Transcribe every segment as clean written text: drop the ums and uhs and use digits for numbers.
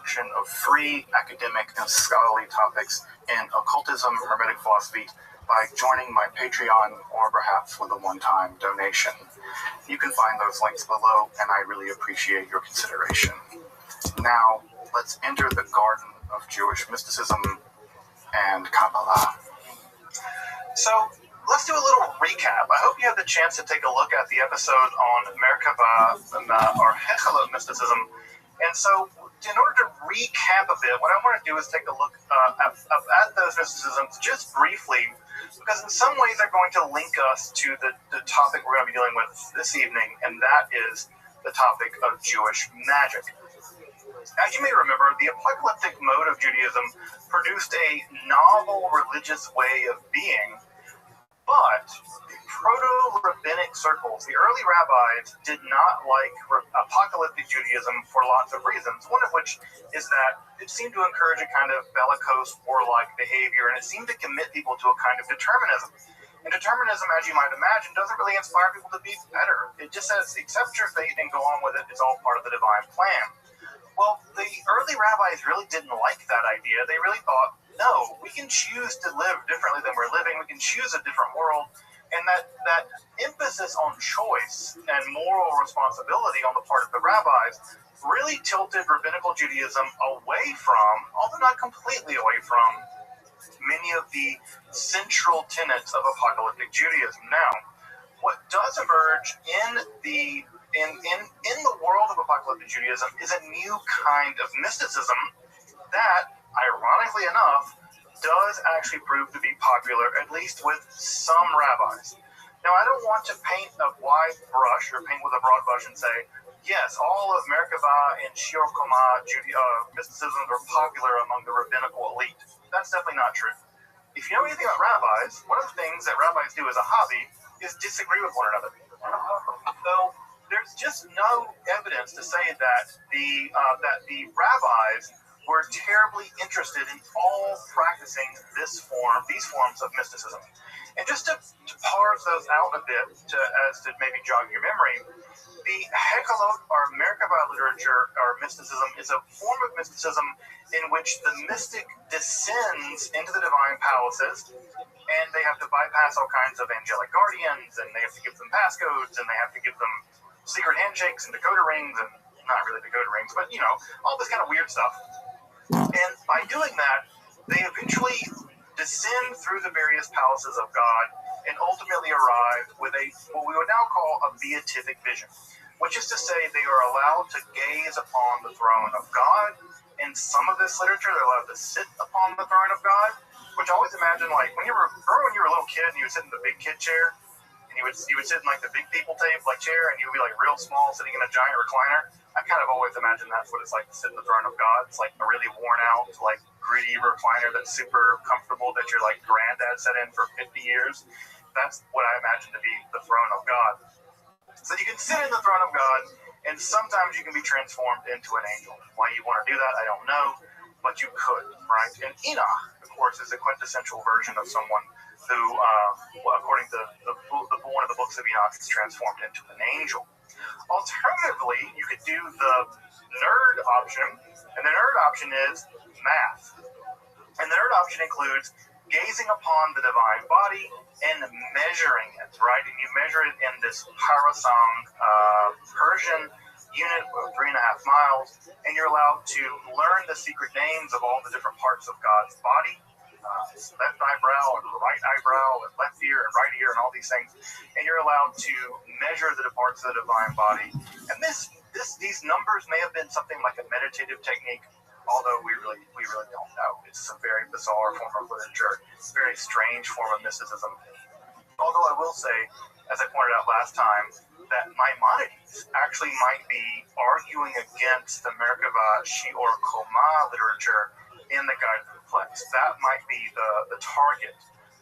introduction of 3 academic and scholarly topics in occultism, hermetic philosophy, by joining my Patreon or perhaps with a one-time donation. You can find those links below, and I really appreciate your consideration. Now, let's enter the garden of Jewish mysticism and Kabbalah. So, let's do a little recap. I hope you had the chance to take a look at the episode on Merkava, or Hechalot mysticism. And so, in order to recap a bit, what I want to do is take a look at those mysticisms just briefly, because in some ways they're going to link us to the topic we're going to be dealing with this evening, and that is the topic of Jewish magic. As you may remember, the apocalyptic mode of Judaism produced a novel religious way of being, but the proto-rabbinic circles, the early rabbis, did not like apocalyptic Judaism for lots of reasons, one of which is that it seemed to encourage a kind of bellicose, warlike behavior, and it seemed to commit people to a kind of determinism. And determinism, as you might imagine, doesn't really inspire people to be better. It just says, accept your fate and go on with it. It's all part of the divine plan. Well, the early rabbis really didn't like that idea. They really thought, no, we can choose to live differently than we're living. We can choose a different world. And that emphasis on choice and moral responsibility on the part of the rabbis really tilted rabbinical Judaism away from, although not completely away from, many of the central tenets of apocalyptic Judaism. Now, what does emerge in the world of apocalyptic Judaism is a new kind of mysticism that, ironically enough, does actually prove to be popular, at least with some rabbis. Now, I don't want to paint a wide brush or paint with a broad brush and say, yes, all of Merkava and Shiur Koma mysticisms are popular among the rabbinical elite. That's definitely not true. If you know anything about rabbis, one of the things that rabbis do as a hobby is disagree with one another. So there's just no evidence to say that the rabbis were terribly interested in all practicing these forms of mysticism. And just to parse those out a bit, as to maybe jog your memory, the Hechalot or Merkava literature or mysticism is a form of mysticism in which the mystic descends into the divine palaces, and they have to bypass all kinds of angelic guardians, and they have to give them passcodes, and they have to give them secret handshakes and decoder rings, and not really decoder rings, but all this kind of weird stuff. And by doing that, they eventually descend through the various palaces of God and ultimately arrive with what we would now call a beatific vision, which is to say they are allowed to gaze upon the throne of God. In some of this literature, they're allowed to sit upon the throne of God, which I always imagine, like, when you were a little kid and you would sit in the big kid chair, and you would sit in like the big people chair, and you would be like real small sitting in a giant recliner. I kind of always imagine that's what it's like to sit in the throne of God. It's like a really worn out, like gritty recliner that's super comfortable that your like granddad sat in for 50 years. That's what I imagine to be the throne of God. So you can sit in the throne of God, and sometimes you can be transformed into an angel. Why you want to do that, I don't know, but you could, right? And Enoch, of course, is a quintessential version of someone who, according to one of the books of Enoch, is transformed into an angel. Alternatively, you could do the nerd option, and the nerd option is math. And the nerd option includes gazing upon the divine body and measuring it, right? And you measure it in this parasang Persian unit of 3.5 miles, and you're allowed to learn the secret names of all the different parts of God's body. Left eyebrow and right eyebrow and left ear and right ear and all these things, and you're allowed to measure the parts of the divine body. And these numbers may have been something like a meditative technique, although we really don't know. It's a very bizarre form of literature, it's a very strange form of mysticism. Although I will say, as I pointed out last time, that Maimonides actually might be arguing against the Merkava Shiur Koma literature in the Guide to the Plex. That might be the target,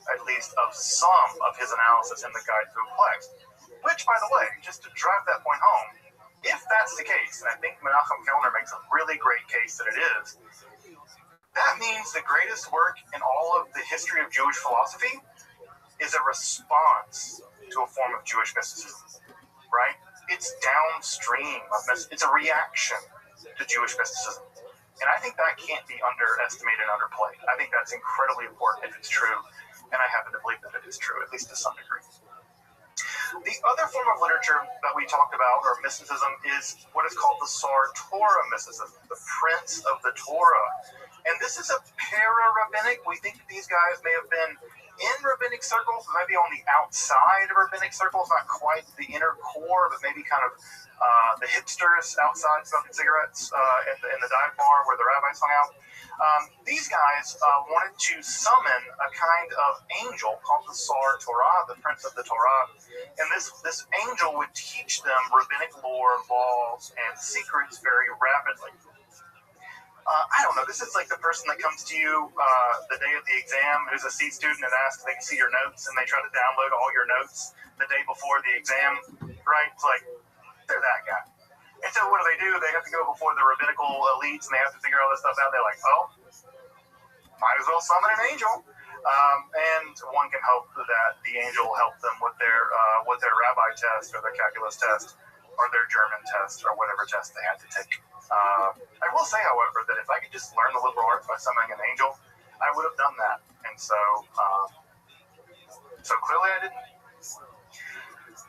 at least, of some of his analysis in the Guide to the Plex. Which, by the way, just to drive that point home, if that's the case, and I think Menachem Kellner makes a really great case that it is, that means the greatest work in all of the history of Jewish philosophy is a response to a form of Jewish mysticism, right? It's downstream of it's a reaction to Jewish mysticism. And I think that can't be underestimated and underplayed. I think that's incredibly important if it's true, and I happen to believe that it is true, at least to some degree. The other form of literature that we talked about, or mysticism, is what is called the Sar Torah mysticism, the Prince of the Torah. And this is a para-rabbinic. We think these guys may have been in rabbinic circles, maybe on the outside of rabbinic circles, not quite the inner core, but maybe kind of the hipsters outside smoking cigarettes in the dive bar where the rabbis hung out. These guys wanted to summon a kind of angel called the Sar Torah, the Prince of the Torah. And this angel would teach them rabbinic lore, laws, and secrets very rapidly. I don't know, this is like the person that comes to you the day of the exam, who's a C student, and asks if they can see your notes, and they try to download all your notes the day before the exam, right? It's like, they're that guy. And so what do? They have to go before the rabbinical elites, and they have to figure all this stuff out. They're like, oh, might as well summon an angel. And one can hope that the angel helped them with their rabbi test, or their calculus test, or their German test, or whatever test they had to take. I will say, however, that if I could just learn the liberal arts by summoning an angel, I would have done that. And so clearly I didn't.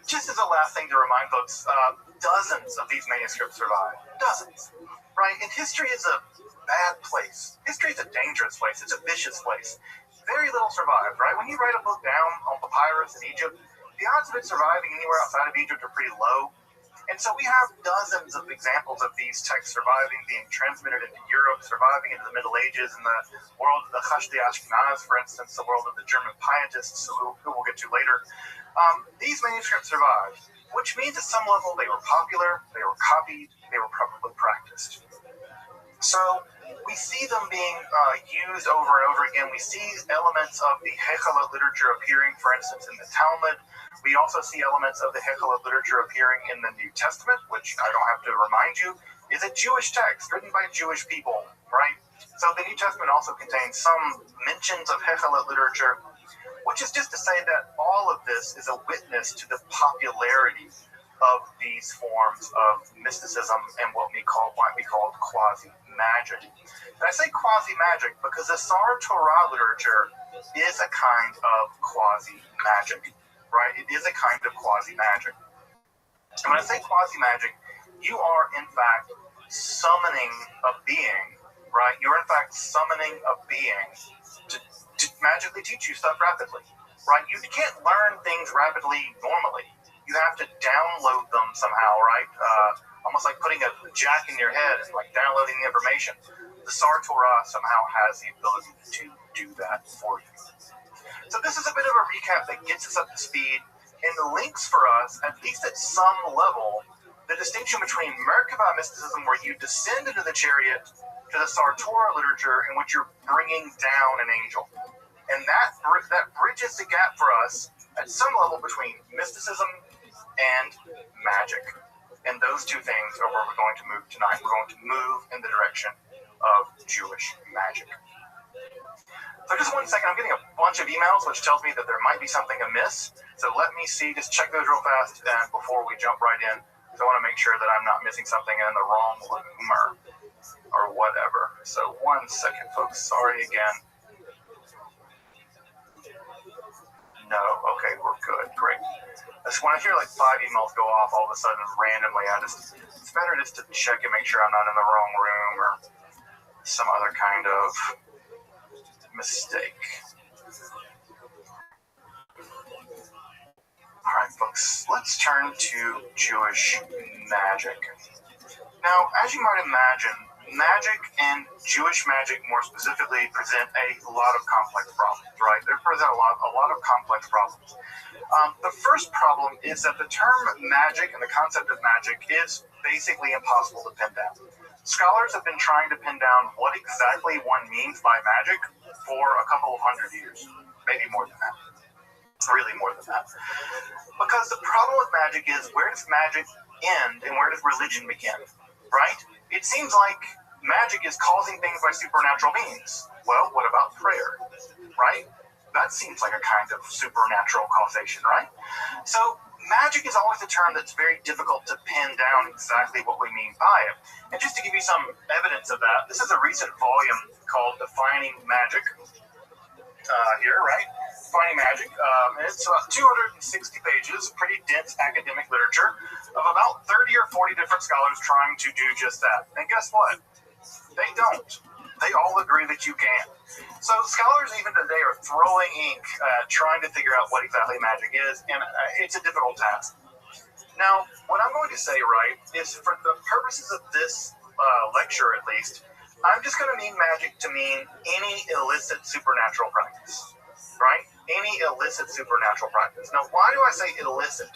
Just as a last thing to remind folks, dozens of these manuscripts survive. Dozens. Right? And history is a bad place. History is a dangerous place. It's a vicious place. Very little survives, right? When you write a book down on papyrus in Egypt, the odds of it surviving anywhere outside of Egypt are pretty low. And so we have dozens of examples of these texts surviving, being transmitted into Europe, surviving into the Middle Ages, in the world of the Chashdei Ashkenaz, for instance, the world of the German pietists, who we'll get to later. These manuscripts survived, which means at some level they were popular, they were copied, they were probably practiced. So we see them being used over and over again. We see elements of the Hechelot literature appearing, for instance, in the Talmud. We also see elements of the Hechelot literature appearing in the New Testament, which I don't have to remind you, is a Jewish text written by Jewish people, right? So the New Testament also contains some mentions of Hechelot literature, which is just to say that all of this is a witness to the popularity of these forms of mysticism and what might be called quasi-magic. And I say quasi-magic because the Sar Torah literature is a kind of quasi-magic, right? It is a kind of quasi-magic. And when I say quasi-magic, you are in fact summoning a being, right? You're in fact summoning a being to magically teach you stuff rapidly, right? You can't learn things rapidly normally. You have to download them somehow, right? Almost like putting a jack in your head and like downloading the information. The Sar Torah somehow has the ability to do that for you. So this is a bit of a recap that gets us up to speed and links for us, at least at some level, the distinction between Merkabah mysticism, where you descend into the chariot, to the Sar Torah literature, in which you're bringing down an angel. And that bridges the gap for us at some level between mysticism and magic. And those two things are where we're going to move tonight. We're going to move in the direction of Jewish magic. So just 1 second, I'm getting a bunch of emails, which tells me that there might be something amiss. So let me see, just check those real fast and before we jump right in, because I want to make sure that I'm not missing something in the wrong room or whatever. So 1 second, folks. Sorry again. No, okay, we're good, great. When I hear like 5 emails go off all of a sudden randomly, it's better just to check and make sure I'm not in the wrong room or some other kind of mistake. All right, folks, let's turn to Jewish magic. Now, as you might imagine, magic and Jewish magic more specifically present a lot of complex problems, right? They present a lot of complex problems. The first problem is that the term magic and the concept of magic is basically impossible to pin down. Scholars have been trying to pin down what exactly one means by magic for a couple of hundred years, maybe more than that. Really more than that. Because the problem with magic is, where does magic end and where does religion begin, right? It seems like magic is causing things by supernatural means. Well, what about prayer, right? That seems like a kind of supernatural causation, right? So magic is always a term that's very difficult to pin down exactly what we mean by it. And just to give you some evidence of that, this is a recent volume called Defining Magic. Here, right? Defining Magic. And it's about 260 pages, pretty dense academic literature of about 30 or 40 different scholars trying to do just that. And guess what? They don't. They all agree that you can. So scholars even today are throwing ink trying to figure out what exactly magic is, and it's a difficult task. Now, what I'm going to say, right, is for the purposes of this lecture at least, I'm just going to mean magic to mean any illicit supernatural practice, right? Any illicit supernatural practice. Now, why do I say illicit?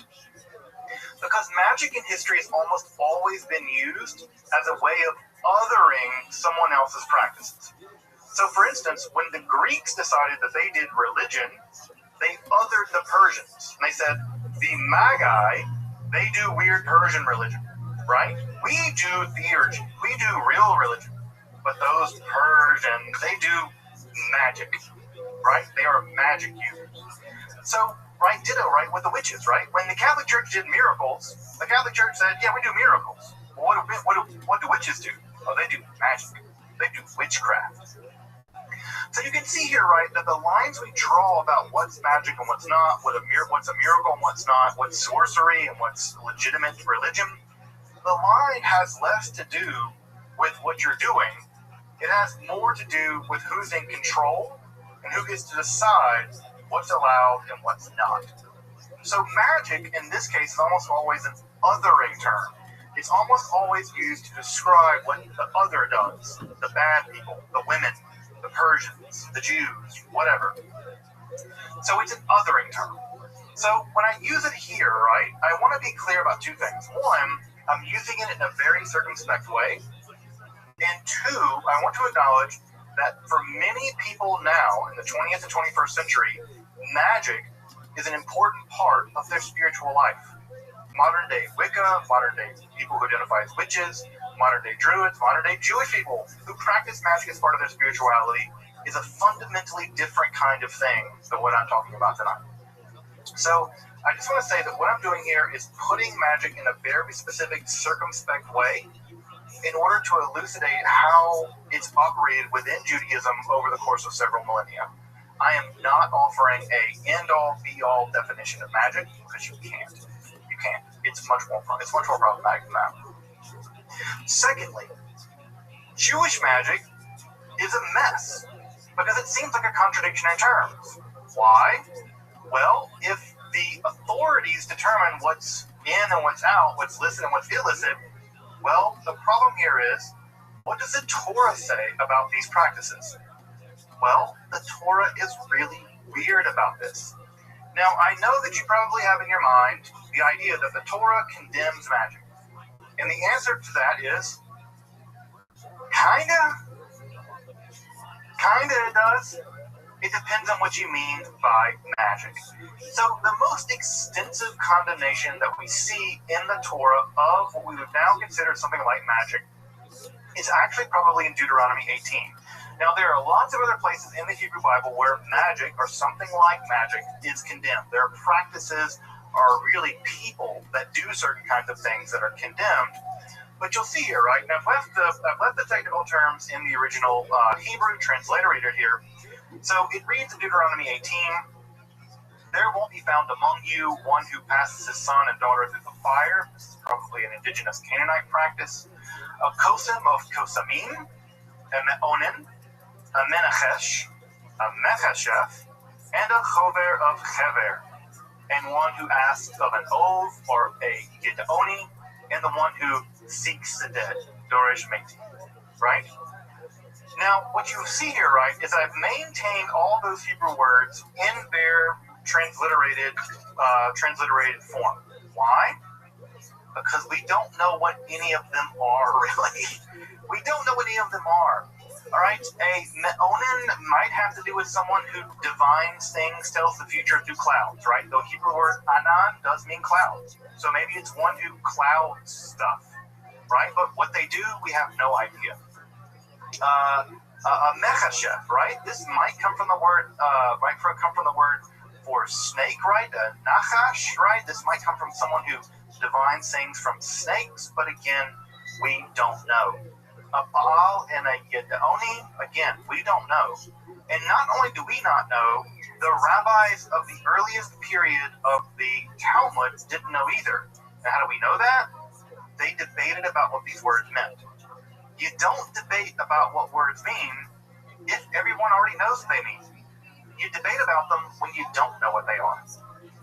Because magic in history has almost always been used as a way of othering someone else's practices. So, for instance, when the Greeks decided that they did religion, they othered the Persians. And they said, the Magi, they do weird Persian religion, right? We do theurgy. We do real religion. But those Persians, they do magic, right? They are magic users. So, right, ditto, right, with the witches, right? When the Catholic Church did miracles, the Catholic Church said, yeah, we do miracles. Well, what do witches do? Oh, they do magic. They do witchcraft. So you can see here, right, that the lines we draw about what's magic and what's not, what's a miracle and what's not, what's sorcery and what's legitimate religion, the line has less to do with what you're doing. It has more to do with who's in control and who gets to decide what's allowed and what's not. So magic, in this case, is almost always an othering term. It's almost always used to describe what the other does, the bad people, the women, the Persians, the Jews, whatever. So it's an othering term. So when I use it here, right, I want to be clear about two things. One, I'm using it in a very circumspect way. And two, I want to acknowledge that for many people now in the 20th and 21st century, magic is an important part of their spiritual life. Modern day Wicca, modern day people who identify as witches, modern day Druids, modern day Jewish people who practice magic as part of their spirituality is a fundamentally different kind of thing than what I'm talking about tonight. So I just want to say that what I'm doing here is putting magic in a very specific, circumspect way in order to elucidate how it's operated within Judaism over the course of several millennia. I am not offering a end-all, be-all definition of magic because you can't. You can't. It's much more problematic than that. Secondly, Jewish magic is a mess because it seems like a contradiction in terms. Why? Well, if the authorities determine what's in and what's out, what's licit and what's illicit, well, the problem here is, what does the Torah say about these practices? Well, the Torah is really weird about this. Now, I know that you probably have in your mind the idea that the Torah condemns magic. And the answer to that is, kinda it does. It depends on what you mean by magic. So the most extensive condemnation that we see in the Torah of what we would now consider something like magic is actually probably in Deuteronomy 18. Now, there are lots of other places in the Hebrew Bible where magic or something like magic is condemned. Their practices are really people that do certain kinds of things that are condemned. But you'll see here, right? Now, I've left the technical terms in the original Hebrew transliterated here. So it reads in Deuteronomy 18, there won't be found among you one who passes his son and daughter through the fire. This is probably an indigenous Canaanite practice. A kosim of kosamim, a me'onin, a menachesh, a mechashef, and a chover of chever, and one who asks of an oath or a gidoni, and the one who seeks the dead, dorish meti, right? Now, what you see here, right, is I've maintained all those Hebrew words in their transliterated form. Why? Because we don't know what any of them are, really. We don't know what any of them are. All right? A me'onin might have to do with someone who divines things, tells the future through clouds, right? The Hebrew word anan does mean clouds. So maybe it's one who clouds stuff, right? But what they do, we have no idea. A mechashef, right? This might come from the word for snake, right? Nachash, right? This might come from someone who divines things from snakes, but again, we don't know. A Baal and a Yedoni, again, we don't know. And not only do we not know, the rabbis of the earliest period of the Talmud didn't know either. And how do we know that? They debated about what these words meant. You don't debate about what words mean if everyone already knows what they mean. You debate about them when you don't know what they are.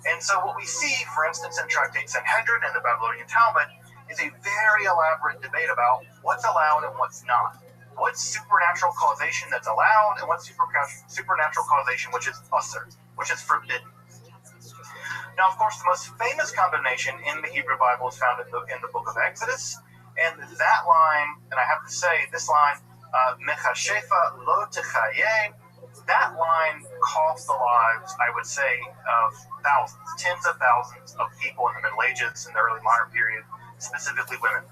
And so what we see, for instance, in Tractate Sanhedrin and the Babylonian Talmud, is a very elaborate debate about what's allowed and what's not. What's supernatural causation that's allowed, and what's supernatural causation which is usur, which is forbidden. Now, of course, the most famous combination in the Hebrew Bible is found in the book of Exodus, and that line, and I have to say, this line, Mechashefa lo techaye, that line cost the lives, I would say, of thousands, tens of thousands of people in the Middle Ages and the early modern period, specifically women.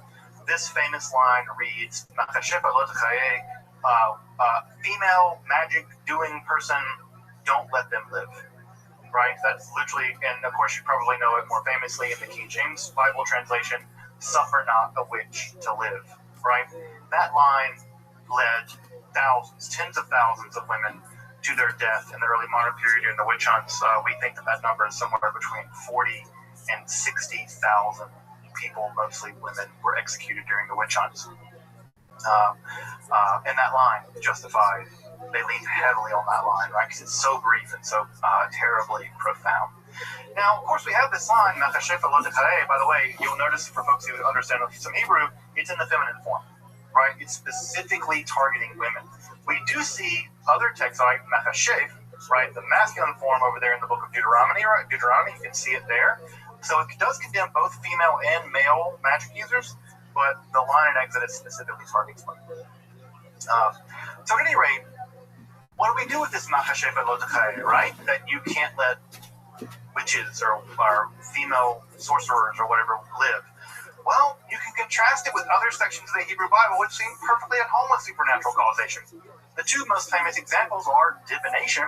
This famous line reads, Mechashefa lo techaye, female magic doing person, don't let them live. Right? That's literally, and of course you probably know it more famously in the King James Bible translation, suffer not a witch to live. Right? That line led thousands, tens of thousands of women to their death in the early modern period during the witch hunts. We think that number is somewhere between 40 and 60,000 people, mostly women, were executed during the witch hunts. And that line justified, they leaned heavily on that line, right? Because it's so brief and so terribly profound. Now, of course, we have this line, Mechashefa lo techaye. By the way, you'll notice for folks who understand some Hebrew, it's in the feminine form, right? It's specifically targeting women. We do see other texts like Mechashef, right? The masculine form over there in the book of Deuteronomy, right? Deuteronomy, you can see it there. So it does condemn both female and male magic users, but the line in Exodus specifically targets women. So at any rate, what do we do with this Mechashefa lo techaye, right? That you can't let witches or female sorcerers or whatever live. Well, you can contrast it with other sections of the Hebrew Bible which seem perfectly at home with supernatural causation. The two most famous examples are divination.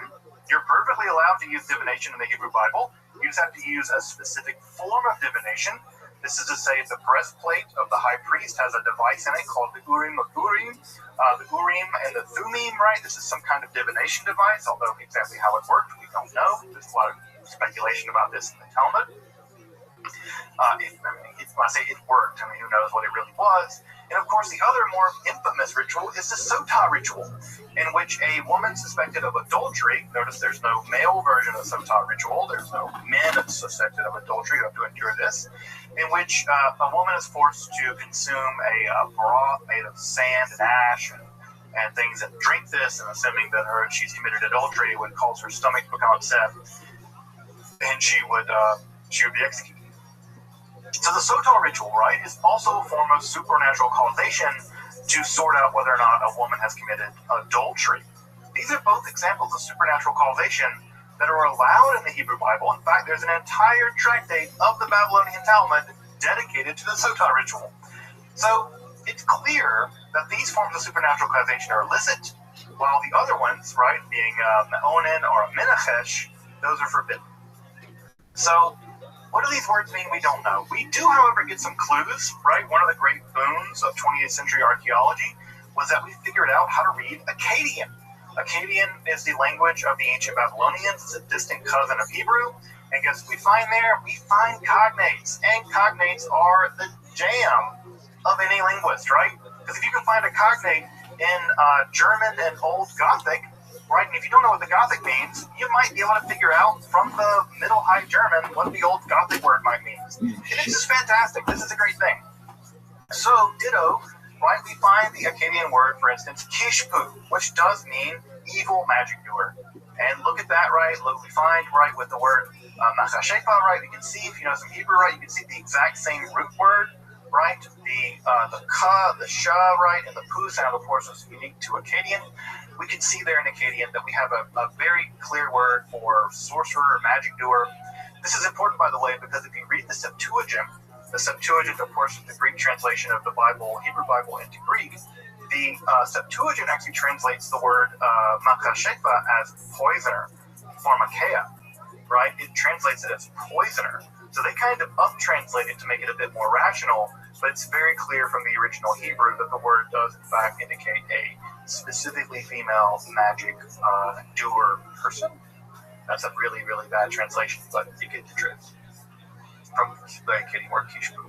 You're perfectly allowed to use divination in the Hebrew Bible. You just have to use a specific form of divination. This is to say the breastplate of the high priest has a device in it called the Urim Urim. The Urim and the Thummim, right? This is some kind of divination device, although exactly how it worked, we don't know. There's a lot of speculation about this in the Talmud. When I say it worked, who knows what it really was. And of course, the other more infamous ritual is the Sotah ritual, in which a woman suspected of adultery, notice there's no male version of the Sotah ritual, there's no men suspected of adultery who have to endure this, in which a woman is forced to consume a broth made of sand and ash and things, and drink this, and assuming that she's committed adultery, would cause her stomach to become upset, and she would be executed. So the Sotah ritual, right, is also a form of supernatural causation to sort out whether or not a woman has committed adultery. These are both examples of supernatural causation that are allowed in the Hebrew Bible. In fact, there's an entire tractate of the Babylonian Talmud dedicated to the Sotah ritual. So it's clear that these forms of supernatural causation are illicit, while the other ones, right, being Me'onen or a Menachesh, those are forbidden. So what do these words mean? We don't know. We do, however, get some clues, right? One of the great boons of 20th century archaeology was that we figured out how to read Akkadian. Akkadian is the language of the ancient Babylonians. It's a distant cousin of Hebrew. And guess what we find there? We find cognates. And cognates are the jam of any linguist, right? Because if you can find a cognate in German and Old Gothic, right, and if you don't know what the Gothic means, you might be able to figure out from the Middle High German what the Old Gothic word might mean. And this is fantastic. This is a great thing. So, ditto, right, we find the Akkadian word, for instance, kishpu, which does mean evil magic doer. And look at that, right? Look, we find, right, with the word machashefa, right, you can see, if you know some Hebrew, right, you can see the exact same root word, right? The ka, the sha, right, and the pu sound, of course, is unique to Akkadian. We can see there in Akkadian that we have a very clear word for sorcerer or magic doer. This is important, by the way, because if you read the Septuagint, of course, is the Greek translation of the Bible, Hebrew Bible into Greek. The Septuagint actually translates the word makashefa as poisoner, pharmakeia. right? It translates it as poisoner. So they kind of up-translate it to make it a bit more rational, but it's very clear from the original Hebrew that the word does, in fact, indicate a specifically female magic doer person. That's a really, really bad translation, but you get the drift from the kidding word kishbu.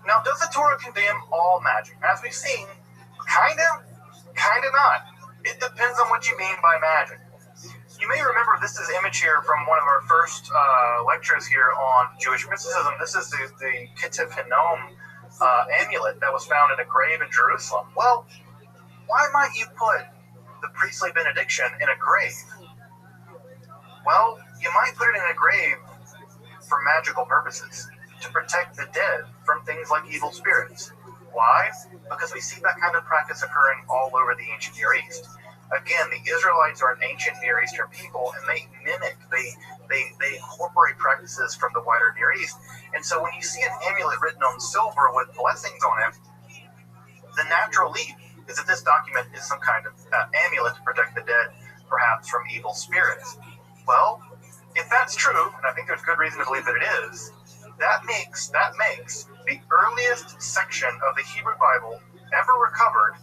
Now, does the Torah condemn all magic? As we've seen, kind of not. It depends on what you mean by magic. You may remember this is image here from one of our first lectures here on Jewish mysticism. This is the Ketef Hinnom amulet that was found in a grave in Jerusalem. Well, why might you put the priestly benediction in a grave? Well, you might put it in a grave for magical purposes, to protect the dead from things like evil spirits. Why? Because we see that kind of practice occurring all over the ancient Near East. Again, the Israelites are an ancient Near Eastern people, and they mimic, they incorporate practices from the wider Near East. And so when you see an amulet written on silver with blessings on it, the natural leap is that this document is some kind of amulet to protect the dead, perhaps from evil spirits. Well, if that's true, and I think there's good reason to believe that it is, that makes the earliest section of the Hebrew Bible ever recovered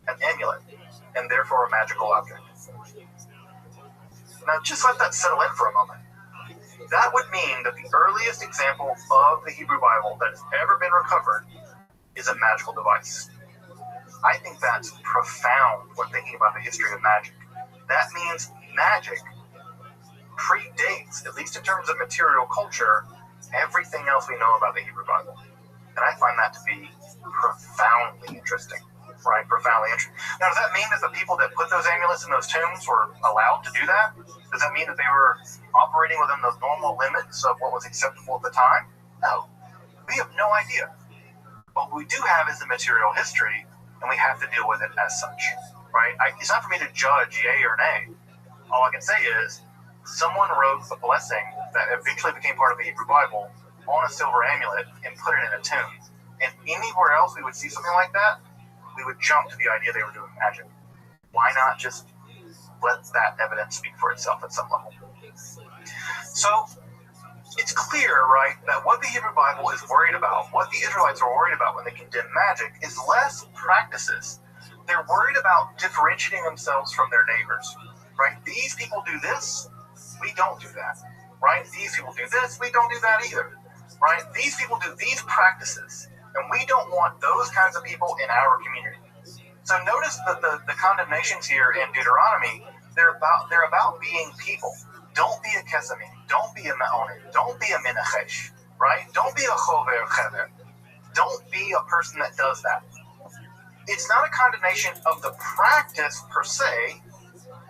an amulet, and therefore a magical object. Now, just let that settle in for a moment. That would mean that the earliest example of the Hebrew Bible that has ever been recovered is a magical device. I think that's profound when thinking about the history of magic. That means magic predates, at least in terms of material culture, everything else we know about the Hebrew Bible. And I find that to be profoundly interesting, right? Profoundly interesting. Now, does that mean that the people that put those amulets in those tombs were allowed to do that? Does that mean that they were operating within the normal limits of what was acceptable at the time? No. We have no idea. What we do have is the material history, and we have to deal with it as such, right? It's not for me to judge yay or nay. All I can say is, someone wrote a blessing that eventually became part of the Hebrew Bible on a silver amulet and put it in a tomb. And anywhere else we would see something like that, we would jump to the idea they were doing magic. Why not just let that evidence speak for itself at some level? So, it's clear, right, that what the Hebrew Bible is worried about, what the Israelites are worried about when they condemn magic, is less practices. They're worried about differentiating themselves from their neighbors, right? These people do this, we don't do that, right? These people do this, we don't do that either, right? These people do these practices, and we don't want those kinds of people in our community. So notice that the condemnations here in Deuteronomy, they're about being people. Don't be a kesamim, don't be a ma'onim, don't be a menachesh, right? Don't be a chover chever. Don't be a person that does that. It's not a condemnation of the practice per se,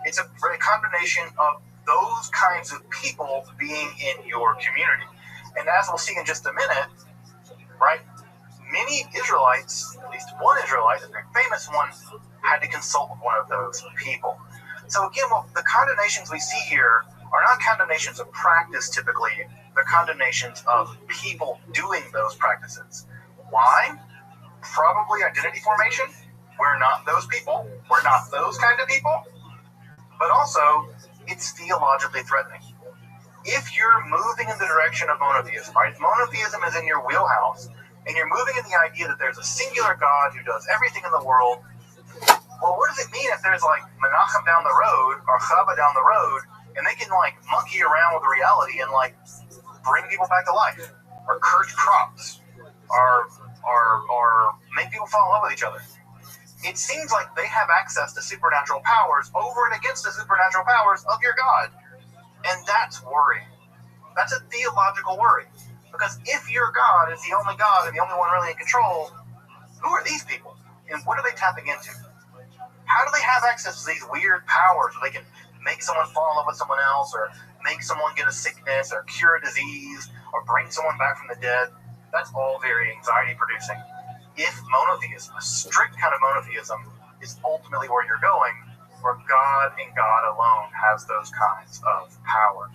it's a condemnation of those kinds of people being in your community. And as we'll see in just a minute, right, many Israelites, at least one Israelite, a very famous one, had to consult with one of those people. So again, the condemnations we see here are not condemnations of practice typically, they're condemnations of people doing those practices. Why? Probably identity formation. We're not those people. We're not those kind of people. But also, it's theologically threatening. If you're moving in the direction of monotheism, right? If monotheism is in your wheelhouse, and you're moving in the idea that there's a singular God who does everything in the world, well, what does it mean if there's like Menachem down the road, or Chaba down the road, and they can like monkey around with reality and like bring people back to life, or curse crops, or make people fall in love with each other? It seems like they have access to supernatural powers over and against the supernatural powers of your God. And that's worrying. That's a theological worry. Because if your God is the only God and the only one really in control, who are these people? And what are they tapping into? How do they have access to these weird powers where they can make someone fall in love with someone else, or make someone get a sickness, or cure a disease, or bring someone back from the dead? That's all very anxiety producing. If monotheism, a strict kind of monotheism, is ultimately where you're going, where God and God alone has those kinds of powers.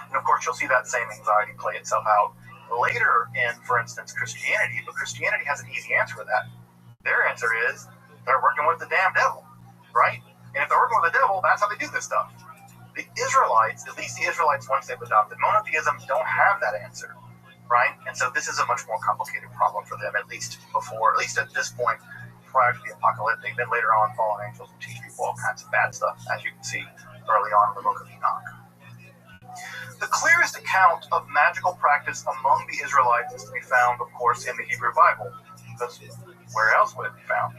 And of course, you'll see that same anxiety play itself out later in, for instance, Christianity. But Christianity has an easy answer for that. Their answer is they're working with the damn devil, right? And if they're working with the devil, that's how they do this stuff. The Israelites, at least the Israelites once they've adopted monotheism, don't have that answer, right? And so this is a much more complicated problem for them, at least at this point, prior to the apocalyptic. Then later on, fallen angels will teach people all kinds of bad stuff, as you can see early on in the book of Enoch. The clearest account of magical practice among the Israelites is to be found, of course, in the Hebrew Bible, because where else would it be found?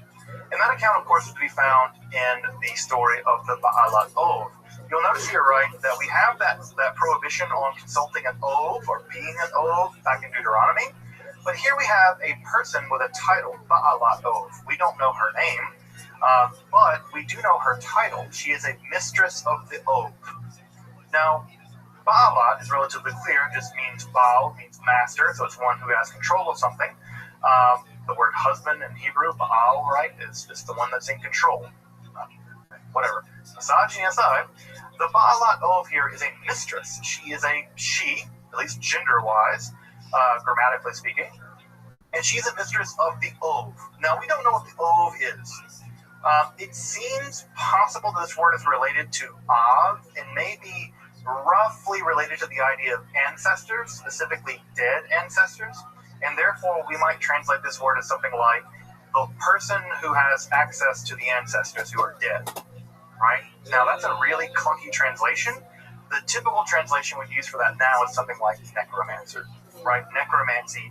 And that account, of course, is to be found in the story of the Baalat Ov. You'll notice here, right, that we have that prohibition on consulting an Ov or being an Ov back in Deuteronomy. But here we have a person with a title, Baalat Ov. We don't know her name, but we do know her title. She is a mistress of the Ov. Now, Baalat is relatively clear. It just means Baal, means master, so it's one who has control of something. The word husband in Hebrew, Baal, right, is the one that's in control. Whatever. Misogyny aside, the Baalat Ov here is a mistress. She is she, at least gender-wise, grammatically speaking, and she's a mistress of the Ov. Now, we don't know what the Ov is. It seems possible that this word is related to Av, and maybe roughly related to the idea of ancestors, specifically dead ancestors, and therefore we might translate this word as something like the person who has access to the ancestors who are dead, right? Now, that's a really clunky translation. The typical translation we use for that now is something like necromancer, right? Necromancy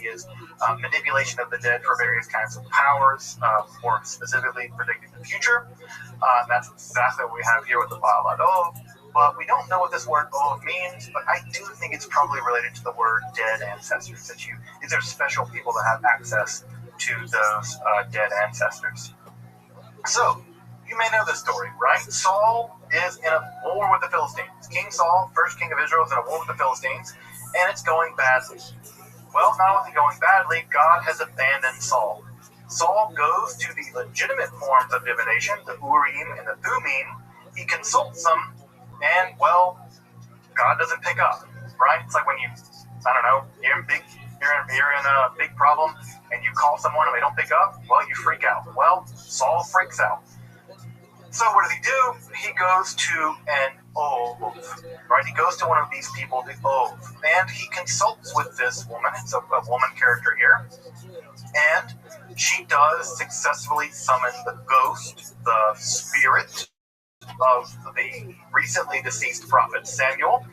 is manipulation of the dead for various kinds of powers, or specifically predicting the future. That's exactly what we have here with the Baalat Ov. But we don't know what this word Ov means, but I do think it's probably related to the word dead ancestors. These are special people that have access to those dead ancestors. So, you may know this story, right? Saul is in a war with the Philistines. King Saul, first king of Israel, is in a war with the Philistines, and it's going badly. Well, not only going badly, God has abandoned Saul. Saul goes to the legitimate forms of divination, the Urim and the Thummim. He consults them, and, well, God doesn't pick up, right? It's like when you're in a big problem, and you call someone and they don't pick up, well, you freak out. Well, Saul freaks out. So what does he do? He goes to an Ov, right? He goes to one of these people, the Ov, and he consults with this woman. It's a woman character here. And she does successfully summon the ghost, the spirit of the recently deceased prophet Samuel.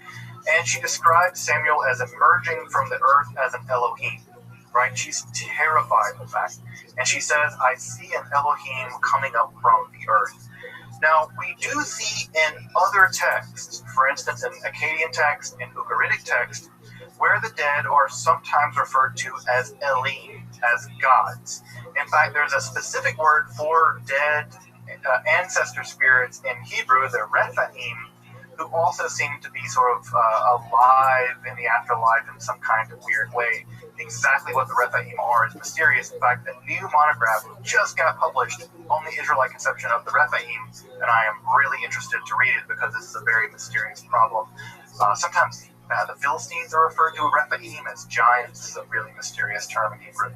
And she describes Samuel as emerging from the earth as an Elohim, right? She's terrified of that. And she says, I see an Elohim coming up from the earth. Now, we do see in other texts, for instance, in Akkadian text and Ugaritic text, where the dead are sometimes referred to as Elim, as gods. In fact, there's a specific word for dead ancestor spirits in Hebrew, the Rephaim, who also seem to be sort of alive in the afterlife in some kind of weird way. Exactly what the Rephaim are is mysterious. In fact, a new monograph just got published on the Israelite conception of the Rephaim, and I am really interested to read it because this is a very mysterious problem. Sometimes the Philistines are referred to Rephaim as giants. This is a really mysterious term in Hebrew.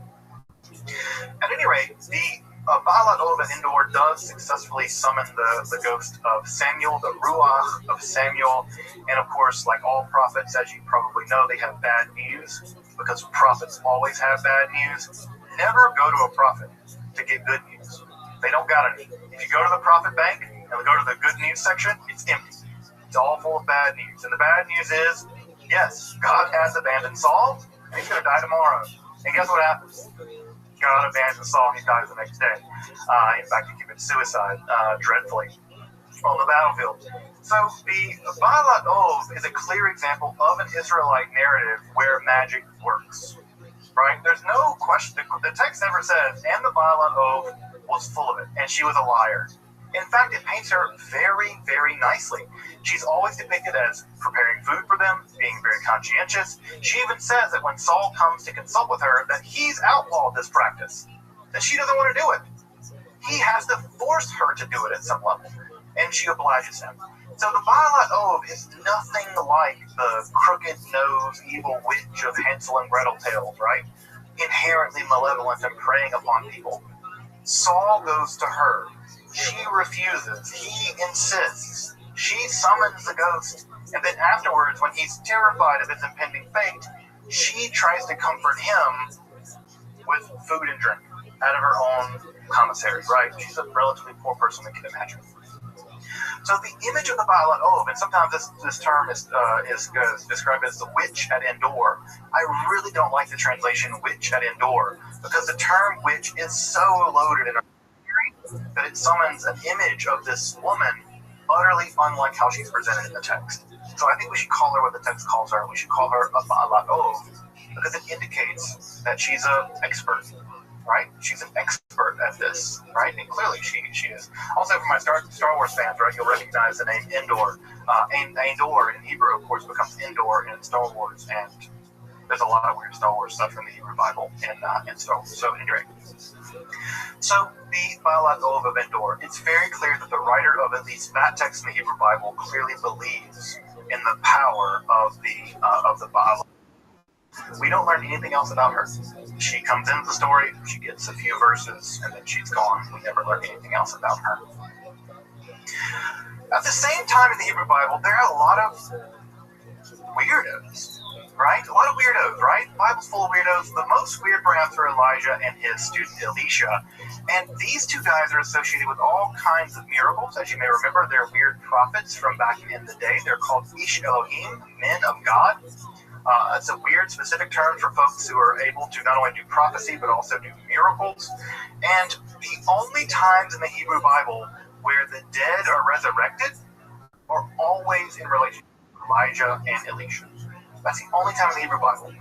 At any rate, the Baalat Ov at Endor does successfully summon the ghost of Samuel, the Ruach of Samuel, and of course, like all prophets, as you probably know, they have bad news, because prophets always have bad news. Never go to a prophet to get good news. They don't got any. If you go to the prophet bank and go to the good news section, it's empty. It's all full of bad news. And the bad news is, yes, God has abandoned Saul, and he's going to die tomorrow. And guess what happens? God abandons Saul and he dies the next day. In fact, he commits suicide dreadfully on the battlefield. So the Baalat Ov is a clear example of an Israelite narrative where magic works. Right? There's no question. The text never says, and the Baalat Ov was full of it, and she was a liar. In fact, it paints her very, very nicely. She's always depicted as preparing food for them, being very conscientious. She even says that when Saul comes to consult with her, that he's outlawed this practice, that she doesn't want to do it. He has to force her to do it at some level, and she obliges him. So the Baalat Ov is nothing like the crooked-nosed evil witch of Hansel and Gretel tales, right? Inherently malevolent and preying upon people. Saul goes to her. She refuses. He insists. She summons the ghost, and then afterwards, when he's terrified of his impending fate, she tries to comfort him with food and drink out of her own commissary, right? She's a relatively poor person, we can imagine. So the image of the Baalat Ov, and sometimes this term is described as the witch at Endor. I really don't like the translation witch at Endor, because the term witch is so loaded in our theory that it summons an image of this woman utterly unlike how she's presented in the text. So I think we should call her what the text calls her. We should call her a Baalat Ov, because it indicates that she's an expert, right? She's an expert at this, right? And clearly she is. Also, for my Star Wars fans, right, you'll recognize the name Endor. Endor in Hebrew, of course, becomes Endor in Star Wars, and there's a lot of weird Star Wars stuff in the Hebrew Bible in Star Wars. So anyway, so the Baalat Ov of Endor, it's very clear that the writer of at least that text in the Hebrew Bible clearly believes in the power of the Baalat. We don't learn anything else about her. She comes into the story, she gets a few verses, and then she's gone. We never learn anything else about her. At the same time in the Hebrew Bible, there are a lot of weirdos, right? A lot of weirdos, right? The Bible's full of weirdos. The most weird perhaps are Elijah and his student Elisha. And these two guys are associated with all kinds of miracles. As you may remember, they're weird prophets from back in the day. They're called Ish Elohim, men of God. It's a weird, specific term for folks who are able to not only do prophecy, but also do miracles. And the only times in the Hebrew Bible where the dead are resurrected are always in relation to Elijah and Elisha. That's the only time in the Hebrew Bible.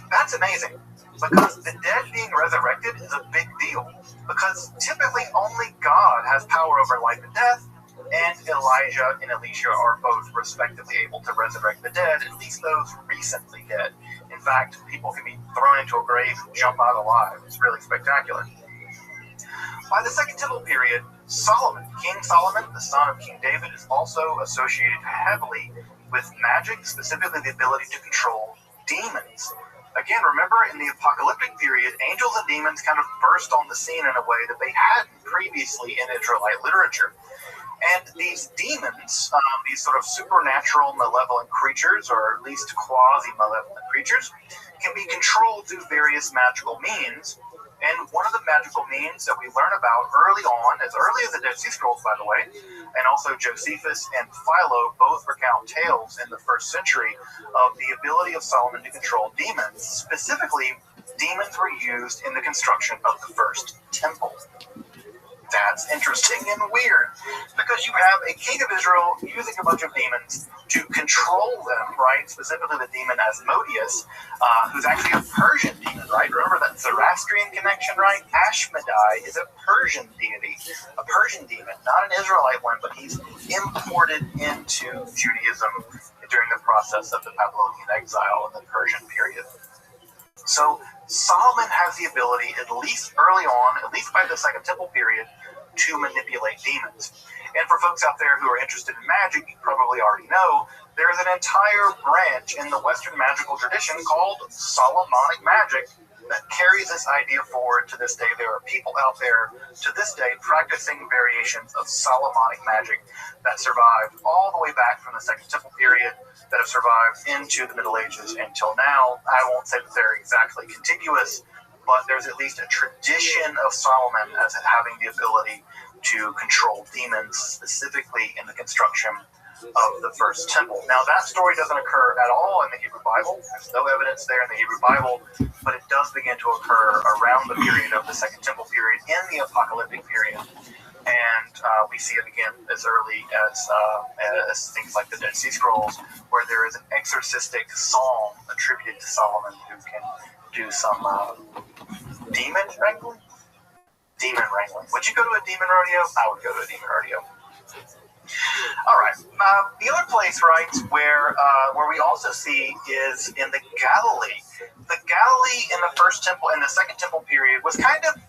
That's amazing, because the dead being resurrected is a big deal. Because typically only God has power over life and death, and Elijah and Elisha are both respectively able to resurrect the dead, at least those recently dead. In fact, people can be thrown into a grave and jump out alive. It's really spectacular. By the Second Temple period, Solomon, King Solomon, the son of King David, is also associated heavily with magic, specifically the ability to control demons. Again, remember in the apocalyptic period, angels and demons kind of burst on the scene in a way that they hadn't previously in Israelite literature. And these demons, these sort of supernatural malevolent creatures, or at least quasi-malevolent creatures, can be controlled through various magical means. And one of the magical means that we learn about early on, as early as the Dead Sea Scrolls, by the way, and also Josephus and Philo both recount tales in the first century of the ability of Solomon to control demons. Specifically, demons were used in the construction of the first temple. That's interesting and weird, because you have a king of Israel using a bunch of demons to control them, right? Specifically the demon Asmodeus, who's actually a Persian demon, right? Remember that Zoroastrian connection, right? Ashmedai is a Persian deity, a Persian demon, not an Israelite one, but he's imported into Judaism during the process of the Babylonian exile in the Persian period. So Solomon has the ability, at least early on, at least by the Second Temple period, to manipulate demons. And for folks out there who are interested in magic, you probably already know, there's an entire branch in the Western magical tradition called Solomonic magic that carries this idea forward to this day. There are people out there to this day practicing variations of Solomonic magic that survived all the way back from the Second Temple period, that have survived into the Middle Ages until now. I won't say that they're exactly contiguous, but there's at least a tradition of Solomon as having the ability to control demons, specifically in the construction of the first temple. Now, that story doesn't occur at all in the Hebrew Bible. There's no evidence there in the Hebrew Bible, but it does begin to occur around the period of the Second Temple period, in the apocalyptic period. And we see it again as early as things like the Dead Sea Scrolls, where there is an exorcistic psalm attributed to Solomon who can do some demon wrangling. Would you go to a demon rodeo? I would go to a demon rodeo. All right. The other place, right, where we also see is in the Galilee. The Galilee in the first temple, in the Second Temple period, was kind of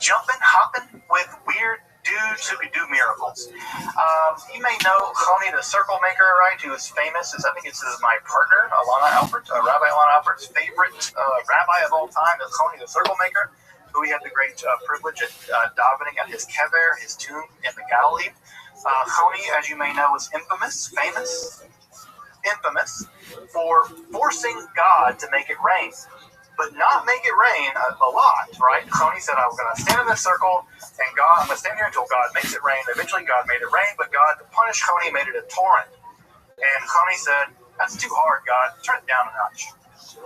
jumping, hopping with weird dudes who could do miracles. You may know Choni the Circle Maker, right, who is famous. I think this is my partner, Rabbi Alana Alpert's favorite rabbi of all time is Choni the Circle Maker, who we had the great privilege of davening at his kever, his tomb in the Galilee. Choni, as you may know, is infamous for forcing God to make it rain. But not make it rain a lot, right? Choni said, I'm going to stand in this circle, and I'm going to stand here until God makes it rain. Eventually, God made it rain, but God, to punish Choni, made it a torrent. And Choni said, that's too hard, God. Turn it down a notch.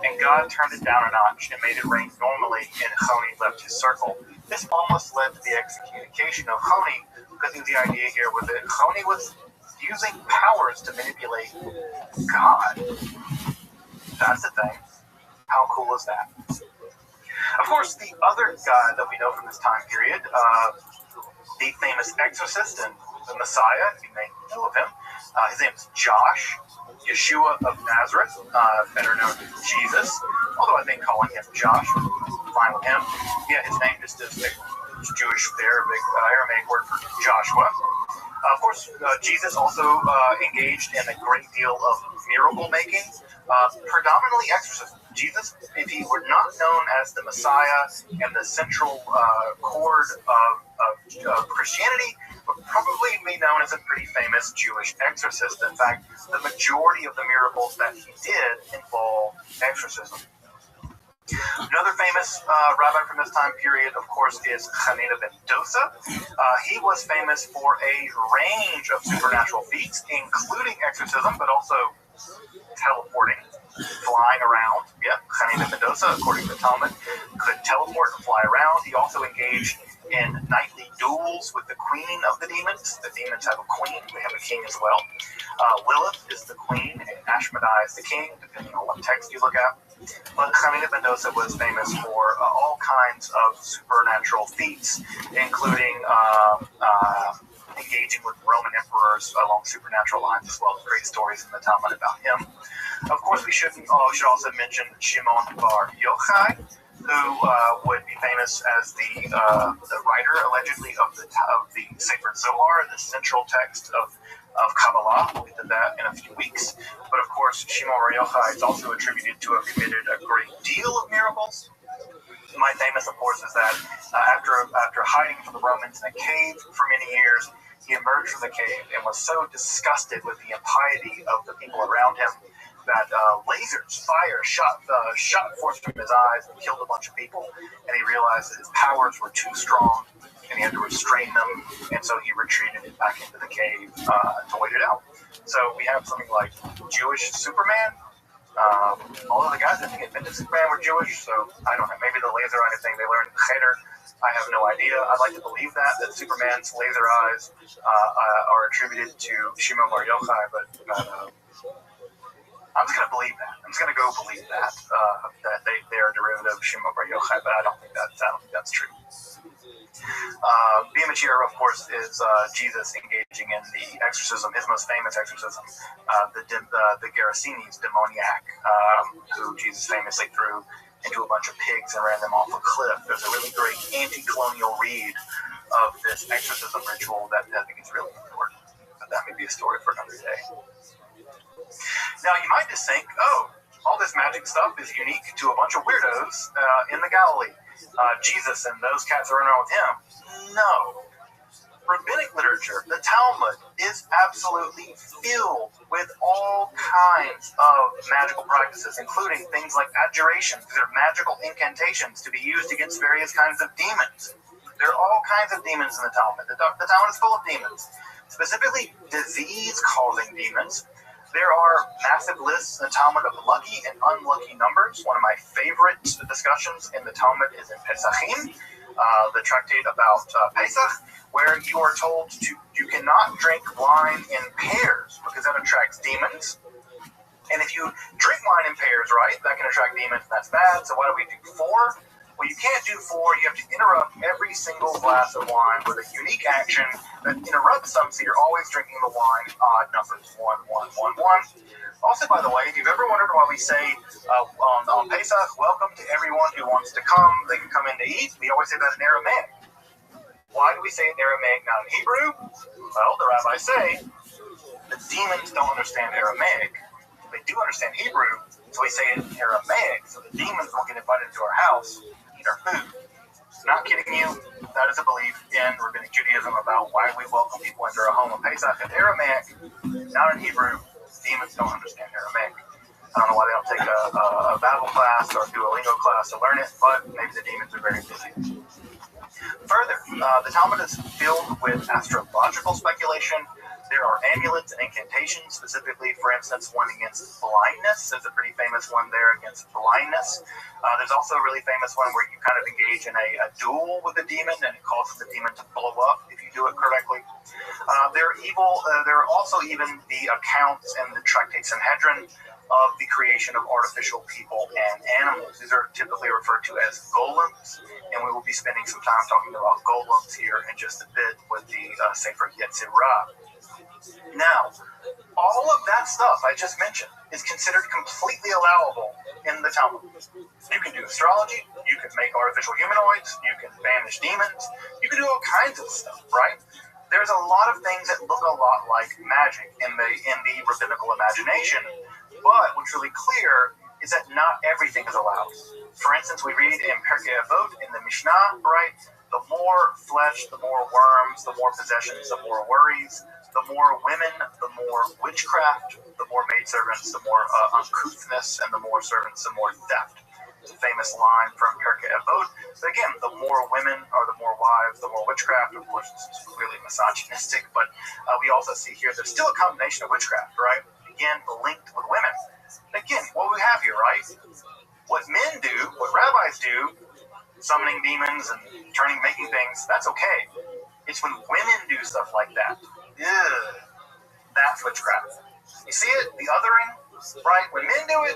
And God turned it down a notch and made it rain normally, and Choni left his circle. This almost led to the excommunication of Choni, because the idea here was that Choni was using powers to manipulate God. That's the thing. How cool is that? Of course, the other guy that we know from this time period, the famous exorcist and the Messiah, you may know of him, his name is Josh, Yeshua of Nazareth, better known as Jesus, although I think calling him Josh is fine with him. Yeah, his name just is the Jewish Aramaic word for Joshua. Of course, Jesus also engaged in a great deal of miracle making, predominantly exorcism. Jesus, if he were not known as the Messiah and the central cord of Christianity, would probably be known as a pretty famous Jewish exorcist. In fact, the majority of the miracles that he did involved exorcism. Another famous rabbi from this time period, of course, is Hanina ben Dosa. He was famous for a range of supernatural feats, including exorcism, but also teleporting, flying around. Yep, Hanina ben Dosa, according to the Talmud, could teleport and fly around. He also engaged in nightly duels with the queen of the demons. The demons have a queen, they have a king as well. Lilith is the queen, and Ashmedai is the king, depending on what text you look at. But Hanina ben Dosa was famous for all kinds of supernatural feats, including engaging with Roman emperors along supernatural lines, as well as great stories in the Talmud about him. Of course, we should also mention Shimon bar Yochai, who would be famous as the writer, allegedly, of the Sefer Zohar, the central text of Kabbalah. We'll get to that in a few weeks. But of course, Shimon bar Yochai is also attributed to have committed a great deal of miracles. My famous, of course, is that after hiding from the Romans in a cave for many years, he emerged from the cave and was so disgusted with the impiety of the people around him that fire shot forth from his eyes and killed a bunch of people. And he realized that his powers were too strong and he had to restrain them. And so he retreated back into the cave to wait it out. So we have something like Jewish Superman. All of the guys that invented Superman were Jewish, so I don't know. Maybe the laser eye thing they learned in Cheder. I have no idea. I'd like to believe that Superman's laser eyes are attributed to Shimon bar Yochai, but I'm just going to believe that. I'm just going to go believe that they are a derivative of Shimon bar Yochai, but I don't think that's true. Bimachir, of course, is Jesus engaging in the exorcism, his most famous exorcism, the Gerasenes demoniac, who Jesus famously threw into a bunch of pigs and ran them off a cliff. There's a really great anti-colonial read of this exorcism ritual that I think is really important. But that may be a story for another day. Now, you might just think, all this magic stuff is unique to a bunch of weirdos in the Galilee. Jesus and those cats are around with him. No. Rabbinic literature, the Talmud, is absolutely filled with all kinds of magical practices, including things like adjurations. These are magical incantations to be used against various kinds of demons. There are all kinds of demons in the Talmud. The Talmud is full of demons, specifically disease-causing demons. There are massive lists in the Talmud of lucky and unlucky numbers. One of my favorite discussions in the Talmud is in Pesachim, the tractate about Pesach, where you are told you cannot drink wine in pairs because that attracts demons. And if you drink wine in pairs, right, that can attract demons, and that's bad. So why do we do 4? Well, you can't do 4. You have to interrupt every single glass of wine with a unique action that interrupts them, so you're always drinking the wine in odd numbers, 1, 1, 1, 1. Also, by the way, if you've ever wondered why we say on Pesach, welcome to everyone who wants to come, they can come in to eat, we always say that in Aramaic. Why do we say it in Aramaic, not in Hebrew? Well, the rabbis say the demons don't understand Aramaic. They do understand Hebrew, so we say it in Aramaic, so the demons won't get invited to our house to eat our food. Not kidding you. That is a belief in Rabbinic Judaism about why we welcome people into our home of Pesach. In Aramaic, not in Hebrew, demons don't understand Aramaic. I don't know why they don't take a Bible class or a Duolingo class to learn it, but maybe the demons are very busy. Further, the Talmud is filled with astrological speculation. There are amulets and incantations, specifically, for instance, one against blindness. There's a pretty famous one there against blindness. There's also a really famous one where you kind of engage in a duel with a demon, and it causes the demon to blow up if you do it correctly. There are also even the accounts in the Tractate Sanhedrin of the creation of artificial people and animals. These are typically referred to as golems, and we will be spending some time talking about golems here in just a bit with the Sefer Yetzirah. Now, all of that stuff I just mentioned is considered completely allowable in the Talmud. You can do astrology, you can make artificial humanoids, you can banish demons, you can do all kinds of stuff, right? There's a lot of things that look a lot like magic in the rabbinical imagination, but what's really clear is that not everything is allowed. For instance, we read in Pirkei Avot in the Mishnah, right? The more flesh, the more worms, the more possessions, the more worries. The more women, the more witchcraft, the more maidservants, the more uncouthness, and the more servants, the more theft. It's a famous line from Pirkei Avot. But again, the more women or the more wives, the more witchcraft. Of course, this is clearly misogynistic, but we also see here there's still a combination of witchcraft, right? Again, linked with women. Again, what we have here, right? What men do, what rabbis do, summoning demons and making things, that's okay. It's when women do stuff like that. Ugh, that's witchcraft. You see it? The othering, right? When men do it,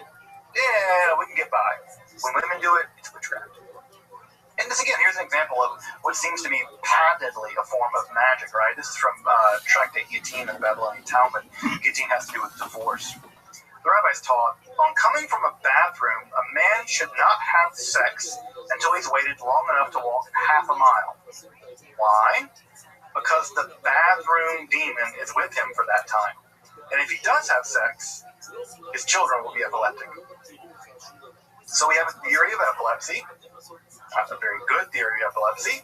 yeah, we can get by. When women do it, it's witchcraft. And this, again, here's an example of what seems to be patently a form of magic, right? This is from Tractate Gittin in the Babylonian Talmud. Gittin has to do with divorce. The rabbis taught, on coming from a bathroom, a man should not have sex until he's waited long enough to walk half a mile. Why? Because the bathroom demon is with him for that time. And if he does have sex, his children will be epileptic. So we have a theory of epilepsy. That's a very good theory of epilepsy.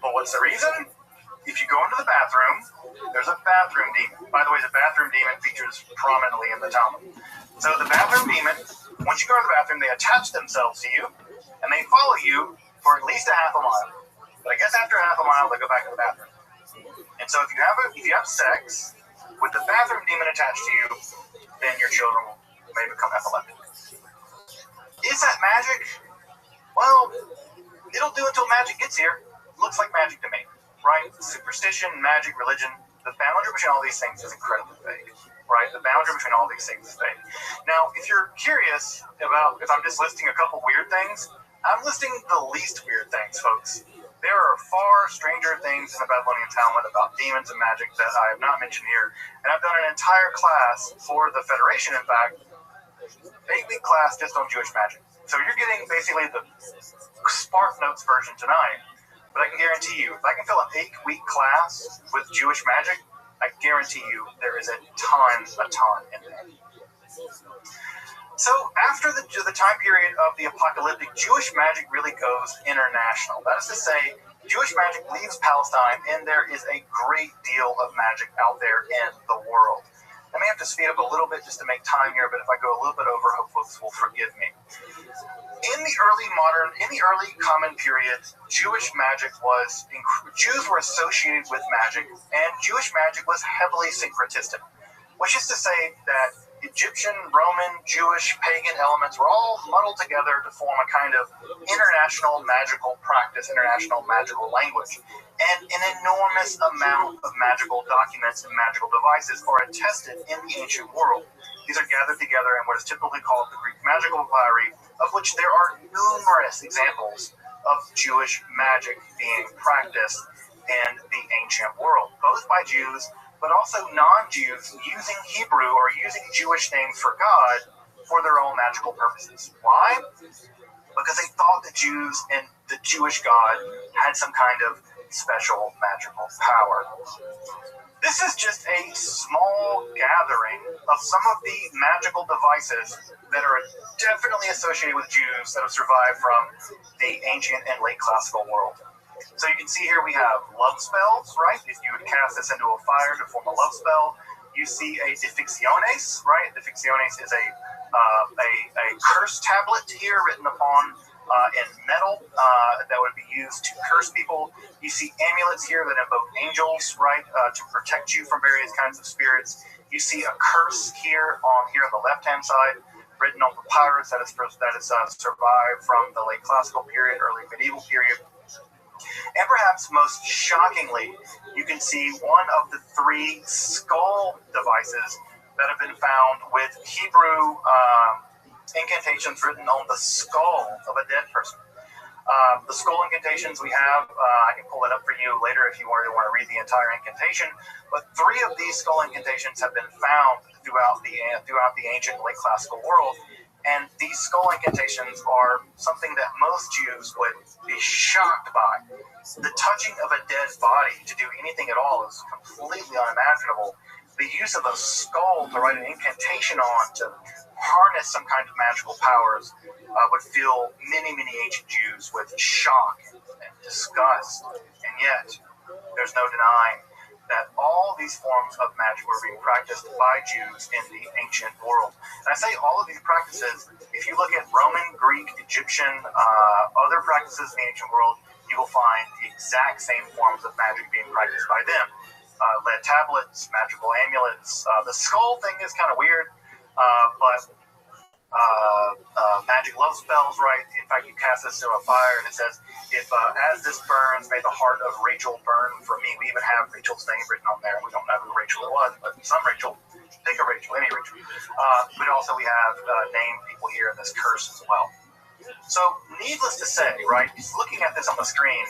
But what's the reason? If you go into the bathroom, there's a bathroom demon. By the way, the bathroom demon features prominently in the Talmud. So the bathroom demon, once you go to the bathroom, they attach themselves to you, and they follow you for at least a half a mile. But I guess after half a mile, they go back to the bathroom. And so if you have sex with the bathroom demon attached to you, then your children may become epileptic. Is that magic? Well, it'll do until magic gets here. Looks like magic to me, right? Superstition, magic, religion, the boundary between all these things is incredibly vague, right? The boundary between all these things is vague. Now, if you're curious about if I'm just listing a couple weird things, I'm listing the least weird things, folks. There are far stranger things in the Babylonian Talmud about demons and magic that I have not mentioned here. And I've done an entire class for the Federation, in fact, 8-week class just on Jewish magic. So you're getting basically the Spark Notes version tonight. But I can guarantee you, if I can fill an 8-week class with Jewish magic, I guarantee you there is a ton in there. So after the time period of the apocalyptic, Jewish magic really goes international. That is to say, Jewish magic leaves Palestine, and there is a great deal of magic out there in the world. I may have to speed up a little bit just to make time here, but if I go a little bit over, hope folks will forgive me. In the early common period, Jews were associated with magic, and Jewish magic was heavily syncretistic, which is to say that Egyptian, Roman, Jewish, pagan elements were all muddled together to form a kind of international magical practice, international magical language. And an enormous amount of magical documents and magical devices are attested in the ancient world. These are gathered together in what is typically called the Greek magical papyri, of which there are numerous examples of Jewish magic being practiced in the ancient world, both by Jews but also non-Jews using Hebrew or using Jewish names for God for their own magical purposes. Why? Because they thought the Jews and the Jewish God had some kind of special magical power. This is just a small gathering of some of the magical devices that are definitely associated with Jews that have survived from the ancient and late classical world. So you can see here we have love spells, right? If you would cast this into a fire to form a love spell, you see a Defixiones, right? Defixiones is a curse tablet here written upon in metal that would be used to curse people. You see amulets here that invoke angels, right, to protect you from various kinds of spirits. You see a curse here on the left-hand side, written on papyrus that is survived from the late classical period, early medieval period. And perhaps most shockingly, you can see one of the 3 skull devices that have been found with Hebrew incantations written on the skull of a dead person. The skull incantations we have, I can pull it up for you later if you want to read the entire incantation, but 3 of these skull incantations have been found throughout the ancient late classical world, and these skull incantations are something that most Jews would be shocked by. The touching of a dead body to do anything at all is completely unimaginable. The use of a skull to write an incantation on to harness some kind of magical powers would fill many, many ancient Jews with shock and disgust. And yet, there's no denying that all these forms of magic were being practiced by Jews in the ancient world. And I say all of these practices, if you look at Roman, Greek, Egyptian, other practices in the ancient world, you will find the exact same forms of magic being practiced by them. Lead tablets, magical amulets. The skull thing is kind of weird, but magic love spells, right? In fact, you cast this into a fire, and it says, "If as this burns, may the heart of Rachel burn for me." We even have Rachel's name written on there. We don't know who Rachel it was, but some Rachel. Think of Rachel, any Rachel. But also we have named people here in this curse as well. So, needless to say, right? Looking at this on the screen,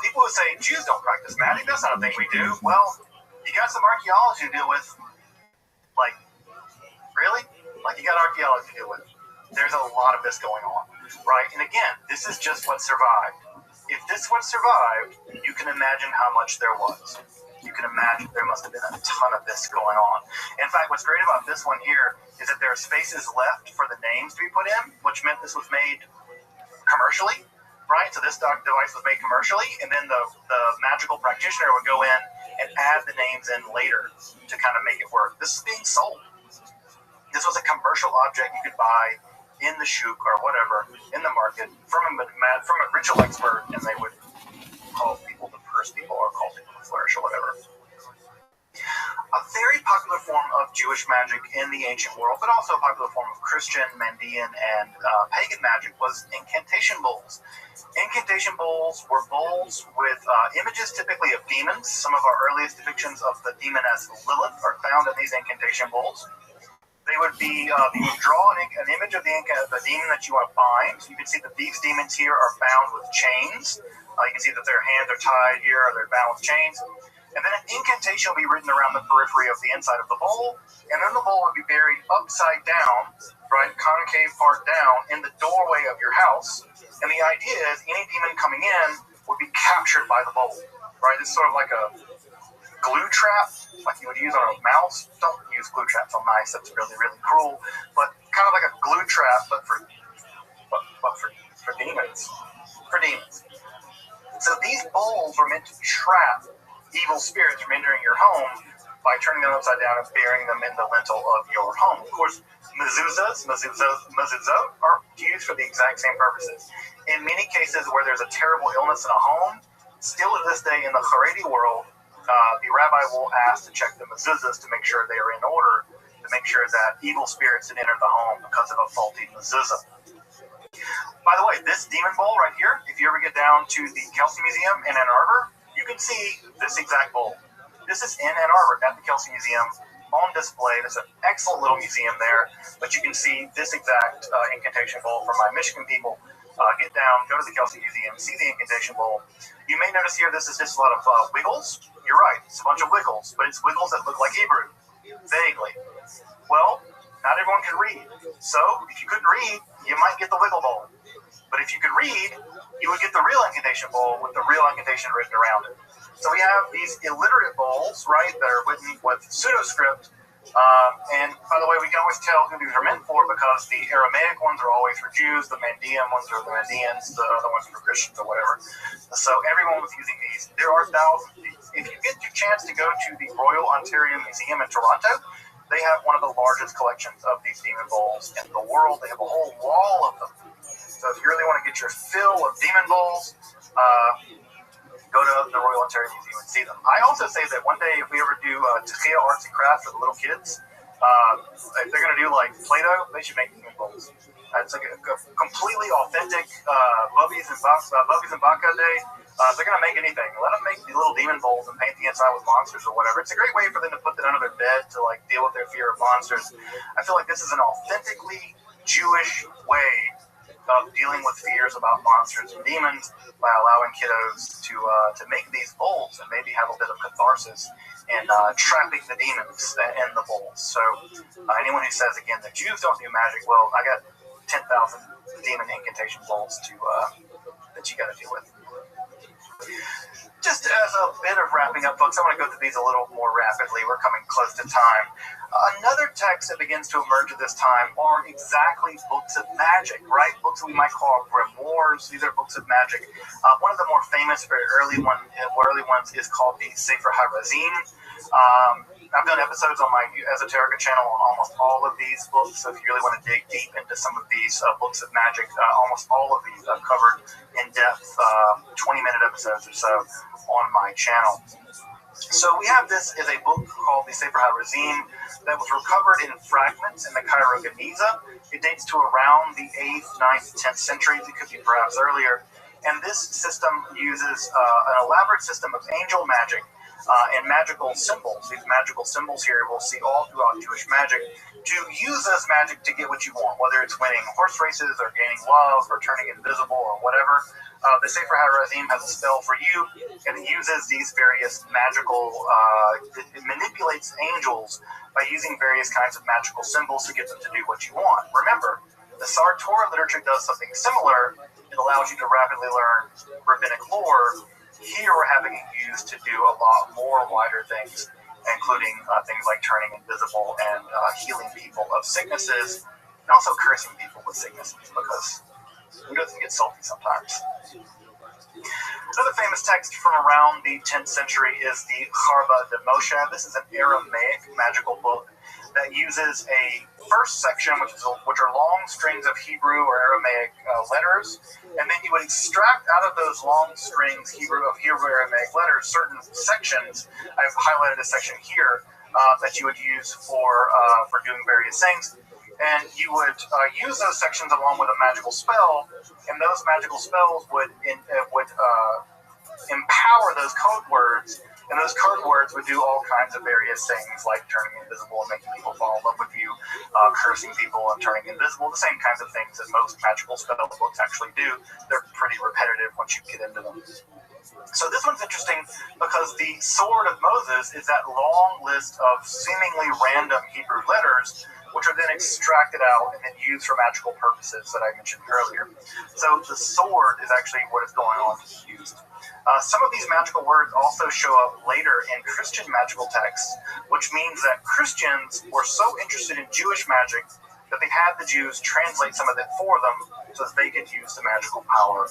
people who say Jews don't practice magic, that's not a thing we do. Well, you got some archaeology to deal with. Like, really? Like, you got archaeology to deal with. There's a lot of this going on, right? And again, this is just what survived. If this what survived, you can imagine how much there was. You can imagine there must have been a ton of this going on. In fact, what's great about this one here is that there are spaces left for the names to be put in, which meant this was made commercially, right? So this device was made commercially, and then the magical practitioner would go in and add the names in later to kind of make it work. This is being sold. This was a commercial object you could buy in the shuk or whatever in the market from a ritual expert, and they would call people to curse people or call people to flourish or whatever. A very popular form of Jewish magic in the ancient world, but also a popular form of Christian, Mandean, and pagan magic was incantation bowls. Incantation bowls were bowls with images typically of demons. Some of our earliest depictions of the demoness Lilith are found in these incantation bowls. They would be, you would draw an image of the demon that you want to bind. You can see that these demons here are bound with chains. You can see that their hands are tied here, or they're bound with chains. And then an incantation will be written around the periphery of the inside of the bowl, and then the bowl would be buried upside down, right, concave part down, in the doorway of your house. And the idea is any demon coming in would be captured by the bowl, right? It's sort of like a glue trap, like you would use on a mouse. Don't use glue traps on mice, that's really, really cruel. But kind of like a glue trap, but for demons. For demons. So these bowls were meant to trap evil spirits from entering your home by turning them upside down and burying them in the lintel of your home. Of course, mezuzahs are used for the exact same purposes. In many cases where there's a terrible illness in a home, still to this day in the Haredi world, the rabbi will ask to check the mezuzahs to make sure they are in order, to make sure that evil spirits didn't enter the home because of a faulty mezuzah. By the way, this demon bowl right here, if you ever get down to the Kelsey Museum in Ann Arbor, you can see this exact bowl. This is in Ann Arbor at the Kelsey Museum on display. There's an excellent little museum there, but you can see this exact incantation bowl from my Michigan people. Get down, go to the Kelsey Museum, see the incantation bowl. You may notice here this is just a lot of wiggles. You're right, it's a bunch of wiggles, but it's wiggles that look like Hebrew, vaguely. Well, not everyone can read. So, if you couldn't read, you might get the wiggle bowl. But if you could read, you would get the real incantation bowl with the real incantation written around it. So we have these illiterate bowls, right, that are written with pseudo-script. And by the way, we can always tell who these are meant for because the Aramaic ones are always for Jews, the Mandean ones are the Mandeans, the other ones are for Christians or whatever. So everyone was using these. There are thousands of these. If you get the chance to go to the Royal Ontario Museum in Toronto, they have one of the largest collections of these demon bowls in the world. They have a whole wall of them. So if you really want to get your fill of demon bowls, go to the Royal Ontario Museum and see them. I also say that one day if we ever do Tehia Arts and Crafts for the little kids, if they're going to do like Play-Doh, they should make demon bowls. It's like a completely authentic Bubbies and Baka day. They're going to make anything. Let them make the little demon bowls and paint the inside with monsters or whatever. It's a great way for them to put that under their bed to like deal with their fear of monsters. I feel like this is an authentically Jewish way of dealing with fears about monsters and demons by allowing kiddos to make these bowls and maybe have a bit of catharsis and trapping the demons in the bowls. So anyone who says, again, that Jews don't do magic, well, I got 10,000 demon incantation bowls that you got to deal with. Just as a bit of wrapping up, folks, I want to go through these a little more rapidly. We're coming close to time. Another text that begins to emerge at this time are exactly books of magic, right? Books that we might call grimoires. These are books of magic. One of the more famous, very early ones is called the Sefer HaRazim. I've done episodes on my Esoterica channel on almost all of these books. So if you really want to dig deep into some of these books of magic, almost all of these I've covered in depth, 20-minute episodes or so on my channel. So we have this as a book called the Sefer HaRazim that was recovered in fragments in the Cairo Geniza. It dates to around the 8th, 9th, 10th centuries. It could be perhaps earlier. And this system uses an elaborate system of angel magic and magical symbols. These magical symbols here we'll see all throughout Jewish magic to use this magic to get what you want, whether it's winning horse races or gaining love or turning invisible or whatever. The Sefer HaRazim has a spell for you, and it uses these various magical, it manipulates angels by using various kinds of magical symbols to get them to do what you want. Remember, the Sar Torah literature does something similar. It allows you to rapidly learn rabbinic lore. Here we're having it used to do a lot more wider things, including things like turning invisible and healing people of sicknesses, and also cursing people with sicknesses, because who doesn't get salty sometimes? Another famous text from around the 10th century is the Charba de Moshe. This is an Aramaic magical book that uses a first section, which are long strings of Hebrew or Aramaic letters, and then you would extract out of those long strings Hebrew Aramaic letters certain sections. I've highlighted a section here that you would use for doing various things. And you would use those sections along with a magical spell, and those magical spells would empower those code words, and those code words would do all kinds of various things, like turning invisible and making people fall in love with you, cursing people and turning invisible, the same kinds of things that most magical spell books actually do. They're pretty repetitive once you get into them. So this one's interesting because the Sword of Moses is that long list of seemingly random Hebrew letters, which are then extracted out and then used for magical purposes that I mentioned earlier. So the sword is actually what is going on to be used. Some of these magical words also show up later in Christian magical texts, which means that Christians were so interested in Jewish magic that they had the Jews translate some of it for them so that they could use the magical power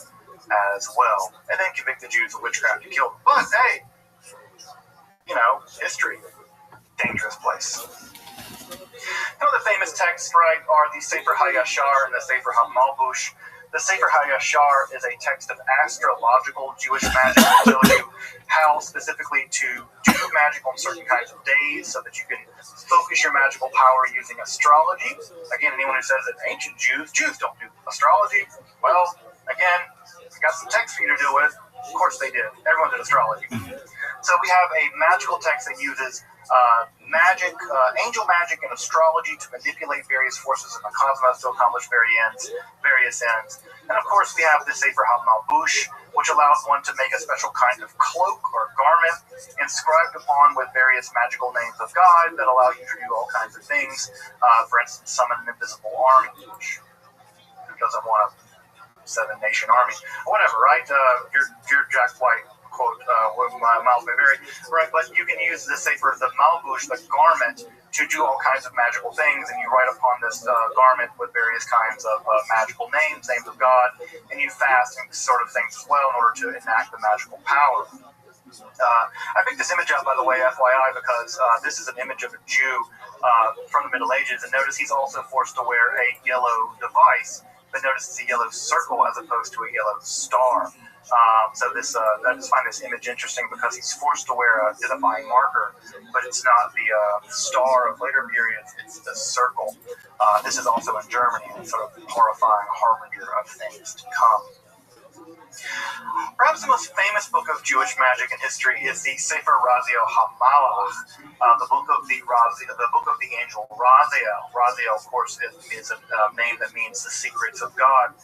as well, and then convict the Jews of witchcraft and kill them. But hey, history, dangerous place. Some of the famous texts, right, are the Sefer HaYashar and the Sefer HaMalbush. The Sefer HaYashar is a text of astrological Jewish magic that tells you how specifically to do magic on certain kinds of days so that you can focus your magical power using astrology. Again, anyone who says that ancient Jews don't do astrology, well, again, I got some text for you to deal with. Of course they did. Everyone did astrology. So we have a magical text that uses magic, angel magic, and astrology to manipulate various forces in the cosmos to accomplish various ends. And of course, we have the Sefer HaMalbush, which allows one to make a special kind of cloak or garment inscribed upon with various magical names of God that allow you to do all kinds of things. For instance, summon an invisible army. Who doesn't want to Seven Nation Army, or whatever, right? Your Jack White quote, Miles may vary, right? But you can use the Sefer, the Malbush, the garment, to do all kinds of magical things, and you write upon this garment with various kinds of magical names of God, and you fast and sort of things as well in order to enact the magical power. I picked this image up, by the way, FYI, because this is an image of a Jew from the Middle Ages, and notice he's also forced to wear a yellow device, but notice it's a yellow circle as opposed to a yellow star. So this, I just find this image interesting because he's forced to wear a identifying marker, but it's not the star of later periods, it's the circle. This is also in Germany, and it's sort of horrifying harbinger of things to come. Perhaps the most famous book of Jewish magic in history is the Sefer Raziel HaMalach, the book of the angel Raziel. Raziel, of course, is a name that means the secrets of God.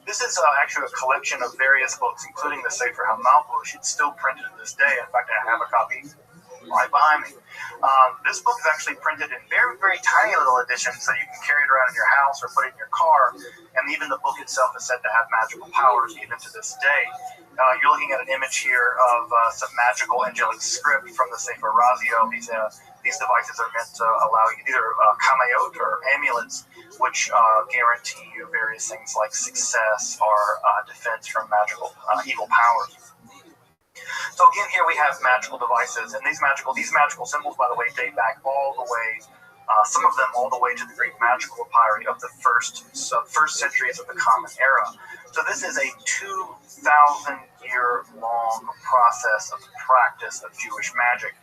This is actually a collection of various books, including the Sefer HaMalbush. It's still printed to this day. In fact, I have a copy right behind me. This book is actually printed in very, very tiny little editions, so you can carry it around in your house or put it in your car. And even the book itself is said to have magical powers even to this day. You're looking at an image here of some magical angelic script from the Sefer Raziel. These devices are meant to allow you either kamayot or amulets, which guarantee you various things like success or defense from magical evil powers. So again, here we have magical devices, and these magical symbols, by the way, date back all the way, some of them all the way to the Greek magical papyri of the first centuries of the Common Era. So this is a 2,000-year-long process of practice of Jewish magic.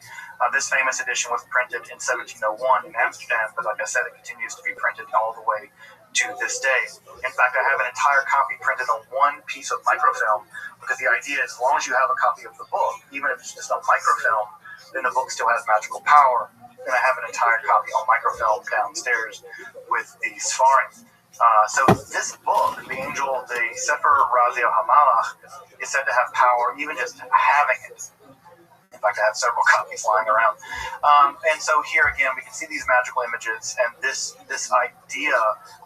This famous edition was printed in 1701 in Amsterdam, but like I said, it continues to be printed all the way to this day. In fact, I have an entire copy printed on one piece of microfilm, because the idea is as long as you have a copy of the book, even if it's just on microfilm, then the book still has magical power. And I have an entire copy on microfilm downstairs with the Sfarim. So this book, the Sefer Raziel HaMalach, is said to have power even just having it. In fact, I have several copies lying around. And so here again, we can see these magical images, and this idea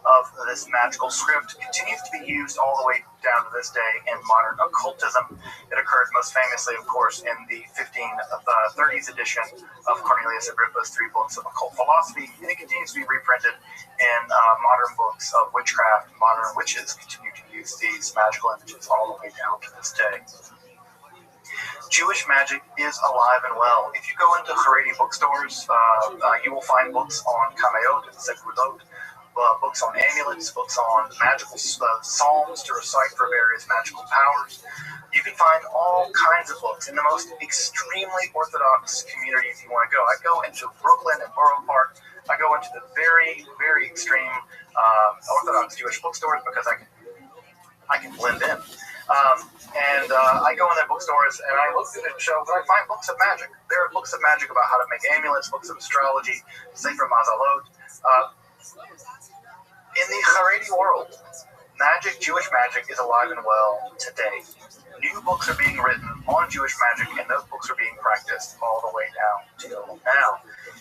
of this magical script continues to be used all the way down to this day in modern occultism. It occurred most famously, of course, in the 1530s edition of Cornelius Agrippa's 3 books of occult philosophy, and it continues to be reprinted in modern books of witchcraft. Modern witches continue to use these magical images all the way down to this day. Jewish magic is alive and well. If you go into Haredi bookstores, you will find books on kamayot and sekrudot, books on amulets, books on magical psalms to recite for various magical powers. You can find all kinds of books in the most extremely orthodox communities you want to go. I go into Brooklyn and Borough Park. I go into the very, very extreme Orthodox Jewish bookstores because I can blend in. I go in their bookstores and I look through the shelves and I find books of magic. There are books of magic about how to make amulets, books of astrology, Sefer Mazalot. In the Haredi world, Jewish magic is alive and well today. New books are being written on Jewish magic, and those books are being practiced all the way down till now.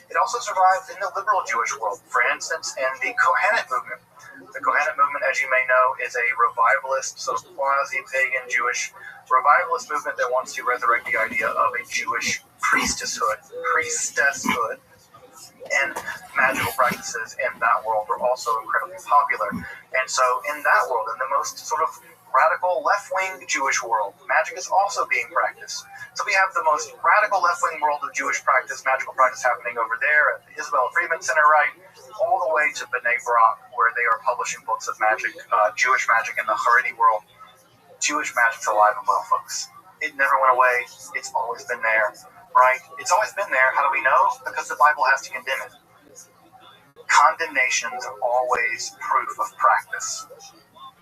It also survives in the liberal Jewish world, for instance, in the Kohenet movement. The Kohenet movement, as you may know, is a revivalist, sort of quasi-pagan Jewish revivalist movement that wants to resurrect the idea of a Jewish priestesshood, and magical practices in that world are also incredibly popular. And so in that world, in the most sort of radical left-wing Jewish world, magic is also being practiced. So we have the most radical left-wing world of Jewish practice, magical practice happening over there at the Isabel Freeman Center, right, all the way to B'nai Brak, where they are publishing books of magic, Jewish magic in the Haredi world. Jewish magic's alive and well, folks. It never went away. It's always been there, right? It's always been there. How do we know? Because the Bible has to condemn it. Condemnations are always proof of practice.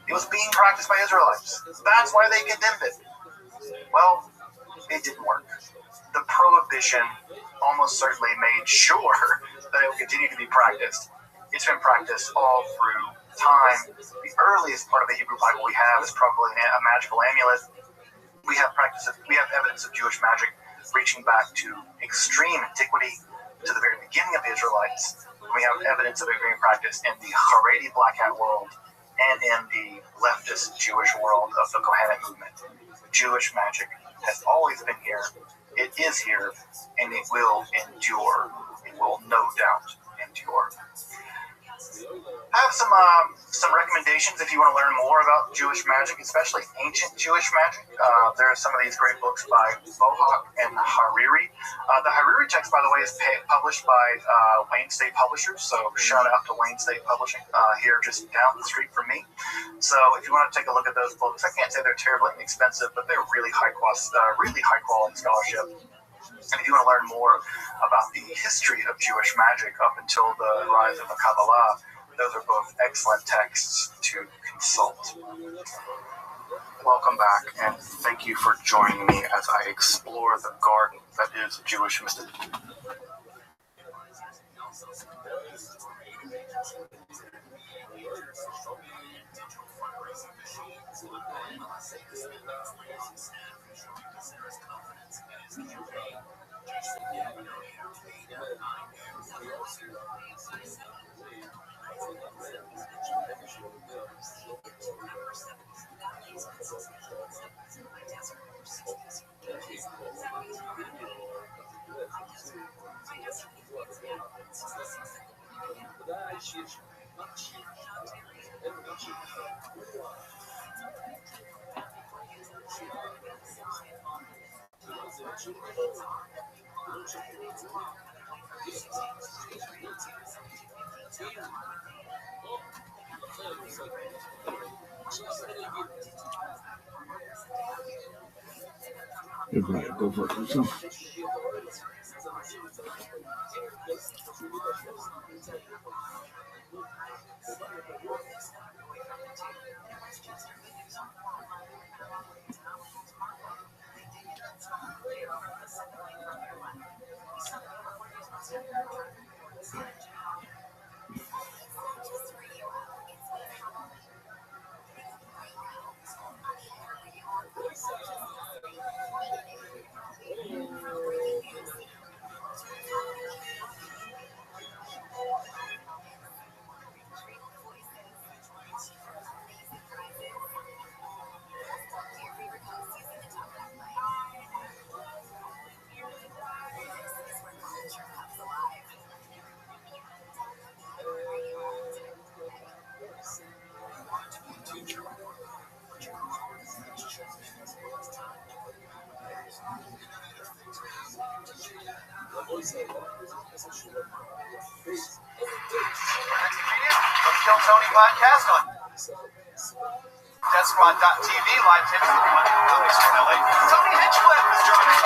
It was being practiced by Israelites. That's why they condemned it. Well, it didn't work. The prohibition almost certainly made sure that it would continue to be practiced. It's been practiced all through time. The earliest part of the Hebrew Bible we have is probably a magical amulet. We have evidence of Jewish magic reaching back to extreme antiquity, to the very beginning of the Israelites. We have evidence of it being practiced in the Haredi Black Hat world and in the leftist Jewish world of the Kohanet movement. Jewish magic has always been here, it is here, and it will endure. It will no doubt endure. I have some recommendations if you want to learn more about Jewish magic, especially ancient Jewish magic. There are some of these great books by Bohawk and Hariri. The Hariri text, by the way, is published by Wayne State Publishers, so shout out to Wayne State Publishing here just down the street from me. So if you want to take a look at those books, I can't say they're terribly inexpensive, but they're really high quality scholarship. And if you want to learn more about the history of Jewish magic up until the rise of the Kabbalah, those are both excellent texts to consult. Welcome back, and thank you for joining me as I explore the garden that is Jewish mysticism. Everybody, go for it. Kill Tony podcast on DeathSquad.tv live tips for movies from LA. Tony Hinchcliffe is joining.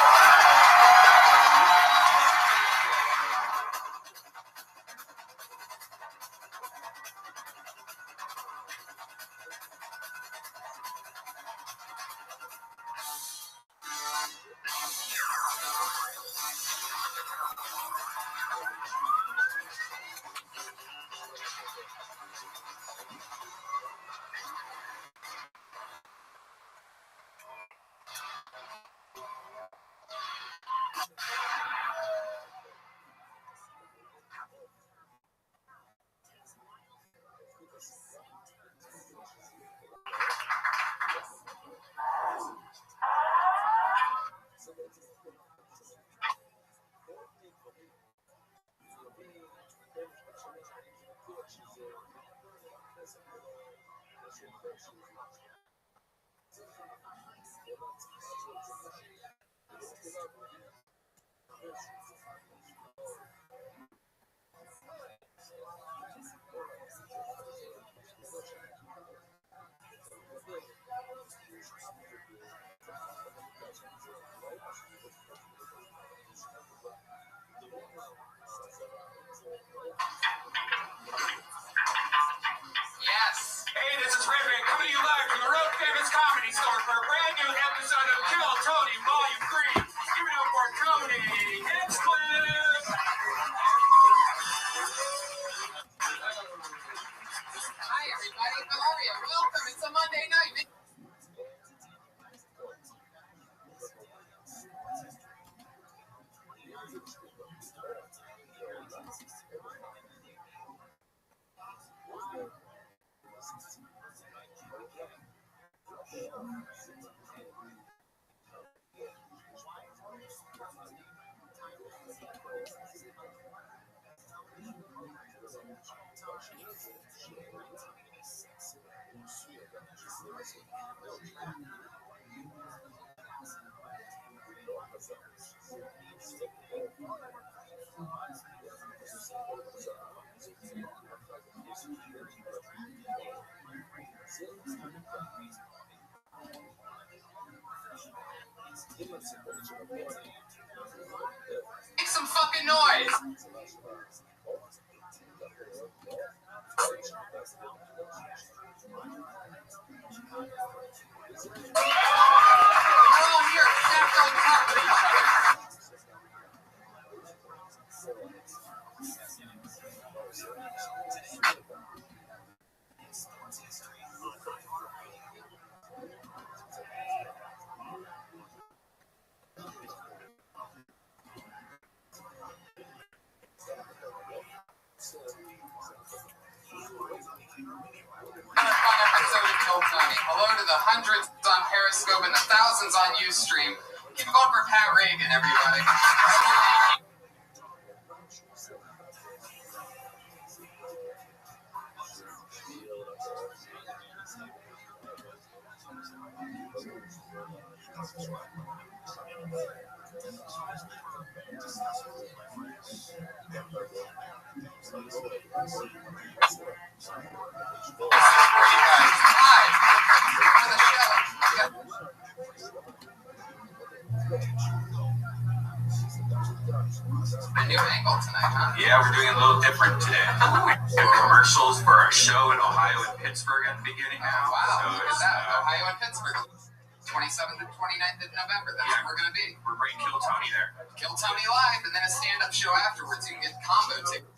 Yes. Hey, this is Rabbi coming to you live Make some fucking noise! Oh, here, snap on top of each other. Hello to the hundreds on Periscope and the thousands on Ustream. Keep going for Pat Reagan, everybody. A new angle tonight, huh? Yeah, we're doing a little different today. We have commercials for our show in Ohio and Pittsburgh at the beginning. Oh, wow. So Look at that. Ohio and Pittsburgh. 27th and 29th of November. That's where we're going to be. We're bringing Kill Tony there. Kill Tony live, and then a stand-up show afterwards. You can get combo tickets.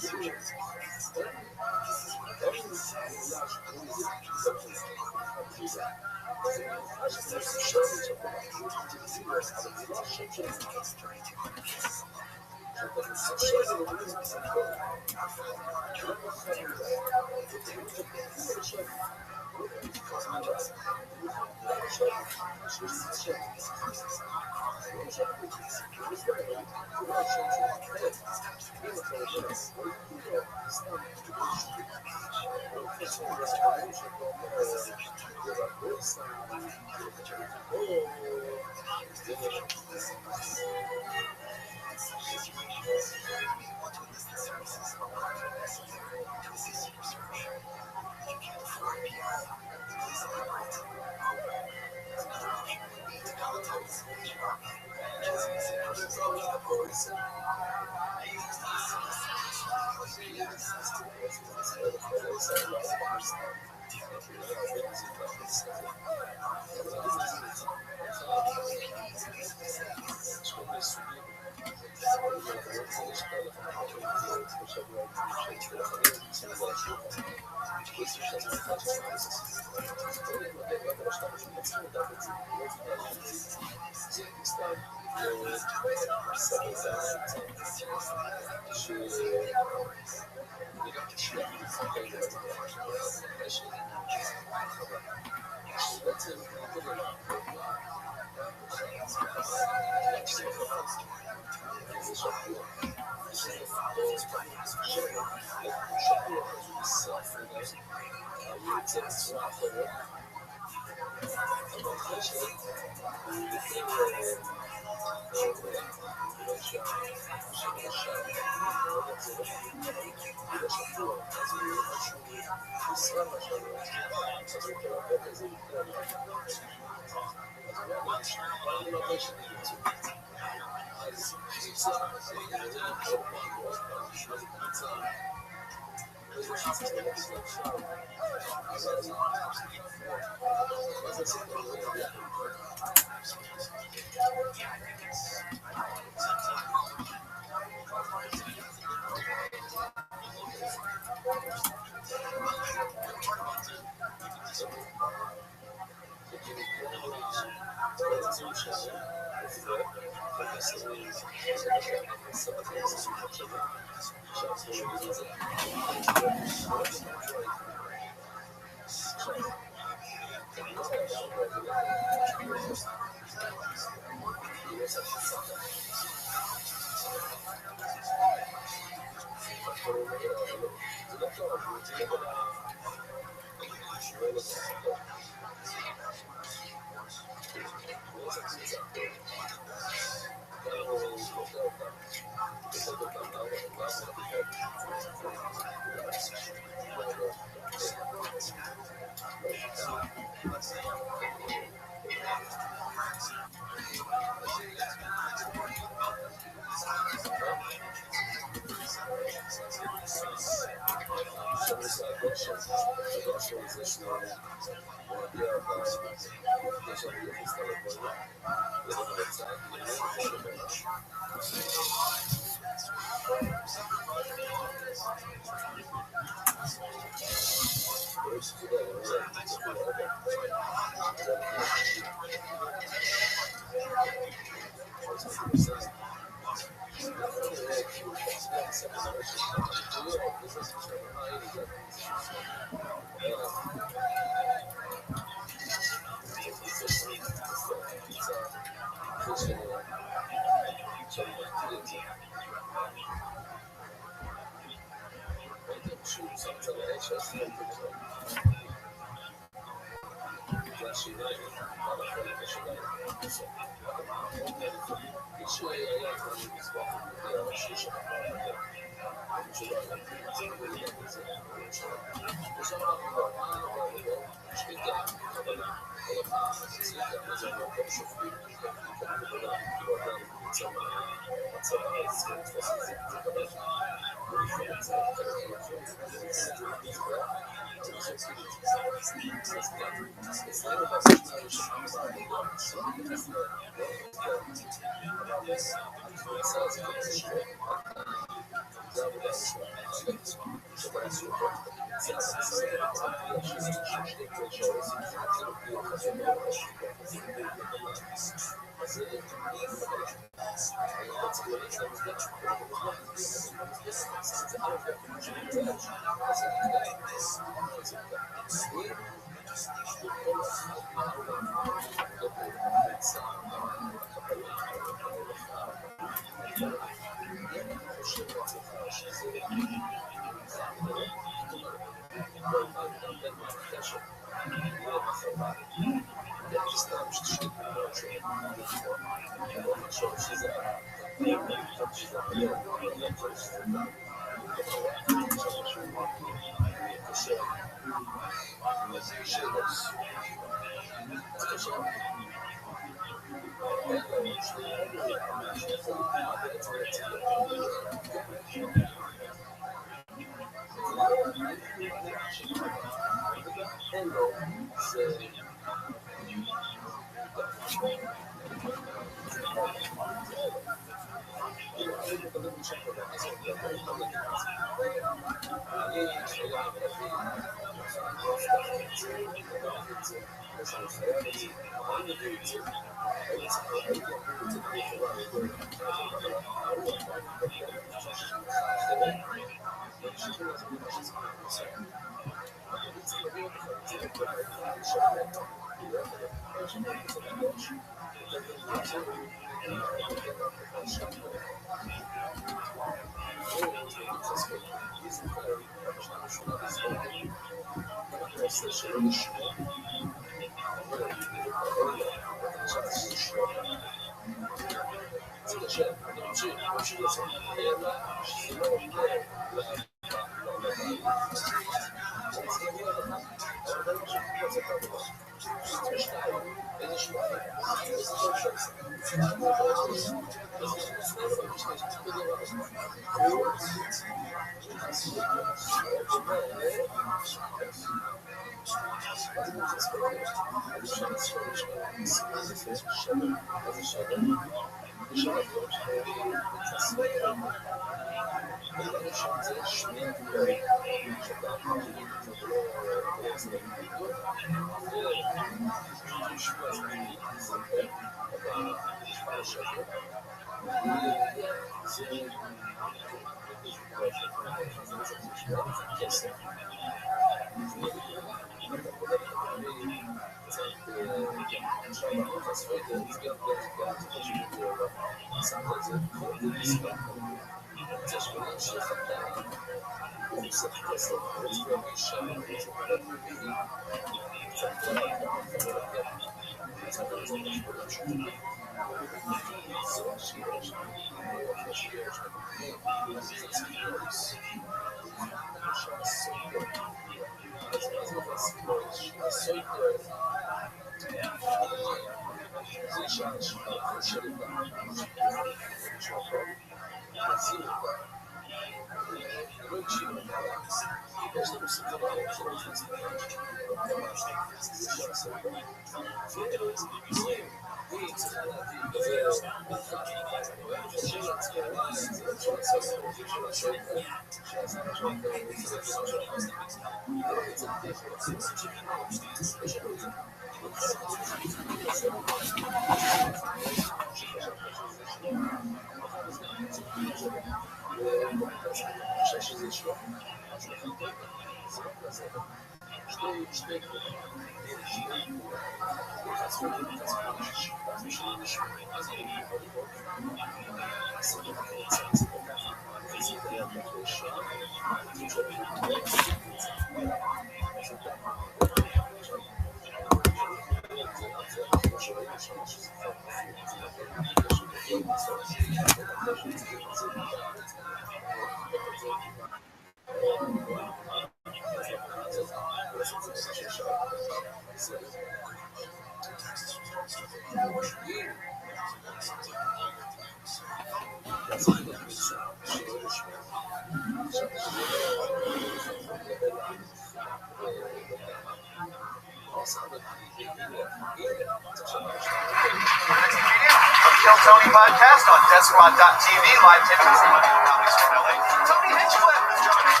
Kill Tony podcast on Desperate.tv, live tapings from Comics from LA. Tony Hinchcliffe is joining us.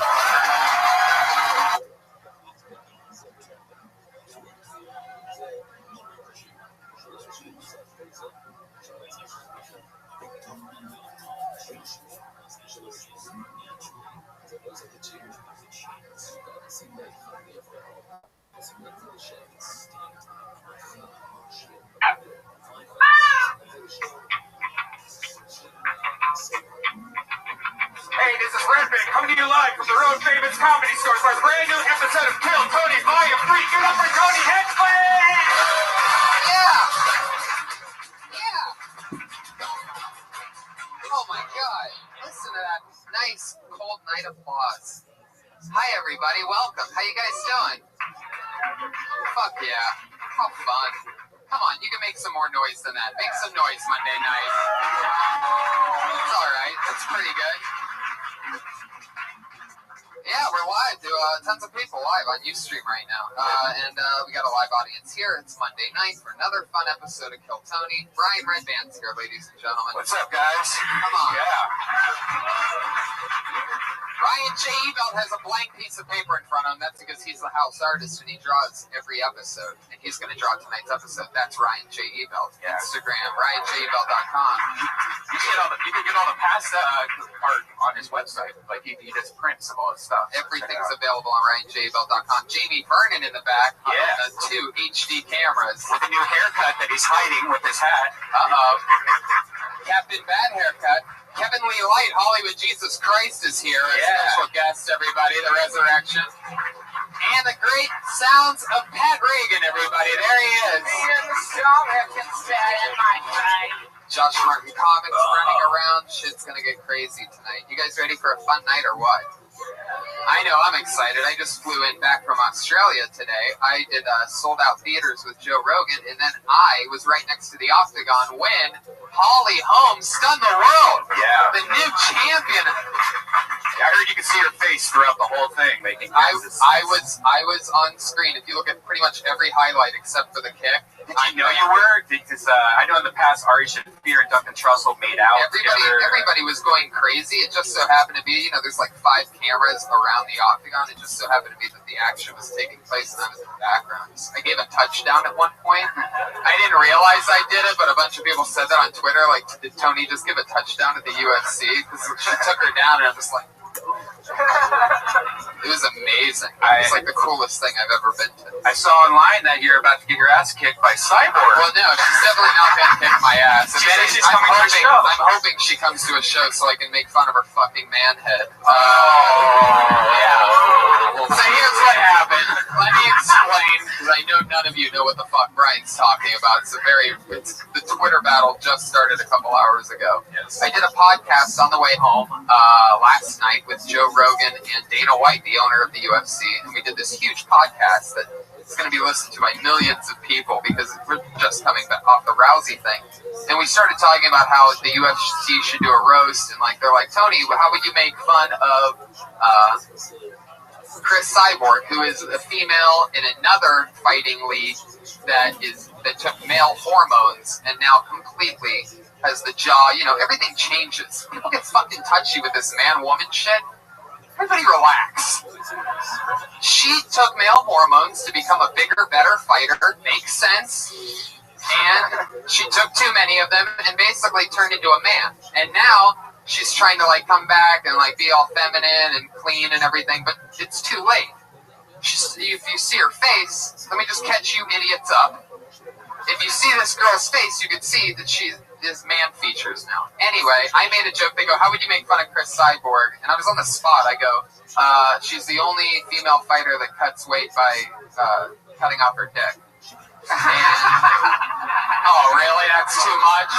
Hey, this is Rabbi coming to you live from the Road Famous Comedy Store for a brand new episode of Kill Tony Volume 3. Give it up for Tony Hinchcliffe! Yeah! Oh my god. Listen to that nice cold night applause. Hi everybody, welcome. How you guys doing? Fuck yeah. How fun. Come on, you can make some more noise than that. Make some noise Monday night. It's alright. It's pretty good. Yeah, we're live to tons of people live on Ustream right now. And we got a live audience here. It's Monday night for another fun episode of Kill Tony. Brian Redband's here, ladies and gentlemen. What's up, guys? Come on. Yeah. Ryan J. Ebelt has a blank piece of paper in front of him. That's because he's the house artist and he draws every episode. And he's going to draw tonight's episode. That's Ryan J. Ebelt. Yeah. Instagram, RyanJebelt.com. You can get all the past art on his website. Like he does prints of all his stuff. Everything's available on RyanJBell.com. Jamie Vernon in the back on the 2 HD cameras. With a new haircut that he's hiding with his hat. Captain Bad Haircut. Kevin Lee Light, Hollywood Jesus Christ is here. A special guest, everybody, the resurrection. And the great sounds of Pat Reagan, everybody. There he is. Josh Martin Comics running around. Shit's gonna get crazy tonight. You guys ready for a fun night or what? I know, I'm excited. I just flew in back from Australia today. I did sold out theaters with Joe Rogan, and then I was right next to the Octagon when Holly Holm stunned the world. Yeah. The new champion. I heard you could see her face throughout the whole thing, making I was on screen. If you look at pretty much every highlight except for the kick. Did you know you were? Because I know in the past, Ari Shaffir and Duncan Trussell made out together. Everybody was going crazy. It just so happened to be, there's like 5 cameras around the Octagon. It just so happened to be that the action was taking place and I was in the background. I gave a touchdown at one point. I didn't realize I did it, but a bunch of people said that on Twitter. Like, did Tony just give a touchdown at the UFC? Because she took her down and I'm just like, it was amazing. It was like the coolest thing I've ever been to. I saw online that you're about to get your ass kicked by Cyborg. Well, no, she's definitely not going to kick my ass. She's coming to a show. I'm hoping she comes to a show so I can make fun of her fucking man head. Yeah. So here's what happened. Let me explain, because I know none of you know what the fuck Brian's talking about. It's the Twitter battle just started a couple hours ago. Yes. I did a podcast on the way home last night with Joe Rogan and Dana White, the owner of the UFC, and we did this huge podcast that is going to be listened to by millions of people because we're just coming back off the Rousey thing. And we started talking about how the UFC should do a roast, and like they're like, Tony, how would you make fun of Chris Cyborg, who is a female in another fighting league that took male hormones and now completely has the jaw, everything changes. People get fucking touchy with this man-woman shit. Everybody relax. She took male hormones to become a bigger, better fighter. Makes sense. And she took too many of them and basically turned into a man. And now she's trying to come back and be all feminine and clean and everything, but it's too late. If you see her face, let me just catch you idiots up. If you see this girl's face, you can see that she is man features now. Anyway, I made a joke. They go, how would you make fun of Chris Cyborg? And I was on the spot. I go, she's the only female fighter that cuts weight by cutting off her dick. Oh, really? That's too much?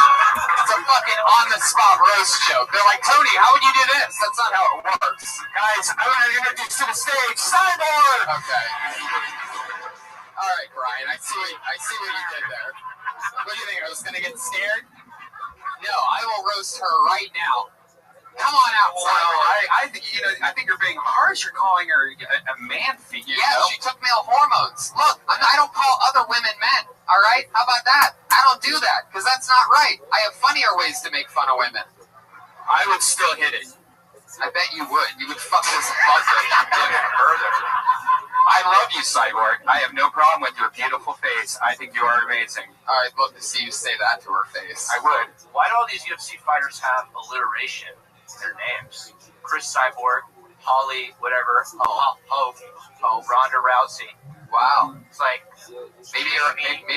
It's a fucking on-the-spot roast joke. They're like, Tony, how would you do this? That's not how it works. Guys, I want to introduce to the stage Cyborg! Okay. All right, Brian, I see what you did there. What do you think? I was going to get scared? No, I will roast her right now. Come on out, I think you're being harsh. You're calling her a man figure. Yeah, she took male hormones. Look, I don't call other women men. All right, how about that? I don't do that because that's not right. I have funnier ways to make fun of women. I would still hit it. I bet you would. You would fuck this buzzer further. I love you, Cyborg. I have no problem with your beautiful face. I think you are amazing. I'd love to see you say that to her face. I would. Why do all these UFC fighters have alliteration in their names? Chris Cyborg, Holly, whatever, Ronda Rousey. Wow. It's like maybe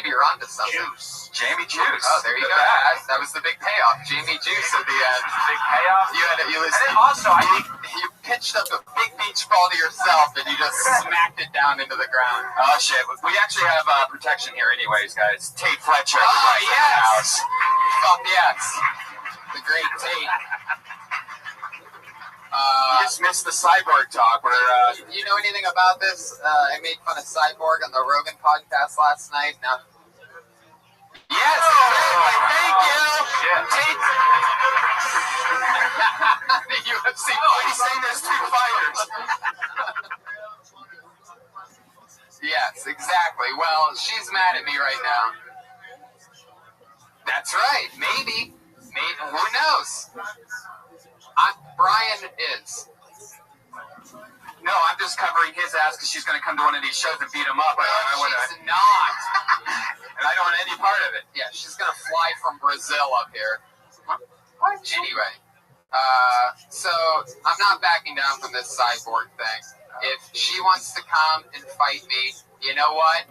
you're onto something. Juice. Jamie Juice. Oh, there you go. That was the big payoff. Jamie Juice at the end. Big payoff. And then also, I think you pitched up a big beach ball to yourself and you just smacked it down into the ground. Oh shit. We actually have protection here anyways, guys. Tate Fletcher. Oh yes. Fuck yes. The great Tate. You just missed the Cyborg talk where you know anything about this? I made fun of Cyborg on the Rogan podcast last night. Now, yes, thank you. Shit. Tate. The UFC. He's saying there's 2 fighters. Yes, exactly. Well, she's mad at me right now. That's right. Maybe. Who knows? Brian is. No, I'm just covering his ass because she's going to come to one of these shows and beat him up. She's not. And I don't want any part of it. Yeah, she's going to fly from Brazil up here. What? Anyway. So I'm not backing down from this cyborg thing. If she wants to come and fight me, you know what?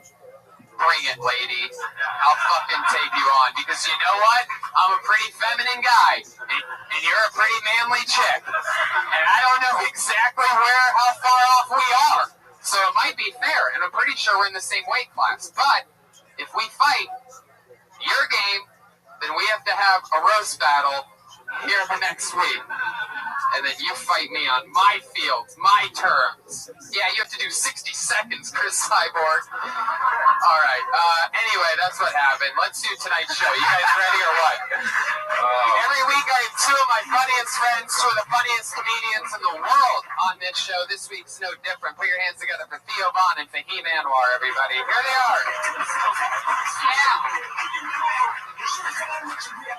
Bring it, lady. I'll fucking take you on. Because you know what? I'm a pretty feminine guy. And you're a pretty manly chick. And I don't know exactly how far off we are. So it might be fair. And I'm pretty sure we're in the same weight class. But if we fight your game, then we have to have a roast battle here the next week. And then you fight me on my field, my terms. Yeah, you have to do 60 seconds, Chris Cyborg. All right. Anyway, that's what happened. Let's do tonight's show. You guys ready or what? Every week I have two of my funniest friends, two of the funniest comedians in the world on this show. This week's no different. Put your hands together for Theo Von and Fahim Anwar, everybody. Here they are. Yeah.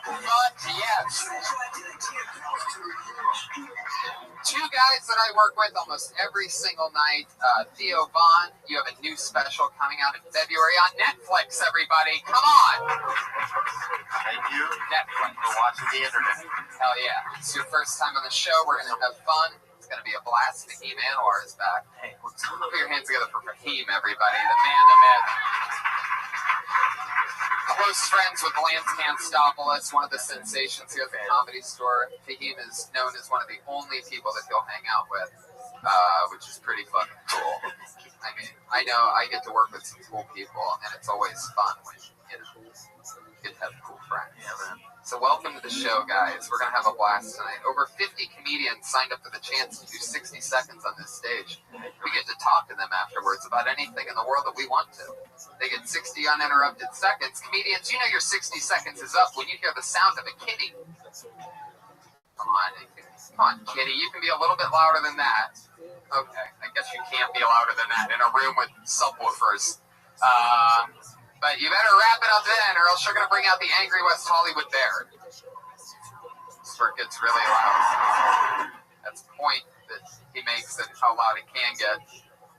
But yes. Two guys that I work with almost every single night. Theo Von, you have a new special coming out in February on Netflix, everybody. Come on! Thank you Netflix. for watching the internet. Hell yeah. It's your first time on the show. We're going to have fun. It's going to be a blast. Fahim Anwar is back. Hey, what's up? Put your hands together for Fahim, everybody. The man, the myth. Close friends with Lance Kanstopoulos, one of the sensations here at the Comedy Store. Fahim is known as one of the only people that he'll hang out with, which is pretty fucking cool. I mean, I know I get to work with some cool people, and it's always fun when you get to have cool friends. Yeah, man. So welcome to the show, guys. We're going to have a blast tonight. Over 50 comedians signed up for the chance to do 60 seconds on this stage. We get to talk to them afterwards about anything in the world that we want to. They get 60 uninterrupted seconds. Comedians, you know your 60 seconds is up when you hear the sound of a kitty. Come on, kitty. You can be a little bit louder than that. Okay, I guess you can't be louder than that in a room with subwoofers. But you better wrap it up then, or else you're going to bring out the angry West Hollywood bear. This where it gets really loud. That's the point that he makes, that how loud it can get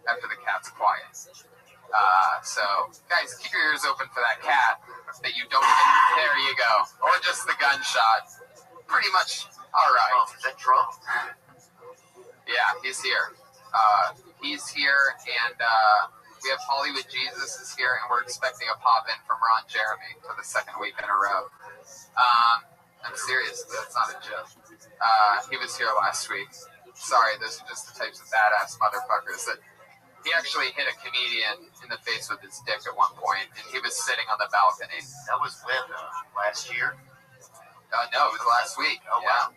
after the cat's quiet. So, guys, keep your ears open for that cat that you don't even... There you go. Or just the gunshot. Pretty much all right. Oh, is that drum? Yeah, he's here. He's here, and... we have Hollywood Jesus is here, and we're expecting a pop-in from Ron Jeremy for the second week in a row. I'm serious. That's not a joke. He was here last week. Sorry, those are just the types of badass motherfuckers that... He actually hit a comedian in the face with his dick at one point, and he was sitting on the balcony. That was when? Last year? No, it was last week. Oh, yeah. wow.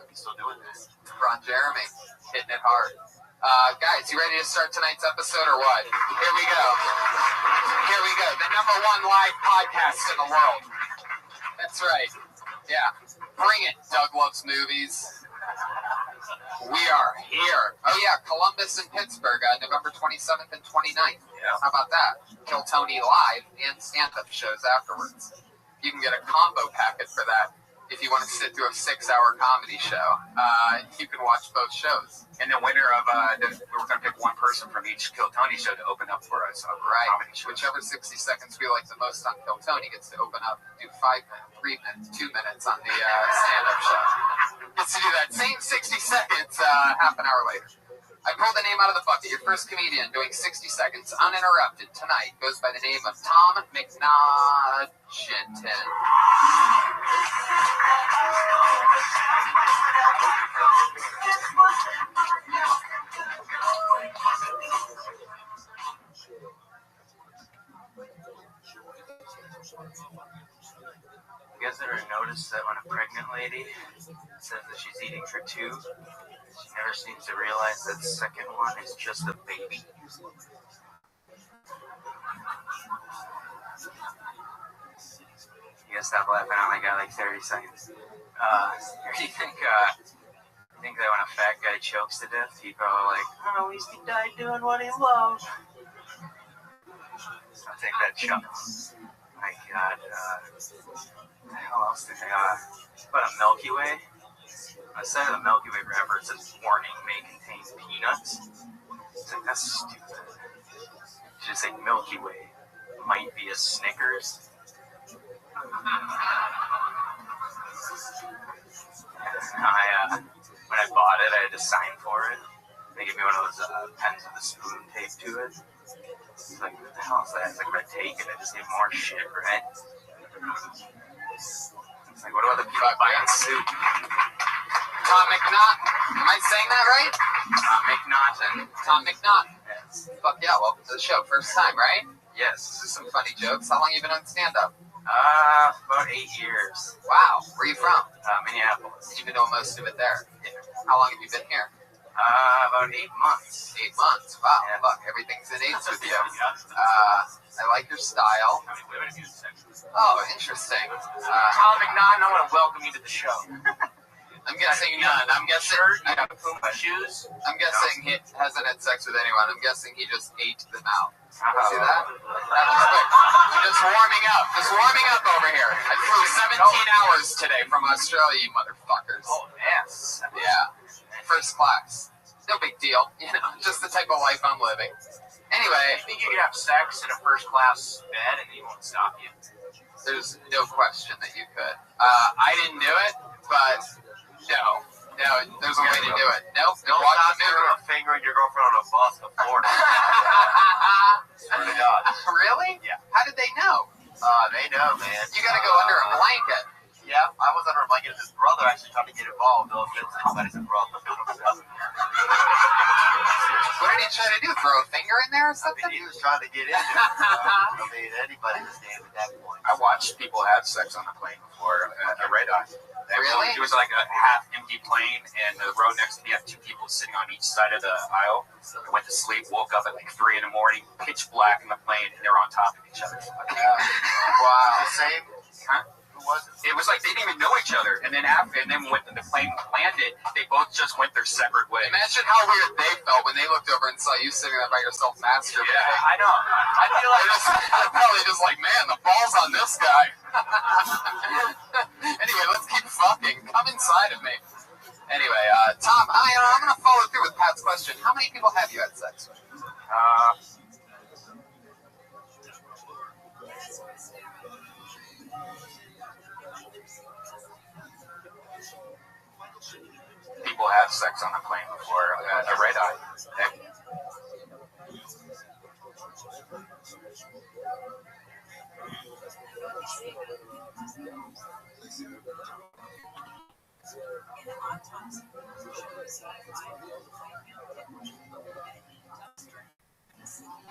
He's still doing this. Ron Jeremy, hitting it hard. Guys, you ready to start tonight's episode or what? Here we go. Here we go. The #1 live podcast in the world. That's right. Yeah. Bring it, Doug Loves Movies. We are here. Oh, yeah. Columbus and Pittsburgh, November 27th and 29th. Yeah. How about that? Kill Tony live and stand-up shows afterwards. You can get a combo packet for that. If you want to sit through a 6-hour comedy show, you can watch both shows. And the winner of, we're going to pick one person from each Kill Tony show to open up for us. Right. Comedy show. Whichever 60 seconds we like the most on Kill Tony gets to open up, do 5 minutes, 3 minutes, 2 minutes on the stand-up show. Gets to do that same 60 seconds half an hour later. I pulled the name out of the bucket. Your first comedian doing 60 seconds uninterrupted tonight goes by the name of Tom McNaughton. You guys ever notice that when a pregnant lady says that she's eating for two, she never seems to realize that the second one is just a baby? You gotta stop laughing. I only got like 30 seconds. Do you think that when a fat guy chokes to death, he probably like, oh, at least he died doing what he loved. I'll take that chunk. My God, how else did they, about a Milky Way? On the side of the Milky Way wrapper, it says, warning, may contain peanuts. It's like, that's stupid. Just say Milky Way. Might be a Snickers. to sign for it. They give me one of those pens with a spoon taped to it. It's like, what the hell is that? It's like red tape, and I just need more shit, right? It's like, what do other people buy on soup? Tom McNaught. Am I saying that right? Tom McNaughton. Tom McNaught. Yes. Fuck yeah, welcome to the show. First time, right? Yes. This is some funny jokes. How long you been on stand-up? About 8 years. Wow. Where you from? Minneapolis. You've been doing most of it there. How long have you been here? About 8 months. 8 months. Wow. Yeah. Fuck, everything's in eights with you. Yeah. I like your style. How many women have you sexually? Oh, interesting. Tom McNaughton, I want to welcome you to the show. I'm guessing none. I'm guessing. I got Puma shoes. I'm guessing he hasn't had sex with anyone. I'm guessing he just ate them out. Uh-huh. See that? That was quick. I'm just warming up. Just warming up over here. I flew 17 hours today from Australia, you motherfuckers. Oh, yes. Yeah. First class. No big deal. You know, just the type of life I'm living. Anyway, I think you could have sex in a first class bed and he won't stop you. there's no question that you could. I didn't do it, but no, there's a way to do it. Nope. Don't Watch stop the movie. doing a finger and your girlfriend on a bus to Florida. Swear to God. Really? Yeah. How did they know? They know, man. You gotta go under a blanket. Yeah, I was under a blanket of his brother actually trying to get involved. No offense to anybody's brother. What did he try to do? Throw a finger in there or I something? mean, he was trying to get into it. I mean, anybody was damn at that point. I watched people have sex on a plane before, a red eye. Really? It was like a half-empty plane, and the row next to me had two people sitting on each side of the aisle. I went to sleep, woke up at like 3 in the morning, pitch black in the plane, and they were on top of each other. Wow. The same? Huh? Who was it? It was like they didn't even know each other, and then when the plane landed, they both just went their separate ways. Imagine how weird they felt when they looked over and saw you sitting there by yourself masturbating. Yeah, I know. I feel like They're probably just like, man, the ball's on this guy. Anyway, let's keep fucking. Come inside of me. Anyway, Tom, I'm going to follow through with Pat's question. How many people have you had sex with? People have sex on a plane before, a red eye.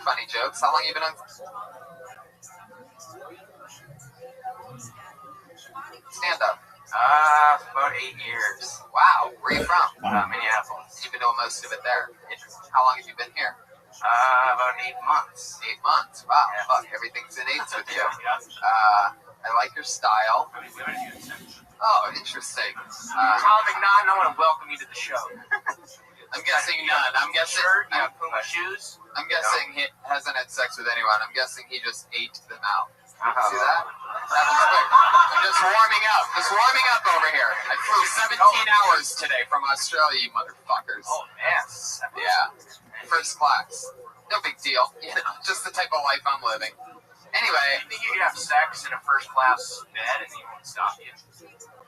Funny jokes. How long you been on? Stand up. about 8 years. Wow. Where are you from? Minneapolis. You've been doing most of it there. How long have you been here? About 8 months. 8 months. Wow. Yeah. Fuck. Everything's in eights with you. Yeah. I like your style. How many women have you sexually? Oh, interesting. Tom McNaughton, I want to welcome you to the show. I'm guessing none. I'm guessing. Shirt, you got Puma shoes. I'm guessing he hasn't had sex with anyone. I'm guessing he just ate them out. See that? That was quick. I'm just warming up. Just warming up over here. I flew 17 hours today from Australia, you motherfuckers. Oh, yes. Yeah. First class. No big deal. You know, just the type of life I'm living. Anyway, I think you could have sex in a first class bed and he won't stop you.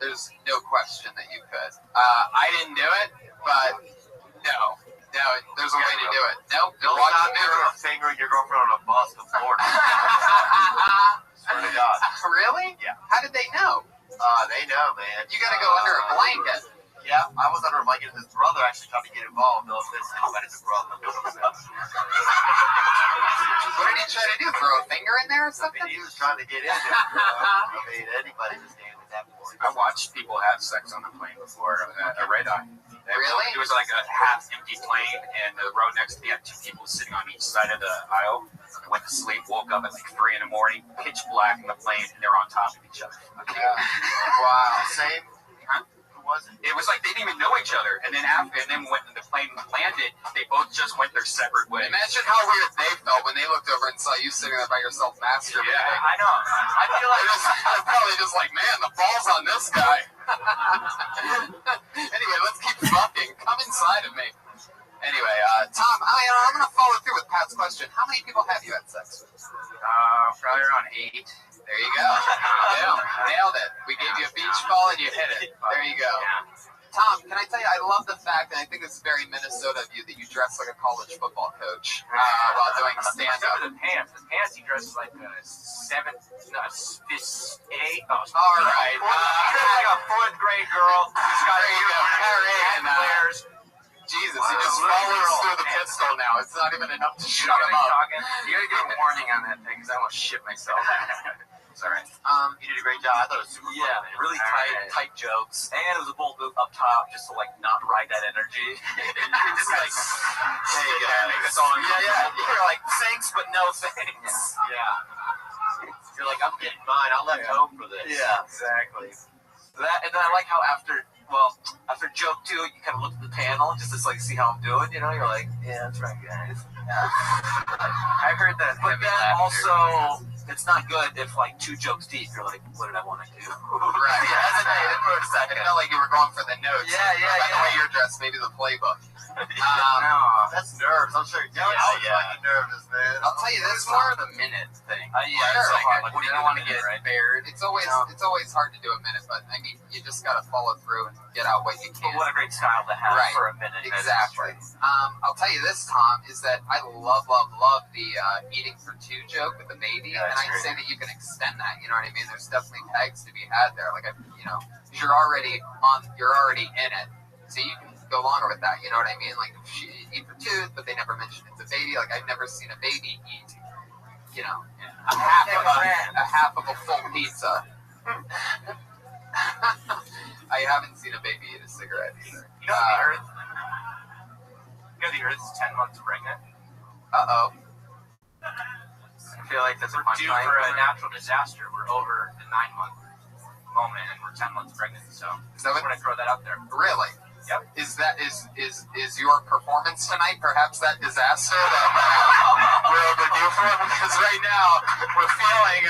there's no question that you could. I didn't do it, but no, there's a way to do it. Nope. Don't Watch stop the movie. doing a finger and your girlfriend on a bus to Florida. Swear to God. Really? Yeah. How did they know? They know, man. You gotta go under a blanket. Yeah, I was under a blanket of his brother actually trying to get involved. No offense to anybody's brother. What did he try to do? Throw a finger in there or I something? mean, he was trying to get into it. I mean, anybody was damn at that point. I watched people have sex on a plane before, a red eye. Really? It was like a half-empty plane, and the row next to me had two people sitting on each side of the aisle. I went to sleep, woke up at like 3 in the morning, pitch black in the plane, and they were on top of each other. Wow. Same? Huh? Who was it? It was like they didn't even know each other, and then when the plane landed, they both just went their separate ways. Imagine how weird they felt when they looked over and saw you sitting there by yourself masturbating. Yeah, I know. I feel like They're probably just like, man, the ball's on this guy. Anyway, let's keep fucking. Come inside of me. Anyway, Tom, I'm going to follow through with Pat's question. How many people have you had sex with? Probably around 8. There you go. Yeah, nailed it. We gave you a beach ball and you hit it. There you go. Tom, can can I tell you, I love the fact, and I think it's very Minnesota of you, that you dress like a college football coach while doing stand-up. The pants. The pants, he dresses like a 8. Oh, All right. Like a 4th grade girl. He's got There you go. Harry and flares. Jesus, he just follows through the pistol now. It's not even enough to shut him up. You gotta get a warning on that thing because I almost shit myself. It's all right. You did a great job. I thought it was super fun. Yeah, Man. really tight jokes, and it was a bold move up top just to like not ride that energy. Just like, hey guys, yeah. You're like thanks, but no thanks. Yeah. You're like, I'm getting mine. I left home for this. Yeah, exactly. That, and then I like how after joke 2, you kind of look at the panel just to like see how I'm doing. You know, you're like, yeah, that's right, guys. Yeah. I heard that. But then also, it's not good if like 2 jokes deep, you're like, what did I want to do? Right. Hesitated for a It second. felt like you were going for the notes. Yeah. By the way you're dressed, maybe the playbook. No. That's nerves. I'm sure. Yeah, fucking nervous, man. I'll tell you It's this, more of the minute thing. Sure. It's so hard. Like, What do you you don't want to get bared. It's always hard to do a minute, but I mean, you just gotta follow through and get out what you can. But what a great style to have Right. for a minute. Exactly. I'll tell you this, Tom, is that I love the eating for 2 joke with the baby, Yeah, and that's I'd great. say that you can extend that. You know what I mean? There's definitely pegs to be had there. Like, you're already in it, so you can go longer with that. You know what I mean? Like, if she eat for 2, but they never mention it's a baby. Like, I've never seen a baby eat, a half of a full pizza. I haven't seen a baby eat a cigarette either. You know the Earth's 10 months pregnant. Uh-oh. I feel like that's a We're fun due time. for a natural disaster. We're over the 9-month moment, and we're 10 months pregnant. So Is that I'm what? gonna throw that out there. Really? Yep. Is your performance tonight perhaps that disaster that we're overdue for? Because right now we're feeling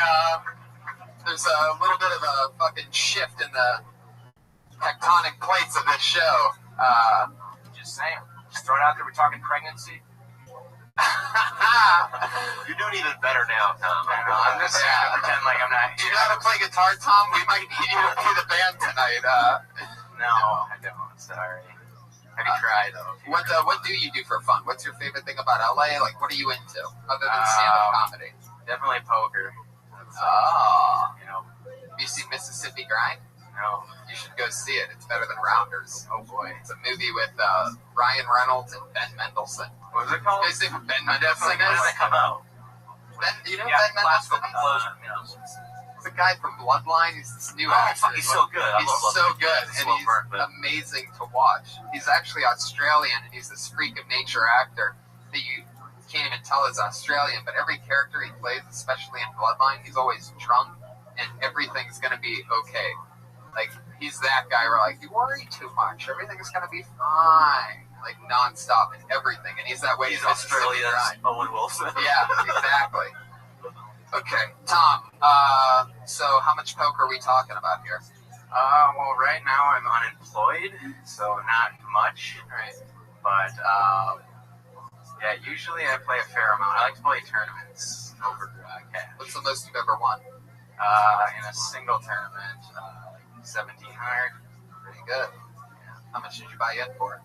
there's a little bit of a fucking shift in the tectonic plates of this show. Just saying. Just throw it out there. We're talking pregnancy. You're doing even better now, Tom. I'm just gonna pretend like I'm not Do you here. know how to play guitar, Tom? We might need you to play the band tonight. No, I don't. Sorry. Have you tried though? What do you do for fun? What's your favorite thing about LA? Like, what are you into other than stand-up comedy? Definitely poker. Oh, You know, have you seen Mississippi Grind? no. You should go see it. It's better than Rounders. Oh boy. It's a movie with Ryan Reynolds and Ben Mendelsohn. What was it You called? guys know who Ben Mendelsohn When did is? it come out? Do you know Yeah, Ben classical Mendelsohn? composer. He's the guy from Bloodline. He's this new Oh, actor. fuck, he's so good. I He's love so him. good, It's and slow he's burn, but amazing to watch. He's actually Australian, and he's this freak of nature actor that you can't even tell is Australian. But every character he plays, especially in Bloodline, he's always drunk, and everything's gonna be okay. Like, he's that guy where, like, you worry too much. Everything's gonna be fine. Like, nonstop and everything. And he's that way. he's in Mississippi Australia's Grind. Owen Wilson. Yeah, exactly. Okay, Tom, so how much poker are we talking about here? Well, right now I'm unemployed, so not much. Right. But yeah, usually I play a fair amount. I like to play tournaments over cash. What's the most you've ever won? In a single tournament, 1,700, Pretty good. How much did you buy in for?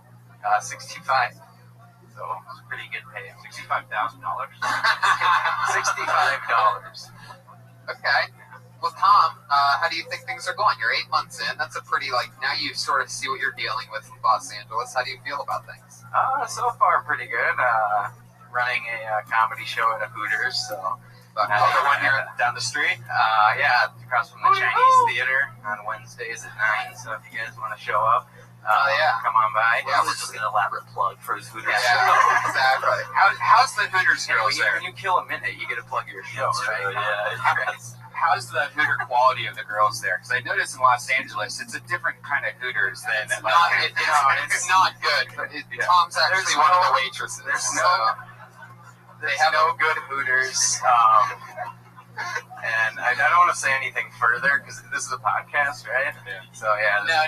65. So it was a pretty good payout. $65,000. $65. Okay. Well, Tom, how do you think things are going? You're 8 months in. That's a pretty, now you sort of see what you're dealing with in Los Angeles. How do you feel about things? So far pretty good. Running a comedy show at a Hooters, so The one here down the street. Yeah, across from the Chinese Theater on Wednesdays at 9. So if you guys want to show up, yeah. come on by. Yeah, This is just an elaborate plug for his Hooters Yeah, show. exactly. How's the Hooters You know, girls there? when you kill a minute, you get to plug your show, right? How's the Hooter quality of the girls there? Because I noticed in Los Angeles, it's a different kind of Hooters than It's not good. But Tom's actually one of the waitresses. They have no good Hooters. And I don't want to say anything further because this is a podcast, right? Yeah. So yeah. No.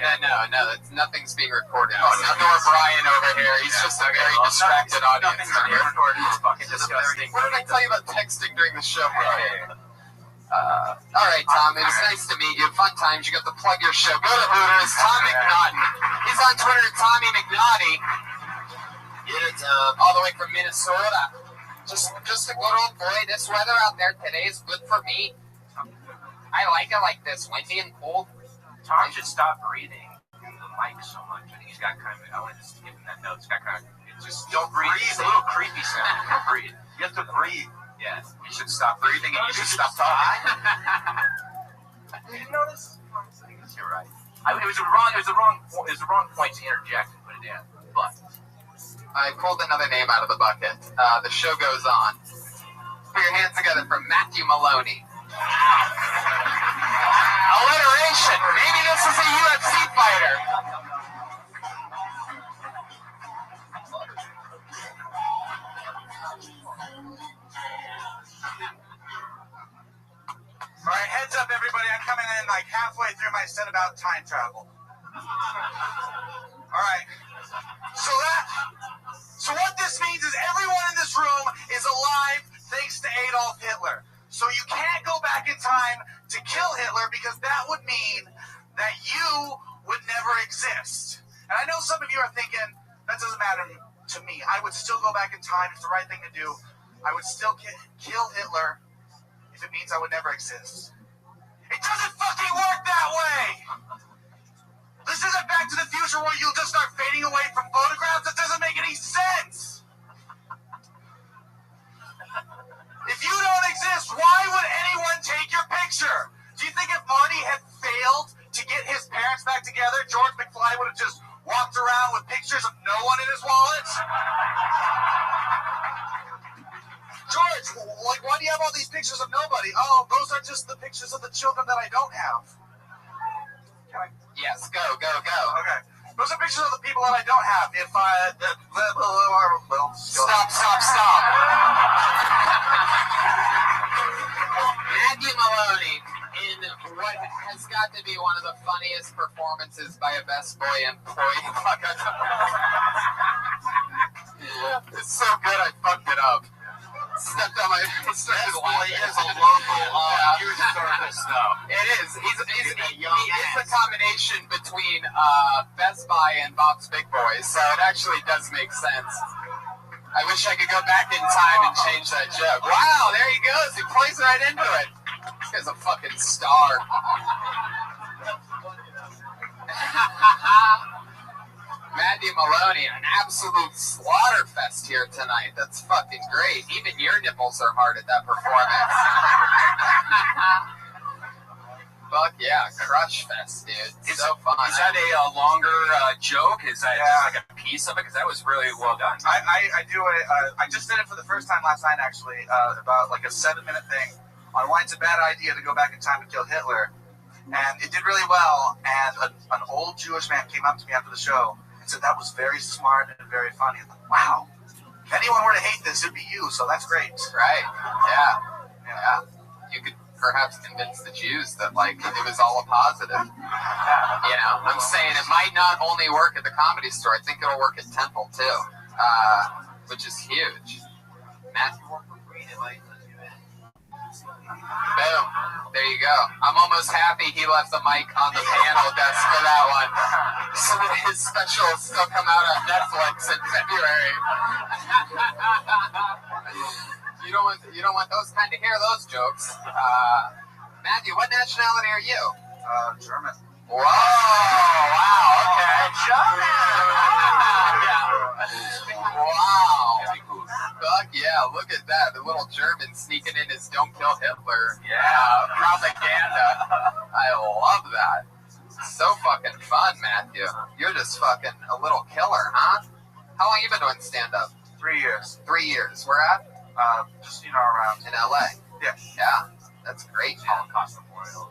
Nothing's being recorded. Nor Brian over here. He's just a very distracted audience. Nothing's being recorded. It's fucking disgusting. What did I tell you about texting during the show, Brian? All right, Tom. It was nice to meet you. Fun times. You got to plug your show. Go to Hooters. Tom McNaughton. He's on Twitter, Tommy McNaughty. All the way from Minnesota. Just a good old boy. This weather out there today is good for me. I like it like this, windy and cold. Tom should stop breathing in the mic so much. I think he's got kind of, I want to just give him that note. It's got kind of, it's just, don't breathe. It's a little creepy sound. Don't breathe. You have to breathe. Yeah, you should stop breathing and you should stop talking. Did you notice? I guess you're right. It was the wrong point to interject and put it in, but. I pulled another name out of the bucket. The show goes on. Put your hands together for Matthew Maloney. Alliteration. Maybe this is a UFC fighter. All right, heads up, everybody. I'm coming in like halfway through my set about time travel. All right. So what this means is everyone in this room is alive thanks to Adolf Hitler. So you can't go back in time to kill Hitler because that would mean that you would never exist. And I know some of you are thinking, that doesn't matter to me. I would still go back in time. It's the right thing to do. I would still kill Hitler if it means I would never exist. It doesn't fucking work that way! This isn't Back to the Future where you'll just start fading away from photographs. That doesn't make any sense. If you don't exist, why would anyone take your picture? Do you think if Marty had failed to get his parents back together, George McFly would have just walked around with pictures of no one in his wallet? George, like, why do you have all these pictures of nobody? Oh, those are just the pictures of the children that I don't have. Yes, go. Okay. Those are pictures of the people that I don't have. If I... Stop. Matthew Maloney in what has got to be one of the funniest performances by a Best Boy employee. It's so good I fucked it up. Stepped on my... Best Boy is a local youth service, though. It is. He is a combination between Best Buy and Bob's Big Boys, so it actually does make sense. I wish I could go back in time and change that joke. Wow, there he goes. He plays right into it. This guy's a fucking star. Matthew Maloney, an absolute slaughterfest here tonight. That's fucking great. Even your nipples are hard at that performance. Fuck yeah, crush fest, dude. It's so fun. Is that a longer joke? Is that just like a piece of it? Because that was really well done. I do it. I just did it for the first time last night, actually, about like a 7-minute thing on why it's a bad idea to go back in time to kill Hitler. And it did really well. And an old Jewish man came up to me after the show and said that was very smart and very funny. I thought, wow, if anyone were to hate this, it'd be you. So that's great. Right. Yeah. You could perhaps convince the Jews that, like, it was all a positive. You know, I'm saying it might not only work at the Comedy Store. I think it'll work at Temple, too, which is huge. Matthew, boom. There you go. I'm almost happy he left the mic on the panel desk for that one. Some of his specials still come out on Netflix in February. You don't want those kind to hear those jokes. Matthew, what nationality are you? German. Whoa! Wow. Okay. German. Wow. Fuck yeah! Look at that. The little German sneaking in his "Don't kill Hitler." Yeah, propaganda. I love that. So fucking fun, Matthew. You're just fucking a little killer, huh? How long you been doing stand-up? 3 years. 3 years. Where at? Just, around. In LA. Yeah. That's great, man. Holocaust Memorial.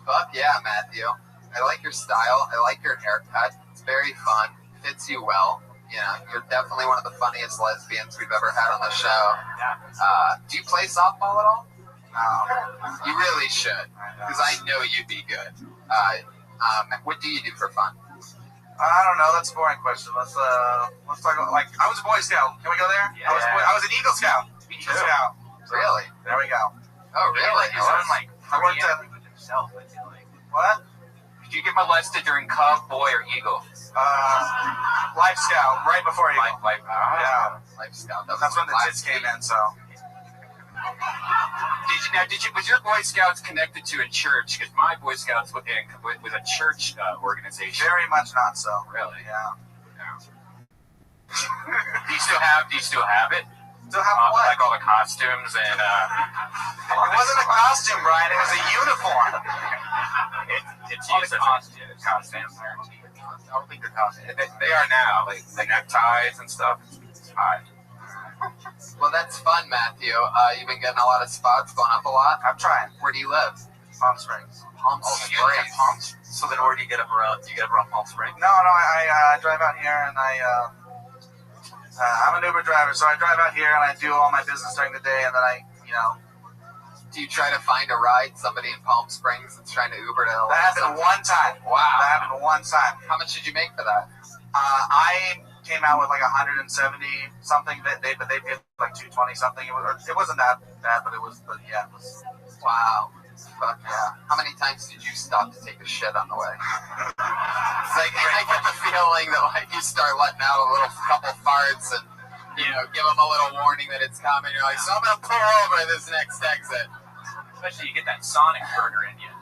Fuck yeah, Matthew. I like your style. I like your haircut. It's very fun. Fits you well. You know, you're definitely one of the funniest lesbians we've ever had on the show. Do you play softball at all? No. You really should, because I know you'd be good. What do you do for fun? I don't know. That's a boring question. Let's talk about, like, I was a Boy Scout. Can we go there? Yeah. I was an Eagle Scout. Eagle Scout. Really? There we go. Oh, really? He's on like I worked at himself, I feel like. what? He Do you get molested during Cub, Boy, or Eagle? Life Scout, right before Eagle. Yeah. Life Scout. That's when the tits came in, so. Was your Boy Scouts connected to a church? Because my Boy Scouts was a church organization. Very much not so. Really? Yeah. Do you still have it? Still have what? Like all the costumes and. It wasn't a costume, Brian. It was a uniform. It's used as costumes. I don't think they're costumes. They are now. Like the neckties and stuff. It's hot. Well, that's fun, Matthew. You've been getting a lot of spots, going up a lot. I'm trying. Where do you live? Palm Springs. Palm Springs. So then where do you get up around? Do you get up around Palm Springs? No, I drive out here and I'm an Uber driver, so I drive out here and I do all my business during the day, and then Do you try to find a ride? Somebody in Palm Springs that's trying to Uber to LA? That happened one time. Wow. That happened one time. How much did you make for that? I came out with like 170 something. But they paid like 220 something. It wasn't that bad, but it was. But yeah, it was. Wow. Fuck yeah. How many times did you stop to take a shit on the way? It's like, I get the feeling that like you start letting out a little couple farts and give them a little warning that it's coming. You're like, so I'm gonna pull over at this next exit. Especially you get that Sonic burger in you.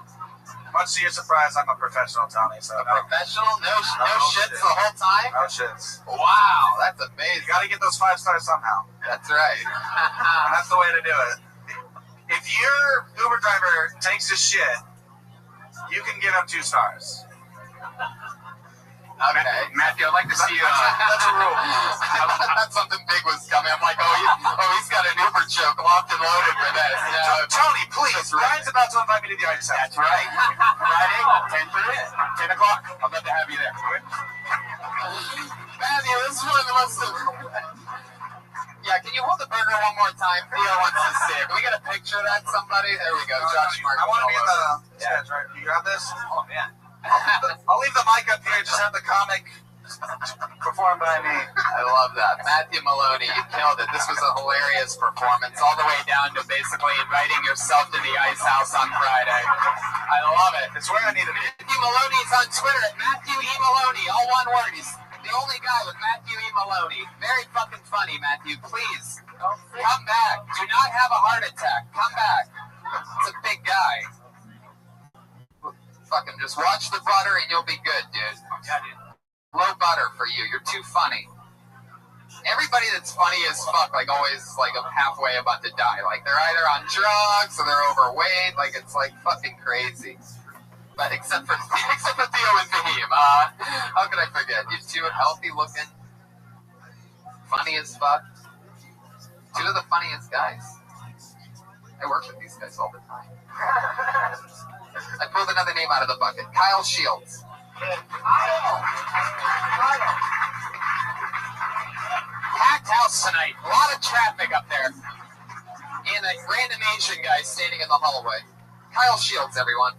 Much to your surprise, I'm a professional, Tony. So Professional? No shits the whole time? No shits. Wow, that's amazing. You got to get those 5 stars somehow. That's right. And that's the way to do it. If your Uber driver takes a shit, you can give him 2 stars. Okay. Matthew, I'd like to see you. That's a rule. I thought something big was coming. I'm like, he's got an Uber joke locked and loaded for this. No. Tony, please. Ryan's about to invite me to the ice house. That's right. Friday, 10 o'clock. I'd love to have you there. Matthew, this is one of the most. Yeah, can you hold the burger one more time? Theo wants to see it. Can we get a picture of that, somebody? There we go. Josh Martin. I want to be in the sketch, right? You got this? Oh, man. I'll leave the mic up here. Just have the comic performed by me. I love that. Matthew Maloney, you killed it. This was a hilarious performance, all the way down to basically inviting yourself to the Ice House on Friday. I love it. It's where I need to be. Matthew Maloney's on Twitter at Matthew E. Maloney, all one word. He's the only guy with Matthew E. Maloney. Very fucking funny, Matthew. Please, come back. Do not have a heart attack. Come back. It's a big guy. Fucking just watch the butter and you'll be good, dude. Yeah, dude. Low butter for you. You're too funny. Everybody that's funny as fuck, like always, like halfway about to die. Like they're either on drugs or they're overweight. Like it's like fucking crazy. But except for Theo and Fahim. How could I forget? You two are healthy looking, funny as fuck. 2 of the funniest guys. I work with these guys all the time. I pulled another name out of the bucket. Kyle Shields. Packed house tonight. A lot of traffic up there. And a random Asian guy standing in the hallway. Kyle Shields, everyone.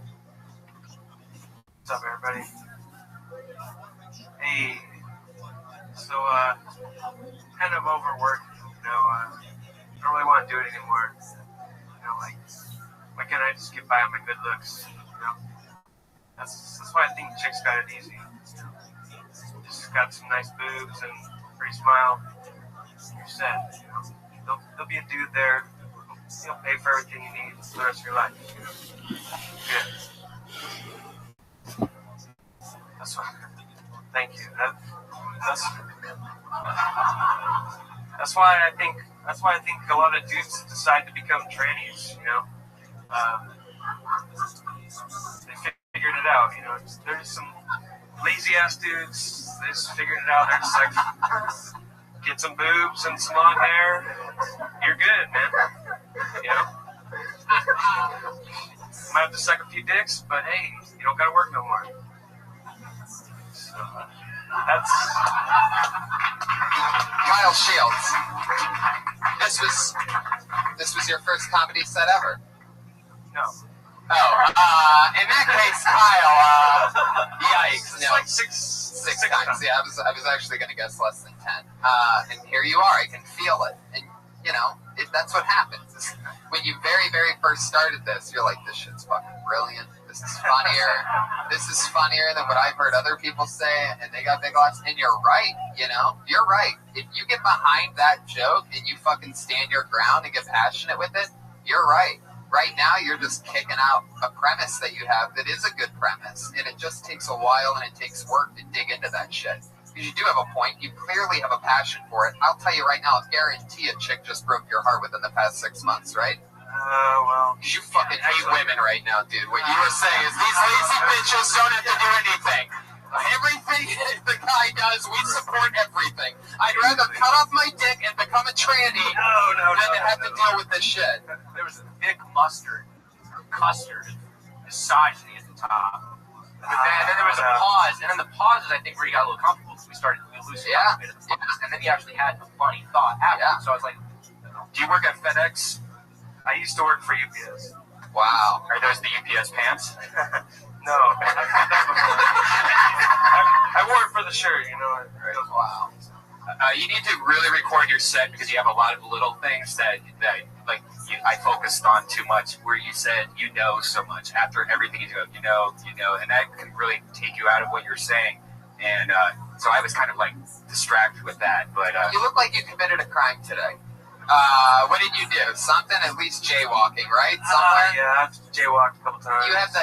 What's up, everybody? Hey, so, kind of overworked, I don't really want to do it anymore. Why can't I just get by on my good looks, That's why I think chicks got it easy, Just got some nice boobs and pretty smile, you're set, There'll be a dude there, he'll pay for everything you need for the rest of your life, Good. That's why. Thank you. That's why I think a lot of dudes decide to become trannies. They figured it out. There's some lazy ass dudes. They just figured it out. They're just like, get some boobs and some long hair. You're good, man. Might have to suck a few dicks, but hey, you don't gotta work no more. So, that's Kyle Shields. This was your first comedy set ever? no. Oh, in that case, Kyle, yikes. It's No, like six times. Yeah, I was actually going to guess less than 10. And here you are. I can feel it. And, that's what happens. When you very, very first started this, you're like, this shit's fucking brilliant. This is funnier. This is funnier than what I've heard other people say, and they got big laughs. And you're right, you know? You're right. If you get behind that joke and you fucking stand your ground and get passionate with it, you're right. Right now, you're just kicking out a premise that you have that is a good premise, and it just takes a while and it takes work to dig into that shit. Because you do have a point. You clearly have a passion for it. I'll tell you right now, I guarantee a chick just broke your heart within the past 6 months, right? Well, You fucking hate women right now, dude. What you were saying is these lazy bitches don't have to do anything. Everything the guy does, we support everything. I'd rather cut off my dick and become a tranny than to have to deal with this shit. There was a thick custard, misogyny at the top. But then there was a pause, and then the pause is, I think, where you got a little comfortable, so we loosened up a bit of the pause, and then you actually had a funny thought happen. Yeah. So I was like, do you work at FedEx? I used to work for UPS. Wow. Are those the UPS pants? No. I wore it for the shirt, you know. Wow. You need to really record your set because you have a lot of little things that I focused on too much. Where you said you know so much after everything you do, you know, and that can really take you out of what you're saying. And so I was kind of like distracted with that. But You look like you committed a crime today. What did you do? Something, at least jaywalking, right? Somewhere. Yeah, I've jaywalked a couple times. You have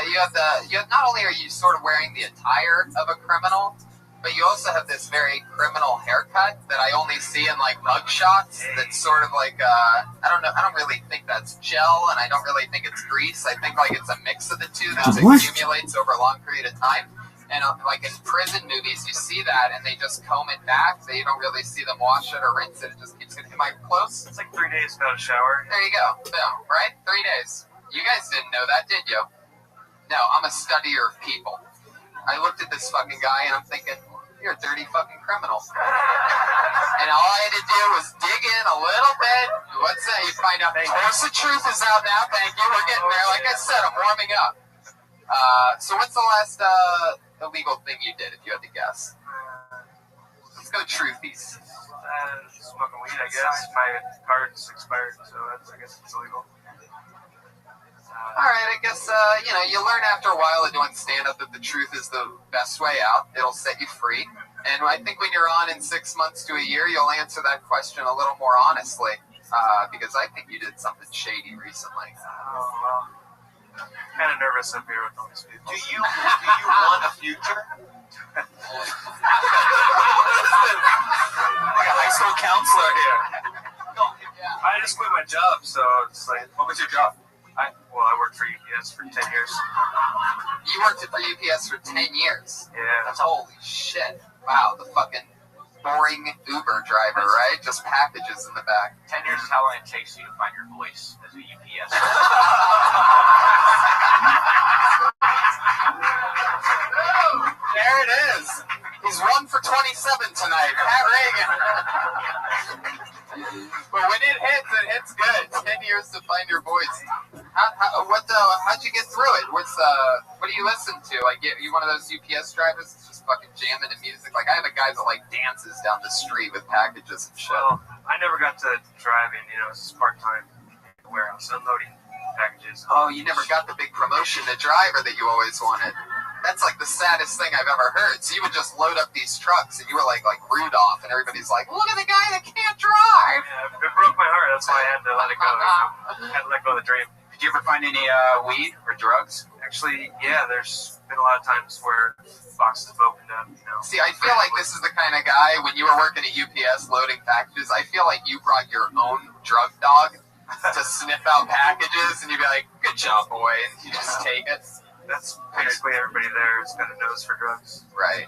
not only are you sort of wearing the attire of a criminal, but you also have this very criminal haircut that I only see in like mug shots. That's sort of like I don't know. I don't really think that's gel, and I don't really think it's grease. I think like it's a mix of the two that accumulates over a long period of time. And like in prison movies, you see that, and they just comb it back. They don't really see them wash it or rinse it. It just keeps getting. Am I close? It's like 3 days without a shower. There you go. Boom. Right? 3 days. You guys didn't know that, did you? No, I'm a studier of people. I looked at this fucking guy, and I'm thinking, you're a dirty fucking criminal. And all I had to do was dig in a little bit. What's that? You find out, Force of Truth is out now. Thank you. We're getting there. Like I said, I'm warming up. So what's the last illegal thing you did, if you had to guess? Let's go truthies. Smoking weed, I guess. My card's expired, so I guess it's illegal. All right, I guess, you learn after a while of doing stand-up that the truth is the best way out. It'll set you free. And I think when you're on in 6 months to a year, you'll answer that question a little more honestly, because I think you did something shady recently. Oh, well. Kind of nervous up here with all these people. Do you want a future? Like a high school counselor here. Yeah. I just quit my job, so it's like, what was your job? I worked for UPS for 10 years. You worked at the UPS for 10 years. Yeah. That's holy shit. Wow, the fucking boring Uber driver, right? Just packages in the back. 10 years is how long it takes you to find your voice as a UPS. There it is. He's 1 for 27 tonight. Pat Reagan. But when it hits good. 10 years to find your voice. How'd you get through it? What do you listen to? Like, you one of those UPS drivers that's just fucking jamming to music? Like, I have a guy that like dances down the street with packages and shit. Well, I never got to driving, it's just part-time warehouse, unloading packages. Oh, you never got the big promotion to driver that you always wanted. That's like the saddest thing I've ever heard. So you would just load up these trucks, and you were like Rudolph, and everybody's like, "Look at the guy that can't drive." Yeah, it broke my heart. That's why I had to let it go. I had to let go of the dream. Did you ever find any weed or drugs? Actually, yeah. There's been a lot of times where boxes have opened up. See, I feel like this is the kind of guy when you were working at UPS loading packages. I feel like you brought your own drug dog to sniff out packages, and you'd be like, "Good job, boy," and you just take it. That's basically everybody there has got a nose for drugs. Right.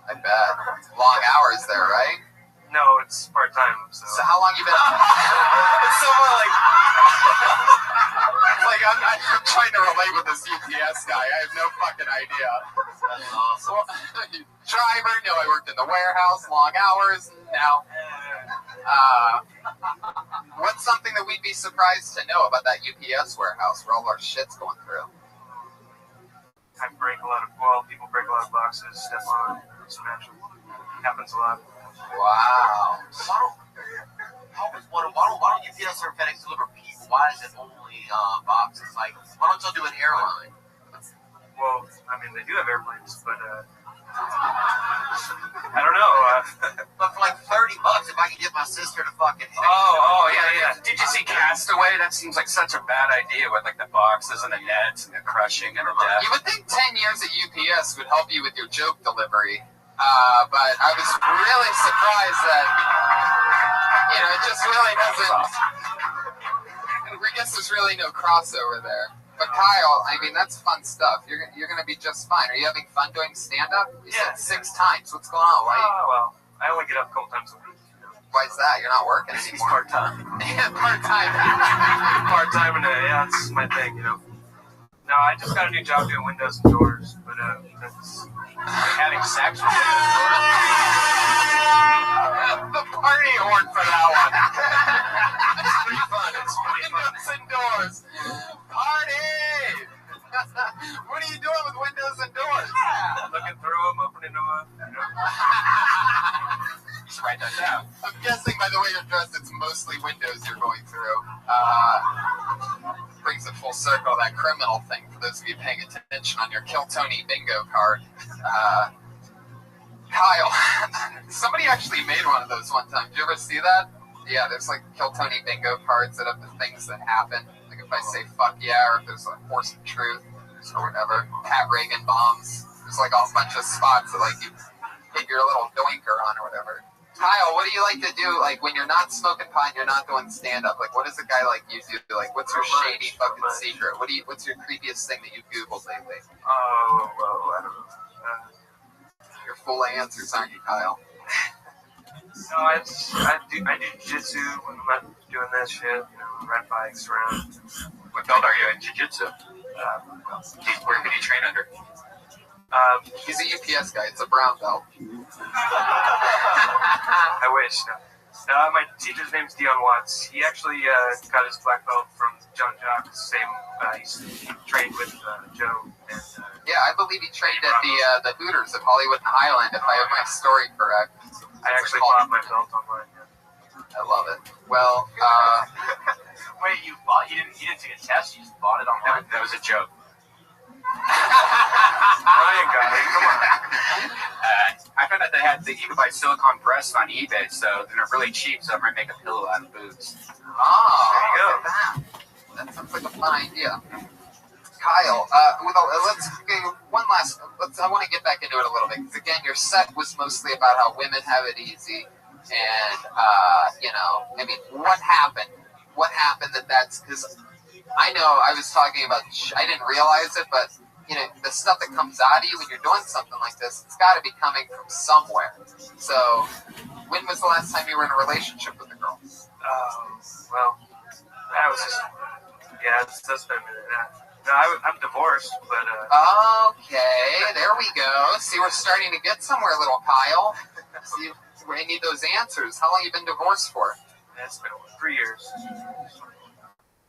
I bet. Long hours there, right? No, it's part-time. So how long you been? It's so I'm trying to relate with this UPS guy. I have no fucking idea. That's awesome. Driver, no, I worked in the warehouse, long hours, now. What's something that we'd be surprised to know about that UPS warehouse where all our shit's going through? People break a lot of boxes, step on, smash them. Happens a lot. Wow. Why don't UPS or FedEx deliver people? Why is it only boxes? Like, why don't y'all do an airline? Well, I mean, they do have airplanes, but I don't know. But for like $30, if I could get my sister to fucking. Yeah. Did you see Castaway? That seems like such a bad idea with like the boxes and the nets and the crushing and the death. You would think 10 years at UPS would help you with your joke delivery, but I was really surprised that, it just really doesn't. I guess there's really no crossover there. But Kyle, I mean, that's fun stuff. You're going to be just fine. Are you having fun doing stand-up? You said 6 times. What's going on? Why? Well, I only get up a couple times a week. Why is that? You're not working He's anymore. part-time. Yeah, part-time. Part-time, and that's my thing, No, I just got a new job doing windows and doors, but that's Having sex with The party horn for that one. it's pretty fun. It's pretty fun. Windows and doors. Party! What are you doing with windows and doors? Looking through them, opening them up, You should write that down. I'm guessing by the way you're dressed, it's mostly windows you're going through. Brings it full circle, that criminal thing, for those of you paying attention on your Kill Tony bingo card. Kyle, somebody actually made one of those one time. Did you ever see that? Yeah, there's like Kill Tony bingo cards that have the things that happen. Like if I say fuck yeah, or if there's a horse of truth, or whatever. Pat Reagan bombs. There's like a bunch of spots that like you hit your little doinker on or whatever. Kyle, what do you like to do, like, when you're not smoking pot and you're not doing stand-up? Like, what does a guy like you do? Like, what's your shady fucking secret? What's your creepiest thing that you've Googled lately? Oh, well, I don't know. You're full of answers, aren't you, Kyle? No, I do jiu-jitsu when I'm not doing that shit. Ride bikes around. What belt are you in jiu-jitsu? Where can you train under? He's a UPS guy. It's a brown belt. I wish. My teacher's name's Dion Watts. He actually got his black belt from John Jock. He trained with Joe. And, yeah, I believe he trained at the Hooters of Hollywood and Highland, if I have my story correct. I actually bought my belt online. Yeah. I love it. Well, Wait, you didn't take a test, you just bought it online? That was a joke. Ryan got it. Come on. I found out you can buy silicone breasts on eBay, so they're really cheap, so I'm going to make a pillow out of boobs. there you go. That sounds like a fun idea. Kyle, let's get one last. I want to get back into it a little bit because again, your set was mostly about how women have it easy, and I mean, what happened? What happened that's because I know I was talking about. I didn't realize it, but the stuff that comes out of you when you're doing something like this, it's got to be coming from somewhere. So, when was the last time you were in a relationship with a girl? Well, that was just that's been a minute. No, I'm divorced, but Okay, there we go. See, we're starting to get somewhere, little Kyle. See, we need those answers. How long you been divorced for? it's been 3 years.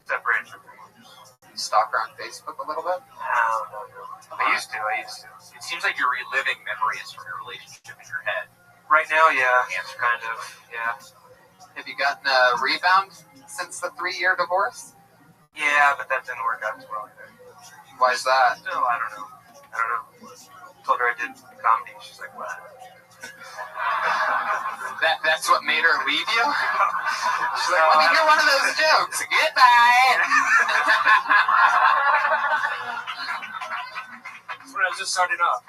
Separated for 3 years. You stalk her on Facebook a little bit? No. I used to. It seems like you're reliving memories from your relationship in your head. Right now, yeah, kind of, yeah. Have you gotten a rebound since the 3-year divorce? Yeah, but that didn't work out as well either. Why is that? Still, I don't know. Told her I did comedy. She's like, what? That's what made her leave you? She's like, let me hear one of those jokes. Goodbye. That's when I was just starting off.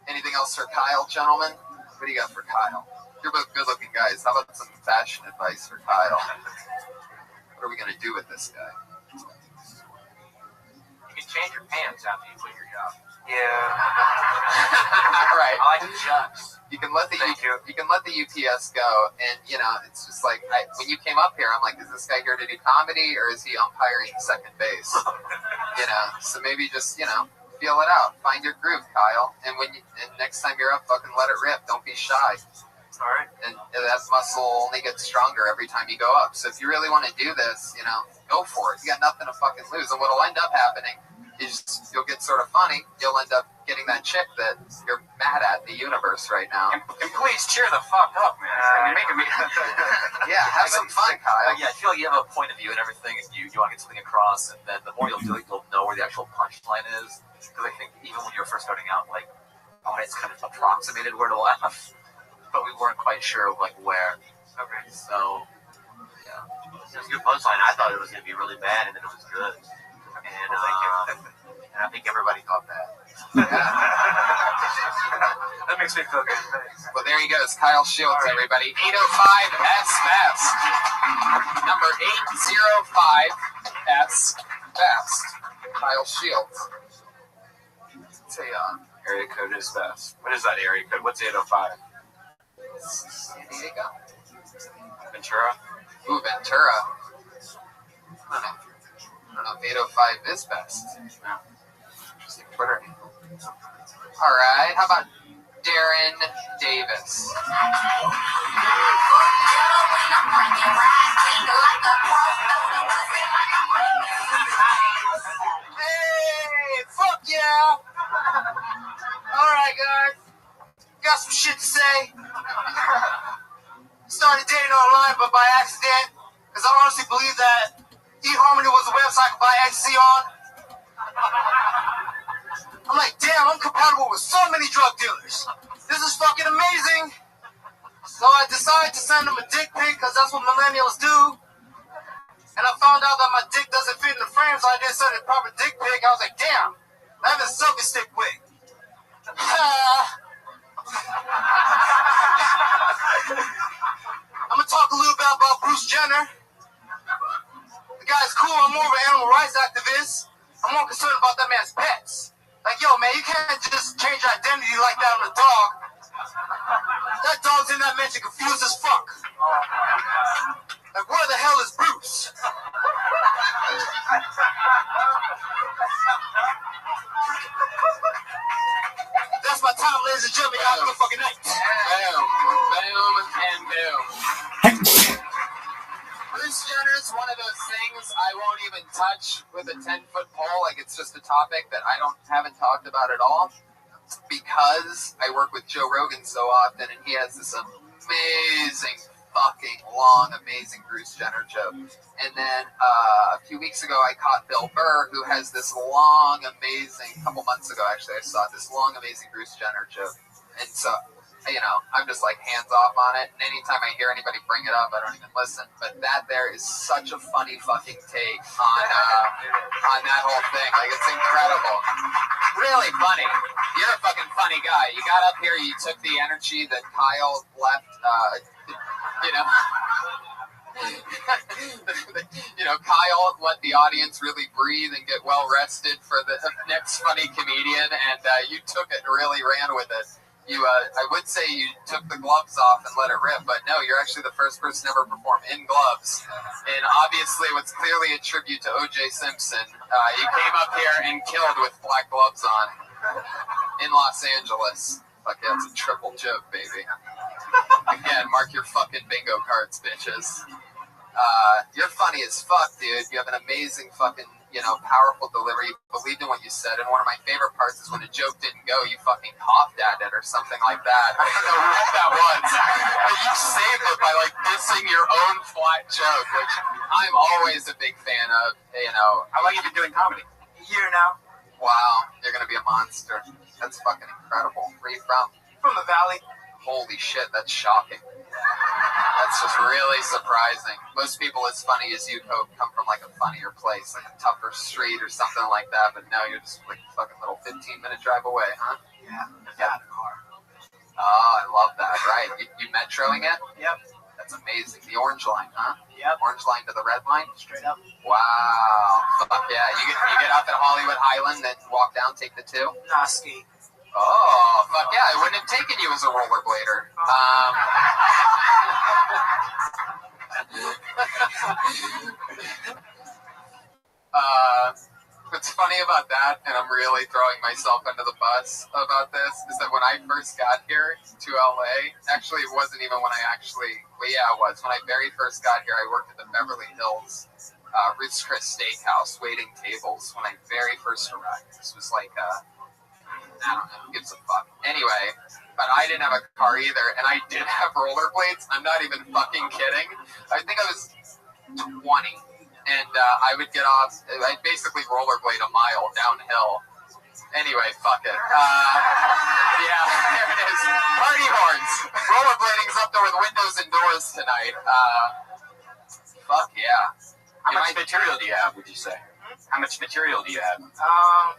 Anything else for Kyle, gentlemen? What do you got for Kyle? You're both good-looking guys. How about some fashion advice for Kyle? What are we going to do with this guy? You can change your pants after you quit your job. Yeah. All right. I like the chucks. You can let the UPS go, and it's just like when you came up here, I'm like, is this guy here to do comedy or is he umpiring second base? So maybe just feel it out, find your groove, Kyle, and next time you're up, fucking let it rip. Don't be shy. All right. And that muscle only gets stronger every time you go up. So if you really want to do this, go for it. You got nothing to fucking lose. And what'll end up happening is you'll get sort of funny. You'll end up getting that chick that you're mad at in the universe right now. And please cheer the fuck up, man. You're making me. Yeah, have some fun, Kyle. Yeah, I feel like you have a point of view and everything, and you want to get something across, and then the more you'll do it, you'll know where the actual punchline is. Because I think even when you were first starting out, like, audience kind of approximated where to laugh, but we weren't quite sure, like, where. Okay. So, yeah. It was a good punchline. I thought it was going to be really bad, and then it was good. And, and I think everybody thought that. That makes me feel good. Thanks. Well, there he goes. Kyle Shields, everybody. 805 S Best. Number 805 S Best. Kyle Shields. Say, area code is best. What is that area code? What's 805? San Diego. Ventura? Ooh, Ventura. I don't know if 805 is best. No. Interesting Twitter. All right. How about Darren Davis? Hey, fuck yeah! Alright, guys. Got some shit to say. Started dating online, but by accident. Because I honestly believe that eHarmony was a website I could buy ecstasy on. I'm like, damn, I'm compatible with so many drug dealers. This is fucking amazing. So I decided to send them a dick pic, because that's what millennials do. And I found out that my dick doesn't fit in the frame, so I didn't send a proper dick pic. I was like, damn, I have a selfie stick wig. I'm gonna talk a little bit about Bruce Jenner. The guy's cool. I'm more of an animal rights activist. I'm more concerned about that man's pets. Like, yo, man, you can't just change your identity like that on a dog. That dog's in that mansion confused as fuck. Like, where the hell is Bruce? That's my time, ladies and gentlemen. Have a good fucking night. Boom, boom, and boom. Bruce Jenner is one of those things I won't even touch with a 10-foot pole. Like, it's just a topic that I haven't talked about at all, because I work with Joe Rogan so often, and he has this amazing, fucking long, amazing Bruce Jenner joke. And then a few weeks ago, I caught Bill Burr, who has this long, amazing, a couple months ago, actually, I saw this long, amazing Bruce Jenner joke. And so, you know, I'm just like hands off on it. And anytime I hear anybody bring it up, I don't even listen. But that there is such a funny fucking take on that whole thing. Like, it's incredible. Really funny. You're a fucking funny guy. You got up here, you took the energy that Kyle left, you know. You know, Kyle let the audience really breathe and get well rested for the next funny comedian, and you took it and really ran with it. I would say you took the gloves off and let it rip, but no, you're actually the first person to ever perform in gloves. And obviously, what's clearly a tribute to O.J. Simpson, you came up here and killed with black gloves on in Los Angeles. Fuck yeah, it's a triple joke, baby. Again, mark your fucking bingo cards, bitches. You're funny as fuck, dude. You have an amazing fucking, you know, powerful delivery. You believed in what you said, and one of my favorite parts is when a joke didn't go, you fucking coughed at it or something like that. I don't know what that was, but you saved it by, like, dissing your own flat joke, which I'm always a big fan of, you know. How long have you been doing comedy? A year now. Wow, you're gonna be a monster. That's fucking incredible. Where are you from? From the Valley. Holy shit, that's shocking. That's just really surprising. Most people as funny as you come from like a funnier place, like a tougher street or something like that, but now you're just like a fucking little 15-minute drive away, huh? Yeah. Got a car. Oh, I love that, right? You metroing it? Yep. That's amazing. The orange line, huh? Yep. Orange line to the red line? Straight up. Wow. Fuck yeah. You get up at Hollywood Highland, then walk down, take the 2? Nah, ski. Oh, fuck yeah, I wouldn't have taken you as a rollerblader. What's funny about that, and I'm really throwing myself under the bus about this, is that when I first got here to LA, actually it wasn't even when I actually, well yeah it was, when I very first got here I worked at the Beverly Hills Ruth's Chris Steakhouse waiting tables when I very first arrived. This was like I don't know, who gives a fuck. Anyway, but I didn't have a car either, and I did have rollerblades. I'm not even fucking kidding. I think I was 20, and I would get off, I'd basically rollerblade a mile downhill, Anyway, fuck it. Yeah, there it is. Party horns. Rollerblading's up there with windows and doors tonight. Fuck yeah. How much material do you have, would you say? How much material do you have? I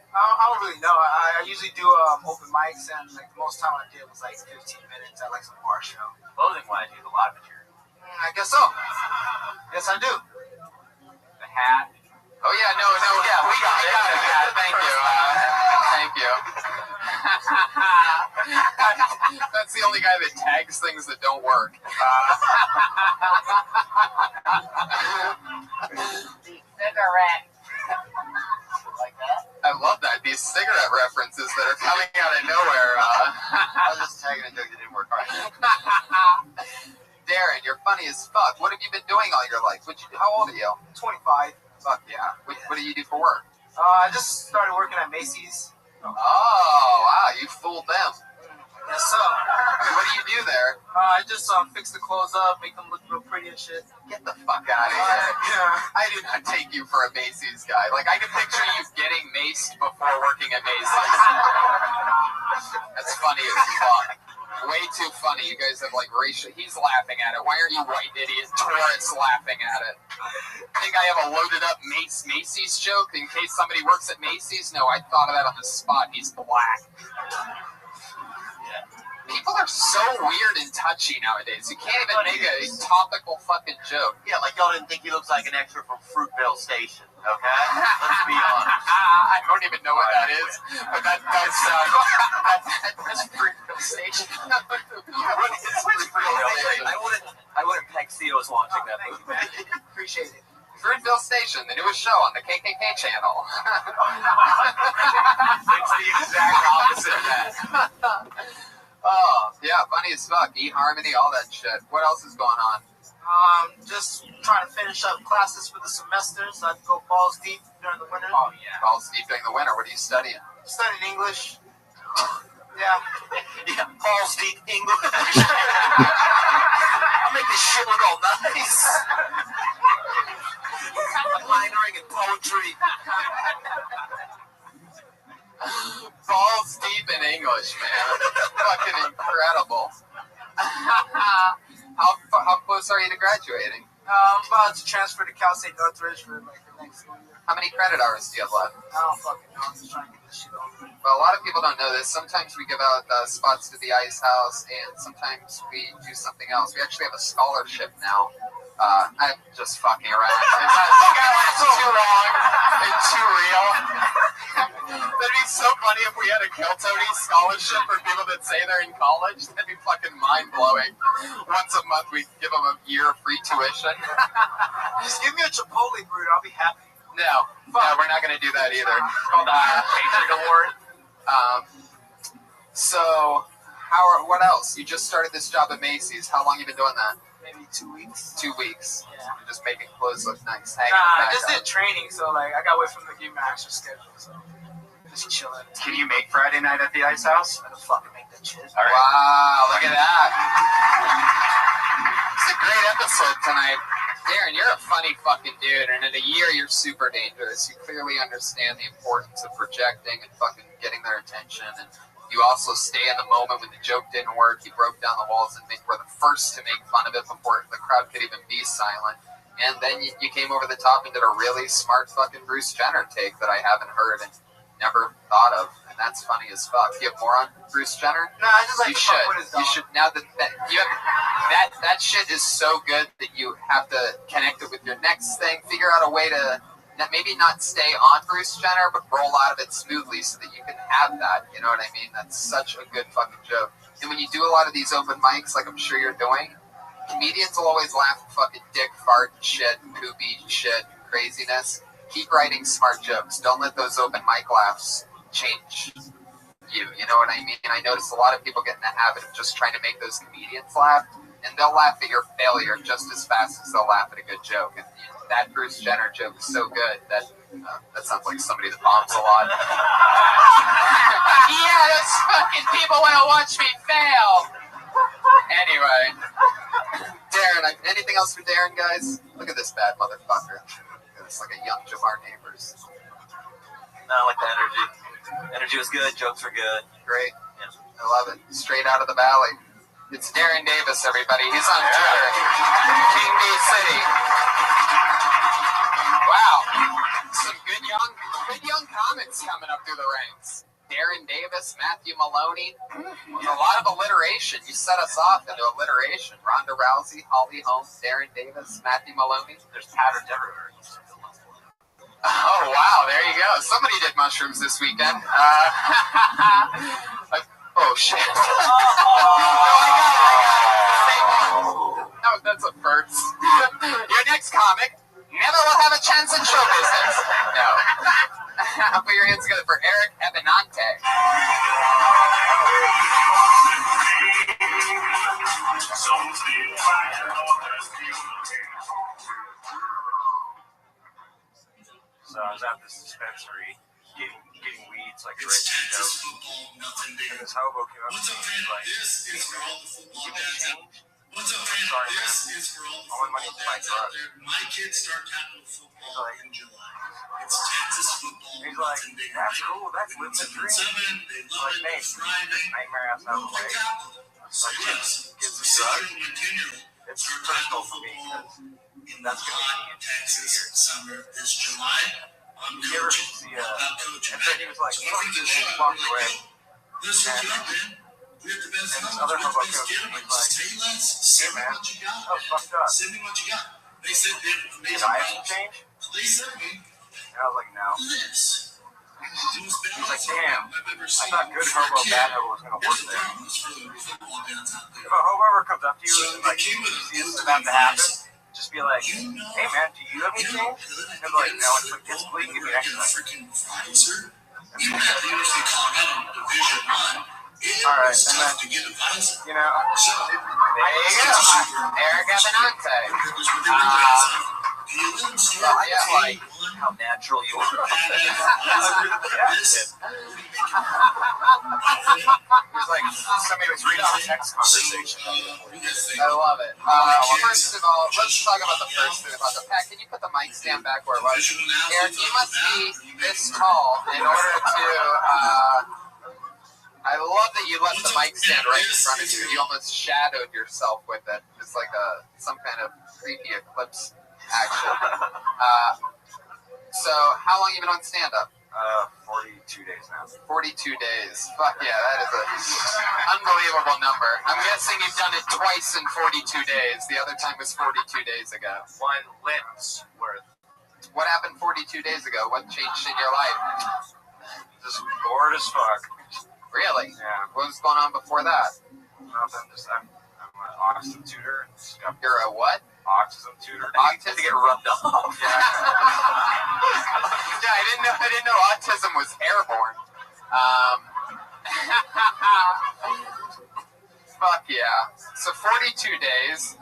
don't really know. I usually do open mics, and like most time I did was like 15 minutes at like some bar show. Clothing-wise, you have a lot of material. I guess so. Yes, I do. The hat. Oh yeah, no, yeah, we got it. Yeah, thank you. Thank you. That's the only guy that tags things that don't work. Cigarette. Like that? I love that. These cigarette references that are coming out of nowhere. I was just tagging a joke that didn't work hard. Darren, you're funny as fuck. What have you been doing all your life? How old are you? 25. Fuck yeah. What do you do for work? I just started working at Macy's. Oh, wow. You fooled them. Yes, sir. What do you do there? I just fix the clothes up, make them look real pretty and shit. Get the fuck out of here. Yeah. I do not take you for a Macy's guy. Like, I can picture you getting maced before working at Macy's. That's funny as fuck. Way too funny. You guys have like racial. He's laughing at it. Why aren't you white idiot tourists laughing at it? Think I have a loaded up Macy's joke in case somebody works at Macy's? No, I thought of that on the spot. He's black. People are so weird and touchy nowadays. You can't even make a topical fucking joke. Yeah, like y'all didn't think he looks like an extra from Fruitvale Station, okay? Let's be honest. I don't even know what that is, but that does sound. That's Fruitvale Station. What is Fruitvale Station? I wouldn't peg Theo's launching that movie, man. Appreciate it. Fruitvale Station, the newest show on the KKK channel. It's the exact opposite of that. Oh, yeah, funny as fuck. eHarmony, all that shit. What else is going on? Just trying to finish up classes for the semester, so I can go balls deep during the winter. Oh, yeah. Balls deep during the winter. What are you studying? Studying English. Yeah. Yeah, balls deep English. I'll make this shit look all nice. Minoring in poetry. Balls deep in English, man. Fucking incredible. How close are you to graduating? I'm about to transfer to Cal State Northridge for like the next school year. How many credit hours do you have left? I don't fucking know. I'm just trying to get this shit over. Well, a lot of people don't know this. Sometimes we give out spots to the Ice House, and sometimes we do something else. We actually have a scholarship now. I'm just fucking around. It's too long and too real. That'd be so funny if we had a Kiltony scholarship for people that say they're in college. That'd be fucking mind-blowing. Once a month, we give them a year of free tuition. Just give me a Chipotle burrito. I'll be happy. No, we're not going to do that either. It's called the Patriot Award. So, what else? You just started this job at Macy's. How long you been doing that? Maybe 2 weeks. 2 weeks. Yeah. You're just making clothes look nice. Nah, I just did training, so like I got away from the give me my actual schedule, so just chilling. Can you make Friday night at the Ice House? I don't fucking make that shit. All right. Wow, look at that. It's a great episode tonight. Darren, you're a funny fucking dude, and in a year, you're super dangerous. You clearly understand the importance of projecting and fucking getting their attention, and you also stay in the moment when the joke didn't work. You broke down the walls and were the first to make fun of it before the crowd could even be silent. And then you came over the top and did a really smart fucking Bruce Jenner take that I haven't heard and never thought of. And that's funny as fuck. You have more on Bruce Jenner? Nah, I just like You to fuck should. with his dog. You should. Now that you have that shit is so good that you have to connect it with your next thing. Figure out a way to maybe not stay on Bruce Jenner, but roll out of it smoothly so that you can have that. You know what I mean? That's such a good fucking joke. And when you do a lot of these open mics, like I'm sure you're doing, comedians will always laugh at fucking dick fart shit, poopy shit, craziness. Keep writing smart jokes. Don't let those open mic laughs change you. You know what I mean? I notice a lot of people get in the habit of just trying to make those comedians laugh, and they'll laugh at your failure just as fast as they'll laugh at a good joke. And that Bruce Jenner joke is so good that that sounds like somebody that bombs a lot. Yeah, those fucking people want to watch me fail. Anyway, Darren, anything else for Darren, guys? Look at this bad motherfucker. It's like a young Jamar Neighbors. No, I like the energy. Energy was good. Jokes were good. Great. Yeah. I love it. Straight out of the valley. It's Darren Davis, everybody. He's on Twitter. King Bee City. Wow. Some good young comics coming up through the ranks. Darren Davis, Matthew Maloney. There's a lot of alliteration. You set us off into alliteration. Ronda Rousey, Holly Holm, Darren Davis, Matthew Maloney. There's patterns everywhere. Oh, wow. There you go. Somebody did mushrooms this weekend. Oh, shit. No, I got it. No, that's a first. Your next comic never will have a chance in show business. No. Put your hands together for Eric Ebenante. So I was at this dispensary getting weeds like right and this hobo came up to me and was like, give me change. Sorry, man. All my money's in my truck. He's like, that's cool. That's living the dream. I'm like, hey, nightmare ass out of the way. Like, gives me drugs. It's personal for me because that's going to be in 2 years. You ever see and then he was like, fuck you, and he walked away. And this other hobo comes and he's like, hey man, that was fucked up. Did I have some change? And I was like, no. He's like, damn, I thought good hobo, bad hobo was going to work there. If a hobo ever comes up to you and like, you see this about to happen, just be like, hey man, do you have any change? And they're like, no, it's like, yes, please give me extra. Alright, and then, you know, There you go. Eric Ebenante. I just like how natural you are. It was like somebody was reading our text conversation. I love it. Well, first of all, let's talk about the first thing about the pack. Can you put the mic stand back where it was? Eric, you must be this tall in order to... I love that you left the mic stand right in front of you. You almost shadowed yourself with it. It's like some kind of creepy eclipse action. So, how long have you been on stand-up? 42 days now. 42 days. Fuck yeah, that is an unbelievable number. I'm guessing you've done it twice in 42 days. The other time was 42 days ago. One limb's worth. What happened 42 days ago? What changed in your life? Just bored as fuck. Really? Yeah. What was going on before that? Nothing. I'm an autism tutor. You're a what? Autism tutor. Autism? To get rubbed off. Yeah. Yeah, I didn't know autism was airborne. Fuck yeah. So 42 days.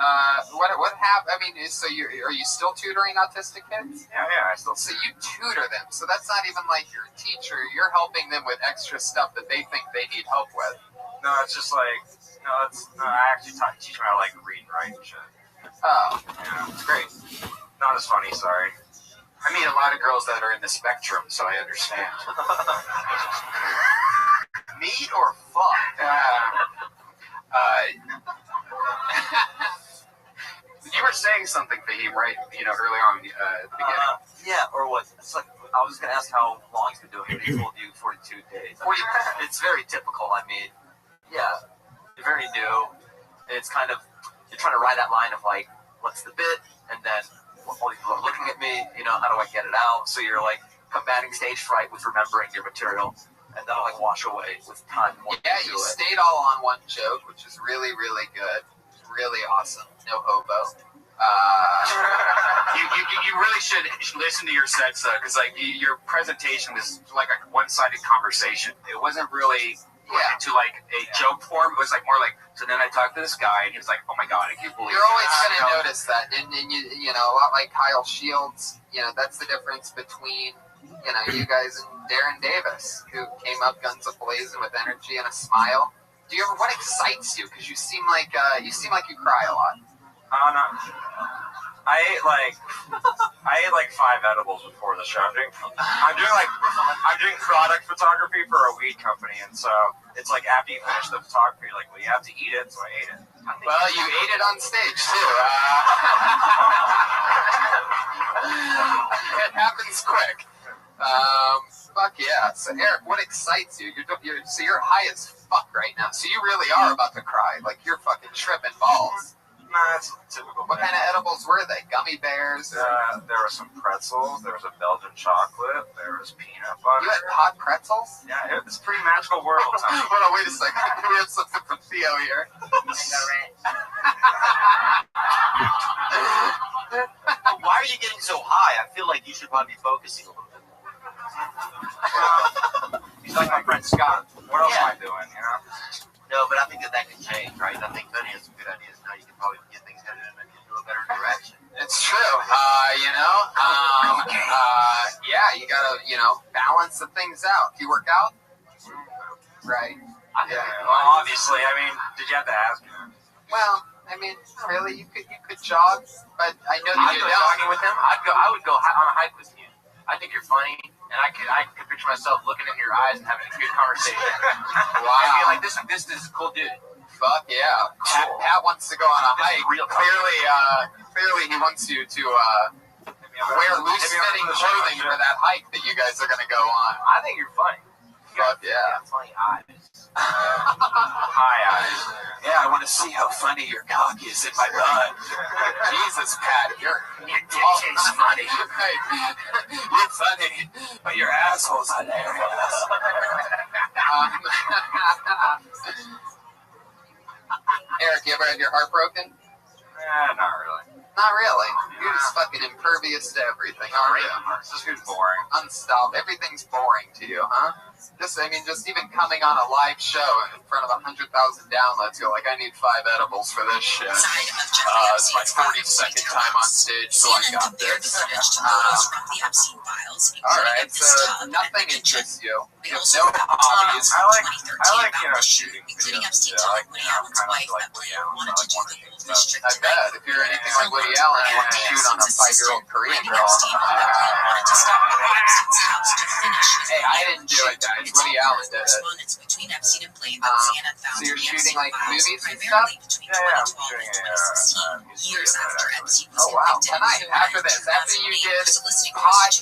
What happened? I mean, so are you still tutoring autistic kids? Yeah, I still. So you tutor them. So that's not even like you're a teacher. You're helping them with extra stuff that they think they need help with. No, it's just like I actually teach them how to like read and write and shit. Oh, Yeah, it's great. Not as funny, sorry. I meet a lot of girls that are in the spectrum, so I understand. Meet or fuck? You were saying something, Fahim, right? You know, early on at the beginning. Yeah, or what? It's like, I was going to ask how long he's been doing it. He told you 42 days. I mean, it's very typical. I mean, yeah, you're very new. It's kind of, you're trying to ride that line of like, what's the bit? And then all these people are looking at me, you know, how do I get it out? So you're like combating stage fright with remembering your material. And that'll like wash away with time. Yeah, you stayed all on one joke, which is really, really good. Really awesome. No hobo. You really should listen to your sets though, because like your presentation was like a one-sided conversation. It wasn't really to like a joke form. It was like more like. So then I talked to this guy, and he was like, "Oh my god, I can't believe." You're always gonna notice that, and you know, a lot like Kyle Shields. You know, that's the difference between you guys and Darren Davis, who came up guns a-blazing with energy and a smile. Do you ever? What excites you? Because you seem like you cry a lot. No. I ate like 5 edibles before the show. I'm doing product photography for a weed company, and so it's like after you finish the photography, you're like, well, you have to eat it, so I ate it. Well, you ate it on stage too. It happens quick. Fuck yeah. So Eric, what excites you? So you're high as fuck right now. So you really are about to cry. Like you're fucking tripping balls. Nah, it's typical. What kind of edibles were they? Gummy bears? There were some pretzels. There was a Belgian chocolate. There was peanut butter. You had hot pretzels? Yeah, it's a pretty magical world. Hold on, wait a second. We have something from Theo here. Why are you getting so high? I feel like you should probably be focusing a little bit more. He's like my friend Scott. What else am I doing, you know? No, but I think that can change, right? I think Benny has some good ideas. Now you can probably get things headed into a better direction. It's true. Yeah, you gotta, balance the things out. Do you work out? Right. Yeah. Well, obviously, I mean, did you have to ask? Well, I mean, really, you could jog, but I know that I'd you go don't. jogging with him. I would go on a hike with you. I think you're funny, and I could picture myself looking into your eyes and having a good conversation. Wow. I'd be like, this is a cool dude. Fuck yeah. Pat wants to go on a hike. Clearly he wants you to wear loose-fitting clothing for that hike that you guys are going to go on. I think you're funny. Fuck yeah. Funny eyes. High eyes. Yeah, I want to see how funny your cock is in my butt. Jesus, Pat, your Your dick is funny, you're funny. but your asshole's hilarious. Eric, you ever had your heart broken? Not really. Not really. You're just fucking impervious to everything, aren't you? It's just good boring. Unstoppable. Everything's boring to you, huh? Just even coming on a live show in front of 100,000 downloads, you're like, I need 5 edibles for this shit. It's my 42nd time on stage, so I got this. Alright, so nothing interests you. You have no hobbies. I like shooting videos. Yeah, I like, kind of like Woody Allen. I like watching stuff. I bet. If you're anything like Woody Allen, you want to shoot on a 5-year-old Korean girl. Hey, I didn't do it, guys. Woody Allen did it. So you're shooting like movies and stuff? Yeah, I'm shooting Oh wow, tonight, after this, after you did hot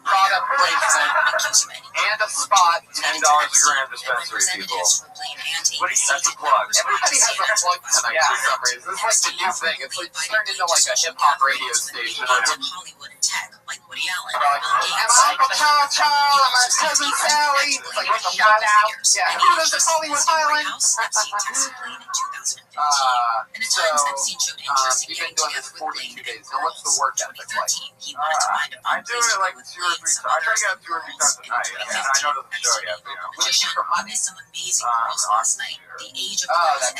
product placement and a spot, $10 a gram dispensary, people. That's a plug. everybody has a plug tonight for some reason. It's like the new thing. It's like turned into like a hip-hop radio station. And my Uncle Cha Cha and my cousin Sally. It's like a shout out. Yeah, who does the Hollywood Highlands? You've been doing this 42 days. Now, what's the work ethic like? I do it like 2 or 3 times. I try to get up 2 or 3 times a night. I mean, I know the show yet, but What do you do for money? that's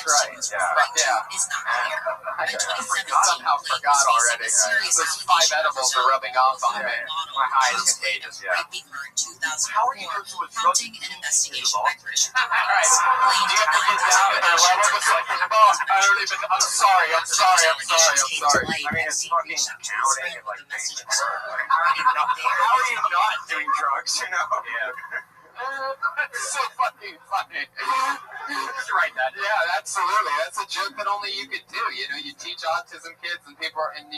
right. Yeah. I forgot already. Those 5 edibles are rubbing off on me. My high is contagious, yeah. How are you doing so much drugs? I'm sorry. I mean, it's fucking counting and like basic work. Like, how are you not doing drugs, you know? Yeah. That's so fucking funny. Just write that. Yeah, absolutely. That's a joke that only you could do. You know, you teach autism kids and you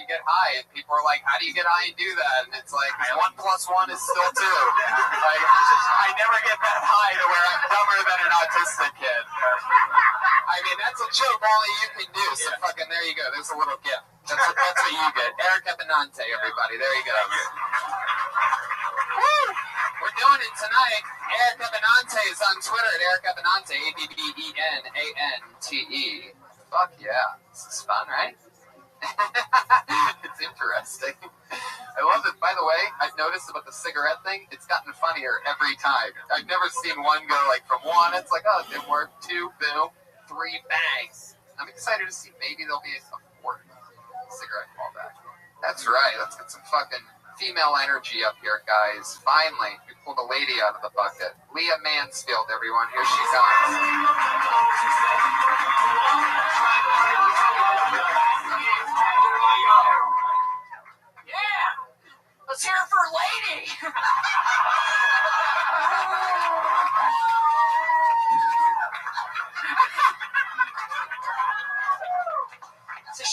get high and people are like, how do you get high and do that? And it's like, 1 + 1 is still 2. Like, I never get that high to where I'm dumber than an autistic kid. I mean, that's a joke only you can do. So fucking, there you go. There's a little gift. That's what you get. Eric Ebenante, everybody. There you go. Woo! We're doing it tonight. Eric Ebenante is on Twitter at Eric Ebenante, ABBENANTE. Fuck yeah. This is fun, right? It's interesting. I love it. By the way, I've noticed about the cigarette thing, it's gotten funnier every time. I've never seen one go like from 1, it's like, oh, it didn't work, 2, boom, 3, bang. I'm excited to see maybe there'll be a 4th cigarette fallback. That's right. Let's get some fucking female energy up here, guys. Finally, we pulled a lady out of the bucket. Leah Mansfield, everyone. Here she comes.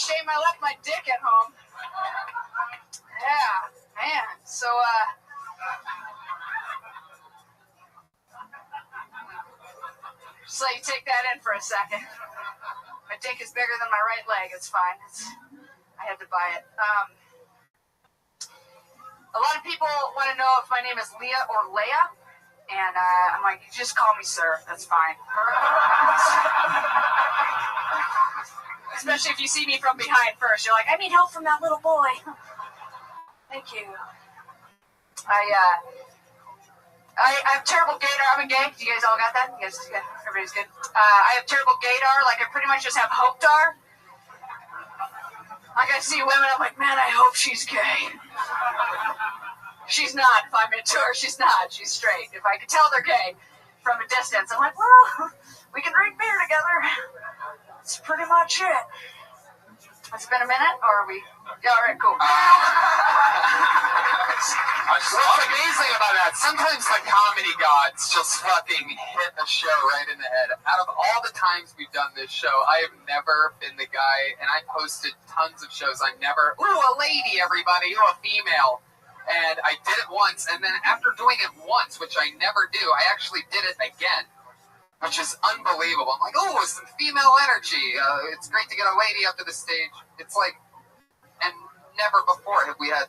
shame I left my dick at home. Yeah, man. So, just let you take that in for a second. My dick is bigger than my right leg. It's fine. I had to buy it. A lot of people want to know if my name is Leah or Leia. And I'm like, you just call me sir. That's fine. Especially if you see me from behind first. You're like, I need help from that little boy. Thank you. I have terrible gaydar. I'm a gay. You guys all got that? You guys good? Everybody's good? I have terrible gaydar. Like, I pretty much just have hope-dar. Like, I see women, I'm like, man, I hope she's gay. She's not. If I'm into her, she's not. She's straight. If I could tell they're gay from a distance, I'm like, well, we can drink beer together. That's pretty much it. It's been a minute, or are we? Yeah, all right, cool. What's amazing about that, sometimes the comedy gods just fucking hit the show right in the head. Out of all the times we've done this show, I have never been the guy, and I've hosted tons of shows, I never, ooh, a lady, everybody, ooh, a female. And I did it once, and then after doing it once, which I never do, I actually did it again, which is unbelievable. I'm like, oh, some female energy. It's great to get a lady up to the stage. It's like, and never before have we had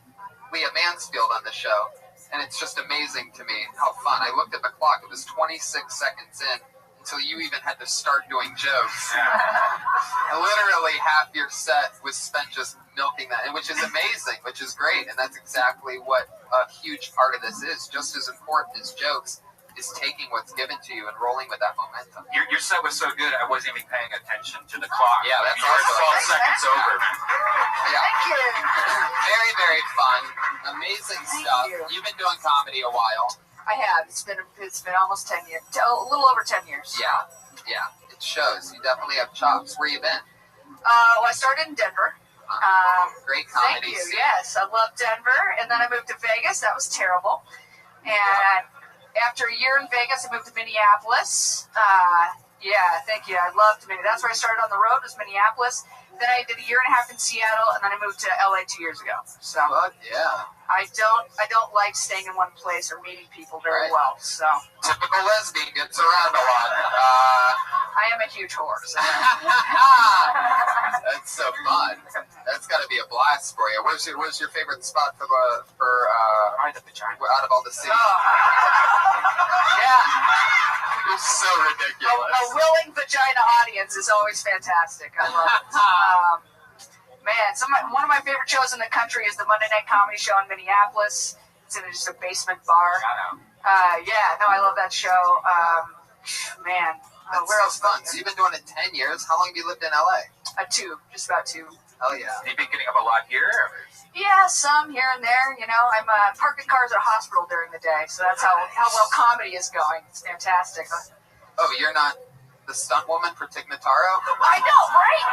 Leah Mansfield on the show, and it's just amazing to me how fun. I looked at the clock; it was 26 seconds in until you even had to start doing jokes. And literally half your set was spent just milking that, which is amazing, which is great, and that's exactly what a huge part of this is. Just as important as jokes is taking what's given to you and rolling with that momentum. Your set was so good, I wasn't even paying attention to the clock. Yeah, that's awesome. 12 seconds over. Yeah. Thank you. Very, very fun. Amazing stuff. You've been doing comedy a while. I have. It's been almost 10 years. A little over 10 years. Yeah. It shows. You definitely have chops. Where you been? Well, I started in Denver. Great comedy. Thank you. Yes, I love Denver, and then I moved to Vegas. That was terrible. And after a year in Vegas, I moved to Minneapolis. Yeah, thank you. I loved Minneapolis. That's where I started on the road, was Minneapolis. Then I did a year and a half in Seattle, and then I moved to LA 2 years ago. So yeah. I don't like staying in one place or meeting people very well. So typical lesbian gets around a lot. I am a huge whore. So. That's so fun. That's got to be a blast for you. Where's your favorite spot for the vagina out of all the cities? Yeah. You're so ridiculous. A willing vagina audience is always fantastic. I love it. Man, one of my favorite shows in the country is the Monday Night Comedy Show in Minneapolis. It's in just a basement bar. Yeah, no, I love that show. Man. Where else fun? So you've been doing it 10 years. How long have you lived in LA? 2, just about 2. Oh, yeah. Have you been getting up a lot here? Yeah, some here and there. You know, I'm parking cars at a hospital during the day, so that's how well comedy is going. It's fantastic. Oh, you're not the stunt woman for Tig Notaro? I know, right?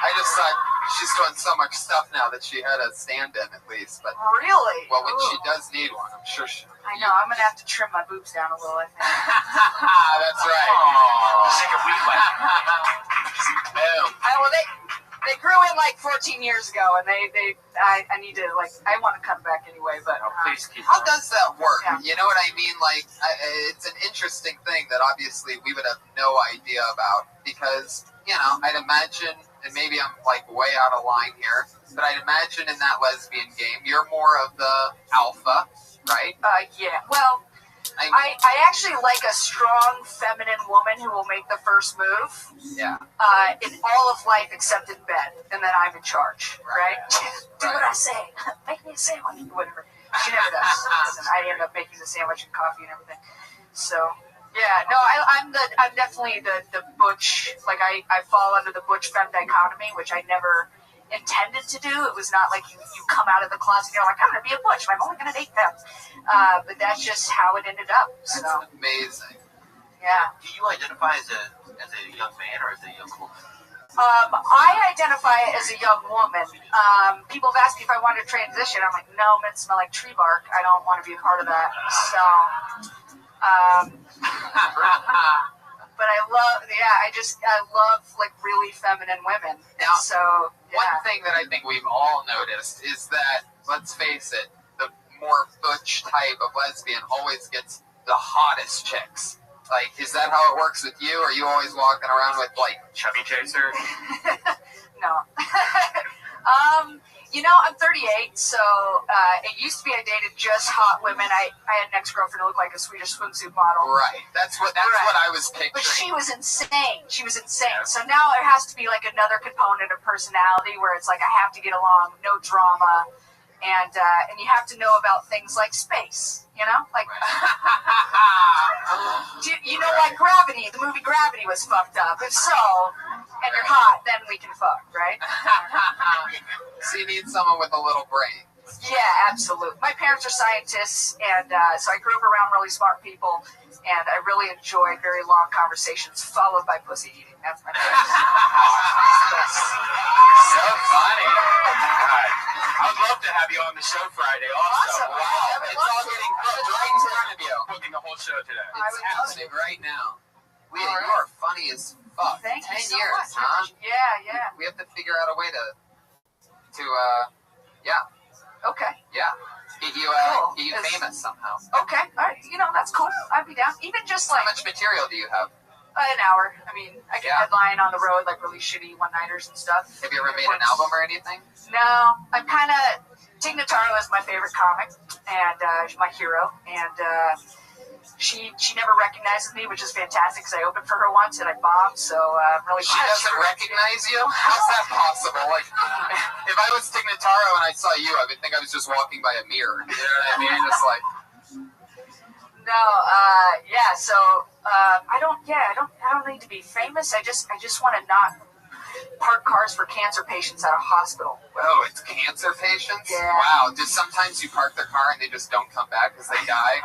I just thought she's doing so much stuff now that she had a stand-in at least. But really? Well, when she does need one, I'm sure she... I know. I'm going to have to trim my boobs down a little, I think. That's right. Take a weed whack. Boom. Well, they grew in like 14 years ago, and I need to, like, I want to come back anyway, but... please keep How does that work? Yeah. You know what I mean? Like, it's an interesting thing that obviously we would have no idea about, because, you know, I'd imagine, and maybe I'm, like, way out of line here, but I'd imagine in that lesbian game, you're more of the alpha, right? Yeah. Well... I actually like a strong feminine woman who will make the first move. Yeah. In all of life except in bed, and then I'm in charge, right? Do what I say. Make me a sandwich, whatever. She never does. I end up making the sandwich and coffee and everything. So yeah, no, I'm definitely the butch. Like I fall under the butch femme dichotomy, which I never intended to do. It was not like you come out of the closet and you're like, I'm going to be a butch. I'm only going to date them. But that's just how it ended up. So. That's amazing. Yeah. Do you identify as a young man or as a young woman? I identify as a young woman. People have asked me if I want to transition. I'm like, no, men smell like tree bark. I don't want to be a part of that. So, But I love like really feminine women. Now, so one thing that I think we've all noticed is that, let's face it, the more butch type of lesbian always gets the hottest chicks. Like, is that how it works with you? Are you always walking around with, like, chubby chaser? No. I'm 38, so it used to be I dated just hot women. I had an ex-girlfriend who looked like a Swedish swimsuit model. Right. That's what I was picturing. But she was insane. Yeah. So now there has to be like another component of personality where it's like I have to get along, no drama, and you have to know about things like space. Like like Gravity. The movie Gravity was fucked up. If so, and you're hot, then we can fuck, right? So you need someone with a little brain. Yeah, absolutely. My parents are scientists, and so I grew up around really smart people, and I really enjoyed very long conversations followed by pussy eating. That's my favorite. So funny. God. I'd love to have you on the show Friday also. Awesome. Wow. It's all getting booked right in front of you. Booking the whole show today. It's happening right now. Leah, you are funny as fuck. Thank 10 you so years, much. huh? Yeah. We have to figure out a way to Okay. get you Cool. famous somehow. Okay. All right. That's cool. I'd be down. Even just How like much material do you have? an hour. I mean, I can Yeah. headline on the road, like really shitty one-nighters and stuff. Have you ever made an album or anything? No. I'm kind of... Tig Notaro is my favorite comic, and she's my hero, and she never recognizes me, which is fantastic, because I opened for her once, and I bombed, so I'm really She doesn't recognize you? How's that possible? Like, if I was Tig Notaro and I saw you, I would think I was just walking by a mirror. You know what I mean? Just like... No, so I don't need to be famous. I just want to not park cars for cancer patients at a hospital. Oh, it's cancer patients? Yeah. Wow. Do sometimes you park their car and they just don't come back because they die?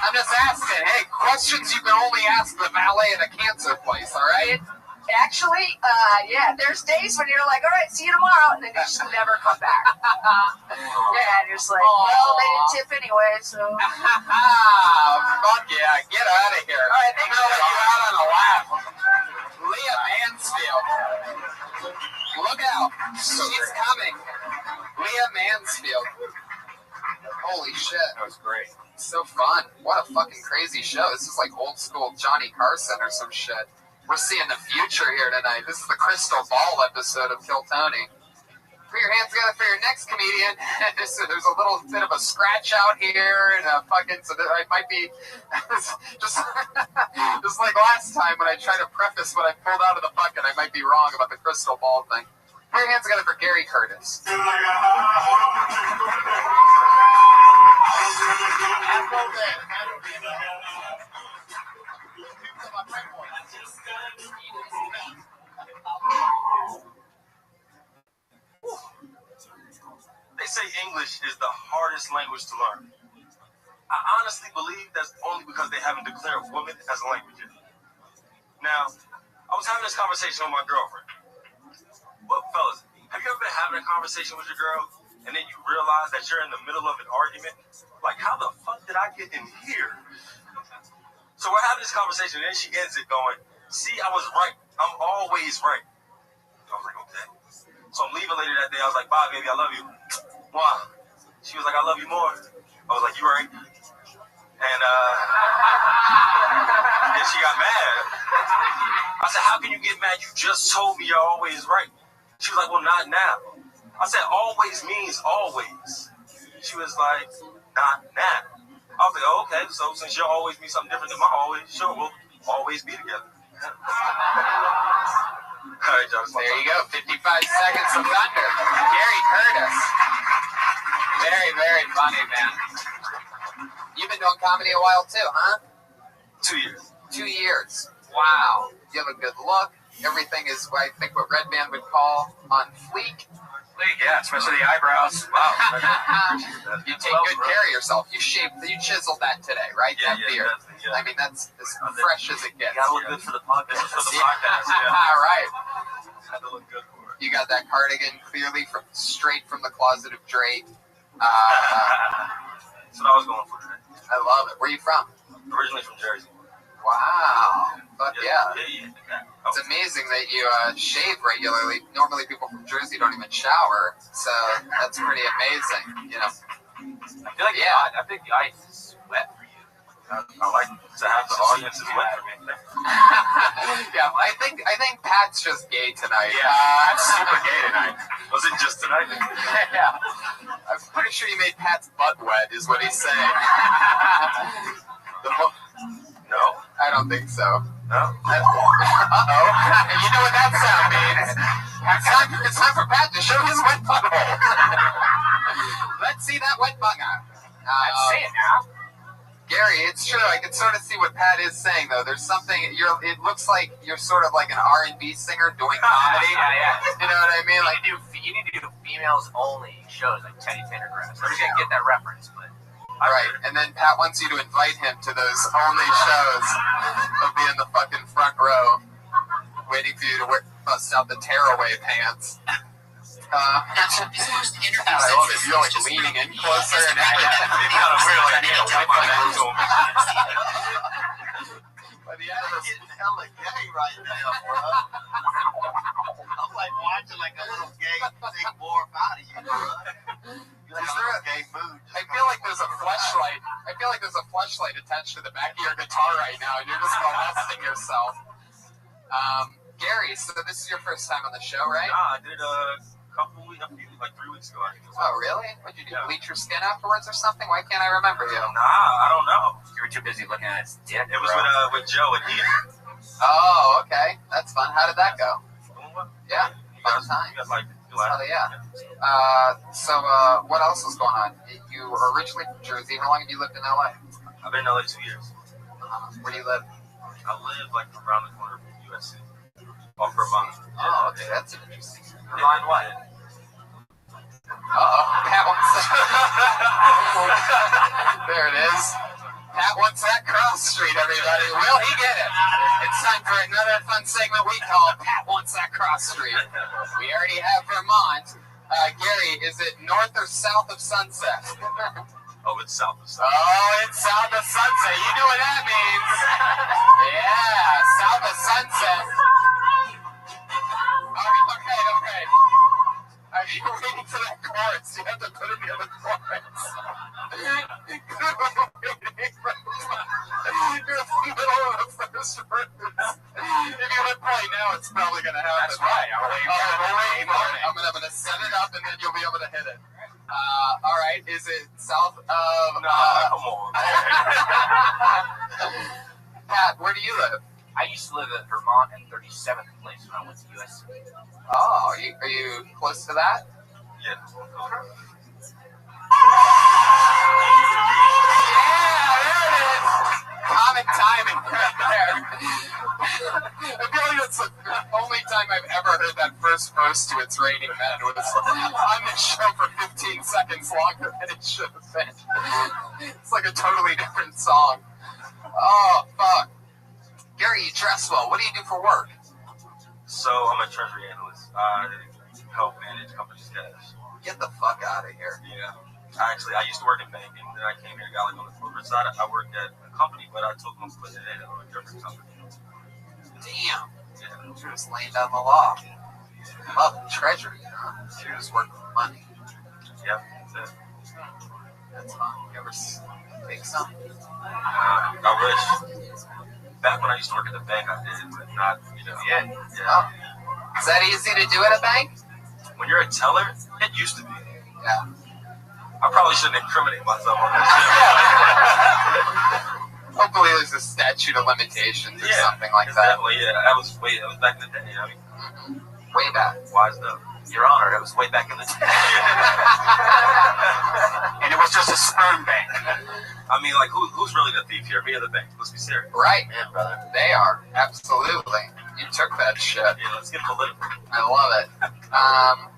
I'm just asking. Hey, questions you can only ask the valet at a cancer place, all right? Actually, there's days when you're like, all right, see you tomorrow, and then you just never come back. And you're just like, well, they didn't tip anyway, so. Fuck yeah, get out of here. All right, I'm gonna let you out on a laugh. Leah Mansfield. Look out. She's coming. Leah Mansfield. Holy shit. That was great. So fun. What a fucking crazy show. This is like old school Johnny Carson or some shit. We're seeing the future here tonight. This is the Crystal Ball episode of Kill Tony. Put your hands together for your next comedian. So there's a little bit of a scratch out here, and so that I might be just like last time when I tried to preface what I pulled out of the bucket. I might be wrong about the crystal ball thing. Put your hands together for Gary Curtis. They say English is the hardest language to learn. I honestly believe that's only because they haven't declared women as a language yet. Now, I was having this conversation with my girlfriend. But fellas, have you ever been having a conversation with your girl and then you realize that you're in the middle of an argument? Like, how the fuck did I get in here? So we're having this conversation and then she ends it going, see, I was right. I'm always right. I was like, okay. So I'm leaving later that day. I was like, bye, baby, I love you. Why? She was like, I love you more. I was like, you right. And then she got mad. I said, how can you get mad? You just told me you're always right. She was like, well, not now. I said, always means always. She was like, not now. I was like, oh, okay. So since your always means something different than my always, sure, we'll always be together. All right, John, there you go. 55 seconds of thunder. Gary Curtis. Very, very funny, man. You've been doing comedy a while too, huh? 2 years. 2 years. Wow. You have a good look. Everything is, I think, what Redman would call on fleek. Yeah, especially the eyebrows. Wow. You take good care of yourself. You chiseled that today, right? Yeah, that beard. Yeah. I mean, that's as fresh as it gets. You gotta look good for the podcast. All right. Had to look good for it. You got that cardigan clearly straight from the closet of Drake. That's what I was going for today. I love it. Where are you from? Originally from Jersey. Wow. Fuck yeah. Yeah. It's amazing that you shave regularly. Normally people from Jersey don't even shower, so that's pretty amazing, you know. I feel like I think the ice is wet for you. I like to have the audience is wet for me. Yeah, I think Pat's just gay tonight. I'm super gay tonight. Was it just tonight? Yeah. I'm pretty sure you made Pat's butt wet, is what he's saying. No. I don't think so. No? Uh-oh. You know what that sound means. It's time for Pat to show his wet butthole. Let's see that wet bugger. I'd say it now. Gary, it's true. I can sort of see what Pat is saying, though. There's something. It looks like you're sort of like an R&B singer doing comedy. Yeah. You know what I mean? Like, you need to do females only shows like Teddy Pendergrass. Nobody's gonna get that reference, but. right. And then Pat wants you to invite him to those only shows. He'll be in the fucking front row, waiting for you to bust out the tearaway pants. I love it. You're like leaning in closer and It's kind of weird, like, you know, whip my neck to him. by the end of this, Getting hella gay right now, bro. I'm like watching like a little gay thing morph out of you, bro. You're like a gay mood. I feel like there's a fleshlight. I feel like there's a fleshlight attached to the back of your guitar right now, and you're just molesting yourself. Gary, so this is your first time on the show, right? Nah, I did like 3 weeks ago, I think. Oh, really? What'd you do? Bleach your skin afterwards or something? Why can't I remember you? Nah, I don't know. You were too busy looking at his dick. It was with Joe and Ian. Oh, okay. That's fun. How did that go? Yeah, fun time. You guys like it? Oh, yeah. So, what else was going on? You were originally from Jersey. How long have you lived in LA? I've been in LA 2 years. Where do you live? I live like around the corner from USC. Off Vermont. Oh, okay. That's interesting. Vermont what? Uh-oh. Pat wants that. There it is. Pat wants that cross street, everybody. Will he get it? It's time for another fun segment we call Pat Wants That Cross Street. We already have Vermont. Gary, is it north or south of Sunset? Oh, it's south of Sunset. Oh, it's south of Sunset. You know what that means. Yeah, south of Sunset. Okay. Are you waiting for that chorus? You have to put it in the chorus. You're in the middle of the first verse. If you hit play now, it's probably going to happen. That's right. I'm waiting for it. I'm going to set it up, and then you'll be able to hit it. All right. Is it south of... Nah, come on. Pat, where do you live? I used to live in Vermont and 37th place when I went to USC. Oh, are you close to that? Yeah. Yeah, there it is. Comic timing right there. I feel like that's the only time I've ever heard that first verse to It's Raining Men was on the show for 15 seconds longer than it should have been. It's like a totally different song. Oh, fuck. Gary, you dress well. What do you do for work? So I'm a treasury analyst. I help manage companies' cash. Get the fuck out of here. Yeah. Actually, I used to work in banking. Then I came here and got like on the corporate side. I worked at a company, but I told them to put it in a different company. Damn. Yeah. You're just laying down the law. Love the treasury, huh? You're just working with money. Yep. That's it. That's fun. You ever take some? I wish. Back when I used to work at the bank, I did, but not, Yeah. Oh. Is that easy to do at a bank? When you're a teller, it used to be. Yeah. I probably shouldn't incriminate myself on this. Hopefully there's a statute of limitations or something like that. Definitely, yeah. That was back in the day. I mean, Way back. wise up. Your Honor, it was way back in the day. And it was just a sperm bank. I mean, like, who's really the thief here? Me or the bank? Let's be serious. Right. Yeah, brother. They are. Absolutely. You took that shit. Yeah, let's get political. I love it.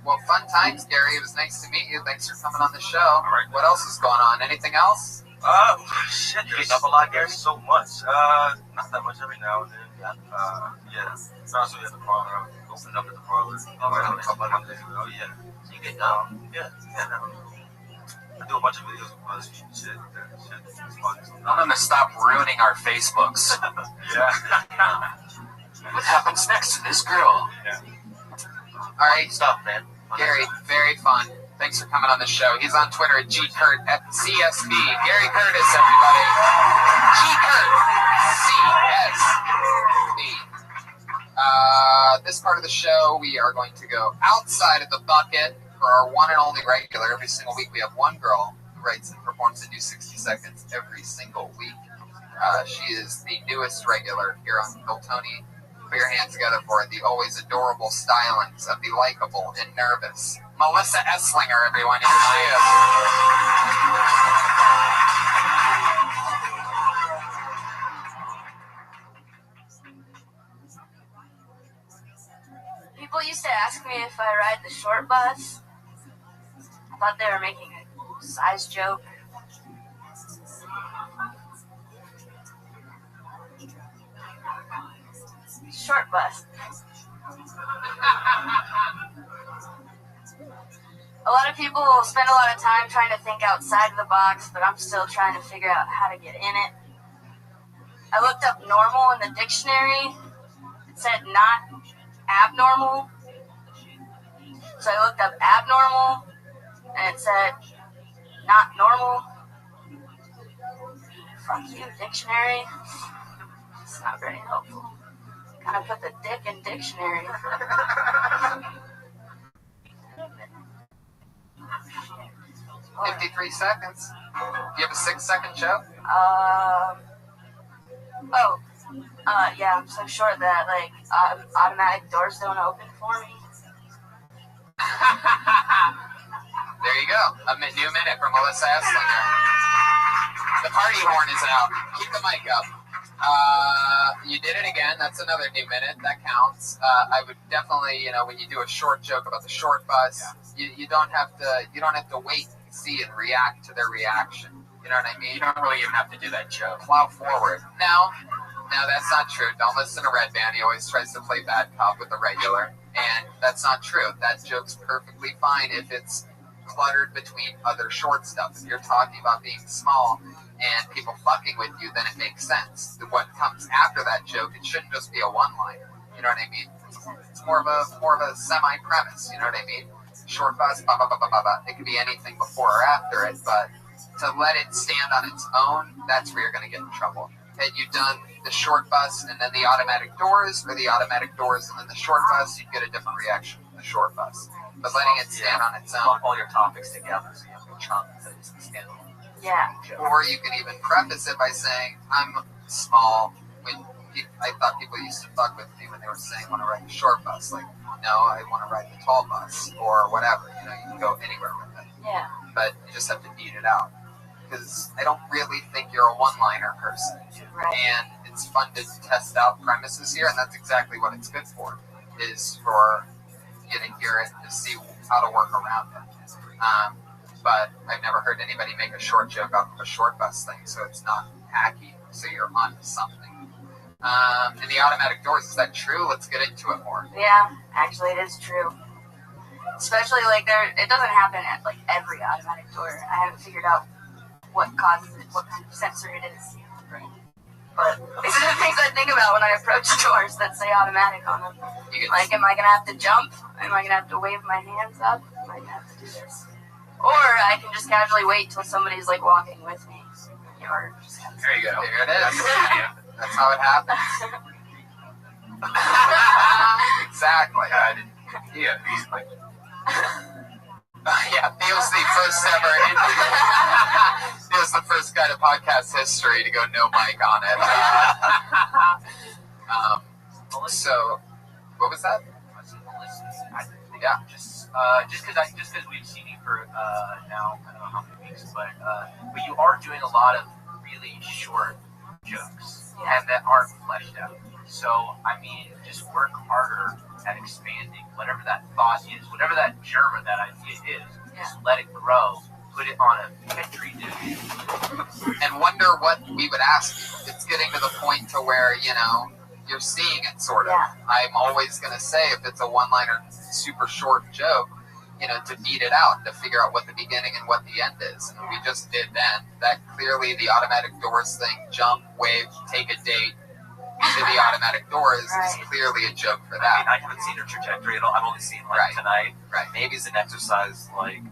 Well, fun times, Gary. It was nice to meet you. Thanks for coming on the show. All right. What else is going on? Anything else? Shit, You there's get up a lot, Gary? so much. Not that much every now and then. Yeah. So also at the parlor. Opened up at the parlor. Oh, yeah. So you get down. Yeah. I do a bunch of videos with BuzzFeed and shit. It's fun. I'm gonna stop ruining our Facebooks. Yeah. What happens next to this girl? Yeah. All right, Stuff, man. Gary, very fun. Thanks for coming on the show. He's on Twitter at GCurt at CSB. Gary Curtis, everybody. GCurt, CSB. This part of the show, we are going to go outside of the bucket for our one and only regular. Every single week we have one girl who writes and performs a new 60 seconds every single week. She is the newest regular here on Hiltoni. Put your hands together for the always adorable stylings of the likable and nervous Melissa Esslinger, everyone. Here she is. People used to ask me if I ride the short bus. I thought they were making a size joke. Short bus. A lot of people spend a lot of time trying to think outside of the box, but I'm still trying to figure out how to get in it. I looked up normal in the dictionary. It said not abnormal. So I looked up abnormal, and it said not normal. Fuck you, dictionary. It's not very helpful. Kind of put the dick in dictionary. 53 seconds. Do you have a 6-second joke? Yeah, I'm so short that, like, automatic doors don't open for me. There you go. A new minute from Melissa Esslinger. The party horn is out. Keep the mic up. You did it again. That's another new minute. That counts. I would definitely, when you do a short joke about the short bus, you don't have to wait and see and react to their reaction. You know what I mean? You don't really even have to do that joke. Plow forward. No, that's not true. Don't listen to Red Band. He always tries to play bad cop with the regular, and that's not true. That joke's perfectly fine if it's cluttered between other short stuff. If you're talking about being small and people fucking with you, then it makes sense. What comes after that joke, it shouldn't just be a one-liner. You know what I mean? It's more of a semi-premise. You know what I mean? Short bus, ba ba ba ba ba ba. It could be anything before or after it, but to let it stand on its own, that's where you're going to get in trouble. Had you done the short bus and then the automatic doors, or the automatic doors and then the short bus, you'd get a different reaction from the short bus. But letting it stand on its own. Lump all your topics together so you have a chunk that is standalone. Yeah. Or you can even preface it by saying, I'm small. I thought people used to fuck with me when they were saying, I want to ride the short bus. Like, no, I want to ride the tall bus, or whatever. You can go anywhere with it. Yeah. But you just have to beat it out. Because I don't really think you're a one-liner person. Right. And it's fun to test out premises here, and that's exactly what it's good for, is for you to hear it and to see how to work around it. But I've never heard anybody make a short joke off of a short bus thing, so it's not hacky, so you're onto something. And the automatic doors, is that true? Let's get into it more. Yeah, actually it is true. Especially, like, it doesn't happen at, like, every automatic door. I haven't figured out what causes it, what kind of sensor it is. Right. But these are the things I think about when I approach doors that say automatic on them. Like, am I going to have to jump? Am I going to have to wave my hands up? Am I going to have to do this? Or I can just casually wait till somebody's, like, walking with me. Or just kind of... There you go. There it is. That's how it happens. Exactly. Yeah, he's like... Yeah, Theo's the first ever. Theo's the first guy to podcast history to go no mic on it. So, what was that? Yeah. Just because we've seen you for now, I don't know how many weeks, but you are doing a lot of really short jokes and that aren't fleshed out. So, I mean, just work harder at expanding whatever that thought is, whatever that germ of that idea is. Just let it grow, put it on a petri dish, and wonder what we would ask you. It's getting to the point to where, you're seeing it, sort of. Yeah. I'm always going to say, if it's a one-liner, super short joke, to beat it out, to figure out what the beginning and what the end is. And we just did then. That clearly the automatic doors thing, jump, wave, take a date to the automatic doors is clearly a joke for that. I mean, I haven't seen her trajectory at all. I've only seen tonight. Right. Maybe it's an exercise an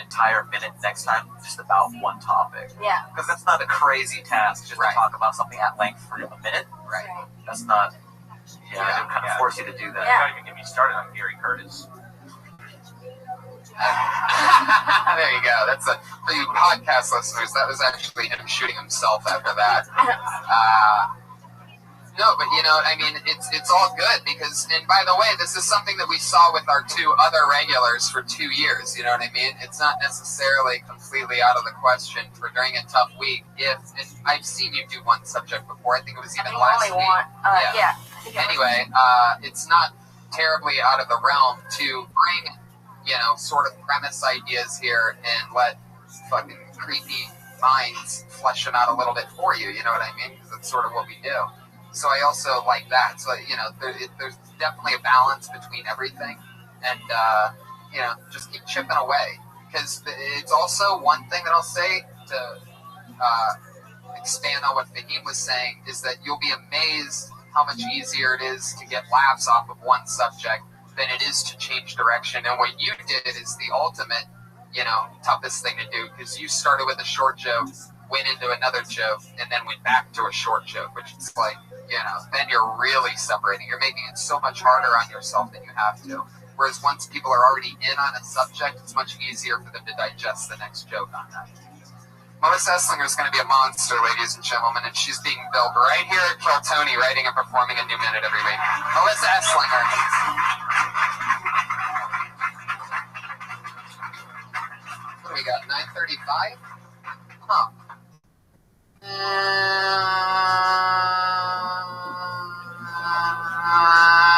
entire minute next time, just about one topic. Yeah. Because that's not a crazy task, just to talk about something at length for a minute. Right. That's not. Yeah, they kind of force you to do that. Yeah. Don't even get me started on Gary Curtis. There you go. That's for you podcast listeners. That was actually him shooting himself after that. No, but it's all good because, and by the way, this is something that we saw with our two other regulars for 2 years. You know what I mean? It's not necessarily completely out of the question for during a tough week. And I've seen you do one subject before. I think it was even last week. Yeah. Anyway, it's not terribly out of the realm to bring, sort of premise ideas here and let fucking creepy minds flesh them out a little bit for you. You know what I mean? Because that's sort of what we do. So I also like that. So, there's definitely a balance between everything. And, just keep chipping away. Because it's also one thing that I'll say to expand on what Fahim was saying is that you'll be amazed how much easier it is to get laughs off of one subject than it is to change direction. And what you did is the ultimate, toughest thing to do. Because you started with a short joke, went into another joke, and then went back to a short joke, which is then you're really separating. You're making it so much harder on yourself than you have to. Whereas once people are already in on a subject, it's much easier for them to digest the next joke on that. Melissa Esslinger is going to be a monster, ladies and gentlemen, and she's being billed right here at Kill Tony, writing and performing a new minute every week. Melissa Esslinger. What do we got, 9:35? Huh.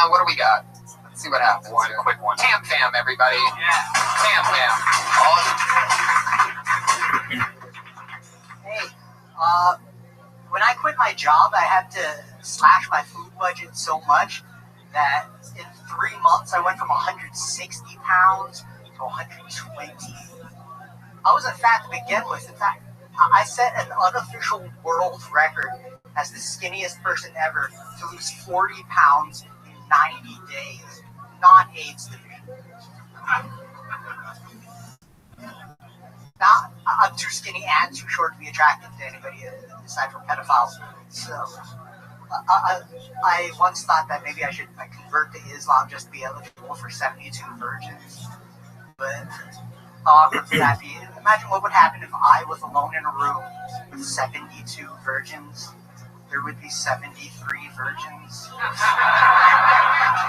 What do we got? Let's see what happens. One quick one. Tam Fam, everybody. Yeah. Tam Fam. Hey, when I quit my job, I had to slash my food budget so much that in 3 months I went from 160 pounds to 120. I wasn't fat to begin with. In fact, I set an unofficial world record as the skinniest person ever to lose 40 pounds in 90 days. Non-AIDS division. Now, I'm too skinny and too short to be attractive to anybody aside from pedophiles. So, I once thought that maybe I should convert to Islam just to be eligible for 72 virgins. But how awkward would that be? Imagine what would happen if I was alone in a room with 72 virgins. There would be 73 virgins.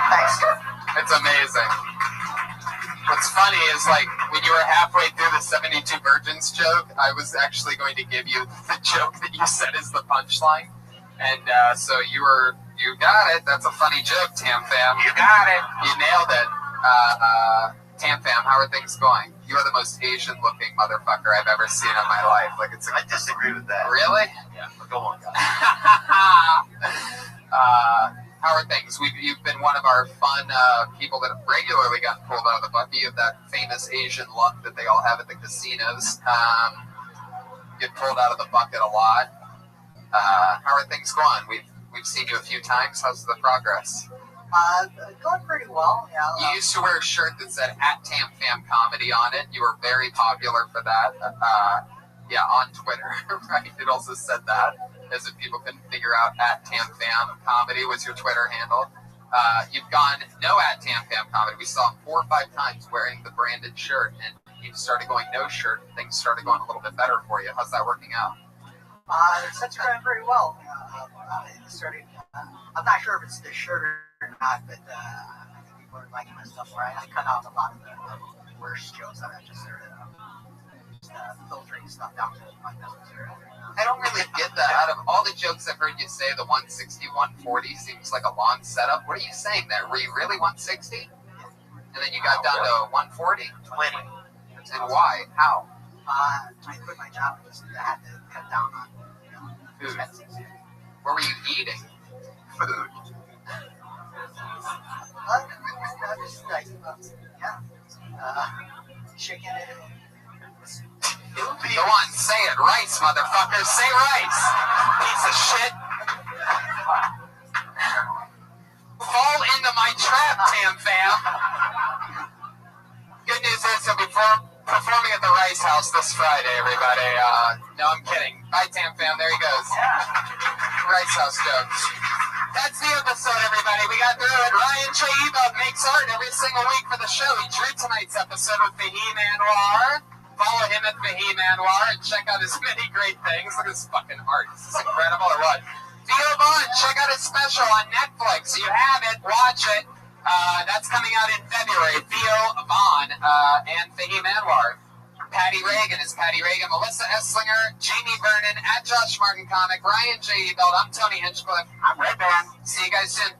Thanks. It's amazing. What's funny is, when you were halfway through the 72 virgins joke, I was actually going to give you the joke that you said is the punchline. And so you got it. That's a funny joke, Tam Fam. You got it. You nailed it. Tam Fam, how are things going? You are the most Asian-looking motherfucker I've ever seen in my life. I disagree with that. Really? Yeah, but go on, guys. How are things? You've been one of our fun people that have regularly gotten pulled out of the bucket. You have that famous Asian look that they all have at the casinos. Get pulled out of the bucket a lot. How are things going? We've seen you a few times. How's the progress? Going pretty well. Yeah. You used to wear a shirt that said @TamFam Comedy on it. You were very popular for that. On Twitter, right? It also said that, as if people couldn't figure out @TamFam Comedy was your Twitter handle. You've gone no @TamFam Comedy. We saw him 4 or 5 times wearing the branded shirt, and you started going no shirt, and things started going a little bit better for you. How's that working out? It's going pretty well. I'm not sure if it's the shirt or not, but I think people are liking my stuff where I cut out a lot of the worst jokes that I just started filtering stuff down to unnecessary. I don't really get that. Out of all the jokes I've heard you say, the 160, 140 seems like a long setup. What are you saying there? Were you really 160? And then you got down to 140? 20. And why? How? I quit my job and just had to cut down on Food. expenses. What were you eating? Food. Just like, yeah. chicken. Go on, say it. Rice, motherfucker. Say rice. Piece of shit. Fall into my trap, Tam Fam. Good news is he'll be performing at the Rice House this Friday, everybody. No, I'm kidding. Bye, Tam Fam. There he goes. Rice House jokes. That's the episode, everybody. We got through it. Ryan J. Ebug makes art every single week for the show. He drew tonight's episode with Fahim Anwar. Follow him at Fahim Anwar and check out his many great things. Look at his fucking art. Is this incredible or what? Theo Vaughn, check out his special on Netflix. You have it. Watch it. That's coming out in February. Theo Vaughn and Fahim Anwar. Patty Reagan is Patty Reagan. Melissa Esslinger, Jamie Vernon, at Josh Martin Comic, Ryan J. Ebelt. I'm Tony Hinchcliffe. I'm Red Band. See you guys soon.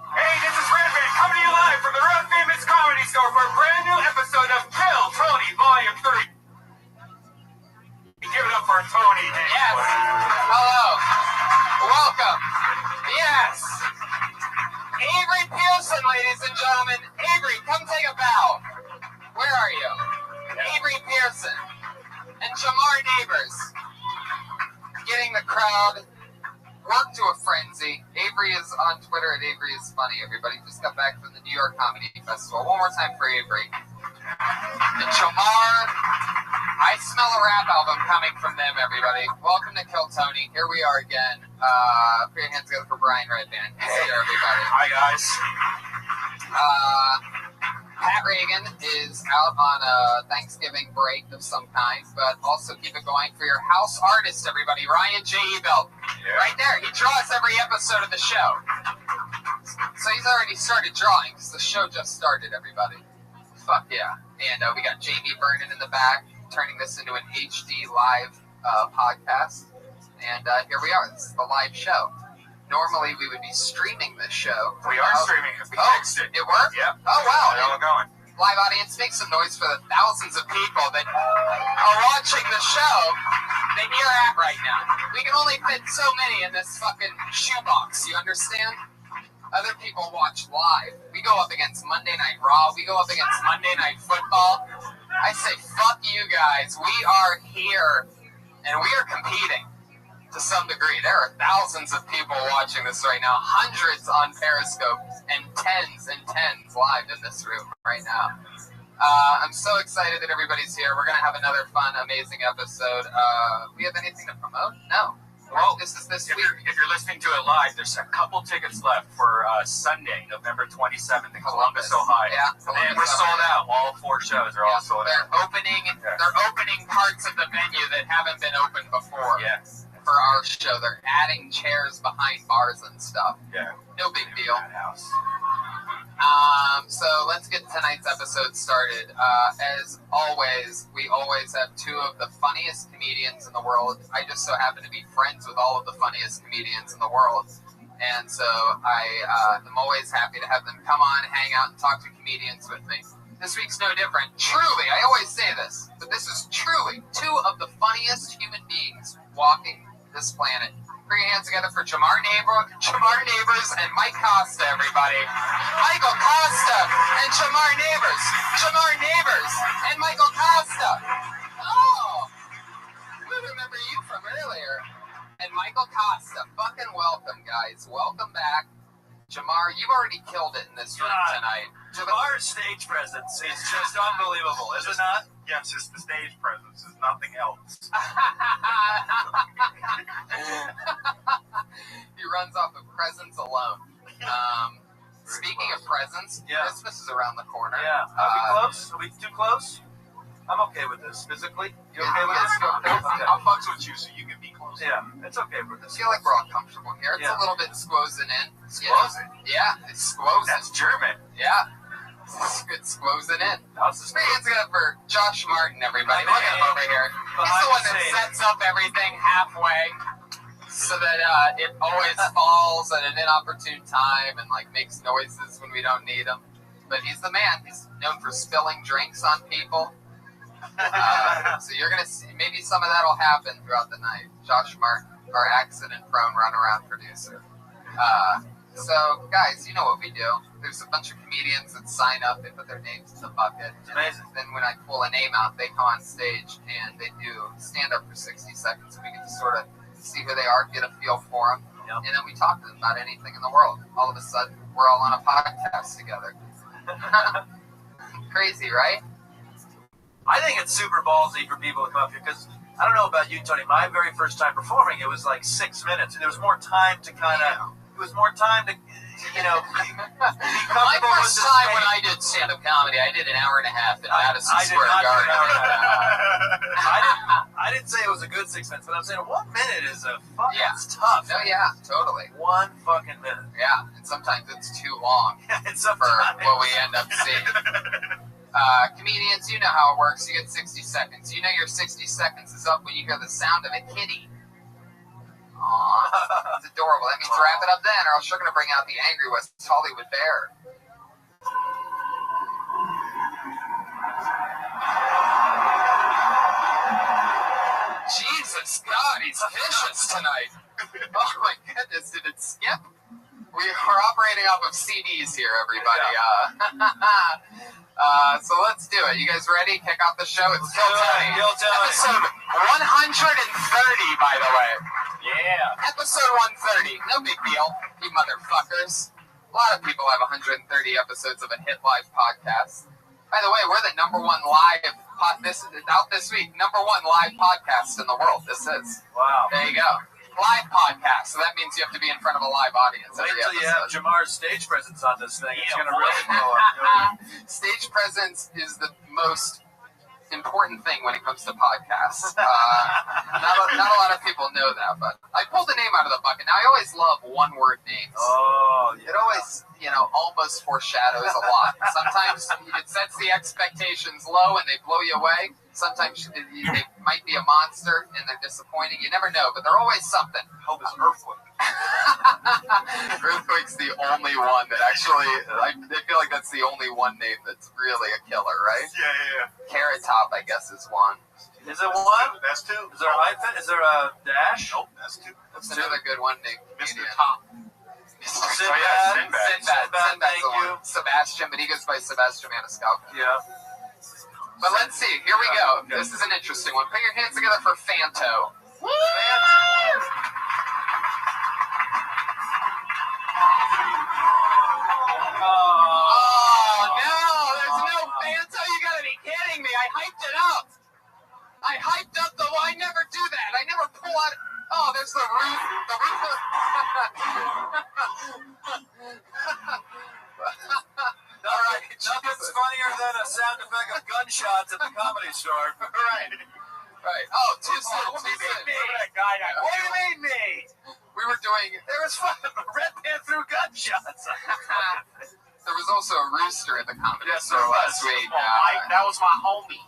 Hey, this is Red Band coming to you live from the Red Famous Comedy Store for a brand new episode of Kill Tony Volume 3. Give it up for Tony. Yes. Hello. Welcome. Yes. Avery Pearson, ladies and gentlemen. Avery, come take a bow. Where are you? Avery Pearson and Jamar Neighbors. Getting the crowd worked to a frenzy. Avery is on Twitter at Avery is Funny. Everybody just got back from the New York Comedy Festival. One more time for Avery. And Jamar, I smell a rap album coming from them, everybody. Welcome to Kill Tony. Here we are again. Put your hands together for Brian Redband. He's here, everybody. Hi, guys. Pat Reagan is out on a Thanksgiving break of some kind, but also keep it going for your house artist, everybody. Ryan J. Ebelt. Yeah. Right there. He draws every episode of the show. So he's already started drawing because the show just started, everybody. Fuck yeah. And we got Jamie Vernon in the back, turning this into an HD live podcast. And here we are. This is the live show. Normally, we would be streaming this show. We are streaming it. We fixed it. It worked? Yeah. Oh, wow. It's all going. Live audience, make some noise for the thousands of people that are watching the show that you're at right now. We can only fit so many in this fucking shoebox, you understand? Other people watch live. We go up against Monday Night Raw. We go up against Monday Night Football. I say, fuck you guys. We are here, and we are competing to some degree. There are thousands of people watching this right now, hundreds on Periscope, and tens live in this room right now. I'm so excited that everybody's here. We're going to have another fun, amazing episode. We have anything to promote? No. Well, this is this week. If you're listening to it live, there's a couple tickets left for Sunday, November 27th in Columbus, Ohio. Yeah, and we're sold out. All 4 shows are all sold out. They're opening parts of the venue that haven't been opened before. Yes. For our show, they're adding chairs behind bars and stuff. Yeah. No big deal. House. So let's get tonight's episode started. As always, we always have 2 of the funniest comedians in the world. I just so happen to be friends with all of the funniest comedians in the world. And so I am always happy to have them come on, hang out, and talk to comedians with me. This week's no different. Truly, I always say this, but this is truly 2 of the funniest human beings walking this planet. Put your hands together for Jamar Neighbors and Mike Costa, everybody. Michael Costa and Jamar Neighbors. Jamar Neighbors and Michael Costa. Oh, we remember you from earlier. And Michael Costa, fucking welcome, guys. Welcome back. Jamar, you've already killed it in this room tonight. Jamar's stage presence is just unbelievable, is it not? Yes, it's the stage presence. It's nothing else. He runs off of presence alone. Speaking of presents, Christmas is around the corner. Yeah. Are we close? Are we too close? I'm okay with this. Physically? You okay with this? I'll fucks with you so you can be close. Yeah, it's okay with I this. feel like we're all comfortable here. It's a little bit squozing in. Squozing? Yeah, it's squozing. That's German. Yeah. It's squozing in. How's this? Put your hands together for Josh Martin, everybody. Look at him over here. He's the one that sets up everything halfway so that it always falls at an inopportune time and like makes noises when we don't need them. But he's the man. He's known for spilling drinks on people. So you're gonna see, maybe some of that'll happen throughout the night. Josh Martin, our accident-prone runaround producer. So guys, you know what we do. There's a bunch of comedians that sign up, they put their names in the bucket. It's amazing. Then when I pull a name out, they come on stage and they do stand up for 60 seconds. We get to sort of see who they are, get a feel for them, and then we talk to them about anything in the world. All of a sudden, we're all on a podcast together. Crazy, right? I think it's super ballsy for people to come up here because I don't know about you, Tony. My very first time performing, it was like 6 minutes, and there was more time to kind of. It was more time to, be comfortable. My first time when I did stand-up comedy, I did an hour and a half in Madison Square Garden. I didn't say it was a good 6 minutes, but I'm saying 1 minute is a fucking it's tough. Oh yeah, totally. 1 fucking minute. Yeah, and sometimes it's too long for what we end up seeing. Comedians, you know how it works. You get 60 seconds. You know your 60 seconds is up when you hear the sound of a kitty. Aww, it's adorable. That means wrap it up then, or else you're going to bring out the angry West Hollywood bear. Jesus, God, he's vicious tonight. Oh my goodness, did it skip? We are operating off of CDs here, everybody. So let's do it. You guys ready? Kick off the show. It's Kill Tony. Episode 130, by the way. Yeah. Episode 130. No big deal, you motherfuckers. A lot of people have 130 episodes of a hit live podcast. By the way, we're the #1 live out this week. #1 live podcast in the world. This is. Wow. There you go. Live podcast. So that means you have to be in front of a live audience. Wait till you have Jamar's stage presence on this thing. It's going to really blow up. Stage presence is the most important thing when it comes to podcasts. Not a lot of people know that, but I pulled the name out of the bucket. Now, I always love one-word names. Oh, yeah. It always, almost foreshadows a lot. Sometimes it sets the expectations low and they blow you away. Sometimes they might be a monster and they're disappointing. You never know, but they're always something. Hope it's Earthquake. Earthquake's the only one that actually, I feel like that's the only one name that's really a killer, right? Yeah. Carrot Top, I guess, is one. Is it one? That's two. Is there a hyphen? Is there a dash? Nope, that's two. That's another good one named Mr. comedian. Top. Sinbad. Sinbad's Thank the you. one. Sebastian, but he goes by Sebastian Maniscalco. Yeah. But let's see. Here we go. This is an interesting one. Put your hands together for Fanto. Woo! Oh, no. There's no Fanto. You gotta be kidding me. I hyped it up. I hyped up the... I never do that. I never pull out... Oh, there's the roof. The roof. All right. Nothing's funnier than a sound effect of gunshots at the Comedy Store. Right. Oh, too soon. What do you mean me? We were doing... There was fucking Red Man through gunshots. There was also a rooster at the Comedy Yes, Store there was. last week. That was my homie.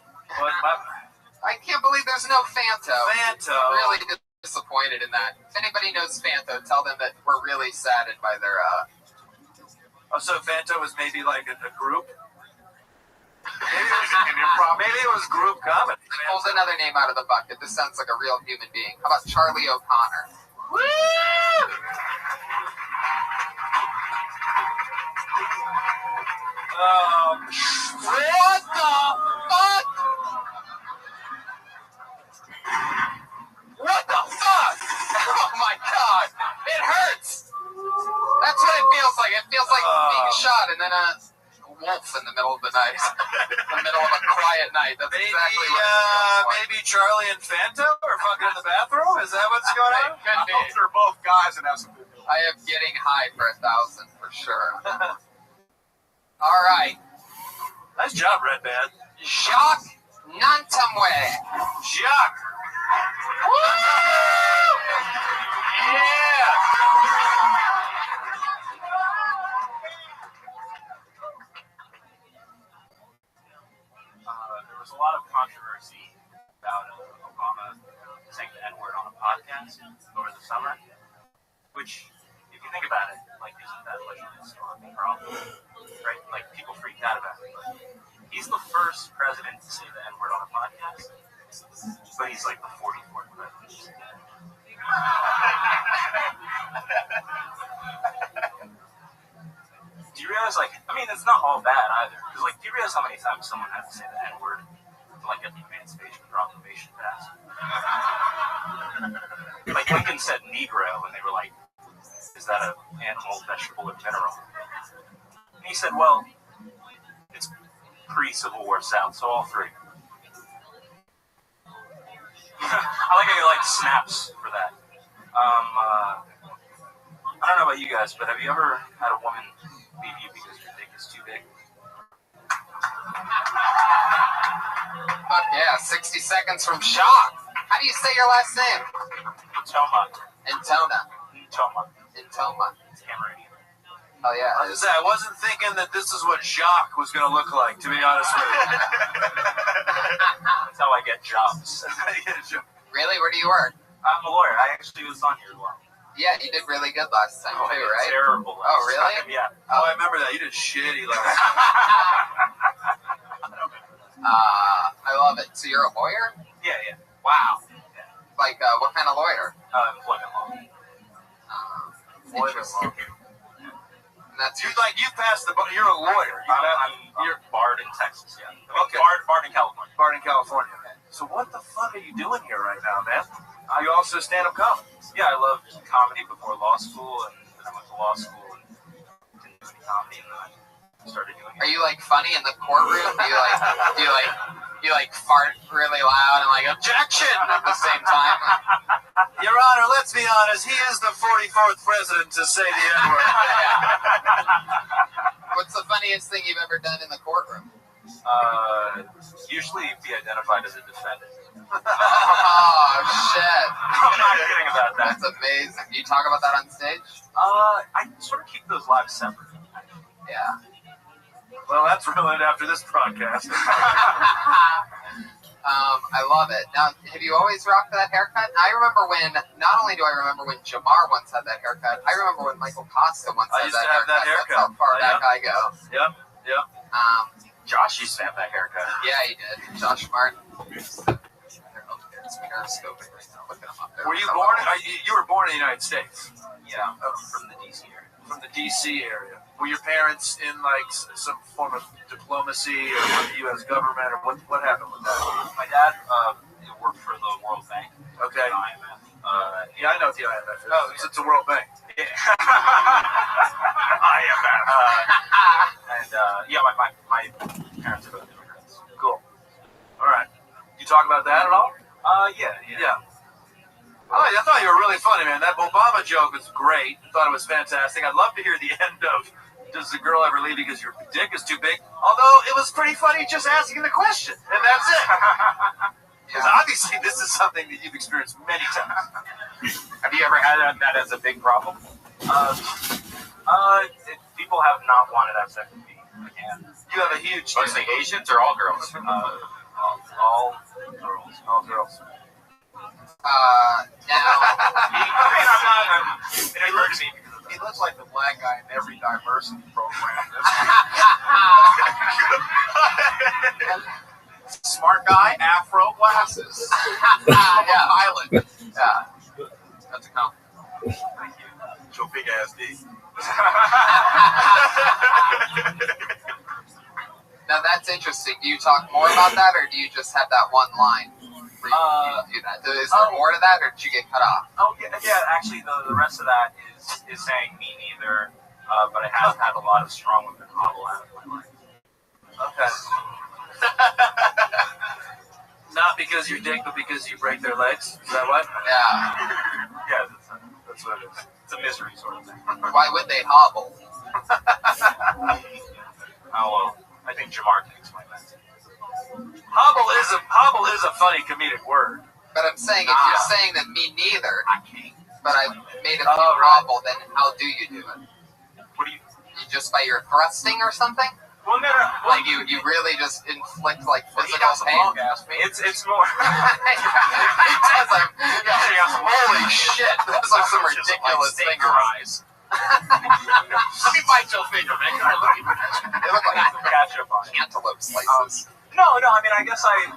I can't believe there's no Fanto. Fanto. I'm really disappointed in that. If anybody knows Fanto, tell them that we're really saddened by their... Oh, so Fanto was maybe like a group? Maybe it was group comedy. Pulls another name out of the bucket. This sounds like a real human being. How about Charlie O'Connor? Woo! What the fuck? What the fuck? Oh my god. It hurts. That's what it feels like. It feels like being shot and then a wolf in the middle of the night. In the middle of a quiet night. That's exactly what it feels like. Maybe Charlie and Fanto are fucking in the bathroom? Is that what's going on? Could be. They're both guys and have some good. I am getting high for 1,000 for sure. All right. Nice job, Red Man. Jacques Nantamwe. Jacques. Yeah. There was a lot of controversy about Obama saying the N-word on a podcast over the summer, which, if you think about it, isn't that much of a historical problem, right? People freaked out about it, but he's the first president to say the N-word on a podcast, but he's like the 44th president. Do you realize, like, I mean, it's not all bad either. Because, like, do you realize how many times someone had to say the N-word to, like, get the Emancipation Proclamation passed? Like, Lincoln said Negro, and they were like, is that an animal, vegetable, or mineral? And he said, well, it's pre-Civil War South, so all three. I like how you like snaps for that. I don't know about you guys, but have you ever had a woman leave you because your dick is too big? Fuck yeah, 60 seconds from shock. How do you say your last name? Toma. Intona. Toma. Intoma. It's Cameroonian. Oh yeah. I was gonna say, I wasn't thinking that this is what Jacques was gonna look like, to be honest with you. That's how I get jobs. Really? Where do you work? I'm a lawyer. I actually was on here a while. Yeah, you did really good last time too, right? Terrible. Oh, really? Yeah. Oh, I remember that. You did shitty last time. I love it. So you're a lawyer? Yeah. Wow. Yeah. Like, what kind of lawyer? Employment law. Interesting. And that's You passed the bar. You're a lawyer. You're barred in Texas, yeah. Okay. Barred in California. Barred in California. So what the fuck are you doing here right now, man? Are you also stand-up comedy? Yeah, I loved comedy before law school, and then I went to law school and didn't do any comedy, and then I started doing it. Are you like funny in the courtroom? Do you fart really loud and like objection at the same time? Your Honor, let's be honest. He is the 44th president to say the N-word. What's the funniest thing you've ever done in the courtroom? Usually be identified as a defendant. Oh shit! I'm not kidding about that. That's amazing. Do you talk about that on stage? I sort of keep those lives separate. Yeah. Well, that's ruined after this broadcast. I love it. Now, have you always rocked that haircut? I remember when, not only do I remember when Jamar once had that haircut, I remember when Michael Costa once had that haircut. That's how far back I go. Yep. Josh used to have that haircut. Yeah, he did. Josh Martin. It's periscoping right now. Look at him up there. Were you born? You were born in the United States. Yeah, from the D.C. area. From the D.C. area. Were your parents in like some form of diplomacy or with the U.S. government, or what happened with that? My dad worked for the World Bank. Okay. IMF. Yeah, I know what the IMF is. Oh, It's the World Bank. Yeah. IMF. My parents are both immigrants. Cool. All right. You talk about that at all? Yeah. I thought you were really funny, man. That Obama joke was great. I thought it was fantastic. I'd love to hear the end of, does the girl ever leave because your dick is too big? Although it was pretty funny just asking the question, and that's it. Because obviously this is something that you've experienced many times. Have you ever had that as a big problem? People have not wanted to have sex with me again. You have a huge... Mostly Asians or all girls? All girls. All girls. Now... It occurred to me because of He looks like the black guy in every diversity program. Smart guy, afro, glasses. Yeah. Island. Yeah. That's a compliment. Your big ass D. Now that's interesting. Do you talk more about that, or do you just have that one line where you do that? Is there more to that, or did you get cut off? Oh, yeah, actually, the rest of that is saying me neither, but I have had a lot of strong women hobble out of my life. Okay. Not because you're dick, but because you break their legs? Is that what? Yeah. Yeah, that's what it is. It's a misery sort of thing. Why would they hobble? Oh, well, I think Jamar can explain that. Hobble is a funny comedic word. But I'm saying, if you're saying that me neither, I can't. but I made a few hobble, then how do you do it? What do you... You just by your thrusting or something? Well, no. Like you really just inflict like Well, he physical got some pain? long ass. It's more... He does like, holy shit, that's like some ridiculous thing. Let me bite your finger, man. They look like Ketchup on it. cantaloupe slices. No, I mean, I guess I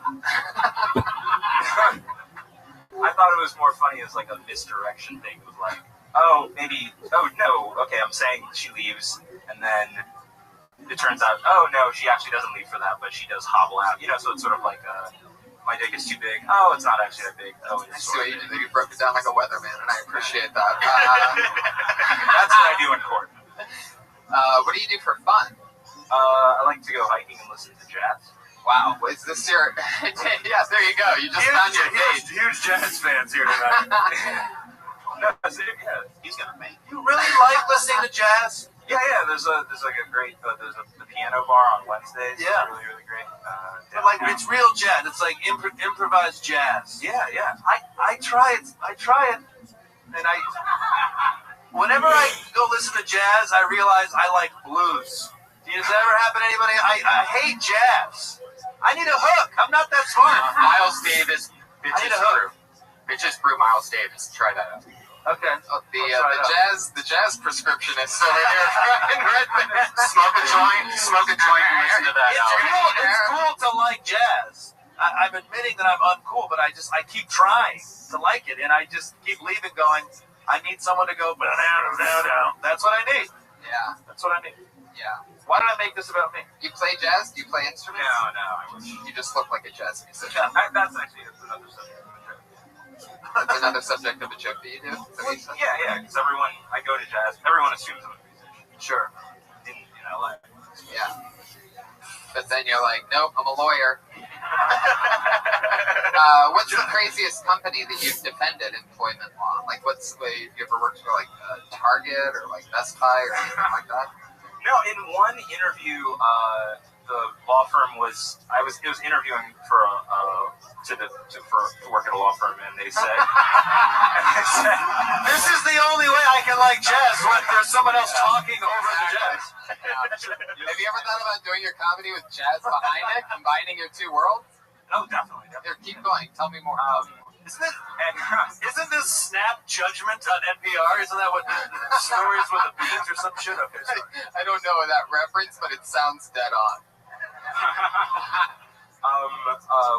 thought it was more funny as like a misdirection thing. It was like, oh, maybe, oh no, okay, I'm saying she leaves, and then it turns out, oh no, she actually doesn't leave for that, but she does hobble out. So it's sort of like, my dick is too big. Oh, it's not actually that big. Oh, I it's see what sort you of did. You broke it down like a weatherman, and I appreciate that. That's what I do in court. What do you do for fun? I like to go hiking and listen to jazz. Wow, is this your... Yeah, there you go. You just found your date. Huge jazz fans here tonight. No, yeah, He's gonna make. You really like listening to jazz? yeah. There's like a great the piano bar on Wednesdays. Yeah. It's really great. But like it's real jazz. It's like improvised jazz. Yeah. I try it. And whenever I go listen to jazz, I realize I like blues. Does that ever happen to anybody? I hate jazz. I need a hook. I'm not that smart. Miles Davis, I need a hook. Bitches Brew Miles Davis. Try that out. Okay. The jazz prescriptionist over here. Smoke a joint and listen to that album. It's cool to like jazz. I'm admitting that I'm uncool, but I keep trying to like it, and I just keep leaving going, I need someone to go, down. That's what I need. Yeah. That's what I need. Yeah. Why did I make this about me? You play jazz? Do you play instruments? No, I wish. You just look like a jazz musician. That's actually another subject. That's another subject of a joke that you do? Yeah, because I go to jazz, everyone assumes I'm a musician. Sure. In LA. Yeah. But then you're like, nope, I'm a lawyer. What's the craziest company that you've defended employment law? Like, you ever worked for, like, Target or, like, Best Buy or anything like that? No, in one interview, the law firm it was interviewing for to work at a law firm, and they said, This is the only way I can like jazz when there's someone else talking over the jazz. Have you ever thought about doing your comedy with jazz behind it, combining your two worlds? oh, definitely. Here, keep going. Tell me more. Isn't this Snap Judgment on NPR? Isn't that what Stories with the Beans or some shit? Okay, sorry. I don't know that reference, but it sounds dead on.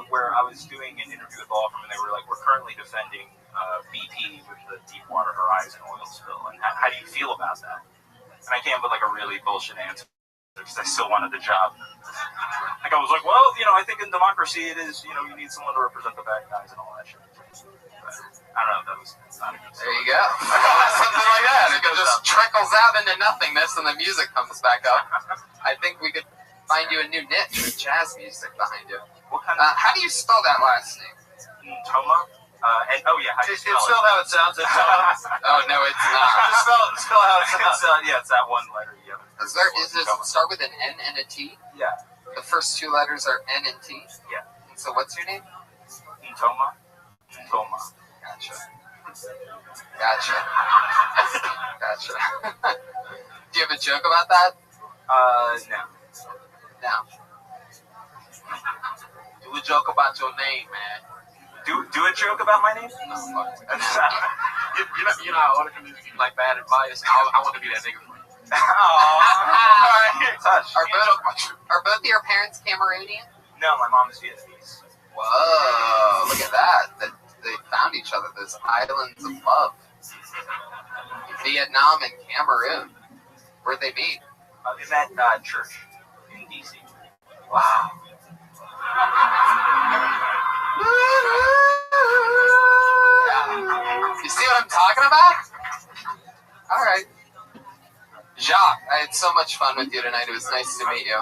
Where I was doing an interview with the law firm, and they were like, we're currently defending BP with the Deepwater Horizon oil spill, and how do you feel about that? And I came up with like a really bullshit answer because I still wanted the job. Like I was like, well, I think in democracy it is, you need someone to represent the bad guys and all that shit. But I don't know if that was not a good story. There you go. Something like that. It just trickles out into nothingness and the music comes back up. I think we could find you a new niche with jazz music behind you. What kind of... How do you spell that last name? Toma? How do you It's spell it? spelled how it sounds. Oh, no, it's not. Just spell how it sounds. It's that one letter. Yeah. Does it start with an N and a T? Yeah. The first two letters are N and T? Yeah. And so what's your name? Toma. Gotcha. Do you have a joke about that? No. No. Do a joke about your name, man. Do a joke about my name? No, fuck. You know how other comedians give like bad advice. I want to be that nigga for you. Touch. Are both your parents Cameroonian? No, my mom is Vietnamese. Whoa, look at that. They found each other, those islands of love. Vietnam and Cameroon. Where'd they meet? They met church in D.C. Wow. You see what I'm talking about? All right. Jacques, I had so much fun with you tonight. It was nice to meet you.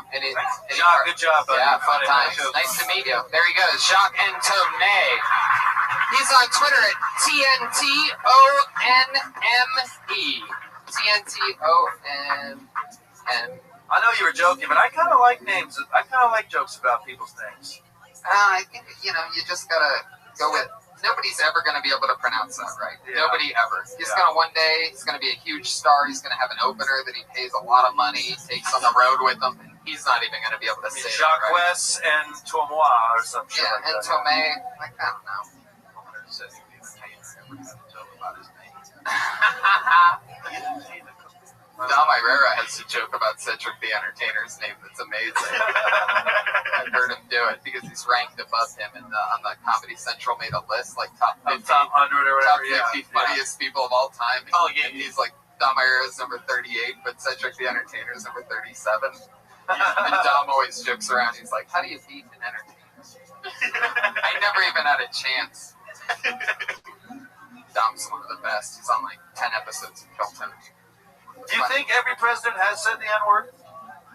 Jacques, good job, buddy. Yeah, fun times. Nice to meet you. There he goes, Jacques Antoine. He's on Twitter at TNTONME. TNTONM. I know you were joking, but I kind of like names. I kind of like jokes about people's names. I think, you just gotta go with... Nobody's ever going to be able to pronounce that right. Yeah. Nobody ever. He's going to one day, he's going to be a huge star. He's going to have an opener that he pays a lot of money, takes on the road with him. And he's not even going to be able to say it Jacques right. West and Tomois or some shit like and that. Tomei, like, I don't know. Says he was a tamer. Never had a joke about his name. Dom Irera has a joke about Cedric the Entertainer's name that's amazing. I've heard him do it because he's ranked above him on the Comedy Central made a list, like top 50, top 100 or top whatever. 50 funniest people of all time. And he's like, Dom Irera's number 38, but Cedric the Entertainer's number 37. And Dom always jokes around. He's like, how do you beat an entertainer? I never even had a chance. Dom's one of the best. He's on like 10 episodes of Hilton. Do you think every president has said the N-word?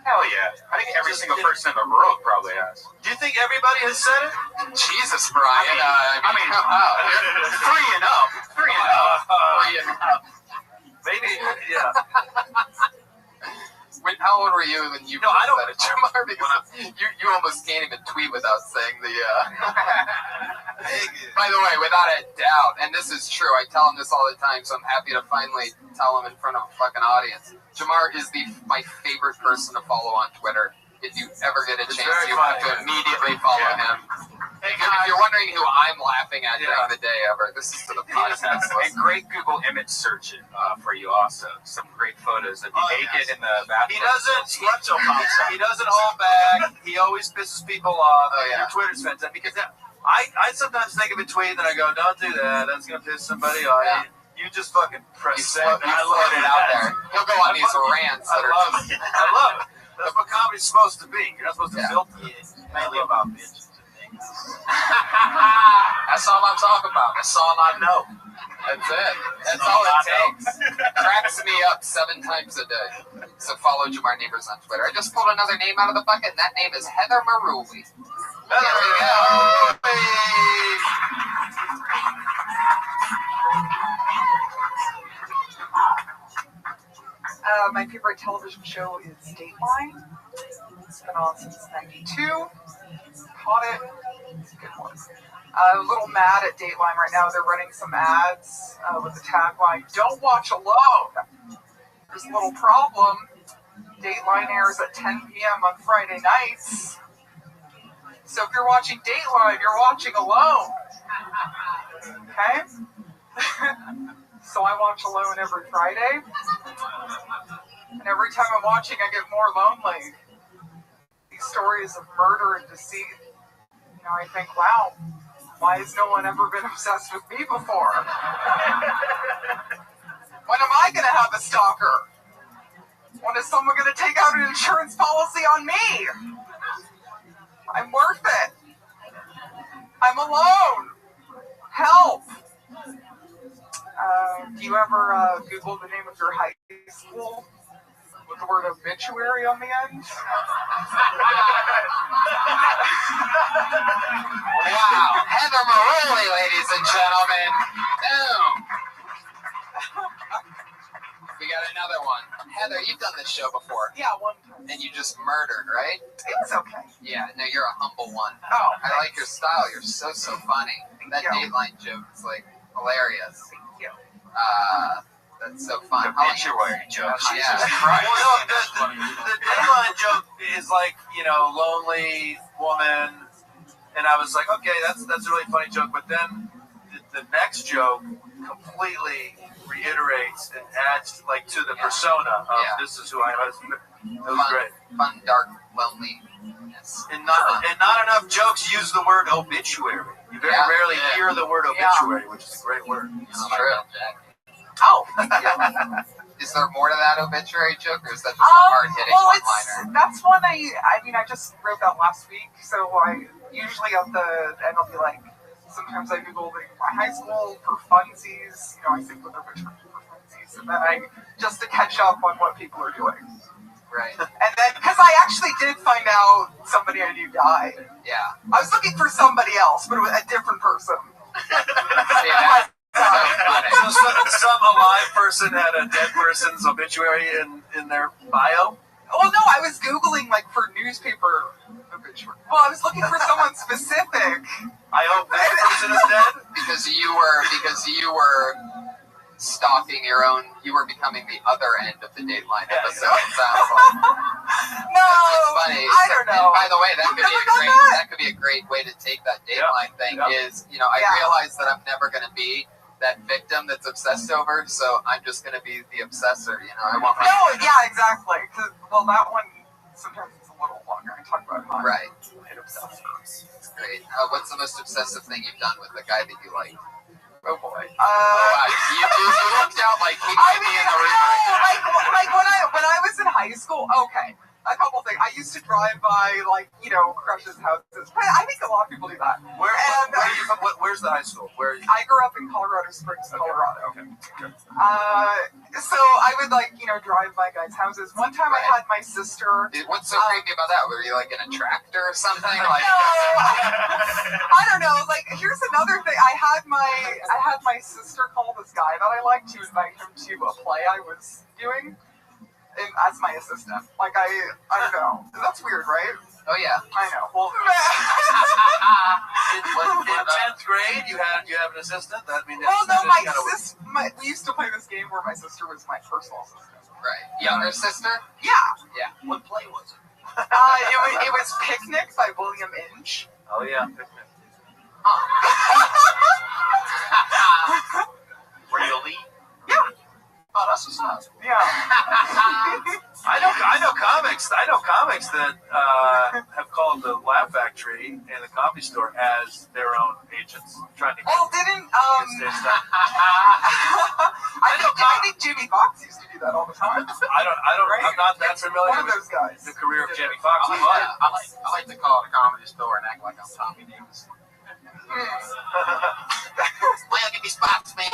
Hell yeah. I think every single person in the world probably has. Do you think everybody has said it? Jesus, Brian. I mean, 3 and up. 3 and up. Maybe, yeah. How old were you when you I don't said it, Jamar? Because you almost can't even tweet without saying the... By the way, without a doubt, and this is true, I tell him this all the time, so I'm happy to finally tell him in front of a fucking audience. Jamar is my favorite person to follow on Twitter. If you ever get a chance, you have to immediately follow him. If you're wondering who I'm laughing at during the day ever, this is for the podcast. And great Google image search for you also. Some great photos of you naked in the bathroom. He doesn't hold back. He always pisses people off. Your Twitter's fantastic because I sometimes think of a tweet and I go, don't do that. That's gonna piss somebody off. Yeah. You just fucking press send. I love it out there. He'll go on these rants. I love it. That's what comedy's supposed to be. You're not supposed to filter it. It's mainly about bitches. That's all I'm talking about. That's all I know. That's it. That's all it takes. Cracks me up 7 times a day. So follow Jamar Neighbors on Twitter. I just pulled another name out of the bucket, and that name is Heather Maruli. There we go. My favorite television show is Dateline. It's been on since '92. Caught it. It's a good one. I'm a little mad at Dateline right now. They're running some ads with the tagline, "Don't watch alone." There's a little problem. Dateline airs at 10 p.m. on Friday nights. So if you're watching Dateline, you're watching alone. Okay? So I watch alone every Friday. And every time I'm watching, I get more lonely. These stories of murder and deceit, I think, wow, why has no one ever been obsessed with me before? When am I going to have a stalker? When is someone going to take out an insurance policy on me? I'm worth it. I'm alone. Help. Do you ever Google the name of your high school with the word obituary on the end? Wow. Heather Maruli, ladies and gentlemen. Boom. We got another one. Heather, you've done this show before. Yeah, one time. And you just murdered, right? It's okay. Yeah, no, you're a humble one. Oh, I like your style. You're so funny. That Dateline joke is like hilarious. Thank you. That's so fun. Obituary joke. Yeah. Well, the Dateline joke is like, lonely woman, and I was like, okay, that's a really funny joke. But then the next joke completely reiterates and adds to the persona of this is who I am. It was great. Fun, dark, loneliness. And not enough jokes use the word obituary. You very rarely hear the word obituary, which is a great word. It's true. Oh. Is there more to that obituary joke, or is that just a hard-hitting one-liner? That's one I just wrote that last week, so I usually at the end I'll be like, sometimes I Google my high school for funsies, I think with obituary for funsies, and then just to catch up on what people are doing. Right. And then, because I actually did find out somebody I knew died. Yeah. I was looking for somebody else, but it was a different person. Yeah. So some alive person had a dead person's obituary in their bio? Well, no, I was Googling, for newspaper obituary. Well, I was looking for someone specific. I hope that person is dead? Because you were stalking your own, you were becoming the other end of the Dateline episode. It sounds like. No, that's funny. I don't know. And by the way, that could be a great way to take that Dateline thing. Yeah. Is I realize that I'm never going to be that victim that's obsessed over. So I'm just gonna be the obsessor. You know, I want my No, yeah, exactly. Well, that one sometimes it's a little longer. I talk about how right. I'm obsessed. It's great. What's the most obsessive thing you've done with the guy that you like? Oh boy. You looked out like he might be in the room. Like when I was in high school. Okay, a couple things. I used to drive by crushes' houses. But I think a lot of people do that. Where's the high school? I grew up in Colorado Springs, Colorado. Okay. So I would drive by guys' houses. One time I had my sister. What's so creepy about that? Were you like in a tractor or something? Like no, I don't know. Like here's another thing. I had my sister call this guy that I liked to invite him to a play I was doing. And as my assistant. Like I don't know. That's weird, right? Oh yeah. I know. Well, in 10th grade, you have an assistant. We used to play this game where my sister was my personal assistant. Right. Younger sister? Yeah. Yeah. What play was it? It was Picnic by William Inge. Oh yeah, Picnic. Were you a lead? Yeah. Oh, that's what's up. Yeah. I know comics that have called the Laugh Factory and the Comedy Store as their own agents, trying to get Didn't stage stuff. I think Jimmy Fox used to do that all the time. I'm not that familiar One of those guys. with the career of Jamie Foxx. I like to call it a comedy store and act like I'm Tommy Davis. Well, give me spots, man.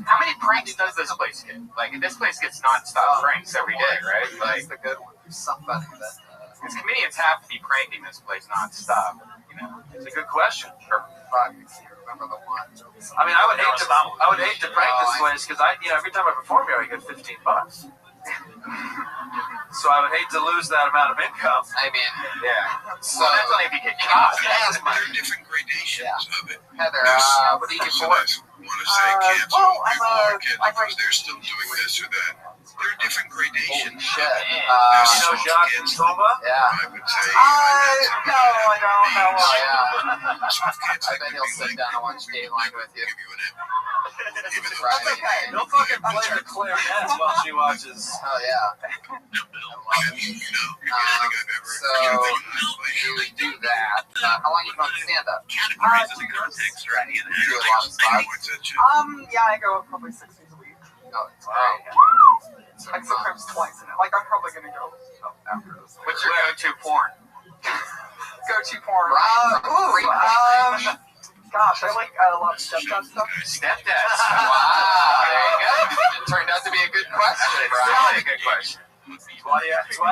How many pranks does this place get? Like, this place gets non-stop pranks every day, right? Like, That's the good one. There's somebody that. because comedians have to be pranking this place non-stop. You know, It's a good question. Fuck, I can't remember the one. I mean, I would hate to prank this place because every time I perform here, I get $15. So I would hate to lose that amount of income. I mean, yeah. so That's only if you get caught. There are different gradations of it. Heather, what do you get for work? Want to say cancel people or because they're still doing this or that. There are different gradations. Shit. There's soft Jacques cancel. Toma? Yeah. I would say. No, I don't know. Yeah. Soft I cancel bet would he'll be sit like, down and watch Dateline with you. give you an M. Even though That's okay. Don't fucking play her clarinet while she watches. Oh yeah. I mean, I don't think I've ever So you you do that. How long you been on stand up? categorize the context or any of that. Do a lot of spots. What's that shit? Yeah, I go probably 6 days a week. Oh, it's great. Like sometimes twice in it. Like I'm probably gonna go after this. What's your go-to porn? Go-to porn. Gosh, I like a lot of stepdad stuff. Stepdads. Wow, there you go. It turned out to be a good question, Really Brian. a good question. That's why you asked.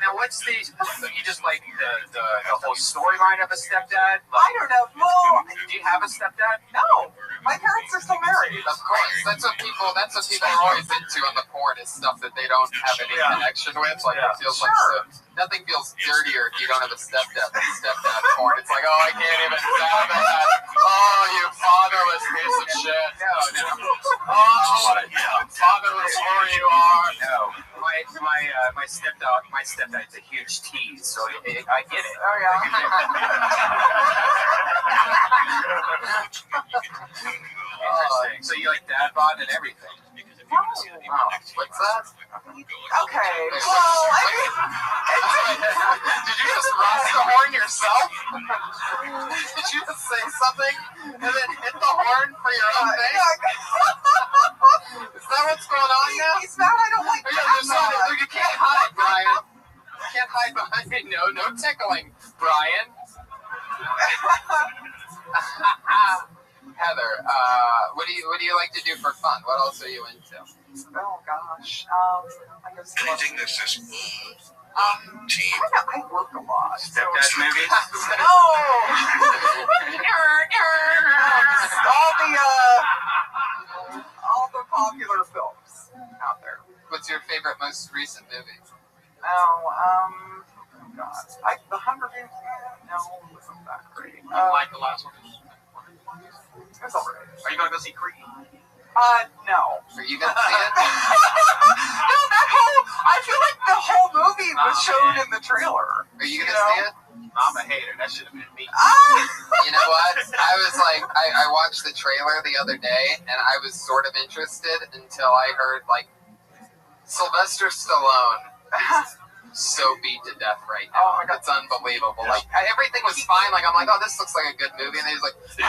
Now, what's the? You just like the whole storyline of a stepdad? I don't know. Well, Do you have a stepdad? no. My parents are still married. Of course, that's what people are always into on the porn is stuff that they don't have any connection with. Like it feels like nothing feels dirtier if you don't have a stepdad porn. It's like, oh, I can't even stand that. Oh, you fatherless piece of shit. No. Oh, fatherless whore you are. No. My stepdad's a huge tease, so I get it. Oh yeah. Interesting. So you like dad bod and everything? Wow. What's that? Okay. Well, I mean, Did you just rust the horn yourself? Did you just say something and then hit the horn for your own thing? Is that what's going on now? he's mad. I don't like that. You can't hide, Brian. You can't hide behind me. No tickling, Brian. Heather, what do you like to do for fun? What else are you into? Oh gosh. I go see Anything that's just team. I work a lot. Stepdad movies? No. all the popular films out there. What's your favorite, most recent movie? Oh God. The Hunger Games. No, it wasn't that great. Like the last one? It's alright. Are you gonna go see Creed? No. Are you gonna see it? No, I feel like the whole movie was shown in the trailer. Are you gonna see it? I'm a hater. That should have been me. You know what? I was like, I watched the trailer the other day, and I was sort of interested until I heard, like, Sylvester Stallone so beat to death right now. Oh my God. It's unbelievable. Like, everything was fine. Like, I'm like, oh, this looks like a good movie. And then he's like, he's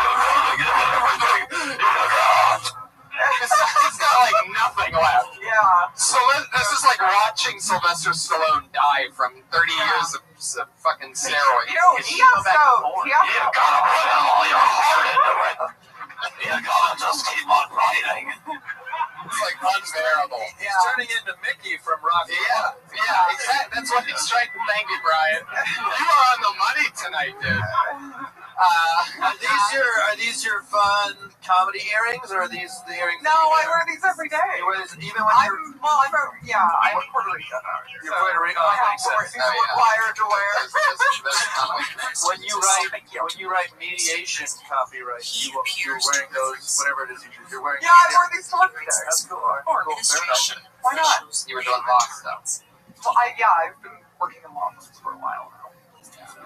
got, like, nothing left. Yeah. So this is like watching Sylvester Stallone die from 30 years of fucking steroids. You know, he has to You gotta put all your heart into it. You gotta just keep on writing. It's like unbearable. He's turning into Mickey from Rocky. Yeah, exactly. That's what he's trying to. Thank you, Brian. You are on the money tonight, dude. Are these your fun comedy earrings, or are these the earrings? No, I wear these every day. You wear these even when you're. I'm Puerto Rican. You're Puerto Rican. Oh, makes sense. These are required to wear. When you write mediation copyright, you're wearing those, whatever it is you're wearing. Yeah, I wear these to work every day. That's cool. Cool. Fair enough. Why not? You were doing law stuff. Well, I've been working in law firms for a while now.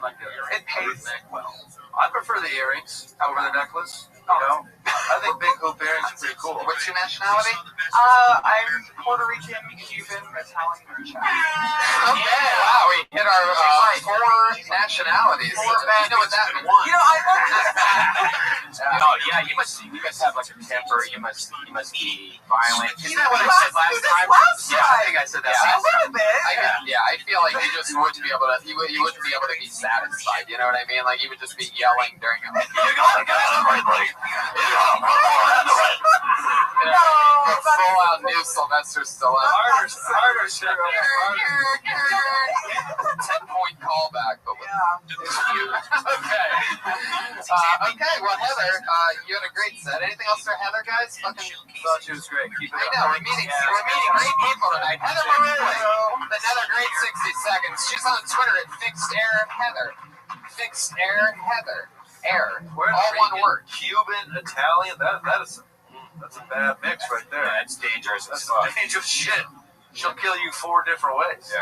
Like the earrings. It pays well. I prefer the earrings over the necklace. You know, I think big hoop earrings are pretty cool. What's your nationality? I'm Puerto Rican, Cuban, Italian, and Czech. Okay, wow, we hit our 4 nationalities. You know what that means? You know, I love Oh yeah, you must have like a temper. You must be violent. Isn't that what I said last time? Yeah, I think I said that last time. A little bit. I feel like you just wouldn't be able to. You wouldn't be able to be satisfied. You know what I mean? Like you would just be yelling during a. You gotta get everybody. You gotta put more into it. Full out new Sylvester Stallone. Harder shit. 10-point callback, but with Okay. Okay, well, Heather, you had a great set. Anything else for Heather, guys? Fucking Thought she was great. Keep it I up. know, we're meeting great people tonight. Heather Marulli, another great 60 seconds. She's on Twitter at Fixed Air Heather. Fixed Air Heather. Air. All one word. Cuban, Italian. That's a bad mix right there. Yeah, it's dangerous. That's dangerous shit. She'll kill you 4 different ways.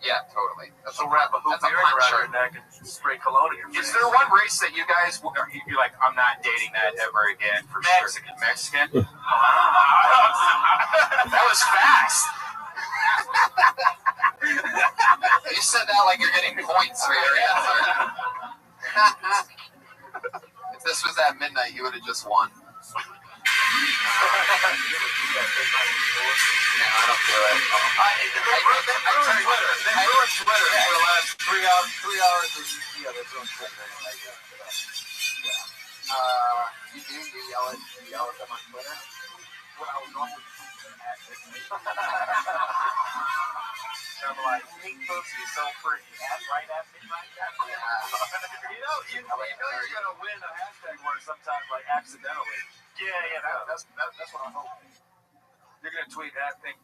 Yeah, totally. She'll wrap a hoop earring around her neck and spray cologne in your face. Is there one race that you guys you're like, I'm not dating that ever again for Mexican. sure? Mexican. That was fast. You said that like you're getting points for your answer. If this was at midnight, you would have just won. No, I don't do it. They were on Twitter for the last 3 hours. 3 hours. Yeah, that's on Twitter. You yell at them on Twitter? Well, I was normally I'm like, pink pussy is so pretty. Right at midnight. You know you're gonna win a hashtag word sometimes, like accidentally. Yeah, that's what I'm hoping. You're gonna tweet at pink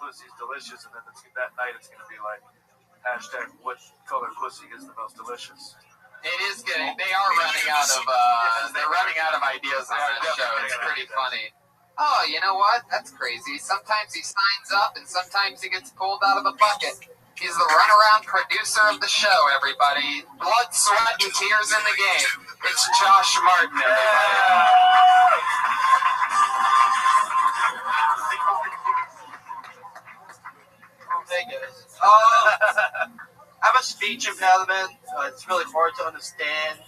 pussy is delicious, and then that night it's gonna be like hashtag what color pussy is the most delicious. It is getting. They are running out of. They're running out of ideas on that show. It's pretty funny. Oh, you know what? That's crazy. Sometimes he signs up, and sometimes he gets pulled out of a bucket. He's the runaround producer of the show, everybody. Blood, sweat, and tears in the game. It's Josh Martin, everybody. Hey guys. I have a speech impediment. It's really hard to understand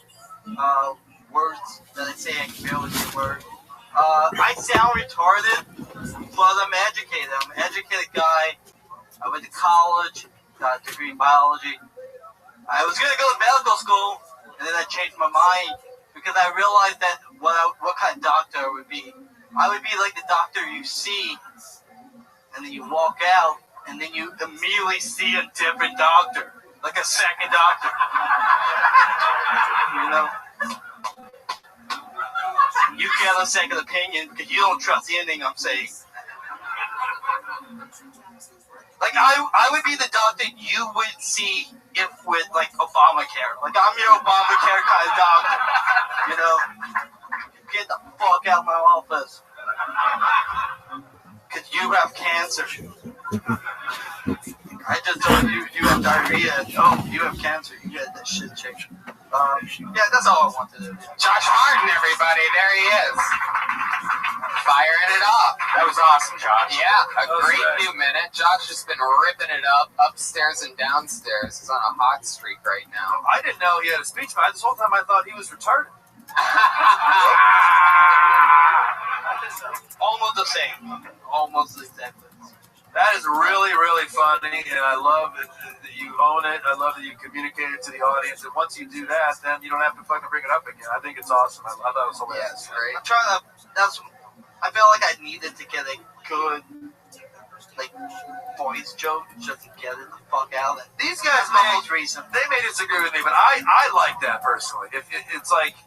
words that I say. I can barely say words. I sound retarded, but I'm educated. I'm an educated guy. I went to college, got a degree in biology. I was going to go to medical school, and then I changed my mind because I realized that what kind of doctor I would be. I would be like the doctor you see, and then you walk out, and then you immediately see a different doctor, like a second doctor. You know? You get a second opinion because you don't trust anything I'm saying. Like, I would be the doctor you would see if with, like, Obamacare. Like, I'm your Obamacare kind of doctor. You know? Get the fuck out of my office. Because you have cancer. I just told you have have diarrhea, oh, you have cancer, you get that shit checked. Yeah, that's all I wanted to do. Josh Martin, everybody, there he is. Firing it up. That was awesome, Josh. Yeah, a great few minute. Josh has been ripping it up upstairs and downstairs. He's on a hot streak right now. I didn't know he had a speech, but this whole time I thought he was retarded. Almost the same. Almost exactly. That is really, really funny, and I love that you own it. I love that you communicate it to the audience. And once you do that, then you don't have to fucking bring it up again. I think it's awesome. I thought it was hilarious. Yeah, great. I'm trying to. I felt like I needed to get a good, like, boys joke just to get it the fuck out. And These guys almost recent. they may disagree with me, but I like that personally. It's like,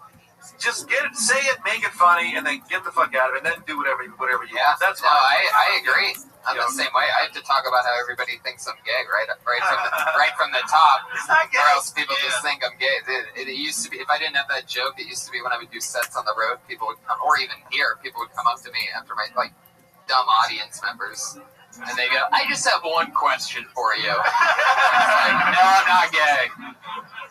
just get it, say it, make it funny, and then get the fuck out of it, and then do whatever you want. That's no, fine. I agree. I'm the same way. I have to talk about how everybody thinks I'm gay, right from the top, or else people just think I'm gay. It used to be, if I didn't have that joke, it used to be when I would do sets on the road, people would come, or even here, people would come up to me after my dumb audience members, and they go, "I just have one question for you." No, I'm not gay.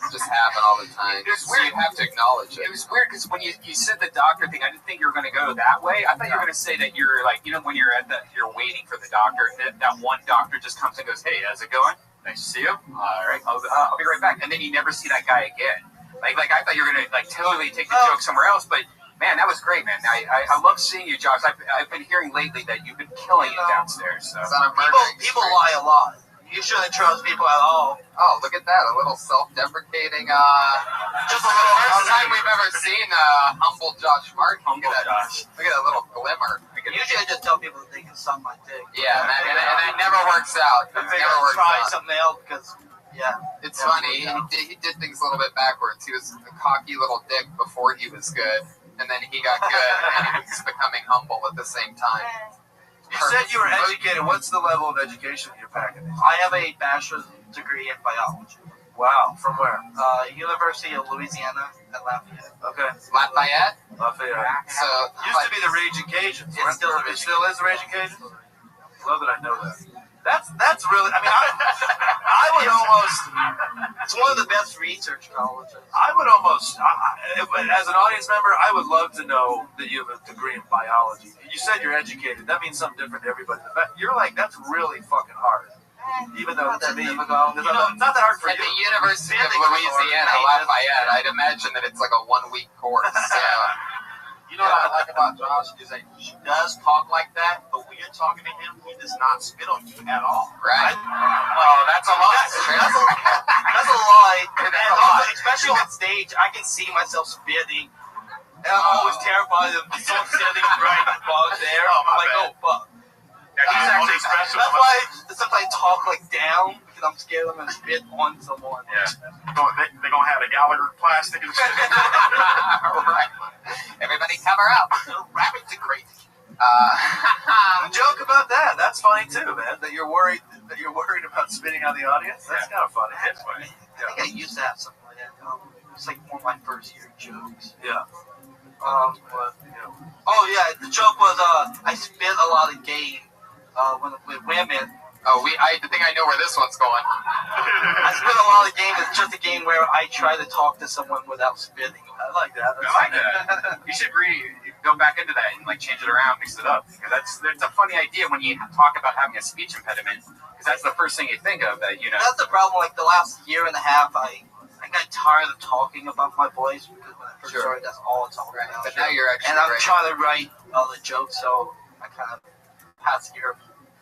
It just happen all the time. It's So weird. you have to acknowledge it. It was weird because when you said the doctor thing, I didn't think you were going to go that way. I thought you were going to say that you're when you're you're waiting for the doctor, that one doctor just comes and goes, "Hey, how's it going? Nice to see you. All right, I'll be right back." And then you never see that guy again. Like I thought you were going to totally take the joke somewhere else, but. Man, that was great, man. I love seeing you, Josh. I've been hearing lately that you've been killing it downstairs. So. It's on a murdering People streak. lie a lot. You shouldn't trust people at all. Oh, look at that. A little self-deprecating, Just a little. first time we've ever seen humble Josh Martin. Look at that. Look at that little glimmer. Usually I just tell people they can suck my dick. Yeah, man, and that never works out. I It figure never I'll works try out. something else because, yeah. It's funny. He did things a little bit backwards. He was a cocky little dick before he was good, and then he got good, and he was becoming humble at the same time. You said you were educated. What's the level of education you're packing? I have a bachelor's degree in biology. Wow. From where? University of Louisiana at Lafayette. Okay. Lafayette? Lafayette. So, Used to be the Raging Cajuns. It still is. It still is the Raging Cajuns? Love that I know that. That's really, I mean, I would almost, It's one of the best research colleges. I would almost, as an audience member, I would love to know that you have a degree in biology. You said you're educated. That means something different to everybody. You're like, that's really fucking hard. Even though to me, not that hard for at you. the University of Louisiana, Lafayette, I'd imagine that it's like a 1 week course. You know what I like about Josh is that he does talk like that, but when you're talking to him, he does not spit on you at all. Right? Oh, that's a lot. That's a lie. That's And a lot. especially on stage, I can see myself spitting. And I'm always terrified of someone sitting right above there. I'm like, oh, fuck. That's why sometimes I talk like down, because I'm scared I'm going to spit on someone. Yeah. They're going to have the Gallagher plastic and shit. Right. Everybody cover up. Rabbits are crazy. Joke about that. That's funny too, man. That you're worried about spitting on the audience. That's kind of funny. That's funny. I think I used to have something like that. It's like one of my first year jokes. Yeah. But, you know. Oh yeah, the joke was I spit a lot of game with women. Oh, I think I know where this one's going. I spit a lot of game. It's just a game where I try to talk to someone without spitting. I like that. I like that. You should go back into that and change it around, mix it up. Because that's a funny idea when you talk about having a speech impediment. Because that's the first thing you think of. That's the problem. Like the last year and a half, I got tired of talking about my voice because when I first started, that's all it's all about. But now you're actually. And I'm trying to write other jokes, so I kind of past year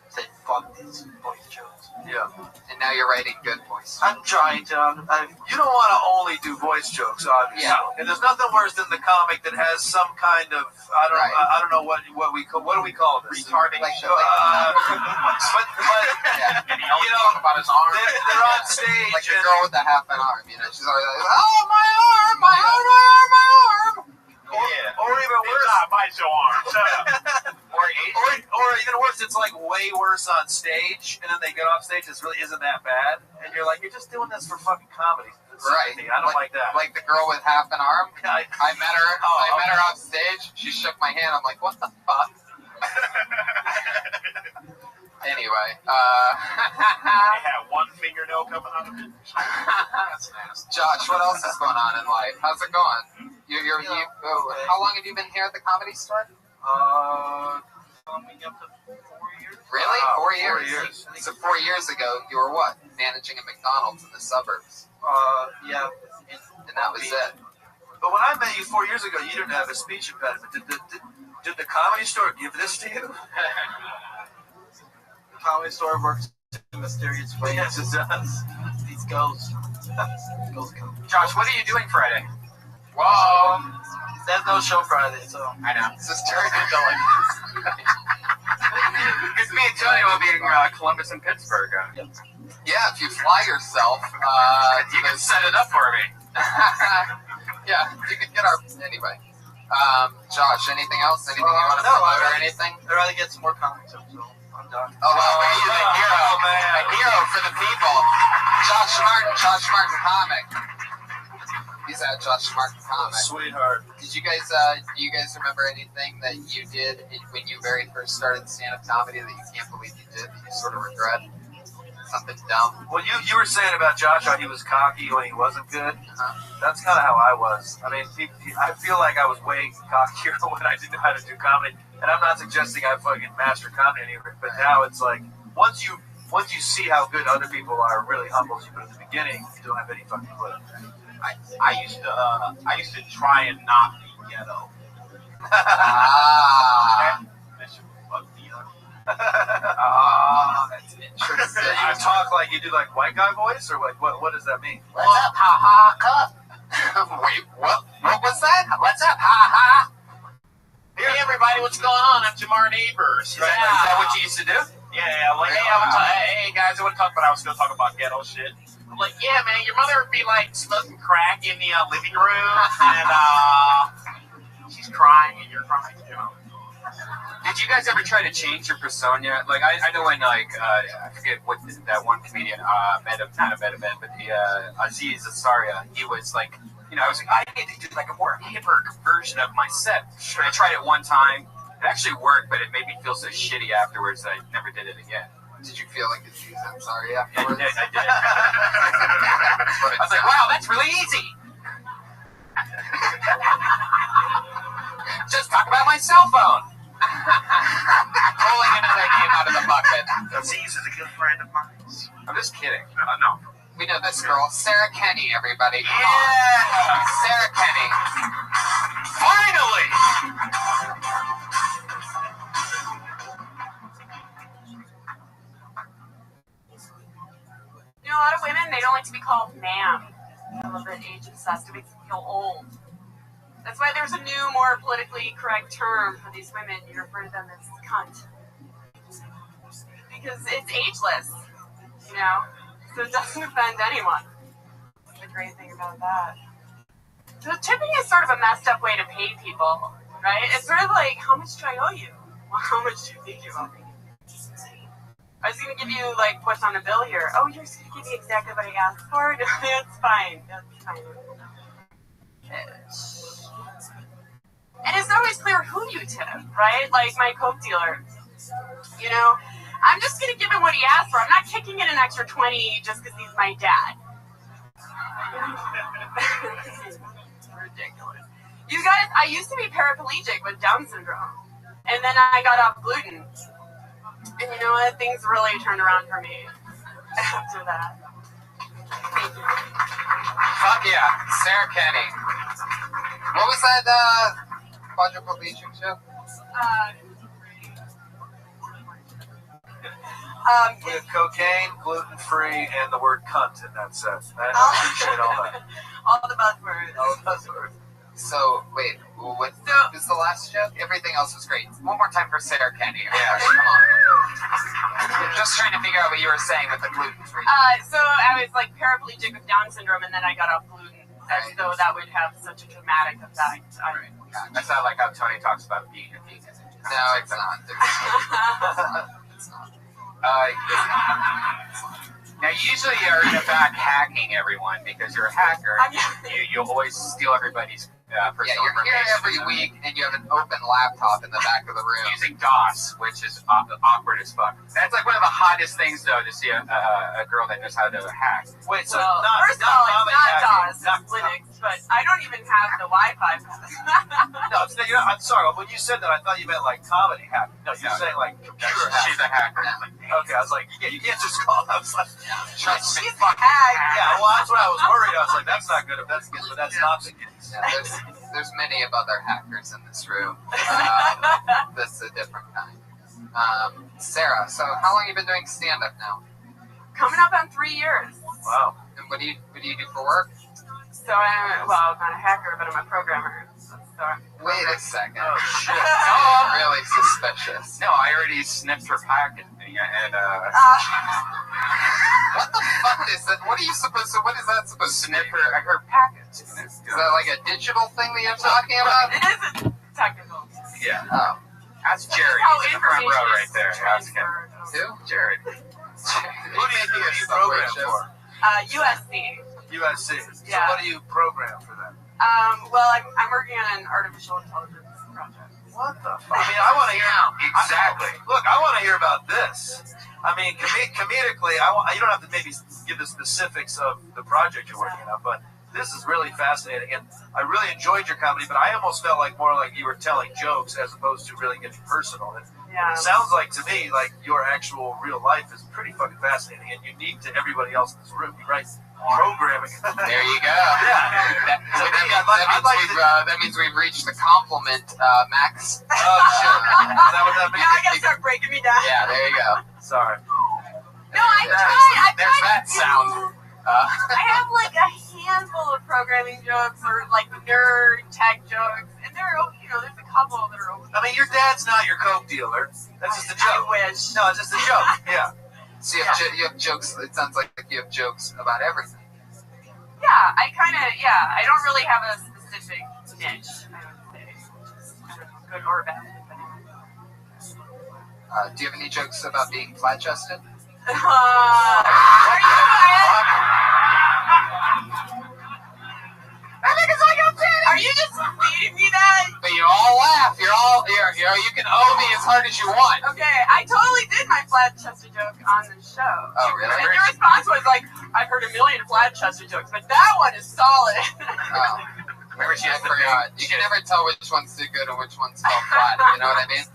said fuck these voice jokes. Yeah. And now you're writing good voice. I'm trying to. You don't want to only do voice jokes, obviously. Yeah. And there's nothing worse than the comic that has some kind of I don't know what do we call this? Retarding. But you know, about his arm. they're on stage. Like the and- girl with the half an arm, she's always like, oh, my arm, my arm. Yeah. Or even worse. Bite your arm. Shut up. Or even worse, it's like way worse on stage, and then they get off stage, it really isn't that bad, and you're like, you're just doing this for fucking comedy. Right. I don't like that. Like the girl with half an arm. I met her. I met her off stage. She shook my hand. I'm like, what the fuck? Anyway, They had one fingernail coming out of it. That's nasty. Josh, what else is going on in life? How's it going? How long have you been here at the Comedy Store? Coming up to 4 years. Really? Wow, 4 years? So 4 years ago, you were what? Managing a McDonald's in the suburbs. Yeah. And that was it. But when I met you 4 years ago, you didn't have a speech impediment. Did the Comedy Store give this to you? The Comedy Store works in mysterious ways. Yes, it does. These ghosts. Josh, what are you doing Friday? Whoa! There's no show Friday, so I know. This is turned into like... Because me and Tony will be in Columbus and Pittsburgh. Yeah, if you fly yourself, you can set it up for me. yeah, you could get our... Anyway. Josh, anything else? Anything you want to promote or anything? I'd rather get some more comics up, so I'm done. Oh, well, you're the hero. Oh, man. A hero for the people. Josh Martin Comic. He's at Josh Martin Comic. Sweetheart. Did you guys, do you guys remember anything that you did when you very first started stand-up comedy that you can't believe you did, that you sort of regret? Something dumb? Well, you were saying about Josh how he was cocky when he wasn't good. That's kind of how I was. I mean, I feel like I was way cockier when I didn't know how to do comedy. And I'm not suggesting I fucking master comedy anywhere, but now it's like, once you see how good other people are, it really humbles you. But at the beginning, you don't have any fucking clue. I used to try and not be ghetto. That shit fucked me up. That's interesting. You talk like you do like white guy voice, or what does that mean? What's up, ha-ha, cup? Wait, what? What was that? What's up, ha-ha? Hey everybody, what's going on? I'm Jamar Neighbors. Is that what you used to do? Yeah, like, hey guys, I want to talk about, I was still talking about ghetto shit. I'm like, yeah, man, your mother would be like smoking crack in the living room, and she's crying, and you're crying, you know. Did you guys ever try to change your persona? Like, I know when, like, I forget what that one comedian, but Aziz Ansari, he was like, you know, I was like, I need to do like a more hipper version of my set. But I tried it one time. It actually worked, but it made me feel so shitty afterwards that I never did it again. Did you feel like Aziz Ansari afterwards? I did. I was like, wow, that's really easy. Just talk about my cell phone. Pulling another name out of the bucket. Aziz is a good friend of mine. I'm just kidding. No. We know this girl, Sarah Kenny, everybody. Come Yeah! on. Sarah Kenny. Finally! You know, a lot of women, they don't like to be called ma'am. I love that age obsessed. It makes them feel old. That's why there's a new, more politically correct term for these women. You refer to them as cunt. Because it's ageless, you know? So it doesn't offend anyone. That's the great thing about that. So tipping is sort of a messed up way to pay people, right? It's sort of like, how much do I owe you? Well, how much do you think you owe me? I was going to give you, like, what's on the bill here. Oh, you're just going to give me exactly what I asked for? No, that's fine. That's fine. And it's not always clear who you tip, right? Like my Coke dealer. You know, I'm just going to give him what he asked for. I'm not kicking in an extra 20 just because he's my dad. Ridiculous. You guys, I used to be paraplegic with Down syndrome. And then I got off gluten. And you know what? Things really turned around for me after that. Thank you. Fuck yeah, Sarah Kenny. What was that quadriplegic show? With cocaine, gluten-free, and the word cunt in that set. I appreciate all that. All the buzzwords. All the buzzwords. So, wait, what was the last joke? Everything else was great. One more time for Sarah Kenny. Yeah, come on. Just trying to figure out what you were saying with the gluten-free. So I was like paraplegic with Down syndrome, and then I got off gluten, as though that would have such a dramatic effect. That's not like how Tony talks about being a vegan. No, it's not. It's not. Now, usually you're in the back hacking everyone because you're a hacker. You'll always steal everybody's Yeah, you're here every week, and you have an open laptop in the back of the room. Using DOS, which is awkward as fuck. That's like one of the hottest things, though, to see a girl that knows how to hack. Wait, so Well, not first of all, it's not DOS, not it's Linux, but I don't even have the Wi-Fi. No, I'm sorry. When you said that, I thought you meant like comedy hacking. No, you're saying like computer hacking. She's a hacker. Okay, I was like, yeah, you can't just call. I was like, Trust me. She's a hack. yeah, well, that's what I was worried. I was like, that's not good if that's the case, but that's not the case. Yeah, there's many of other hackers in this room. This is a different kind. Sarah, so how long have you been doing stand-up now? Coming up on 3 years. Wow. And what do you do for work? So I'm not a hacker, but I'm a programmer. So Wait a second. Oh shit. Really suspicious. No, I already snipped her packet. And, what the fuck is that? What are you supposed to? What is that supposed to snip be? her packets. Is that like a digital thing that you're talking about? It is technical. Yeah. Oh. That's Jared. How He's in the front row information right there. is That's him. transferred. Who? Jared. Who do you program for? USC. USC. So Yeah. what do you program for them? Well, I'm working on an artificial intelligence project. What the fuck? I mean, I want to hear. Exactly. Look, I want to hear about this. I mean, comedically, you don't have to maybe give the specifics of the project you're working on, but this is really fascinating, and I really enjoyed your comedy, but I almost felt like more like you were telling jokes as opposed to really getting personal. And Yeah. it sounds like to me like your actual real life is pretty fucking fascinating and unique to everybody else in this room. You write programming. There you go. Yeah. That means we've reached the compliment max. Oh shit. Is that what that means? Now I gotta start breaking me down. Yeah, there you go. Sorry. No, I tried. There's that sound. I have like a handful of programming jokes or like nerd tech jokes, and there's a couple that are okay. I mean, your dad's not your coke dealer. That's just a joke. I wish. No, it's just a joke. Yeah. So you have jokes. It sounds like you have jokes about everything. Yeah, I don't really have a specific niche, I would say. I don't know, good or bad. Do you have any jokes about being flat-chested? Are you just feeding me that? But you all laugh. You're all here. You can owe me as hard as you want. Okay, I totally did my flat-chested joke on the show. Oh, really? And your response was like, I've heard a million flat-chested jokes, but that one is solid. Oh. Remember, I forgot. You can never tell which one's too good and which one's fell flat. You know what I mean?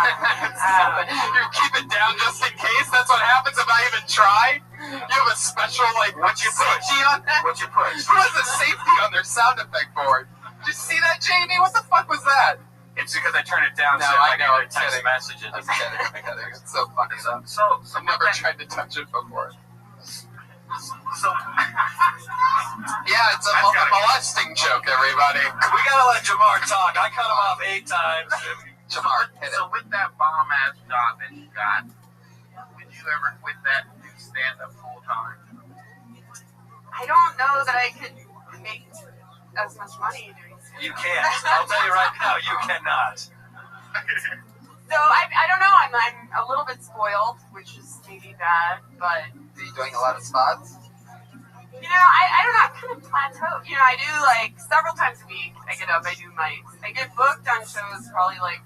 You keep it down just in case. That's what happens if I even try. You have a special safety on that. What you push? Who has a safety on their sound effect board? Did you see that, Jamie? What the fuck was that? It's because I turn it down. No, so I know. I I'm text kidding. messages. I'm kidding. It's so fucking dumb. So I've never tried to touch it before. So yeah, it's a molesting joke, everybody. We gotta let Jamar talk. I cut him off 8 times. Jamar, hit it. So with that bomb-ass job that you got, would you ever quit that and do stand-up full-time? I don't know that I could make as much money doing stand-up. You can't. I'll tell you right now, you cannot. So I don't know. I'm a little bit spoiled, which is maybe bad, but Are you doing a lot of spots? I don't know. I'm kind of plateaued. I do like several times a week. I get up, I do mics. I get booked on shows probably like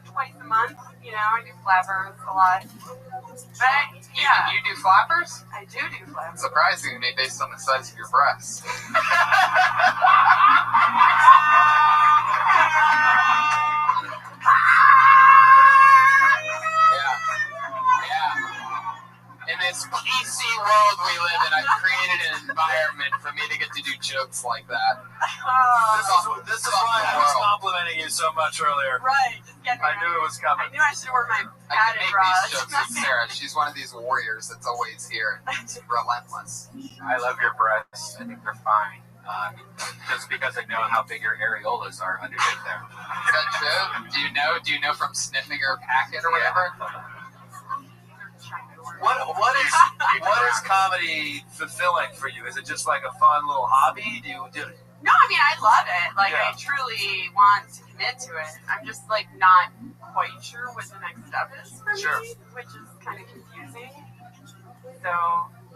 twice a month. I do flappers a lot. But yeah, You do flappers? I do flappers. Surprising to me based on the size of your breasts. In this PC world we live in, I've created an environment for me to get to do jokes like that. This is why I was complimenting you so much earlier. Right. Just get me I knew it was coming. I knew I should wear my I can padded make bras. these jokes with Sarah. She's one of these warriors that's always here. It's relentless. I love your breasts. I think they're fine. Just because I know how big your areolas are underneath there. Is that true? Do you know from sniffing her packet or whatever? What is comedy fulfilling for you? Is it just like a fun little hobby? No, I mean, I love it. Like, Yeah. I truly want to commit to it. I'm just, like, not quite sure what the next step is for me, which is kind of confusing. So,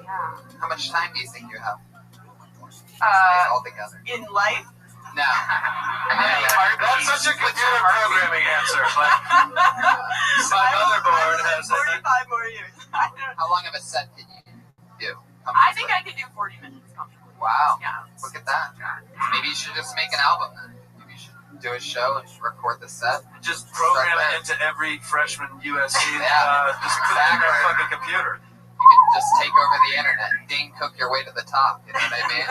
yeah. How much time do you think you have? Altogether. In life? No. That's such a computer programming answer. Like, my motherboard has 45 more years. How long of a set can you do? I think I could do 40 minutes comfortably. Wow. Yeah. Look at that. Maybe you should just make an album then. Maybe you should do a show and record the set. Just program it into every freshman USC. Just put it in their fucking computer. You could just take over the internet. Dane Cook your way to the top. You know what I mean?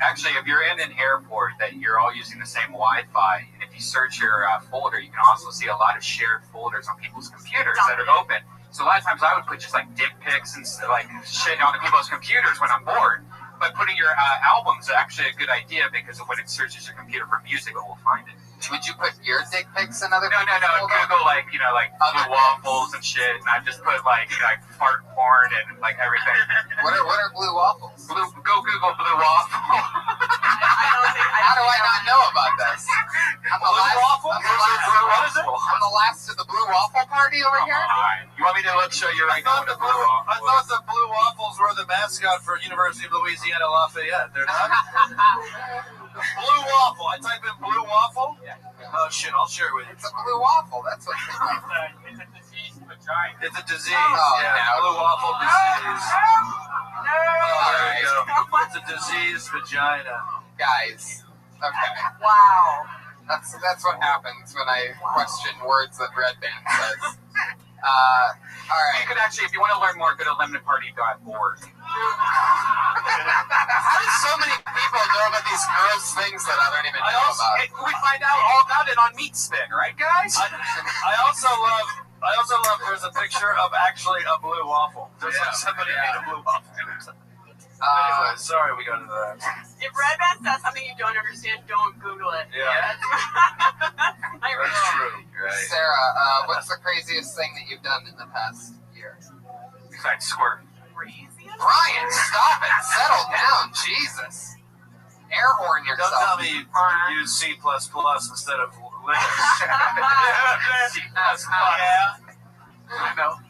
Actually, if you're in an airport that you're all using the same Wi-Fi, and if you search your folder, you can also see a lot of shared folders on people's computers that are open. So a lot of times I would put just like dick pics and like shit on people's computers when I'm bored. But putting your albums is actually a good idea because when it searches your computer for music, it will find it. Would you put your dick pics in other? No. Google like blue waffles and shit, and I just put like fart porn and like everything. What are blue waffles? Go Google blue waffle. How do I not know about this? I'm the last of the blue waffle party over here. You want me to show you right now? I thought the blue waffles were the mascot for University of Louisiana Lafayette. They're not. Blue waffle. I type in blue waffle. Yeah. Oh shit! I'll share it with you. It's a blue waffle. That's what it's like. It's a disease vagina. It's a disease. Blue waffle disease. There you go. It's a disease vagina. Guys. Okay. Wow. That's what happens when I question words that Red Band says. All right. You could actually, if you want to learn more, go to lemonparty.org. How do so many people know about these gross things that I don't even know about? We find out all about it on Meat Spin, right, guys? I also love. There's a picture of actually a blue waffle. There's like somebody made a blue waffle. Anyway, sorry we got into that. If Red Band says something you don't understand, don't Google it. Yeah. That's true. Right. Sarah, what's the craziest thing that you've done in the past year? Besides squirt. Brian, stop it. Settle down. Jesus. Air horn yourself. Don't tell me you use C++ instead of Linux. C++. Yeah. I know.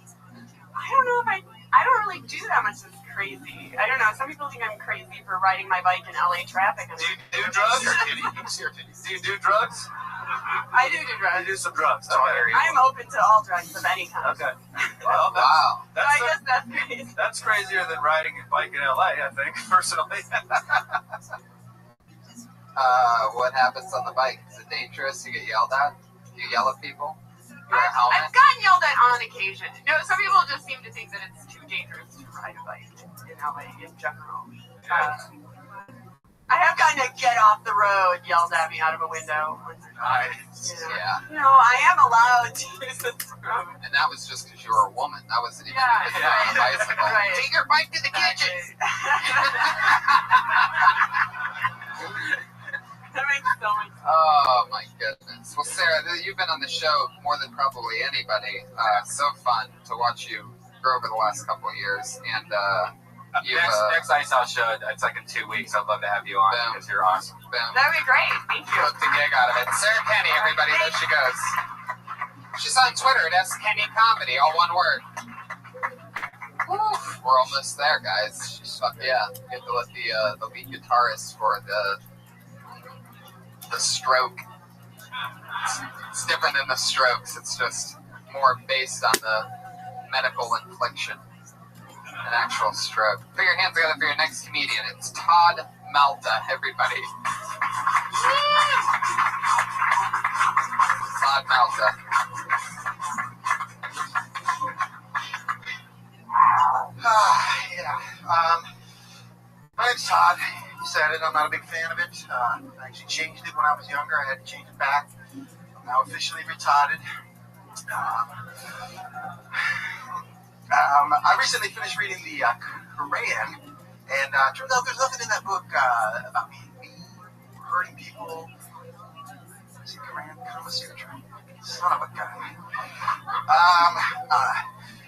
I don't know if I don't really do that much that's crazy. I don't know. Some people think I'm crazy for riding my bike in LA traffic. Do you do drugs? Do you do drugs? I do drugs. You do some drugs. I'm open to all drugs of any kind. Okay. Well, wow. I guess that's crazy. That's crazier than riding a bike in LA, I think, personally. What happens on the bike? Is it dangerous? You get yelled at? Do you yell at people? I've gotten yelled at on occasion. No, some people just seem to think that it's too dangerous to ride a bike in LA in general. I have gotten a get off the road yelled at me out of a window once or twice. Yeah. No, I am allowed to use this road. And that was just because you were a woman. That wasn't even because you were on a bicycle. Right. Take your bike to the kitchen. That makes so much sense. Oh my goodness. Well, Sarah, you've been on the show more than probably anybody. So fun to watch you grow over the last couple of years. And next Ice House show, it's like in 2 weeks. I'd love to have you on because you're awesome. That'd be great. Thank you. Took the gig out of it. Sarah Kenny, everybody, there she goes. She's on Twitter at SKenny Comedy, all one word. Woo, we're almost there, guys. Fuck yeah. Get to let the lead guitarist for the stroke. It's different than the strokes. It's just more based on the medical infliction. An actual stroke. Put your hands together for your next comedian. It's Todd Malta, everybody. Todd Malta. My name's Todd. You said it. I'm not a big fan of it. I actually changed it when I was younger. I had to change it back. I'm now officially retarded. I recently finished reading the Quran, and turns out there's nothing in that book about me hurting people. Is it Quran? Kama Sutra. Son of a gun. I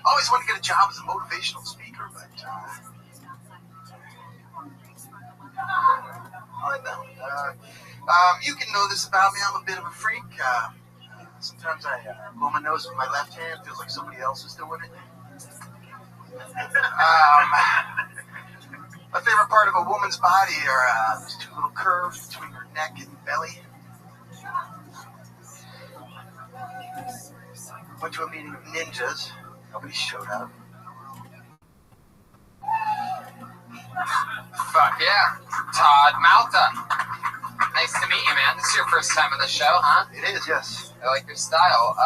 always wanted to get a job as a motivational speaker, but I know. You can know this about me. I'm a bit of a freak. Sometimes I blow my nose with my left hand. Feels like somebody else is doing it. My favorite part of a woman's body are those two little curves between her neck and belly. Went to a meeting of ninjas. Nobody showed up. Fuck yeah. Todd Malta. Nice to meet you, man. This is your first time on the show, huh? It is, yes. I like your style.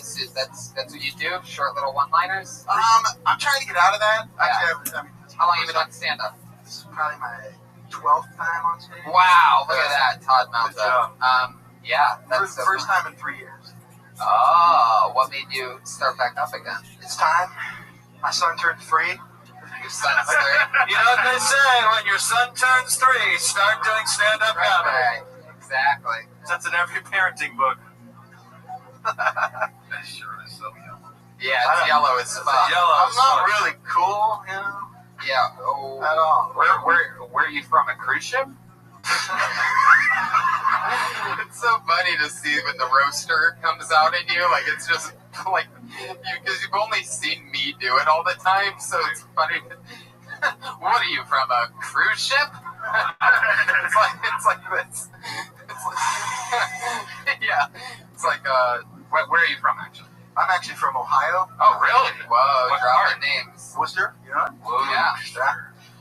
So that's what you do? Short little one-liners? I'm trying to get out of that. Yeah. Actually, How long have you been on stand-up? This is probably my 12th time on stage. Wow, look at that, Todd Malta. Yeah, that's first time in 3 years. Oh, what made you start back up again? It's time. My son turned 3. Your son's 3? You know what they say, when your son turns 3, start doing stand-up comedy. Right, exactly. That's in every parenting book. That shirt is so yellow. Yeah, it's yellow as fuck. I'm not really cool, you know? Yeah. Oh. At all. Where are you from? A cruise ship? It's so funny to see when the roaster comes out in you. Like, it's just like, because you've only seen me do it all the time, so it's funny. What are you from? A cruise ship? it's like this. It's like, yeah. It's like, where are you from, actually? I'm actually from Ohio. Oh, really? Whoa, dropping names. Worcester, you know? Whoa, yeah.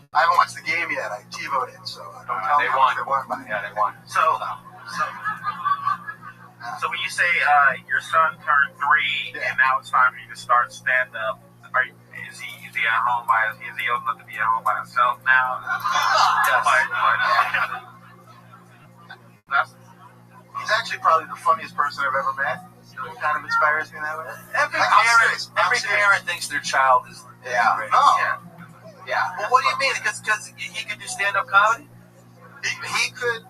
I haven't watched the game yet. I TiVo'd it, so I don't tell They them won. if they won by. Yeah, they won. So when you say your son turned 3 and now it's time for you to start stand up, is he at home is he old enough to be at home by himself now? Yes. He's actually probably the funniest person I've ever met. He kind of inspires me that way. Every I'm serious. parent thinks their child is great. No. Yeah. Well, what do you mean? Because he could do stand-up comedy? He could.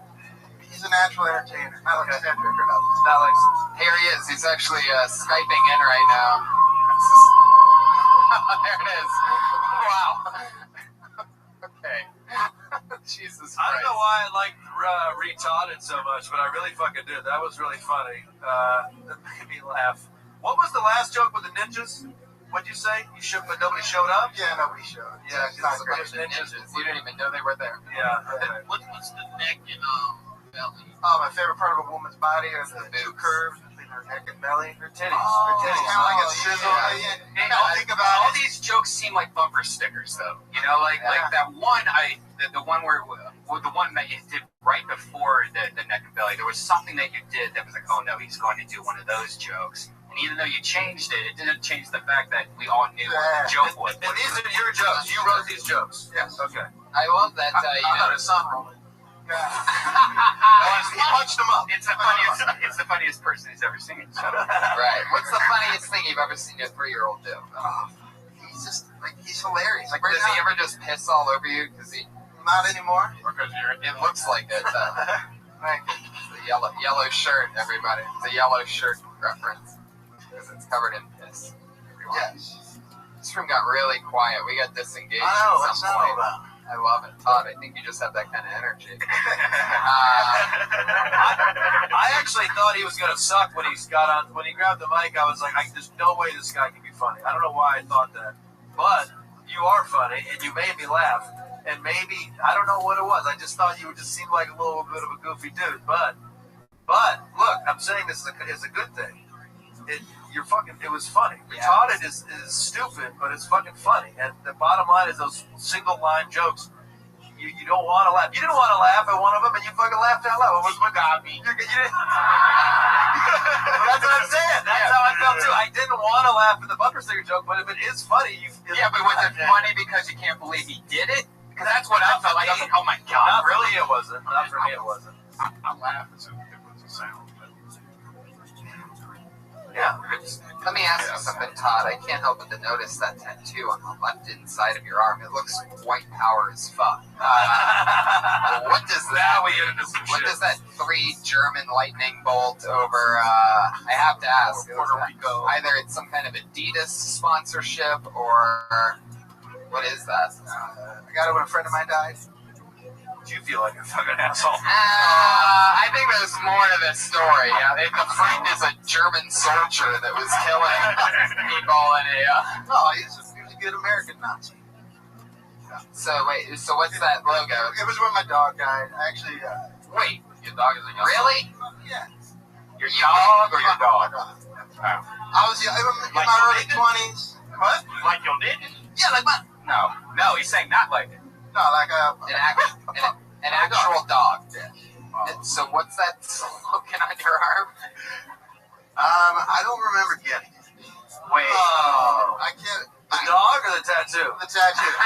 He's a natural entertainer. Not like Cedric or nothing. It's not like, here he is. He's actually Skyping in right now. There it is. Wow. Okay. Jesus Christ. I don't know why I like retarded so much, but I really fucking did. That was really funny. That made me laugh. What was the last joke with the ninjas? What'd you say? You should, but nobody showed up? Yeah, nobody showed. Yeah, it's not great. ninjas. You didn't even know they were there. Yeah. What's the neck and belly? Oh, my favorite part of a woman's body are the two curves between her neck and belly. Her titties. Her titties, kind of like a sizzle. Think about all it. these jokes seem like bumper stickers, though. You know, like that one. The one where the one that you did right before the neck and belly. There was something that you did that was like, oh no, he's going to do one of those jokes. And even though you changed it, it didn't change the fact that we all knew what the joke was. And these are your jokes. You wrote these jokes. Yes. Okay. I love that. I thought his son wrote it. He punched him up. It's the funniest person he's ever seen. So. Right. What's the funniest thing you've ever seen a 3-year-old do? He's just like he's hilarious. Like Does he ever just piss all over you? Because he not anymore. It looks like it. The yellow shirt, everybody. It's a yellow shirt reference because it's covered in piss. Yes. This room got really quiet. We got disengaged. I know. at What's some that point. all about? I love it, Todd. I think you just have that kind of energy. I actually thought he was gonna suck when he grabbed the mic. I was like, there's no way this guy can be funny. I don't know why I thought that, but you are funny and you made me laugh. And maybe I don't know what it was. I just thought you just seemed like a little bit of a goofy dude. But look, I'm saying this is a good thing. It was funny. Retarded is stupid, but it's fucking funny. And the bottom line is those single line jokes. You don't want to laugh. You didn't want to laugh at one of them, and you fucking laughed out loud. What was Rabbi? You didn't. That's what I'm saying. That's how I felt too. I didn't want to laugh at the bumper sticker joke, but if it is funny, Yeah, but was it funny because you can't believe he did it? Because that's what I felt like. I was like, oh my god. Not really, it wasn't. Not for me, it wasn't. I laugh as if it was a sound. Yeah. Let me ask you something, Todd. I can't help but to notice that tattoo on the left inside of your arm. It looks white power as fuck. What does that? Now we get into some What shit. does that 3 German lightning bolt over? I have to ask. Puerto Rico. Either it's some kind of Adidas sponsorship or what is that? I got it when a friend of mine died. You feel like a fucking asshole. I think there's more to this story. The friend is a German soldier that was killing people in a. No, he's a good American Nazi. So wait, so what's that logo? It was when my dog died. I actually. Wait, your dog is a really? Yeah. Your dog or your dog? I was in my early 20s. What? Like your dick? Yeah, like my. No, he's saying not like it. No, like an actual dog. Yeah. And so what's that looking on your arm? I don't remember getting it. Wait. I can't. The dog or the tattoo? The tattoo.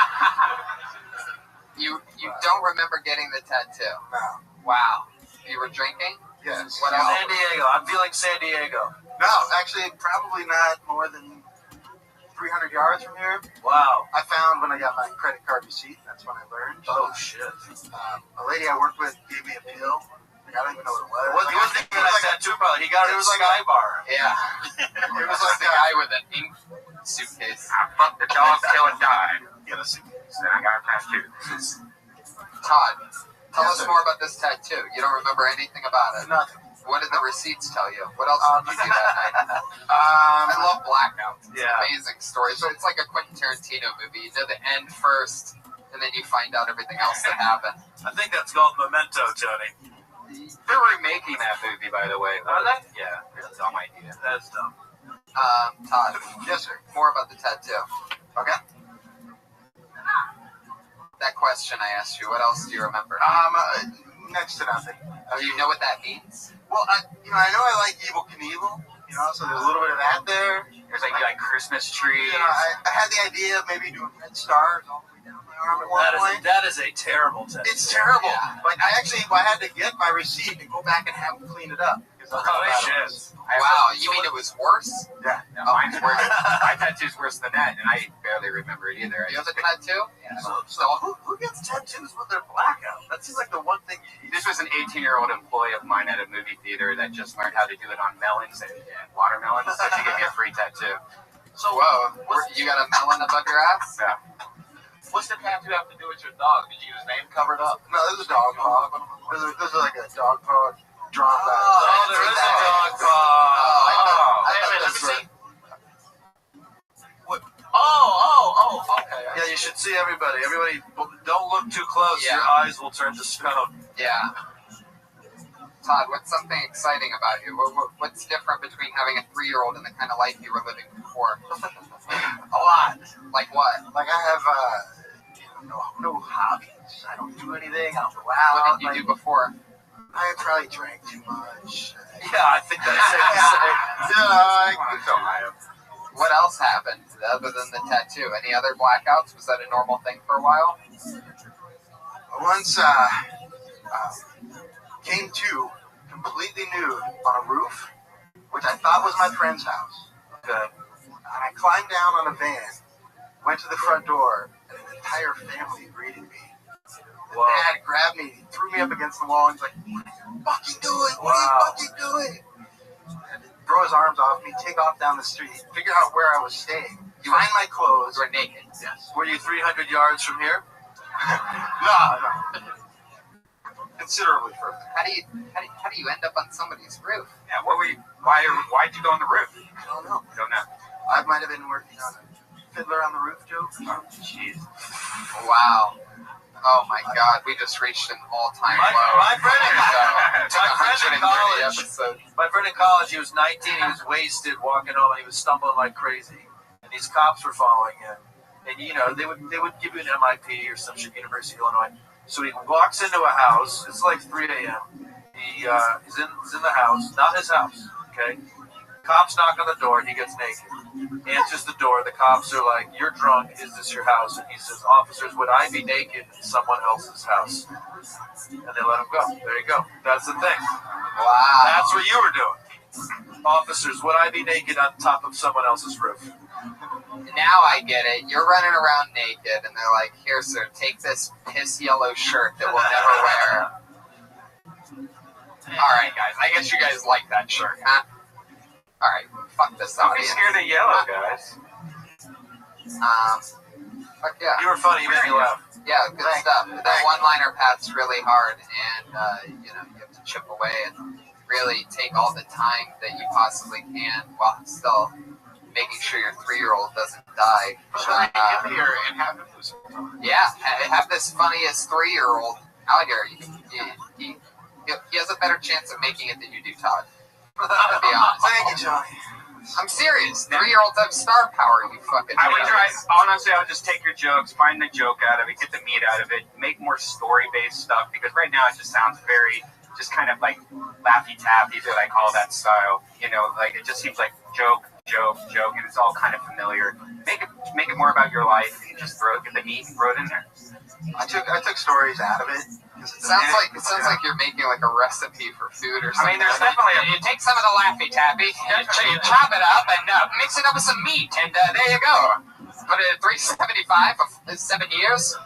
You don't remember getting the tattoo? No. Wow. You were drinking? Yes. What else? San Diego. I'm feeling San Diego. No, actually, probably not more than 300 yards from here. Wow. I found when I got my credit card receipt. That's when I learned. Oh, shit. A lady I worked with gave me a pill. Like, I don't even know what it was. He wasn't even a tattoo, probably. He got it. It was like a bar. Yeah. It was Like like the guy with an ink suitcase. I fucked the dog till it died. Yeah, the suitcase. Then I got a tattoo. Todd, tell us sir. more about this tattoo. You don't remember anything about it. Nothing. What did the receipts tell you? What else did you do that night? I love Blackouts. It's an amazing story. So it's like a Quentin Tarantino movie. You know the end first, and then you find out everything else that happened. I think that's called Memento, Tony. They're remaking that movie, by the way. Are they? Yeah, it's a dumb idea. That's dumb. Todd. Yes, sir. More about the tattoo. Okay. That question I asked you. What else do you remember? Next to nothing. Do you know what that means? Well, I know I like Evel Knievel. So there's a little bit of that there. There's like Christmas trees. I had the idea of maybe doing red stars all the way down my arm at one point. That is a terrible tattoo. It's terrible. Like I had to get my receipt and go back and have them clean it up. Oh, shit. Wow, you mean it was worse? Yeah. No, mine's worse. My tattoo's worse than that, and I barely remember it either. You have a tattoo? Yeah. So who gets tattoos with their blackout? That seems like the one thing you This was an 18-year-old employee of mine at a movie theater that just learned how to do it on melons and watermelons, so she gave me a free tattoo. So, whoa, you got a melon above your ass? Yeah. What's the tattoo have to do with your dog? Did you get his name covered up? No, this is dog paw. This is like a dog paw drawn back. Oh, there is a dog paw. Okay. Yeah, you should see everybody. Everybody, don't look too close. Yeah. Your eyes will turn to stone. Yeah. Todd, what's something exciting about you? What's different between having a 3-year-old and the kind of life you were living before? A lot. Like what? Like I have no hobbies. I don't do anything. I don't go out. What did you do before? I probably drank too much. Yeah, I think that's safe to say. What else happened other than the tattoo? Any other blackouts? Was that a normal thing for a while? Once came to completely nude on a roof, which I thought was my friend's house. Okay. And I climbed down on a van, went to the front door, and an entire family greeted me. The dad grabbed me, threw me up against the wall, and he's like, "What are you fucking doing? What are you fucking doing?" And throw his arms off me, take off down the street, figure out where I was staying, find my clothes. You were naked. Yes. Were you 300 yards from here? No. Considerably further. How do you end up on somebody's roof? Yeah, why'd you go on the roof? I don't know. Don't know. I might have been working on a Fiddler on the Roof joke. Oh, jeez. Wow. Oh my God, we just reached an all-time low. My friend in college. Episode. My friend in college, he was 19, he was wasted, walking home, and he was stumbling like crazy. And these cops were following him. And they would give you an MIP or some shit, University of Illinois. So he walks into a house. It's like 3 a.m. He's in the house, not his house. Okay. Cops knock on the door. He gets naked. Answers the door. The cops are like, "You're drunk. Is this your house?" And he says, "Officers, would I be naked in someone else's house?" And they let him go. There you go. That's the thing. Wow. That's what you were doing. Officers, would I be naked on top of someone else's roof? Now I get it. You're running around naked, and they're like, "Here, sir, take this piss yellow shirt that we'll never wear." All right, guys. I guess you guys like that shirt, huh? All right. Fuck this Don't be audience. scared of yellow, guys. Fuck yeah. You were funny. You made me laugh. Yeah, good stuff. That one-liner path's really hard, and you have to chip away and really take all the time that you possibly can while still making sure your 3-year-old doesn't die. Yeah, have this funniest 3-year-old out here. He has a better chance of making it than you do, Todd. To be honest. Thank you, Johnny. I'm serious. 3-year-olds have star power, you fucking I would idiots. try, honestly, I would just take your jokes, find the joke out of it, get the meat out of it, make more story-based stuff, because right now it just sounds very, just kind of like Laffy-Taffy is what I call that style. You know, like it just seems like joke, and it's all kind of familiar. Make it more about your life, and just get the meat and throw it in there. I took stories out of it. It sounds like you're making like a recipe for food or something. I mean, there's definitely you take some of the Laffy Taffy, you chop it up and mix it up with some meat, and there you go. Put it at 375 for 7 years.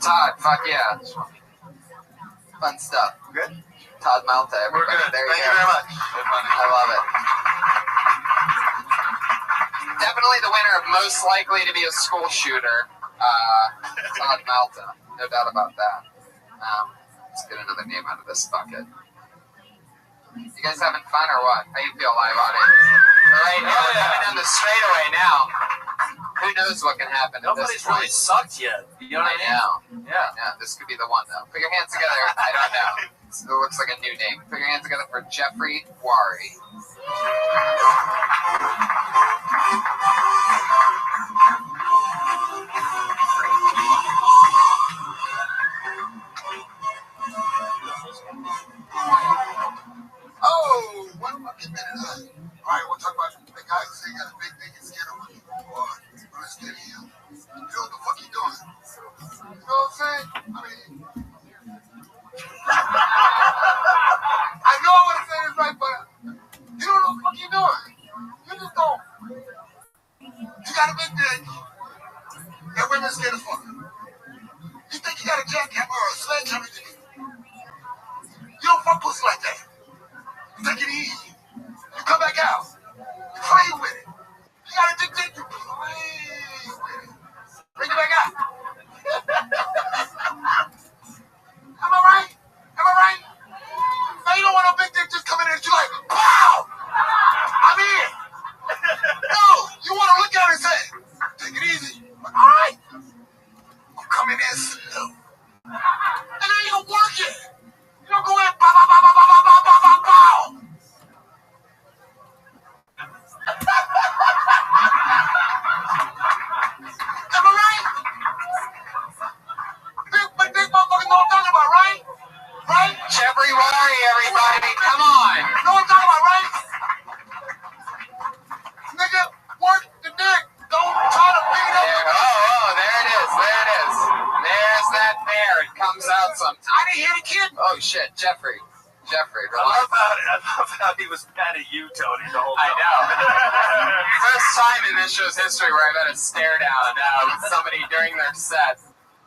Todd, fuck yeah, fun stuff. Good. Todd Malta, everybody. We're good. There Thank you you go. very much. I love it. Definitely the winner of most likely to be a school shooter. Todd Malta, no doubt about that. Let's get another name out of this bucket. You guys having fun or what? How you feel, live audience? All right, coming down the straightaway now. Who knows what can happen? Nobody's really sucked yet. You know what I mean? Yeah. This could be the one though. Put your hands together. I don't know. It looks like a new name. Put your hands together for Jeffrey Wari. Oh, one fucking minute. All right, we'll talk about the guy who said he got a big dick and scared of him. Or scared of him. You know what the fuck he doing? You know what I'm saying? I mean, I know I want to say this right, but you don't know what the fuck you doing. You just don't. You got a big dick, and women scared of fuck. You think you got a jackhammer or a sledgehammer? You don't fuck pussy like that. Take it easy. You come back out. You play with it. You got a dick, you play with it. Bring it back out. Am I right? Now you don't want no big dick just coming in and you like, pow! I'm in. No, you want to look at it and say, take it easy. All right. I'm coming in slow. And then you work it. You don't go in, pow, pow, pow, pow, pow, pow, pow, pow, pow. Am I right? Big motherfuckers know what I'm talking about, right? Right? Jeffrey Wari, everybody, come on. Know what I'm talking about, right? Nigga, work the dick. Don't try to beat up. There it is. There's that bear. It comes out sometimes. I didn't hear the kid. Oh shit, Jeffrey, I love how he was mad at you, Tony, the whole I time. know. First time in this show's history where I've had a stare down with somebody during their set.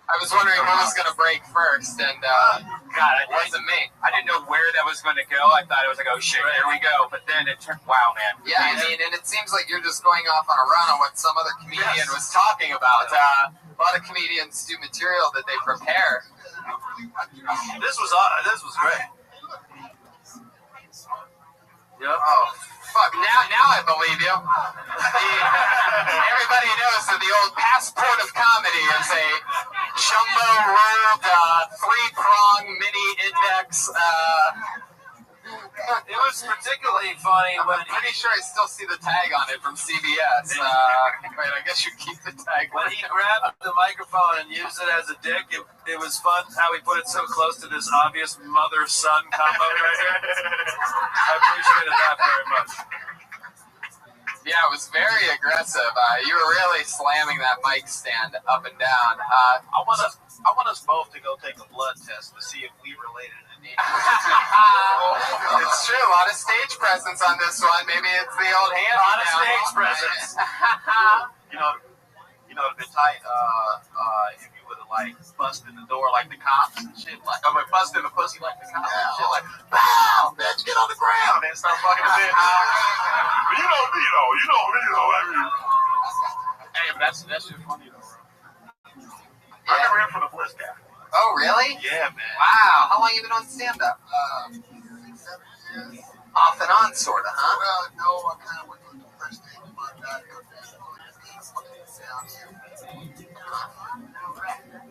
I was wondering who was going to break first, and God, it wasn't me. I didn't know where that was going to go. I thought it was like, oh shit, here we go. But then it turned, wow, man. Yeah, I mean, and it seems like you're just going off on a run on what some other comedian was talking about. A lot of comedians do material that they prepare. This was great. Yep. Oh, fuck. Now I believe you. Everybody knows that the old passport of comedy is a jumbo rolled 3-prong mini index. It was particularly funny when I'm pretty sure I still see the tag on it from CBS. Wait, I guess you keep the tag. when he grabbed the microphone and used it as a dick. It was fun how he put it so close to this obvious mother-son combo right here. I appreciated that very much. Yeah, it was very aggressive. You were really slamming that mic stand up and down. I want us both to go take a blood test to see if we related in any. It's true. A lot of stage presence on this one. Maybe it's the old hand. A lot of stage presence. You know, it'd been tight if you would have like busted the door like the cops and shit. Like, I mean, busted the pussy like the cops and shit. Like, bow, bitch, get on the ground and start fucking the bitch. You know me though. I mean. Hey, but that's just funny though, bro. I never in for the Bliss guy. Oh, really? Yeah, man. Wow. How long you been on stand-up? 6, 7 years. Off and on, sort of, huh? Well, no, I kind of went through the first thing, but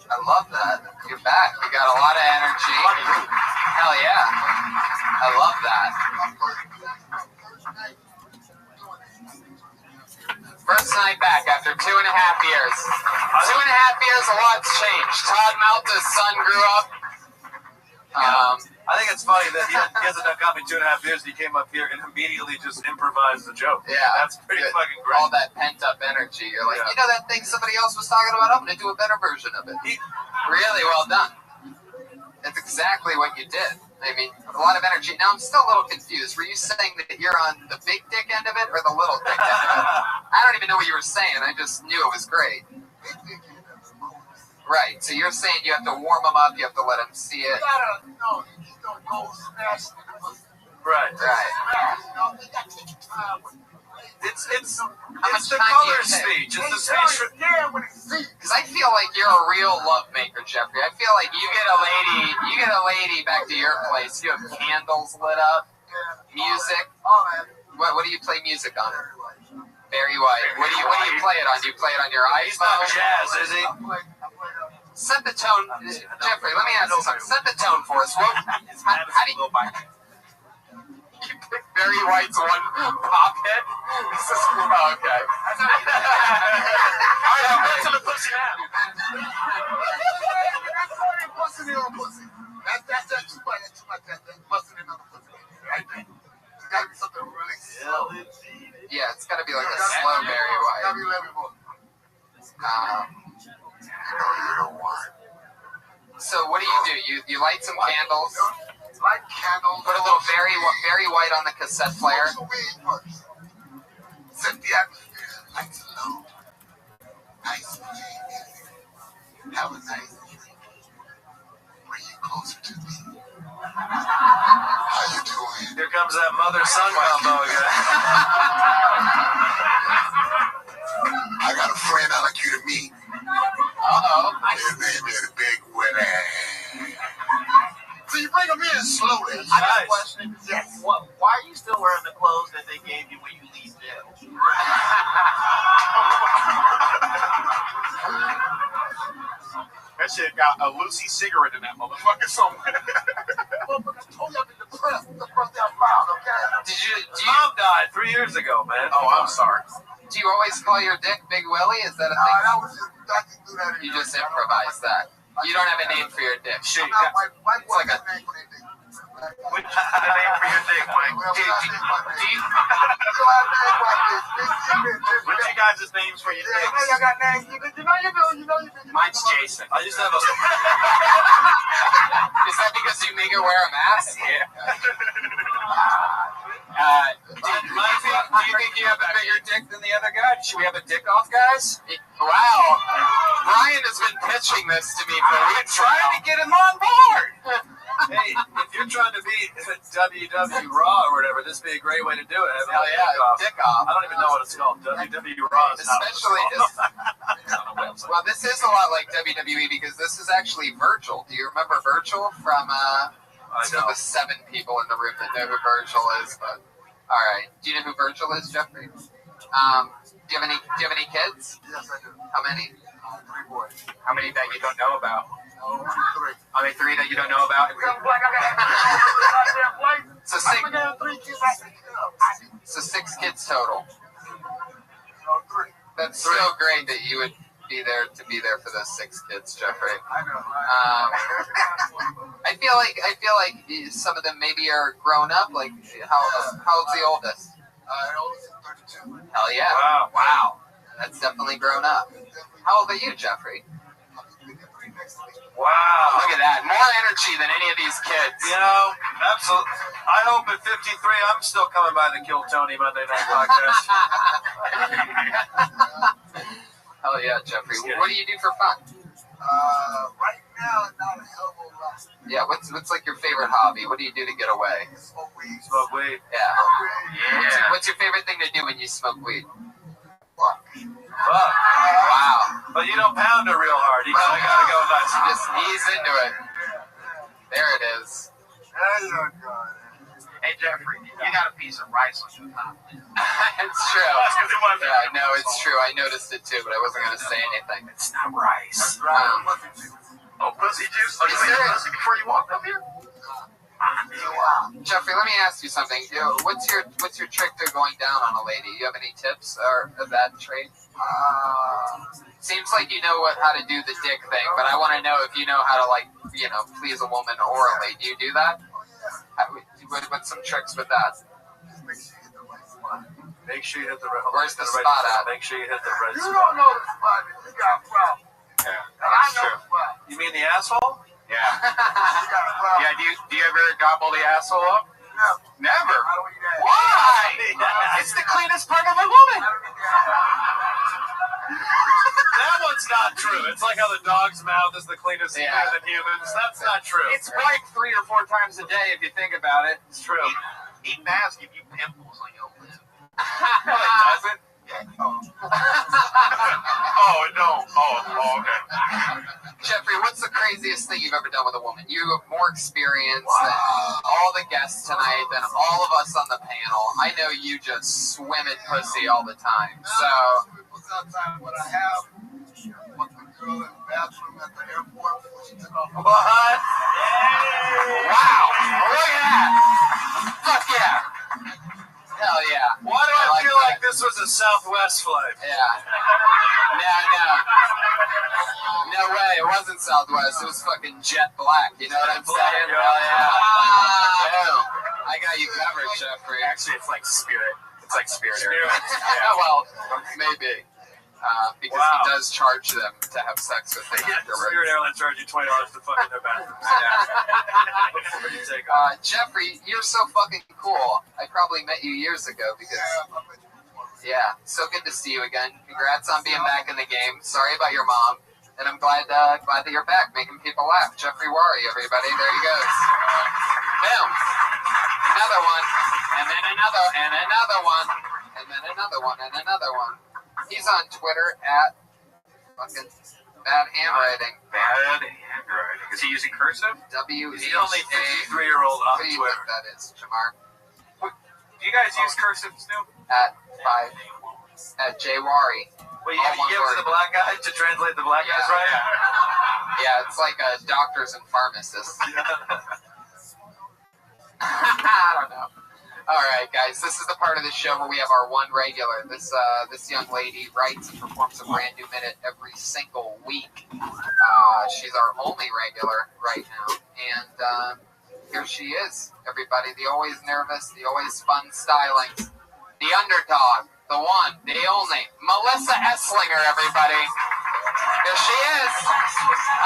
I love that. You're back. You got a lot of energy. Hell yeah. I love that. First night back after 2.5 years. 2.5 years, a lot's changed. Todd Malta's son grew up. I think it's funny that he hasn't done comedy 2.5 years. He came up here and immediately just improvised the joke. Yeah. That's pretty fucking great. All that pent-up energy. You're like, you know that thing somebody else was talking about? I'm going to do a better version of it. Really well done. That's exactly what you did. I mean, a lot of energy. Now, I'm still a little confused. Were you saying that you're on the big dick end of it or the little dick end of it? I don't even know what you were saying. I just knew it was great. Right. So you're saying you have to warm them up. You have to let them see it. Right. It's the color speech. It's the speech. Because I feel like you're a real love maker, Jeffrey. I feel like you get a lady back to your place. You have candles lit up, music. What do you play music on? Barry White. What do you play it on? Do you play it on your iPhone? He's not jazz, is he? Set the tone, Jeffrey. Let me ask you something. Set the tone for us. How do you pick Barry White's one pop hit? Okay. All right, I'm to the pussy now. Pussy. That's too much. That's busting in on the pussy. Right there. It's got to be something really slow. Yeah, it's got to be like a slow Barry White. Got to be a little bit more. You don't want. So what do? You light some candles. Light candles. Put a little Barry White on the cassette player. Set the atmosphere. Lights low. Nice music. Have a nice drink. Bring you closer to me. How you doing? Here comes that mother-son combo again. I got a friend I'd like you to meet. His name is Big Willie. So you bring him in slowly. I got a question. Yes. Why are you still wearing the clothes that they gave you when you leave jail? That shit got a Lucy cigarette in that motherfucker somewhere. Did you Mom died 3 years ago, man. Oh, I'm sorry. Do you always call your dick Big Willie? Is that a thing? That was just, I didn't do that. You just improvise that. You don't have a name for your dick. Shit. White boy got a name for their dick. What's the name for your dick, Mike? What's you guys' names for your dicks? I got names. You know. Mine's Jason. I used to have a... Is that because you make her wear a mask? Yeah. Do you think you have a bigger dick than the other guy? Should we have a dick off, guys? Wow. Brian has been pitching this to me for weeks. Trying to get him on board. Hey, if you're trying to be WW Raw or whatever, this would be a great way to do it. Hell yeah, dick off. I don't even know what it's called. WW Raw is Especially well, this is a lot like WWE because this is actually Virgil. Do you remember Virgil from some of the 7 people in the room that know who Virgil is? But all right, do you know who Virgil is, Jeffrey? Do you have any kids? Yes, I do. How many? 3 boys. How many that you don't know about? 3. How many 3 that you don't know about? So 6 kids total. That's so great that you would be there for those 6 kids, Jeffrey. I feel like some of them maybe are grown up. Like how old's the oldest? The oldest is 32. Hell yeah! Wow. That's definitely grown up. How old are you, Jeffrey? Wow. Look at that. More energy than any of these kids. You know, absolutely. I hope at 53 I'm still coming by the Kill Tony Monday Night Podcast. Hell yeah, Jeffrey. What do you do for fun? Right now, not a hell of a lot. Yeah, what's like your favorite hobby? What do you do to get away? Smoke weed. Smoke weed. Yeah. What's your favorite thing to do when you smoke weed? Fuck. fuck. Wow. But you don't pound her real hard. You kind of got to go nice. Just ease into it. There it is. Hey, Jeffrey, you got a piece of rice on your top. It's true. Yeah, no, it's true. I noticed it too, but I wasn't going to say anything. It's not rice. Oh, pussy juice? Oh, you made pussy before you walked up here? Jeffrey, let me ask you something. What's your trick to going down on a lady? You have any tips or of that trait? Seems like you know how to do the dick thing, but I want to know if you know how to please a woman orally. Do you do that? What's some tricks with that? Make sure you hit the red. Where's the spot at? Make sure you hit the red You spot. don't know the spot. You got a problem. Yeah, I that's know true. the spot. You mean the asshole? Yeah. You got a problem. Yeah, do you ever gobble the asshole up? No. Never. I don't eat that. Why? It's the cleanest part of a woman. That one's not true. It's like how the dog's mouth is the cleanest than humans. That's not true. It's wiped 3 or 4 times a day if you think about it. It's true. Eating ass give you pimples on your lip. No, it doesn't. Oh, no. Oh, okay. Jeffrey, what's the craziest thing you've ever done with a woman? You have more experience than all the guests tonight, than all of us on the panel. I know you just swim in pussy all the time. So, Sometimes what I have, with the girl in the bathroom at the airport before she took off. what? Wow! Look at that! Fuck yeah! Hell yeah! Why do I feel like this was a Southwest flight? Yeah. No way. It wasn't Southwest. It was fucking Jet Black. You know what I'm saying? Hell yeah. Boom. I got you covered, Jeffrey. Actually, it's like Spirit. It's like Spirit. Well, maybe. Because he does charge them to have sex with them afterwards. Spirit Airlines charge you $20 to fuck in their bathrooms. Jeffrey, you're so fucking cool. I probably met you years ago because... Yeah, so good to see you again. Congrats on being back in the game. Sorry about your mom. And I'm glad that you're back, making people laugh. Jeffrey Wari, everybody. There he goes. Boom. Another one. And then another. And another one. And then another one. And another one. He's on Twitter at fucking bad handwriting. Bad handwriting. Is he using cursive? W-H-A. He's the only 53-year-old on What do you Twitter. think that is, Jamar? Do you guys use cursive still? At Jwari. Well, you give it to the black guy to translate the black guy's writing? Yeah, it's like doctors and pharmacists. I don't know. All right, guys, this is the part of the show where we have our one regular. This young lady writes and performs a brand new minute every single week. She's our only regular right now, and here she is, everybody. The always nervous, the always fun styling, the underdog, the one, the only, Melissa Esslinger, everybody. Here she is.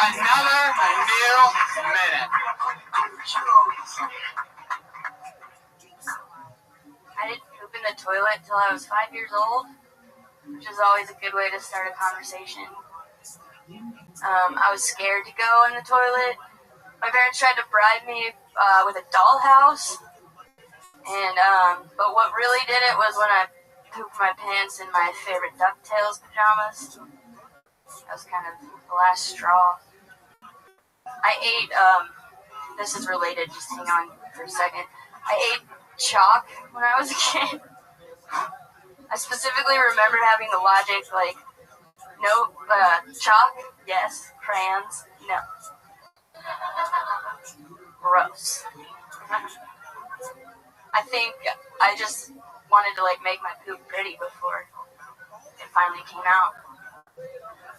Another new minute. I didn't poop in the toilet until I was 5 years old, which is always a good way to start a conversation. I was scared to go in the toilet. My parents tried to bribe me with a dollhouse, and but what really did it was when I pooped my pants in my favorite DuckTales pajamas. That was kind of the last straw. I ate, this is related, just hang on for a second. I ate chalk when I was a kid. I specifically remember having the logic like, no, chalk, yes, crayons, no. Gross. I think I just wanted to like make my poop pretty before it finally came out.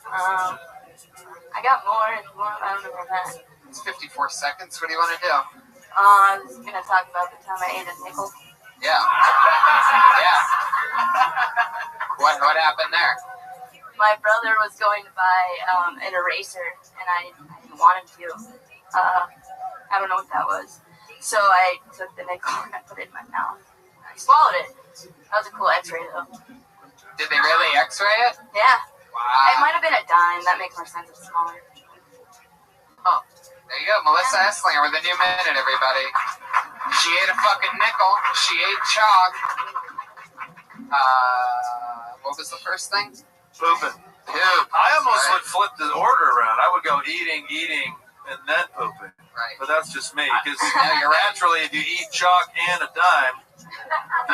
I got more if you want. I don't know about that. It's 54 seconds. What do you want to do? I was gonna talk about the time I ate a nickel. Yeah. Yeah. What happened there? My brother was going to buy an eraser, and I didn't want him to. I don't know what that was. So I took the nickel and I put it in my mouth. I swallowed it. That was a cool x-ray, though. Did they really x-ray it? Yeah. Wow. It might have been a dime. That makes more sense. It's smaller. Oh, there you go. Melissa Esslinger with a new minute, everybody. She ate a fucking nickel. She ate chalk. What was the first thing? Pooping. I almost would flip the order around. I would go eating, and then pooping. Right. But that's just me. Because you're right. naturally, if you eat chalk and a dime,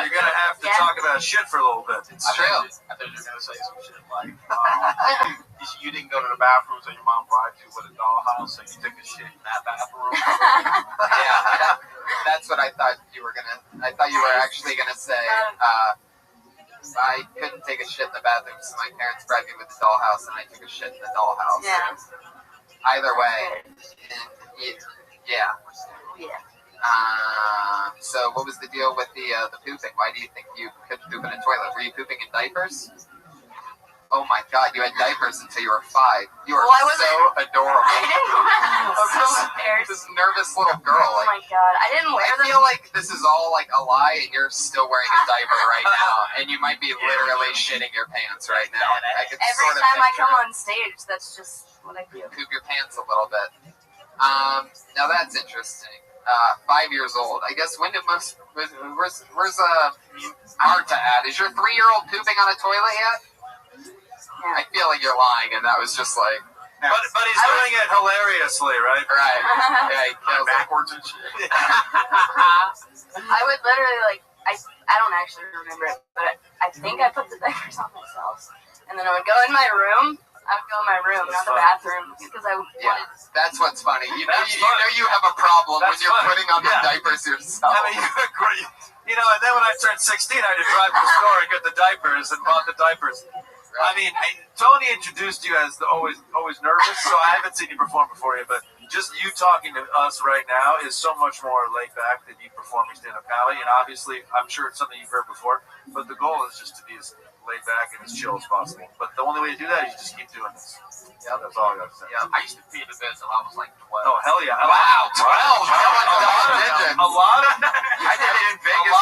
you're going to have to talk about shit for a little bit. It's true. I thought you were going to say some shit like, you didn't go to the bathroom, so your mom brought you with a dollhouse, so you took a shit in that bathroom. Yeah, that's what I thought you were gonna. I thought you were actually gonna say. I couldn't take a shit in the bathroom, so my parents brought me with the dollhouse, and I took a shit in the dollhouse. Yeah. Either way, yeah. So what was the deal with the pooping? Why do you think you couldn't poop in a toilet? Were you pooping in diapers? Oh my God, you had diapers until you were 5. You were so adorable. I didn't wear them. This nervous little girl. Oh my God, I didn't wear them. I feel like this is all like a lie, and you're still wearing a diaper right now, and you might be literally shitting your pants right now. I could Every sort of time I picture come it. on stage, that's just what I do. Poop your pants a little bit. Now that's interesting. 5 years old. I guess when did most? Where's hard to add? Is your 3-year-old pooping on a toilet yet? I feel like you're lying, and that was just like. But he's doing it hilariously, right? Right. Yeah, he kills backwards and shit. I would literally I don't actually remember it, but I think I put the diapers on myself, and then I would go in my room. I would go in my room, not the bathroom, because I wanted. Yeah, that's what's funny. You know you have a problem when you're putting on the diapers yourself. I mean, and then when I turned 16, I had to drive to the store and get the diapers and bought the diapers. I mean, Tony introduced you as the always nervous, so I haven't seen you perform before you, but just you talking to us right now is so much more laid back than you performing stand-up comedy, and obviously, I'm sure it's something you've heard before, but the goal is just to be as laid back and as chill as possible. But the only way to do that is you just keep doing this. Yeah, that's all I got to say. Yeah, I used to pee the bed until I was like 12. Oh, hell yeah. Wow, 12. A lot of I did it in Vegas.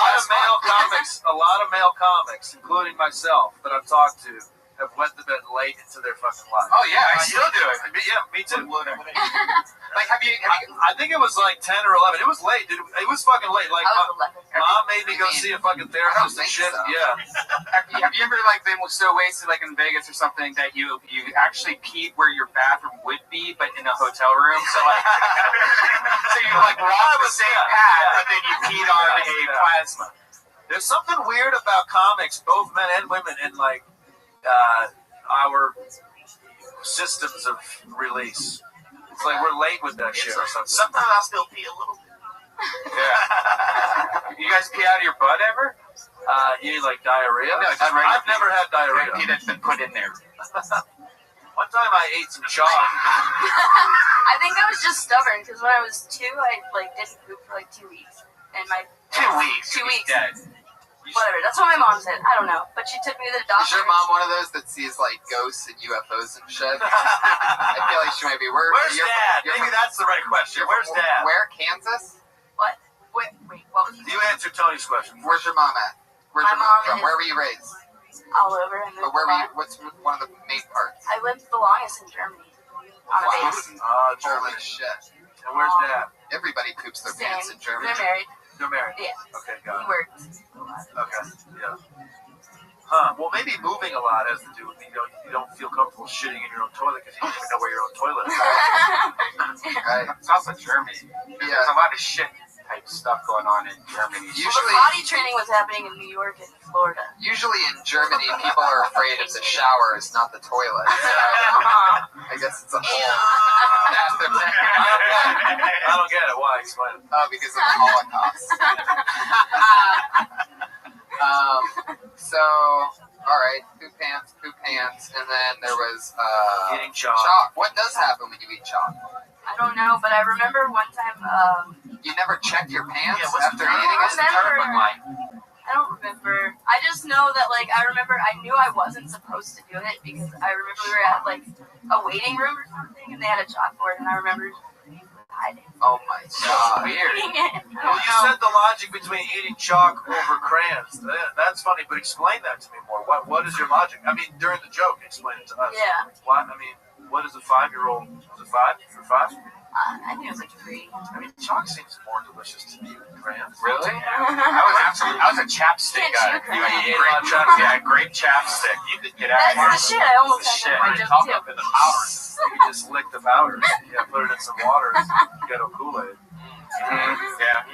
A lot of male comics, including myself, that I've talked to, have wet the bed late into their fucking life. Oh yeah, I still do it. Yeah, me too. Like, have you? I think it was like 10 or 11. It was late, dude. It was fucking late. Like, mom made me go see a fucking therapist and shit. So. Yeah. Have you ever like been so wasted like in Vegas or something that you actually peed where your bathroom would be, but in a hotel room? So like, so you like walk the same path, but then you peed on a plasma. There's something weird about comics, both men and women, in like our systems of release. It's like we're late with that shit or something. Sometimes I still pee a little bit. Yeah. You guys pee out of your butt ever? You need like diarrhea? No, I've never had diarrhea. Pee that's been put in there. One time I ate some chalk. I think I was just stubborn because when I was 2, I didn't poop for like 2 weeks, and my 2 weeks. 2 weeks. Dead. Whatever. That's what my mom said. I don't know, but she took me to the doctor. Is your mom one of those that sees like ghosts and UFOs and shit? I feel like she might be. Where's Dad? Maybe that's the right question. Where's Dad? Where? Kansas? What? Wait, what was You answer Tony's question. Where's your mom at? Where's your mom from? Where were you raised? all over. And but where were you? What's one of the main parts? I lived the longest in Germany. On a base. Holy shit. And where's Dad? Everybody poops their pants in Germany. They're married. They're married? Yeah. Okay, got it. He worked. Okay, yeah. Huh. Well, maybe moving a lot has to do with you don't feel comfortable shitting in your own toilet because you don't even know where your own toilet is. Right. It's also Germany. Yeah. There's a lot of shit type stuff going on in Germany. Usually, potty training was happening in New York and Florida. Usually in Germany, people are afraid of the showers, not the toilet. So, I guess it's a whole bathroom thing. I don't get it. Why? Explain it. Oh, because of the Holocaust. So, all right, poop pants, and then there was eating chalk. What does happen when you eat chalk? I don't know, but I remember one time. You never checked your pants after I eating it? I don't remember. I just know that, I knew I wasn't supposed to do it because I remember we were at, a waiting room or something, and they had a chalkboard, and I remember hiding. Oh my god. Weird. Well, you said the logic between eating chalk over crayons. That's funny, but explain that to me more. What is your logic? I mean, during the joke, explain it to us. Yeah. What is a 5-year-old? Was it 5? You're 5? I think it was like 3. I mean, chalk seems more delicious to me than crayons. Really? I was a chapstick guy. Can't chew Grape chapstick. You could get out That's the shit. I almost had shit. that And joke talk too. up in the powder. You can just lick the powder. Yeah, put it in some water. Ghetto Kool-Aid. Yeah.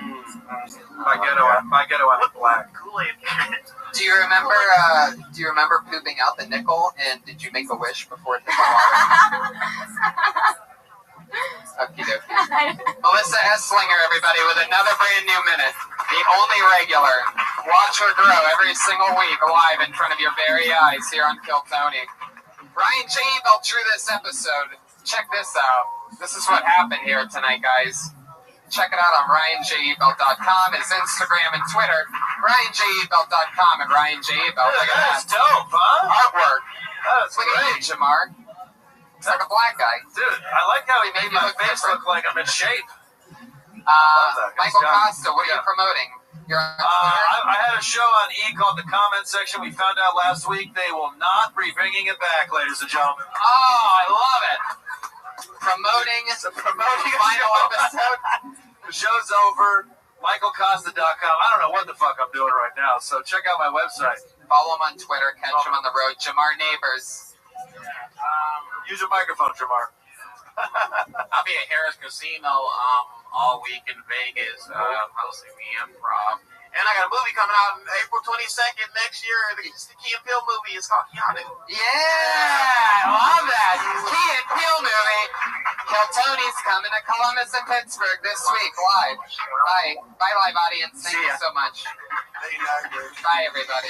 My ghetto, I have black. Kool-Aid. Do you remember pooping out the nickel? And did you make a wish before it hit the water? Okie dokie. Melissa Esslinger, everybody, with another brand new minute. The only regular. Watch her grow every single week live in front of your very eyes here on Kill Tony. Ryan J. Ebel drew this episode. Check this out. This is what happened here tonight, guys. Check it out on RyanJEbel.com, his Instagram and Twitter. RyanJEbel.com and Ryan J. Ebel. Look at that. That's dope, huh? Artwork. That's Look at you, great. Jamar. It's like a black guy. Dude, I like how he made my face different. look like I'm in shape. Michael Costa, what are you promoting? You're on I had a show on E called The Comment Section. We found out last week they will not be bringing it back, ladies and gentlemen. Oh, I love it. Promoting final episode. The show's over. MichaelCosta.com. I don't know what the fuck I'm doing right now, so check out my website. Follow him on Twitter. Catch him on the road. Jamar Neighbors. Use your microphone, Jamar. I'll be at Harris Casino all week in Vegas, hosting the Improv. And I got a movie coming out on April 22nd next year. It's the Key and Peele movie. It's called Keanu. Yeah, I love that. Key and Peele movie. Kill Tony's coming to Columbus and Pittsburgh this week live. Bye. Bye, live audience. Thank you so much. Bye, everybody.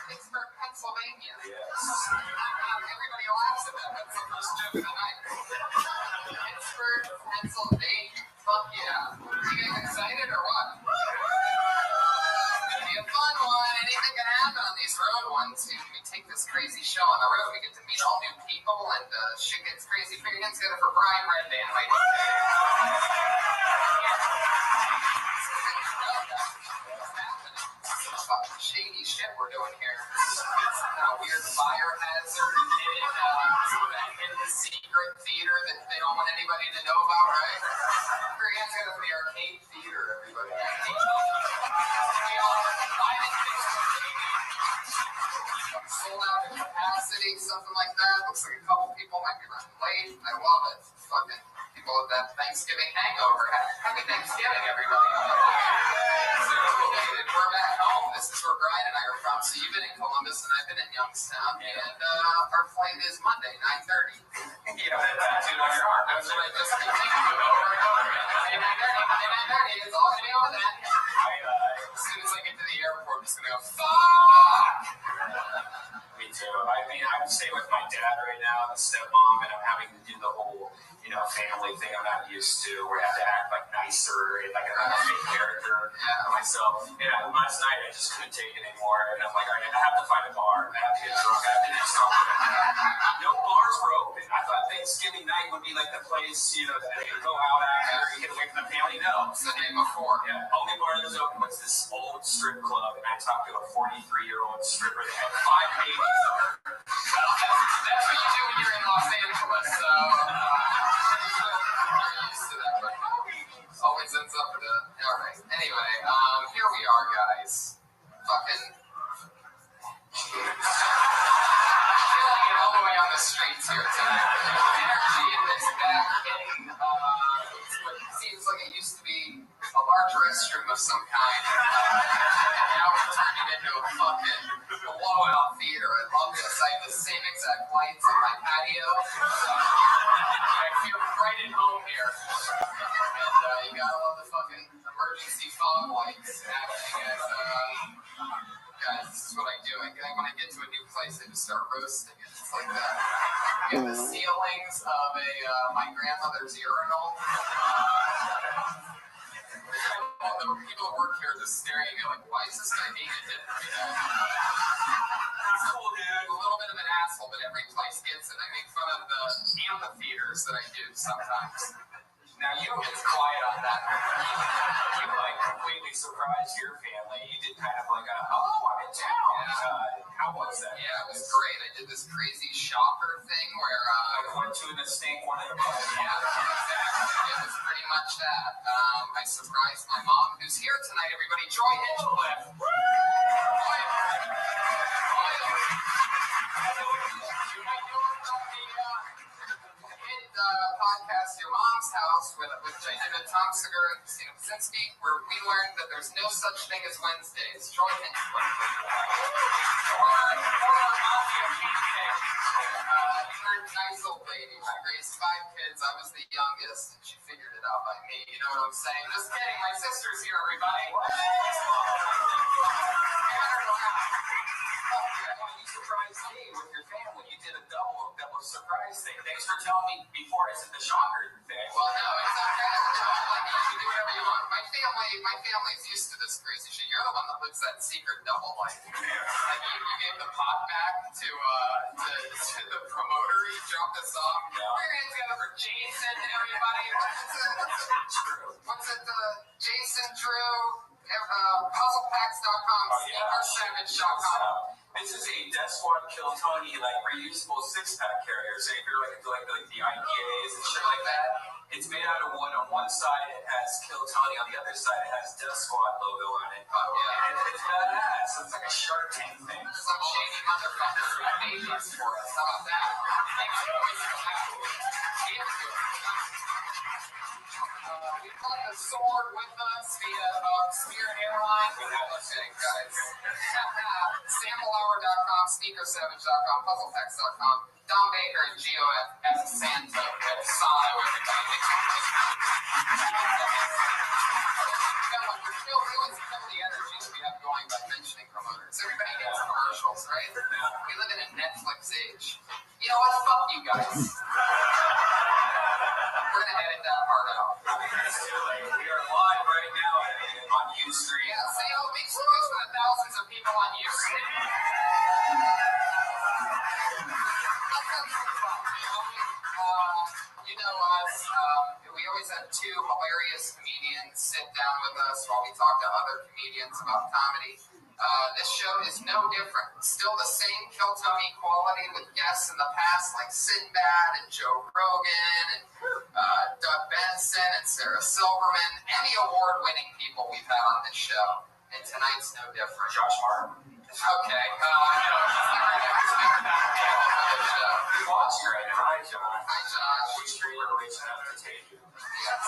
Pittsburgh, Pennsylvania. Yes. Everybody laughs at that. That's the first joke of the night. Pittsburgh, Pennsylvania. Fuck yeah. You guys excited or what? It's gonna be a fun one. Anything can happen on these road ones. We take this crazy show on the road. We get to meet all new people and shit gets crazy. Put your hands together for Brian Redband, ladies. Shady shit we're doing here. It's kind of weird fire hazard in the secret theater that they don't want anybody to know about, right? Put your hands together for the arcade theater, everybody. Sold out to capacity, something like that. Looks like a couple people might be running late. I love it. Fucking people with that Thanksgiving hangover. Happy Thanksgiving, everybody. We're back home. This is where Brian and I are from. So you've been in Columbus and I've been in Youngstown. And our flight is Monday, 9:30. You know, that tattoo on your arm. That's what I just continued over and over again. Monday, 9:30. It's all going to be over then. As soon as I get to the airport, I'm just going to go, fuck! Me too. I mean, I'm staying with my dad right now, the stepmom, and I'm having to do the whole, family thing I'm not used to, where I have to act like nicer and like a fake character for myself. And last night I just couldn't take it anymore, and I'm like, all right, I have to find a bar. I have to get drunk. I have to do something. No bars were open. I thought Thanksgiving night would be like the place, that they could go out after and get away from the family. No, it's the day before. Yeah, only bar that was open was this old strip club, and I talked to a 43-year-old stripper that had 5 babies. That's what you do when you're in Los Angeles. So you're used to that, but always ends up with a. All right. Anyway, here we are, guys. Fucking. All the way on the streets here tonight. Energy is back in what seems like it used to be a large restroom of some kind. And now we're turning into a fucking blowout theater. I love this. I have the same exact lights on my patio. here. And you gotta love the fucking emergency fog lights happening as, guys, this is what I do. When I get to a new place, I just start roasting it. It's like that. You have the ceilings of my grandmother's urinal. The people who work here are just staring at me like, why is this guy being a dick? He's cool, dude. A little bit of an asshole, but every place gets it. I make fun of the amphitheaters that I do sometimes. Now you It's quiet on that. you like completely surprised your family. You did kind of like I'm in town. How was that? Yeah, it was great. I did this crazy shopper thing where one two in the stink, one in the butt. Yeah, exactly. It was pretty much that. I surprised my mom, who's here tonight. Everybody, Joy Hinchcliffe. Podcast Your Mom's House, which I did with Tom Segura and Christina Pazinski, where we learned that there's no such thing as Wednesdays. Joy Hinchcliffe. Nice old lady. She raised 5 kids. I was the youngest, and she figured it out by me. You know what I'm saying? Just kidding. My sister's here, everybody. You surprised me with your family. You did a double surprise thing. Thanks for telling me before I said the shocker thing. Well, no, it's okay. You can do whatever you want. My family's used to this crazy shit. You're the one that lives that secret double life. Like you gave the pot back to the promoter. He dropped us off. Put your hands together for Jason, everybody. What's it? Jason Drew. Puzzlepacks.com. Sneakersavage.com. This is a Death Squad Kill Tony reusable 6-pack carrier. So if you're like the IPAs and shit like that, it's made out of wood. On one side it has Kill Tony, on the other side it has Death Squad logo on it. And it's badass. It's like a Shark Tank thing. Some shady motherfuckers who made this for us. How about that? Thanks for always coming out. We brought the sword with us via Spirit Airlines. Okay, guys. SamPalauer.com, SneakerSavage.com, PuzzlePacks.com, Don Baker and GOF Santo. Silo, everybody. We always kill the energy we have going by mentioning promoters. Everybody gets commercials, right? We live in a Netflix age. You know what? Fuck you guys. We're going to edit that part out. We are live right now on Ustream. Yeah, say hello. Make some noise for the thousands of people on Ustream. You know us. We always have 2 hilarious comedians sit down with us while we talk to other comedians about comedy. This show is no different. Still the same Kill Tony quality with guests in the past like Sinbad and Joe Rogan and Doug Benson and Sarah Silverman. Any award-winning people we've had on this show. And tonight's no different. Josh Hart. Okay. We watched you right now. Hi, Josh. Hi, Josh. We streamer reaching out to take you. Yes.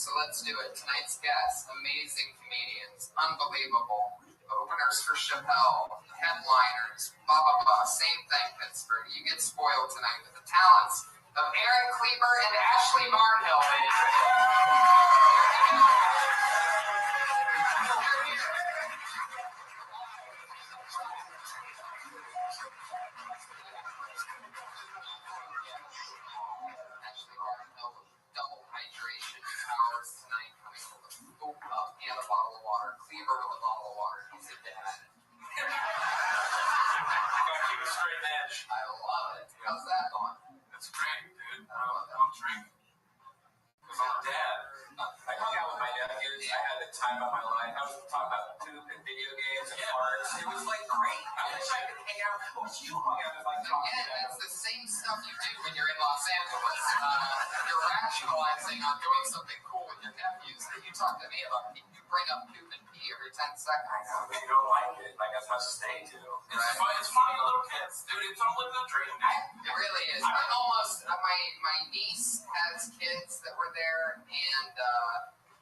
So let's do it. Tonight's guests, amazing comedians, unbelievable. Openers for Chappelle, headliners, blah, blah, blah. Same thing, Pittsburgh. You get spoiled tonight with the talents of Aaron Kleber and Ashley Barnhill, baby. Ashley Barnhill with double hydration powers tonight, coming with a full cup and a bottle of water. Kleber with a bottle of water. He's a dad. Gotta keep a straight edge. I love it. How's that going? That's great, dude. I'm drinking. Because I'm dad. I hung out with my nephews. I had the time of my life. I was talking about poop and video games and parks. It was like great. I wish I could hang out. I wish you hung out with like Again, that's the same stuff you do when you're in Los Angeles. You're rationalizing on doing something cool with your nephews that you talk to me about. You bring up poop and pee every 10 seconds. I know, but you don't like it. Like, that's how they do. It's funny little kids. Dude, it's all living a dream. It really is. I almost, my niece has kids that were there, and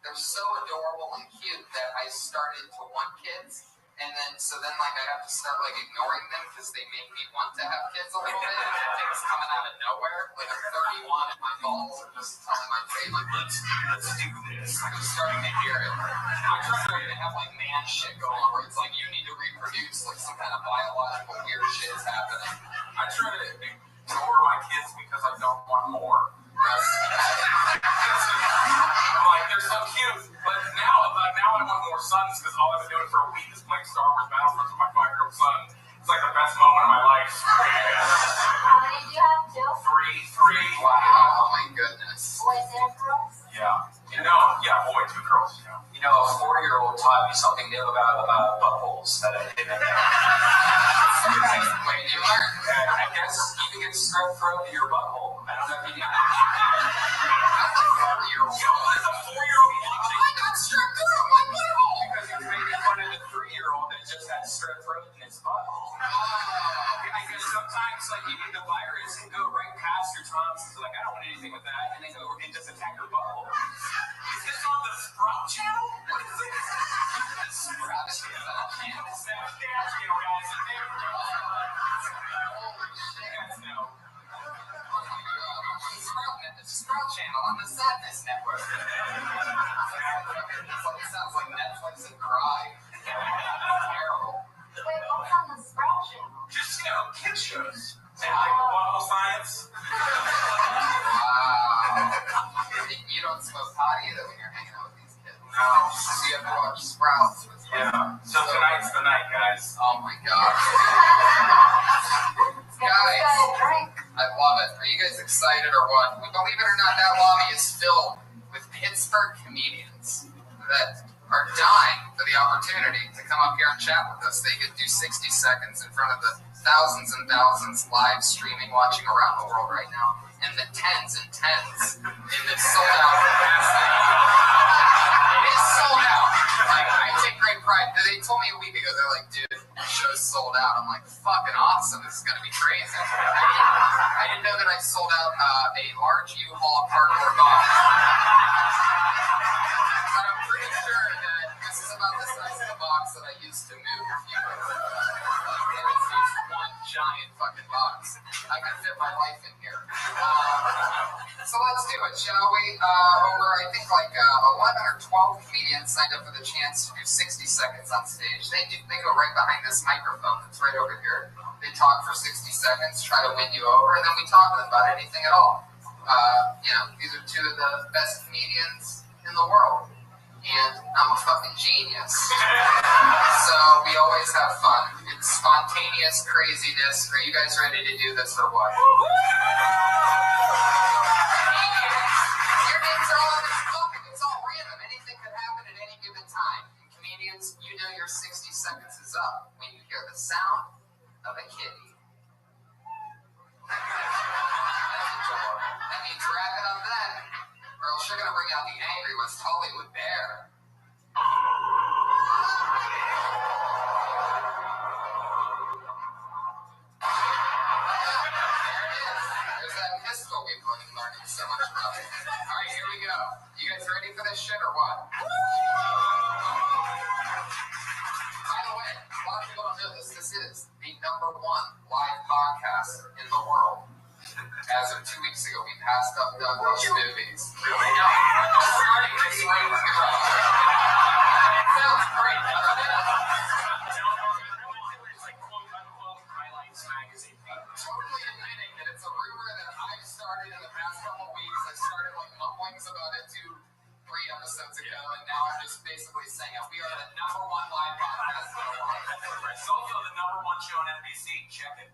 they're so adorable and cute that I started to want kids. And then, I have to start, ignoring them because they make me want to have kids a little bit. It takes it's coming out of nowhere. Like I'm 31 and my balls are just telling my brain, like, let's do this. Like I'm starting to hear it. I'm trying to have like man shit going on where it's like you need to reproduce, like some kind of biological weird shit is happening. I try to ignore my kids because I don't want more. I'm like, they're so cute. But now I want more sons because all I've been doing for a week is playing Star Wars Battlefront with my 5-year-old son. It's like the best moment of my life. How many do you have, Jill? Three. Wow. Oh my goodness. Boys and girls? Yeah. Boy, 2 girls. Yeah. You know, a 4-year-old taught me something new about buttholes that I didn't know. Wait, you learned? I guess you can get strep throat in your butthole. I don't know if you knew that. What is a 4-year-old watching? I got strep throat in my butthole! Because you're making fun of the 3-year-old that just had strep throat in his butthole. Because sometimes, like, the virus can go right past your tonsils. Like, I don't want anything with that. And then go and just attack your butthole. Is this on the Sprout channel? What is this? The Sprout channel. It's that dance channel, guys. Holy shit. You guys know. Oh my god. The Sprout channel on the Sadness Network. It sounds like Netflix and Cry. Terrible. Wait, what's on the Sprout channel? Just, kid shows. And like butthole science. Wow. You don't smoke pot either when you're hanging out with these kids. No. So you have to watch Sprouts with them. Yeah. So tonight's the night, guys. Oh my god. Guys, I love it. Are you guys excited or what? Believe it or not, that lobby is filled with Pittsburgh comedians that are dying for the opportunity to come up here and chat with us. They could do 60 seconds in front of the thousands and thousands live streaming, watching around the world right now, and the tens and tens in this sold-out capacity. It is sold out. Like, I take great pride. They told me a week ago, they're like, dude, the show's sold out. I'm like, fucking awesome. This is going to be crazy. I didn't know that I sold out a large U-Haul cardboard box. But I'm pretty sure that this is about the size of the box that I used to move. It's just one giant fucking box. I can fit my life in here. So let's do it, shall we? Over, I think, like 11 or 12 comedians signed up for the chance to do 60 seconds on stage. They go right behind this microphone that's right over here. They talk for 60 seconds, try to win you over, and then we talk to them about anything at all. These are two of the best comedians in the world. And I'm a fucking genius. So we always have fun. It's spontaneous craziness. Are you guys ready to do this or what? Your names are all in this book. It's all random. Anything could happen at any given time. And comedians, you know your 60 seconds is up when you hear the sound of a kitty. That means wrap it up then. Or else you're going to bring out the angry West Hollywood bear. There's that pistol we've been learning so much about. Alright, here we go. You guys ready for this shit or what? By the way, a lot of people don't know this. This is the #1 live podcast in the world. As of 2 weeks ago, we passed up Douglas movies. Really? Starting this week. Sounds great, doesn't it? Totally admitting that it's a rumor that I've started in the past couple weeks. I started like mumblings about it 2-3 episodes ago, and now I'm just basically saying it. We are the #1 live podcast in the world. It's also the #1 show on NBC. Check it.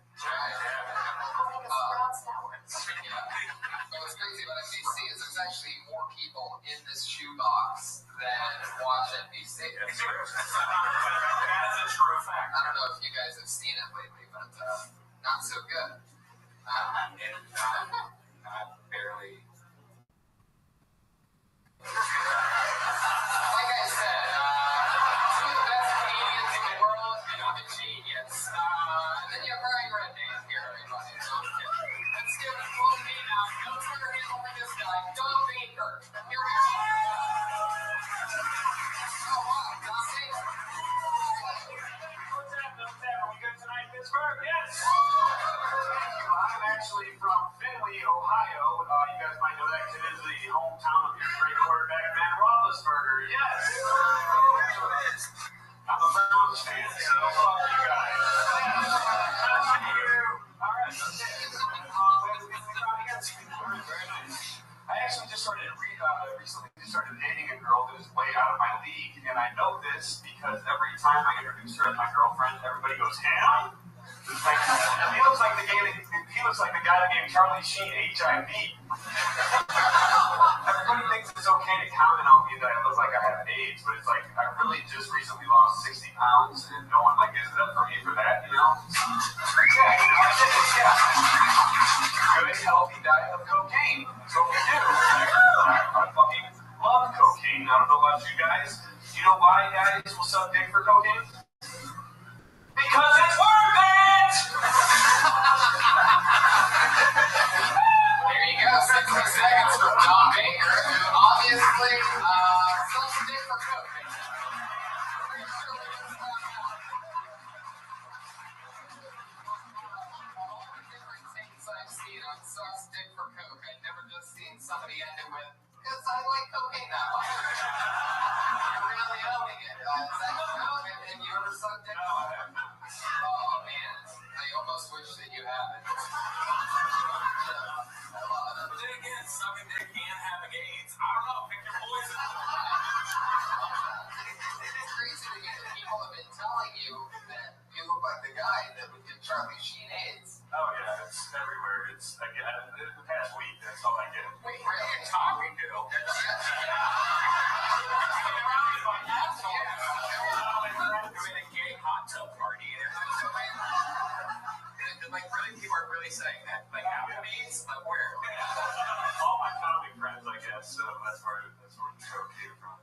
But what's crazy about NBC is there's actually more people in this shoebox than watch NBC. It's true. That is a true fact. I don't know if you guys have seen it lately, but not so good. Not barely. Like I said, two of the best comedians in the world, and I'm a genius. And then you have Brian Redman here, everybody. Let's give it full me now. No Twitter handle for this guy, Don Baker. Here we go. Oh, wow, Don Baker. What's happening? Are we good tonight, Pittsburgh? Yes! I'm actually actually from Findlay, Ohio. You guys might know that because it is the hometown of your great quarterback, Ben Roethlisberger. Yes. I'm a Browns fan, so fuck you guys. Thank you. All right. Very nice. I actually just recently started dating a girl that is way out of my league, and I know this because every time I introduce her as my girlfriend, everybody goes, "Ham." Like, he looks like the guy that gave Charlie Sheen HIV. Everybody thinks it's okay to comment on me that I look like I have AIDS, but it's like I really just recently lost 60 pounds, and no one is up for me for that, you know? Yeah, you know, good, healthy diet of cocaine. That's what we do. I fucking love cocaine. I don't know about you guys. You know why guys will suck dick for cocaine? Because it's worth it! There you go, 60 seconds from Don Baker, who obviously sucks dick for cocaine. I've seen on sucks dick for coke. I've never just seen somebody end it with, because I like cocaine that much. You're really owning it. Is that true? Have you ever sucked dick? No, I have not. Oh, man. I almost wish that you haven't. I love it. But then again, sucking dick can have AIDS. I don't know. Pick your poison. It's crazy to me that people have been telling you that you look like the guy that would give Charlie Sheen AIDS. Oh, yeah, it's everywhere. It's, again, the past week, that's all I get. Wait, really? Talking to? I'm doing a gay hot tub party. Like, really? People are really saying that? Like, how many means? Like, where? All my comic friends, I guess, so that's where the joke came from.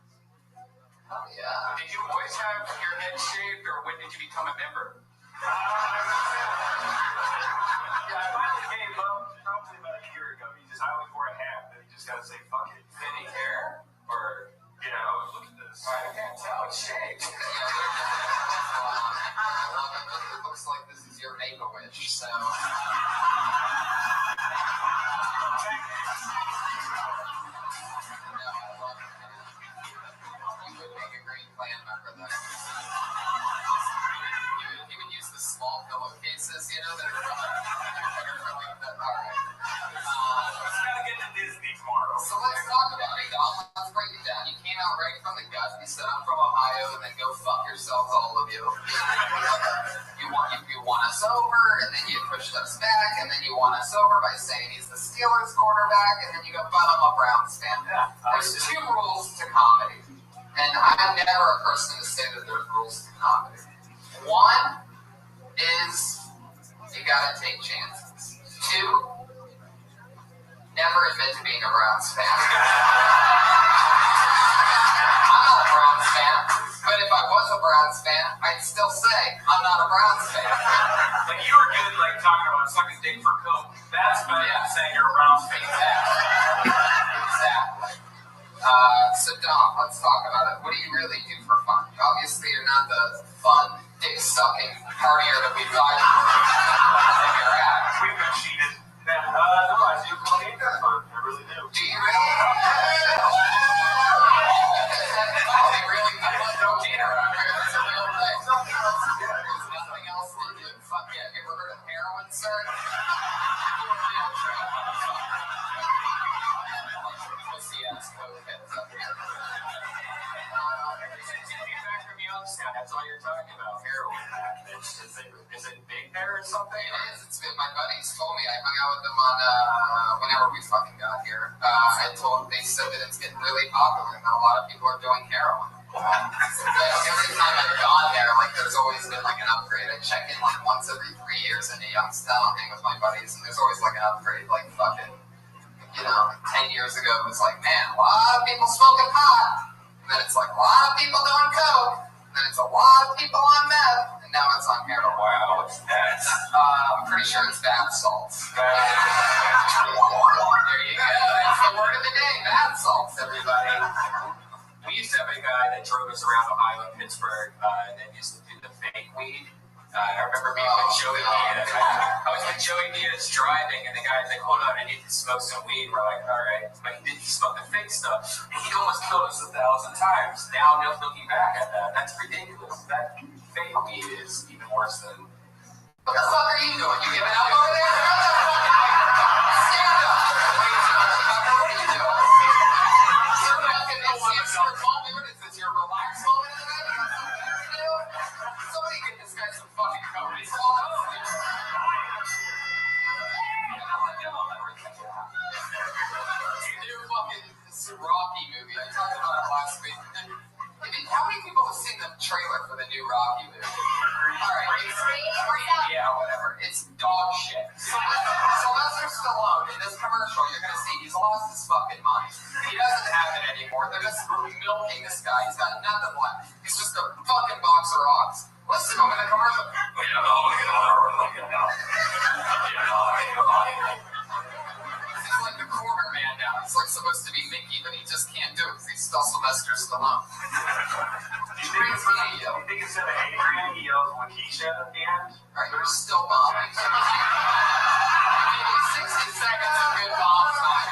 Oh, yeah. Did you always have your head shaved, or when did you become a member? Yeah, I finally gave up probably about a year ago. I always wore a hat, and you just gotta say fuck it. Did he care? Or, you know, look at this. I can't tell. It's shaved. I love it. It looks like this is your Make-A-Wish, so. You would use the small pillowcases, you know, that are like that. All right. Let's gotta get to Disney tomorrow. So let's talk about it, Dom. Let's break it down. You came out right from the gut. You said, I'm from Ohio, and then go fuck yourselves, all of you. You won us over, and then you pushed us back, and then you won us over by saying he's the Steelers quarterback, and then you go, but I'm a Browns fan. There's two rules to comedy, and I'm never a person to say that there's rules to comedy. One is you gotta take chances. Two, never admit to being a Browns fan. I'm not a Browns fan, but if I was a Browns fan, I'd still say I'm not a Browns fan. Like, you were good, like, talking about sucking dick for coke. That's better than saying you're a Browns fan. Exactly. So, Dom, let's talk about it. What do you really do for fun? Obviously, you're not the fun, dick-sucking partier that we thought you're at. We've been cheated. No, I do cocaine. That's fun. I really do. Do you really? They really love cocaine around here. That's a real thing. There's nothing else to do. Fuck yeah. You ever heard of heroin, sir? Pussy-ass cokeheads up here. That's all you're talking about, heroin. Is it big there or something? It is. It's been, my buddies told me, I hung out with them on, whenever we fucking got here. They said that it's getting really popular and that a lot of people are doing heroin. Every time I've gone there, like, there's always been, like, an upgrade. I check in, like, once every 3 years into Youngstown, hang with my buddies, and there's always, like, an upgrade, like, fucking, you know, 10 years ago, it was like, man, a lot of people smoking pot. And then it's like, a lot of people doing coke. And then it's a lot of people on meth. And now it's on heroin. Wow, what's that? I'm pretty sure it's bath salts. There you go. That's the word of the day. Bath salts, everybody. We used to have a guy that drove us around Ohio and Pittsburgh that used to do the fake weed. I remember being with Joey Diaz. I was with Joey Diaz driving, and the guy's like, hold on, I need to smoke some weed. We're like, all right. But he didn't smoke the fake stuff. And he almost killed us 1,000 times. Now, looking back at that, that's ridiculous. That fake weed is even worse than... What the fuck are you doing? You giving up over there? Stand up. What are you doing? You're fucking it's your moment. What is this? Your relax moment? Somebody get this guy some fucking coke. He's falling asleep. New fucking Rocky movie. I talked about it last week. How many people have seen the trailer for the new Rocky movie? Alright, yeah, whatever. It's dog shit. Sylvester Stallone, in this commercial, you're gonna see he's lost his fucking mind. He doesn't have it anymore. They're just milking this guy. He's got nothing left. He's just a fucking box of rocks. Listen to him in the commercial. He's like the corner man now. He's like supposed to be Mickey, but he just can't do it because he's still Sylvester Stallone. You think instead of Adrian, he yells Lakeisha at the end? Alright, you're still bombing. You gave me 60 seconds of good bomb time.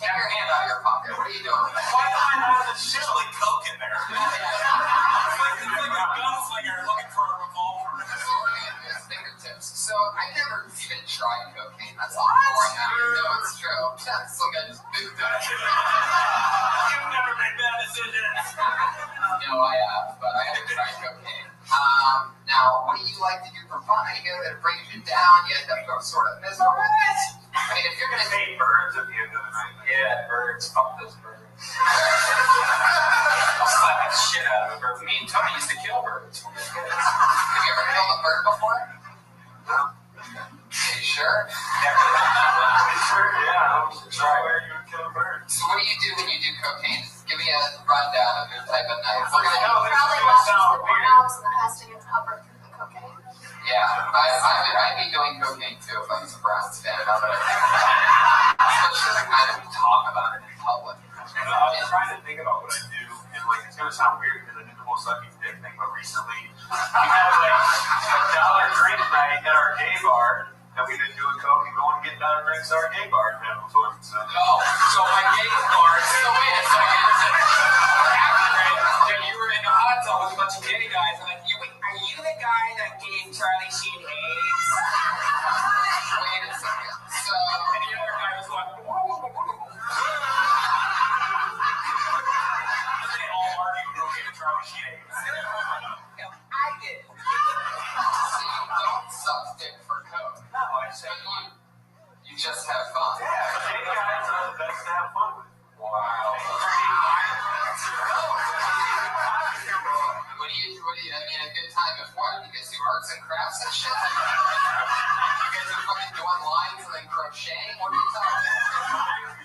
Take your hand out of your pocket. What are you doing? Why do I have the chili coke in there? It's like a gunslinger looking for a revolver. His fingertips. So I never even tried cocaine. That's all boring. No, it's true. That's some guy just boot that. You've never made bad decisions. No, I have, but I haven't tried cocaine. Now, what do you like to do for fun? I know that it brings you down. You end up sort of miserable. I mean, if you're gonna hate birds at the end of the night. Yeah, birds. Fuck those birds. I'll slap the shit out of a bird. Me and Tony used to kill birds. Have you ever killed a bird before? No. Are you sure? Never. Yeah, I'm sorry where you would kill a bird. So what do you do when you do cocaine? Give me a rundown of your type of night. We're gonna know this is Probably gonna watches sound the weird. pornos and then has to get an upper through the cocaine. Yeah, I'd be doing cocaine too if I was a Browns fan. Especially to kind of talk about it in public. I was trying to think about what I do, and like it's gonna sound weird because I did the whole sucking dick thing, but recently we had like a $1 drink night at our gay bar, and we've been doing coke and going and getting $1 drinks at our gay bar. So my gay bar. So wait a second. Then you were in a hot tub with a bunch of gay guys. I'm like, are you the guy that gave Charlie Sheen AIDS? Wait a second. So and the other guy was like, they all argue who gave Charlie Sheen AIDS. I did. So you don't suck dick for coke. No, I said you just have fun. Yeah, gay guys are the best to have fun with. Wow. What do you, I mean, a good time of what? You guys do arts and crafts and shit? You guys are fucking doing lines and then crocheting? What are you talking about?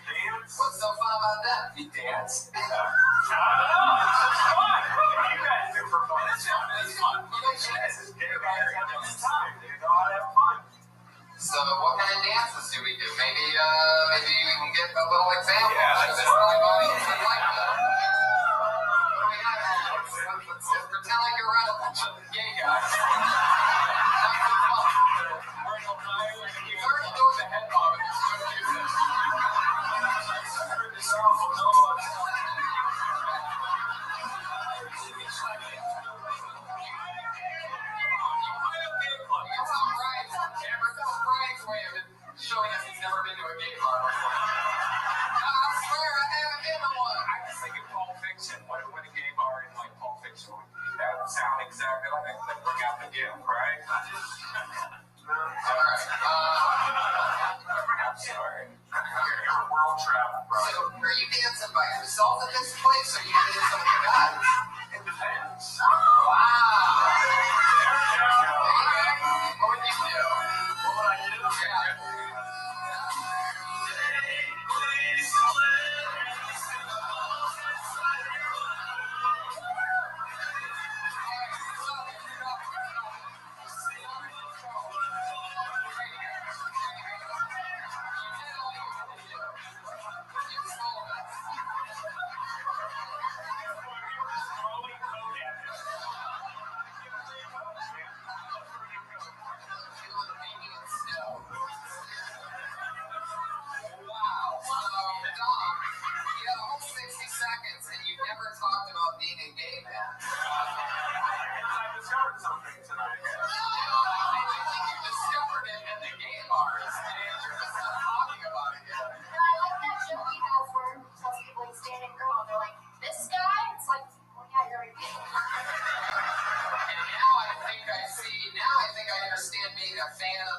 What's so fun about that? you dance. I don't know, it's just fun. You guys do for fun. It's fun. It's fun. You guys Gay guys have a good time. They know how to have fun. So what kind of dances do we do? Maybe we can get a little example. Yeah, Because it's probably going to be like that. What do we got? Let's pretend like you're around a bunch of gay guys. You're already doing the head bob. It's so cute. Brian's way of showing us he's never been to a gay bar before. I swear I haven't been to one. I was thinking Pulp Fiction. What a gay bar in like Pulp Fiction would be. That would sound exactly like that. Like bring out the gift, right? Alright. I'm sorry. You're world travel, bro. So, are you dancing by yourself at this place, or are you dancing with the guys? It depends. Wow. What would you do? What would I do?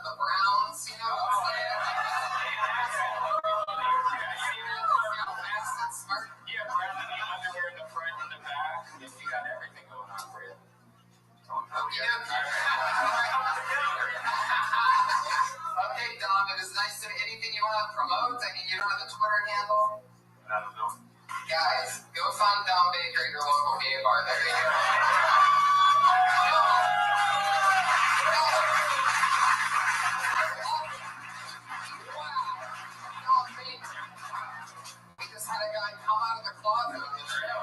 the Browns, you know what I'm saying? Fast and smart. Yeah, brand new underwear in the front and the back. You got everything going on for you. Okay, Dom, it is nice to meet. Anything you want to promote? I mean, you don't have a Twitter handle? I don't know. Guys, go find Dom Baker at your local gay bar. There you go. We just had a guy come out of the closet on this show.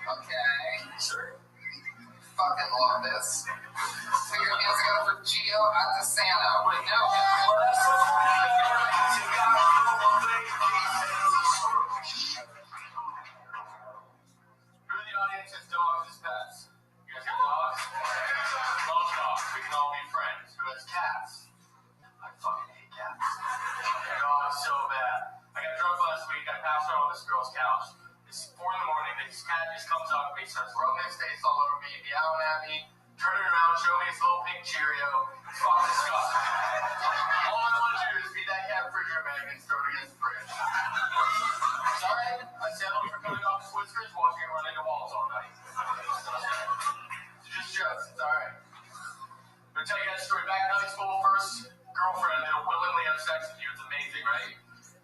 Okay. Sure. Fucking love this. So your music go for Gio Atasano. Wait, no. Who in the audience has dogs as pets? You guys got dogs? Love dogs. We can all be friends. Who has cats? I fucking hate cats. Oh, it's so bad. I got drunk last week. I passed out on this girl's couch. It's 4 in the morning. This cat just comes up to me, starts rubbing his face all over me, meowing at me, turning around, showing me his little pink Cheerio. It's fucking disgusting. All I want to do is feed that cat refrigerator bag and throw it against the fridge. Sorry, I settled for cutting off his whiskers, watching him run into walls all night. It's just jokes. It's alright. I'm going to tell you guys a story. Back in high school, first girlfriend that'll willingly have sex with you. It's amazing, right?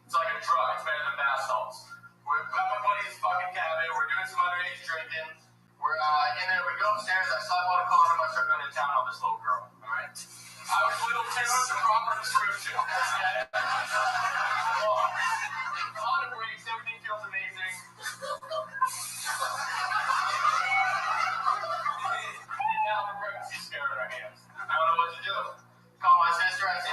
It's like a drug. It's better than bath salts. We're at my buddy's fucking cabin. We're doing some underage drinking. We're in there. We go upstairs. I slap on a condom. I start going to town on this little girl. All right? I was little too. The proper description. Okay? Condom breaks. Everything feels amazing. Now the pregnancy scare in our hands. I don't know what to do. Call my sister. I say,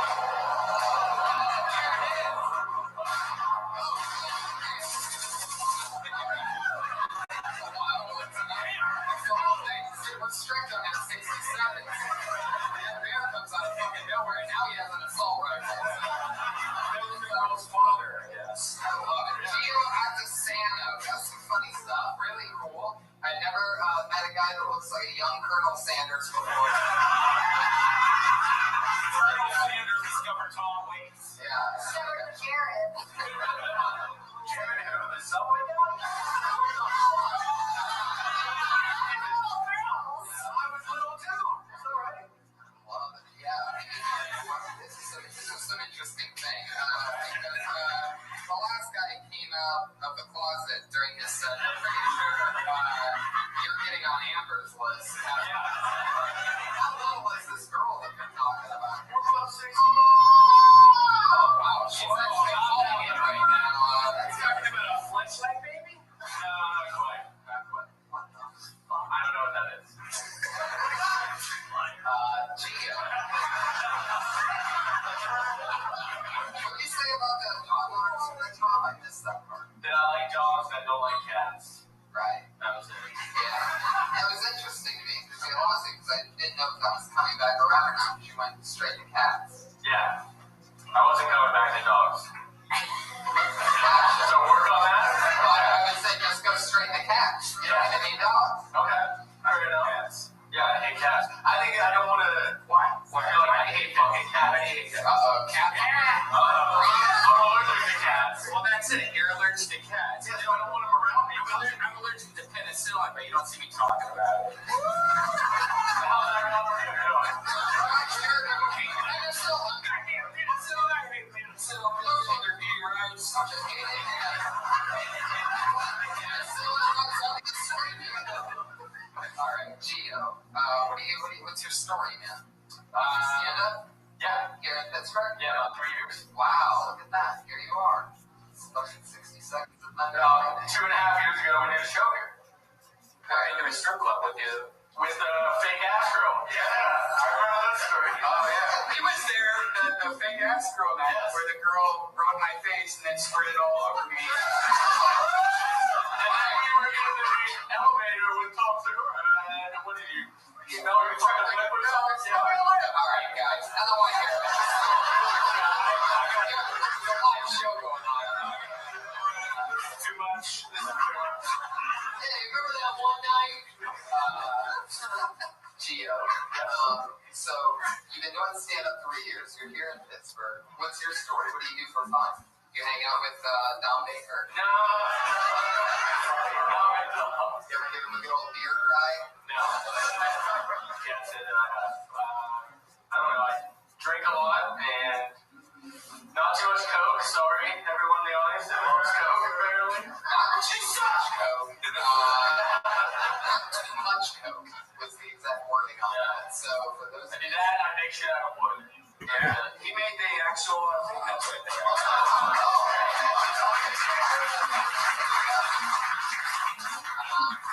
What's strict on that 67? The bear comes out of fucking nowhere, and now he has an assault rifle. that was the girl's father, I guess. I love it. Gio Atasano. That's some funny stuff. Really cool. I never met a guy that looks like a young Colonel Sanders before. Colonel Sanders discovered Tom Waits. Yeah. Jared. Jared who? The subway guy? I was little too. It's alright. Love it. Yeah. This is some interesting thing. Because the last guy came out of the closet during his set. I'm pretty sure you're getting on Amber's list. How low was this girl that you're talking about? We're about 60. Oh, wow. She's actually calling it right now. Are you talking about a fleshlight baby? No, not quite. Not quite. What the fuck? I don't know what that is. Gio. What do you say about the dog owners in the top? I missed that part. That I like dogs and I don't like cats. Right. That was it. Yeah. It was interesting to me because you lost it because I didn't know if that was coming back around or not. You went straight to cats. Yeah. I wasn't coming back to dogs. So work on that? Well, I would say just go straight to cats. You don't have any dogs. Okay. Fair enough. Cats. Yeah, I hate cats. I think I don't want to. Why? You're like, I hate fucking cats. I hate cats. Cat. I'm allergic to cats. Well, that's it. You're allergic to cats. Yeah, I don't want them around me. I'm allergic to penicillin, but you don't see me talking about it. How's that going for you? Alright, Gio. What's your story, man? Stand up? Yeah. Here in Pittsburgh? Yeah, about 3 years. Wow, look at that. Here you are. Fucking 60 seconds of thunder. 2.5 years ago, we did a show here. I into a strip club with you. With the fake ass girl. Yeah, I remember that story. Oh, yeah. He was there, the fake ass girl night, where the girl rubbed my face and then squirted all over me. And then we were in the elevator with Tom Segura. And what did you? You know, you're trying to live with us? Yeah. Alright, guys. I don't want to hear this. There's a live show going on. Too much. Hey, remember that one night? Gio. So You've been doing stand-up 3 years. You're here in Pittsburgh. What's your story? What do you do for fun? You hang out with Dom Baker? No. You ever give him a good old beer dry? No. Yes, and I don't know. I drink a lot and not too much Coke. Sorry, everyone in the audience that loves Coke, apparently. Not too much Coke. Not too much Coke was the exact wording on that. So for those I do that, I make shit out of wood. Yeah. He made the actual thing that's right there.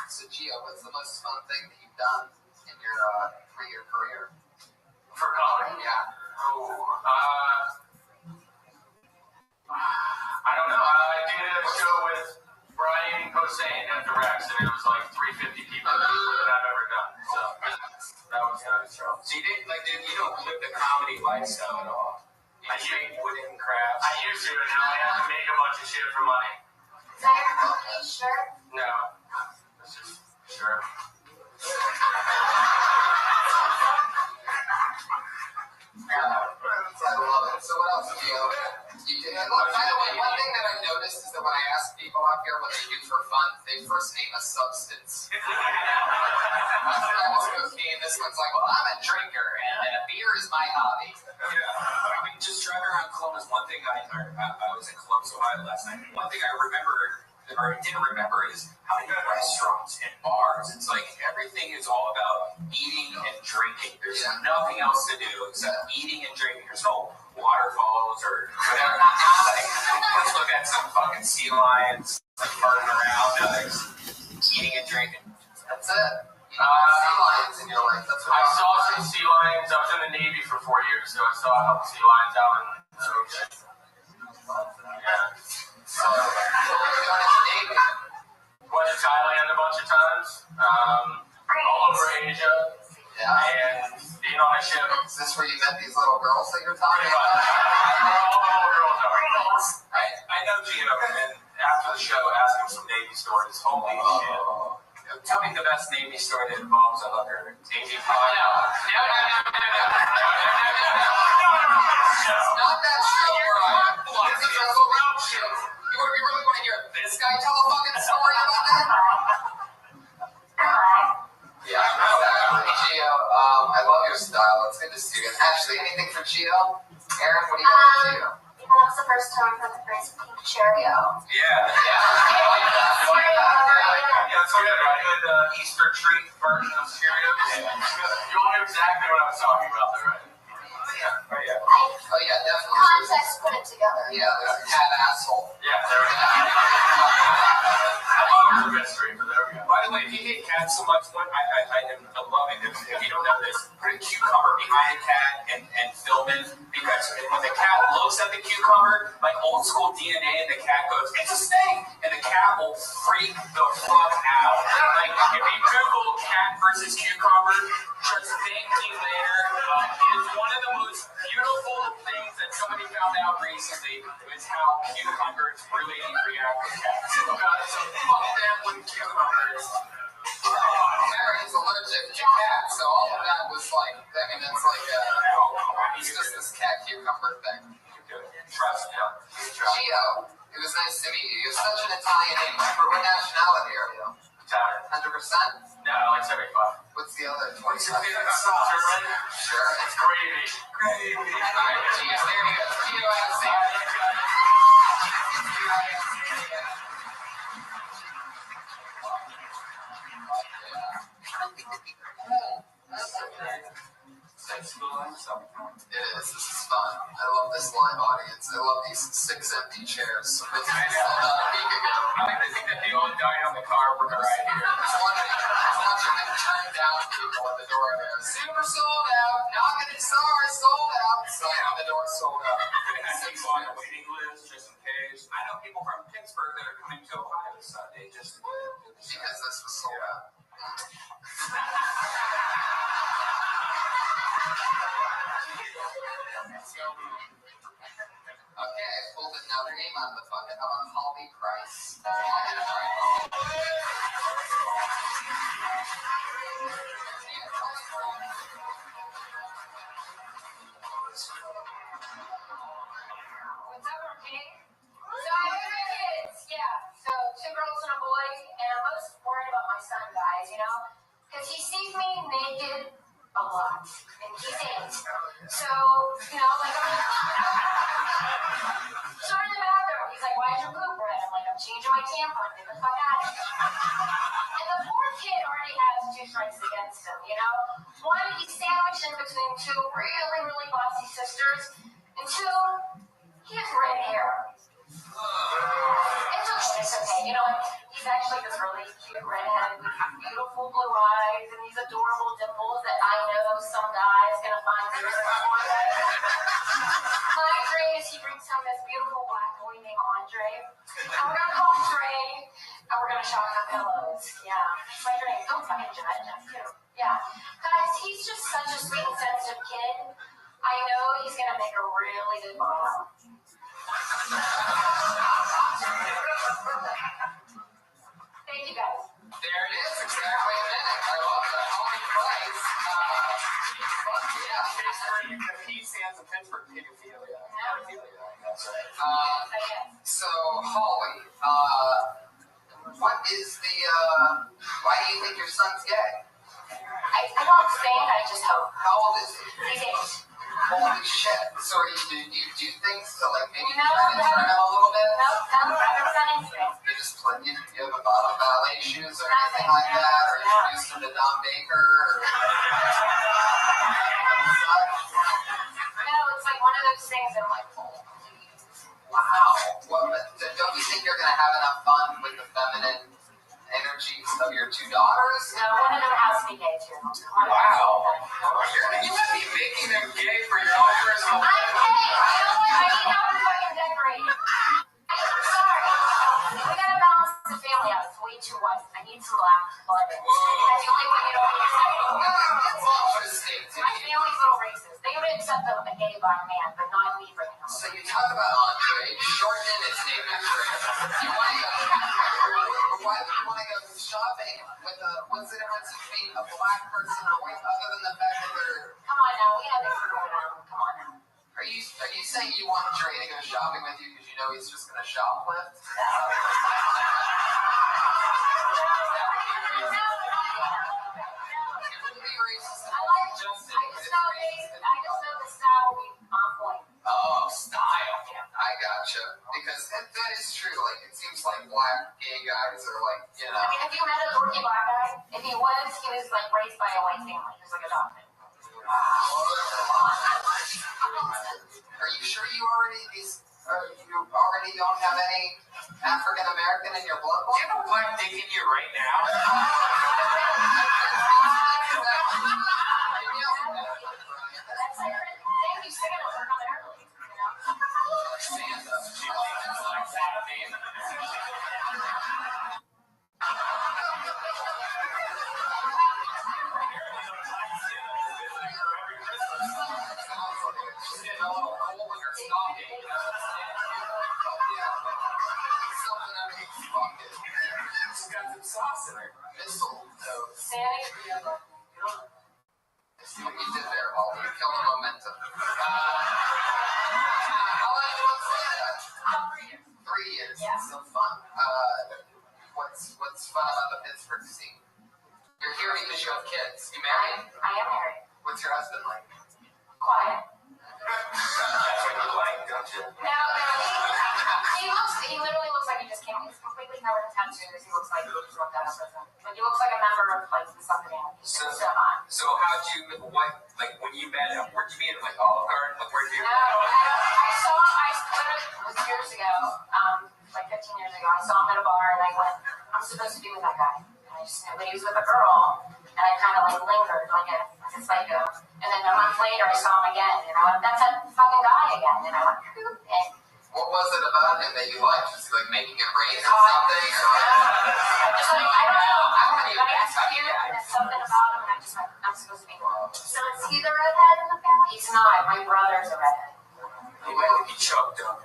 So Gio, what's the most fun thing that you've done in your 3-year career? For comedy? Yeah. Oh, I don't know. I did a show with Brian Hossein at the Rex, and it was like 350 people that I've ever done. So that was nice. So you don't live the comedy lifestyle at all. You make wooden crafts. I used to, and now I have to make a bunch of shit for money. Is that your company shirt? No. It's just, sure. I love it. So what else, Gio? You did. And look, by the way, one thing that I've noticed is that when I ask people out here what they do for fun, they first name a substance. That was cocaine. This one's like, well, I'm a drinker, and beer is my hobby. Yeah. I mean, just driving around Columbus, one thing I was in Columbus, Ohio last night. One thing I remember, or didn't remember, is how many restaurants and bars. It's like everything is all about eating and drinking. There's nothing else to do except eating and drinking. There's no waterfalls or whatever. Like, let's look at some fucking sea lions like farting around. No, there's eating and drinking. That's it. Sea lions in your life. That's what I saw some sea lions. I was in the Navy for 4 years, so I saw a couple sea lions out in the ocean. Yeah. So, what were you doing in the Navy? Went to Thailand a bunch of times. All over Asia. Yeah. And being on a ship. Is this where you met these little girls that you're talking about? All the little girls are. I know Gio, and after the show, ask him some Navy stories. Holy shit. Tell me the best Navy story that involves a hooker. Navy pod. No. It's not that show, Brian. This is a little show. You really want to hear this guy tell a fucking story about that? Yeah, exactly. Gio, I love your style. It's good to see you. Actually, anything for Gio? Aaron, what do you got for Gio? That was the first time I heard the phrase pink Cheerio. Yeah. That's a good Easter treat version of Cheerios. You all knew exactly what I was talking about there, right? Oh, yeah, definitely. Context put it together. Yeah, there's a cat asshole. Yeah, there we go. I thought it was a mystery, but there we go. By the way, if you hate cats so much, what I am loving this. If you don't know this, put a cucumber behind a cat and film it, because when the cat looks at the cucumber, like old school DNA, and the cat goes, "It's a snake," and the cat will freak the fuck out. Like if you Google cat versus cucumber, just thank me later. It is one of the most beautiful things that somebody found out recently is how cucumbers really react to cats. So fuck them with cucumbers. Aaron is allergic to cats, so all of that was like, I mean, that's like it's just this cat cucumber thing. Trust me. Gio, it was nice to meet you. You're such an Italian name. What nationality are you? Italian. 100%? No, like 75. What's the other 27? German? Sure. It's gravy. Gravy. All right, Gio, there you go. Gio has the It is. This is fun. I love this live audience. I love these 6 empty chairs. It's sold out a week ago. I think that they all died on the car we're right here. Watching them turn down people at the door there. Super sold out. Knocking it, sorry, sold out. Sign on the door, sold out. Six on a waiting list just in case. I know people from Pittsburgh that are coming to Ohio this Sunday just because this was sold out. Okay, I pulled another name out of the bucket. How about Holly Price? years until he has red hair. It's okay. You know what? He's actually this really cute redhead with beautiful blue eyes and these adorable dimples that I know some guy is going to find weird one day. My dream is he brings home this beautiful black boy named Andre. And we're going to call him Dre, and we're going to shop for pillows. Yeah, that's my dream. Don't fucking judge him, too. Yeah. Guys, he's just such a sweet and sensitive kid. I know he's going to make a really good mom. Thank you, guys. There it is, exactly a minute. I love that. Holy Christ. Fuck yeah. The P stands in Pittsburgh, pedophilia. That's right. So, Holly, what is the, why do you think your son's gay? I don't think, I just hope. How old is he? He's 8. Holy shit. So do you do things to like maybe No, try to turn him a little bit? No, I haven't done anything. You just play, you haven't bought him ballet shoes or anything like that? Or introduced him to Don Baker? Or... No, it's like one of those things that I'm like, oh, wow. Well, don't you think you're going to have enough fun with the feminine energies of your two daughters? No, one of them has to be gay too. Wow. You would be making them gay for your own personal I'm gay. You know what? I need help with fucking decorating. I'm sorry. We gotta balance the family out. It's way too white. I need some black blood. That's the only way you don't need to say it. My family's little racist. They would accept a gay black man, but not me bringing him. So you talk about Andre, shorten his name Andre. You want to go, why do you want to go shopping with a, what's the difference between a black person and a white, other than the fact that they're... Come on now, we have things going on. Come on now. Are you saying you want Dre to go shopping with you because you know he's just going to shoplift? I just know the style will be on point. Oh, style. I gotcha. Because that is true. Like, it seems like black gay guys are like, you know. I mean, have you met a dorky black guy? If he was like raised by a white family. He was like adopted. Are you sure you already don't have any African American in your blood? Do you have a black dick in you right now? That's like, thank you, singing it for coming early. Santa. See what you did there, Holly. You killed the momentum. How long have you been Santa? 3 years. Yeah. So fun. What's fun about the Pittsburgh scene? You're here because you have kids. You married? I am married. What's your husband like? Quiet. That's what you like, don't you? No, he literally looks like he just came. He's completely covered in tattoos. He looks like he just looked out of prison. Like he looks like a member of like something. So how'd you, when you met him, where'd you meet him? Like Olive Garden? Like where'd you? No, I literally, it was years ago, like 15 years ago, I saw him at a bar and I went, I'm supposed to be with that guy. And I just knew that he was with a girl and I kind of like lingered like a psycho. And then a month later I saw him again and I went, that's that fucking guy again. And I went, and what was it about him that you liked? Was he like making it rain or something? Just like, I don't know. I asked you and there's something about him and I just went, I'm supposed to be with him. So is he the redhead in the family? He's not. My brother's a redhead. He might be choked up.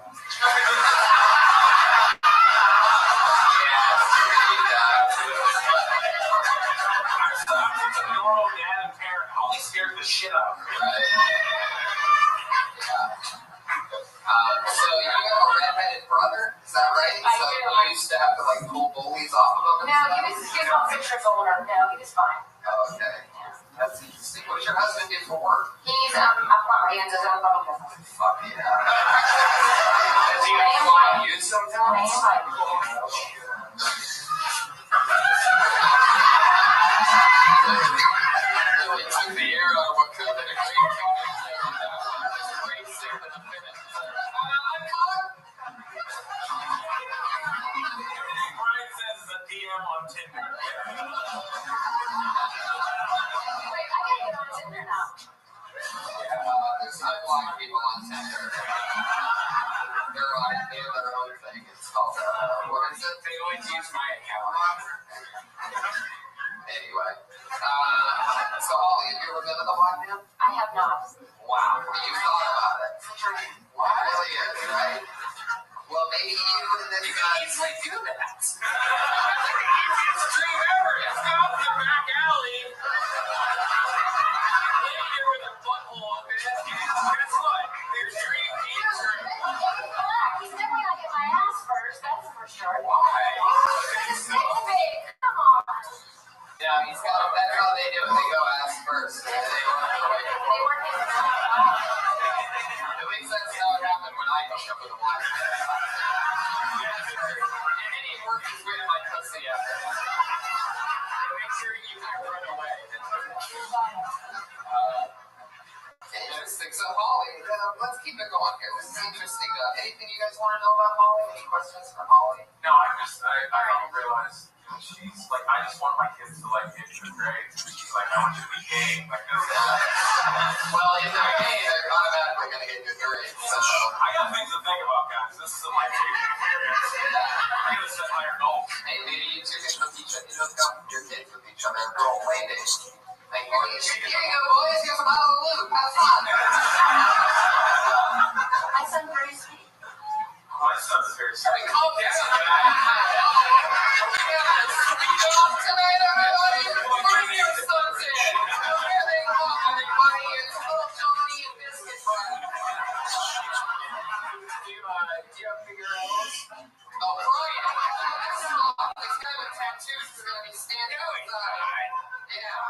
Normal dad and parent, Holly scared the shit out of her. So you have a redheaded brother, is that right? I so do. You used to have to like pull bullies off of him? No, he was about 6 years older. No, he was fine. Oh, okay. That's interesting. What does your husband do for work? He's a plumber. He owns his own plumbing business. Fuck yeah. Does he fly you sometimes? Took the air out of what could have been a great find people on Tinder. They're on their own thing. It's called, what is it? They always use my account. Anyway. So, Holly, have you ever been to the Black Man? I have not. Wow. You thought about it. Wow, it really is, right? Well, maybe you and this You guy. can easily do that. That's the easiest dream ever. Just go out in the back alley. Lay here with a butthole up in it. Guess what? Your dream answer. He's definitely gonna get my ass first, that's for sure. Why? It's so big. Come on. Yeah, he's got it. That's how they do it. They go ass first. And then they work their way forward. At least that's how it happened when I hooked up with a Black Man. And then he worked his way to my pussy after that. Make sure you can run away. Interesting. So, Holly, let's keep it going here. This is interesting. Anything you guys want to know about Holly? Any questions for Holly? No, I don't realize she's like, I just want my kids to like get good grades. She's like, I want you to be gay. Like, well, if they're gay, they're automatically going to get good grades. So, I got things to think about, guys. This is a life-changing experience. I gotta set higher goals. hey, maybe you two can hook your kids with each other and role play days. Like, here you go, boys. Here's a bottle of lube. Have fun. My son's very sweet. My son's very sweet. Calm down. Tonight, everybody. Bring your sons in. Here they come, everybody. It's little Johnny and Biscuit Bun. Do you have figure-outs? Oh, Brian. Stop. This guy with tattoos is going to be standing outside. Yeah.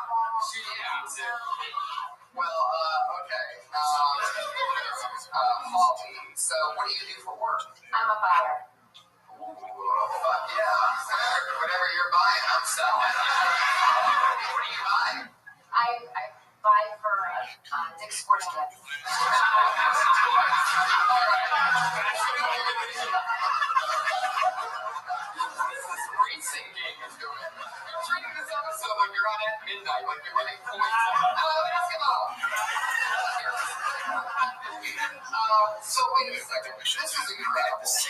Well, okay. Holly, so what do you do for work? I'm a buyer. Ooh, fuck yeah. Whatever you're buying, I'm selling. What are you buying? I buy for Dick's Sporting Goods. This racing game is doing it. You're treating this episode like you're on at midnight, like you're winning points. Basketball! So wait a second. This is incredible. Because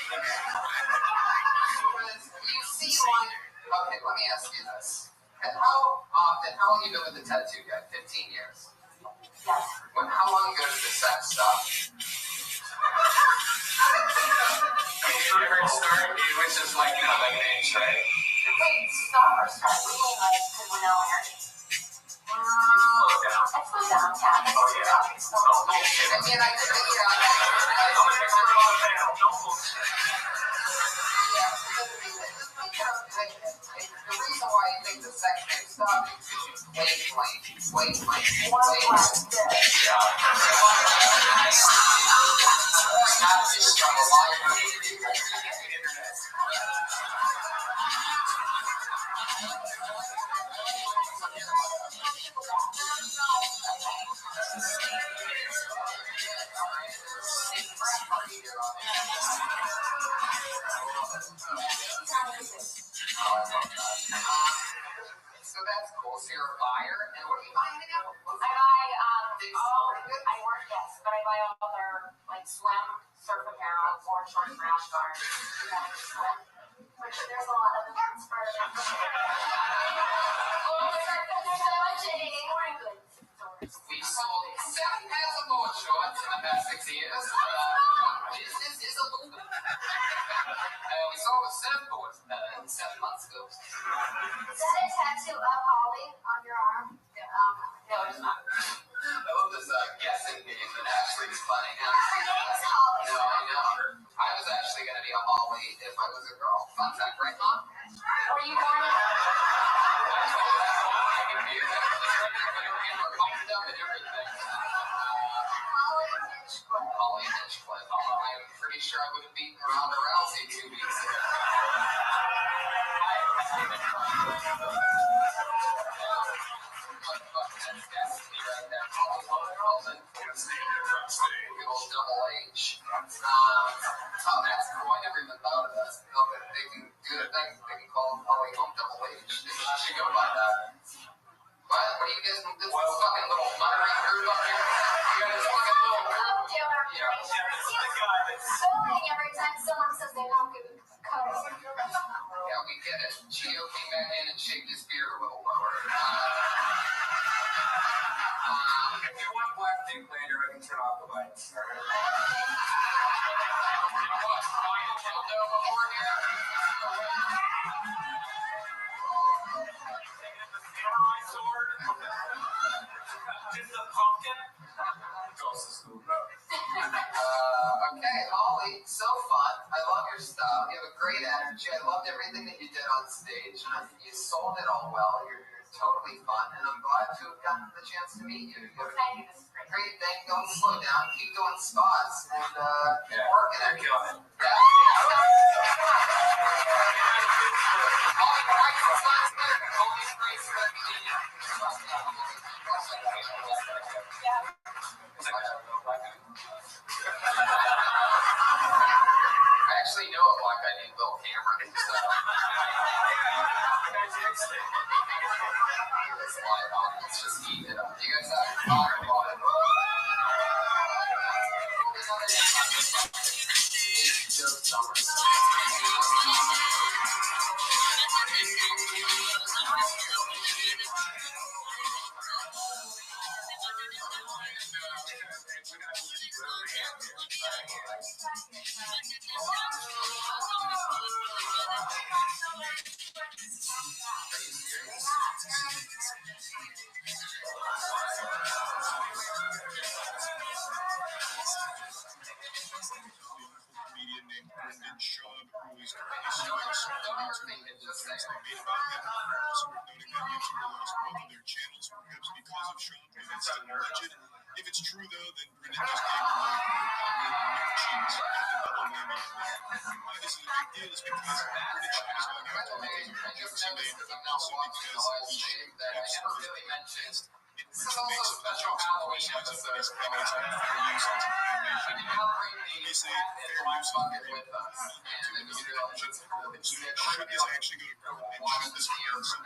you see one. Okay, let me ask you this. How long have you been with the tattoo guy? 15 years. Yes. How long ago did the sex stop? When you first started, it was just like, like an inch, right? Wait, stop or start? We mean like, because we're now married. Slow down. I slow down, Tab. Oh, yeah. Don't bullshit. I mean, I'm an expert on the panel. Don't bullshit. The reason why you think the sex may stop is because you wait. So that's cool. So you're a buyer, and what are you buying again? I work, yes, but I buy all their like swim, surf apparel, board shorts, rash guards. Swim, which there's a lot of events for. We sold 7 pairs of board shorts in the past 6 years. Business is a boom. We sold a surfboard 7 months ago. Is that a tattoo of Holly on your arm? No, it's not. I love this guessing game that Ashley is playing. Her name's Holly. No, I know. I was actually going to be a Holly if I was a girl. Fun fact, right, Mom? Were you born in? Holly Hinchcliffe. I'm pretty sure I would have beaten Ronda Rousey 2 weeks ago. Good old Double H. Oh, that's cool. I never even thought of that. They can do the thing. They can call him Holly Home Double H. They should go by that. What are you guys, this fucking little muttering group up here? You got this fucking little group Every time someone says they don't give a cuddle. Yeah, we get it. Gio came back in and shaped his beard a little lower. If you want black dick later, I can turn off the lights. Just a pumpkin. Okay, Holly, so fun. I love your stuff. You have a great energy. I loved everything that you did on stage. You sold it all well. You're totally fun, and I'm glad to have gotten the chance to meet you. You're great thing. Don't slow down. Keep doing spots and keep working at it. Holly, Grace, last minute. Holly, Grace, let me in. I actually know a black guy named Bill Cameron. So. Let's just eat it up. You guys have fun. If it's true though, then Brendan just gave her like cheese. Why this is a big deal is because Brendan Schaub is going after the jokes he made, but also because he showed absolutely best. It makes up the jokes and points up in his comments on fair use of information. Obviously, fair use of information. So should this actually go to court and should this be answered?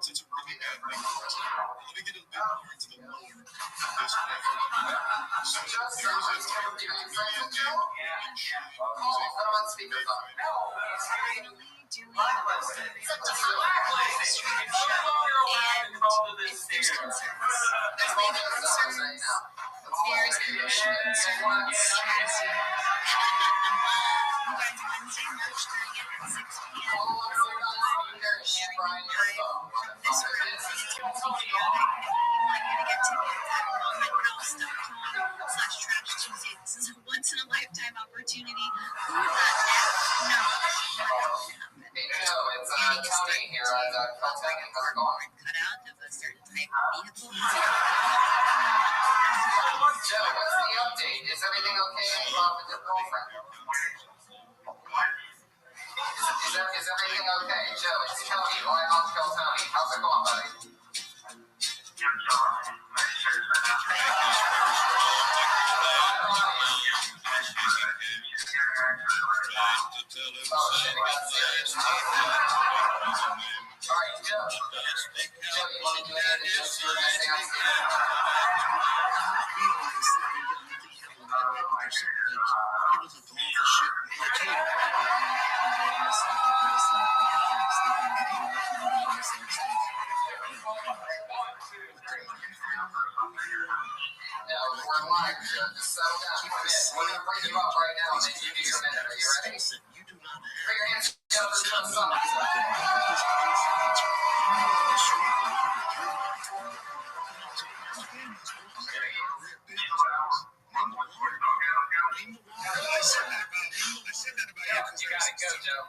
Since it's a really bad thing, let me get a bit more into the lore of this awful community. So there is a comedian named Brendan Schaub who's a There's concerns towards strategy. Wednesday, March 30th at 6 p.m. From this room, it's going to be chaotic. We want you to get tickets at commonhouse.com/TrashTuesday. This is a once-in-a-lifetime opportunity. Who the heck knows? Hey Joe, it's Tony here at Caltech. How's it going? Cut out of a certain type of vehicle. Joe, what's the update? Is everything okay with your girlfriend? Is everything okay? Joe, it's Tony. Why not tell Tony? How's it going, buddy? Alright, Joe. Joe, you want to do anything to just your next thing on stage? No, we're live, Joe. Just settle down. We're going to bring you up right now and then you do your minute. Are you ready? Put your hands together for the sun. You got it. Go, Joe.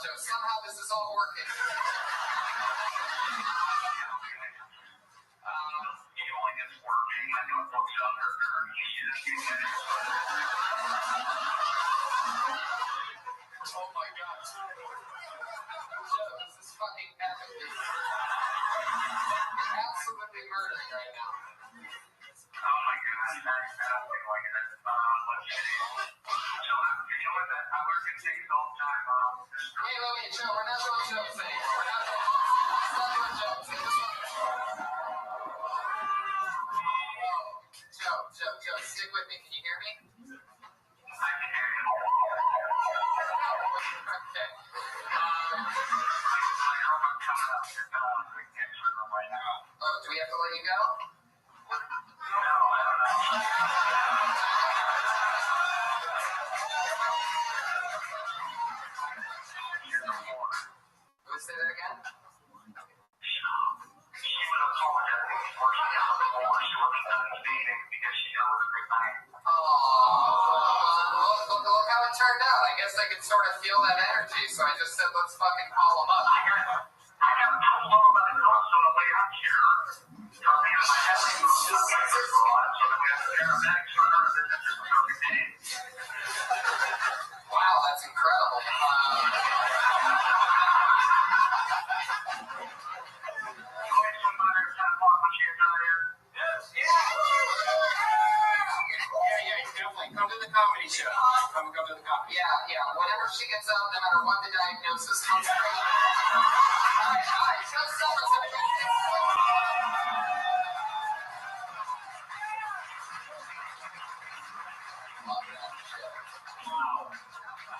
Somehow this is all working. Oh my God. Joe, this is fucking epic. You're absolutely murdering right now. Oh my God. Wait, Joe, we're not doing joke things. We're not doing joke things. Joe, stick with me. Can you hear me? I can hear you. Okay. Do we have to let you go? No, I don't know. Say that again? She would apologize for she got the more. She wasn't done dating because she got with a big night. Look how it turned out. I guess I could sort of feel that energy, so I just said, let's fucking call him up. I got told all about the cost on the way out here. So I mean, my head was just so then we have to paramedics for her visits for 30 days. Wow, that's incredible. Come to the comedy show. Come to the comedy. Yeah. Whenever she gets out, no matter what the diagnosis, come straight. Hi. Joe Summers.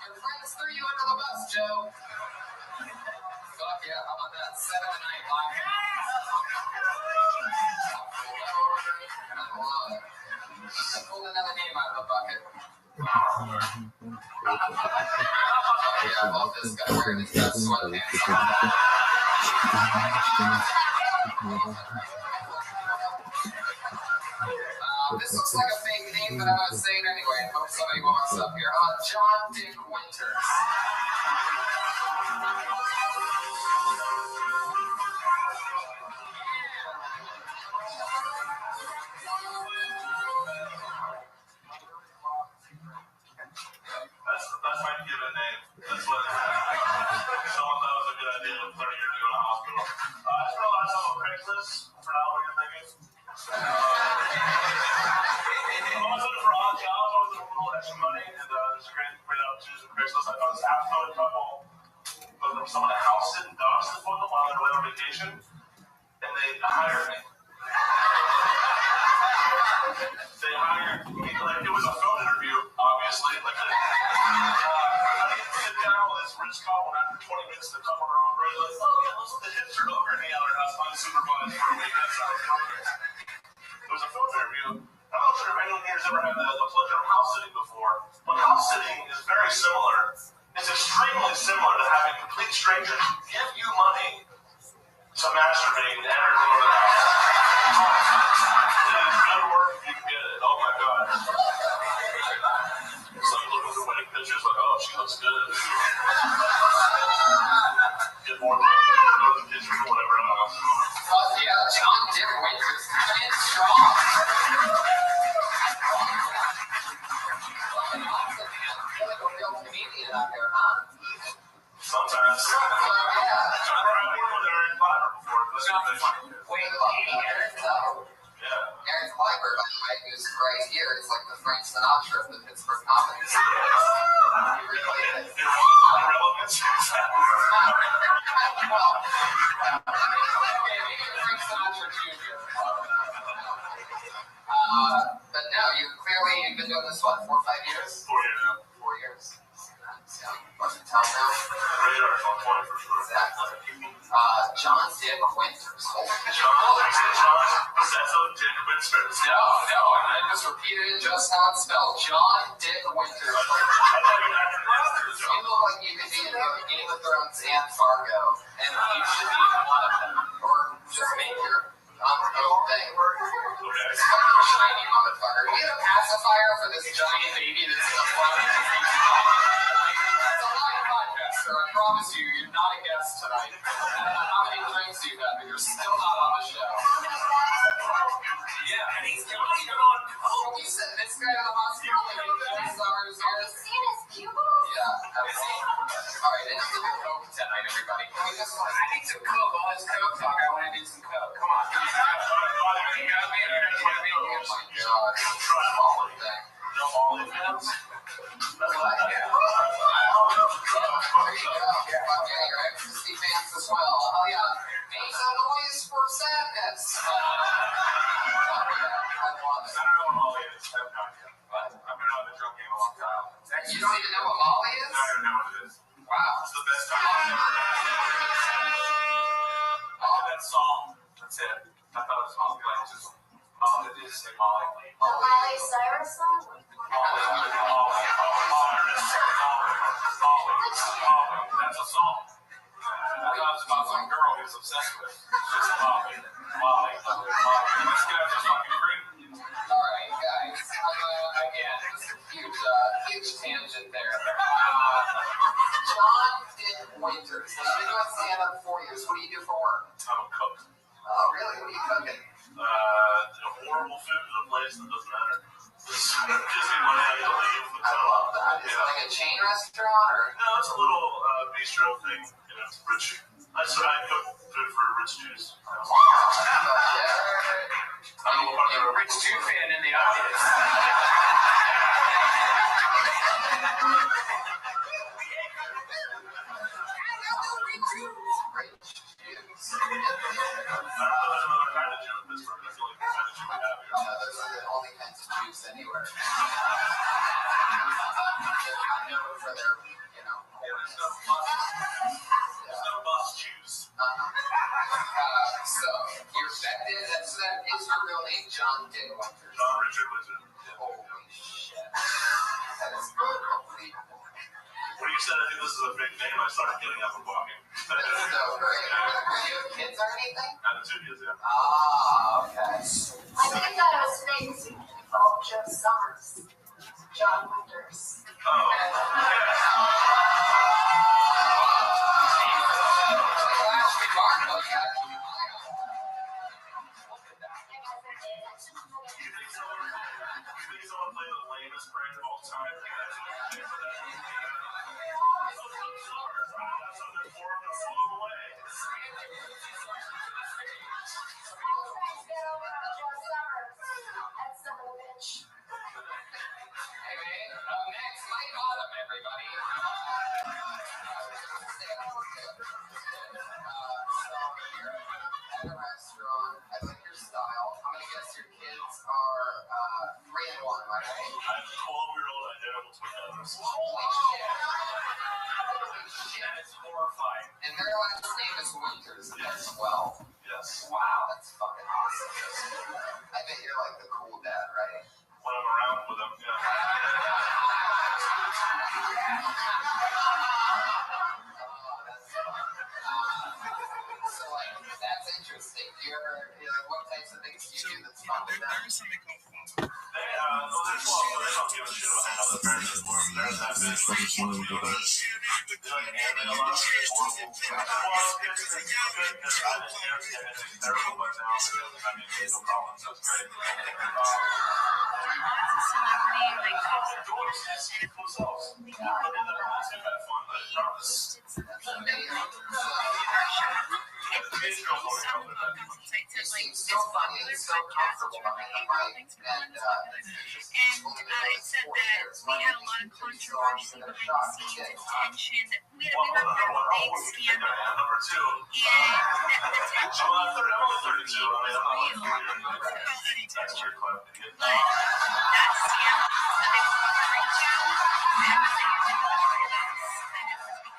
Your friends threw you under the bus, Joe. Fuck yeah, how about that? 7 a night live. Pull another name out of the bucket. Yeah, I love this guy wearing his best sweatpants. This looks like a fake name, but I'm going to say it anyway. I hope somebody walks up here. John Dick Winters. That's my given name. That's what someone thought was a good idea 30 years ago in a hospital. I spent a lot of time on Craigslist for not what you're thinking. I'm always looking for odd jobs. I was looking for a little extra money, and there's a great opportunities with Craigslist. I found this affluent couple looking for someone to house sit and dog sit for them while they're away on vacation, and they hired me. They hired me. Like, it was a phone interview, obviously. Like, I didn't sit down with this rich couple, and after 20 minutes, the couple are over. Like, oh, yeah, let's let the hipster over and hang out at our house unsupervised for a week. That sounds perfect. It was a phone interview. I'm not sure if anyone here has ever had the pleasure of house sitting before, but house sitting is very similar. It's extremely similar to having complete strangers give you money to masturbate and enter into the house. It is good work if you can get it. Oh my God. It's like looking through wedding pictures, like, oh, she looks good. Get more than the pictures or whatever else. Yeah, John Dick Winters coming in strong. Fucking awesome, man. I feel like a real comedian out here, huh? Sometimes. Yeah. I've worked with Aaron Clyber before. Wait, Aaron? Yeah. Aaron Clyber, by the way, who's right here, is like the Frank Sinatra of the Pittsburgh comedy scene. Irrelevance. Well, maybe Frank Sinatra Jr. But no, you've been doing this, what, 4 or 5 years? 4 years. 4 years. So, tell them. Radar's on point for sure. Exactly. John Dick Winters. John Sesso Dick Winters. No, I just repeated it just how it's spelled. John Dick Winters. You look like you could be in Game of Thrones and Fargo, and you should be in one of them, or just make your own thing. This fucking shiny motherfucker. We have a pacifier for this giant baby that's in the front. That's a live podcast, sir. I promise you, you're not a guest tonight. I don't know how many drinks you've had, but you're still not on the show. Yeah, and he's not even on coke. You said this guy in the hospital and he summers here. Have you seen his pupils? Yeah, I've seen. Alright, I need some coke tonight, everybody. Can we just like, I need some coke. All this coke talk, I want to do some coke. Come on. oh my god, quality thing. No Molly fans? There you go. Okay, right? Steve fans as well. Oh yeah. Make some noise for sadness. I don't know what Molly is. But I've been on the drum game a long time. You don't even know what Molly is? I don't know what it is. Wow. It's the best time I've ever had. Oh, that song. That's it. I thought it was Molly. Like, just, it is say Molly. The Miley Cyrus song? That's a song. I thought it was about some girl he was obsessed with. Just Molly. This guy's just fucking great. Alright, guys. Again, huge tangent there. John Dick Winters. You've been doing stand-up 4 years. What do you do for work? I'm a cook. Oh, really? What are you cooking? Horrible food to the place that doesn't matter. Just gives me money I can leave the town. I love that. Is it like a chain restaurant or? No, it's a little bistro thing. You know, rich. I cook food for Rich Jews. Yeah. A Rich Jew fan in the audience. Those are the only kinds of Jews anywhere. They're known for their, you know. There's no bus Jews. So, that is your real name, John Dick Winters. John Richard Wizard. Holy shit. That is unbelievable. When you said I think this is a big name, I started getting up and walking. That's so great. Do you have kids or anything? I have 2 kids, yeah. Ah, okay. I think that it was fake because you called Joe Summers. John Winters. Next, Mike Autumn, everybody. At a restaurant, I like your style. I'm gonna guess your kids are 3 and 1, right? I have a 12-year-old identical twin brothers. Holy shit. Holy shit. And it's horrifying. And their last name is Winters as well. Yes. Wow, that's fucking awesome. I bet you're like the cool dad, right? When I'm around with them, yeah. So, like, that's interesting. You're like, what types of things do you do that's fun with them? There is something called they don't give a shit about how the parents are born. They're that bitch. Terrible, but now I mean, no problem. That's great. So funny, it's so comfortable. And it said that we had a lot of controversy behind the scenes and tension. We had a big scandal. And the tension was real. But that scandal that they were referring to, that was a huge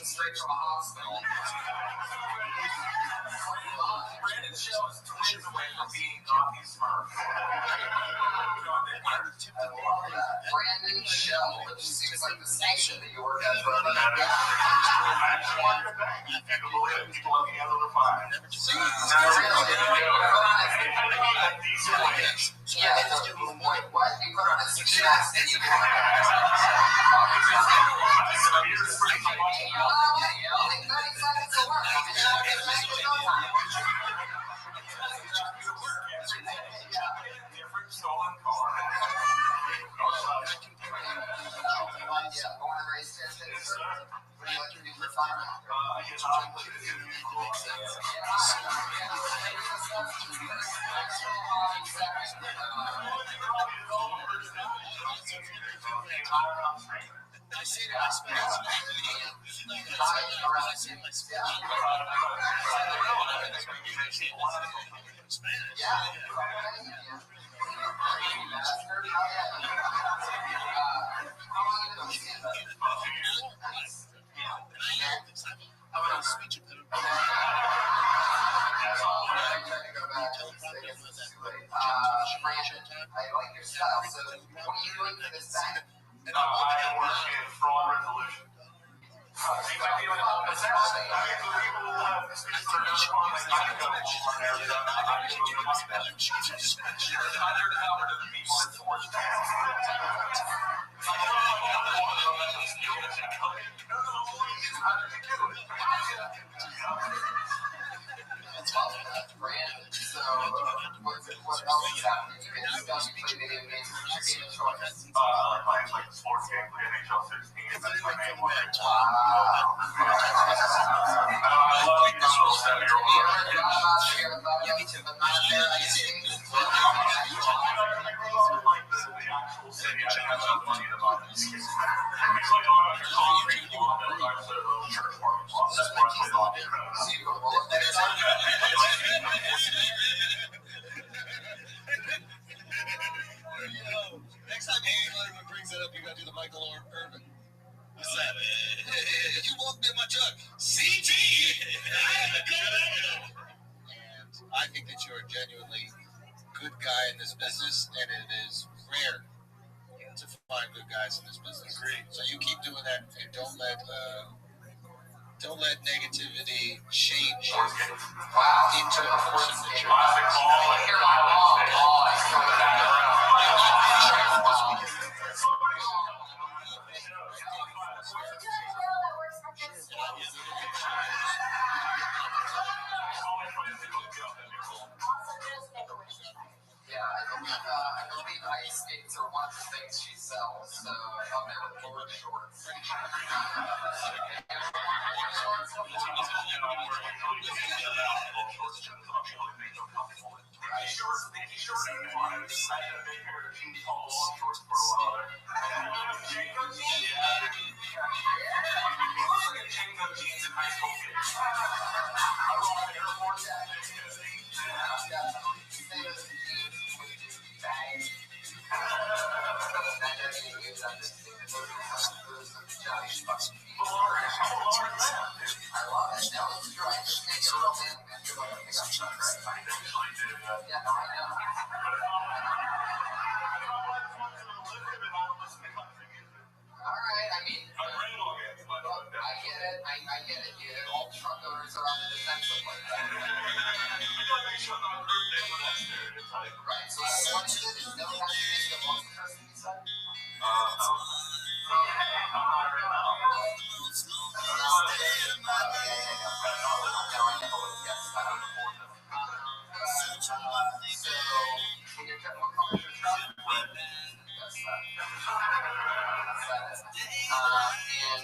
Straight from the hospital. Brandon Shell's twins away from being Coffee Smurf. Brandon Shell, which seems like the sanction that you work at for a living. Yeah, it's just a point. What? You put on a success. Stolen car. I see that I spent I like your style. So, what are you doing for this time? I work in fraud resolution. You might be able to help us out. What else is happening? You can discuss play video games, your game of choice. Playing like sports games, like NHL 16, that's my main one. Wow. I love you, 7-year-old. Yeah, me too. But not there, I see. Like the actual city, I have enough money to buy this. It's like on a concrete wall that drives a little church parking lot. That's where I play on. So you go roll it next time? Next time anyone brings that up, you gotta do the Michael Irvin. What's that? You won't be in my truck. CT! And I think that you're a genuinely good guy in this business, and it is rare to find good guys in this business. Agreed. So you keep doing that, and don't let negativity change you into a person that you're I believe ice skates are one of the things she sells, so I'm there with board shorts.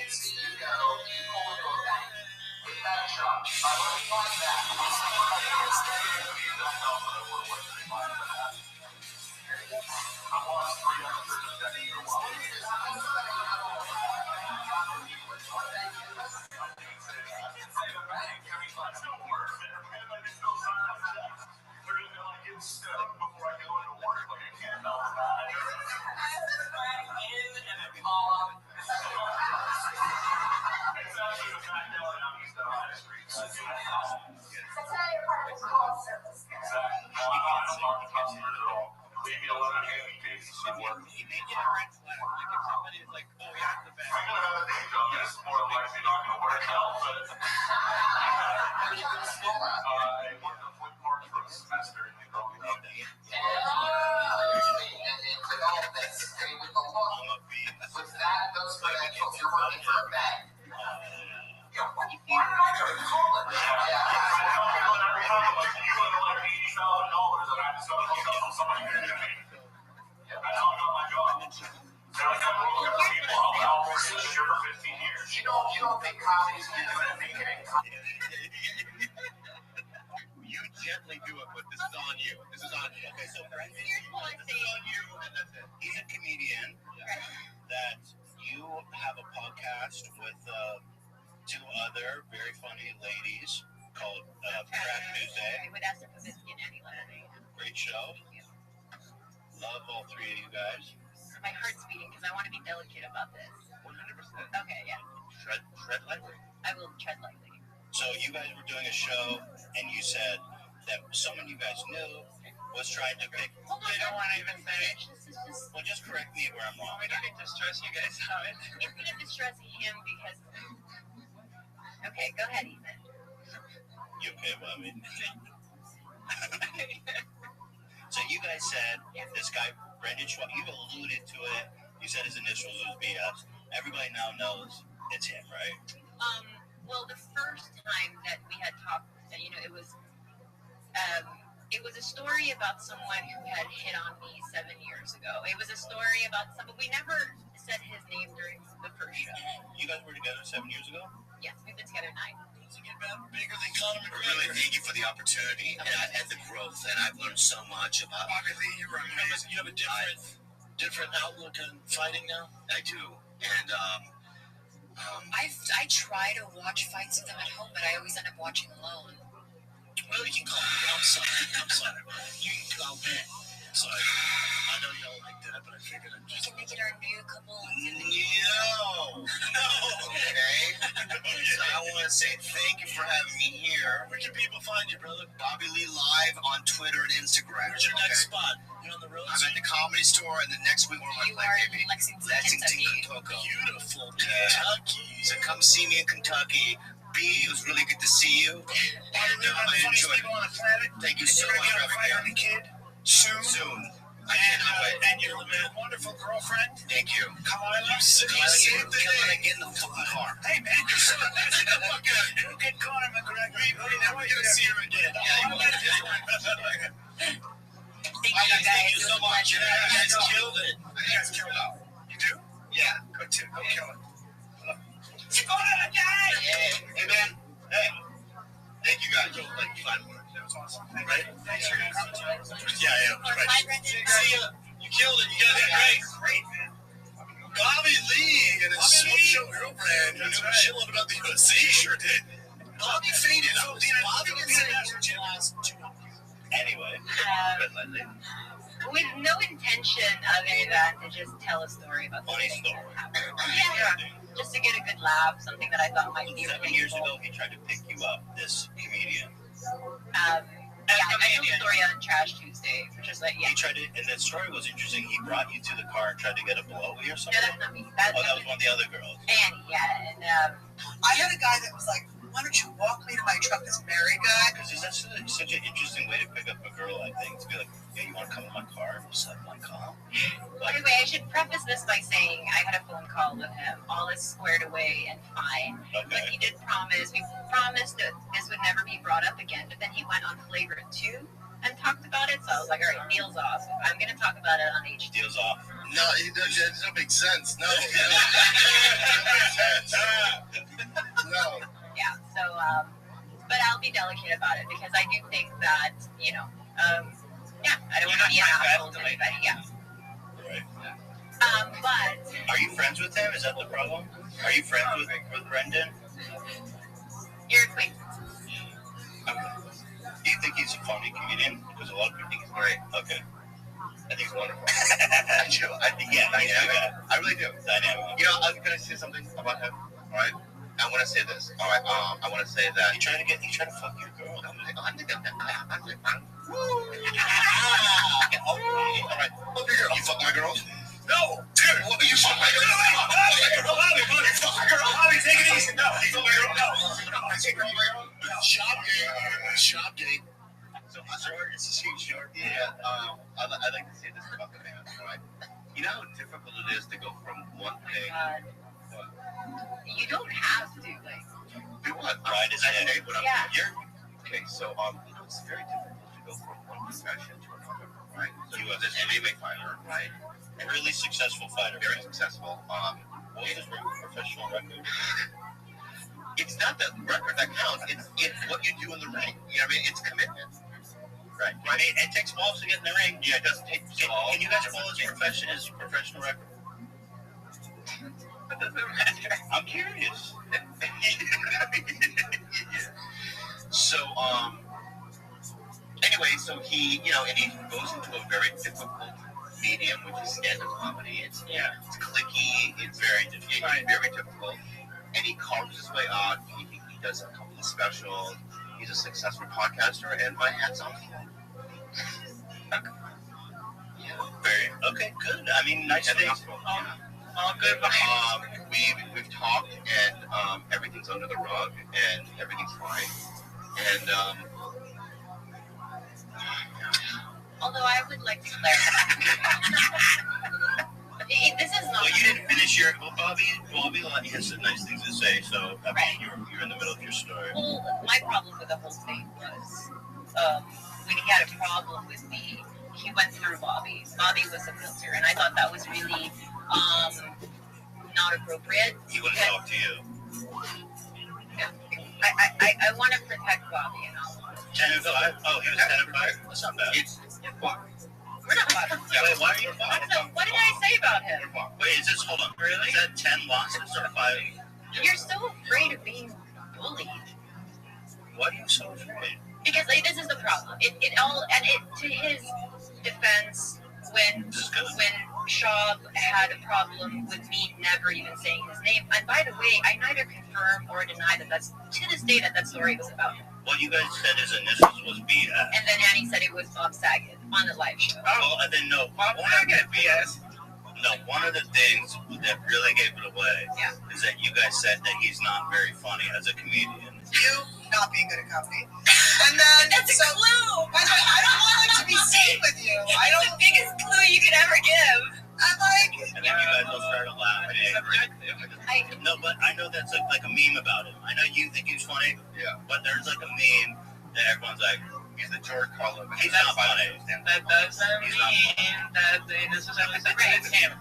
CEO, you pull into a bank with that truck. I want to find that. I lost 330 seconds for a while. You don't think comedy's going to make it? You gently do it, but this is on you. This is on you. Okay, so Brendan, this is on you, and that's it. He's a comedian that you have a podcast with two other very funny ladies called Crack Tuesday. With Esther Pavitsky and Annie Leonard. Great show. Love all three of you guys. My heart's beating because I want to be delicate about this. 100%. Okay, yeah. Tread lightly. I will tread lightly. So you guys were doing a show, and you said that someone you guys knew was trying to pick. They don't want to even finish. Well, just correct me where I'm wrong. We don't need to stress you guys out. It's going to distress him because. Okay, go ahead, Ethan. You okay? Well, I mean. So you guys said this guy Brendan Schwab. You alluded to it. You said his initials was BS. Everybody now knows it's him, right? Well, the first time that we had talked, it was a story about someone who had hit on me 7 years ago. It was a story about but we never said his name during the first show. You guys were together 7 years ago? Yes, we've been together 9. Bigger than Conor McGregor. Really, thank you for the opportunity and the growth, and I've learned so much about. Obviously, you're amazing. You have a different outlook on fighting now. I do, and I try to watch fights with them at home, but I always end up watching alone. Well, you can call me. I'm sorry. You can call me. Sorry. I know you don't like that, but I figured I'd just. We can make it our new couple. No. Okay. So I want to say thank you for having me here. Where can people find you, brother? Bobby Lee Live on Twitter and Instagram. Where's your next spot? You're on the road. I'm at the Comedy Store, and the next week we're on my baby. Lexington, Kentucky. Beautiful Kentucky. So come see me in Kentucky. B, it was really good to see you. And I enjoyed it. Thank you so much for having me. Soon. I cannot wait. And your wonderful girlfriend. Thank you. Kyla. You saved the day. Kyla, get in the fucking car. Hey, man, you're so nice. You get Conor McGregor. We never get to see her again. Thank you so much. You guys killed it. You guys killed it. You do? Yeah. Go kill it. Hey, man. Hey. Thank you guys. Like 5 words. That was awesome. Right? Thanks for your Yeah. Right. See ya. You killed it. You guys did great, man. Bobby Lee and his Smoke Show girlfriend. You knew chilling about the UFC. Sure did. Bobby faded. Bobby didn't say the last 2 months. Anyway. With no intention other than to just tell a story about something that happened. Yeah. Just to get a good laugh, something that I thought might be 7 years ago, he tried to pick you up, this comedian. I told a story on Trash Tuesday, which is like, He tried to, and that story was interesting. He brought you to the car and tried to get a blowy or something? No, that's not me. That was one of the other girls. Annie, yeah. And I had a guy that was like, why don't you walk me to my truck, this married guy? Because that's such an interesting way to pick up a girl, I think. To be like, yeah, you want to come to my car? Just like, my car. Anyway, I should preface this by saying I had a phone call with him. All is squared away and fine. Okay. But he did promise, we promised that this would never be brought up again. But then he went on Flagrant 2 and talked about it. So I was like, all right, deal's off. I'm going to talk about it on HD. Deal's off. No, that doesn't make sense. No. be delicate about it because I do think that, yeah, I don't want to be an asshole to anybody. Yeah. Right. But are you friends with him? Is that the problem? Are you friends with Brendan? You're acquaintances. Okay. Do you think he's a funny comedian? Because a lot of people think he's great. Okay. I think he's wonderful. I think, yeah, dynamic. I really do. Dynamic. You know, I'm going to say something about him. All right. I want to say this. All right. I want to say that you trying to fuck your girl. I'm like, Woo! All right. Fuck your girl. You fuck my girl? No, dude. What you fuck my girl? Bobby, take it easy. No, you fuck my girl. No. Shop date. So short. It's a short. Yeah. I like to say this about the man. Right. You know how difficult it is to go from one thing. You don't have to like. Do what? Right. Is that what I'm yeah. You're okay. So it's very difficult to go from one profession to another. Right. So you as an MMA fighter, right? A really successful fighter. Very successful. What was his professional record? It's not the record that counts. It's what you do in the ring. You know what I mean? It's commitment. Right. I mean, it takes balls to get in the ring. Yeah, it doesn't take balls. Can you guys follow his professional record? I'm curious. So, anyway, so he, and he goes into a very difficult medium, which is stand-up comedy. It's cliquey. It's very difficult. And he carves his way out. He does a couple of specials. He's a successful podcaster, and my hat's off to him. Okay, good. I mean, nice things. Good. We've talked, and everything's under the rug, and everything's fine. And although I would like to clarify, this is not. Well, you didn't finish your. Well, Bobby has some nice things to say. So I mean, you're in the middle of your story. Well, my problem with the whole thing was when he had a problem with me. He went through Bobby. Bobby was a filter, and I thought that was really not appropriate. He wouldn't talk to you. I want to protect Bobby and all. 10 and 5? Oh, he was 10 and 5? That's not bad. We're not about him. Wait, why are you 5? What did I say about him? Wait, hold on. Really? Is that 10 losses or 5? You're so afraid of being bullied. Why are you so afraid? Because this is the problem. To his defense, when Shab had a problem with me never even saying his name, and by the way, I neither confirm or deny that's to this day that story was about him. Well, you guys said his initials was BS. And then Annie said it was Bob Saget on the live show. Oh, and then no, Bob Saget BS. No, one of the things that really gave it away is that you guys said that he's not very funny as a comedian. You not being good at comedy. And then that's a clue. I don't want him to be seen with you. That's the biggest clue you could ever give. I'm like, and then you guys all started laughing. No, but I know that's like a meme about him. I know you think he's funny. Yeah. But there's like a meme that everyone's like, he's the George Carlin. He's not funny. That doesn't mean that they necessarily said it's him.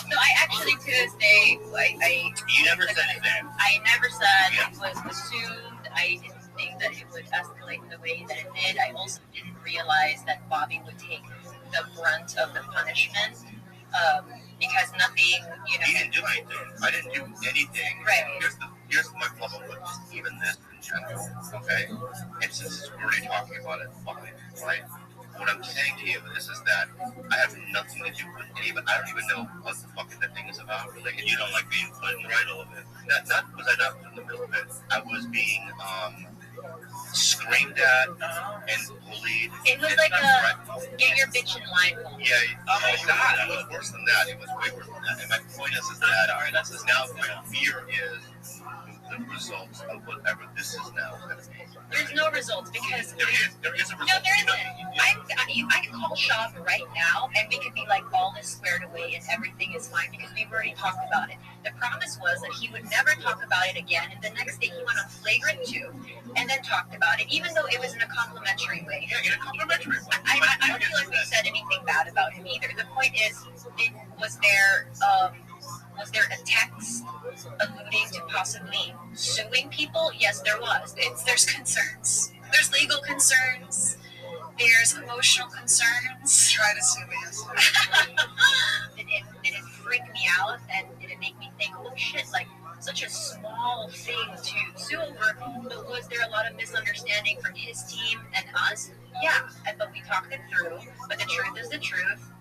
No, I actually to this day, you never said his name. I never said it was assumed. I didn't think that it would escalate the way that it did. I also didn't realize that Bobby would take the brunt of the punishment because nothing, He didn't do anything. I didn't do anything. Right. Here's my problem with even this in general, okay? And since we're already talking about it, fine, right? What I'm saying to you is that I have nothing to do with any of it. I don't even know what the fucking the thing is about. Like, and you don't like being put in the middle of it. Not was I not put in the middle of it. I was being screamed at and bullied. It was like get your bitch in line. Yeah. Oh my God. It was worse than that. It was way worse than that. And my point is that now my fear is the results of whatever this is now going to be. There's no results because there is a result. No, there isn't. I can call Shab right now and we could be like all this squared away and everything is fine because we've already talked about it. The promise was that he would never talk about it again, and the next day he went on flagrant 2 and then talked about it, even though it was in a complimentary way. Yeah, in a complimentary way. I don't feel like we said anything bad about him either. The point is, was there a text alluding to possibly suing people? Yes, there was. There's concerns. There's legal concerns. There's emotional concerns. Try to sue me. Did it freak me out, and did it make me think, oh shit, like such a small thing to sue over, but was there a lot of misunderstanding from his team and us? Yeah, but we talked it through, but the truth is the truth,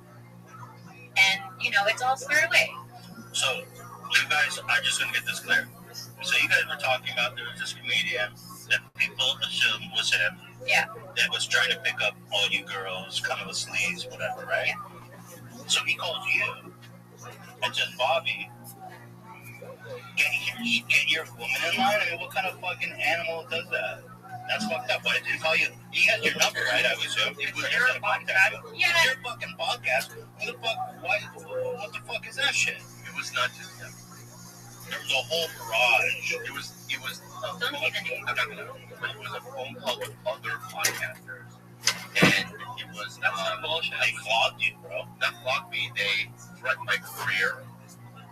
and it's all squared away. So, you guys, I'm just going to get this clear. So you guys were talking about there was this comedian that people assumed was him. Yeah. That was trying to pick up all you girls, kind of a sleaze, whatever, right? Yeah. So he calls you and says, Bobby, get your woman in line? I mean, what kind of fucking animal does that? That's fucked up. Why didn't he call you? He has your number, right? I would assume. It was your podcast. Yeah. Your fucking podcast. Who the fuck? What the fuck is that shit? It was not just him. There was a whole barrage. It was. Don't say the name. I'm not gonna. But it was a phone call with other podcasters, and it was. That's not bullshit. They flogged you, bro. Not flogged me. They threatened my career.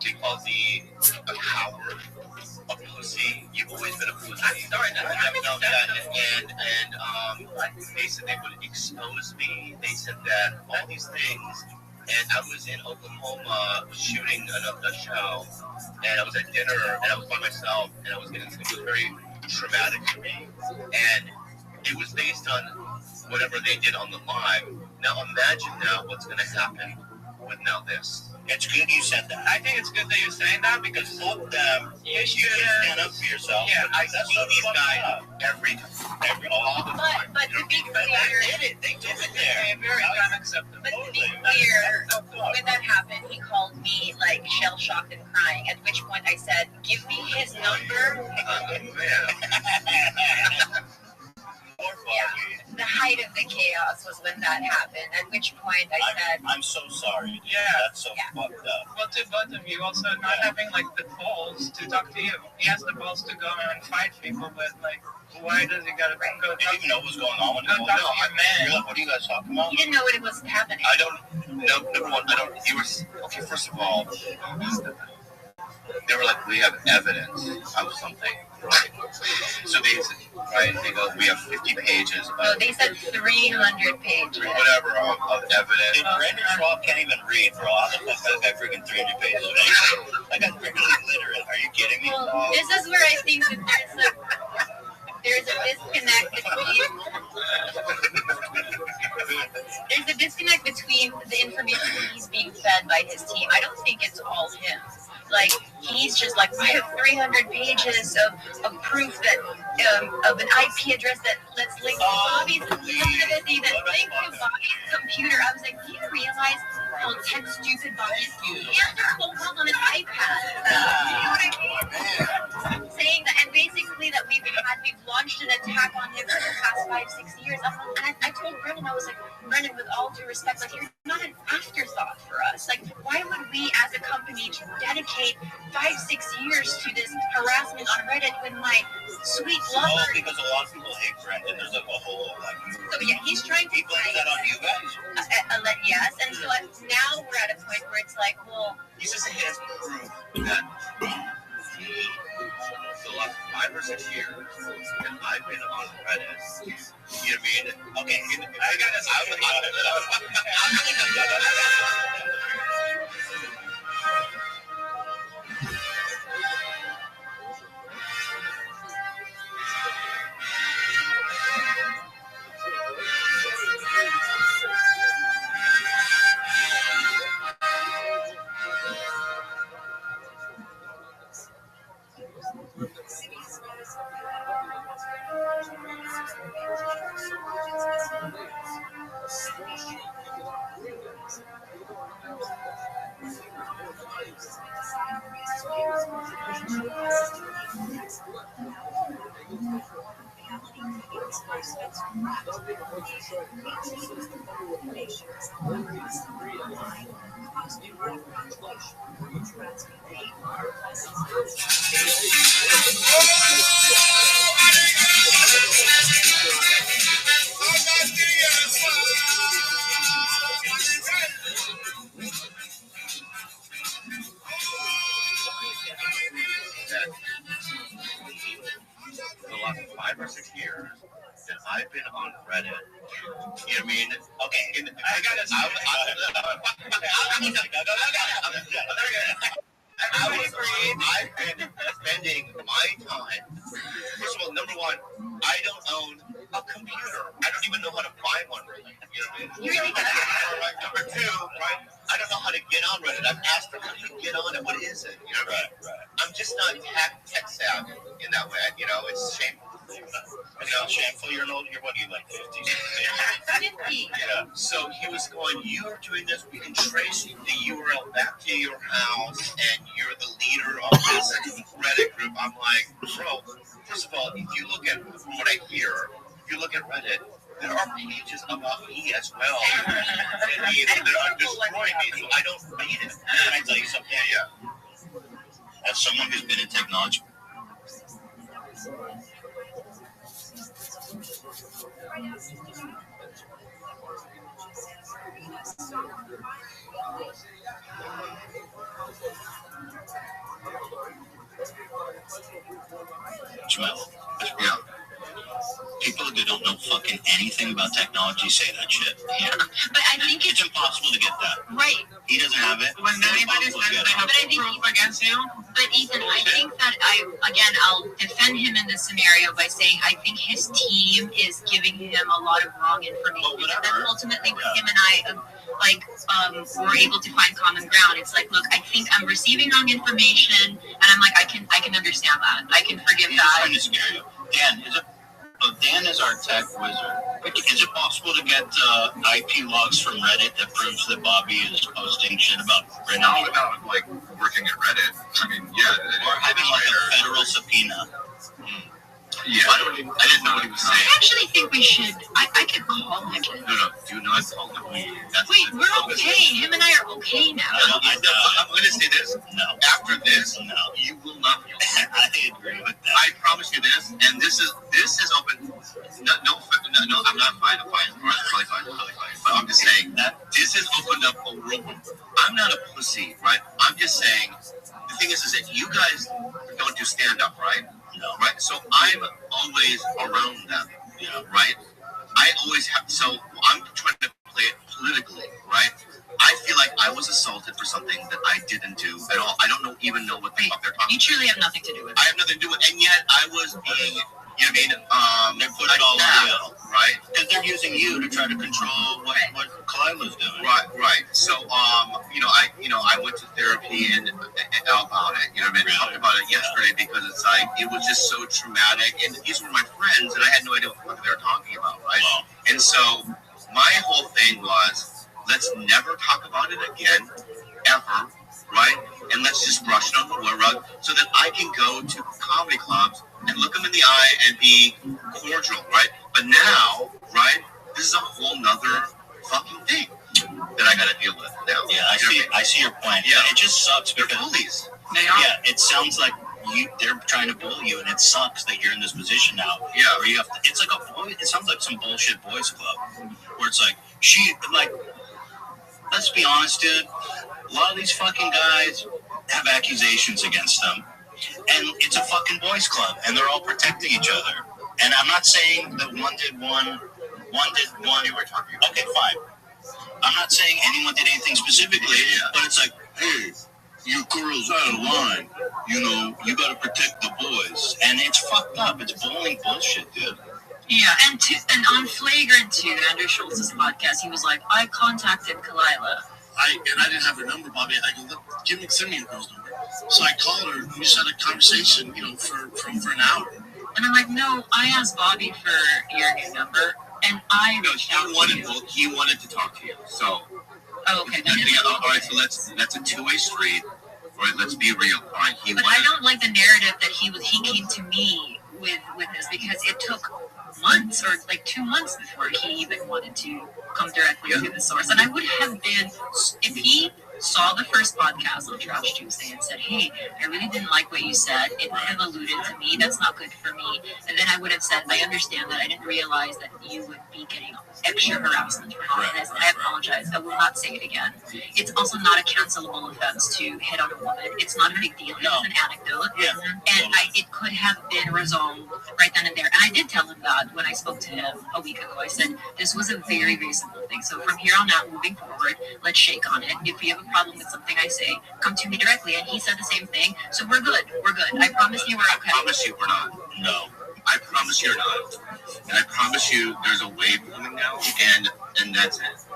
They called me a coward, a pussy. You've always been a pussy. Sorry, and they said they would expose me. They said that all these things. And I was in Oklahoma shooting a show, and I was at dinner, and I was by myself, and it was very traumatic for me. And it was based on whatever they did on the live. Now imagine now what's going to happen with now this. It's good you said that. I think it's good that you're saying that because fuck them. You should stand up for yourself. Yeah, I see these guys all the time. But to be clear, they did it there. They're very unacceptable. But to be clear, when that happened, he called me like shell shocked and crying. At which point I said, "Give me his number." Yeah, the height of the chaos was when that happened. At which point I said, "I'm so sorry." Yeah, that's so fucked up. Well, to both of you, also not having like the balls to talk to you. He has the balls to go and fight people, but like, why does he gotta go? Did you even know what was going on when he called? You're like, what are you guys talking about? he didn't know what it was happening. I don't know. Number one, I don't. You were okay. First of all, they were like, we have evidence of something. Right? So they said, right? They go, we have 50 pages. No, they said 300 pages. Whatever of evidence. Dude, Brandon Schwab can't even read, bro. How the fuck does that freaking 300 pages of anything? I got freaking literate. Are you kidding me? Well, this is where I think that there's a disconnect between the information he's being fed by his team. I don't think it's all him. Like, he's just like, I have 300 pages of proof that of an IP address that lets link to Bobby's community, that link to Bobby's computer. I was like, do you realize how intense stupid Bobby is? He answered phone calls on his iPad. You know what I mean? Saying that, and basically that we've launched an attack on him for the past 5-6 years. And I told Brendan, I was like, Brendan, with all due respect, like, you're not an afterthought for us. Like, why would we as a company dedicate 5-6 years to this harassment on Reddit when my sweet lover... Oh, because a lot of people hate Brendan. There's like a whole, like... So, yeah, he's trying to... He blames that on you guys? Yes, and so now we're at a point where it's like, well... He just has proof that the last 5 or 6 years that I've been on Reddit, you know what I mean? Okay, I gotta say, the last 5 or 6 years that I've been on Reddit. You know what I mean? Okay. I've been spending my time. First of all, number one, I don't own a computer. I don't even know how to buy one. Really. You know what I mean? Right. Number two, right? I don't know how to get on Reddit. I've asked her, how do you get on it? What is it? You know, right. I'm just not tech savvy in that way. You know, it's shameful. Shameful. You're what are you, like 50? 50. Yeah. So he was going, you're doing this. We can trace the URL back to your house, and you're the leader of this Reddit group. I'm like, bro, first of all, if you look at from what I hear, if you look at Reddit, there are pages about me as well. And that are destroying me, so I don't read it. Can I tell you something? Yeah. As someone who's been in technology, Jamel, yeah. People that don't know fucking anything about technology say that shit. Yeah. But I think it's impossible to get that. Right. He doesn't have it. When anybody says they have proof against him. But Ethan, I think that I'll defend him in this scenario by saying I think his team is giving him a lot of wrong information. But then ultimately with him and I, we're able to find common ground. It's like, look, I think I'm receiving wrong information, and I'm like, I can understand that. I can forgive that. I'm trying to scare you. Dan is our tech wizard. Is it possible to get IP logs from Reddit that proves that Bobby is posting shit about Reddit? No, without like working at Reddit. I mean, yeah. Or having like a federal subpoena. Yeah, I didn't know what he was saying. I actually think we should. I could call him. No, do not call him. Wait, we're okay. Him and I are okay now. I'm going to say this. No. After this, no, you will not be okay. I agree with that. I promise you this, and this is open. No, I'm not fine. I'm fine. Really fine. But I'm just saying that this has opened up a world. I'm not a pussy, right? I'm just saying. The thing is that you guys don't do stand up, right? No. Right? So I'm always around them, right? I always have, so I'm trying to play it politically, right? I feel like I was assaulted for something that I didn't do at all. I don't even know what the fuck they're talking about. You truly have nothing to do with it. I have nothing to do with it, and yet I was being, they're putting it all on you, right? Because they're using you to try to control what Kalila's doing. Right. So, I went to therapy and about it, I talked about it yesterday because it's like, it was just so traumatic, and these were my friends, and I had no idea what they were talking about, right? Wow. And so, my whole thing was, let's never talk about it again, ever, right? And let's just brush it on the rug so that I can go to comedy clubs and look them in the eye and be cordial, right? But now, right, this is a whole nother fucking thing that I gotta deal with now. Yeah, I see your point. Yeah, it just sucks because they're bullies. They are. Yeah, it sounds like they're trying to bully you, and it sucks that you're in this position now. Yeah, where you have to. It's like it sounds like some bullshit boys club where it's like let's be honest, dude. A lot of these fucking guys have accusations against them, and it's a fucking boys club, and they're all protecting each other. And I'm not saying that one did one. You were talking about. Okay, fine. I'm not saying anyone did anything specifically, but it's like, hey, your girl's out of line. You gotta protect the boys, and it's fucked up. It's bullying bullshit, dude. Yeah, and on Flagrant 2, Andrew Schultz's podcast, he was like, I contacted Kalila. I didn't have her number, Bobby. I go, send me your girl's number. So I called her, and we just had a conversation, for over an hour. And I'm like, no, I asked Bobby for your new number, and he wanted to talk to you. So, okay. All right, so that's a two-way street. All right, let's be real. All right, I don't like the narrative that he came to me with this, because it took months or like 2 months before he even wanted to come directly to the source. And I would have been, if he saw the first podcast on Trash Tuesday and said, hey, I really didn't like what you said. It would have alluded to me. That's not good for me. And then I would have said, I understand that. I didn't realize that you would be getting extra harassment for not this. I apologize. I will not say it again. It's also not a cancelable offense to hit on a woman. It's not a big deal. It's an anecdote. Yeah. And it could have been resolved right then and there. And I did tell him that when I spoke to him a week ago. I said, this was a very, very simple thing. So from here on out, moving forward, let's shake on it. If you have a problem with something I say, come to me directly. And he said the same thing. So we're good. We're good. I promise you we're okay. I promise you we're not. No. I promise you're not. And I promise you there's a wave coming now. And that's it.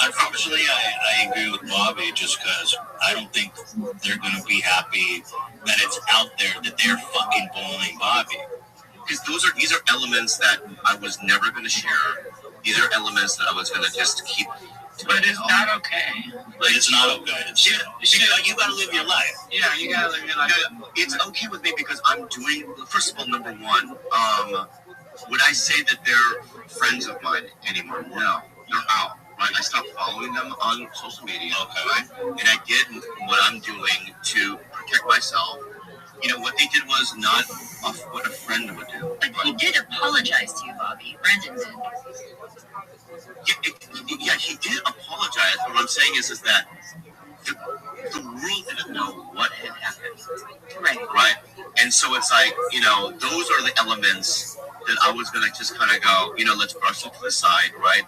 Unfortunately, I agree with Bobby just because I don't think they're going to be happy that it's out there that they're fucking bullying Bobby. Because these are elements that I was never going to share. These are elements that I was going to just keep. But it's not okay. Like, it's not okay. You got to live your life. Yeah, you got to live your life. It's okay with me because I'm doing. First of all, number one, would I say that they're friends of mine anymore? No, they're out. Right? I stopped following them on social media. Okay. Right? And I did what I'm doing to protect myself. You know, what they did was not what a friend would do. But he did apologize to you, Bobby. Brandon did. Yeah, he did apologize. But what I'm saying is that the world didn't know what had happened. Right? And so it's like, you know, those are the elements that I was going to just kind of go, you know, let's brush it to the side, right?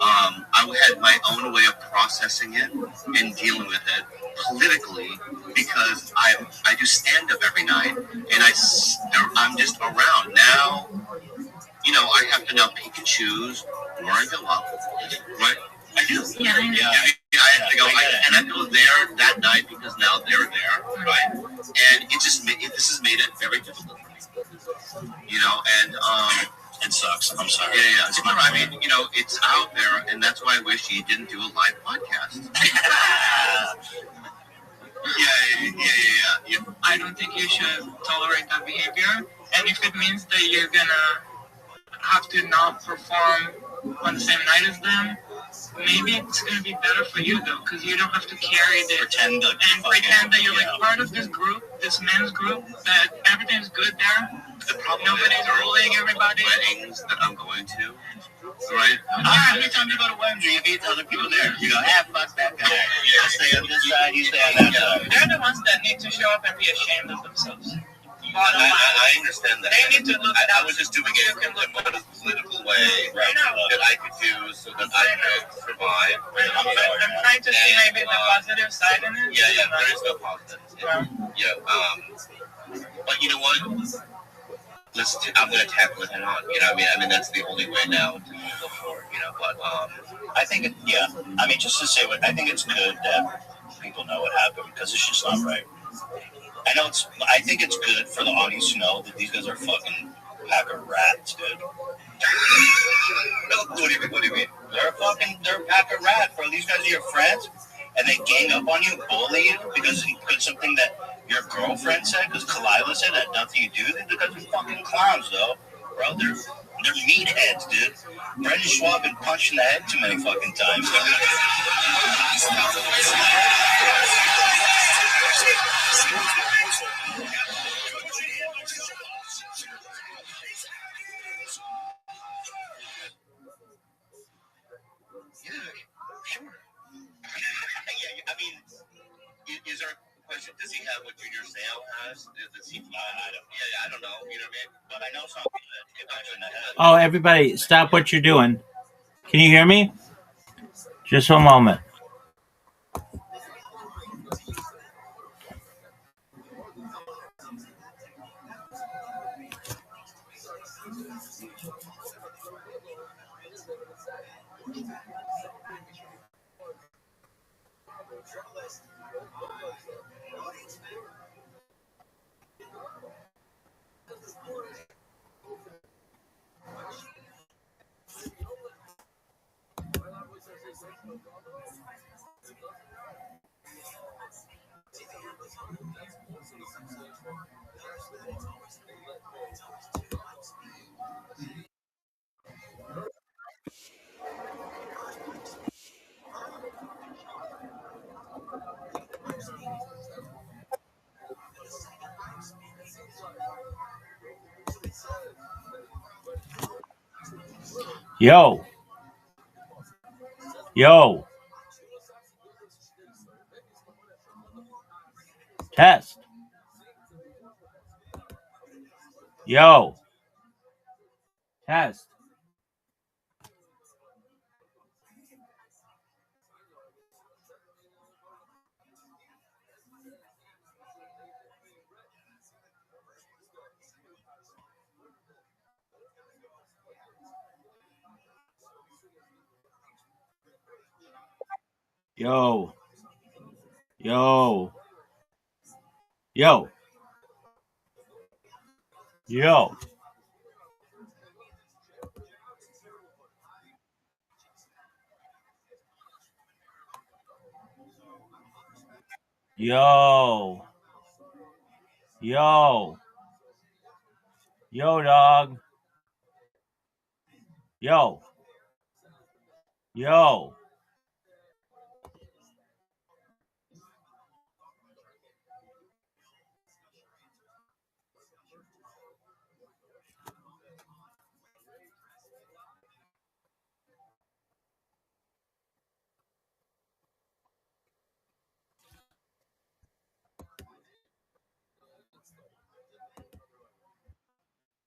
I had my own way of processing it and dealing with it politically because I do stand up every night and I'm just around now. You know, I have to now pick and choose where I go up, right? I do. Yeah. I have to go, and I go there that night because now they're there, right? And this has made it very difficult for me, you know, and it sucks. I'm sorry. Yeah. I mean, you know, it's out there, and that's why I wish you didn't do a live podcast. Yeah. I don't think you should tolerate that behavior, and if it means that you're gonna have to not perform on the same night as them, maybe it's gonna be better for you though, because you don't have to carry this pretend that you're like part of this group, this men's group, that everything's good there. The problem nobody's bullying everybody. Weddings that I'm going to, right? Every time you go to weddings, you meet other people there. You go, fuck that guy. You stay on this side, you stay on that side. They're the ones that need to show up and be ashamed of themselves. I understand that. They need to look. I was just doing it in a political way that I could do so that I could survive. I'm trying to see maybe the positive side in it. Yeah, there is no positive. But you know what? I'm going to tackle it head on. You know, I mean, that's the only way now to go forward. You know, but I think I mean, just to say what I think it's good that people know what happened because it's just not right. I think it's good for the audience to know that these guys are fucking pack of rats, dude. What do you mean? They're a pack of rats, bro. These guys are your friends, and they gang up on you, bully you because something that your girlfriend said, because Kalila said that nothing you do. They're fucking clowns, though, bro. They're meatheads, dude. Brendan Schwab been punched in the head too many fucking times. I mean, is there a question? Does he have what Junior Sale has? Does he? I don't know. You know what I mean? But I know something that get punched in the head. Oh, everybody, stop what you're doing. Can you hear me? Just a moment. Yo. Yo. Test. Yo. Test. Yo. Yo. Yo. Yo. Yo. Yo. Yo, dog. Yo. Yo.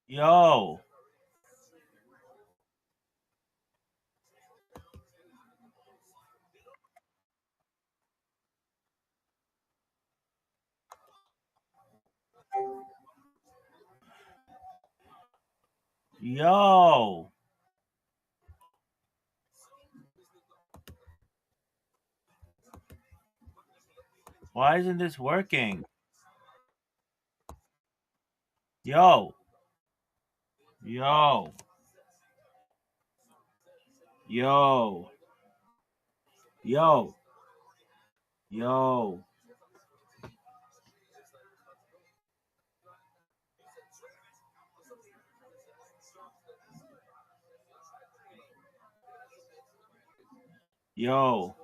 Yo. Yo. Why isn't this working? Yo. Yo. Yo. Yo. Yo. Yo.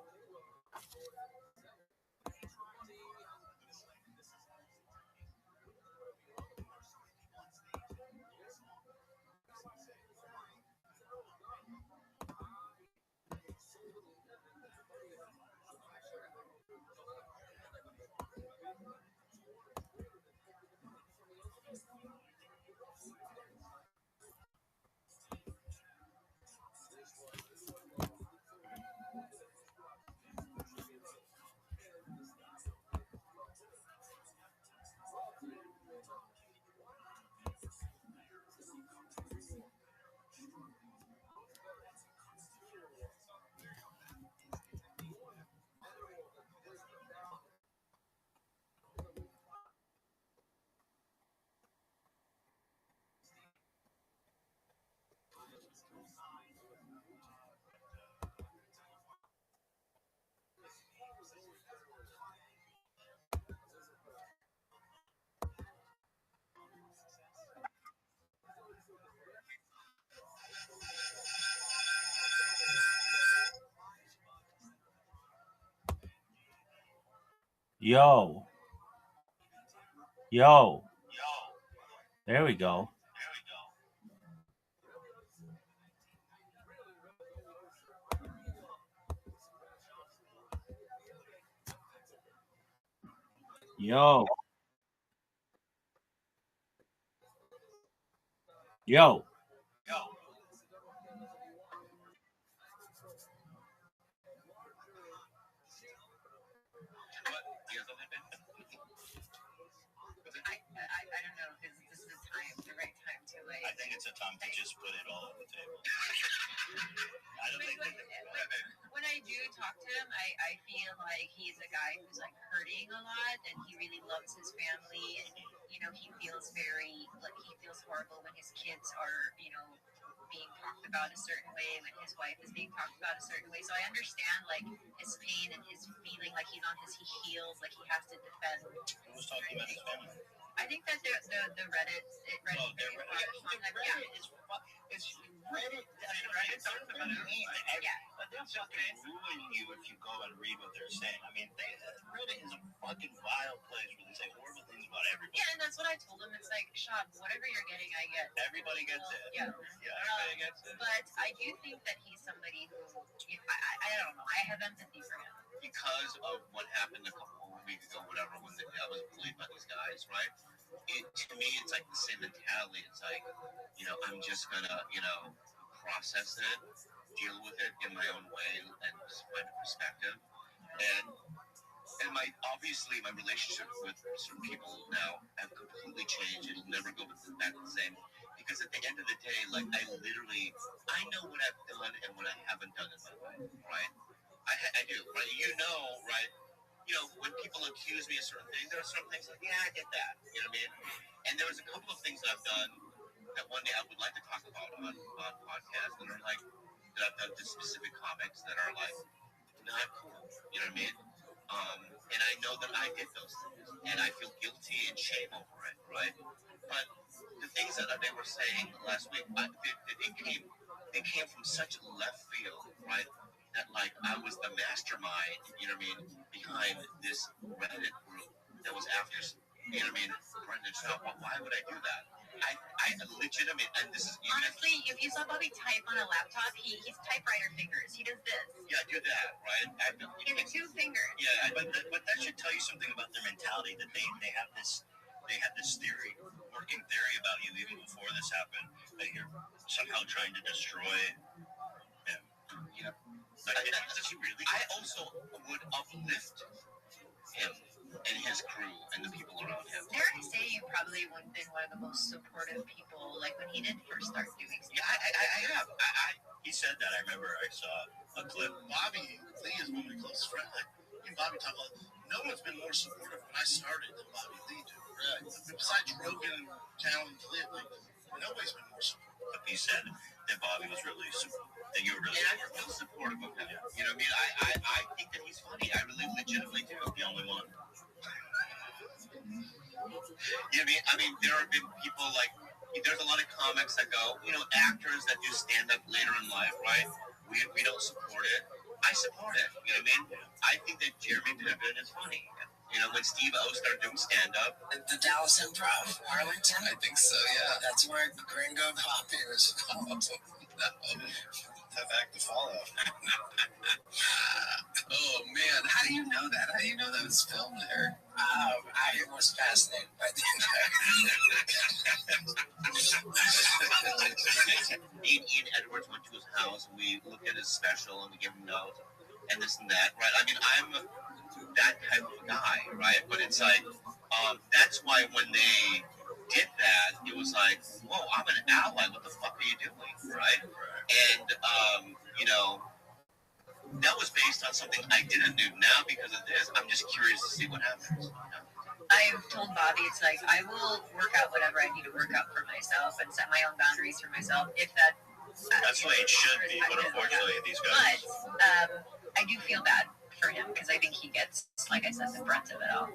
Yo. Yo. There we go. Yo. Yo. I don't know if this is the right time to like. I think it's a time to just put it all on the table. I don't think when I do talk to him, I feel like he's a guy who's like hurting a lot, and he really loves his family, and he feels horrible when his kids are being talked about a certain way, when his wife is being talked about a certain way. So I understand like his pain and his feeling like he's on his heels, like he has to defend. Who's talking about his family? I think that the Reddit. Reddit is Reddit talks about it. Yeah, but It's just going to ruin you if you go and read what they're saying. I mean, Reddit is a fucking vile place where they say horrible things about everybody. Yeah, and that's what I told him. It's like, Sean, whatever you're getting, I get. Everybody gets it. Yeah. Everybody gets it. But I do think that he's somebody who, I don't know, I have empathy for him. Because of what happened a couple of weeks ago, whatever, when I was bullied by these guys, right? To me, it's like the same mentality. It's like, I'm just gonna, process it, deal with it in my own way, and find a perspective. And obviously my relationship with certain people now have completely changed. It'll never go back the same. Because at the end of the day, like, I know what I've done and what I haven't done in my life, right? I do, right? Right? When people accuse me of certain things, there are certain things like, yeah, I did that. You know what I mean? And there was a couple of things that I've done that one day I would like to talk about on podcasts that are like, that I've done to specific comics that are like, not cool. You know what I mean? And I know that I did those things, and I feel guilty and shame over it, right? But the things that they were saying last week, they came from such left field, right? That like I was the mastermind, you know what I mean, behind this Reddit group that was after, you know what I mean, Brendan Shaw. Why would I do that? I legitimate, and this is honestly, if you saw Bobby type on a laptop, he's typewriter fingers. He does this. Yeah, I do that, right? He has 2 fingers. Yeah, but that should tell you something about their mentality, that they had this working theory about you even before this happened, that you're somehow trying to destroy him. Yeah. I also would uplift him and his crew and the people around him. Dare I say you probably would have been one of the most supportive people, like when he did first start doing stuff. Yeah, I have. He said that. I remember I saw a clip. Bobby Lee is one of my closest friends. Me and Bobby talk about, no one's been more supportive when I started than Bobby Lee did. Right. Besides Rogan and Talon to Live, like, nobody's been more supportive. But he said that Bobby was really supportive. That you were really supportive. I feel supportive of him. Yeah. You know what I mean? I think that he's funny. I really legitimately do. The only one. You know what I mean? There have been people like, there's a lot of comics that go, actors that do stand up later in life, right? We don't support it. I support it. You know what I mean? I think that Jeremy Piven is funny. When Steve O started doing stand up. The Dallas Improv, Arlington? I think so, yeah. That's where Gringo Coffee was. Tough act to follow. Oh man, how do you know that? How do you know that was filmed there? I was fascinated by the Ian Edwards went to his house and we looked at his special and we gave him notes and this and that, right? I mean, I'm that type of guy, right? But it's like, that's why when they did that, it was like, whoa, I'm an ally. What the fuck are you doing, right? And, that was based on something I didn't do. Now, because of this, I'm just curious to see what happens. I've told Bobby, it's like, I will work out whatever I need to work out for myself and set my own boundaries for myself, if that... That's the way it should be, but unfortunately, these guys... But I do feel bad for him, because I think he gets, like I said, the brunt of it all.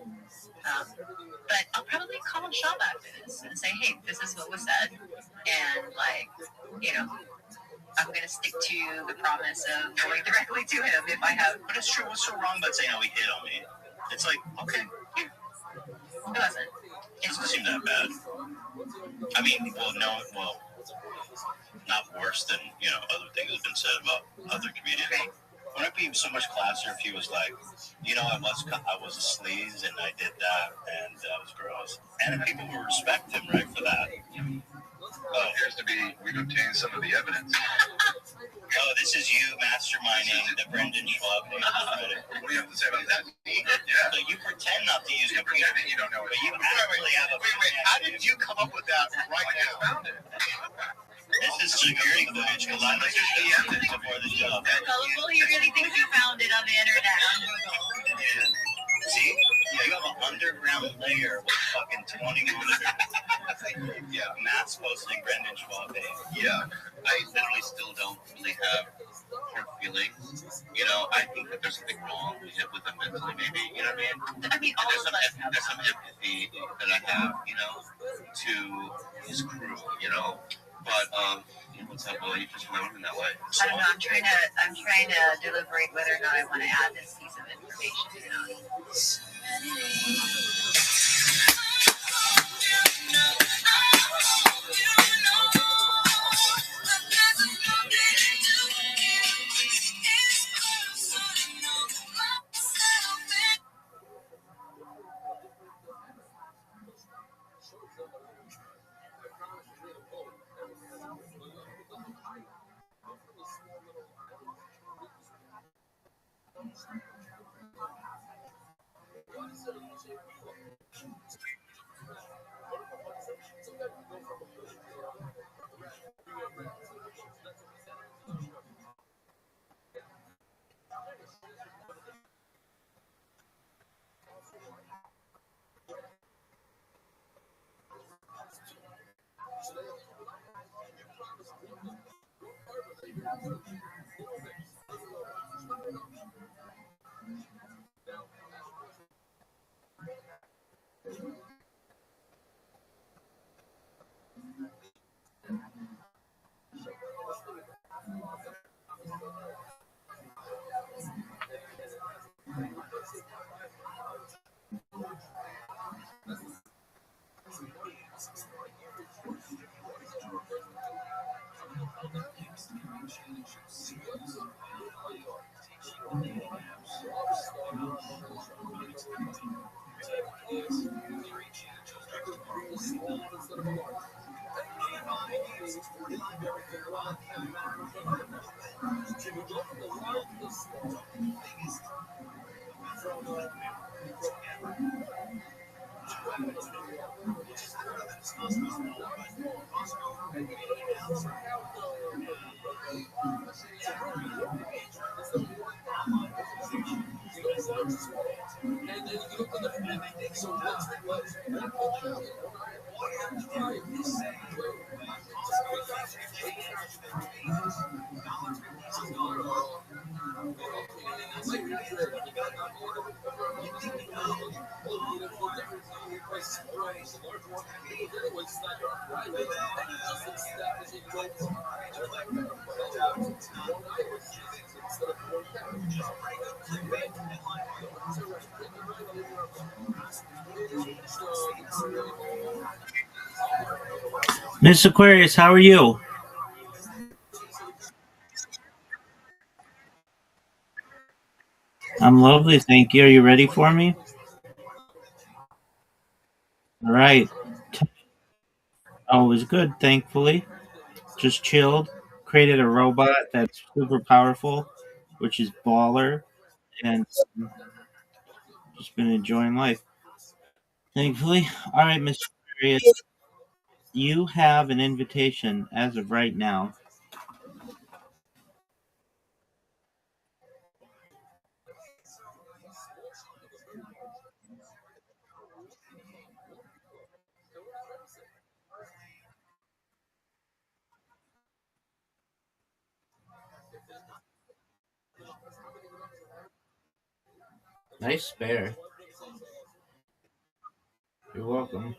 But I'll probably call Shab after this and say, hey, this is what was said, and, like, I'm going to stick to the promise of going directly to him if I have... But it's true, what's so wrong about saying how he hit on me? It's like, okay. Yeah. It wasn't. It doesn't seem that bad. I mean, not worse than, other things that have been said about other comedians. Right. Wouldn't it be so much classier if he was like, I was a sleaze and I did that and that was gross. And if people would respect him, right, for that. Well, it appears to be we've obtained some of the evidence. Oh, this is you masterminding the Brendan Schwab thing. What do you have to say about that? Yeah. So you pretend not to use you computer, pretend that you don't know but it. you actually have a... Wait, how did you come up with that right now? I found it. This is security footage because I was just the evidence before the show. Gullible, he really thinks he found it on the internet. Yeah. See? Yeah, you have an underground layer with fucking 20 monitors. Yeah, mass posting Brendan Schwab. Yeah. I literally still don't really have hard feelings. I think that there's something wrong with him mentally, maybe. You know what I mean? There's some empathy that I have, to his crew, But what's up, Will? You just learning that way. I don't know. I'm trying to deliberate whether or not I want to add this piece of information. Miss Aquarius, how are you? I'm lovely, thank you. Are you ready for me? All right. Oh, it was good, thankfully. Just chilled. Created a robot that's super powerful, which is baller, and just been enjoying life. Thankfully. All right, Miss Aquarius, you have an invitation as of right now. Nice spare. You're welcome.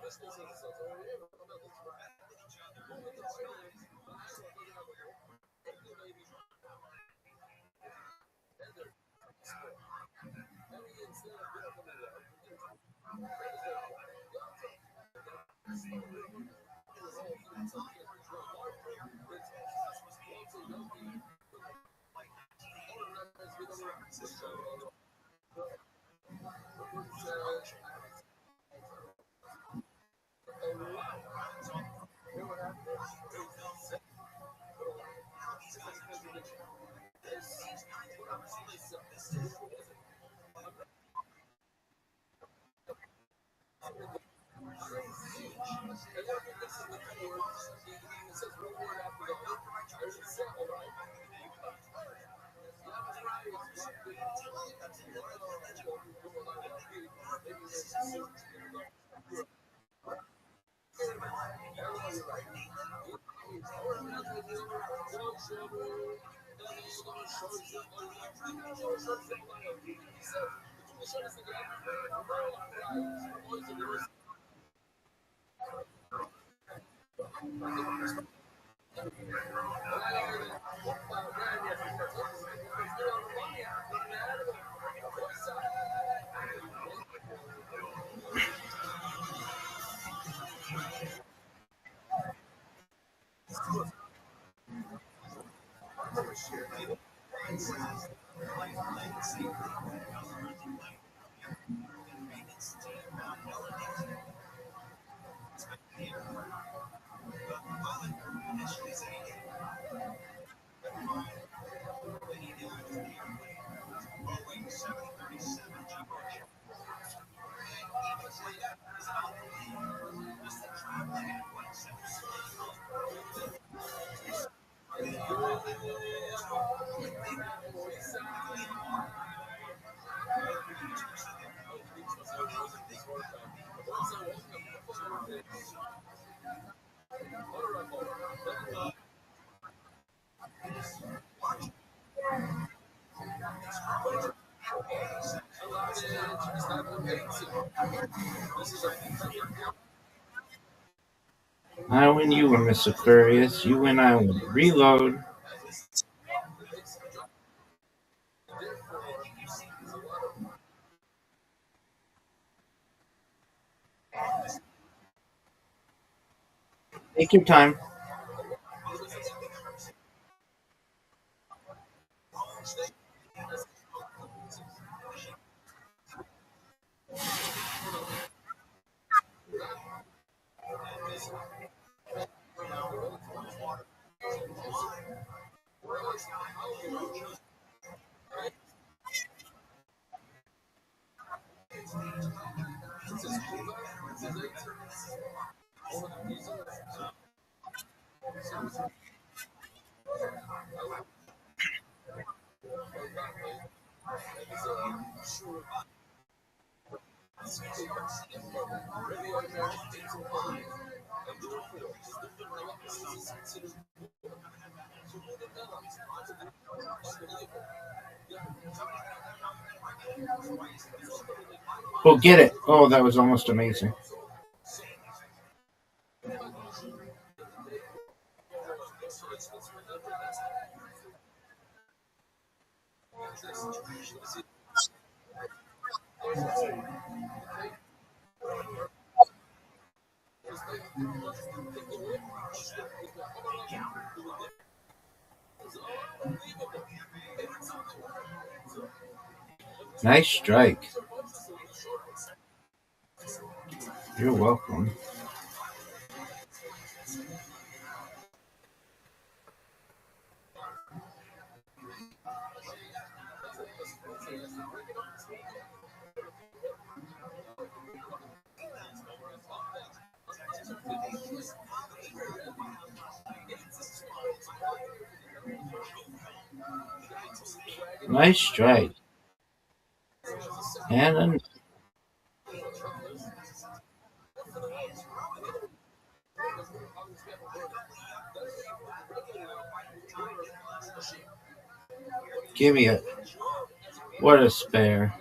I win, you win, Miss Aquarius. You win, I win. Reload. Take your time. Oh, get it. Oh, that was almost amazing. Nice strike. You're welcome. Nice strike. And give me it. What a spare.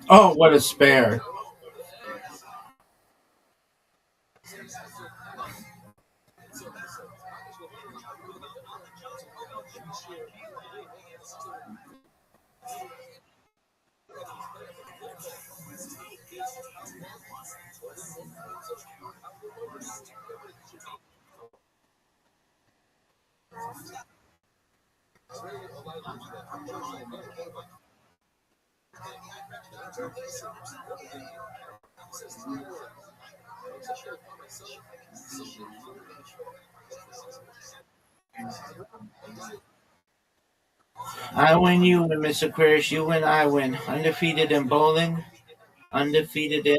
Oh, what a spare. I win, you win, Miss Aquarius. You win, I win. Undefeated in bowling. Undefeated in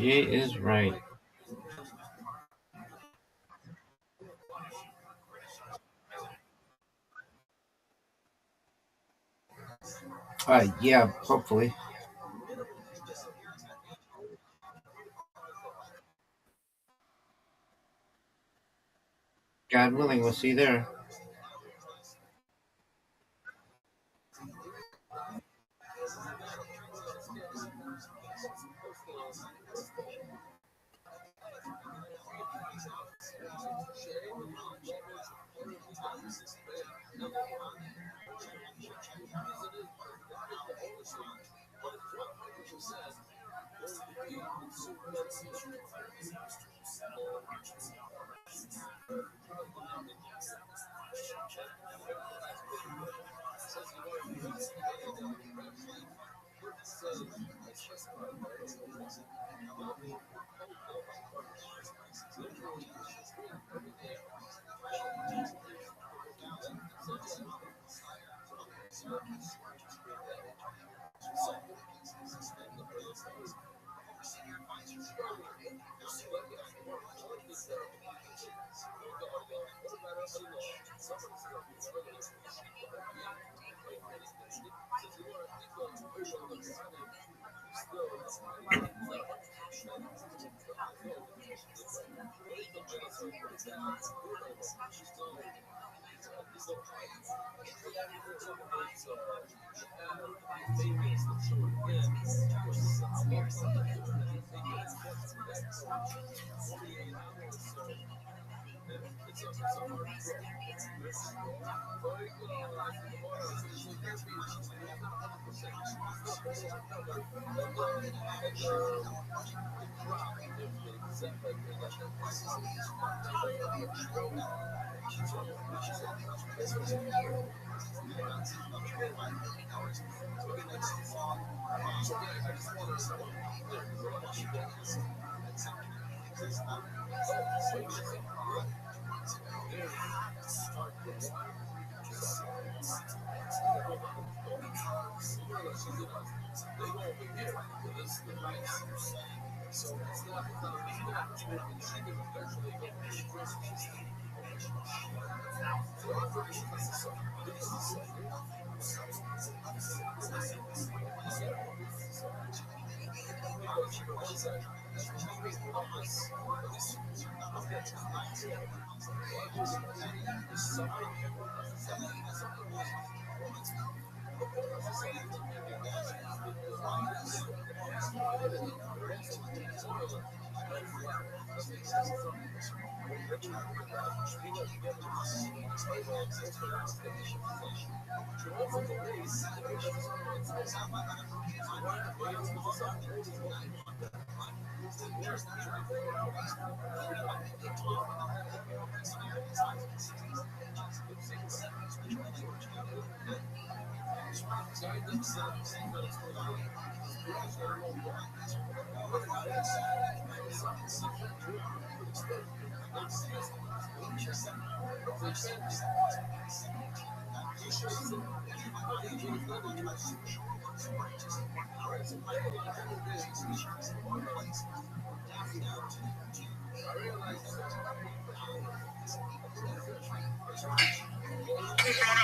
Jay is right. Yeah, hopefully. God willing, we'll see you there.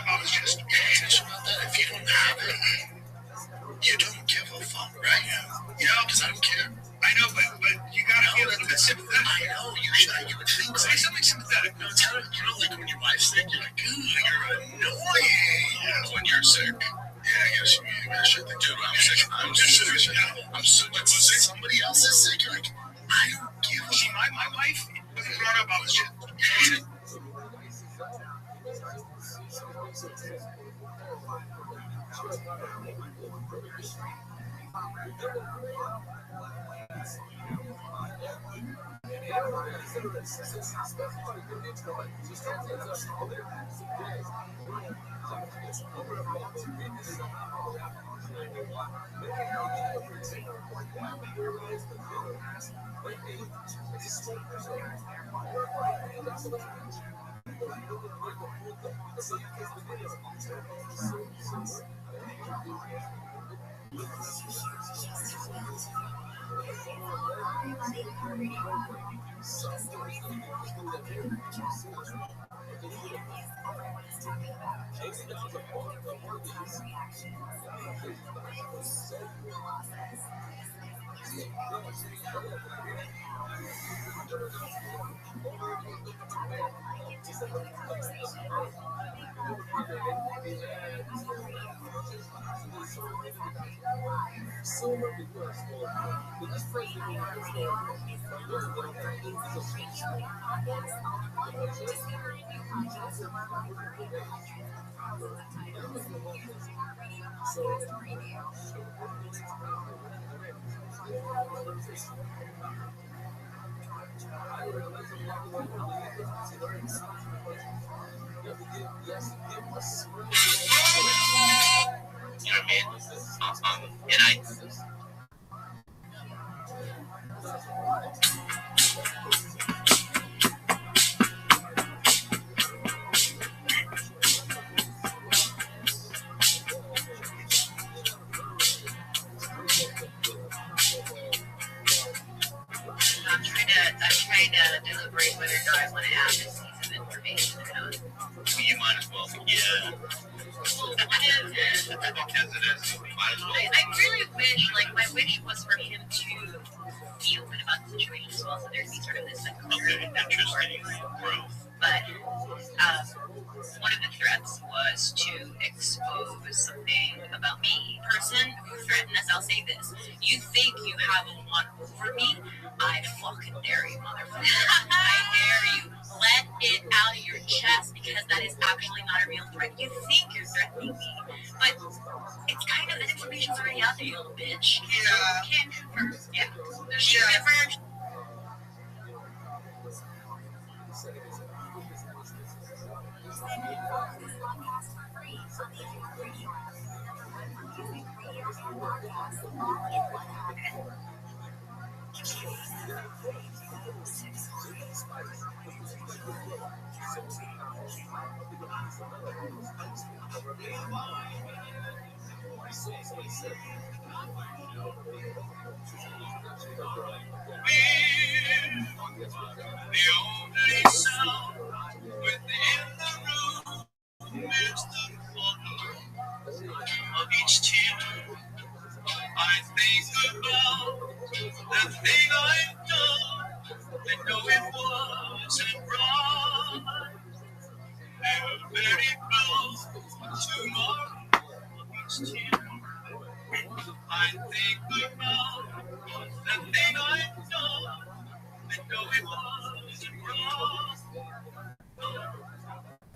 I was just curious about that. If you don't have it, you don't give a fuck, right? Yeah, because I don't care. I know, but you gotta feel a little bit sympathetic. I know, you would think. Say something sympathetic. No, tell her, like when your wife's sick, you're like, you're annoying. Yeah, when you're sick. Yeah, I guess you should think, dude, I'm sick. I'm just sick. I'm sick. But when somebody else is sick, you're like, I don't give a shit. My wife wasn't brought up, I was just. You know what I mean? And I'm trying to deliberate whether or not I want to add this piece of information or not. well, you might as well. Yeah. Because it is. Might as well. I really wish, like, my wish was for him to be open about the situation as well, so there'd be sort of this like clear Interesting growth. But one of the threats was to expose something about me. Person who threatened us, I'll say this: you think you have one over me? I fucking dare you, motherfucker! I dare you. Let it out of your chest, because that is actually not a real threat. You think you're threatening me, but it's kind of, that information's already out there, you little bitch. Yeah. Can't confirm. Yeah. She confirmed. The only sound within the room is the thunder of each tear. I think about the thing I've done and know it wasn't right. They're very close to my each tear. I think about the thing I've done and know it wasn't wrong.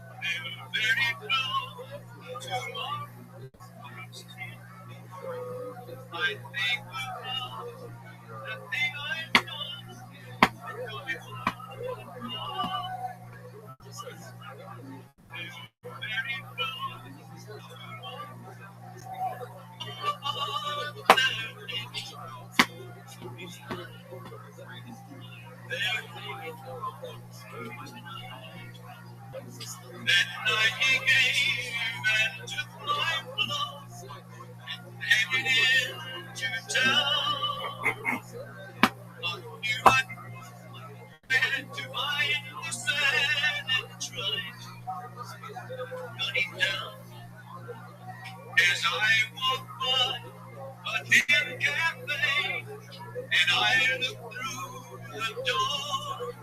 They're very close to my each tear. I think about the thing I've done and know it wasn't wrong. They're very close to That night he came and took my blood and it into town. I knew I'd had to find this man and tried to cut him down. As I walked by a dim cafe and I looked through the door,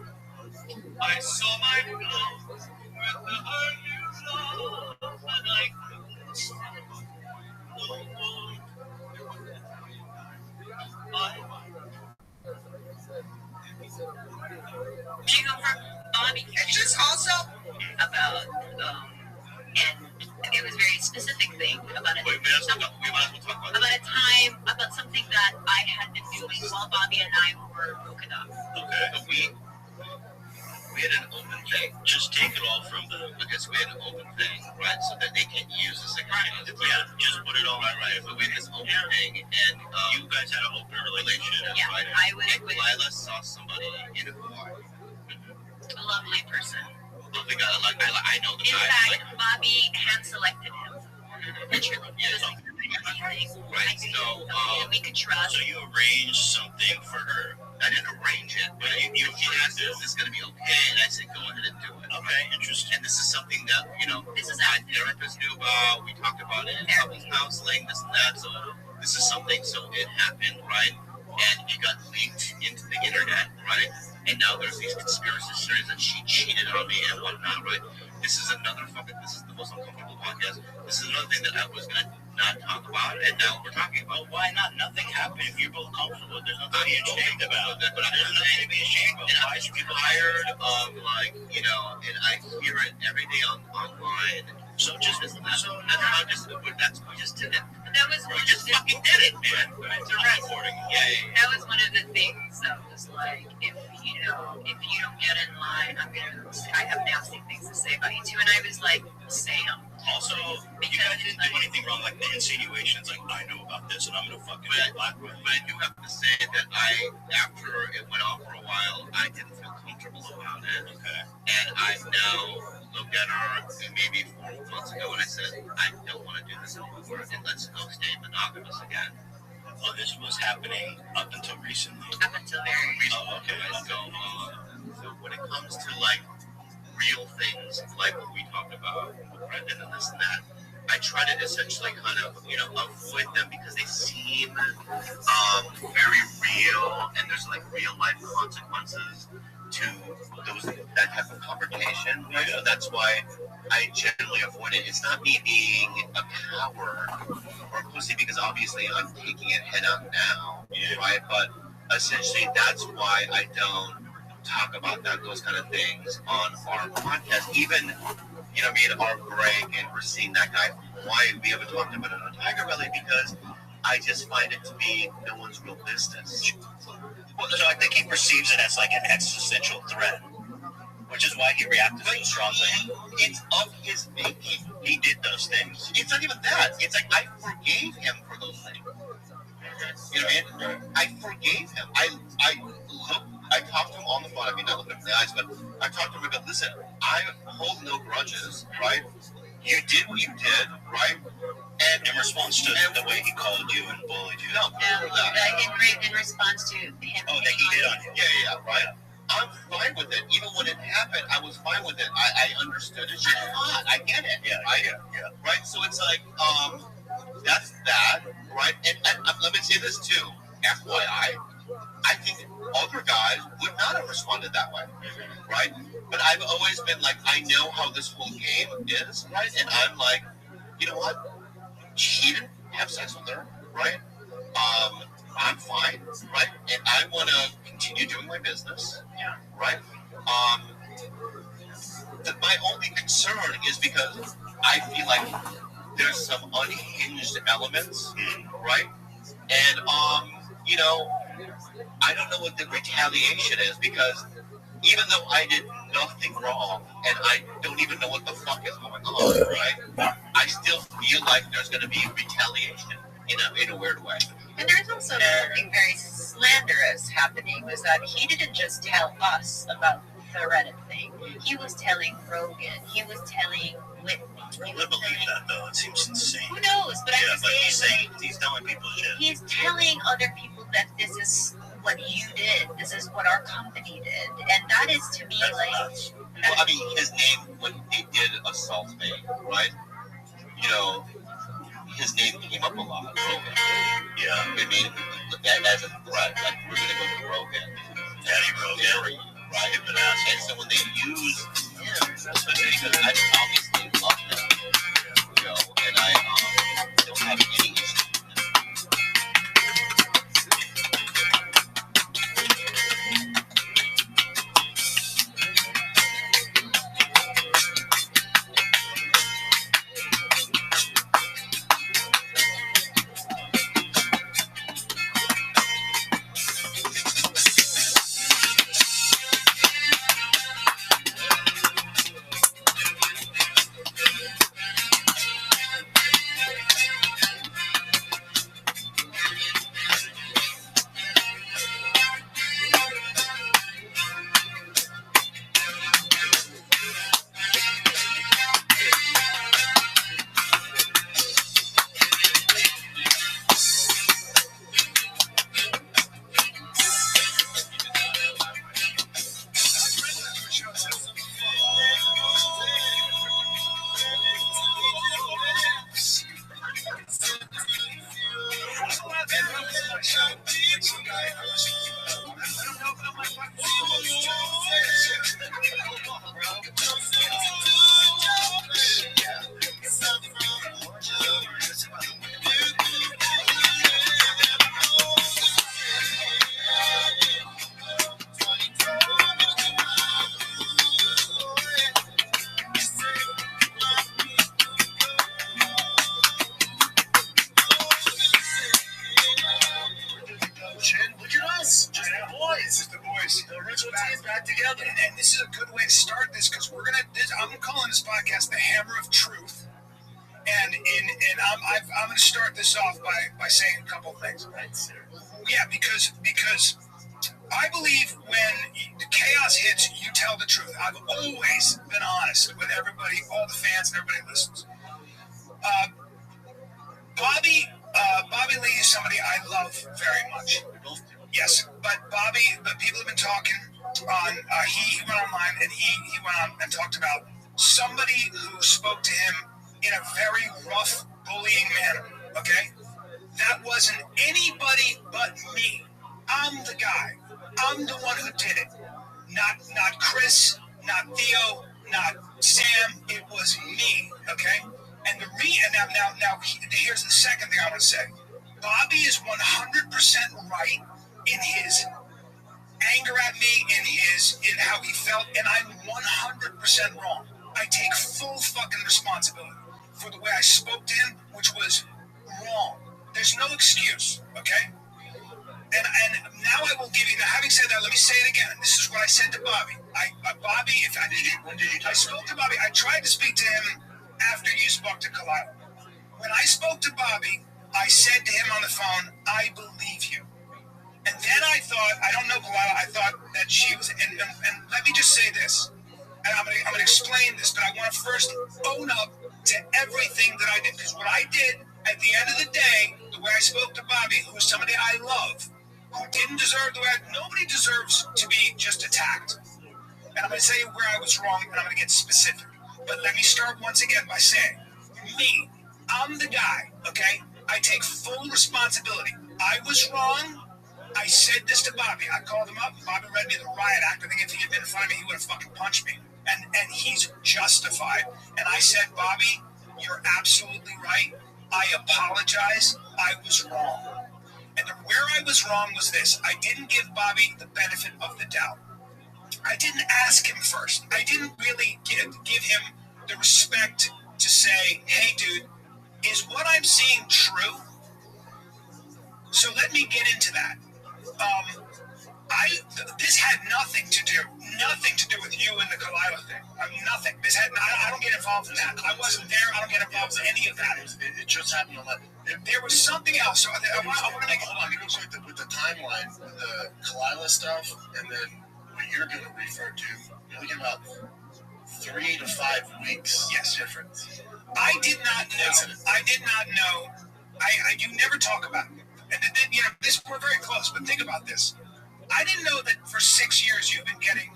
I saw my blood with her new love, and I couldn't stand no more. She go for Bobby. Just also About and it was a very specific thing about it. We might as well talk about About a time, about something that I had been doing while Bobby and I were broken up. Okay, we had an open thing. Just take it all from the, because we had an open thing, right? So that they can use this again. Yeah, just put it all right. But we had this open thing, and you guys had an open relationship, Yeah, right? I was and with Lila saw somebody in a bar. a lovely person. Lovely guy. I know the In guy. fact, Bobby hand selected him. Literally. It was like, right? maybe we could trust. So you arranged something for her. I didn't arrange it, but she asked, is this going to be okay? And I said, go ahead and do it. Okay, interesting. And this is something that, this is my therapist knew about. We talked about it in couples counseling, this and that. So this is something, so it happened, right? And it got leaked into the internet, right? And now there's these conspiracy theories that she cheated on me and whatnot, right? This is the most uncomfortable podcast. This is another thing that I was going to not talk about, and now we're talking about. Well, why not? Nothing happened. If you're both comfortable, there's nothing to be ashamed about. But there's nothing to be ashamed of. Why should people tired of, and I hear it every day online. So we just did it. That was we just fucking did it, man. It's a recording. Yeah. That was one of the things that was like, if you don't get in line, I have nasty things to say about you too. And I was like, say them. Also, you guys didn't do anything wrong, like the insinuations, like I know about this and I'm gonna fucking black with. But I do have to say that after it went on for a while, I didn't feel comfortable about it. Okay. And I now look at her maybe 4 months ago and I said, I don't want to do this anymore, and let's go stay monogamous again. Oh, this was happening up until recently. Up until very recently. Oh, okay. So when it comes to like real things, like what we talked about with Brendan and this and that, I try to essentially kind of, avoid them because they seem very real, and there's like real life consequences to that type of confrontation. Right? So that's why I generally avoid it. It's not me being a coward or a pussy, because obviously I'm taking it head on now, right? But essentially that's why I don't talk about those kind of things on our podcast. Even, me and our break, and we're seeing that guy from Hawaii. We haven't talked about it on Tiger Belly because I just find it to be no one's real business. Well, so I think he perceives it as like an existential threat, which is why he reacted so strongly. It's of his making. He did those things. It's not even that. It's like I forgave him for those things. You know what I mean? I forgave him. I talked to him on the phone. I mean, not looking him in the eyes, but I talked to him about, listen, I hold no grudges, right? You did what you did, right? And in response to the way he called you and bullied you. No, in response to him. Oh, that he did on you. Yeah, right. I'm fine with it. Even when it happened, I was fine with it. I understood it. She's hot. I get it. Yeah, right? Yeah. Right? So it's like, that's that, right? And let me say this too, FYI, I think other guys would not have responded that way, right? But I've always been like, I know how this whole game is, right? And I'm like, you know what? He didn't have sex with her, right? I'm fine, right? And I want to continue doing my business, right? My only concern is because I feel like there's some unhinged elements, right? And, I don't know what the retaliation is, because even though I did nothing wrong and I don't even know what the fuck is going on, right? I still feel like there's going to be retaliation in a weird way. And there's also something very slanderous happening, was that he didn't just tell us about the Reddit thing. He was telling Rogan. He was telling Whitney. I would believe that, though. It seems insane. Who knows? But I'm just saying, he's telling people shit. He's telling other people that this is what you did. This is what our company did. And that is, to me, nuts. Well, I mean, his name, when they did assault me, right? His name came up a lot. Rogan. Yeah. I mean, as a threat, like, we're going to go to Rogan. Daddy Rogan. Right? And so when they use him, because I obviously love him, and I don't have any issue. boys. It's the boys. The original team back together. And this is a good way to start this because I'm calling this podcast the Hammer of Truth. And I'm going to start this off by saying a couple of things. Yeah, because I believe when the chaos hits, you tell the truth. I've always been honest with everybody, all the fans, and everybody listens. Bobby Lee is somebody I love very much. Yes, but people have been talking on. He went online and he went on and talked about somebody who spoke to him in a very rough, bullying manner. Okay, that wasn't anybody but me. I'm the guy. I'm the one who did it. Not Chris, not Theo, not Sam. It was me. Okay. And now here's the second thing I want to say. Bobby is 100% right in his anger at me, in how he felt, and I'm 100% wrong. I take full fucking responsibility for the way I spoke to him, which was wrong. There's no excuse, okay? And now I will give you. Now, having said that, let me say it again. This is what I said to Bobby. I spoke to Bobby. I tried to speak to him after you spoke to Kalila. When I spoke to Bobby, I said to him on the phone, "I believe you." And then I thought, I don't know Kalila. I thought that she was. And let me just say this. And I'm gonna explain this, but I want to first own up to everything that I did, because what I did at the end of the day, the way I spoke to Bobby, who is somebody I love, who didn't deserve the way nobody deserves to be just attacked. And I'm going to tell you where I was wrong, and I'm going to get specific. But let me start once again by saying, me, I'm the guy, okay? I take full responsibility. I was wrong. I said this to Bobby. I called him up, and Bobby read me the riot act. I think if he had been in front of me, he would have fucking punched me. And he's justified. And I said, Bobby, you're absolutely right. I apologize. I was wrong. And where I was wrong was this. I didn't give Bobby the benefit of the doubt. I didn't ask him first. I didn't really give him the respect to say, hey, dude, is what I'm seeing true? So let me get into that. This had nothing to do with you and the Kalila thing. Nothing. I don't get involved in that. I wasn't there. I don't get involved in any of that. It just happened on that. There was something else. So I want to make. Hold on, real quick. With the timeline, with the Kalila stuff, and then what you're going to refer to, you're looking about 3 to 5 weeks. Yes. Difference. I did not know. You never talk about it. And then, we're very close. But think about this. I didn't know that for 6 years you've been getting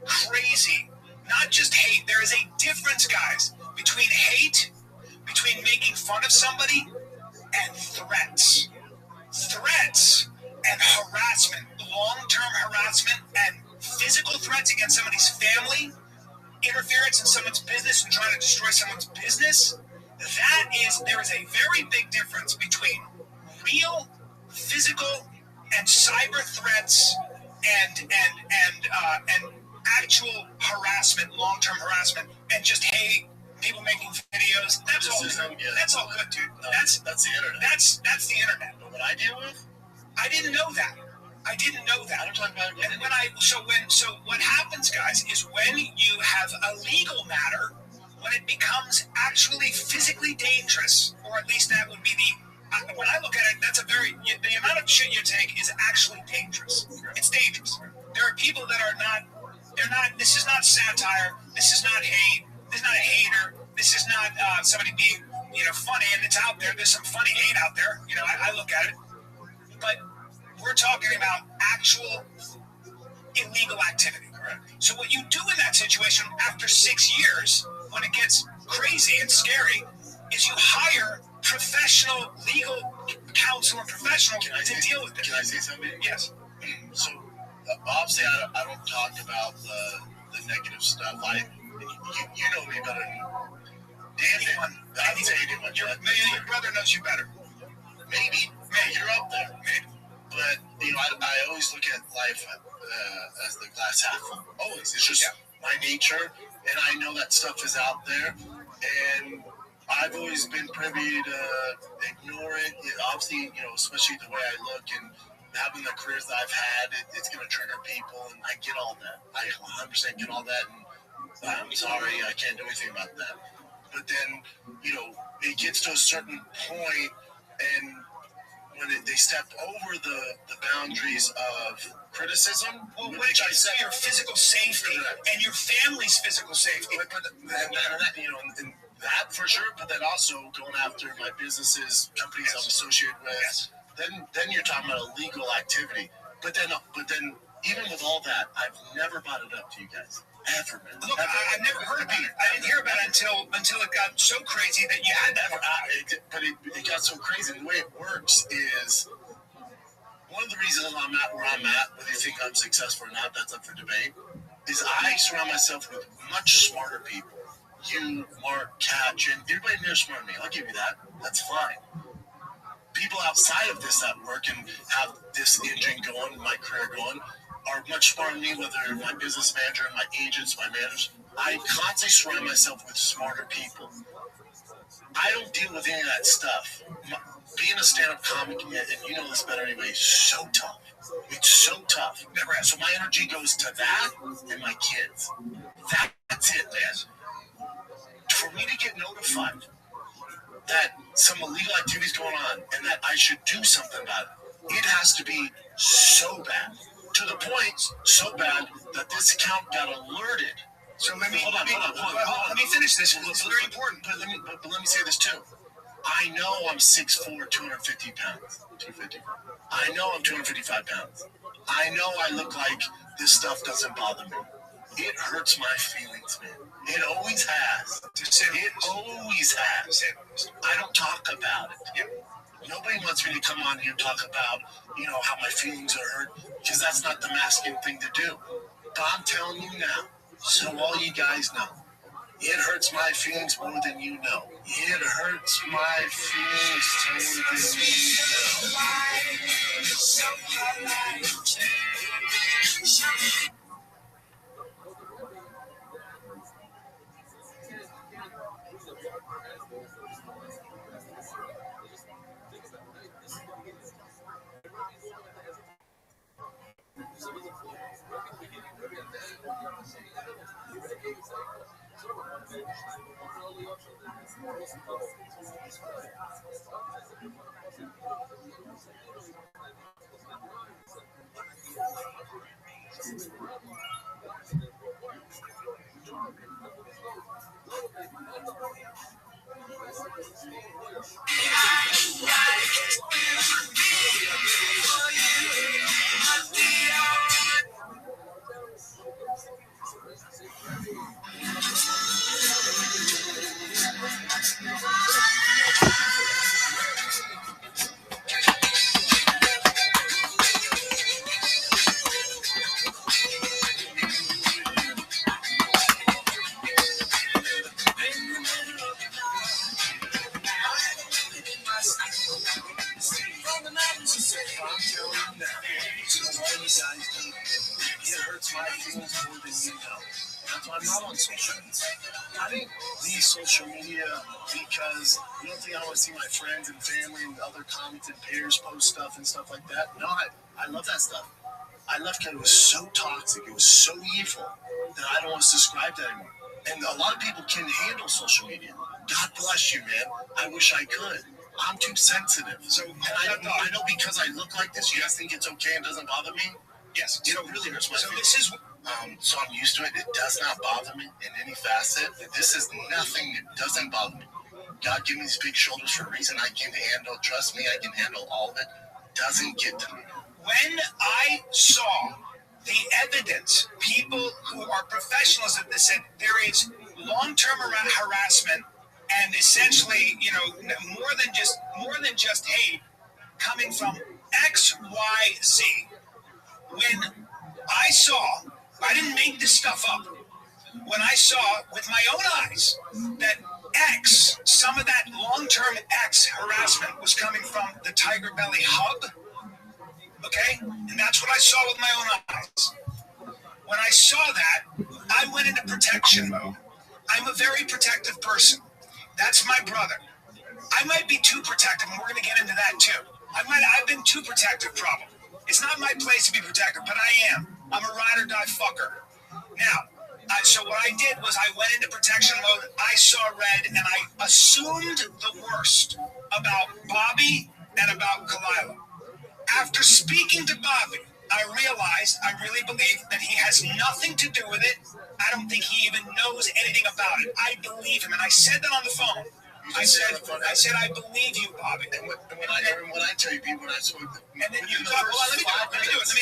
crazy, not just hate. There is a difference, guys, between hate, between making fun of somebody, and threats. Threats and harassment, long-term harassment and physical threats against somebody's family, interference in someone's business and trying to destroy someone's business. There is a very big difference between real, physical, and cyber threats and actual harassment, long-term harassment, and just hate, people making videos. That's all good, dude. No, that's the internet. That's the internet. But what I deal with, I didn't know that. I don't talk about it. And what happens, guys, is when you have a legal matter, when it becomes actually physically dangerous, or at least that would be when I look at it, the amount of shit you take is actually dangerous. It's dangerous. There are people that this is not satire, this is not hate, this is not a hater, this is not somebody being, funny, and it's out there. There's some funny hate out there. I look at it. But we're talking about actual illegal activity. Correct. So what you do in that situation after 6 years, when it gets crazy and scary, is you hire professional legal counsel and professional to deal with it. Can I say something? Yes. So, obviously, I don't talk about the negative stuff. You know me better than anyone. Your brother knows you better. Maybe you're up there. Maybe. But I always look at life as the glass half full. Always. It's just my nature, and I know that stuff is out there, and I've always been privy to ignore it. Obviously, especially the way I look, and having the careers that I've had, it's going to trigger people, and I get all that. I 100% get all that, and I'm sorry, I can't do anything about that. But then, it gets to a certain point, and when they step over the boundaries of criticism, which I say your physical safety and your family's physical safety. And that for sure, but then also going after my businesses, companies I'm associated with, then you're talking about a legal activity. But then even with all that, I've never brought it up to you guys. Ever, man. Look, I've never heard about it. I didn't hear about it until it got so crazy that you had that. But it got so crazy. The way it works is one of the reasons I'm at where I'm at, whether you think I'm successful or not, that's up for debate, is I surround myself with much smarter people. You, Mark, Kat, Jim, everybody in there is smarter than me. I'll give you that. That's fine. People outside of this that work and have this engine going, my career going, are much smarter than me, whether my business manager, my agents, my managers. I constantly surround myself with smarter people. I don't deal with any of that stuff. Being a stand-up comic, and you know this better anyway, is so tough. It's so tough. Never has. So my energy goes to that and my kids. That's it, man. For me to get notified that some illegal activity is going on and that I should do something about it, it has to be so bad. To the point so bad that this account got alerted. So let me finish this. It's very important. But let me say this too. I know I'm 6'4", 250 pounds. 250. I know I'm 255 pounds. I know I look like this stuff doesn't bother me. It hurts my feelings, man. It always has. It always has. I don't talk about it. Nobody wants me to come on here and talk about, how my feelings are hurt, because that's not the masculine thing to do. But I'm telling you now, so all you guys know, it hurts my feelings more than you know. It hurts my feelings more than you know. It hurts my feelings more than you know. That's why I'm not on social media. I didn't leave social media because you don't think I want to see my friends and family and other comics and peers post stuff and stuff like that. No, I love that stuff. I left because it was so toxic, it was so evil that I don't want to subscribe to that anymore. And a lot of people can handle social media. God bless you, man. I wish I could. I'm too sensitive. So I know because I look like this, you guys think it's okay and doesn't bother me? Yes. It really hurts my feelings. So I'm used to it. It does not bother me in any facet. This is nothing that doesn't bother me. God gave me these big shoulders for a reason. I can handle. Trust me, I can handle all of it. Doesn't get to me. When I saw the evidence, people who are professionals at this said there is long-term harassment and essentially, more than just hate coming from X, Y, Z. When I saw, I didn't make this stuff up. When I saw with my own eyes that some of that long-term X harassment was coming from the Tiger Belly hub. Okay? And that's what I saw with my own eyes. When I saw that, I went into protection mode. I'm a very protective person. That's my brother. I might be too protective, and we're going to get into that too. I've been too protective, probably. It's not my place to be protected, but I am. I'm a ride or die fucker. Now, so what I did was I went into protection mode. I saw red, and I assumed the worst about Bobby and about Kalila. After speaking to Bobby, I realized, I really believe that he has nothing to do with it. I don't think he even knows anything about it. I believe him, and I said that on the phone. I said, I believe you, Bobby. And when I tell you, when I spoke, and then you thought, well, let me do it.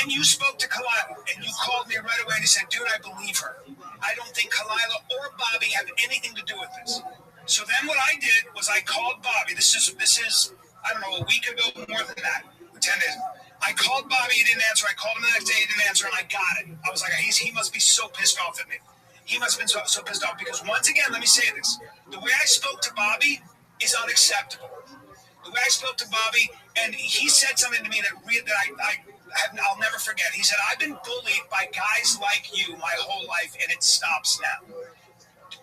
Then you spoke to Kalila, and you called me right away, and you said, dude, I believe her. I don't think Kalila or Bobby have anything to do with this. So then what I did was I called Bobby. This is I don't know, a week ago, more than that, 10 days. I called Bobby, he didn't answer. I called him the next day, he didn't answer, and I got it. I was like, he must be so pissed off at me. He must have been so pissed off because, once again, let me say this. The way I spoke to Bobby is unacceptable. The way I spoke to Bobby, and he said something to me that I'll never forget. He said, I've been bullied by guys like you my whole life, and it stops now.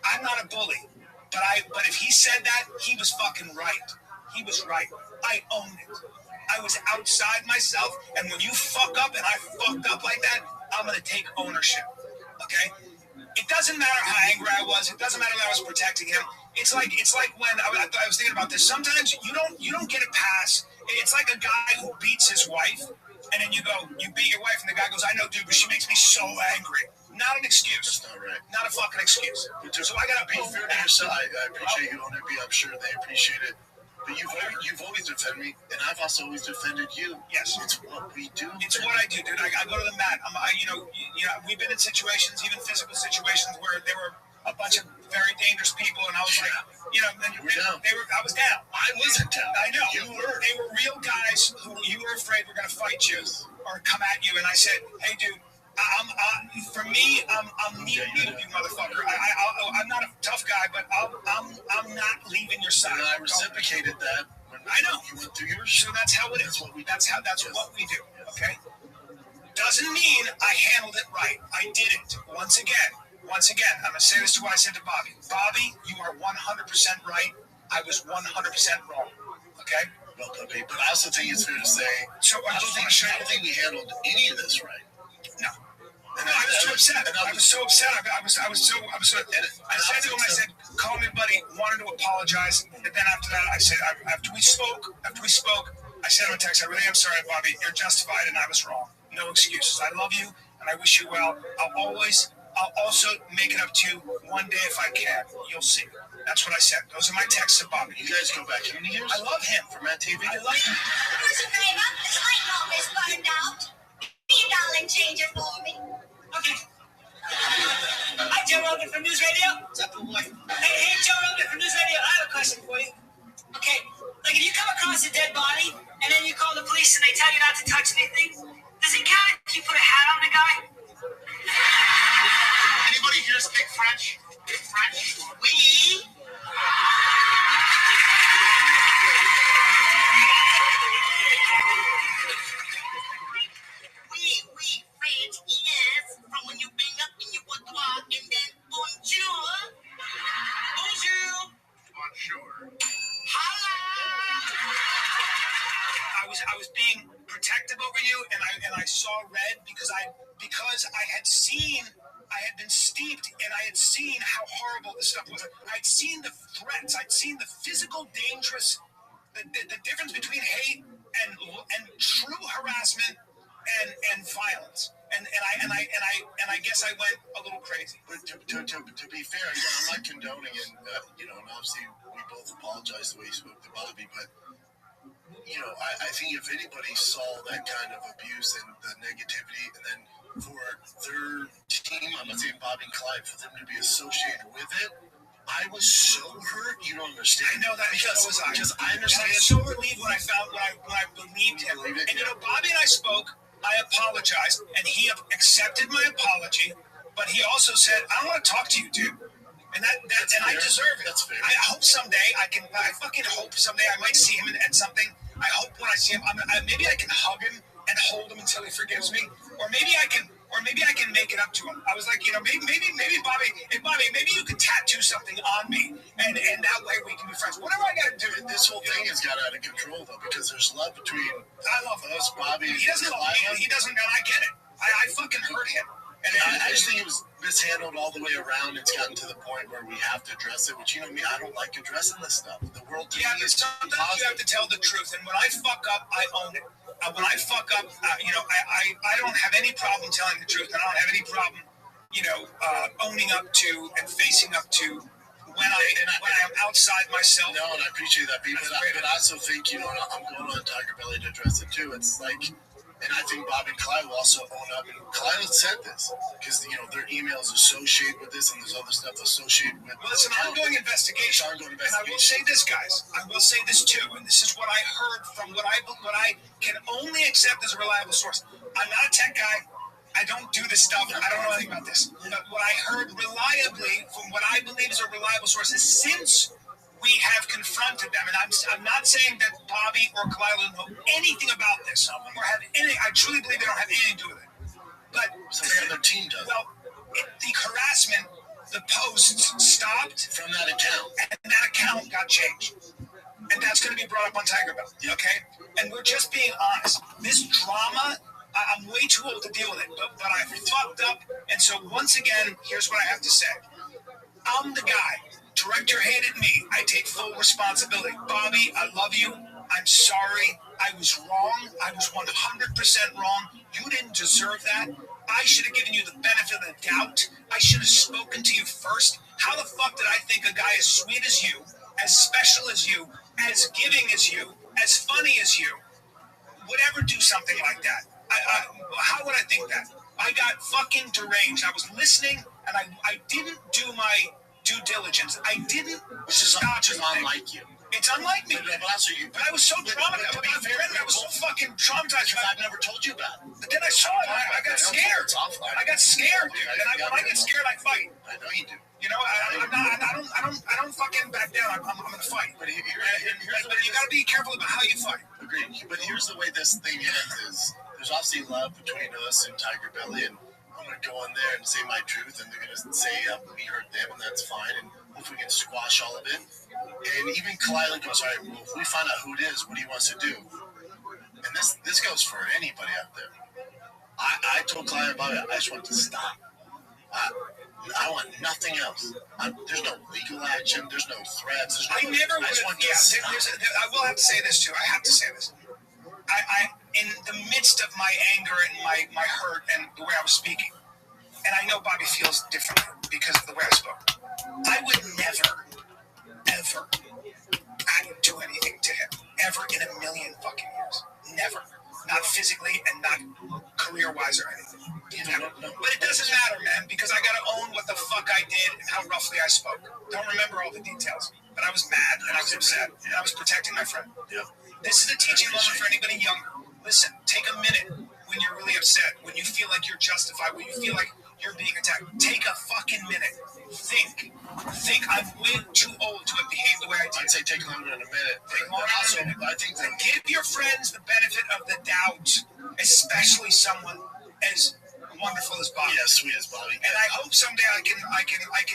I'm not a bully, but if he said that, he was fucking right. He was right. I own it. I was outside myself, and when you fuck up and I fucked up like that, I'm going to take ownership, okay? It doesnn't matter how angry I was. It doesn't matter that I was protecting him. It's like when I was thinking about this. Sometimes you don't get a pass. It's like a guy who beats his wife, and then you beat your wife, and the guy goes, I know, dude, but she makes me so angry. Not an excuse. That's not right. Not a fucking excuse. So I gotta be fair to your side. I appreciate you on it. I'm sure they appreciate it. But you've always defended me, and I've also always defended you. Yes, it's what we do. It's what I do, dude. I go to the mat. We've been in situations, even physical situations, where there were a bunch of very dangerous people, and I was like, I was down. I wasn't down. I know. You were. They were real guys who you were afraid were going to fight you or come at you, and I said, hey, dude. For me, I'm needing you, motherfucker. I'm not a tough guy, but I'm not leaving your side. And I reciprocated that. I know. You went through yours. So that's how it is. That's what we do. Okay. Doesn't mean I handled it right. I didn't. Once again, I'm gonna say this to what I said to Bobby. Bobby, you are 100% right. I was 100% wrong. Okay. Well, Puppy, but I also think it's fair to say. So I don't think we handled any of this right. No. No, I was too upset. I was so upset. I was so. I said to him, I said, "Call me, buddy." Wanted to apologize, and then after that, I said, after we spoke, I sent him a text. I really am sorry, Bobby. You're justified, and I was wrong. No excuses. I love you, and I wish you well. I'll also make it up to you one day if I can. You'll see. That's what I said. Those are my texts to Bobby. You guys go back how many years? I love him. From Matt TV. I love him. Who's your favor? This light bulb is burned out. Be a darling, change it for me. Okay. Hi, Joe Rogan from News Radio. What's up, boy? Hey, Joe Rogan from News Radio. I have a question for you. Okay, like if you come across a dead body and then you call the police and they tell you not to touch anything, does it count if you put a hat on the guy? Anybody here speak French? French? Oui. Oui, French, yes. From when you bang up in your boudoir and then bonjour. Bonjour. Bonjour. Holla. I was being protective over you, and I saw red because I had been steeped, and I had seen how horrible this stuff was. I'd seen the threats. I'd seen the physical, dangerous, the difference between hate and true harassment and violence. And I guess I went a little crazy. But to be fair, I'm not condoning it. And obviously we both apologize the way you spoke to Bobby, but. I think if anybody saw that kind of abuse and the negativity, and then for their team, I'm not saying Bobby and Clyde, for them to be associated with it, I was so hurt. You don't understand. I know that because I understand. And I was so relieved when I believed him. And Bobby and I spoke. I apologized, and he accepted my apology. But he also said, "I don't want to talk to you, dude." And I deserve it. That's fair. I hope someday I fucking hope someday I might see him at something. I hope when I see him, maybe I can hug him and hold him until he forgives me, or maybe I can Or maybe I can make it up to him. I was like, maybe Bobby, hey Bobby, maybe you could tattoo something on me, and that way we can be friends. Whatever I gotta do. This whole thing has got out of control though, because there's love between us, Bobby. He doesn't love me. He doesn't, and I get it. I fucking hurt him. And I just think it was mishandled all the way around. It's gotten to the point where we have to address it, which, me, I don't like addressing this stuff. The world to me is sometimes positive. You have to tell the truth. And when I fuck up, I own it. When I fuck up, I don't have any problem telling the truth. And I don't have any problem, owning up to and facing up to when I'm outside myself. No, and I appreciate that, but I also think, I'm going on Tiger Belly to address it too. It's like... And I think Bob and Clyde will also own up. And Clyde said this because, their emails associated with this and there's other stuff associated with Well, it's an ongoing investigation. And I will say this, guys. I will say this, too. And this is what I heard from what I can only accept as a reliable source. I'm not a tech guy. I don't do this stuff. I don't know anything about this. But what I heard reliably from what I believe is a reliable source is since we have confronted them, and I'm not saying that Bobby or Kalila know anything about this or have any. I truly believe they don't have anything to do with it. But something on their team does. Well, the harassment, the posts stopped from that account, and that account got changed, and that's going to be brought up on Tiger Bell. Okay, and we're just being honest. This drama, I'm way too old to deal with it, but I fucked up, and so once again, here's what I have to say. I'm the guy. Director hated me. I take full responsibility. Bobby, I love you. I'm sorry. I was wrong. I was 100% wrong. You didn't deserve that. I should have given you the benefit of the doubt. I should have spoken to you first. How the fuck did I think a guy as sweet as you, as special as you, as giving as you, as funny as you, would ever do something like that? How would I think that? I got fucking deranged. I was listening, and I didn't do my due diligence. I didn't stop. Which is unlike you. It's unlike me. But I was so traumatized. I was so fucking traumatized. I've never told you about it. But then I saw it. I got scared. I got scared, dude. And when I get scared, I fight. I know you do. I don't fucking back down. I'm gonna fight. But you gotta be careful about how you fight. Agreed. But here's the way this thing ends: is there's obviously love between us and Tiger Belly, and I'm gonna go in there and say my truth, and they're gonna say we hurt them, and that's fine, and if we can squash all of it. And even Kalila goes, all right, well, if we find out who it is, what he wants to do. And this goes for anybody out there. I told Kalila about it. I just want to stop. I want nothing else. There's no legal action. There's no threats. I will have to say this too. I have to say this. I in the midst of my anger and my hurt and the way I was speaking, and I know Bobby feels differently because of the way I spoke. I would never, ever do anything to him, ever in a million fucking years. Never. Not physically and not career-wise or anything. Never. But it doesn't matter, man, because I gotta own what the fuck I did and how roughly I spoke. Don't remember all the details, but I was mad and I was upset and I was protecting my friend. Yeah. This is a teaching moment for anybody younger. Listen, take a minute when you're really upset, when you feel like you're justified, when you feel like you're being attacked. Take a fucking minute. Think. I'm way too old to have behaved the way I did. I'd say take longer than a minute. I think that give your friends the benefit of the doubt, especially someone as wonderful as Bobby. Yeah, sweet as Bobby. And I hope someday I can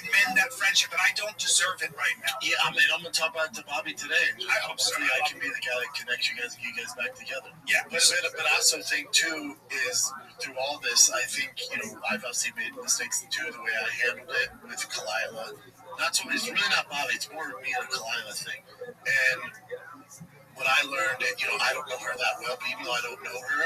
mend that friendship, but I don't deserve it right now. Yeah, I mean, I'm gonna talk about it to Bobby today. I hope so. Hopefully, I can be the guy that connects you guys and get you guys back together. Yeah, but I also think too is through all this, I think I've obviously made mistakes too the way I handled it with Kalila. Not so it's really not Bobby. It's more me and Kalila thing. And what I learned, I don't know her that well, but even though I don't know her,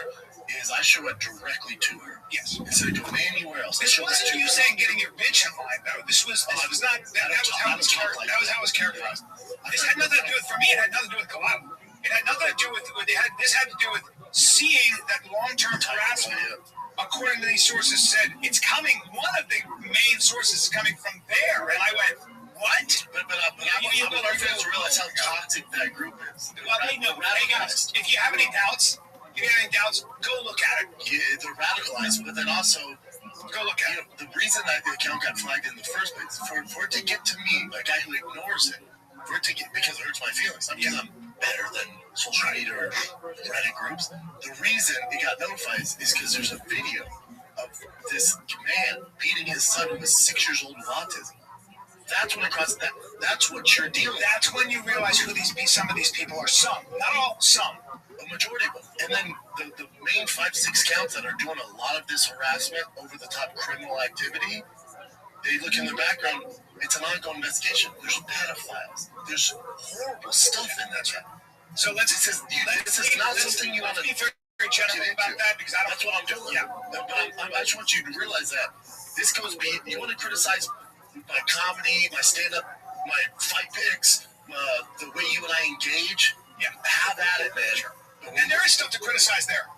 is I should went directly to her. Yes. Instead of going anywhere else. This wasn't you saying getting your bitch in line, though. This was not. That was how it was characterized. This had nothing to do with, for me, it had nothing to do with Kalila. It had nothing to do with, this had to do with seeing that long-term harassment, according to these sources, said it's coming. One of the main sources is coming from there. And I went, what? But I'm to realize how toxic that group is. Well, hey guys, if you have any doubts, go look at it. Yeah, they're radicalized, but then also go look at it. The reason that the account got flagged in the first place, for it to get to me, a guy who ignores it, because it hurts my feelings, not because I'm better than social media or Reddit groups. The reason it got notified is because there's a video of this man beating his son who was 6 years old with autism. That's when it crosses that. That's what you're dealing with. That's when you realize who some of these people are. Some, not all, some. A majority of them. And then the main 5-6 counts that are doing a lot of this harassment, over the top criminal activity, they look in the background, it's an ongoing investigation. There's pedophiles. There's horrible stuff in that chat. So this is not something you want to be very general about that, because that's what I'm doing. Yeah. But I just want you to realize that this goes beyond. You want to criticize my comedy, my stand-up, my fight picks, the way you and I engage. Yeah. Have at it, man. And there is stuff to criticize there.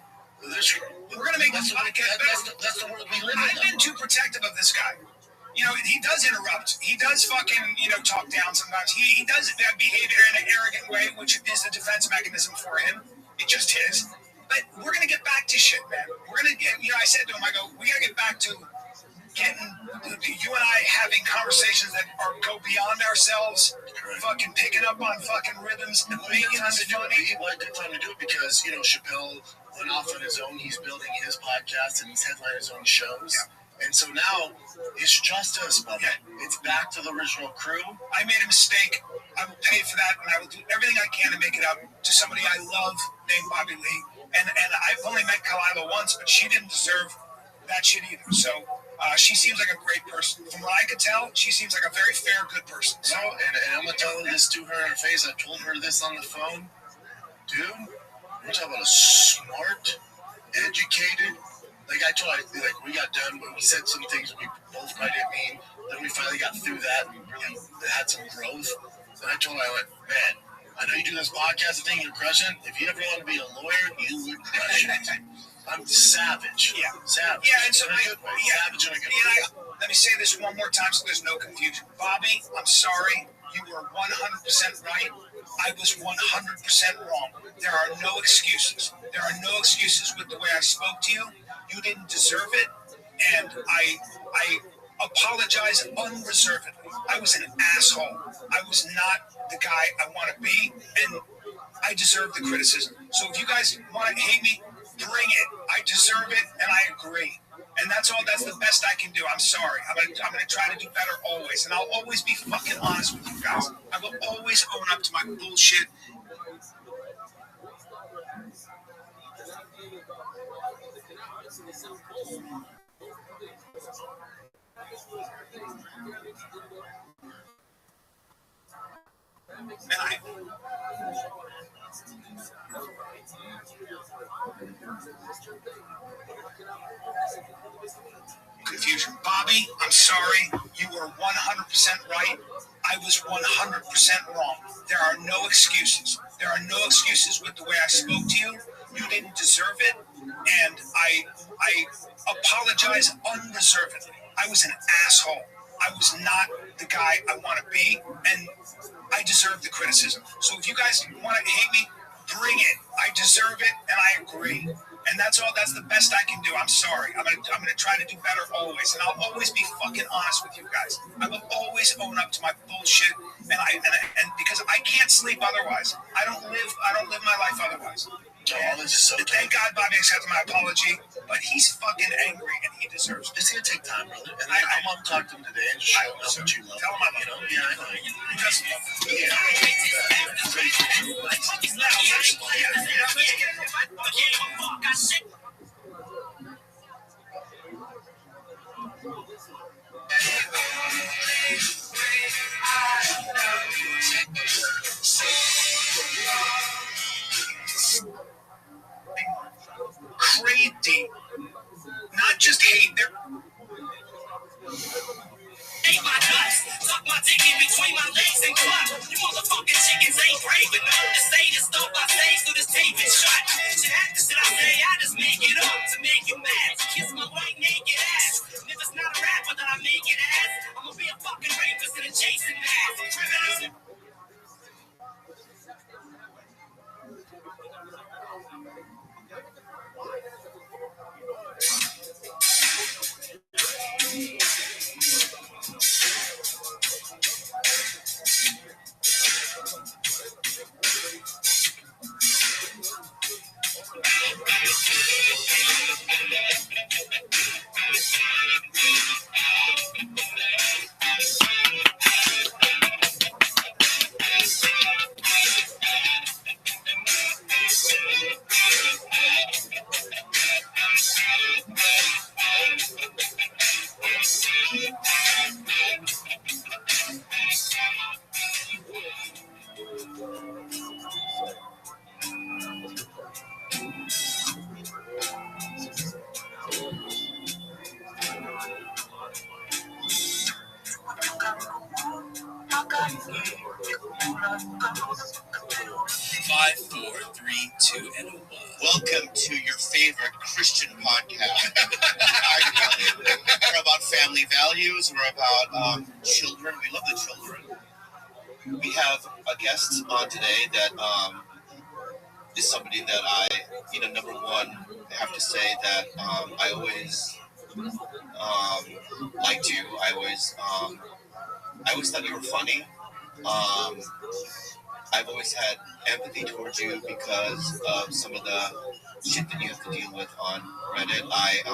We're going to make this podcast better. That's the world we live in. I've been too protective of this guy. You know, he does interrupt. He does fucking, talk down sometimes. He does behave in an arrogant way, which is a defense mechanism for him. It just is. But we're going to get back to shit, man. We're going to get, I said to him, I go, we got to get back to getting you and I having conversations that go beyond ourselves, fucking picking up on fucking rhythms and making us funny. Well, good time to do it because, Chappelle went off on his own. He's building his podcast and he's headlining his own shows. Yeah. And so now it's just us, buddy. Yeah. It's back to the original crew. I made a mistake. I will pay for that, and I will do everything I can to make it up to somebody I love named Bobby Lee. And I've only met Kalila once, but she didn't deserve that shit either. So she seems like a great person. From what I could tell, she seems like a very fair, good person. So, and I'm going to tell her this to her in her face. I told her this on the phone. Dude, we're talking about a smart, educated, we got done, but we said some things we both probably didn't mean. Then we finally got through that and really had some growth. And I told her, I went, man, I know you do this podcast thing, you're crushing. If you ever want to be a lawyer, you would crush it. I'm savage. Yeah. Savage. Yeah, and so savage in a good way. Let me say this one more time so there's no confusion. Bobby, I'm sorry. You were 100% right. I was 100% wrong. There are no excuses. There are no excuses with the way I spoke to you. You didn't deserve it. And I apologize unreservedly. I was an asshole. I was not the guy I want to be. And I deserve the criticism. So if you guys want to hate me, bring it. I deserve it, and I agree. And that's all. That's the best I can do. I'm sorry. I'm gonna try to do better always, and I'll always be fucking honest with you guys. I will always own up to my bullshit. Confusion. Bobby, I'm sorry. You were 100% right. I was 100% wrong. There are no excuses. There are no excuses with the way I spoke to you. You didn't deserve it. And I apologize unreservedly. I was an asshole. I was not the guy I want to be, and I deserve the criticism. So if you guys want to hate me, bring it. I deserve it, and I agree. And that's all. That's the best I can do. I'm sorry. I'm gonna try to do better always, and I'll always be fucking honest with you guys. I will always own up to my bullshit, and because I can't sleep otherwise. I don't live my life otherwise. Thank God Bobby accepted my apology, but he's fucking angry and he deserves it. It's gonna take time, brother. And I'm gonna talk to him today and just show him how much you love him. Tell him I love him. Yeah, I know. He does love him. Crazy. Not just hate. They're Ain't my nuts. Tuck my dick in between my legs and cluck. You motherfucking chickens ain't brave enough to say this stuff I say so this tape is shut. Shit happens that I say, I just make it up to make you mad. To kiss my white naked ass. And if it's not a rapper that I make it as, I'm gonna be a fucking rapist in a Jason mask. Criminal. Welcome to your favorite Christian podcast. We're about family values. We're about children. We love the children. We have a guest on today that is somebody that I, number one, have to say that I always liked you. I always thought you were funny. I've always had empathy towards you because of some of the shit that you have to deal with on Reddit. I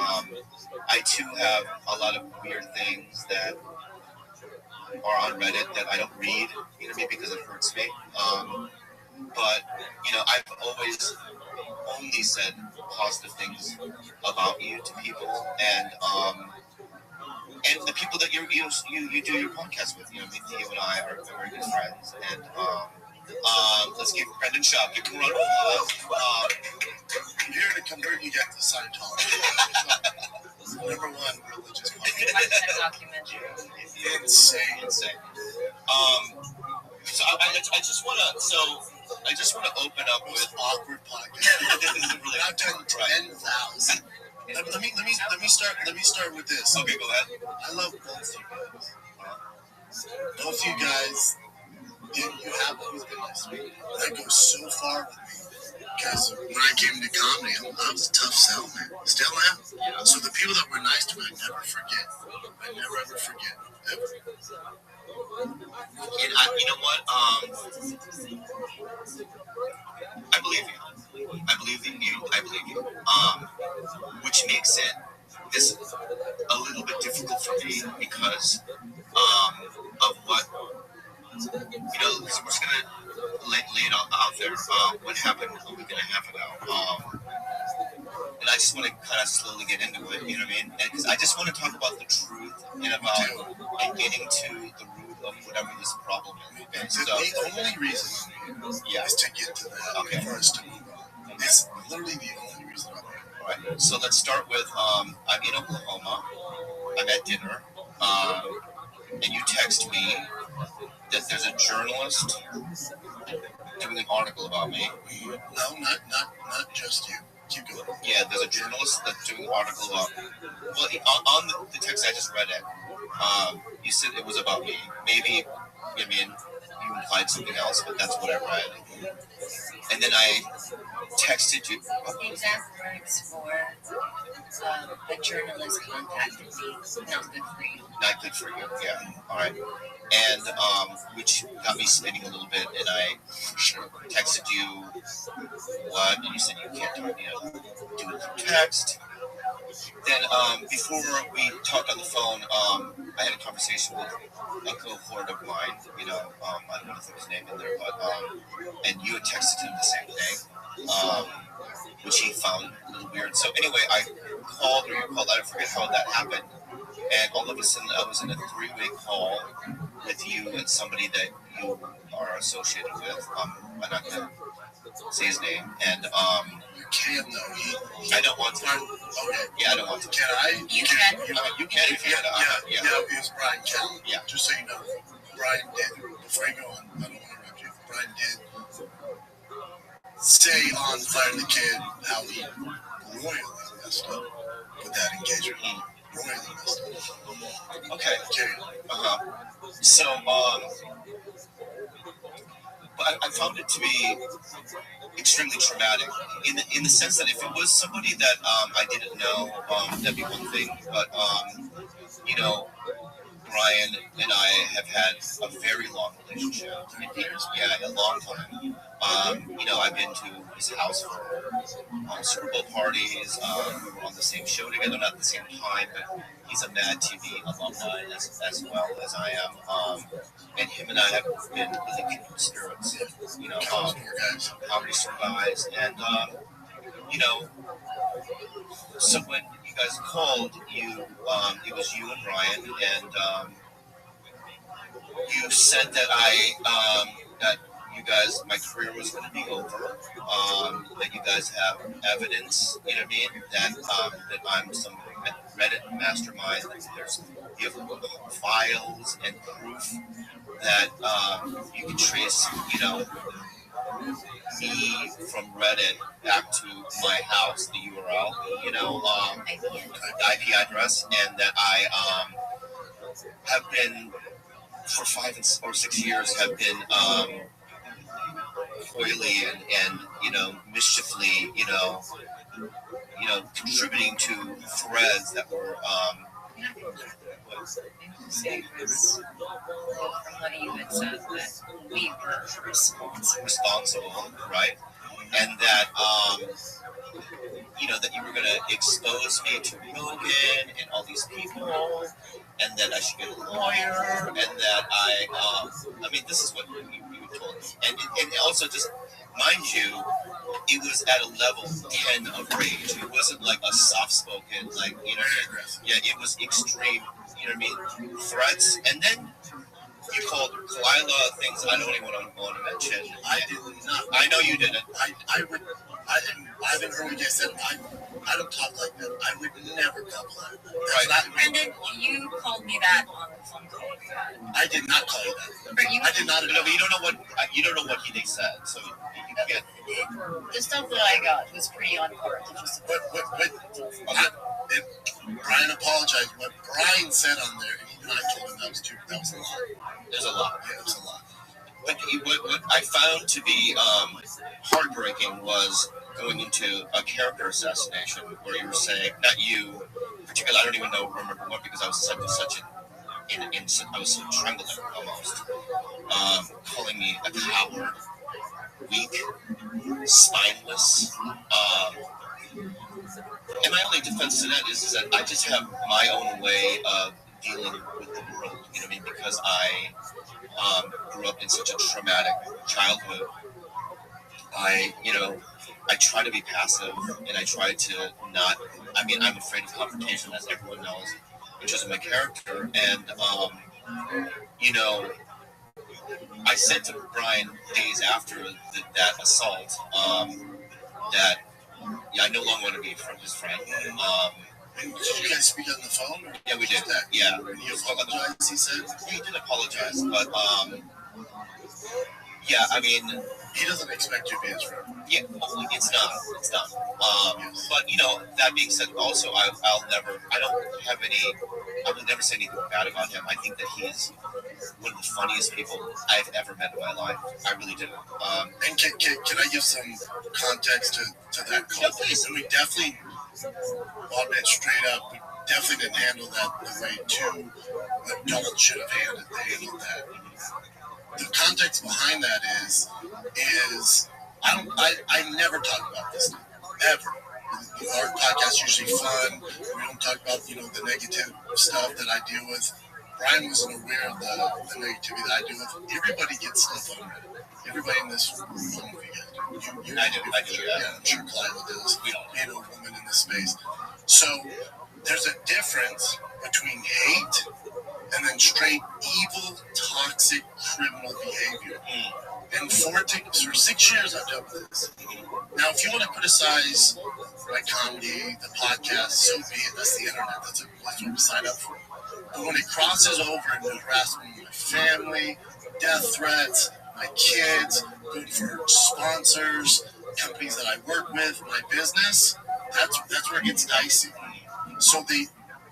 too have a lot of weird things that are on Reddit that I don't read, maybe because it hurts me. But I've always only said positive things about you to people, and the people that you do your podcast with. You and I are very good friends, and let's give Brendan Shaw a big round of applause. Here to convert you guys to Scientology. Number one religious documentary. Insane. So I just want to open up with awkward podcast. I've done 10,000. Let me start with this. Okay, go ahead. I love both you guys. Both you guys, you have always been nice to me. That goes so far with me. Because when I came to comedy, I was a tough sell, man. Still am. So the people that were nice to me, I never forget. I never ever forget. Ever. And you know what? I believe you. I believe you. Which makes it this a little bit difficult for me because of what so we're just gonna lay it out there. What happened a week and a half ago. And I just want to kind of slowly get into it. You know what I mean? Because I just want to talk about the truth and getting to the root of whatever this problem is. Okay, so the only reason I'm here is to get to that. Okay. For us to move on. It's literally the only reason I'm here. All right. So let's start with I'm in Oklahoma. I'm at dinner. And you text me that there's a journalist doing an article about me. No, not just you. Keep going. Yeah, there's a journalist that's doing an article about. Well, on the text I just read it, you said it was about me. Maybe, you implied something else, but that's what I read. And then I texted you. The exact words for a journalist contacted me. Not good for you. Not good for you. Yeah. All right. And which got me spinning a little bit, and I texted you what, and you said you can't do it through text. Then before we talked on the phone, I had a conversation with a cohort of mine. I don't want to throw his name in there, but and you had texted him the same thing, which he found a little weird. So anyway, I called, or you called, I forget how that happened. And all of a sudden, I was in a 3-way call with you and somebody that you are associated with. I'm not going to say his name. And you can, though. I don't want to. Okay. Yeah, I don't want to. Can I? You can. You can if you want to. Yeah, it was Brian Kelly. Yeah. Just so you know, Brian did. Before I go on, I don't want to interrupt you. Brian did say on Fire the Kid how he royally messed up with that engagement. Royally messed up. Okay. So, but I found it to be extremely traumatic in the sense that if it was somebody that I didn't know, that'd be one thing. But Brian and I have had a very long relationship. Yeah, a long time. I've been to his house for Super Bowl parties. We were on the same show together, not at the same time, but he's a Mad TV alumni as well as I am. And him and I have been really kindred spirits. Comedy Store guys. And, so when you guys called, it was you and Brian, and you said that that you guys, my career was going to be over, that you guys have evidence, that I'm some Reddit mastermind, you have files and proof that you can trace, me from Reddit back to my house, the URL, IP address, and that I have been for 5 or 6 years have been coyly and mischiefully contributing to threads that were from what you had said that we were responsible, right? And that that you were going to expose me to Rogan and all these people, and that I should get a lawyer, and that I mean, this is what you told me, and also just mind you, it was at a level 10 of rage. It wasn't like a soft-spoken, like it was extreme, threats, and then you called Kalila things I don't even want to mention. I did not. I know you didn't. I haven't heard what you said. I don't talk like that. I would never call Kalila. Right. And then you called me that on the phone call. I did not call you that. I did not. No, but you don't know what they said. So you can't. The stuff that I got was pretty on par. Brian apologized. What Brian said on there, even I told him that was a lot. There's a lot. Yeah, there's a lot. But what I found to be heartbreaking was going into a character assassination where you were saying, not you, particularly, I don't even remember what, because I was such I was so trembling almost, calling me a coward, weak, spineless. And my only defense to that is that I just have my own way of dealing with the world, because I grew up in such a traumatic childhood. I try to be passive, and I try to not, I'm afraid of confrontation, as everyone knows, which is my character, and, I said to Brian days after that assault, that, I no longer want to be his friend. Did you guys speak on the phone? Yeah, we did. Yeah. He apologized, he said? He did apologize, but, yeah, I mean... He doesn't expect you to be his friend. Yeah, it's not. But, that being said, also, I would never say anything bad about him. I think that he's one of the funniest people I've ever met in my life. I really do. And can I give some context to that call? Yeah, please. And we definitely, I'll admit straight up, we definitely didn't handle that the way two adults should have handled that. The context behind that is I never talk about this stuff, ever. Our podcast is usually fun. We don't talk about the negative stuff that I deal with. Brian wasn't aware of the negativity that I deal with. Everybody gets stuff on Reddit. Everybody in this room, I do. Yeah, I'm sure Kalila does. Being a woman in this space. So there's a difference between hate and then straight evil, toxic, criminal behavior. And for 6 years, I've dealt with this. Now, if you want to criticize my comedy, the podcast, so be it. That's the internet. That's what we sign up for. But when it crosses over into harassment of my family, death threats, my kids, good for sponsors, companies that I work with, my business, that's where it gets dicey. So and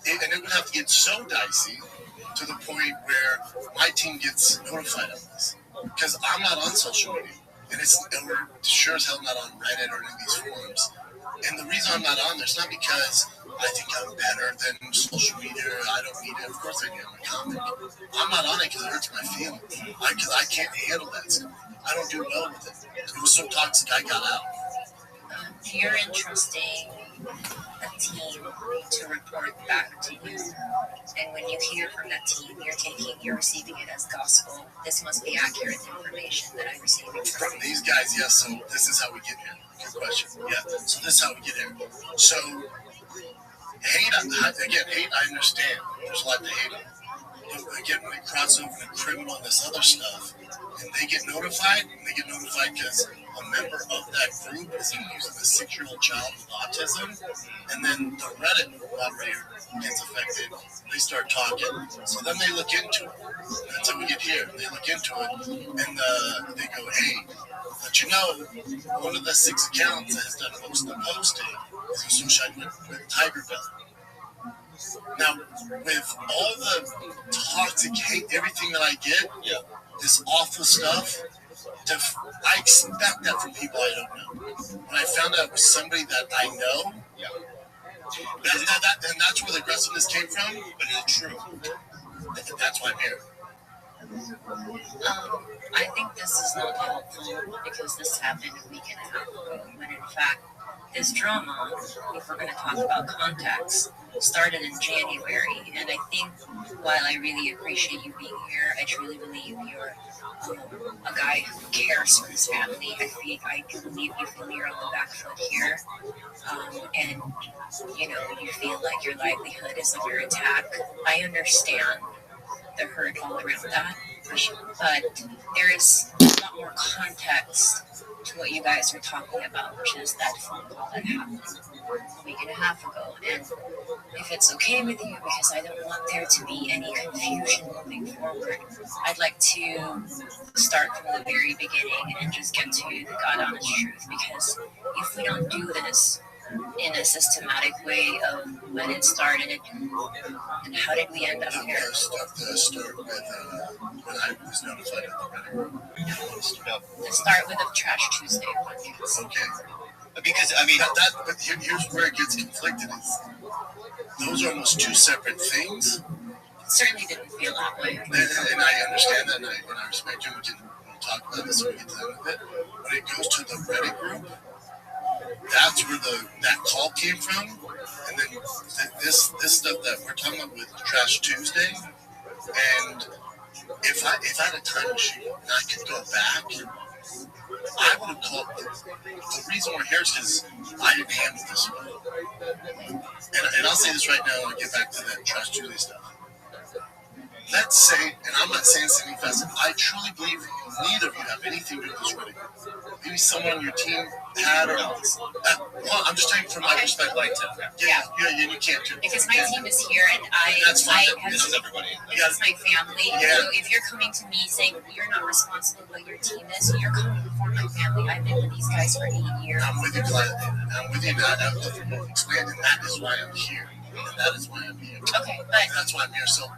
it would have to get so dicey to the point where my team gets notified of this. Because I'm not on social media, and we're sure as hell not on Reddit or any of these forums. And the reason I'm not on there is not because I think I'm better than social media. I don't need it. Of course I do. I'm a comic. I'm not on it because it hurts my feelings. Because I can't handle that stuff. I don't do well with it. It was so toxic, I got out. You're entrusting a team to report back to you, and when you hear from that team, you're receiving it as gospel. This must be accurate information that I'm receiving from you. These guys, yes. So this is how we get here. Good question. Yeah. So this is how we get here. So hate, I understand. There's a lot to hate on. again, when they cross over to criminal and this other stuff, and they get notified because a member of that group is using a 6-year-old child with autism, and then the Reddit moderator gets affected. They start talking, so then they look into it. That's how we get here. They look into it, and they go, "Hey, but you know, one of the 6 accounts that has done most of the posting is associated with Tiger Belly." Now, with all the toxic hate, everything that I get, this awful stuff, I expect that from people I don't know. When I found out it was somebody that I know, and that's where the aggressiveness came from, but it's true. That's why I'm here. I think this is not helpful because this happened a week and a half ago, when in fact, this drama, if we're going to talk about context, started in January. And I think while I really appreciate you being here, I truly believe you're a guy who cares for his family. I do believe you feel you're on the back foot here. And, you know, you feel like your livelihood is under attack. I understand the hurt all around that. But there is a lot more context to what you guys are talking about, which is that phone call that happened a week and a half ago. And if it's okay with you, because I don't want there to be any confusion moving forward, I'd like to start from the very beginning and just get to the God honest truth. Because if we don't do this in a systematic way of when it started and how did we end up here? Start with when I was notified of the Reddit. Let's start with the Trash Tuesday podcast. Okay. Because, I mean, but here's where it gets conflicted is those are almost 2 separate things. It certainly didn't feel that way. And I understand that, and I respect you. We'll talk about this when we get to the end of it. When it goes to the Reddit group, that's where that call came from. And then this stuff that we're talking about with Trash Tuesday, and if I had a time machine and I could go back, I would have called. The reason we're here is because I didn't handle this well. And I'll say this right now when I get back to that Trash Tuesday stuff. Let's say, and I'm not saying Cindy Fesson, I truly believe neither of you have anything to do with this Reddit group. Maybe someone on your team had, or well, I'm just saying from my perspective. Yeah, you can't do it. Because my team is here, and that's fine. This is everybody. This is my family. Yeah. So if you're coming to me saying you're not responsible, but your team is, you're coming before my family. I've been with these guys for 8 years. I'm with you, I'm with you now. I've explained, and that is why I'm here. And that is why I'm here. Okay, but that's why I'm here. So,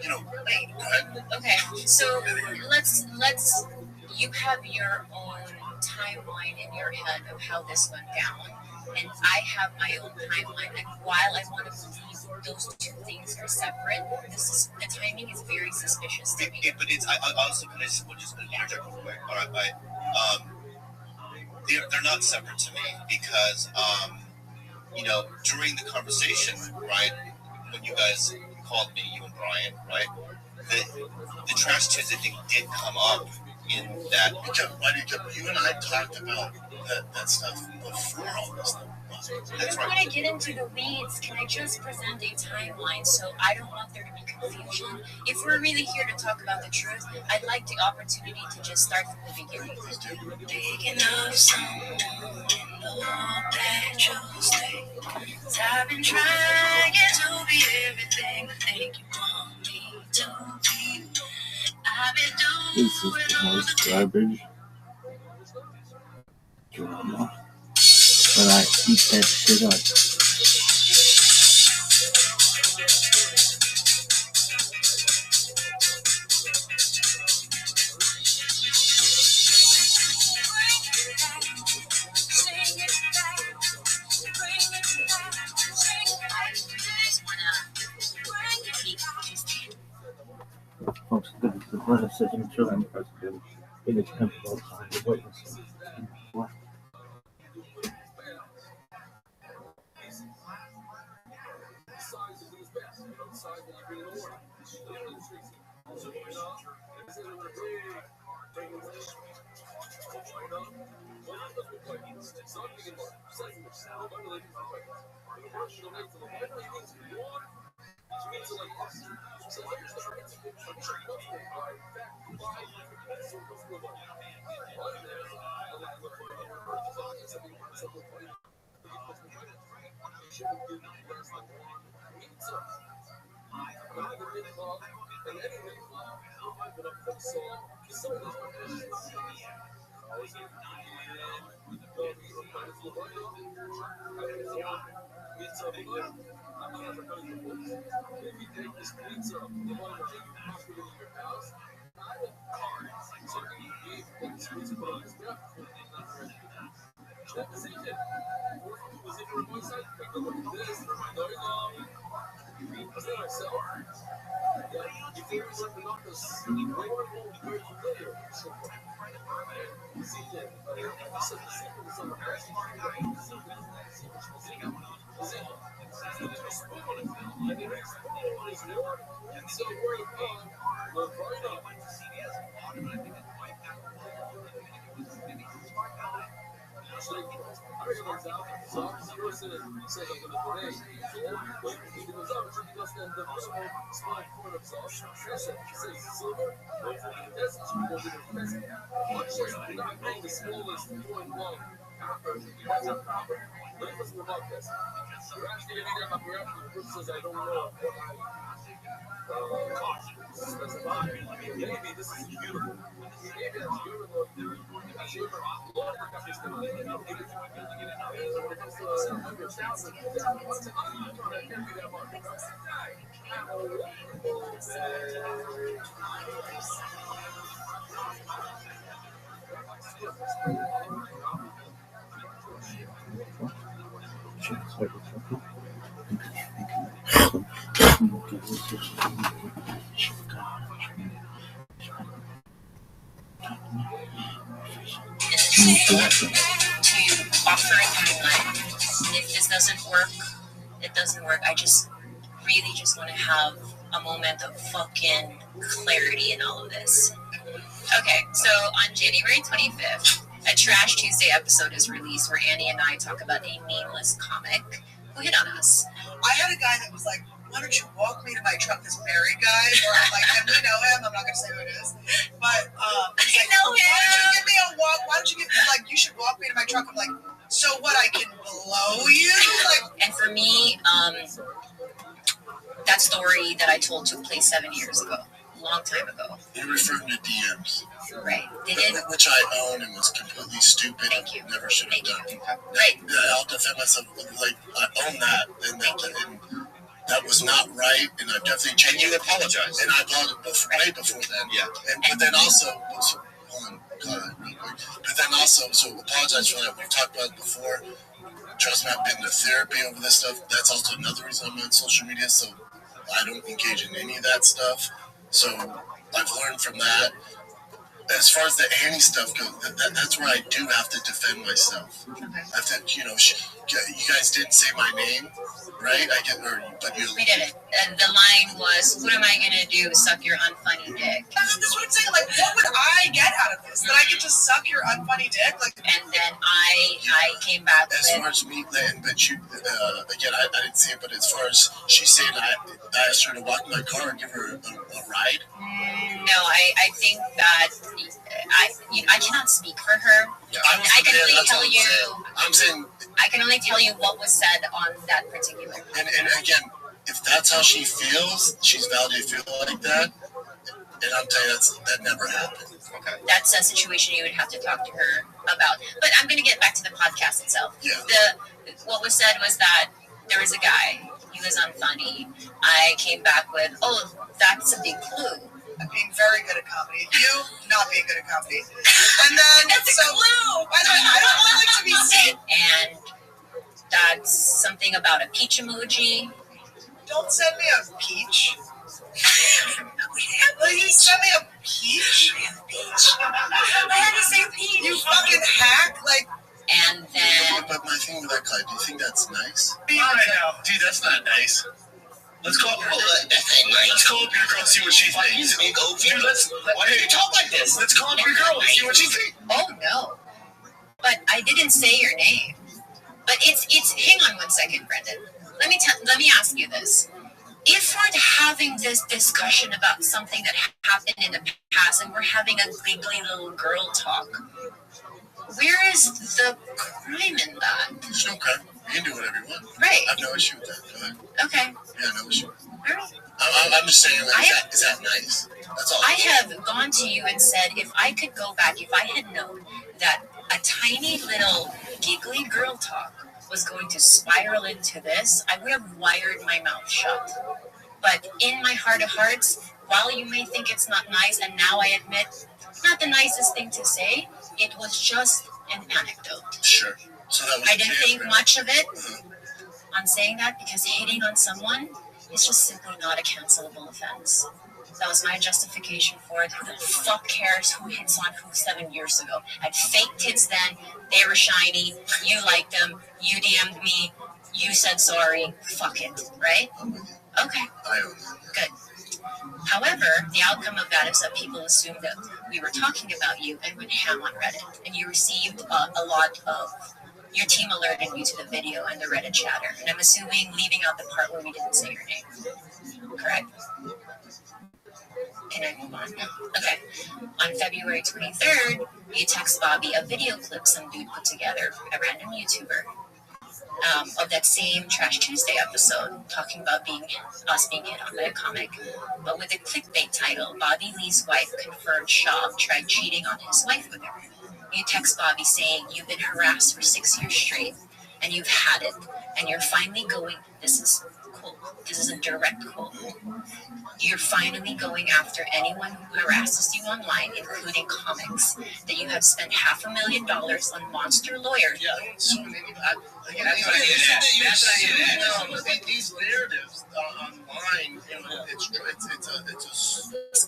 you know, wait. Go ahead. Okay, so let's. You have your own timeline in your head of how this went down, and I have my own timeline. And while I want to believe those 2 things are separate, the timing is very suspicious to me. But it's I also can I just interject real quick. All right, they're not separate to me because you know, during the conversation, right, when you guys called me, you and Brian, right, the Trash Tuesday thing did come up. In that, because you and I talked about that stuff before all this stuff. That's right. When I get into the weeds, can I just present a timeline so I don't want there to be confusion? If we're really here to talk about the truth, I'd like the opportunity to just start from the beginning. Thinking of someone in the that you'll stay. 'Cause I've been trying to be everything I think you want me to be. This is the most garbage drama, but I eat that shit up. Folks, the blood of sitting children president in its temporal time of witnessing. What? To offer a guideline. If this doesn't work, it doesn't work. I just really just want to have a moment of fucking clarity in all of this. Okay, so on January 25th, a Trash Tuesday episode is released where Annie and I talk about a nameless comic who hit on us. I had a guy that was like, why don't you walk me to my truck, this Barry guy? Or I'm like, and we know him, I'm not going to say who it is. But he's like, know him. Why don't you give me a walk? Why don't you give me, like, you should walk me to my truck? I'm like, so what, I can blow you? Like, and for me, that story that I told took place 7 years ago. Long time ago. You're referring to DMs. Right. Which I own and was completely stupid. Thank you. Never should have done. Right. I'll defend myself. Like, I own that. And that was not right. And I've definitely changed. And you apologized. And I apologized way before then. Yeah. But then also, hold on, real quick. But then also, so apologize for that. We've talked about it before. Trust me, I've been to therapy over this stuff. That's also another reason I'm on social media. So I don't engage in any of that stuff. So I've learned from that. As far as the Annie stuff goes, that's where I do have to defend myself. I think, you guys didn't say my name, right? We did it. And the line was, what am I going to do? Suck your unfunny dick. That's what I'm saying. Like, what would I get out of this? That I get to suck your unfunny dick? Like, and then I came back as far as me, but you, again, I didn't see it, but as far as she's saying, I asked her to walk in my car and give her a ride. No, I think that I cannot speak for her. Yeah, I can only tell you. I'm saying. I can only tell you what was said on that particular. And again, if that's how she feels, she's valid to feel like that. And I'm telling you, that never happened. Okay. That's a situation you would have to talk to her about. But I'm going to get back to the podcast itself. Yeah. What was said was that there was a guy. He was unfunny. I came back with, oh, that's a big clue. I'm being very good at comedy. You not being good at comedy. And then that's a clue. I don't want it to be seen. And that's something about a peach emoji. Don't send me a peach. Will you send me a peach? I had to say peach. You fucking hack. Like. And then. But my thing with that guy, do you think that's nice? Right now, dude, that's not nice. Let's call up let's call up your girl and see what she thinks. Dude, why do you talk like this? Let's call up your girl and see what she thinks. Oh no. But I didn't say your name. But it's hang on one second, Brendan. Let me ask you this. if we're having this discussion about something that happened in the past and we're having a giggly little girl talk, where is the crime in that? There's no crime. You can do whatever you want. Right. I have no issue with that. Go ahead. Okay. Yeah, no issue. All right. I'm just saying, like, is that nice? That's all. I have gone to you and said, if I could go back, if I had known that a tiny little giggly girl talk was going to spiral into this, I would have wired my mouth shut. But in my heart of hearts, while you may think it's not nice, and now I admit, not the nicest thing to say, it was just an anecdote. Sure. So that was I didn't think much of it on saying that, because hitting on someone is just simply not a cancelable offense. That was my justification for it. Who the fuck cares who hits on who 7 years ago? I had fake tits then. They were shiny. You liked them. You DM'd me. You said sorry. Fuck it. Right? Okay. Good. However, the outcome of that is that people assumed that we were talking about you and went ham on Reddit. And you received a lot of... Your team alerted you to the video and the Reddit chatter. And I'm assuming leaving out the part where we didn't say your name. Correct? Can I move on? Okay. On February 23rd, you text Bobby a video clip some dude put together, a random YouTuber, of that same Trash Tuesday episode, talking about us being hit on by a comic, but with a clickbait title, Bobby Lee's wife confirmed Shaw tried cheating on his wife with her. You text Bobby saying you've been harassed for 6 years straight, and you've had it, and you're finally going, this is cool, this is a direct quote, you're finally going after anyone who harasses you online, including comics, that you have spent $500,000 on monster lawyers. Yeah, these narratives online, it's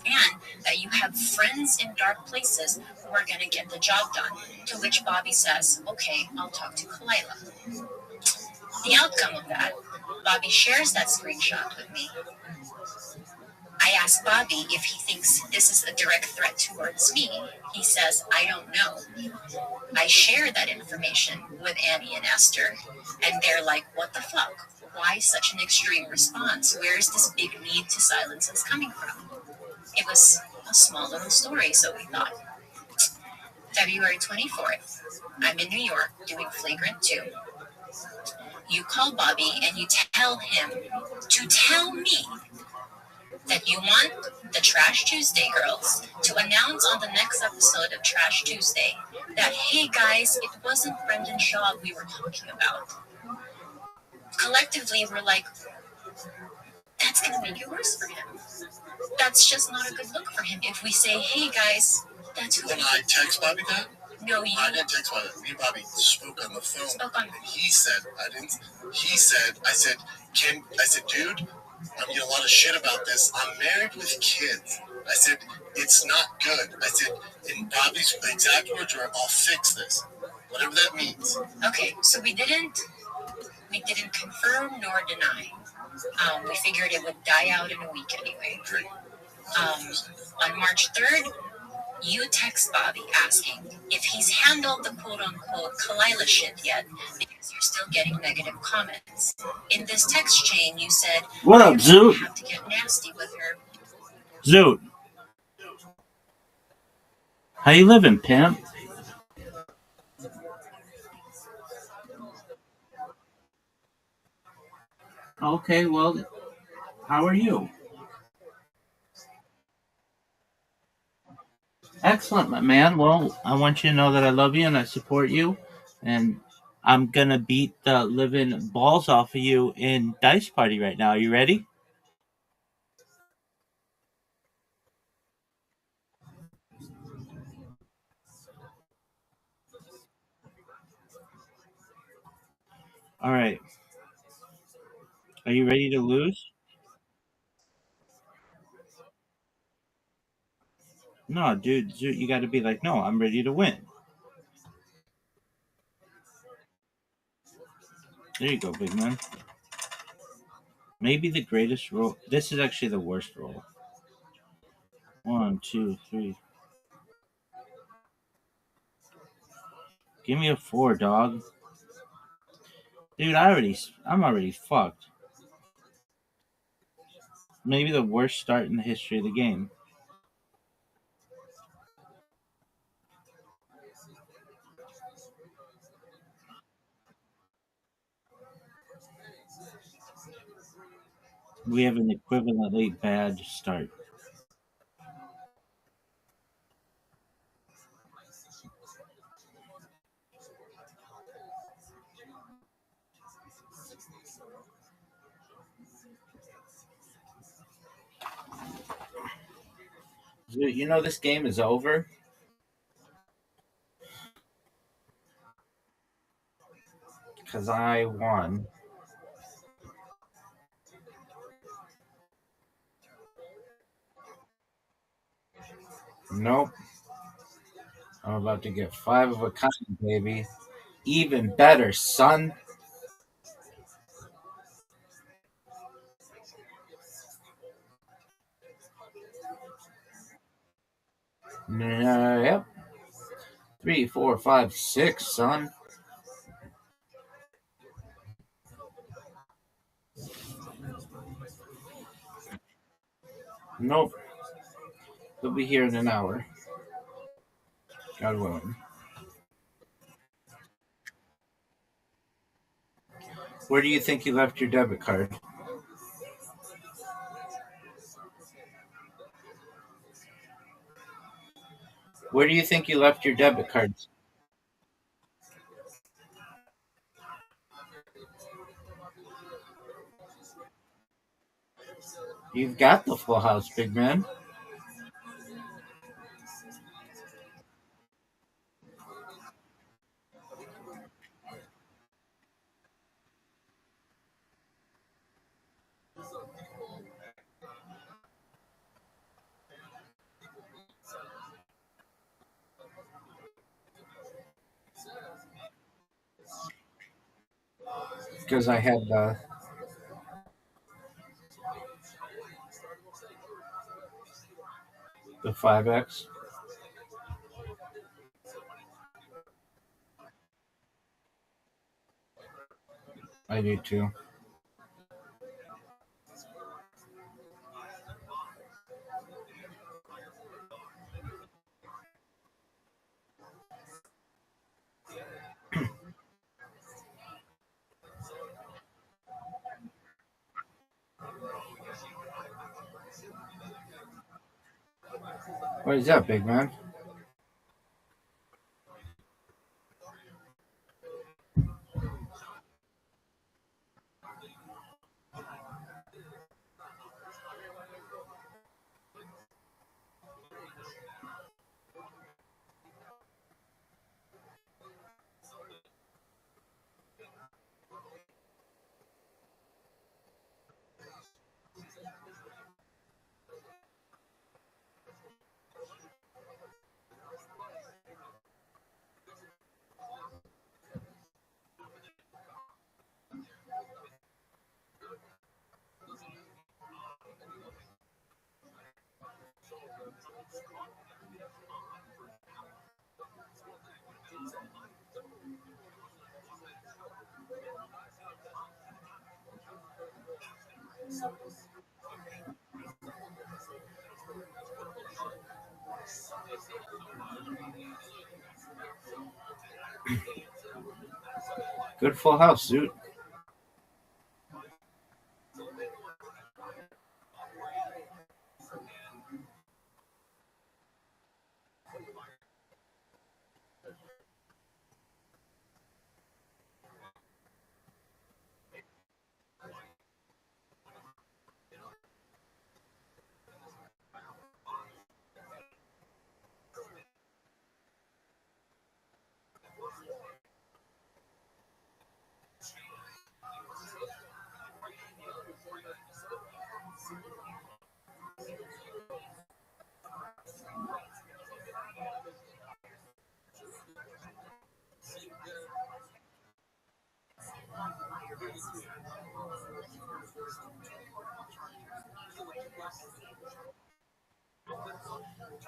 and that you have friends in dark places who are going to get the job done. To which Bobby says, okay, I'll talk to Kalila. The outcome of that, Bobby shares that screenshot with me. I asked Bobby if he thinks this is a direct threat towards me. He says, I don't know. I share that information with Annie and Esther, and they're like, what the fuck? Why such an extreme response? Where is this big need to silence us coming from? It was a small little story, so we thought. February 24th, I'm in New York doing Flagrant 2. You call Bobby and you tell him to tell me that you want the Trash Tuesday girls to announce on the next episode of Trash Tuesday that, hey guys, it wasn't Brendan Shaw we were talking about. Collectively, we're like, that's going to make it worse for him. That's just not a good look for him if we say, hey guys, that's who. When I text Bobby that? No, you. I didn't text Bobby. Me and Bobby spoke on the phone. And he said, I said, dude, I'm getting a lot of shit about this. I'm married with kids. I said, it's not good. I said, in Bobby's exact words were, I'll fix this. Whatever that means. Okay, so we didn't confirm nor deny. We figured it would die out in a week anyway. Great. On March 3rd, you text Bobby asking if he's handled the quote-unquote Kalila shit yet, because you're still getting negative comments. In this text chain, you said, what up, Zoot? Have to get nasty with her. Zoot. How you living, pimp? Okay, well, how are you? Excellent, my man. Well, I want you to know that I love you and I support you. And I'm going to beat the living balls off of you in Dice Party right now. Are you ready? All right. Are you ready to lose? No, dude, you got to be like, no, I'm ready to win. There you go, big man. Maybe the greatest roll. This is actually the worst roll. 1, 2, 3. Give me a 4, dog. Dude, I'm already fucked. maybe the worst start in the history of the game. We have an equivalently bad start. You know this game is over? Because I won. Nope. I'm about to get 5 of a kind, baby. Even better, son. Yep. 3, 4, 5, 6, son. Nope. They'll be here in an hour. God willing. Where do you think you left your debit card? Where do you think you left your debit cards? You've got the full house, big man. Because I had the 5X. I do too. What is that, big man? Good full house, suit.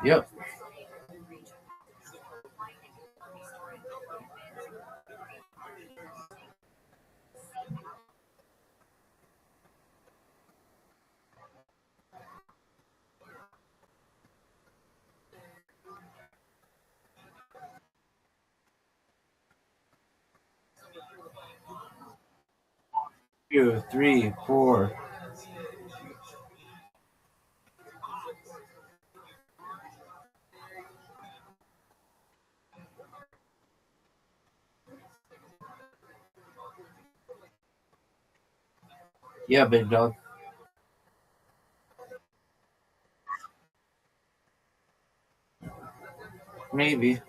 Yep. 2, 3, 4. Yeah, big dog. Maybe.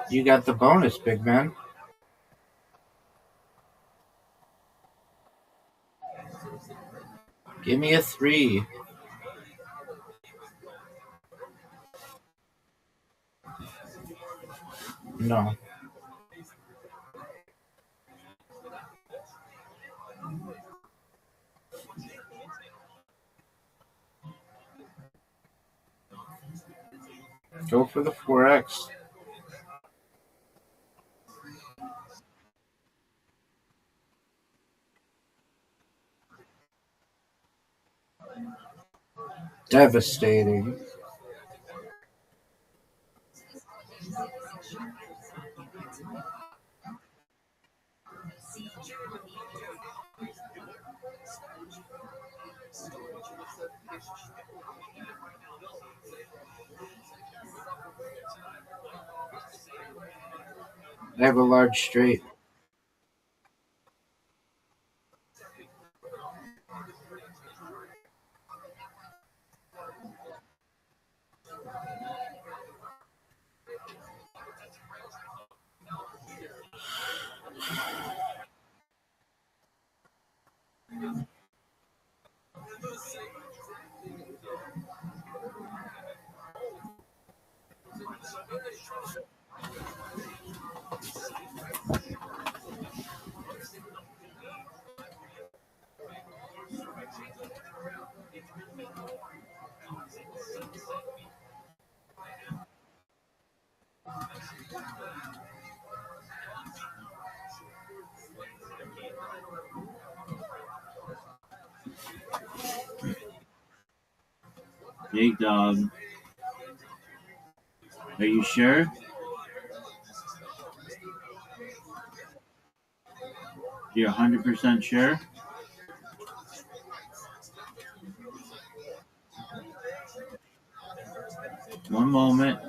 You got the bonus, big man. Give me a 3. No. Go for the 4x. Devastating. I have a large straight. Big dog. Are you sure? You're 100% sure? One moment.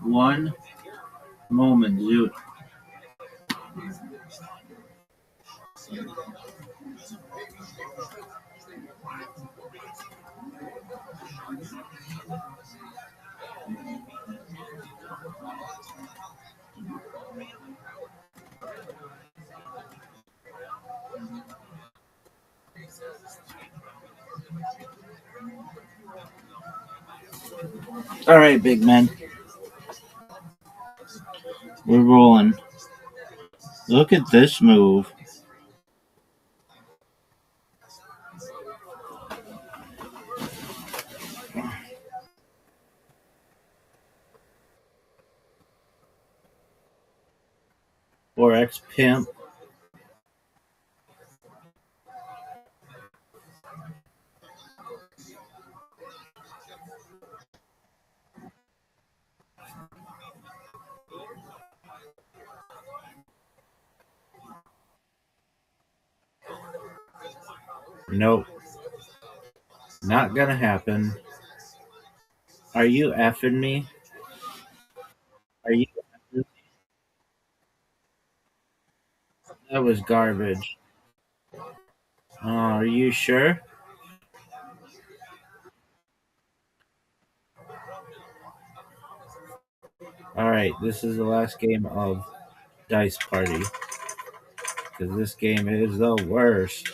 One moment, dude. All right, big man. We're rolling. Look at this move. Or X pimp. Nope. Not gonna happen. Are you effing me? Are you effing me? That was garbage. Are you sure? Alright, this is the last game of Dice Party. Because this game is the worst.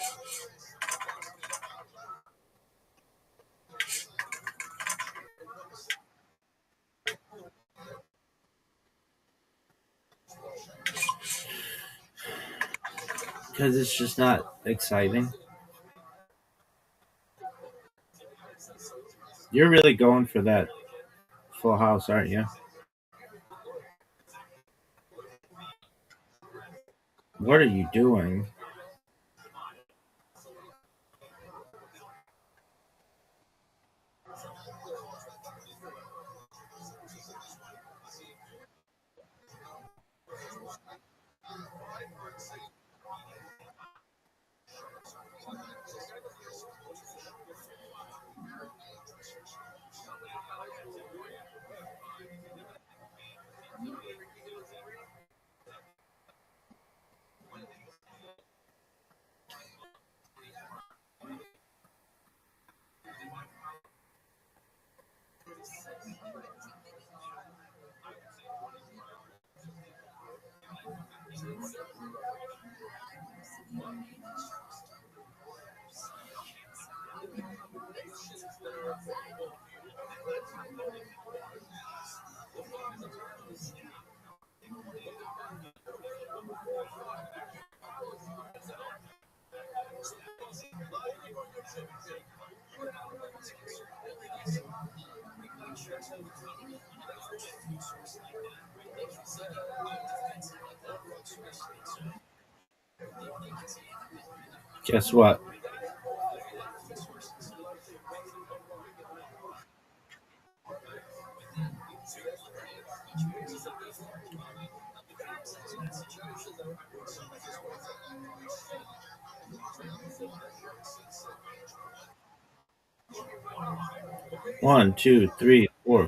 Because it's just not exciting. You're really going for that full house, aren't you? What are you doing? Guess what? One, two, three, four.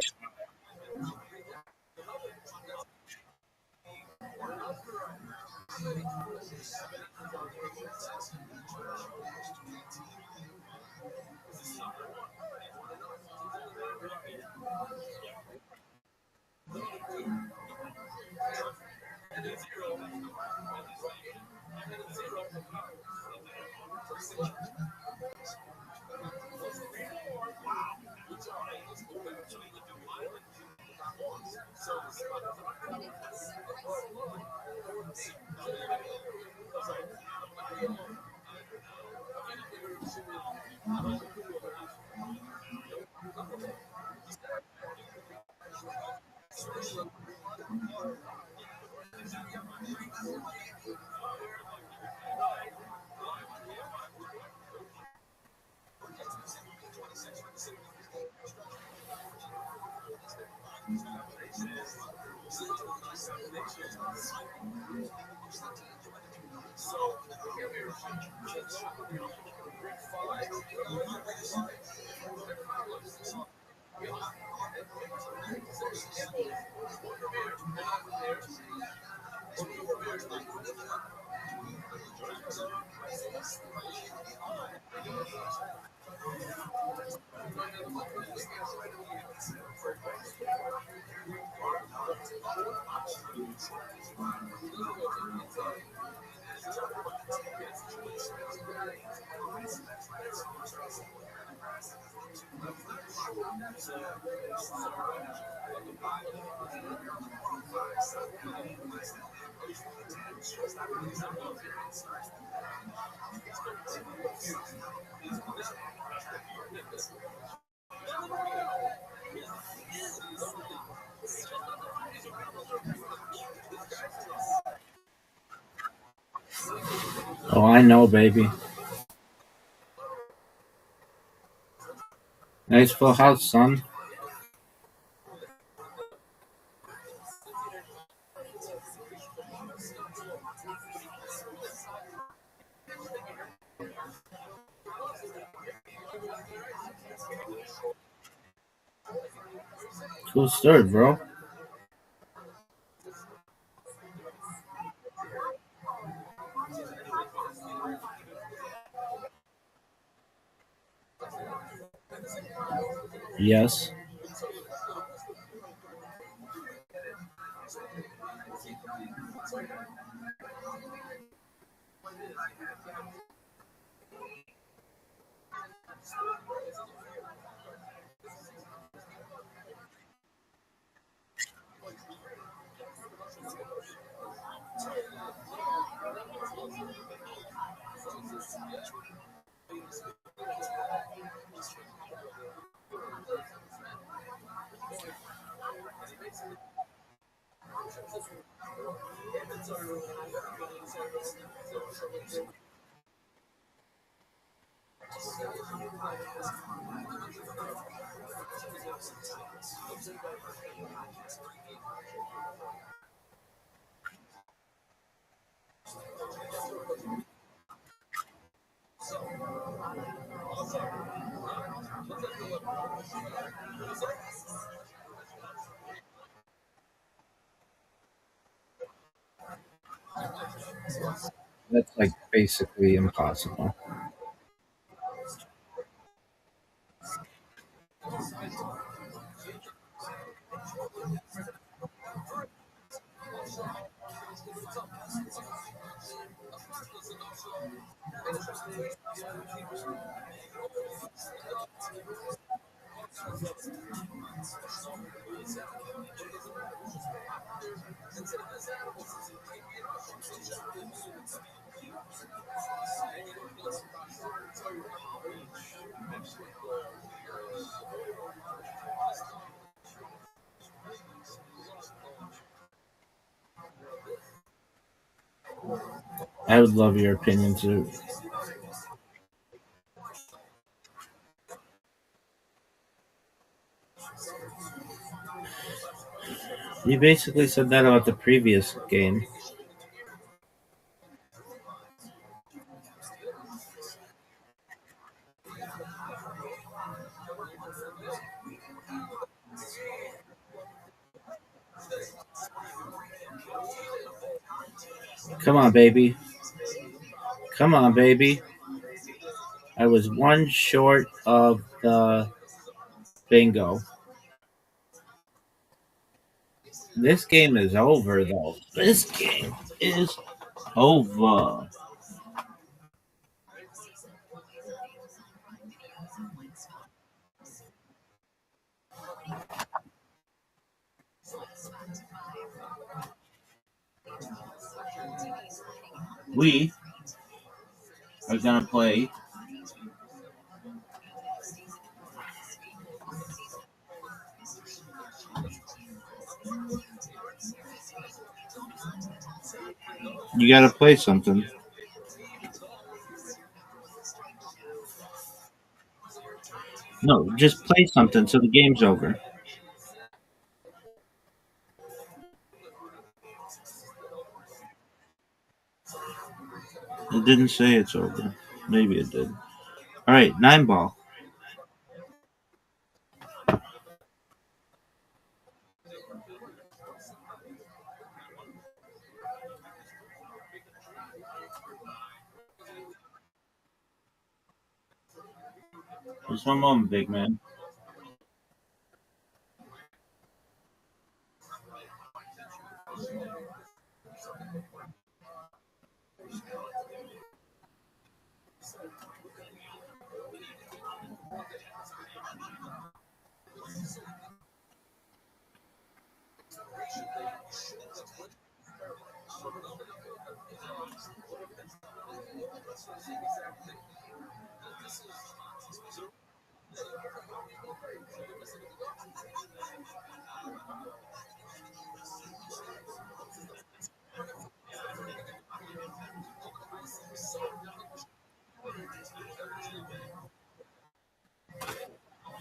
Oh, I know, baby. Nice full house, son. Who's third, bro? Yes. That's like basically impossible. I would love your opinion too. You basically said that about the previous game. Come on, baby. Come on, baby. I was one short of the bingo. This game is over, though. This game is over. We are gonna play. You gotta play something. No, just play something so the game's over. It didn't say it's over. Maybe it did. All right, 9 ball. Just one moment, big man.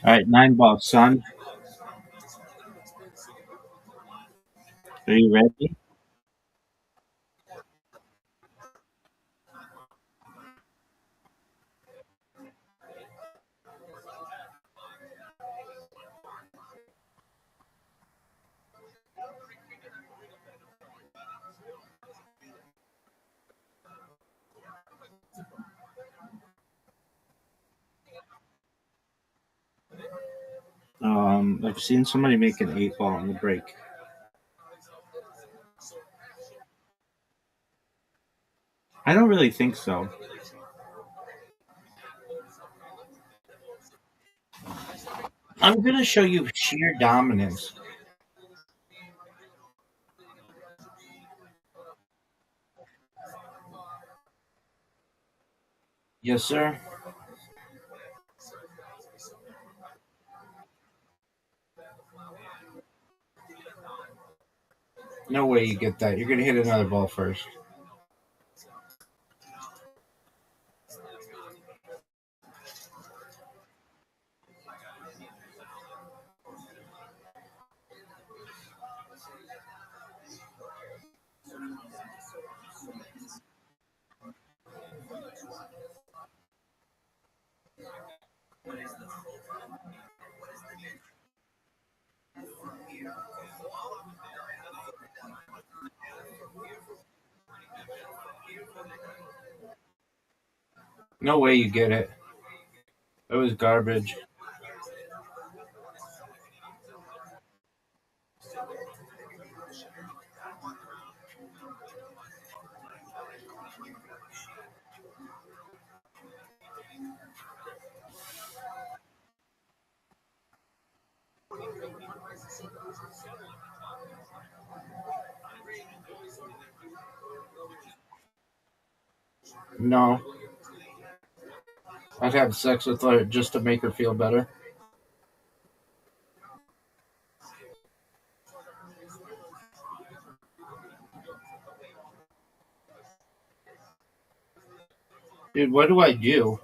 All right, 9 ball, son. Are you ready? I've seen somebody make an 8 ball on the break. I don't really think so. I'm gonna show you sheer dominance. Yes, sir. No way you get that. You're gonna hit another ball first. No way you get it. It was garbage. No. I'd have sex with her just to make her feel better. Dude, what do I do?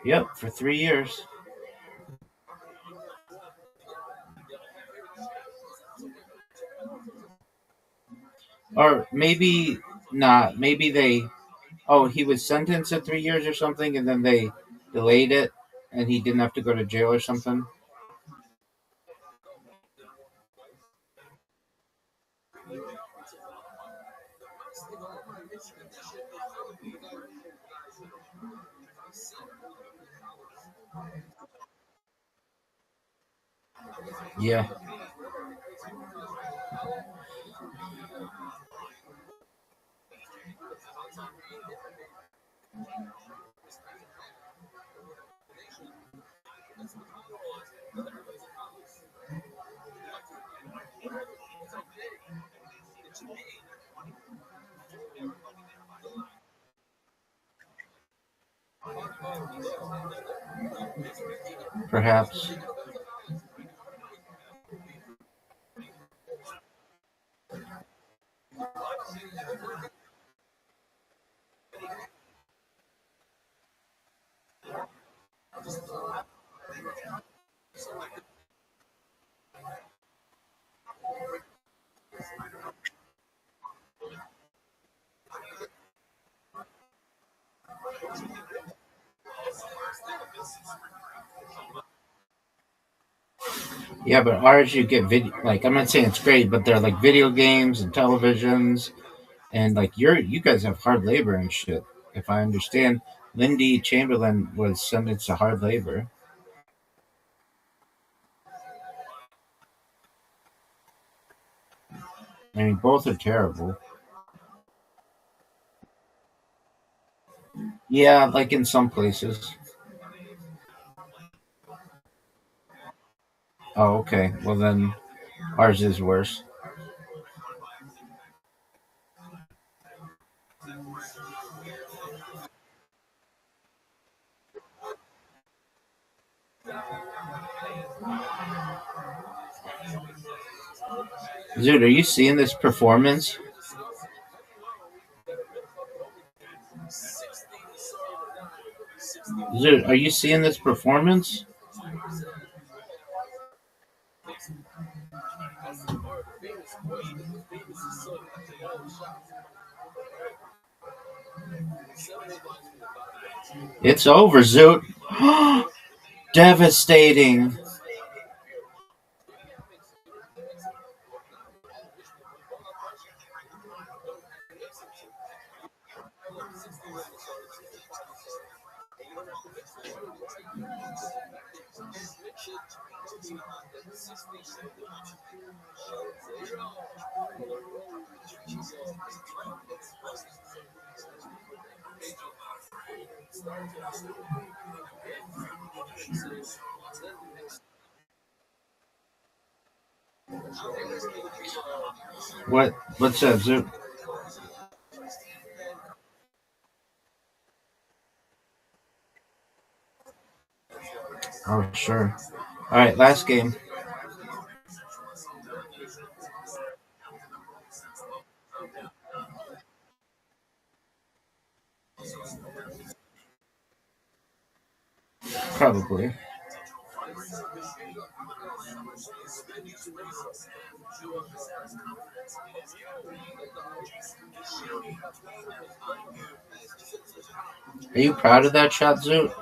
Yep, for 3 years. Or maybe not. Maybe they. Oh, he was sentenced at 3 years or something, and then they delayed it, and he didn't have to go to jail or something. Yeah. Perhaps. Yeah, but ours you get video. Like I'm not saying it's great, but they're like video games and televisions, and like you guys have hard labor and shit. If I understand, Lindy Chamberlain was sentenced to hard labor. I mean, both are terrible. Yeah, like in some places. Oh, okay. Well, then ours is worse. Dude, are you seeing this performance? Dude, are you seeing this performance? It's over, Zoot. Devastating. What's that, Zoot? Oh, sure. All right, last game. Probably. Are you proud of that shot, Zoot?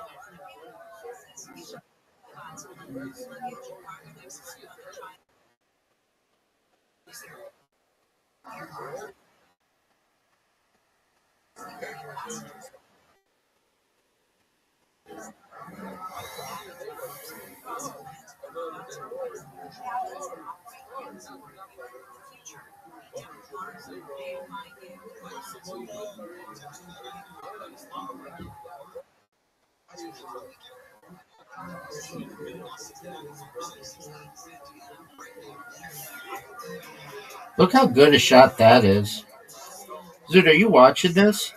Look how good a shot that is. Zoot, are you watching this?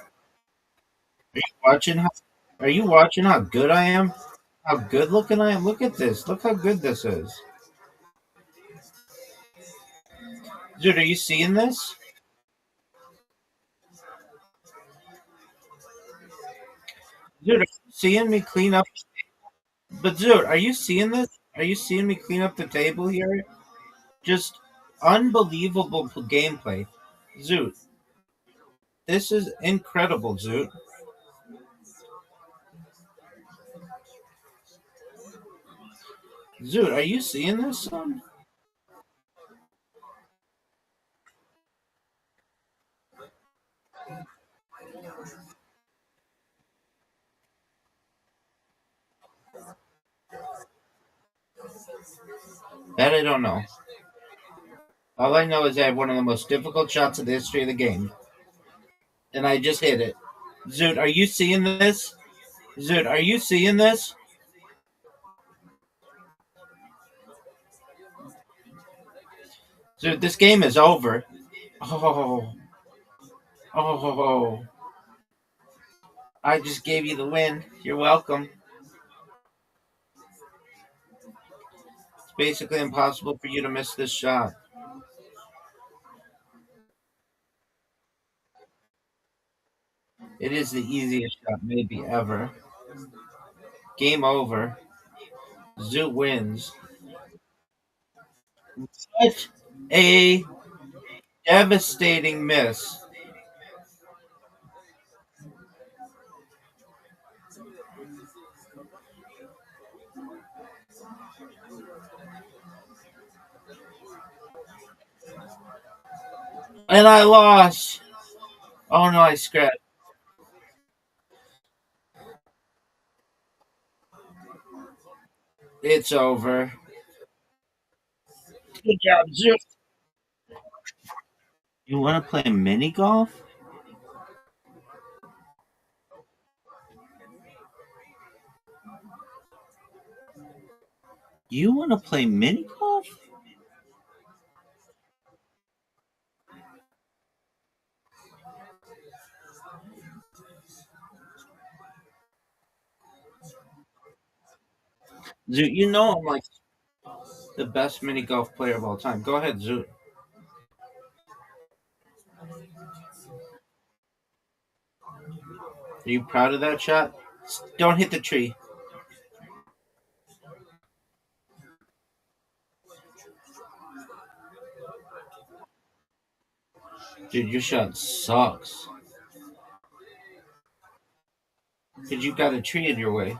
Are you watching how good I am? How good looking I am? Look at this. Look how good this is. Dude, are you seeing this? Dude, are you seeing me clean up? But dude, are you seeing this? Are you seeing me clean up the table here? Just unbelievable gameplay. Zoot, this is incredible, Zoot. Zoot, are you seeing this, son? That I don't know. All I know is I have one of the most difficult shots in the history of the game. And I just hit it. Zoot, are you seeing this? Zoot, are you seeing this? Zoot, this game is over. Oh, oh, I just gave you the win. You're welcome. It's basically impossible for you to miss this shot. It is the easiest shot maybe ever. Game over. Zoot wins. Such a devastating miss. And I lost. Oh no, I scratched. It's over. Good job, Zoot. You want to play mini golf? You want to play mini golf? Zoot, you know I'm like the best mini golf player of all time. Go ahead, Zoot. Are you proud of that shot? Don't hit the tree. Dude, your shot sucks. Because you got a tree in your way.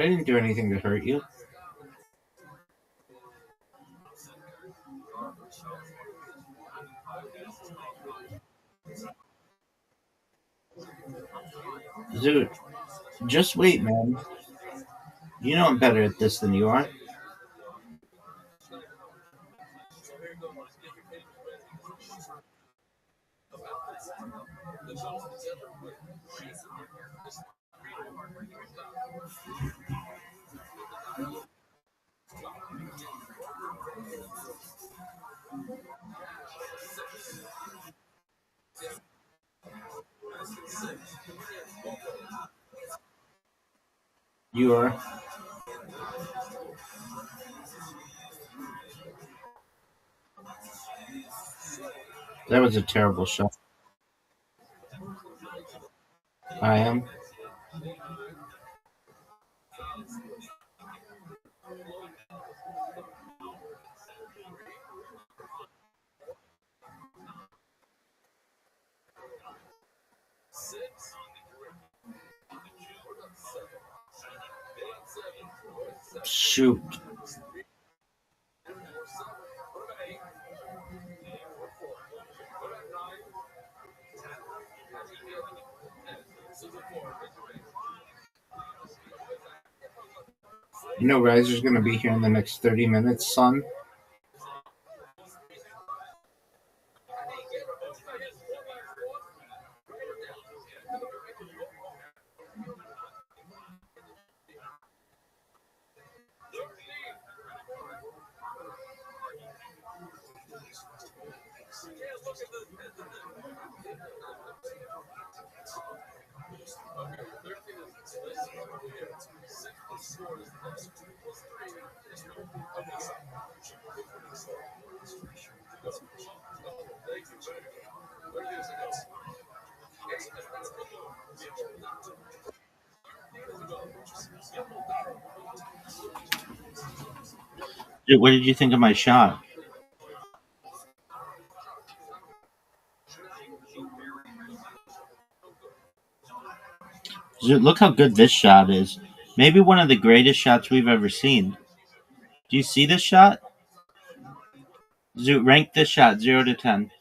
I didn't do anything to hurt you. Dude, just wait, man. You know I'm better at this than you are. You are. That was a terrible shot. I am. Shoot. You know Riser's gonna be here in the next 30 minutes, son. Dude, what did you think of my shot? Dude, look how good this shot is. Maybe one of the greatest shots we've ever seen. Do you see this shot? Zoot, rank this shot 0 to 10.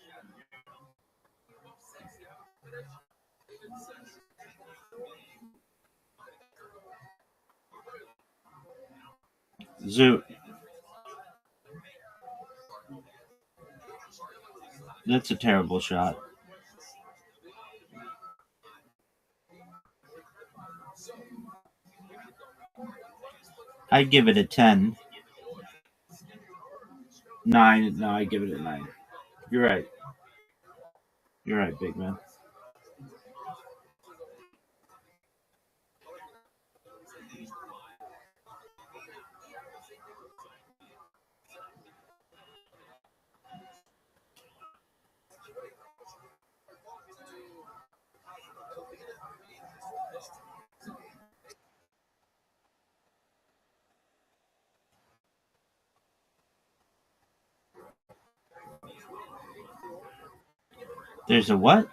Zoot. That's a terrible shot. I'd give it a 10. 9. No, I'd give it a 9. You're right. You're right, big man. There's a what?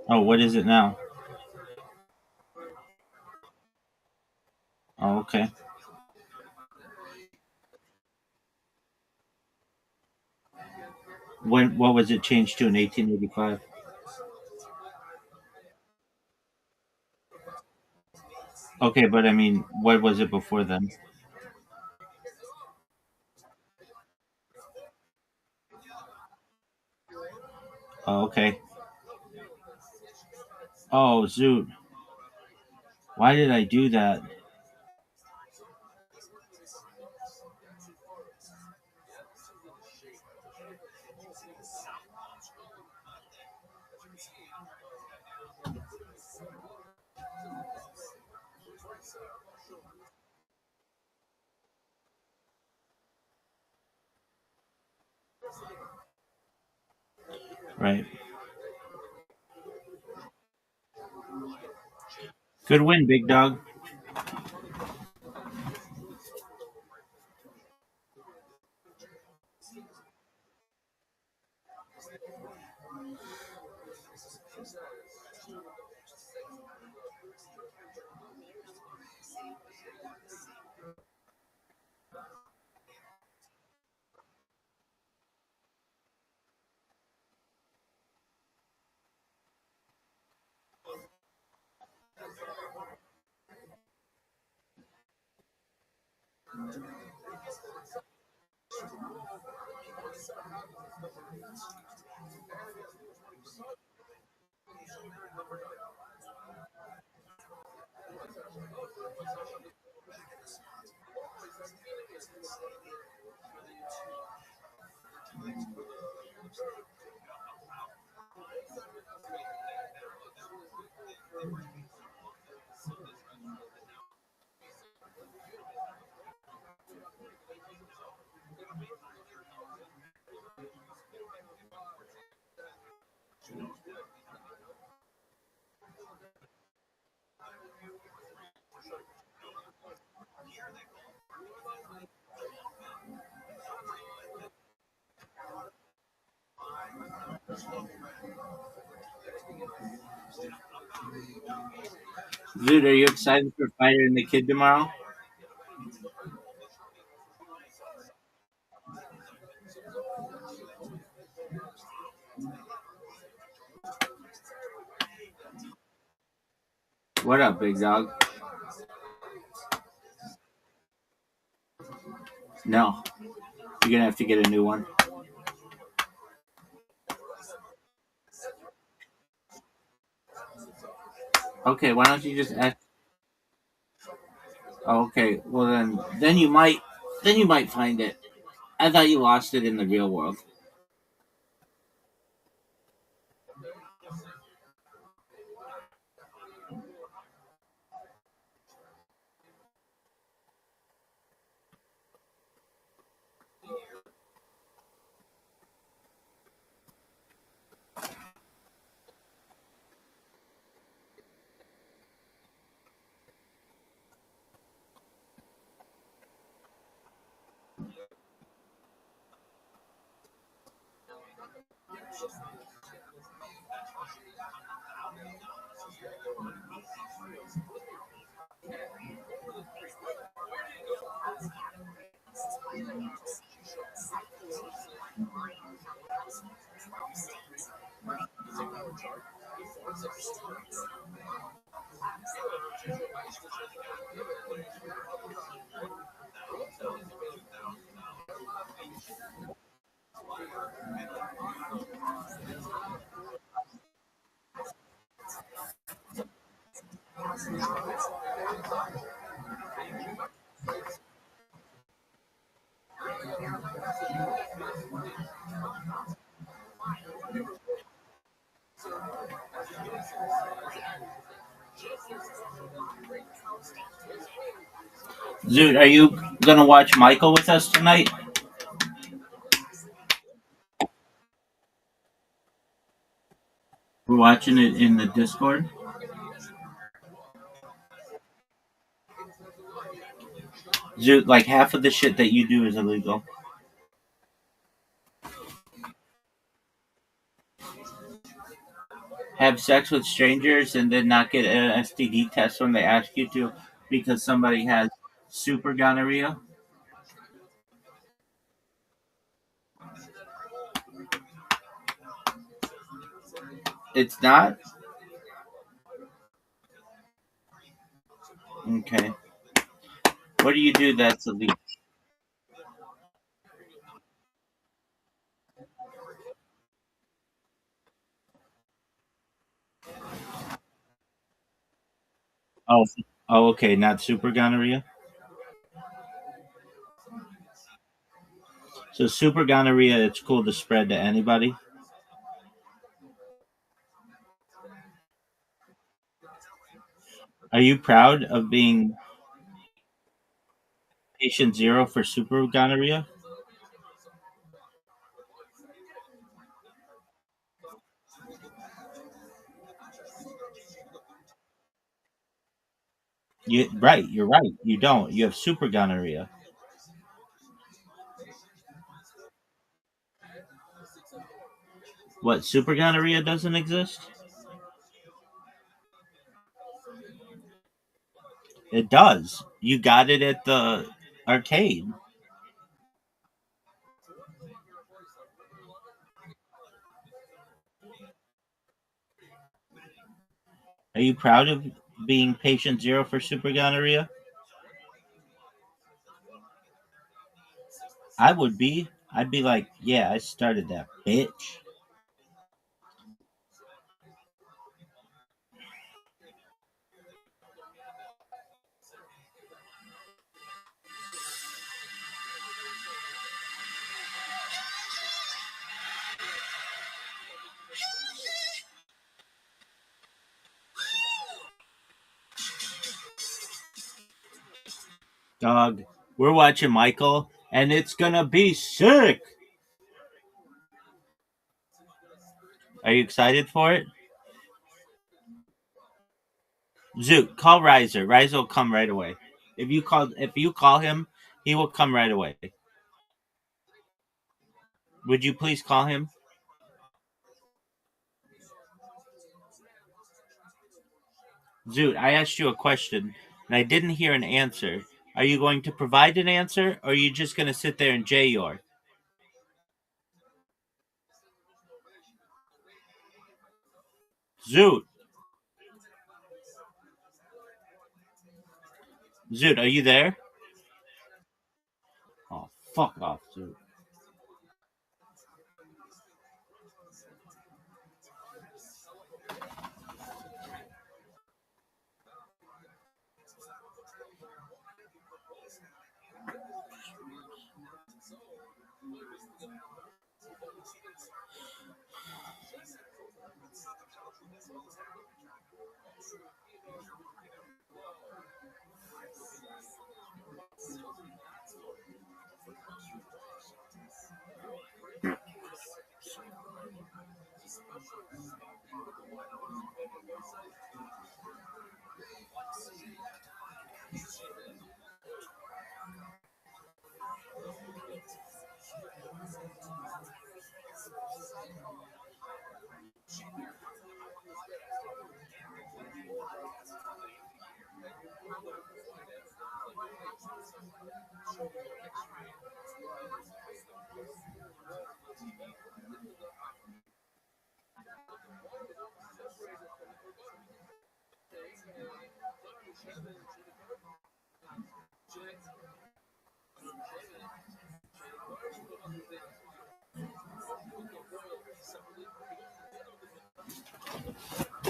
Oh, what is it now? Oh, okay. What was it changed to in 1885? Okay, but I mean, what was it before then? Oh, okay. Oh, Zoot. Why did I do that? Right. Good win, big dog. Dude, are you excited for Fighter and the Kid tomorrow? What up, big dog? No, you're gonna have to get a new one. Okay, why don't you just ask? Oh, okay, well then you might find it. I thought you lost it in the real world. Dude, are you gonna watch Michael with us tonight? We're watching it in the Discord. Dude, like half of the shit that you do is illegal. Have sex with strangers and then not get an STD test when they ask you to because somebody has super gonorrhea. It's not? Okay. What do you do that's illegal? Oh, oh, okay, not super gonorrhea. So super gonorrhea, it's cool to spread to anybody. Are you proud of being patient zero for super gonorrhea? You right, you're right. You don't. You have super gonorrhea. What, super gonorrhea doesn't exist? It does. You got it at the arcade. Are you proud of being patient zero for super gonorrhea? I would be. I'd be like, yeah, I started that, bitch. Dog, we're watching Michael, and it's gonna be sick. Are you excited for it? Zoot, call Riser. Riser will come right away. If you call him, he will come right away. Would you please call him? Zoot, I asked you a question, and I didn't hear an answer. Are you going to provide an answer, or are you just going to sit there and J-your? Zoot! Zoot, are you there? Oh, fuck off, Zoot.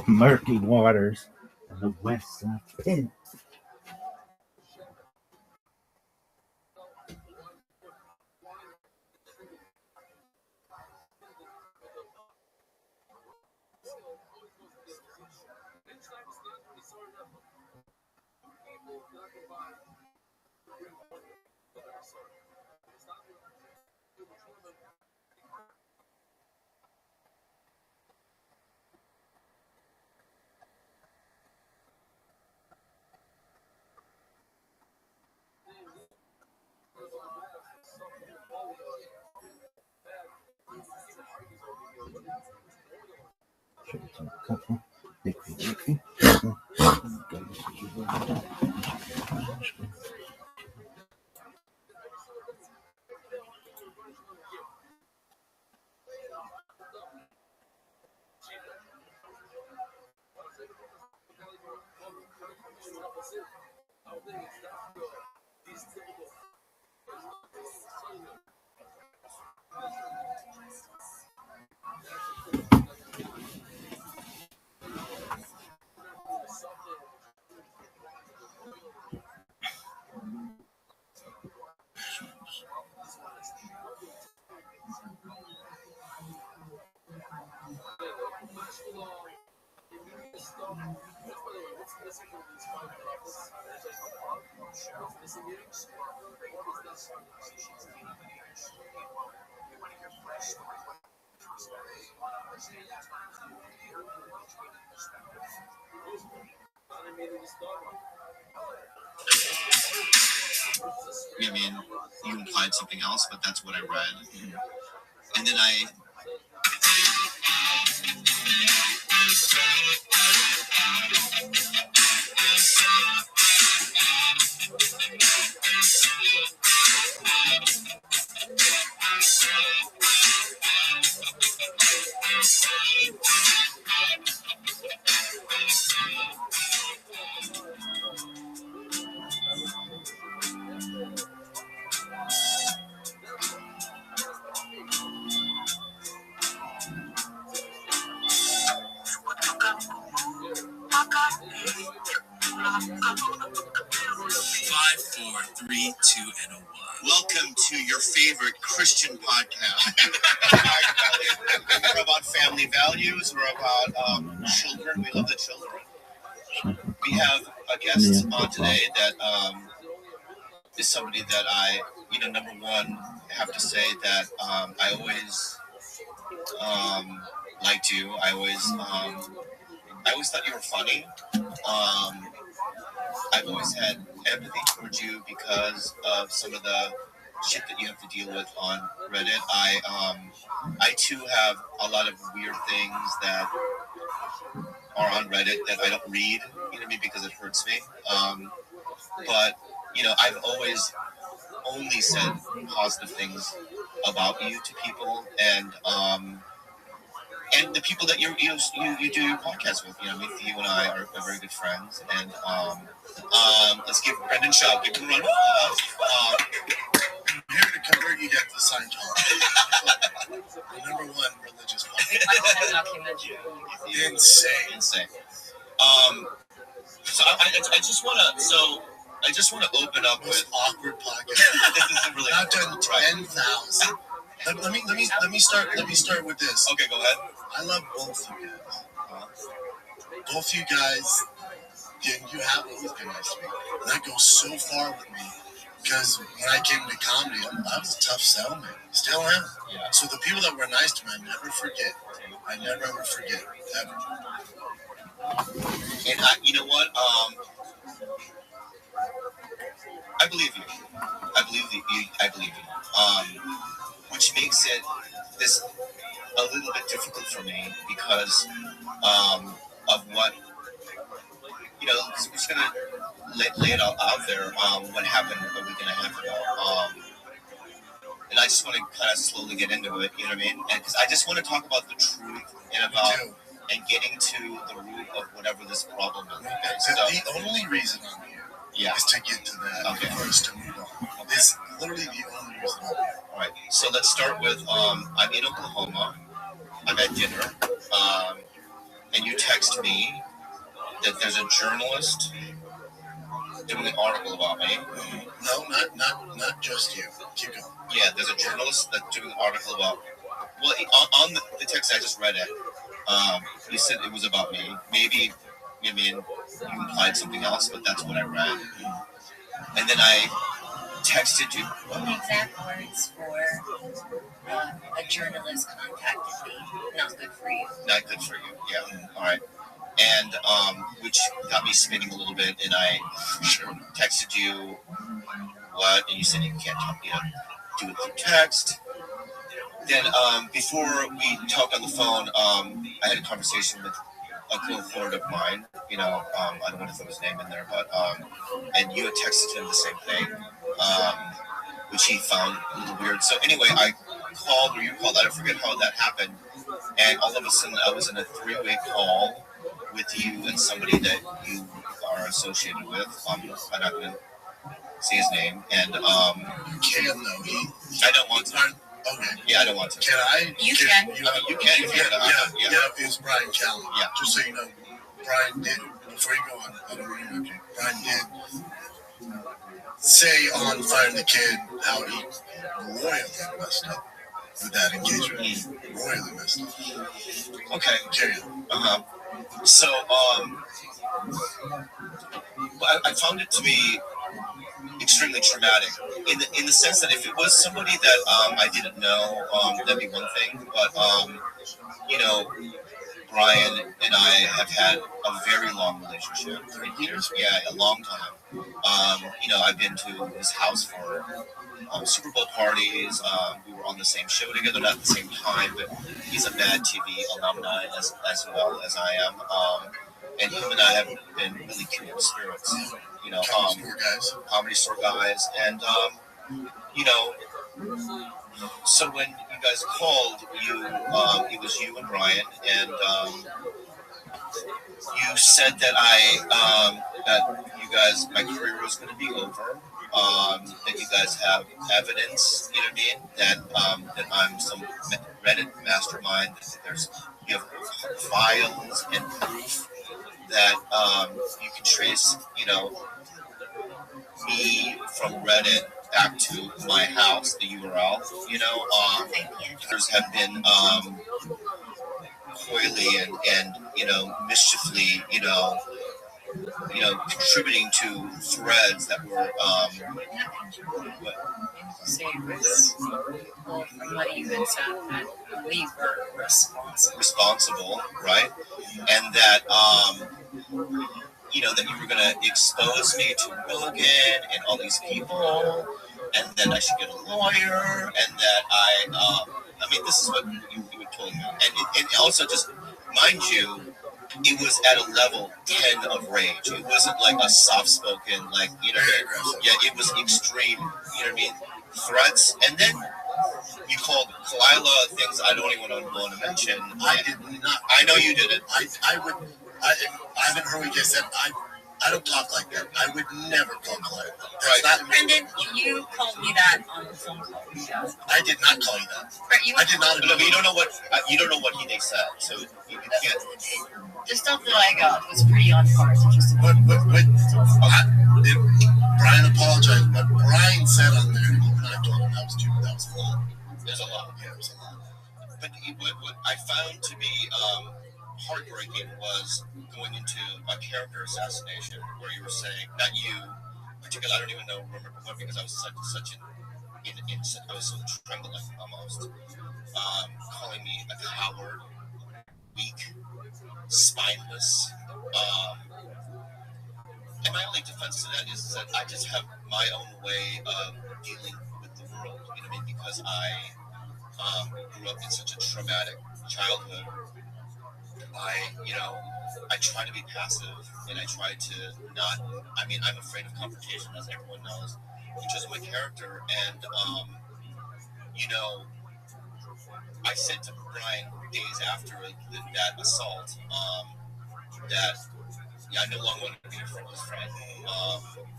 Murky waters on the west side. Pin. I mean, you implied something else, but that's what I read. And then I. 5, 4, 3, 2, and a 1. Welcome to your favorite Christian podcast. We're about family values. We're about children. We love the children. We have a guest on today that is somebody that I, number one, have to say that I always liked you. I always thought you were funny. I've always had empathy towards you because of some of the shit that you have to deal with on Reddit. I too have a lot of weird things that are on Reddit that I don't read, because it hurts me. But I've always only said positive things about you to people, and the people that you do your podcast with. You and I are very good friends, and let's give Brendan Shaw, give him a round of applause. I'm here to convert you guys to Scientology. The number one religious party. Insane. So I just want to open up with awkward podcast. This is really I've done 10,000. Let me start with this. Okay, go ahead. I love both you guys. Both you guys, you have always been nice to me. And that goes so far with me because when I came to comedy, I was a tough sell, man. Still am. Yeah. So the people that were nice to me, I never forget. I never ever forget, ever. And you know what? I believe you. I believe you. Which makes it this a little bit difficult for me because of what because we're just gonna lay it all out there. What happened a week and a half ago, and I just want to kind of slowly get into it. You know what I mean? And because I just want to talk about the truth and getting to the root of whatever this problem is. Okay, so the only reason I'm here is to get to that first to move on. It's literally the only reason I'm here. All right. So let's start with I'm in Oklahoma. I'm at dinner, and you text me that there's a journalist doing an article about me. No, not just you. Keep going. Yeah, there's a journalist that's doing an article about. Well, on the text I just read it. You said it was about me. Maybe, you implied something else, but that's what I read. And then I texted you. What the exact words for a journalist contacted me? Not good for you. Not good for you. Yeah. All right. And which got me spinning a little bit, and I texted you what, and you said you can't talk, do it through text. Then before we talked on the phone, I had a conversation with a cohort of mine. I don't want to throw his name in there, but and you had texted him the same thing, which he found a little weird. So anyway, I called, or you called, I don't forget how that happened, and all of a sudden I was in a 3-way call with you and somebody that you are associated with. I'm not going to say his name, and you can though. I don't want to. Okay. Yeah, I don't want to. Can I? You can. You can. Yeah. It was Brian Callen. Yeah. Just so you know, Brian did, before you go on, I don't want to interrupt you. Brian did say on Fire the Kid how he royally messed up with that engagement. Royally messed up. Okay. Carry on. So, I found it to be extremely traumatic in the sense that if it was somebody that I didn't know, that'd be one thing. But Brian and I have had a very long relationship. Yeah, a long time. I've been to his house for Super Bowl parties. We were on the same show together, not at the same time, but he's a Mad TV alumni as well as I am. And him and I have been really kindred spirits. Comedy store guys. And, so when you guys called, it was you and Brian, and you said that that you guys, my career was going to be over. That you guys have evidence, that I'm some Reddit mastermind. That you have files and proof that you can trace, me from Reddit back to my house, the URL. Others have been coyly and mischiefully, contributing to threads that were say it was, well, from what you had said, that we were responsible, right? And that that you were going to expose me to Rogan and all these people, and then I should get a lawyer, and that this is what you were told me. And also, just mind you, it was at a level 10 of rage. It wasn't like a soft-spoken, it was extreme, threats. And then you called Kalila things I don't even want to mention. I did not. I know you didn't. I haven't heard what you said. I don't talk like that. I would never call Kalila. Brendan, you called me that on the phone call. I did not call you that. I did not. No, but you don't know what they said, so you can't. The stuff that I got was pretty on par. So just Brian apologized, but Brian said on there, even I told him that was a lot. There's a lot. Yeah, it was a lot. But what I found to be heartbreaking was going into a character assassination where you were saying, not you, particularly, I don't even remember what, because I was such I was so trembling almost, calling me a coward, weak, spineless. And my only defense to that is that I just have my own way of dealing with the world, because I grew up in such a traumatic childhood. I try to be passive, and I try to not. I'm afraid of confrontation, as everyone knows, which is my character. And I said to Brian days after that assault, that I no longer want to be his friend.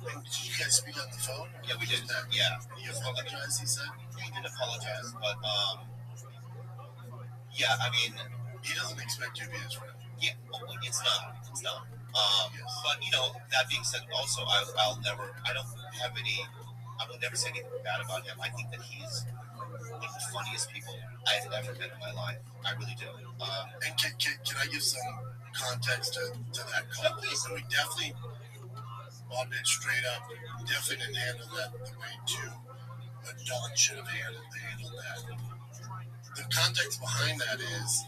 Did you guys speak on the phone? Yeah, we did. Yeah. He apologized, he said? He did apologize, but he doesn't expect you to be his friend. Yeah, it's not. Yes. But that being said, also I will never say anything bad about him. I think that he's one of the funniest people I've ever met in my life. I really do. And can I give some context to that call? So we definitely bobbed it straight up. Definitely didn't handle that the way Don should have handled that. The context behind that is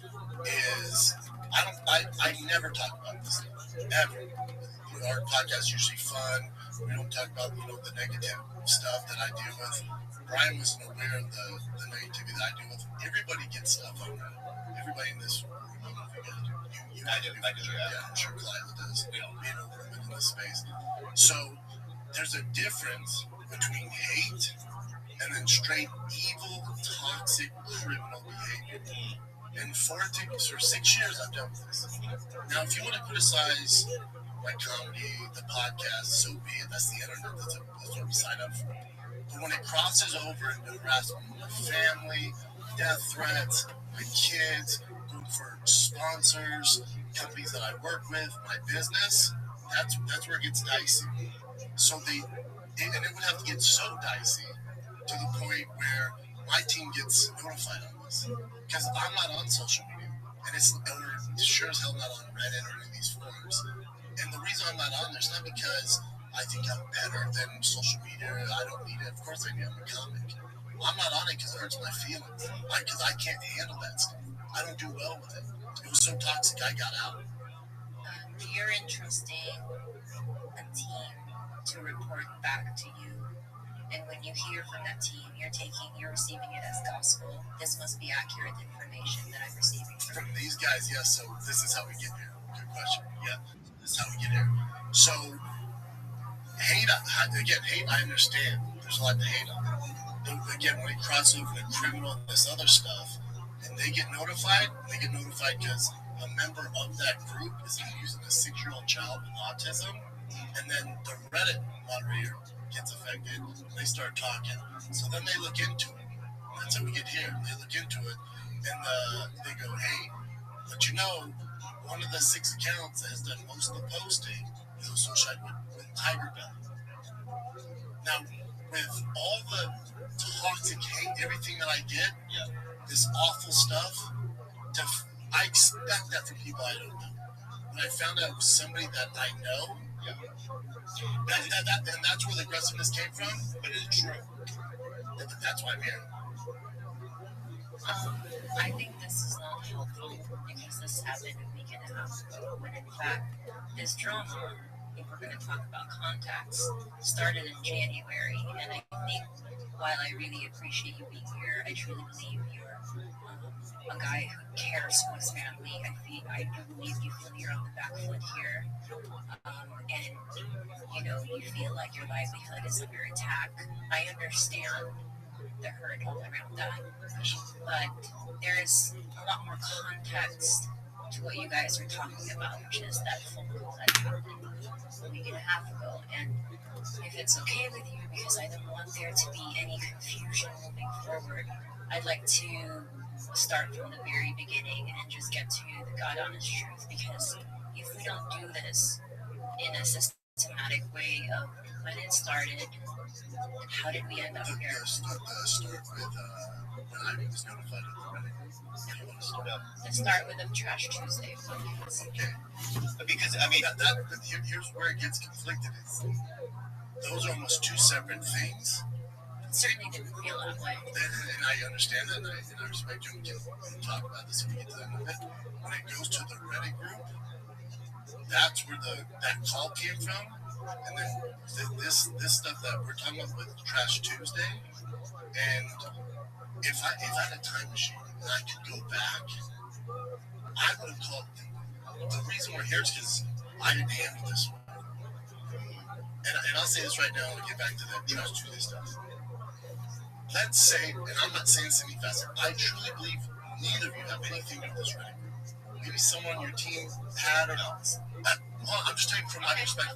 I never talk about this stuff, ever. Our podcast is usually fun. We don't talk about the negative stuff that I deal with. Brian wasn't aware of the negativity that I deal with. Everybody gets stuff on that. Everybody in this room, I don't know if you guys do. I do. Yeah, I'm sure Kalila does. Being a woman in this space. So there's a difference between hate and then straight evil, toxic, criminal behavior. And for 6 years, I've dealt with this. Now, if you want to criticize my comedy, the podcast, so be it. That's the internet. That's what we sign up for. But when it crosses over into harassment of my family, death threats, my kids, going for sponsors, companies that I work with, my business, that's where it gets dicey. So and it would have to get so dicey to the point where my team gets notified on this, because I'm not on social media, and it's sure as hell not on Reddit or any of these forums. And the reason I'm not on there is not because I think I'm better than social media. I don't need it. Of course I do. I'm a comic. I'm not on it because it hurts my feelings. Because I can't handle that stuff. I don't do well with it. It was so toxic, I got out. You're entrusting a team to report back to you. And when you hear from that team, you're receiving it as gospel. This must be accurate information that I'm receiving from these guys. Yes. So this is how we get here. Good question. Yeah. This is how we get here. So hate. I understand. There's a lot to hate on. Again, when it crosses over to criminal and this other stuff, and they get notified because a member of that group is using a 6-year-old child with autism, and then the Reddit moderator gets affected, they start talking, so then they look into it. That's how we get here. They look into it, and they go, hey, but one of the 6 accounts that has done most of the posting is associated with Tiger Belly. Now, with all the toxic hate, everything that I get, this awful stuff, I expect that from people I don't know. When I found out it was somebody that I know, and that's where the aggressiveness came from, but it's true. That's why I'm here. I think this is not helpful because this happened a week and a half ago, when in fact, this drama, if we're going to talk about contacts, started in January, and I think while I really appreciate you being here, I truly believe you're a guy who cares for his family. I do believe you feel you're on the back foot here, and you know, you feel like your livelihood is under attack. I understand the hurt all around that, but there's a lot more context to what you guys are talking about, which is that phone call that happened a week and a half ago. And if it's okay with you, because I don't want there to be any confusion moving forward, I'd like to start from the very beginning and just get to the God honest truth, because if we don't do this in a systematic way of when it started, how did we end up here? Start with when I was notified of the wedding. Let's start with the Trash Tuesday podcast. Okay. Because, I mean, here's where it gets conflicted. Those are almost 2 separate things. It certainly didn't feel that way. And I understand that, and I respect you, and we can talk about this if we get to that in a bit. When it goes to the Reddit group, that's where that call came from. And then this stuff that we're talking about with Trash Tuesday, and if I had a time machine and I could go back, I would have called. The reason we're here is because I didn't handle this one. And I'll say this right now, and I'll get back to the Trash Tuesday stuff. Let's say, and I'm not saying this any faster, I truly believe neither of you have anything to do with this Reddit group. Maybe someone on your team had or not. Well, I'm just taking from my perspective.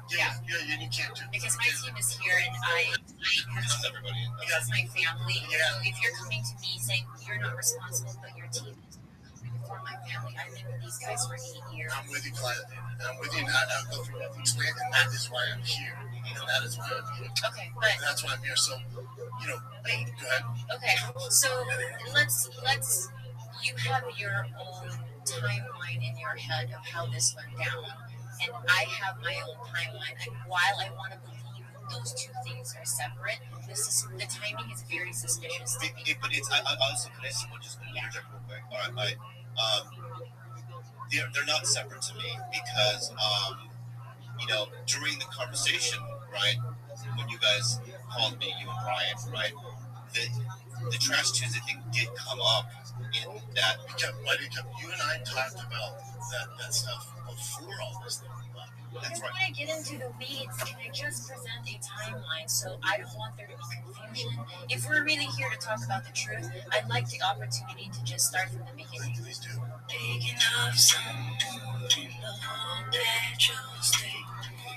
Yeah, and you can't do it. Because my team is here, and I have everybody. That's my family. Yeah. So if you're coming to me saying you're not responsible, but your team is coming for my family, I've been with these guys for 8 years. I'm with you, Clyde. I'm with you, and I'll go through that. Explain, and that is why I'm here. And that is why I'm here. Okay, but and that's why I'm here. So, you know, wait. Go ahead. Okay, so let's. You have your own timeline in your head of how this went down, and I have my own timeline. And while I want to believe those 2 things are separate, the timing is very suspicious to me. But it's I also can I just interject real quick? All right, they're not separate to me because you know, during the conversation, right, when you guys called me, you and Brian, right, the Trash Tuesday thing did come up in that. You and I talked about that stuff before all this thing. That's right. When I get into the weeds, can I just present a timeline so I don't want there to be confusion? If we're really here to talk about the truth, I'd like the opportunity to just start from the beginning. Please do. Picking up someone in the hope that you'll stay.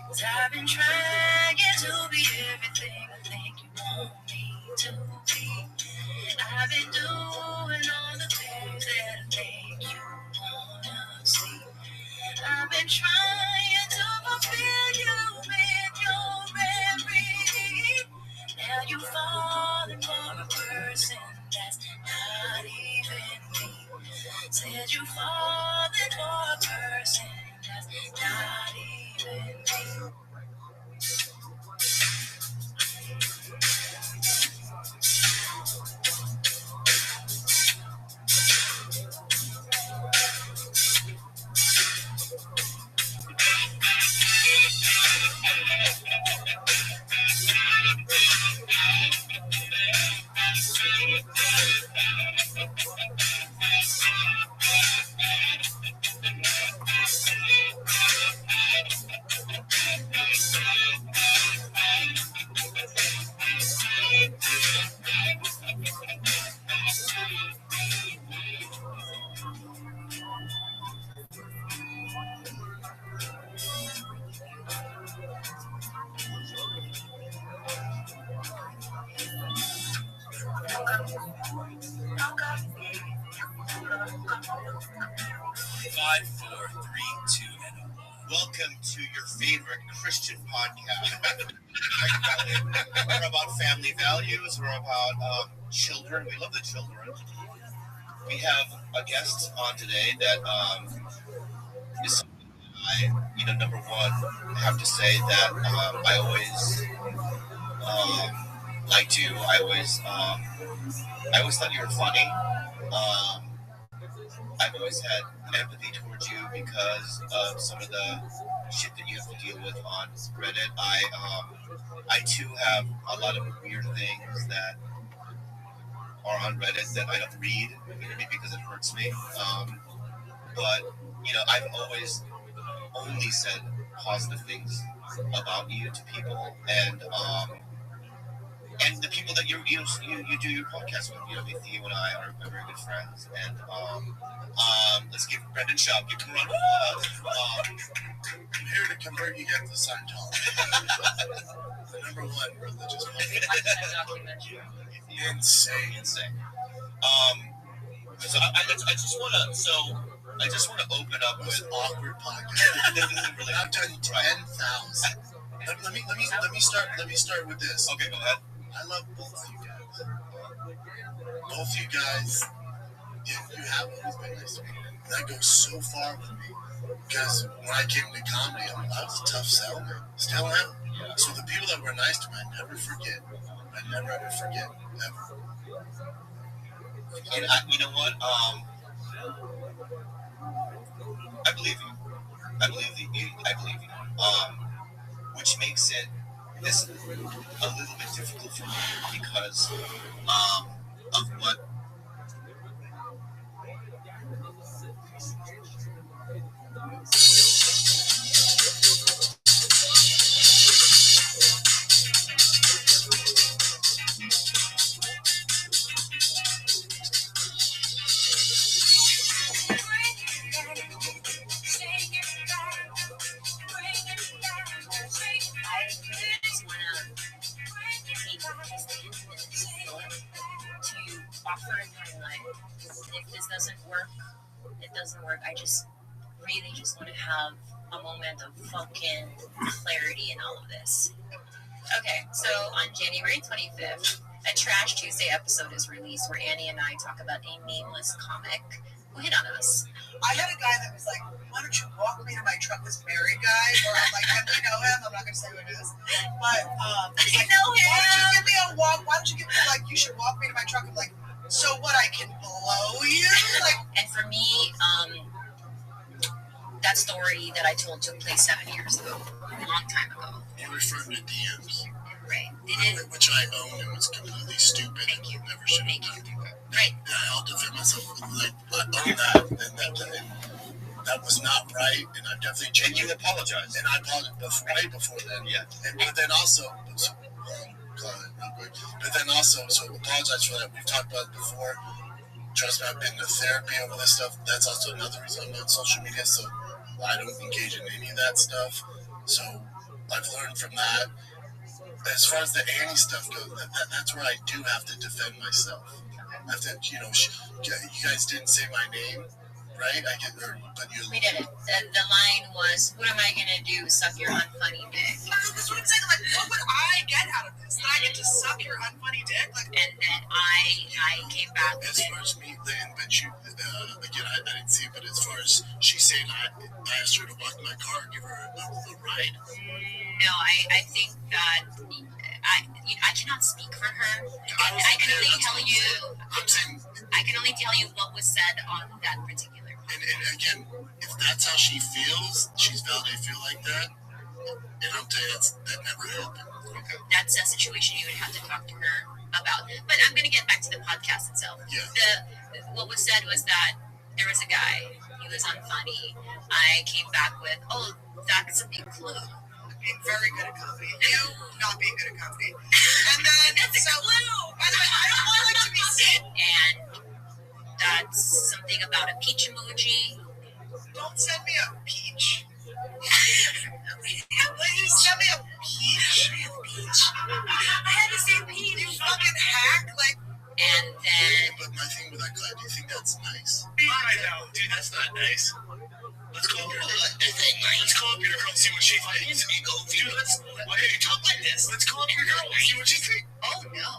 'Cause I've been trying to be everything I think you want me to be. I've been doing all the things that I think you wanna see. I've been trying to fulfill you with your every need. Now you're falling for a person that's not even me. Said you're falling for a person that's not even me. favorite Christian podcast. We're about family values. We're about children. We love the children. We have a guest on today that is something that number one, have to say that I always liked you. I always thought you were funny. I've always had empathy towards you because of some of the shit that you have to deal with on Reddit. I too have a lot of weird things that are on Reddit that I don't read, maybe because it hurts me. But I've always only said positive things about you to people, and the people that you do your podcast with. You and I are very good friends, and let's give Brendan Shaw a run of applause. I'm here to convert you guys to Scientology. The number one religious podcast. Insane. So I just want to open up with awkward podcast. Really I've done 10,000. Let me start with this. Okay, go ahead. I love both you guys. Both you guys, you have always been nice to me. And that goes so far with me. Because when I came to comedy, I was a tough sell, man. Still am. Yeah. So the people that were nice to me, I never forget. I never ever forget. Ever. And you know what? I believe you. I believe you. Which makes it this a little bit difficult for me because of what. If this doesn't work, it doesn't work. I just really just want to have a moment of fucking clarity in all of this. Okay, so on January 25th, a Trash Tuesday episode is released where Annie and I talk about a nameless comic who hit on us. I had a guy that was like, why don't you walk me to my truck, this married guy? Or I'm like, I know him, I'm not going to say who it is. But, he's like, know him. Why don't you give me a walk? Why don't you give me, like, you should walk me to my truck? I'm like, so what, I can blow you? Like, and for me, that story that I told took place 7 years ago, a long time ago. You referred to DMs. Right. Which I own and was completely stupid. Thank you. Never should have done. Right. I'll defend myself. Like, I own that, and that was not right, and I definitely changed. And you apologized. And I apologized way before then. Yeah. But then also, real quick. But then also, so apologize for that. We've talked about it before. Trust me, I've been to therapy over this stuff. That's also another reason I'm on social media, so I don't engage in any of that stuff. So I've learned from that. As far as the Annie stuff goes, that's where I do have to defend myself. I have to, you guys didn't say my name, right? We didn't. The line was, "What am I gonna do? Suck your unfunny dick." That's what I'm saying. Like, what would I get out of this? That I get to suck your unfunny dick? Like, and then I came back. As far as me, but you again, I didn't see it. But as far as she's saying, I asked her to walk my car, give her a ride. No, I think that I cannot speak for her. I can only tell you. I can only tell you what was said on that particular. And again, if that's how she feels, she's valid to feel like that. And I'll tell you, that never happened. Okay. That's a situation you would have to talk to her about. But I'm going to get back to the podcast itself. Yeah. What was said was that there was a guy. He was unfunny. I came back with, "Oh, that's a big clue." Being very good at comedy. You not being good at comedy. And then that's a clue. By the way, I don't want to be seen. And that's something about a peach emoji. Don't send me a peach. Please send me a peach. I had to say peach. You fucking hack. Like. And then. But my thing with that guy, do you think that's nice? I know, dude. That's not nice. Let's call up your girl and see what she thinks. Dude, hey, talk like this. Let's call up your girl and see what she thinks. Oh no.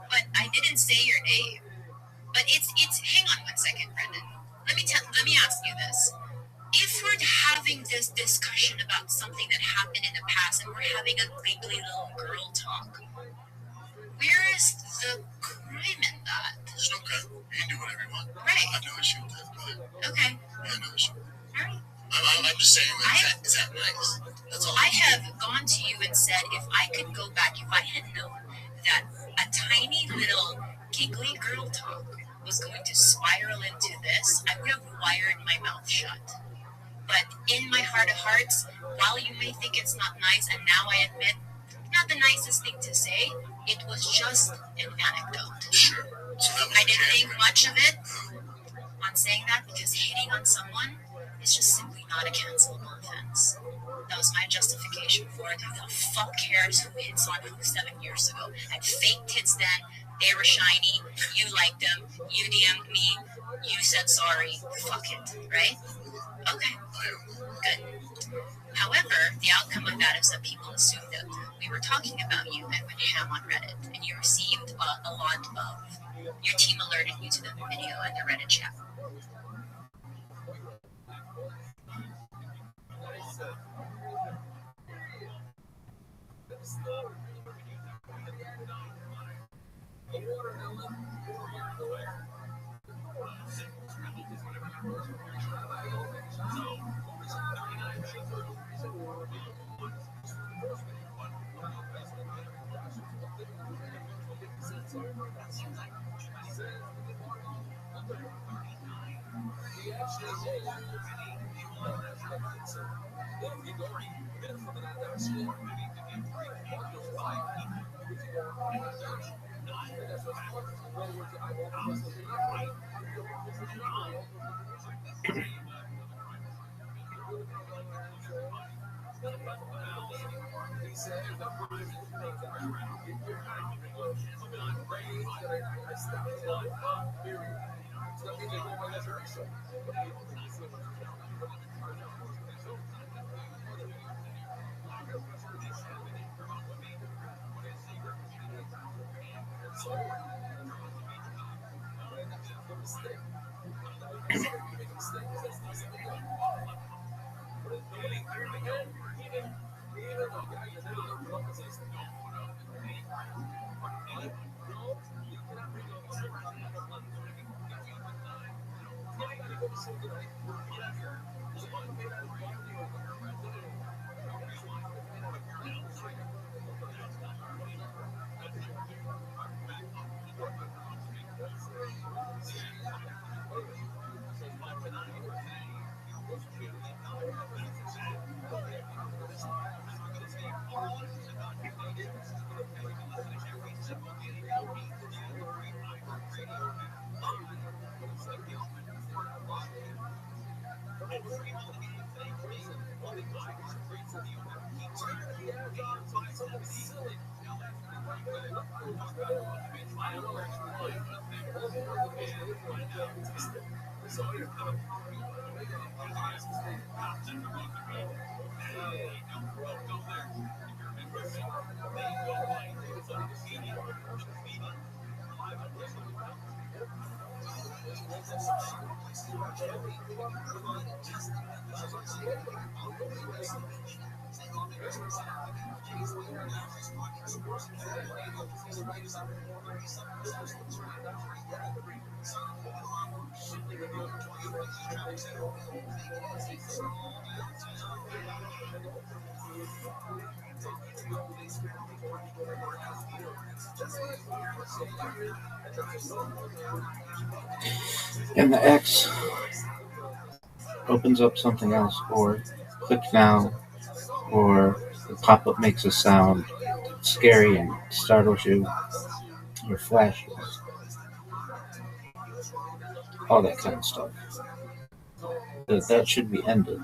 But I didn't say your name. But it's hang on 1 second, Brendan. Let me ask you this. If we're having this discussion about something that happened in the past and we're having a giggly little girl talk, where is the crime in that? There's no crime. You can do whatever you want. Right. I have no issue with that. Go ahead. Okay. I have no issue. Alright. I'm just saying, like, is that nice? That's all. I have gone to you and said if I could go back, if I had known that a tiny little giggly girl talk was going to spiral into this, I would have wired my mouth shut. But in my heart of hearts, while you may think it's not nice, and now I admit, not the nicest thing to say, it was just an anecdote. Sure. So I didn't think much of it on saying that because hitting on someone is just simply not a cancelable offense. That was my justification for it. Who the fuck cares who hits on who 7 years ago? I had fake tits then. They were shiny. You liked them. You DM'd me. You said sorry. Fuck it, right? Okay. Good. However, the outcome of that is that people assumed that we were talking about you and went ham on Reddit, and you received a lot of. Your team alerted you to the video and the Reddit chat. And the X opens up something else, or click now, or the pop-up makes a sound scary and startles you, or flashes, all that kind of stuff. That should be ended.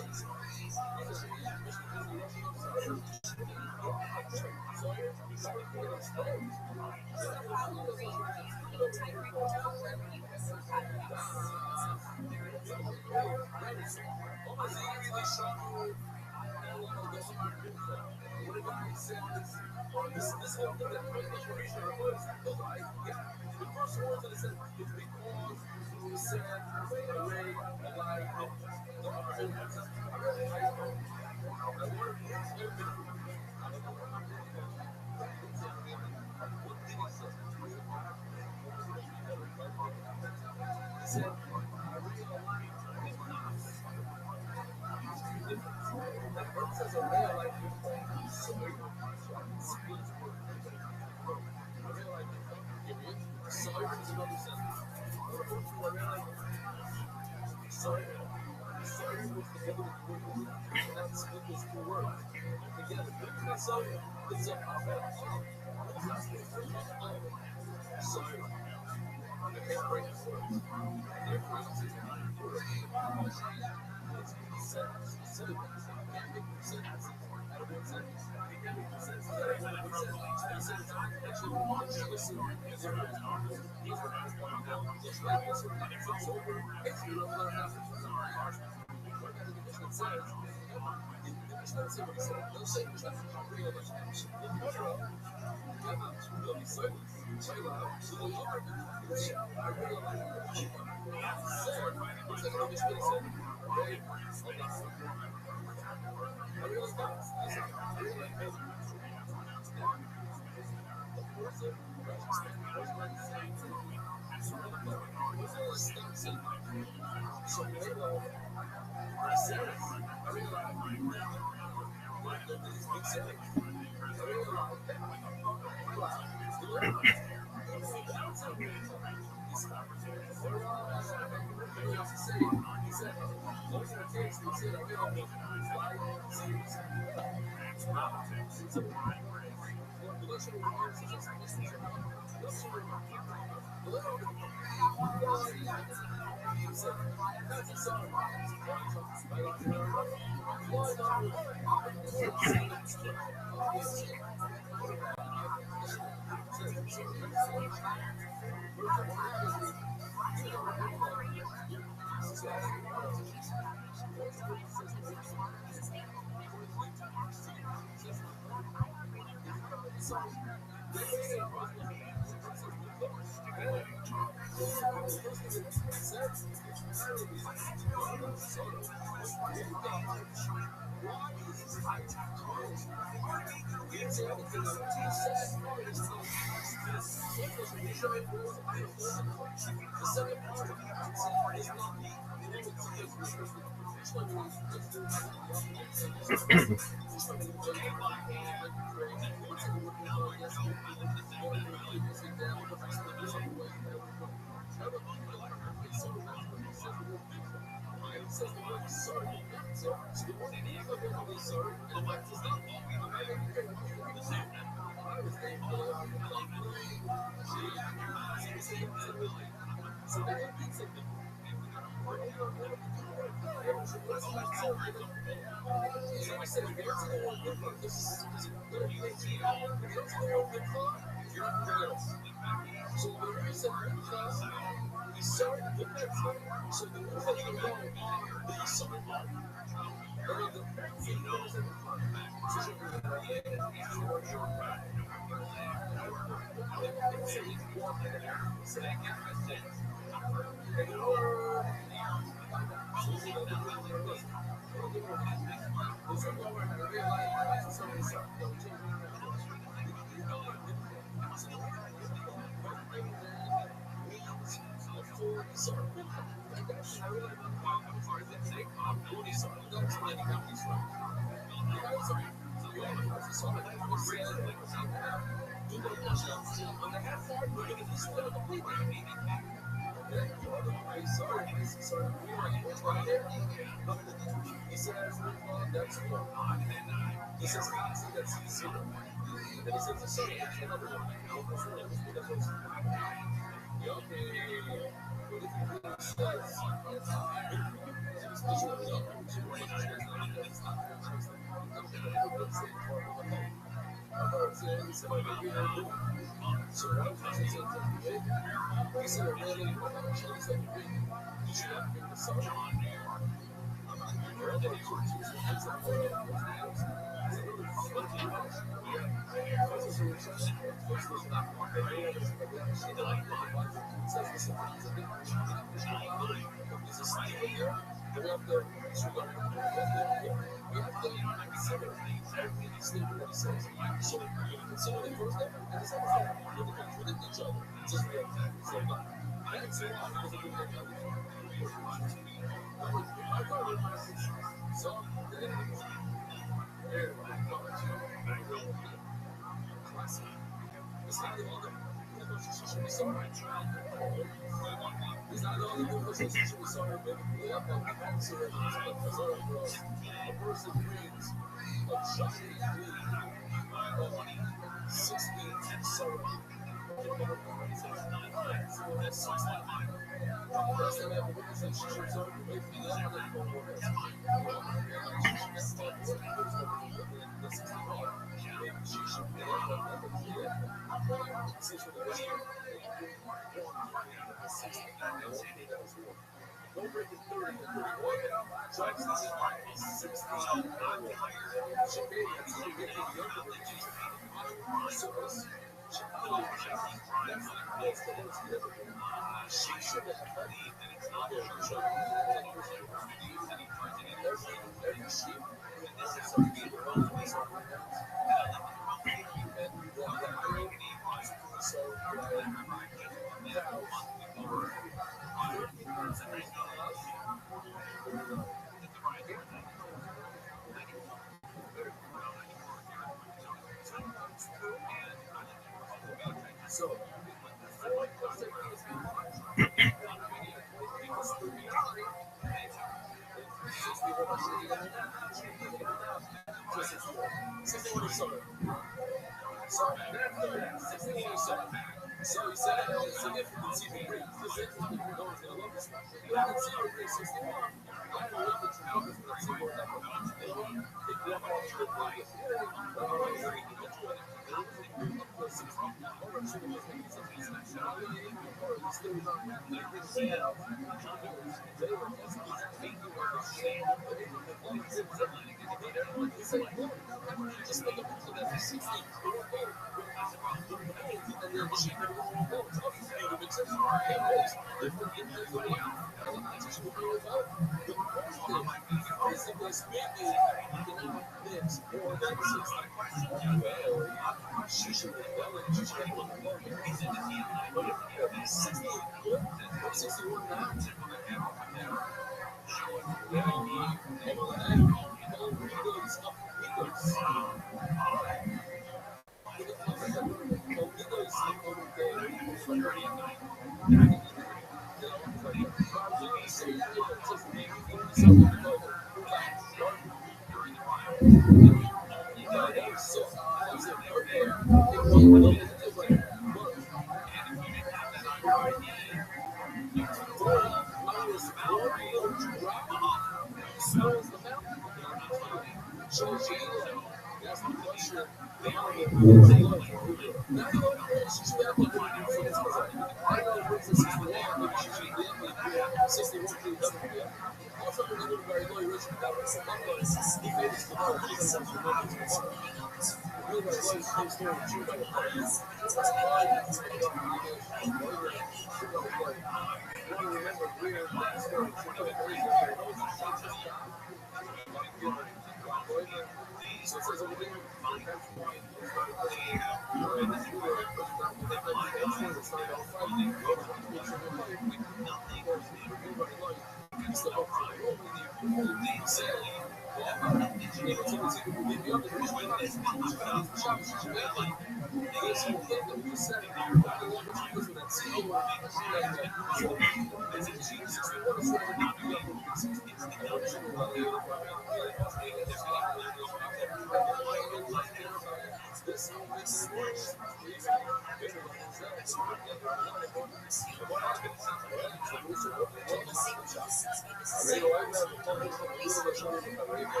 You're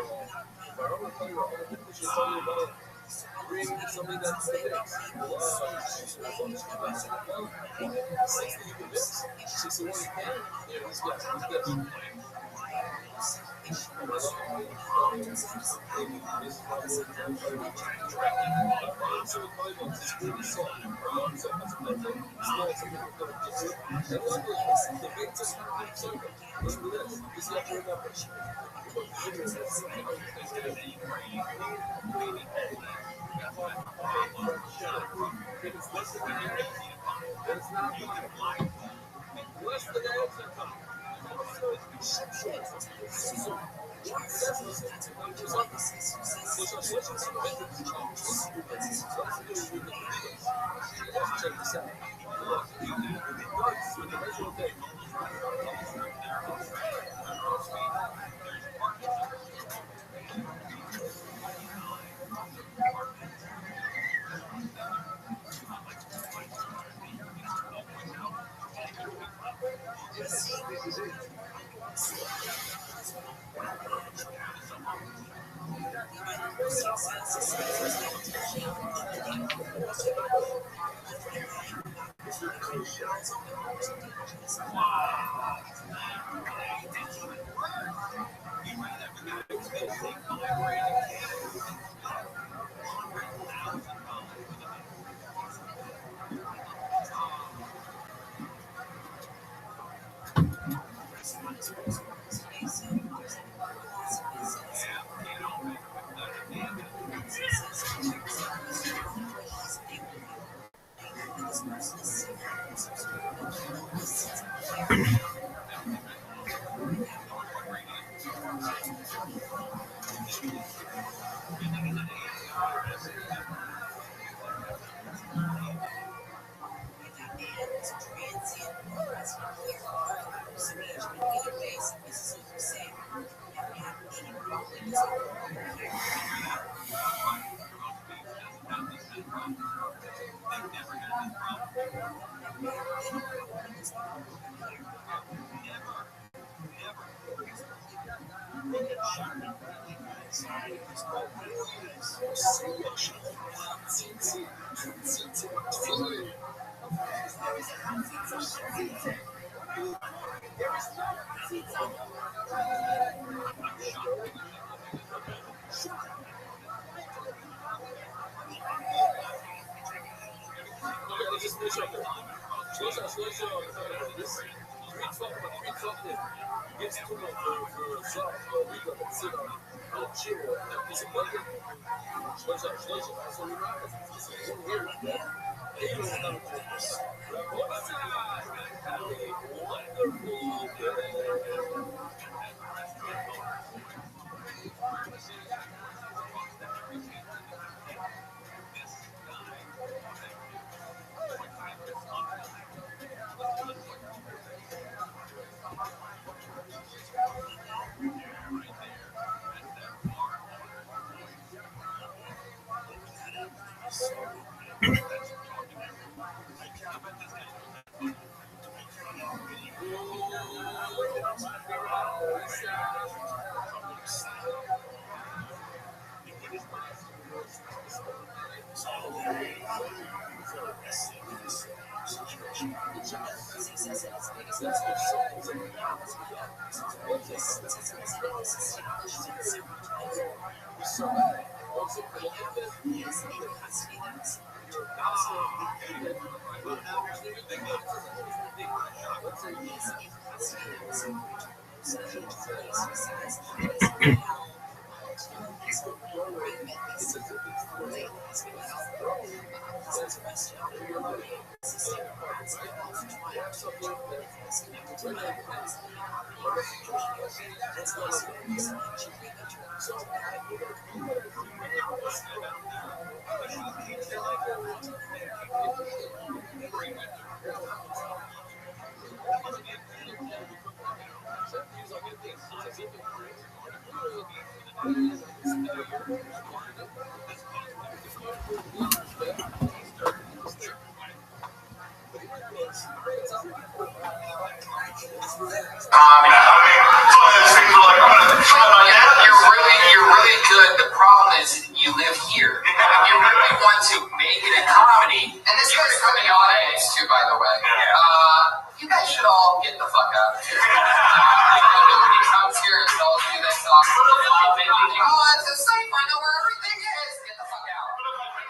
safe. I know where everything is. Get the fuck out.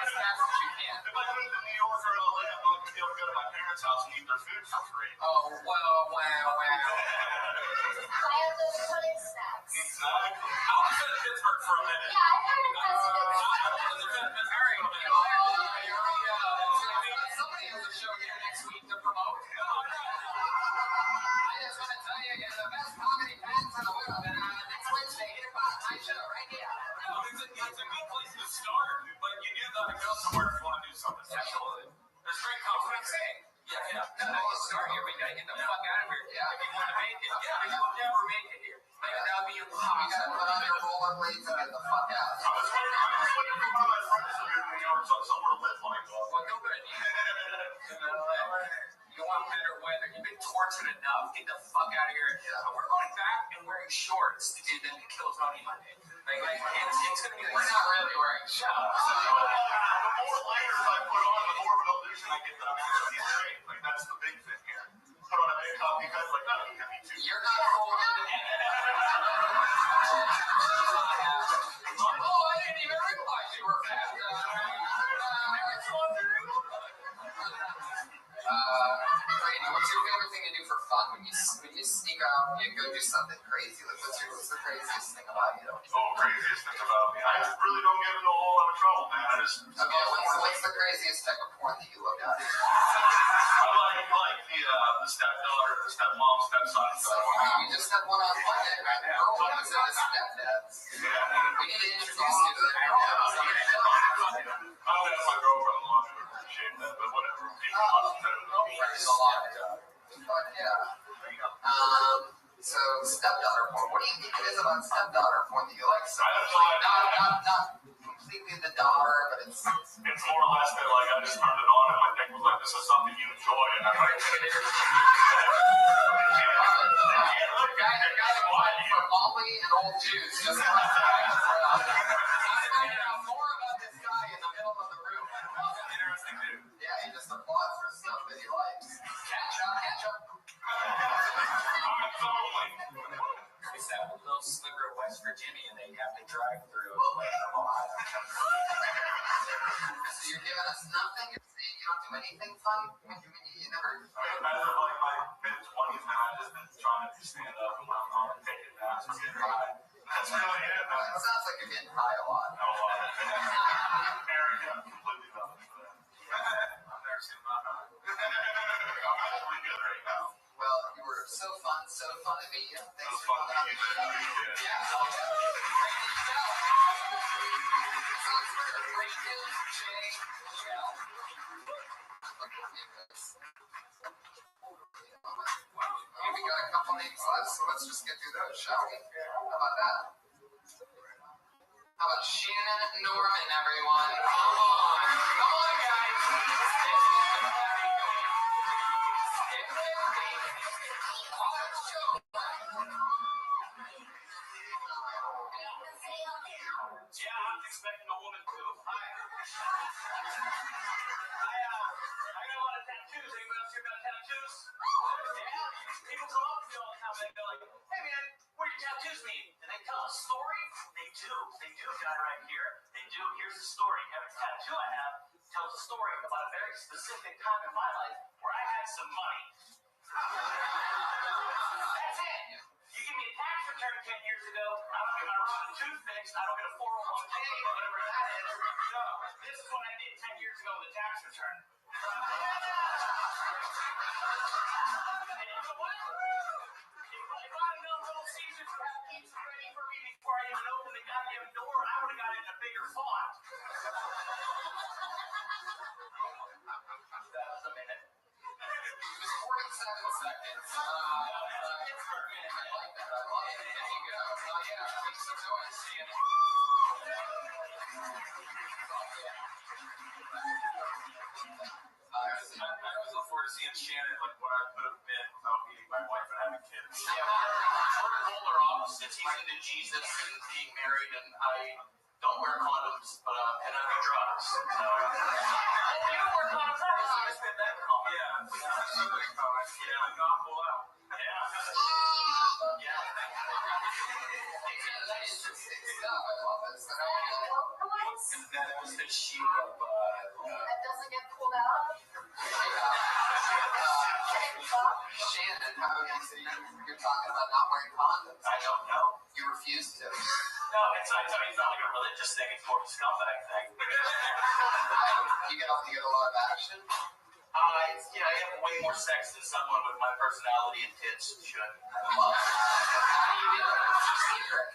As fast as you can. If I moved to New York or LA, I'm not going to be able to go to my parents' house and eat their food for free. Oh, wow. Exactly. I was in Pittsburgh for a minute. Yeah, I heard it was somebody has a show here next week to promote. I just want to tell you, you're the best comedy fans in the world. And next Wednesday, 8 o'clock, my show right here. It's a good place to start, but you do gotta go somewhere if you want to do something special. There's great company. Yeah. No, start here. We gotta get the fuck out of here. Yeah. If you want to make it, you'll never make it here. Maybe that'll be impossible. You gotta put on your rollerblades and get the fuck out. I was waiting for one of my friends to move to New York, so somewhere to live like that. Well, go good. You want better weather. You've been tortured enough. Get the fuck out of here. Yeah. We're going back and wearing shorts to do the Kill Tony Monday. It's gonna be. We're not really wearing shorts. The more layers I put on, the more of an illusion I get that I'm actually in shape. Like, that's the big thing here. Put on a big cup, you guys are like, no, you can be too. You're not folded. Oh, I didn't even realize you were fat. Brady, what's your favorite thing to do for fun when you sneak out and you go do something crazy? Like, what's the craziest thing about you? Craziest thing about me. I just really don't get into a whole lot of trouble, man. Okay, what's the craziest type of porn that you look at? I like the stepdaughter, the stepmom, stepson. We just had one on Monday, right? Girl was in the stepdads. We need to introduce you to the girl. I would ask my girlfriend a lot to appreciate that, but whatever. Girlfriend's a lot. But yeah. So stepdaughter porn. What do you think it is about stepdaughter porn that you like so much? Not completely the daughter, but it's more or less that like I just turned it on and my dick was like, this is something you enjoy, and I'm like, for Molly and old Jews, just I find out more about this guy in the middle of the room. Interesting dude. Yeah, he just applauds for stuff that he likes. Catch up. We sat with a little sliver of West Virginia and they have to drive through. So you're giving us nothing? You're saying you don't do anything fun? You never... I live like my mid-20s now. I've just been trying to stand up and I'm on taking naps and getting high. That's really it. It sounds like you're getting high a lot. Aaron, yeah, completely done for that. I've never seen my high. I'm actually good right now. Well, you were so fun to meet you. Thanks for coming up. We got a couple names left, so let's just get through those, shall we? How about that? How about Shannon Norman, everyone? Come on, guys. Yeah, I'm expecting a woman too. I got a lot of tattoos. Anybody else here got tattoos? Yeah. People come up to me all the time and they go like, hey man, what do your tattoos mean? And they tell a story. They do, guy right here. They do. Here's the story. Every tattoo I have tells a story about a very specific time in my life where I had some money. That's it. You give me a tax return 10 years ago, I don't get my rotten tooth fixed, I don't get a 401k, whatever that is. No, this is what I did 10 years ago with the tax return. And you know what? If I'd have known Little Caesars would have pizza ready for me before I even opened the goddamn door, I would have got it in a bigger font. That was a minute. It was 47 seconds. Pittsburgh minute. I like that. I love it. There you go. Oh, yeah. Makes some noise. Seeing it. I always look forward to seeing Shannon, like what I could have been without meeting my wife and having kids. Yeah, we're polar opposites. He's into Jesus and being married, and I don't wear condoms, but and I do drugs. So. You don't wear condoms? I just did that comment. Yeah, we have somebody comment. Yeah, I'm not pull out. Yeah. Yeah. stuff. I love this. That was the sheep of. That doesn't get pulled out. Shannon, how you're talking about not wearing condoms? I don't know. You refuse to. No, it's not like a religious thing. It's more of a scumbag thing. You get a lot of action. Yeah, I have way more sex than someone with my personality and tits should. I love it. How do you do it? What's your secret?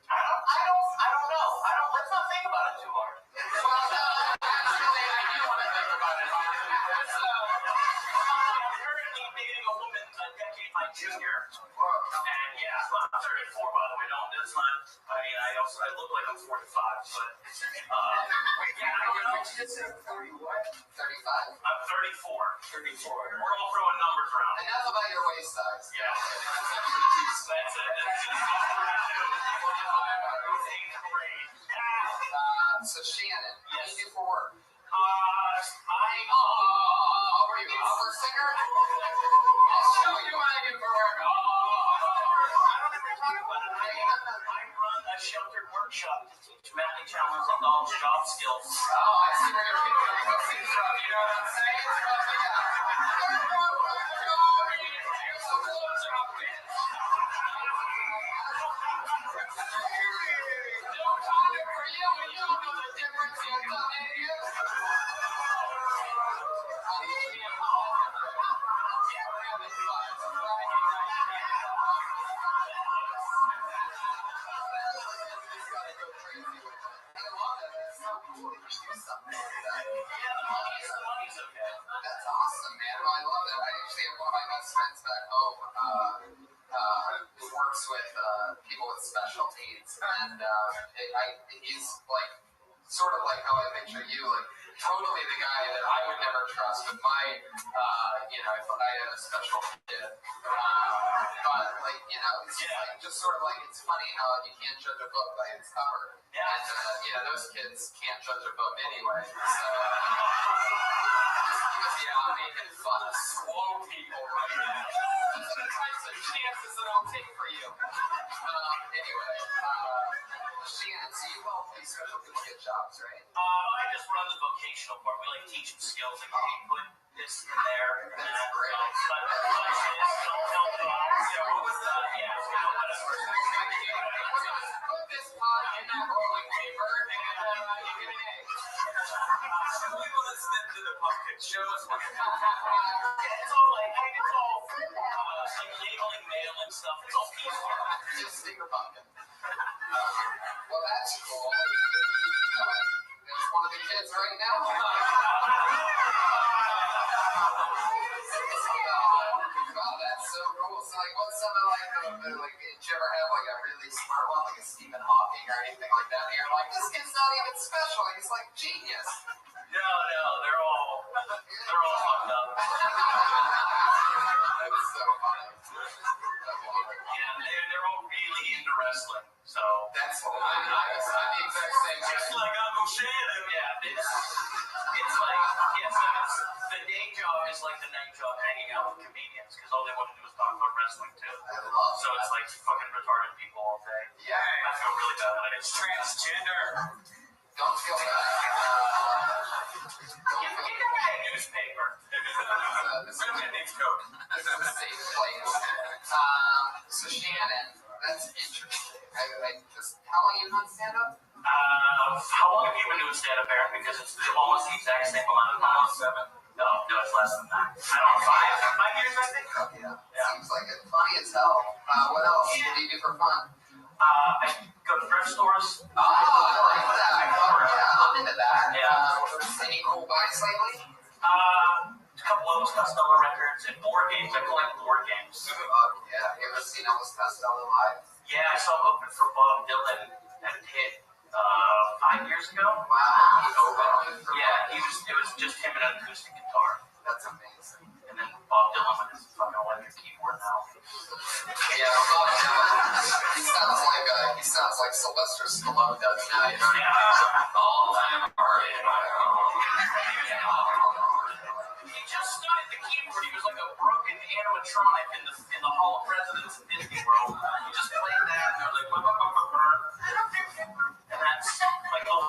I don't know. Let's not think about it too hard. Well, no, actually, I do want to think about it. I'm currently dating a woman a decade my junior. And yeah, well, I'm 34 by the way. That's not. I mean, I look like I'm 45, but yeah, I don't know. You said 30 what? 35? I'm 34. 34. We're all throwing numbers around. Enough about your waist size. Yeah. That's it. So Shannon, what do you do for work? Were you an opera singer? I'll show you what I do for work. I don't ever talk about it. I run a sheltered workshop to teach manly challenge and all job skills. Oh, I see where you're getting from. You know what I'm saying? Here's a blowjob bit. No condom for you, and you don't know the difference, you dumb idiot. That's awesome, man. Well, I love it. I actually have one of my best friends back home who works with people with special needs, and he's like sort of like how I picture you, like totally the guy that I would never trust with my, if I had a special kid. But like, it's like just sort of like it's funny how you can't judge a book by its cover, and those kids can't judge a book anyway. So. I'm making fun of slow people right now. Those are the types of chances that I'll take for you. Anyway, Shannon, so you help these special people get jobs, right? I just run the vocational part. We like teaching skills. Like, hey, put this in there. That's great. What was that? Yeah, whatever. Put this pot in that rolling paper, and you get an egg. We will listen to the pumpkin. Show us what it's all like labeling mail and stuff. It's all peaceful. Just stick a pumpkin. Well, that's cool. There's one of the kids right now. Wow, that's so cool. So, like, what's some of like, did you ever have like a really smart one, like a Stephen Hawking or anything like that? And you're like, this kid's not even special. He's like genius. No, they're all fucked up. That's so funny. Yeah, they're all really into wrestling. So that's what I'm the exact same. Just like Uncle Shannon. Yeah, it's like the day job is like the night job hanging out with comedians because all they want to do is talk about wrestling too. I love so it's like fucking retarded people all day. Yeah. I feel really bad when it's transgender. Don't feel bad. Give that guy a newspaper. This is a safe place. So Shannon, that's interesting. How long you been stand-up? How long have you been doing stand-up, Aaron? Because it's almost the exact same amount of time. 7. No, it's less than that. I don't know, 5 years, I think. Oh, yeah. Seems like it's funny as hell. What else? What do you do for fun? I go to thrift stores. Oh, I like that. I'm into that. Yeah. Any cool buys lately? A couple of Costello records and board games. I collect board games. Yeah. You ever seen Elvis Costello live? Yeah, I saw him open for Bob Dylan at Pitt 5 years ago. Wow. He opened for it was just him and an acoustic guitar. That's amazing. And then Bob Dylan with his fucking electric keyboard now. Yeah, Bob Dylan. He sounds like Sylvester Stallone does now. All time He just stood at the keyboard. He was like a broken animatronic in the Hall of Presidents in Disney World. He just played that, and they were like,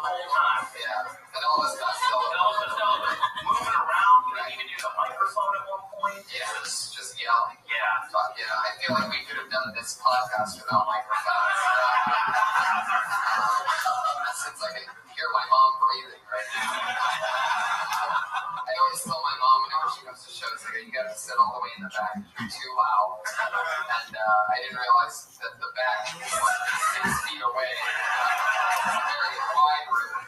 whole time. Yeah. And Elvis Costello. Moving around. We didn't even use a microphone at one point. Yeah. Just yelling. Yeah. Fuck yeah. I feel like we could have done this podcast without microphones. Since I can hear my mom breathing right now. I always tell my mom whenever she comes to shows, like, you gotta sit all the way in the back because you're too loud. And I didn't realize that the back is like 6 feet away. It's a very wide room.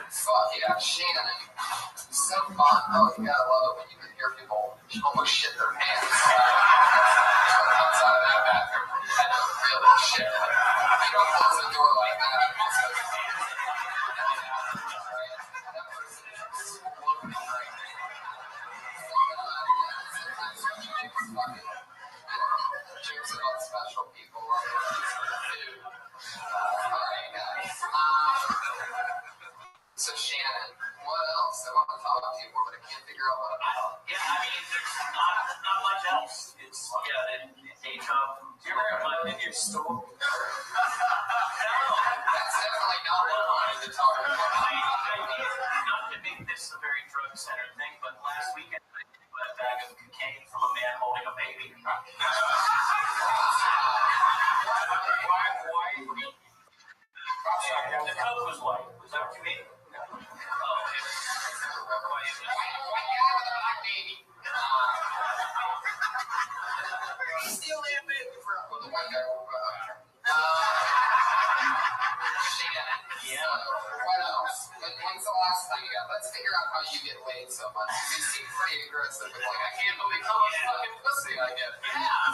Fuck yeah, Shannon. So fun. Oh, you gotta love it when you can hear people almost shit their pants. Outside of that bathroom, kind of really shit. You don't close the door like that. Jokes about special people. Alright, guys. So, Shannon, what else? I want to talk to you more, but I can't figure out what about. Yeah, I mean, there's not much else. It's, day job. Do you ever have a vintage store? No. That's definitely not what I wanted to talk about. Not to make this a very drug-centered thing, but last weekend I got a bag of cocaine from a man holding a baby. Why? The coat was white. Was that what you mean? Steal that baby from the white guy. Yeah. What else? When's the last time you got? Let's figure out how you get laid so much. You seem pretty aggressive. Like, I can't believe how much fucking pussy I get. Yeah.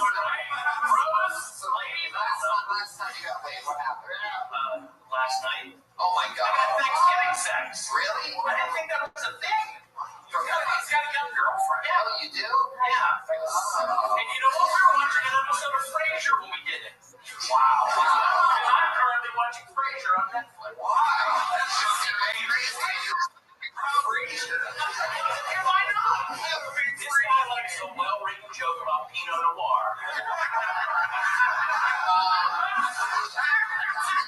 Rose, lady, last time you got laid, what happened? Last night. Oh my god. I had Thanksgiving sex. Really? I didn't think that was a thing. He's got a young girlfriend. Yeah, you do? Yeah. And you know what? We were watching an episode of Frasier when we did it. Wow. And I'm currently watching Frasier on Netflix. Wow. Frasier. Why not? This guy likes a well-written joke about Pinot Noir.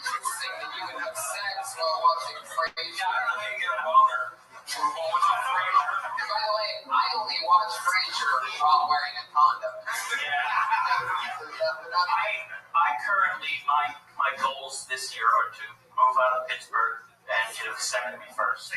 Interesting that you would have sex while watching Frasier. Yeah, I don't think you get a boner. And by the way, I only watch Frasier while wearing a condom. I currently, my goals this year are to move out of Pittsburgh and get a vasectomy first.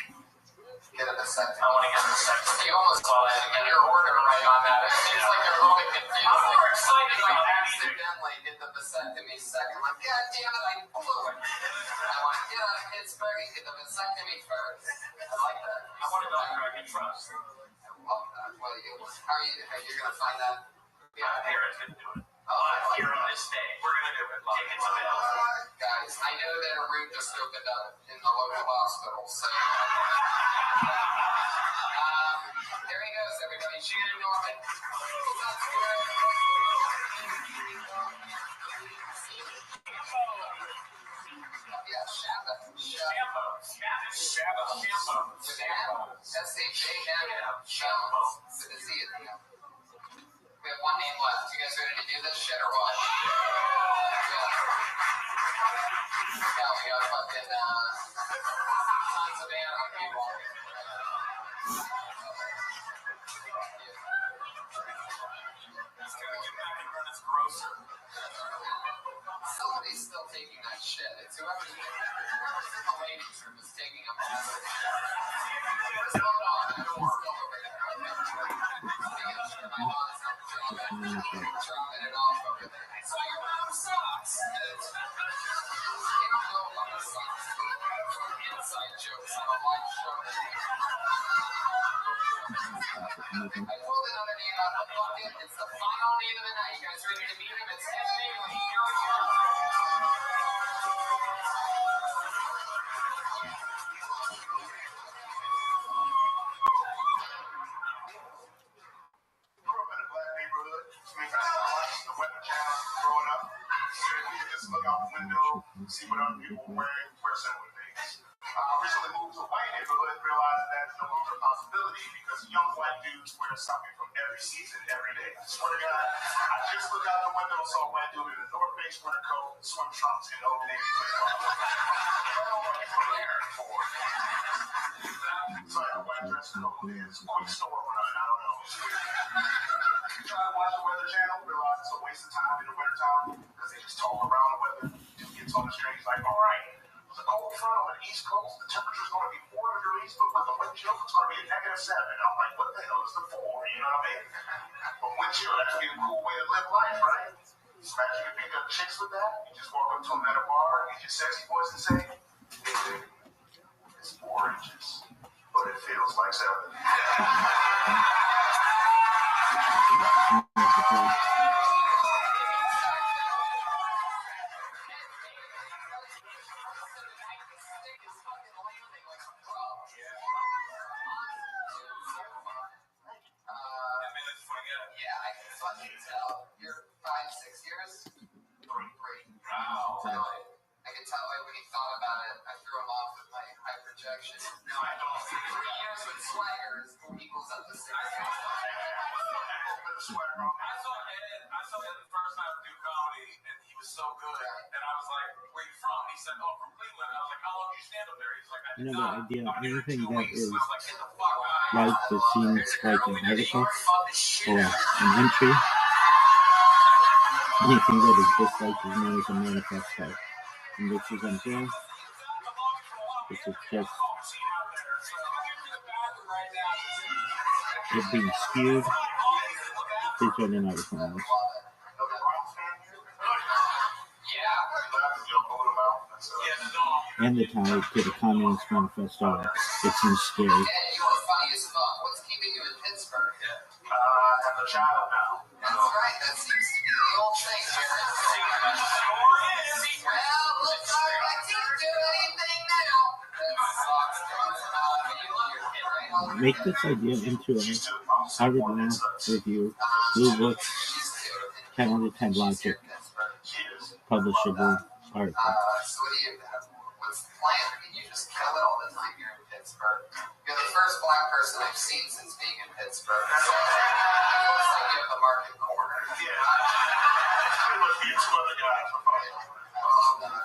Get a vasectomy. I want to get a vasectomy. You almost get your order right on that. It seems like you're really confused. I'm more excited about that. Accidentally did the vasectomy second. Like, God damn it, I blew it. I want to get out of Pittsburgh and get the vasectomy first. I like that. I want a doctor I can trust. I love that. How are you going to find that? Yeah, my parents can do it. Here on this day. We're going to do it. Tickets available. Guys, I know that a room just opened up in the local hospital, so... there he goes, everybody. Shannon Norman. Yeah, Shabba. S-H-A-M-M. Shabba. With a Z at the end. We have one name left. You guys ready to do this shit or what? Yeah, we got fucking tons of animal people. He's going to get back and run his grocer. Somebody's still taking that shit. It's whoever's in the ladies' room is taking a massive. What's going on? I don't work over there. Dropping it off over there. So your mom sucks. You don't know about the sucks. Inside jokes on a live show. I pulled another name out of the bucket. It's the final name of the night. You guys ready to meet him? It's Ed Bailey. Here we go. See what other people were wearing, wear similar things. Recently moved to a white neighborhood, realized that that's no longer a possibility because young white dudes wear something from every season, every day. I swear to God, I just looked out the window and saw a white dude in a North base winter coat, swim trunks, and Old Navy So I wear dress code is quick store run. I don't know. You try to watch the Weather Channel, realize it's a waste of time in the wintertime because they just talk around the weather. It gets on the screen. It's like, all right, there's a cold front on the East Coast. The temperature's going to be 4 degrees, but with the wind chill, it's going to be a -7. I'm like, what the hell is the 4? You know what I mean? But wind chill, that could be a cool way to live life, right? Imagine you pick up chicks with that. You just walk up to them at a bar, get your sexy voice and say, hey, it's 4 inches, but it feels like 7. Yeah, I can fucking tell. You're 5-6 years? 3. Wow. I can tell when he thought about it. I threw him off with my high projection. No, I don't. 3 years with swagger equals up to 6 years. I saw Ed the first time do comedy, and he was so good. And I was like, "Where you from?" He said, "Oh, from Cleveland." I was like, "How long do you stand up there?" He's like, You know, the idea of anything that is like that seems like an article or an entry, anything that is disliked is known as a manifesto. And this is unfair. This is just it being skewed. Please read an article on this. And the tie to the Communist Manifesto. It seems scary. Yeah, you were funny as fuck. What's keeping you in Pittsburgh? I have a child now. That's right. That seems to be the old thing, Jared. Well, looks like I can't do anything now. Make this idea into a Harvard Law Review, Blue Book, 10 out of 10 logic, publishable article. So what do you have? What's the plan? I mean, you just kill it all the time here in Pittsburgh. You're the first black person I've seen since being in Pittsburgh. So it's like you have the market corner. Yeah. Pretty much be 2 other guys.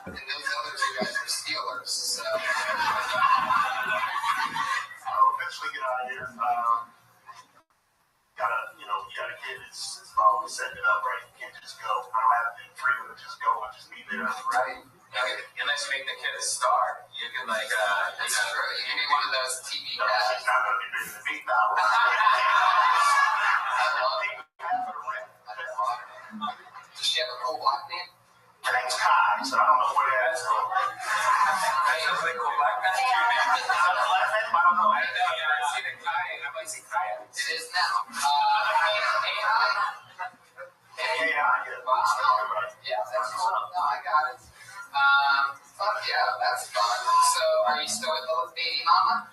And those other 2 guys are Steelers, so. I'll eventually get out of here. You got a kid, it's about setting it up right. You can't just go. I don't have the freedom to just go and just be there. Right. Unless you make the kid a star, you can like. That's true. You can be one of those TV No, guys. she's not going to be bigger than me now. Does she have a cool black name? Her name's Kai, so I don't know where that's from. That's a cool black man. Is that the last name? I don't know. I see the Kai. I might see Kai. It is now. Yeah, that's cool. No, I got it. Fuck yeah, that's fun. So, are you still with the baby mama?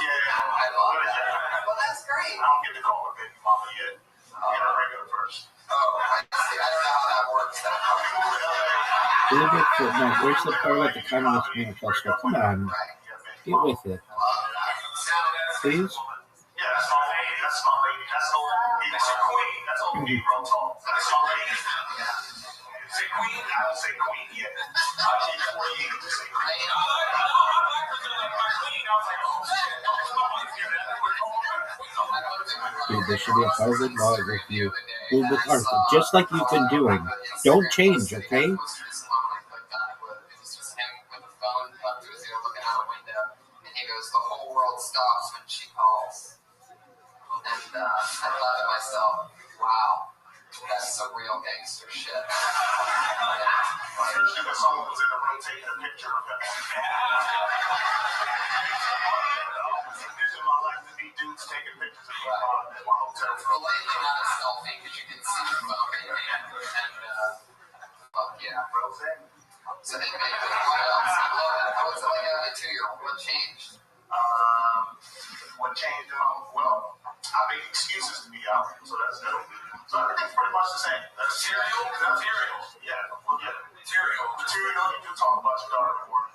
Yeah. I love that. Well, that's great. I don't get to call her baby mama yet. Get her regular first. Oh, I see. I don't know how that works. Where's the part about the Communist Manifesto? Come on. Get with it. Please? Yeah, that's my lady. That's my lady. That's old. That's a queen. That's old Negro talk. That's my lady. Say queen? I don't say queen yet. I'll keep it for you to say queen. Dude, there should be a Harvard Law Review Blue Book article, just like you've been doing. Don't change, okay? It was just him with the phone up to his ear looking out a window, and he goes, "The whole world stops when she calls." And I thought to myself, wow, that's some real gangster shit. Especially when someone was in the room taking a picture of him. Vision my life to be dudes taking pictures of me at my hotel room. Lately, not a selfie, because you can see the phone in hand, and fuck yeah. So they made it. What else? I love that. How was it like having a 2-year-old? What changed? What changed? Well, I made excuses to be out, so that's new. So everything's pretty much the same. That's material. Yeah. Material, you do talk about your daughter more.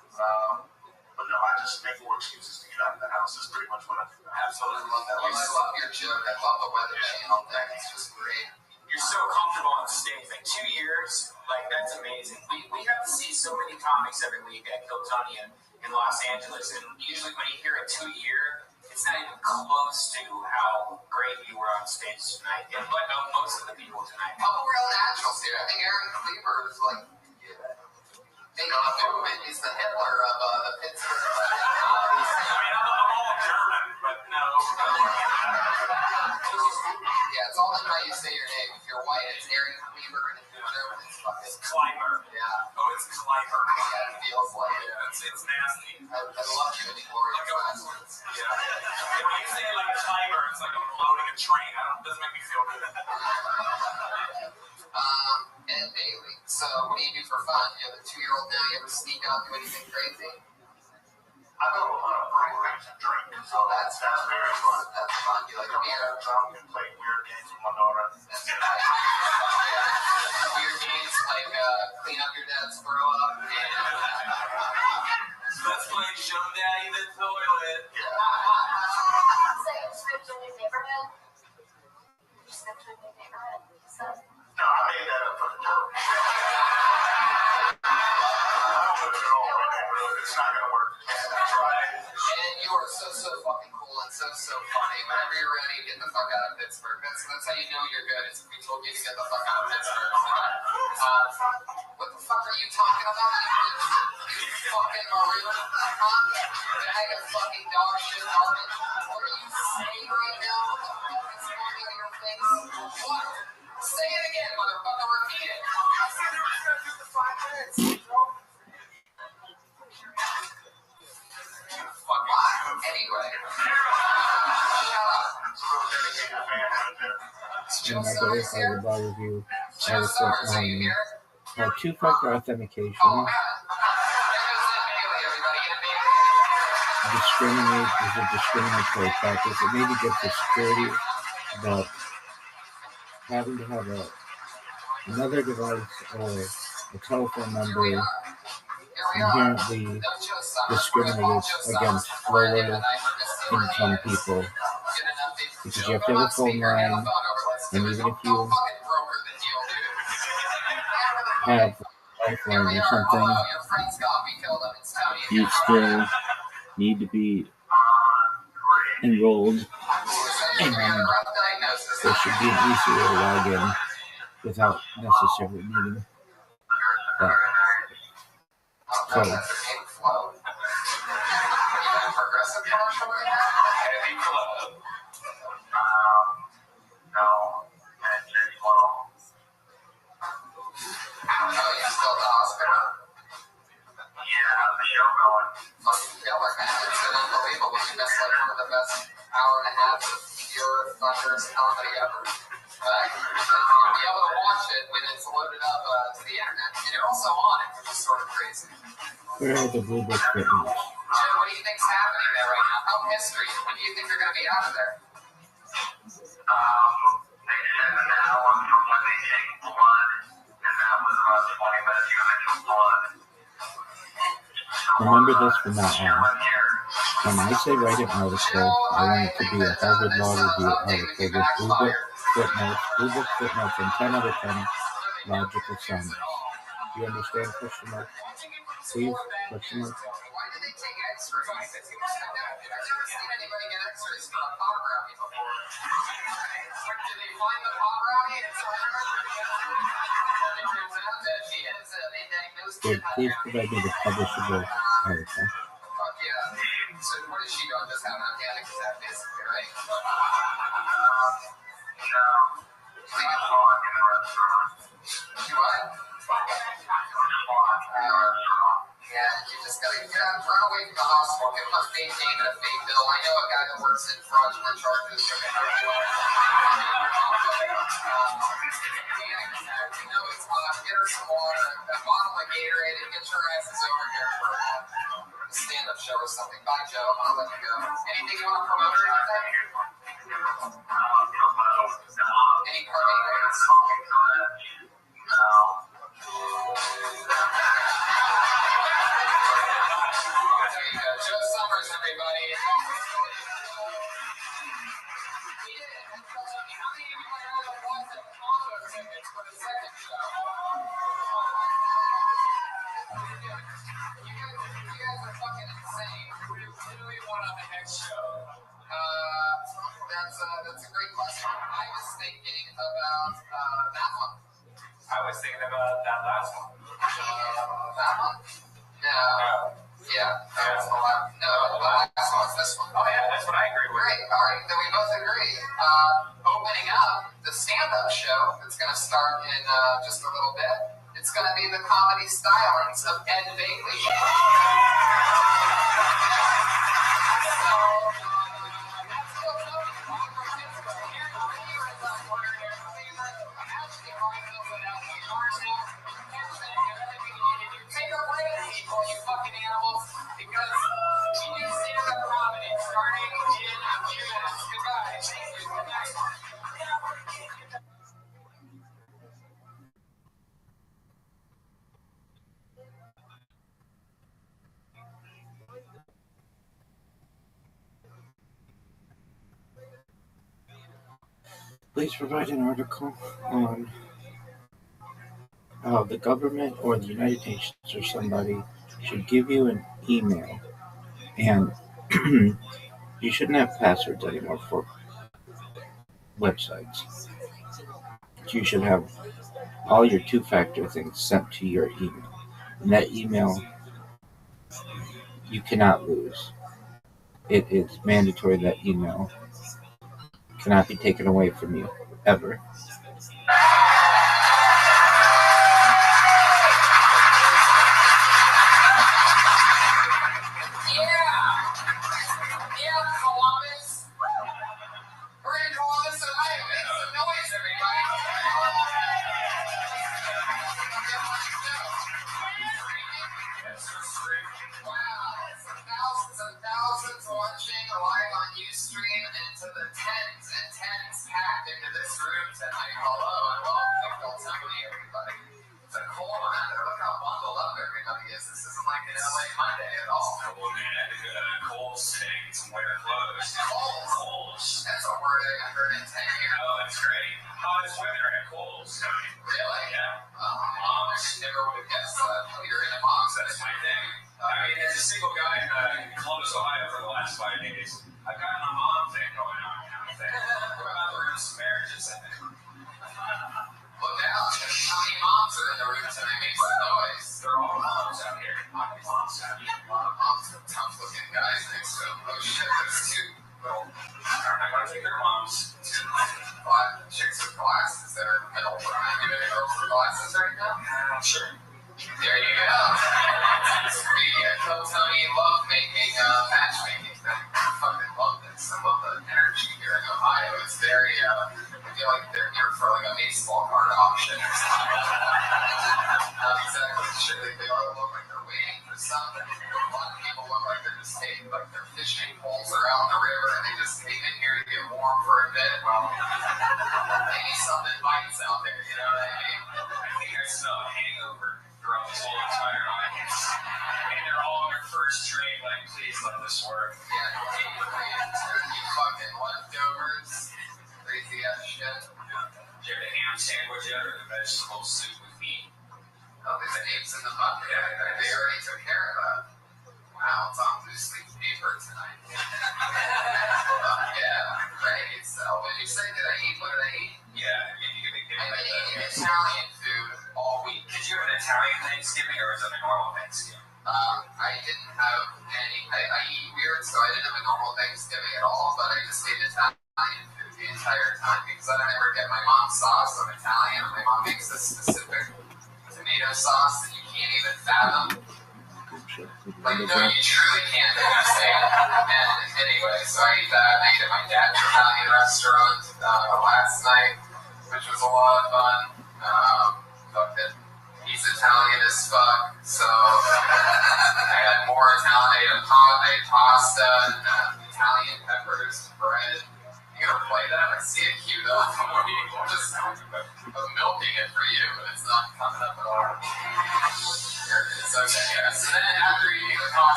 But no, I just make more excuses to get out of the house. That's pretty much what I do. Absolutely love that. I love your joke. I love the Weather Channel thing. It's just great. You you're so comfortable on stage. Like 2 years, like that's amazing. We have to see so many comics every week at Kiltonian in Los Angeles, and usually when you hear a 2 year, it's not even close to how great you were on stage tonight. And but most of the people tonight. A couple real naturals here. I think Aaron Kleber is like making a movement. He's the Hitler of the Pittsburgh. I'm all German, but no. Yeah, it's all in how you say your name. If you're white, it's Aaron Kleber, and if you're German, it's fucking Kleiber. Yeah. Oh, it's Kleiber. Yeah, it feels like it. It's nasty. I love you in the glorious bastards. Yeah. If you say it like Kleiber, it's like I'm loading a train. It doesn't make me feel good. And Bailey. So, what do you do for fun? You have a 2-year-old now. You ever sneak out and do anything crazy? I go to a lot of breweries and drink. So that's very fun. That's fun. You like beer? Drunk and play weird games with my daughter. That's nice. Yeah. Weird games like clean up your dad's throw up. Let's play Show Daddy the Toilet. So you just moved to a new neighborhood? You just moved to a new neighborhood? So... No, I made that up for the joke. I don't live at all in that room. It's not going to work. Right. And you are so fucking cool and so funny. Whenever you're ready, get the fuck out of Pittsburgh. That's how you know you're good, is if we told you to get the fuck out of Pittsburgh. What the fuck are you talking about? You fucking maroon bag of fucking dog shit garbage. What are you saying right now? What the fuck is going on your face? What? Say it again, motherfucker. Repeat it. I said they were going to do the 5 minutes. Anyway. In my very Rabbi review, I was on two-factor authentication. Discriminate is a discriminatory practice. It may be good for security, but having to have another device or a telephone number inherently discriminates against lower income people, because you have to have a phone line, and even if you have a lifeline or something, you still need to be enrolled, and there should be an easy way to log in without necessarily needing that code. Comedy ever. You'll be able to watch it when it's loaded up to the internet, and you're also on it, which is sort of crazy. Where are the Blue Book written? Jim, what do you think's happening there right now? How history? When do you think they're going to be out of there? They said an hour from when they take blood, and that was about 20 minutes units of blood. Remember this from now on. When I say write an article, I want it to be a Harvard Law Review article with Blue Book footnotes, and 10 out of 10 logical summaries. Do you understand? Question mark. Please? Question mark. Why did they take x-rays? I've never seen anybody get x-rays for a pot brownie before. Did they find the pot brownie? It turns out that she is, they diagnosed it. Please provide me the publishable article. Fuck yeah. So what is she doing? Just having a panic attack, basically, right? You what? Yeah, you just gotta run away from the hospital. Give them a fake name and a fake bill. I know a guy that works in fraudulent charges. No, it's not. Get her some water, a bottle of Gatorade, and get your asses over here for a stand-up show or something. Bye, Joe. I'll let you go. Anything you want to promote or anything? Any parting words? There you go. Joe Summers, everybody. We did it. How many of you want to know what it was? that's a great question. I was thinking about that one. I was thinking about that last one. That one? No. Yeah, that was the last. No, the last one's this one. Oh yeah, that's what I agree with. Great. All right, then we both agree. Opening up the stand-up show that's going to start in just a little bit. It's going to be the comedy stylings of Ed Bailey. Take a break, people, you fucking animals, because we do stand-up comedy starting in a few minutes. Goodbye. Thank you. Good night. Please provide an article on how the government or the United Nations or somebody should give you an email, and you shouldn't have passwords anymore for websites. You should have all your two-factor things sent to your email, and that email you cannot lose. It is mandatory that email cannot be taken away from you ever.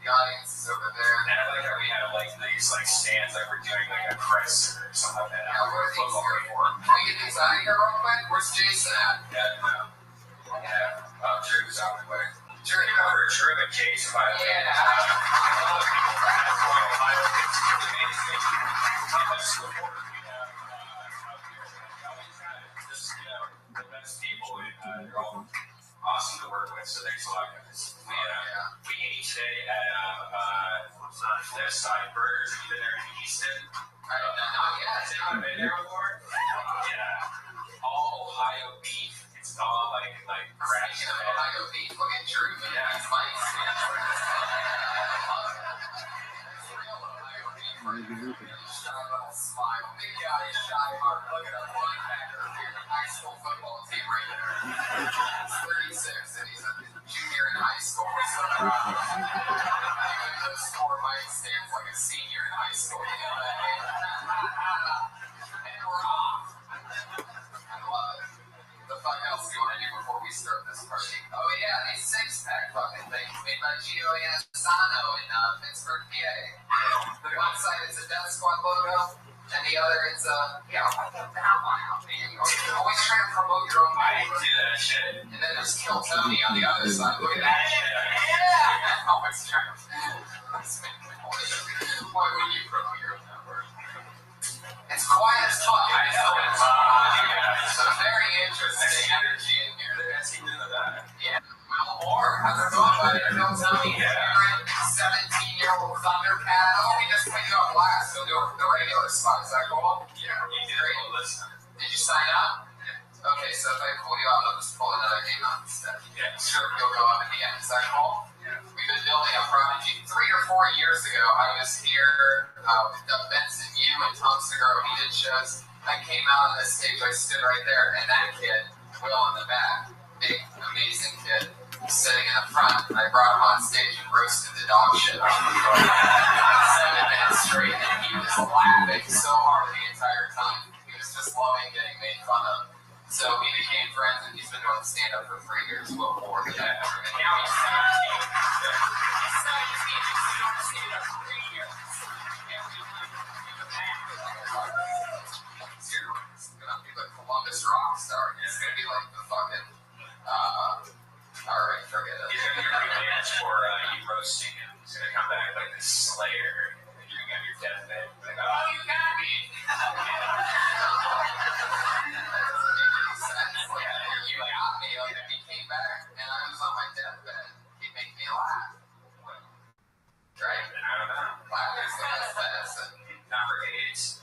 The audience is over And I like how we have like these like stands like we're doing like a press or something like that. Yeah, we're football reform. Can we get these out of here real quick? Where's Jason at? Yeah, no. Yeah, Drew's out of the way. Drew, you know, for Drew and Case, by the way. Yeah. It's amazing how much support we have out here. Just, you know, the best people, and they're all awesome to work with, so thanks a lot, guys. We ate today at the Side Burgers. Have you been there in Easton? Has anyone been there before? Yeah. All Ohio beef. It's all like grass. Speaking of Ohio beef, look at Drew. Yeah. He's fighting. Real Ohio beef. Smile. Big guy, shy heart. Look at our linebacker here. High school football team right there. He's 36 and he's a junior in high school. So, even though score might stands like a senior in high school. You know that? And we're off. I love it. The fuck else do you want to do before we start this party? Oh yeah, these six-pack fucking things made by Gio Anasano in Pittsburgh, PA. The one side is a Death Squad logo, and the other is I got that one out. You always try to promote your own I didn't do that shit. and then there's Kill Tony on the other side. Look at that shit. Yeah! Always trying to. Why would you promote your own network? It's quiet as fuck. I know. So very interesting energy in here. The best team in the back. Yeah. Well, or how's it going, buddy? Kill Tony, 17-year-old Thundercat. Oh, we just put you on blast. So do the regular spot. Is that cool? Yeah, you did a listen. Did you sign up? Okay, so if I pull you out, I'll just pull another game out instead. Yeah. Sure, you'll go up at the end. Is that cool? Yeah. We've been building a prodigy. 3 or 4 years ago, I was here with Benson, you, and Tom Segura. We did shows. I came out on the stage. I stood right there, and that kid, Will, in the back, big, amazing kid, sitting in the front. And I brought him on stage and roasted the dog shit out of him for 7 minutes straight, and he was laughing so hard the entire time. He was just loving getting made fun of. So we became friends, and he's been doing stand-up for 3 years. Well, more than that. Now he's 17. He's 17. He's been on stand-up for 3 years. He's gonna be the Columbus rock star. He's gonna be like the fucking. Alright, forget it. He's gonna be revenge for you roasting him. He's gonna come back like the Slayer, and you're gonna have your deathbed. Like, oh, you got me. You got me. Like, if he came back and I was on my deathbed, he'd make me laugh. Right? I don't know. Laughter's the best medicine. Not for AIDS.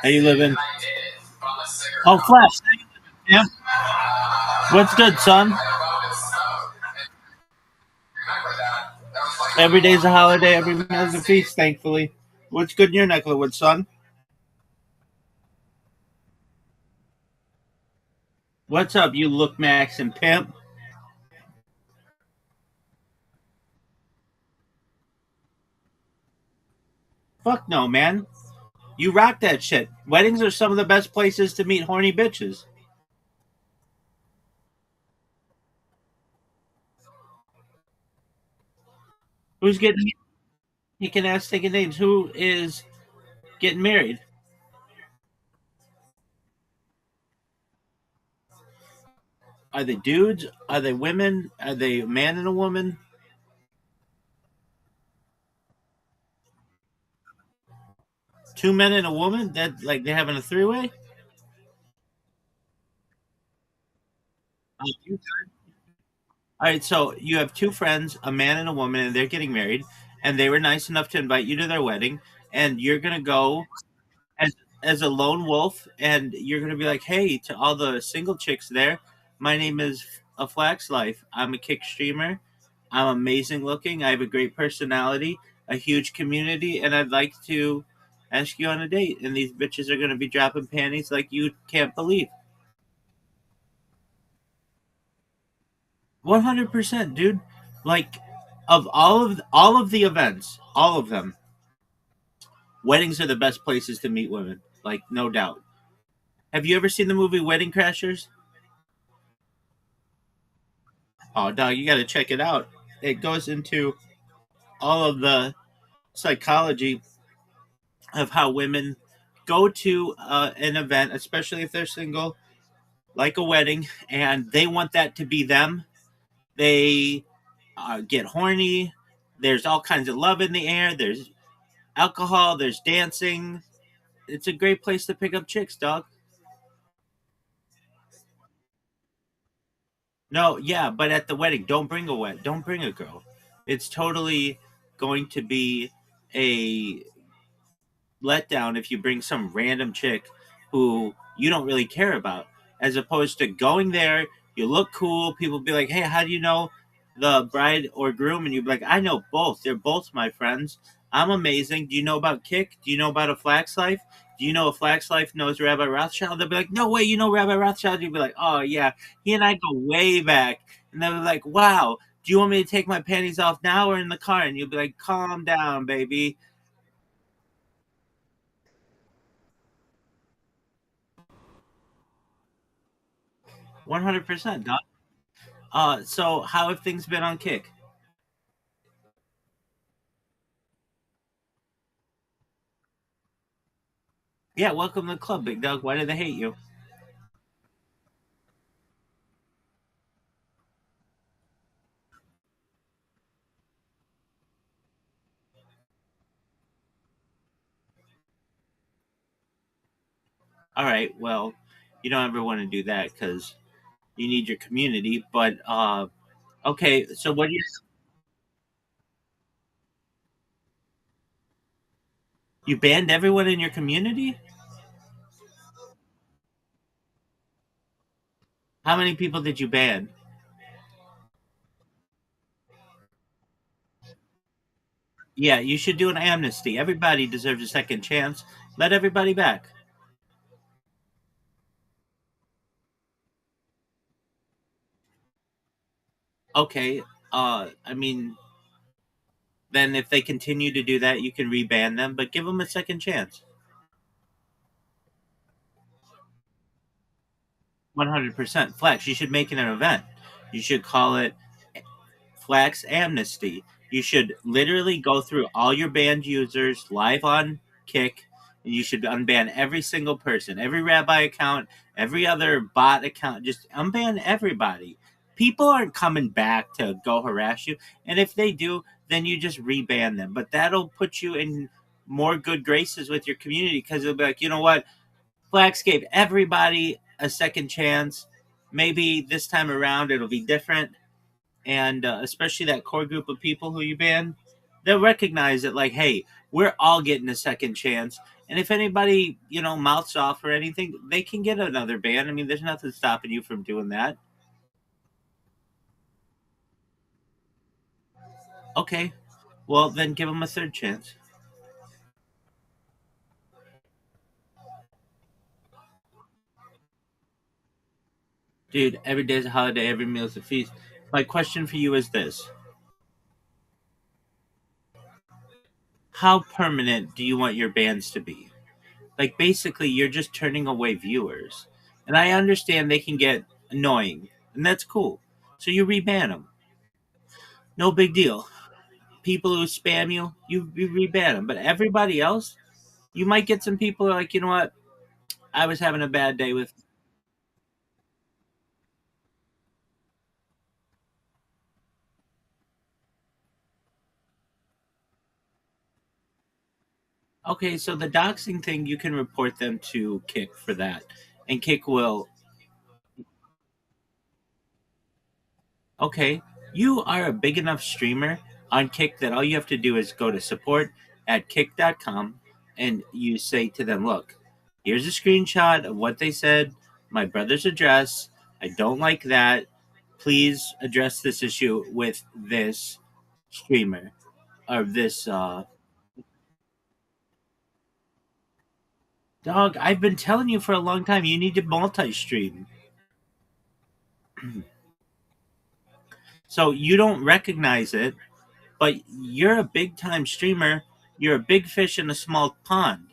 How you living? Oh, Flash. How you living, Cam? What's good, son? Every day's a holiday, every meal's a feast, thankfully. What's good in your neck of the woods, son? What's up, you look Max and pimp? Fuck no, man. You rock that shit. Weddings are some of the best places to meet horny bitches. Who's getting taking ass, taking names? Who is getting married? Are they dudes? Are they women? Are they a man and a woman? Two men and a woman? That like they're having a three-way? All right, so you have two friends, a man and a woman, and they're getting married, and they were nice enough to invite you to their wedding, and you're gonna go as a lone wolf, and you're gonna be like, "Hey, to all the single chicks there, my name is a Flax Life. I'm a kick streamer. I'm amazing looking. I have a great personality, a huge community, and I'd like to ask you on a date." And these bitches are gonna be dropping panties like you can't believe. 100%, dude. Like, of all of the events, all of them, weddings are the best places to meet women. Like, no doubt. Have you ever seen the movie Wedding Crashers? Oh, dog, you got to check it out. It goes into all of the psychology of how women go to an event, especially if they're single, like a wedding, and they want that to be them. They get horny. There's all kinds of love in the air. There's alcohol. There's dancing. It's a great place to pick up chicks, dog. No, yeah, but at the wedding, don't bring a girl. It's totally going to be a letdown if you bring some random chick who you don't really care about, as opposed to going there, you look cool, people be like, hey, how do you know the bride or groom? And you'd be like, I know both. They're both my friends. I'm amazing. Do you know about Kick? Do you know about a Flax Life? Do you know a Flax Life knows Rabbi Rothschild? They'll be like, no way, you know Rabbi Rothschild? You'd be like, oh, yeah, he and I go way back. And they'll be like, wow, do you want me to take my panties off now or in the car? And you'll be like, calm down, baby. 100%, Doc. So how have things been on Kick? Yeah, welcome to the club, Big Dog. Why do they hate you? All right, well, you don't ever want to do that because you need your community. But okay, so what do you banned everyone in your community? How many people did you ban? Yeah, you should do an amnesty. Everybody deserves a second chance. Let everybody back. Okay, I mean, then if they continue to do that, you can reban them, but give them a second chance. 100% Flex. You should make it an event. You should call it Flax Amnesty. You should literally go through all your banned users live on Kick, and you should unban every single person, every rabbi account, every other bot account. Just unban everybody. People aren't coming back to go harass you, and if they do, then you just reban them. But that'll put you in more good graces with your community because it'll be like, you know what? Flax gave everybody a second chance. Maybe this time around it'll be different, and especially that core group of people who you ban, they'll recognize that like, hey, we're all getting a second chance. And if anybody mouths off or anything, they can get another ban. I mean, there's nothing stopping you from doing that. Okay, well then give them a third chance, dude. Every day is a holiday, every meal is a feast. My question for you is this: how permanent do you want your bans to be? Like, basically, you're just turning away viewers. And I understand they can get annoying, and that's cool. So you reban them. No big deal. People who spam you, you reban them. But everybody else, you might get some people who are like, you know what? I was having a bad day with. Okay, so the doxing thing, you can report them to Kick for that. And Kick will. Okay, you are a big enough streamer on Kick that all you have to do is go to support@kick.com and you say to them, look, here's a screenshot of what they said, my brother's address. I don't like that. Please address this issue with this streamer or this dog. I've been telling you for a long time you need to multi stream. So you don't recognize it, but you're a big time streamer. You're a big fish in a small pond.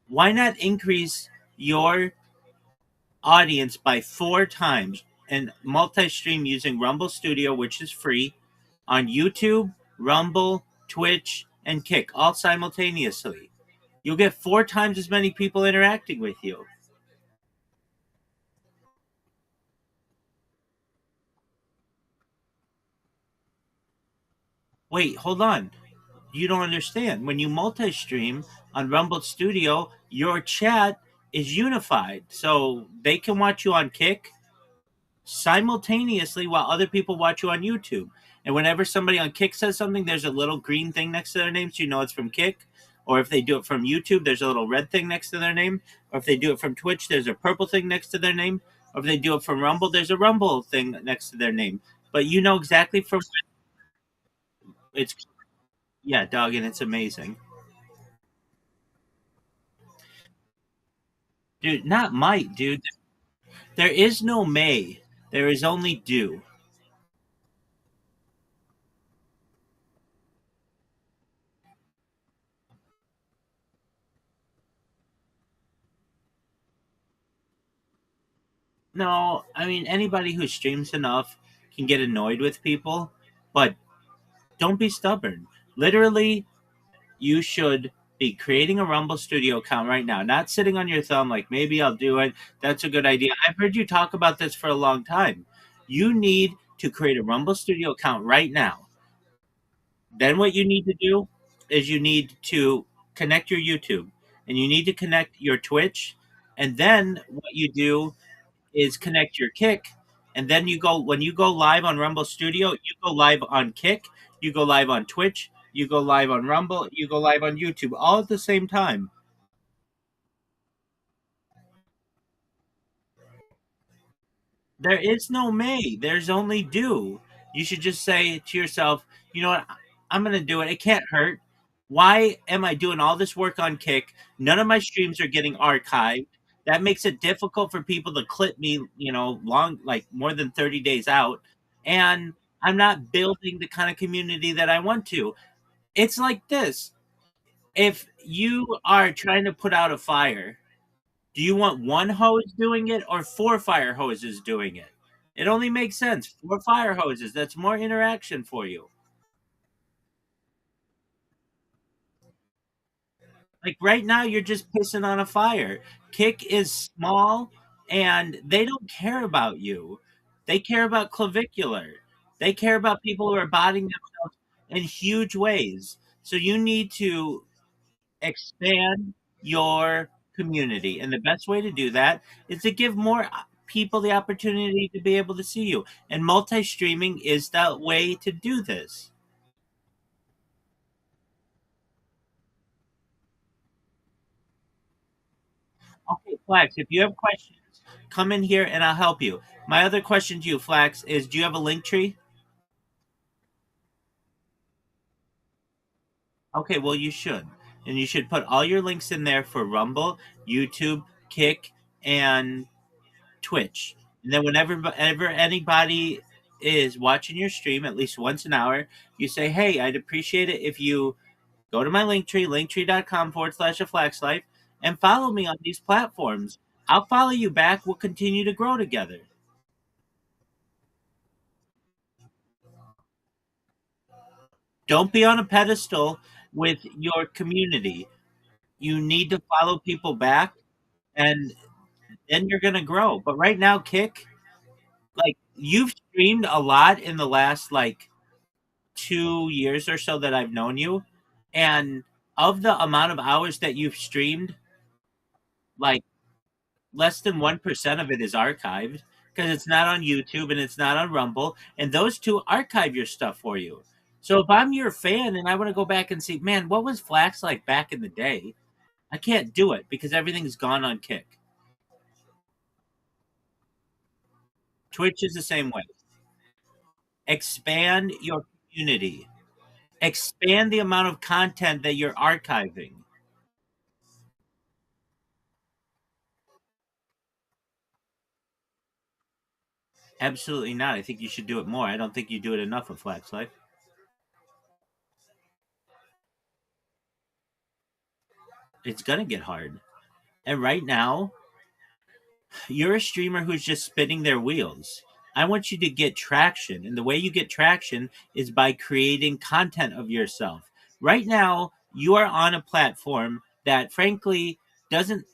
Why not increase your audience by 4 times and multi-stream using Rumble Studio, which is free, on YouTube, Rumble, Twitch, and Kick, all simultaneously. You'll get 4 times as many people interacting with you. Wait, hold on. You don't understand. When you multi-stream on Rumble Studio, your chat is unified. So they can watch you on Kick simultaneously while other people watch you on YouTube. And whenever somebody on Kick says something, there's a little green thing next to their name so you know it's from Kick. Or if they do it from YouTube, there's a little red thing next to their name. Or if they do it from Twitch, there's a purple thing next to their name. Or if they do it from Rumble, there's a Rumble thing next to their name. But you know exactly from it's yeah, dog, and it's amazing. Dude, not might, dude. There is no may. There is only do. No, I mean anybody who streams enough can get annoyed with people, but don't be stubborn. Literally, you should be creating a Rumble Studio account right now, not sitting on your thumb like maybe I'll do it. That's a good idea. I've heard you talk about this for a long time. You need to create a Rumble Studio account right now. Then what you need to do is you need to connect your YouTube and you need to connect your Twitch. And then what you do is connect your Kick. And then you go when you go live on Rumble Studio, you go live on Kick, you go live on Twitch, you go live on Rumble, you go live on YouTube, all at the same time. There is no may. There's only do. You should just say to yourself, you know what? I'm going to do it. It can't hurt. Why am I doing all this work on Kick? None of my streams are getting archived. That makes it difficult for people to clip me, long, like more than 30 days out. And I'm not building the kind of community that I want to. It's like this. If you are trying to put out a fire, do you want one hose doing it or 4 fire hoses doing it? It only makes sense. 4 fire hoses. That's more interaction for you. Like right now, you're just pissing on a fire. Kick is small and they don't care about you. They care about clavicular. They care about people who are bodying themselves in huge ways. So you need to expand your community. And the best way to do that is to give more people the opportunity to be able to see you. And multi streaming is the way to do this. Okay, Flax, if you have questions, come in here and I'll help you. My other question to you, Flax, is do you have a link tree? Okay, well, you should. And you should put all your links in there for Rumble, YouTube, Kick, and Twitch. And then whenever anybody is watching your stream at least once an hour, you say, hey, I'd appreciate it if you go to my link tree, linktree.com/a flax life, and follow me on these platforms. I'll follow you back. We'll continue to grow together. Don't be on a pedestal with your community. You need to follow people back, and then you're going to grow. But right now, Kick, like, you've streamed a lot in the last, 2 years or so that I've known you, and of the amount of hours that you've streamed, like less than 1% of it is archived because it's not on YouTube and it's not on Rumble, and those two archive your stuff for you. So if I'm your fan and I want to go back and see, man, what was Flax like back in the day? I can't do it because everything's gone on Kick. Twitch is the same way. Expand your community. Expand the amount of content that you're archiving. Absolutely not. I think you should do it more. I don't think you do it enough with Flax Life. It's gonna get hard. And right now, You're a streamer who's just spinning their wheels. I want you to get traction. And the way you get traction is by creating content of yourself. Right now, you are on a platform that frankly doesn't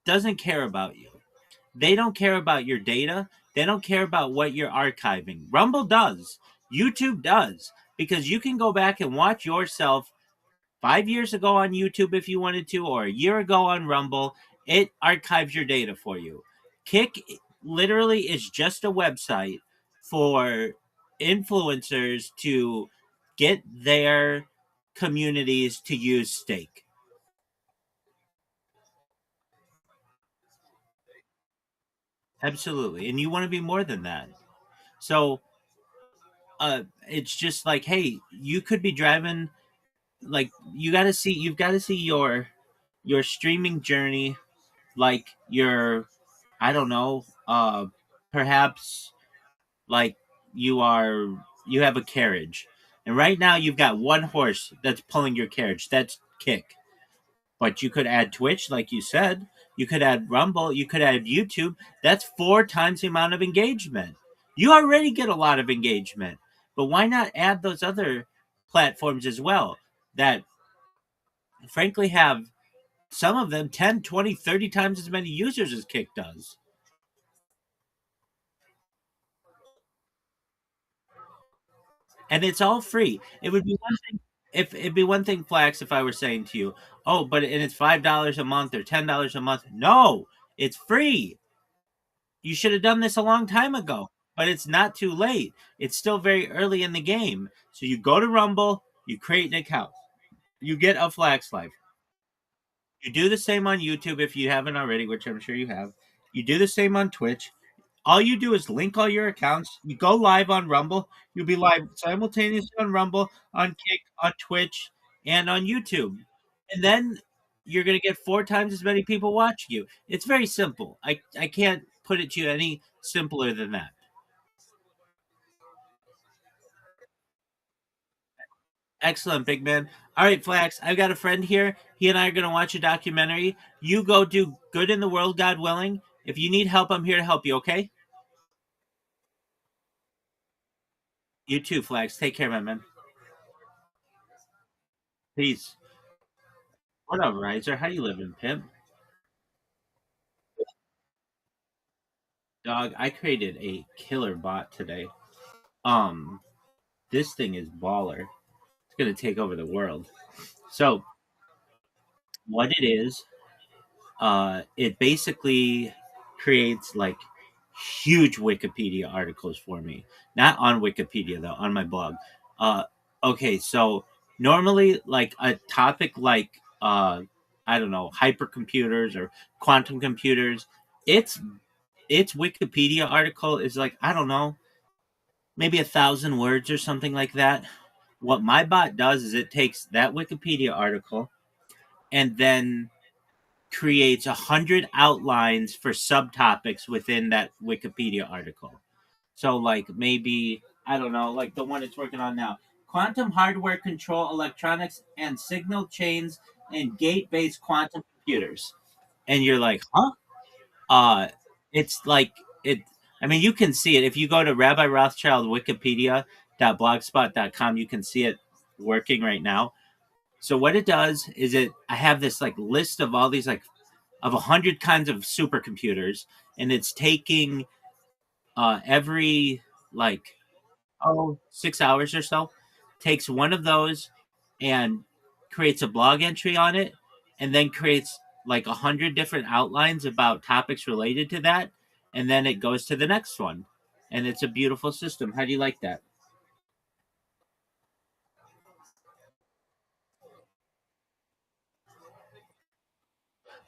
doesn't care about you. They don't care about your data. They don't care about what you're archiving. Rumble does. YouTube does. Because you can go back and watch yourself 5 years ago on YouTube if you wanted to, or a year ago on Rumble. It archives your data for you. Kick literally is just a website for influencers to get their communities to use Stake. Absolutely. And you want to be more than that. So it's just like, hey, you could be driving, like, you've got to see your streaming journey like your, I don't know, perhaps like you have a carriage, and right now you've got one horse that's pulling your carriage. That's Kick. But you could add Twitch, like you said. You could add Rumble. You could add YouTube. That's 4 times the amount of engagement. You already get a lot of engagement, but why not add those other platforms as well that frankly have some of them 10, 20, 30 times as many users as Kick does? And it's all free. It would be one thing if it'd be one thing, Flax, if I were saying to you, "Oh, but and it's $5 a month or $10 a month." No, it's free. You should have done this a long time ago, but it's not too late. It's still very early in the game. So you go to Rumble, you create an account, you get a Flax Life. You do the same on YouTube if you haven't already, which I'm sure you have. You do the same on Twitch. All you do is link all your accounts. You go live on Rumble. You'll be live simultaneously on Rumble, on Kick, on Twitch, and on YouTube. And then you're going to get 4 times as many people watching you. It's very simple. I can't put it to you any simpler than that. Excellent, big man. All right, Flax, I've got a friend here. He and I are going to watch a documentary. You go do good in the world, God willing. If you need help, I'm here to help you, okay? You too, Flax. Take care, my man. Peace. What up, Riser? How you living, pimp? Dog, I created a killer bot today. Um, this thing is baller. It's gonna take over the world. So, what it is, it basically creates like huge Wikipedia articles for me. Not on Wikipedia though, on my blog. Uh, okay, so normally like a topic like I don't know, hypercomputers or quantum computers, its its Wikipedia article is like, I don't know, maybe 1,000 words or something like that. What my bot does is it takes that Wikipedia article and then creates 100 outlines for subtopics within that Wikipedia article. So, like, maybe, I don't know, like the one it's working on now, quantum hardware control electronics and signal chains and gate based quantum computers. And you're like, huh? Uh, it's like, it, I mean, you can see it. If you go to Rabbi Rothschild Wikipedia.blogspot.com, you can see it working right now. So what it does is I have this like list of all these like of 100 kinds of supercomputers, and it's taking every like 6 hours or so, takes one of those and creates a blog entry on it, and then creates like 100 different outlines about topics related to that, and then it goes to the next one, and it's a beautiful system. How do you like that?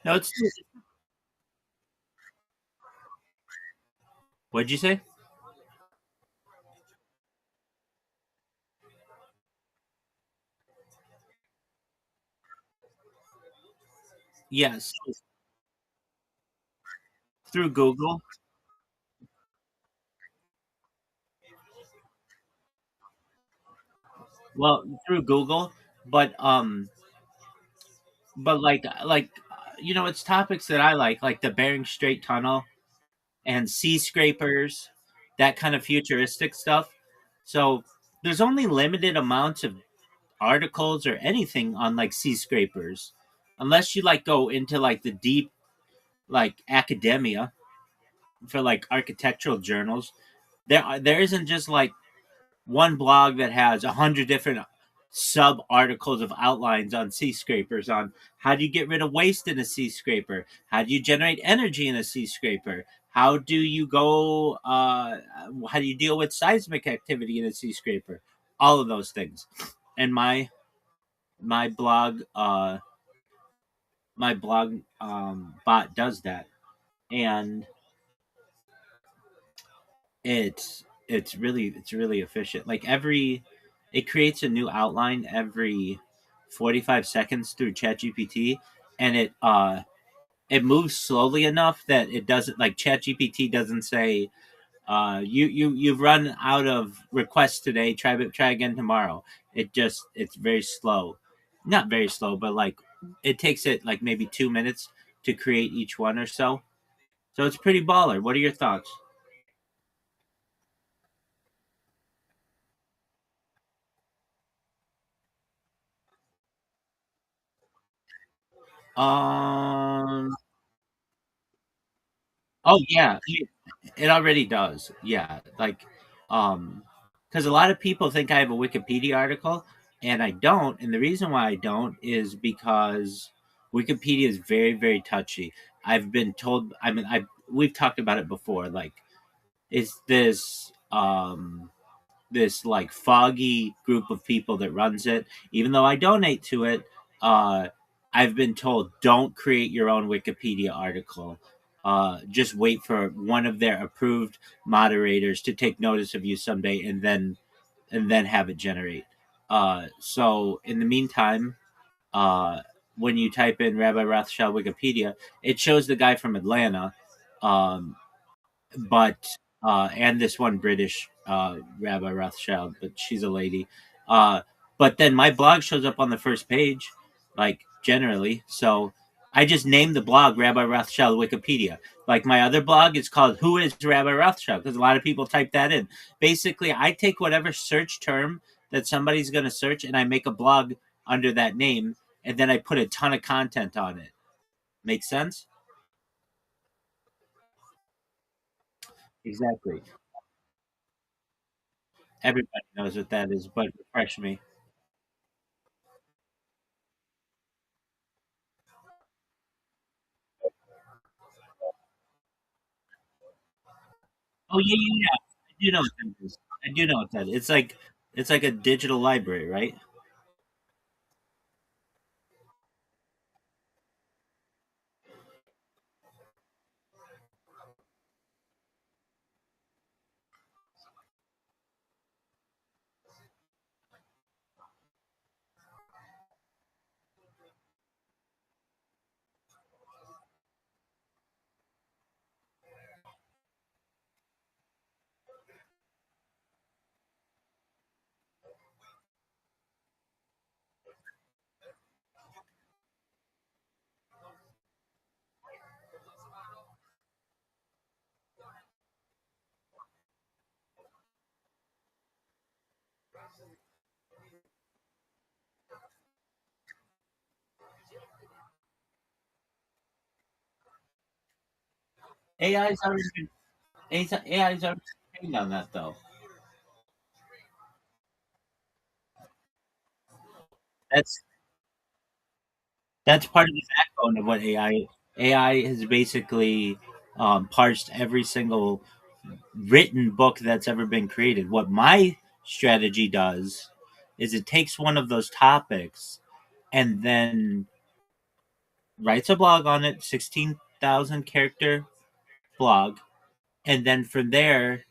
No, it's what'd you say? Yes, through Google. Well, through Google, but like it's topics that I like the Bering Strait Tunnel and sea scrapers, that kind of futuristic stuff. So there's only limited amounts of articles or anything on like sea scrapers, unless you like go into like the deep like academia for like architectural journals. There isn't just like one blog that has 100 different sub articles of outlines on sea scrapers, on how do you get rid of waste in a sea scraper, how do you generate energy in a sea scraper, how do you go how do you deal with seismic activity in a sea scraper, all of those things. And my blog bot does that. And it's really efficient. Like it creates a new outline every 45 seconds through ChatGPT, and it moves slowly enough that it doesn't, like, ChatGPT doesn't say you've run out of requests today, try again tomorrow. It's very slow. Not very slow, but like it takes it like maybe 2 minutes to create each one or so. So it's pretty baller. What are your thoughts? Um Oh yeah, it already does. Yeah, like, because a lot of people think I have a Wikipedia article, and I don't. And the reason why I don't is because Wikipedia is very, very touchy. I've been told. I mean, I we've talked about it before. Like, it's this like foggy group of people that runs it. Even though I donate to it, uh, I've been told don't create your own Wikipedia article. Just wait for one of their approved moderators to take notice of you someday, and then have it generate. So in the meantime, uh, when you type in Rabbi Rothschild Wikipedia, it shows the guy from Atlanta. Um, but and this one British Rabbi Rothschild, but she's a lady. Uh, but then my blog shows up on the first page, like generally. So I just named the blog Rabbi Rothschild Wikipedia. Like my other blog is called Who is Rabbi Rothschild? Because a lot of people type that in. Basically, I take whatever search term that somebody's going to search, and I make a blog under that name, and then I put a ton of content on it. Make sense? Exactly. Everybody knows what that is, but refresh me. Oh yeah, yeah, yeah. I do know what that is. I do know what that is. It's like a digital library, right? AI's already been AI's already been trained on that though. That's that's part of the backbone of what AI has basically parsed every single written book that's ever been created. What my strategy does is it takes one of those topics and then writes a blog on it, 16,000 character blog, and then from there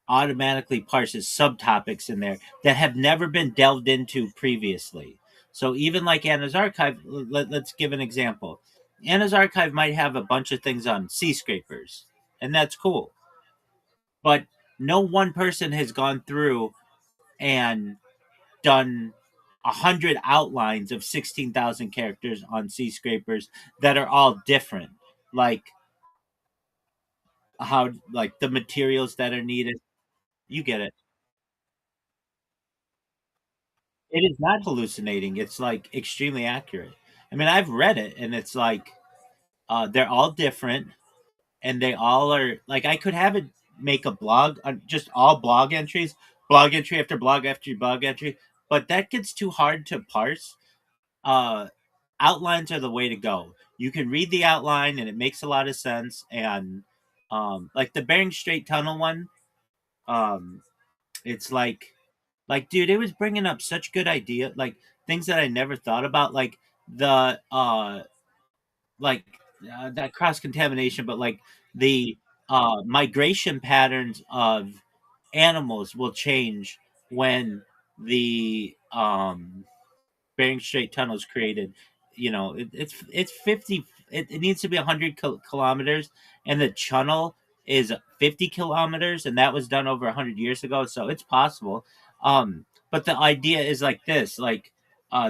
automatically parses subtopics in there that have never been delved into previously. So even like Anna's Archive, let's give an example. Anna's Archive might have a bunch of things on sea scrapers, and that's cool. But no one person has gone through and done 100 outlines of 16,000 characters on skyscrapers that are all different, like how like the materials that are needed. You get it. It is not hallucinating. It's like extremely accurate. I mean, I've read it, and it's like they're all different, and they all are like I could have it make a blog, just all blog entry after blog after blog entry, but that gets too hard to parse. Uh, Outlines are the way to go. You can read the outline, and it makes a lot of sense. And like the Bering Strait Tunnel one, um, it's like dude, it was bringing up such good idea, like things that I never thought about, like the like that cross contamination, but like the migration patterns of animals will change when the Bering Strait tunnel is created. You know, it's 50. It needs to be 100 kilometers, and the tunnel is 50 kilometers, and that was done over 100 years ago. So it's possible. But the idea is like this: like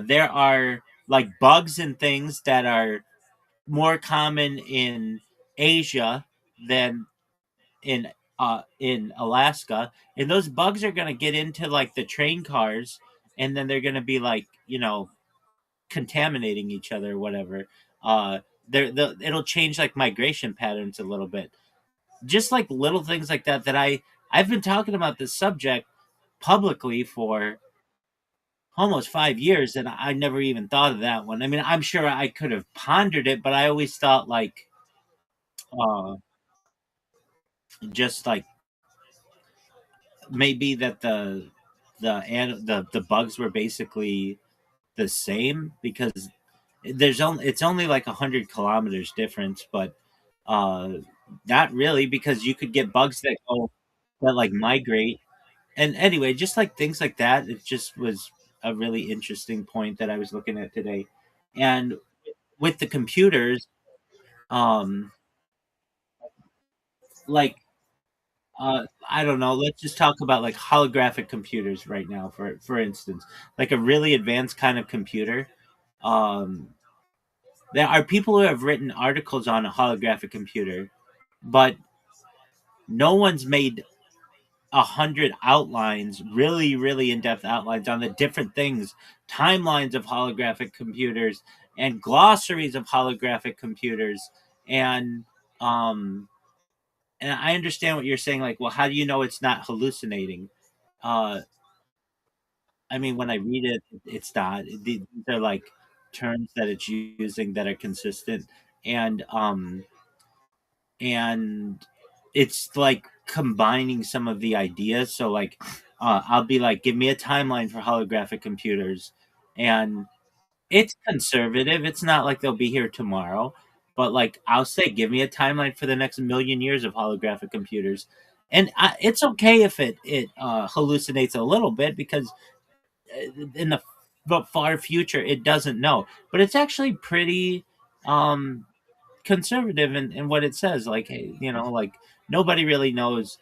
there are like bugs and things that are more common in Asia than in Alaska, and those bugs are going to get into like the train cars, and then they're going to be like, you know, contaminating each other or whatever. Uh, it'll change like migration patterns a little bit, just like little things like that. I've been talking about this subject publicly for almost 5 years, and I never even thought of that one. I mean, I'm sure I could have pondered it, but I always thought like uh, just like maybe that the bugs were basically the same, because it's only like 100 kilometers difference, but uh not really, because you could get bugs that like migrate. And anyway, just like things like that, it just was a really interesting point that I was looking at today. And with the computers, um like I don't know. Let's just talk about like holographic computers right now, for instance, like a really advanced kind of computer. Um, there are people who have written articles on a holographic computer, but no one's made 100 outlines, really, really in depth outlines on the different things, timelines of holographic computers, and glossaries of holographic computers, and um, and I understand what you're saying. Like, well, how do you know it's not hallucinating? Uh, I mean, when I read it, it's not. These are like terms that it's using that are consistent, and and it's like combining some of the ideas. So like, I'll be like, give me a timeline for holographic computers, and it's conservative. It's not like they'll be here tomorrow, but like I'll say, give me a timeline for the next million years of holographic computers, and it's okay if it hallucinates a little bit, because in the far future it doesn't know, but it's actually pretty um conservative in what it says. Like, hey, you know, like nobody really knows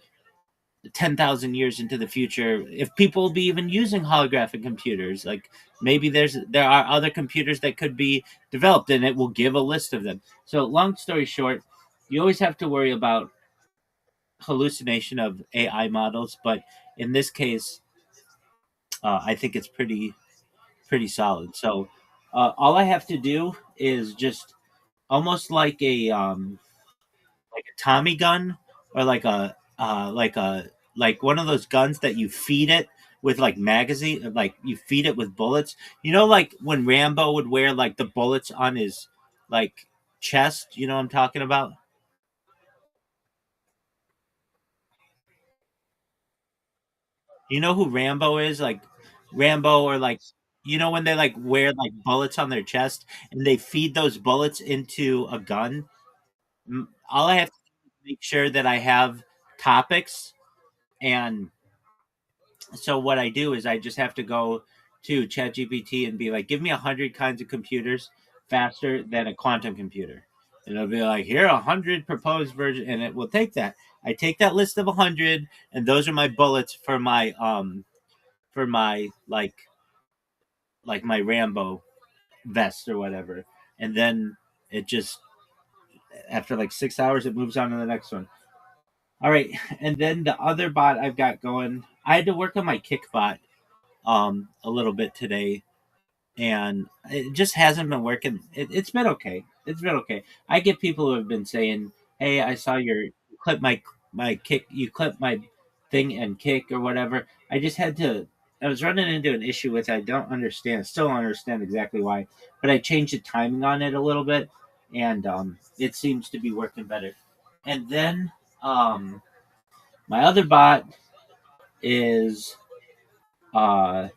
10,000 years into the future if people will be even using holographic computers. Like maybe there are other computers that could be developed, and it will give a list of them. So long story short, you always have to worry about hallucination of AI models, but in this case, I think it's pretty solid. So all I have to do is just almost like a Tommy gun, or like one of those guns that you feed it with like magazine, like you feed it with bullets. You know, like when Rambo would wear like the bullets on his like chest. You know what I'm talking about? You know who Rambo is? Like Rambo, or like, you know, when they like wear like bullets on their chest and they feed those bullets into a gun. All I have to do is make sure that I have topics, and so what I do is I just have to go to ChatGPT and be like, give me 100 kinds of computers faster than a quantum computer. And it'll be like, here are 100 proposed versions, and it will take that. I take that list of 100, and those are my bullets for my like like my Rambo vest or whatever, and then it just after like 6 hours it moves on to the next one. All right, and then the other bot I've got going, I had to work on my kick bot a little bit today, and it just hasn't been working. It's been okay. It's been okay. I get people who have been saying, "Hey, I saw your clip my kick. You clip my thing and kick or whatever." I just had to. I was running into an issue with. I don't understand. Still don't understand exactly why, but I changed the timing on it a little bit, and it seems to be working better. And then um, my other bot is uh,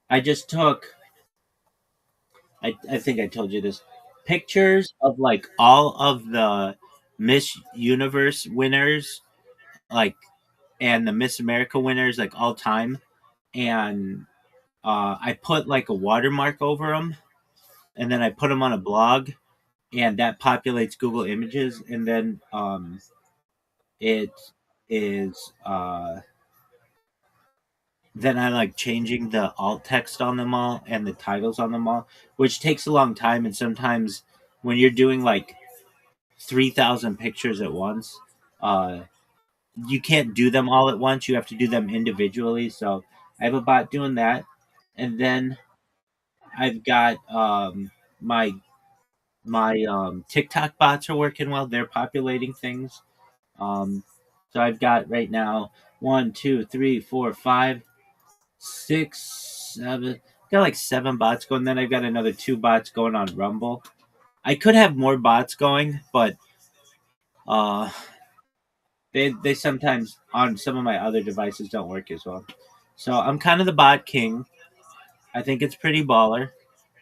I just took I think I told you this. Pictures of like all of the Miss Universe winners, like and the Miss America winners, like all time, and I put like a watermark over them, and then I put them on a blog, and that populates Google Images, and then it is then I like changing the alt text on them all and the titles on them all, which takes a long time, and sometimes when you're doing like 3,000 pictures at once. Uh, you can't do them all at once. You have to do them individually. So I have a bot doing that, and then I've got my TikTok bots are working well. They're populating things. Um, so I've got right now 1, 2, 3, 4, 5, 6, 7. Got like 7 bots going. Then I've got another 2 bots going on Rumble. I could have more bots going, but uh, they sometimes on some of my other devices don't work as well. So I'm kind of the bot king. I think it's pretty baller,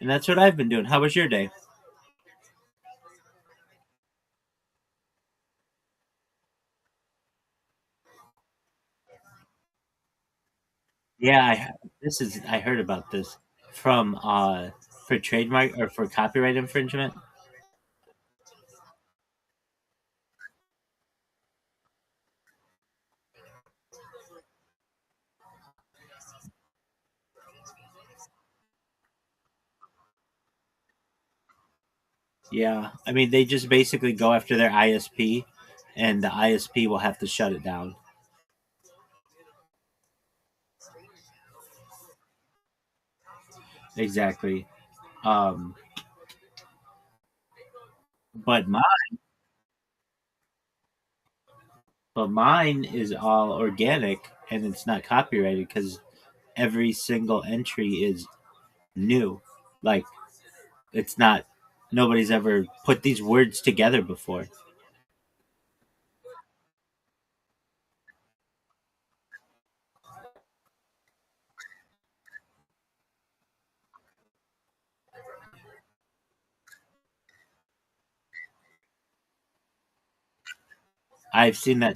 and that's what I've been doing. How was your day? Yeah, I heard about this from for trademark or for copyright infringement. Yeah, I mean they just basically go after their ISP, and the ISP will have to shut it down. Exactly. Um, but my but mine is all organic and it's not copyrighted because every single entry is new. Like it's not nobody's ever put these words together before. I've seen that.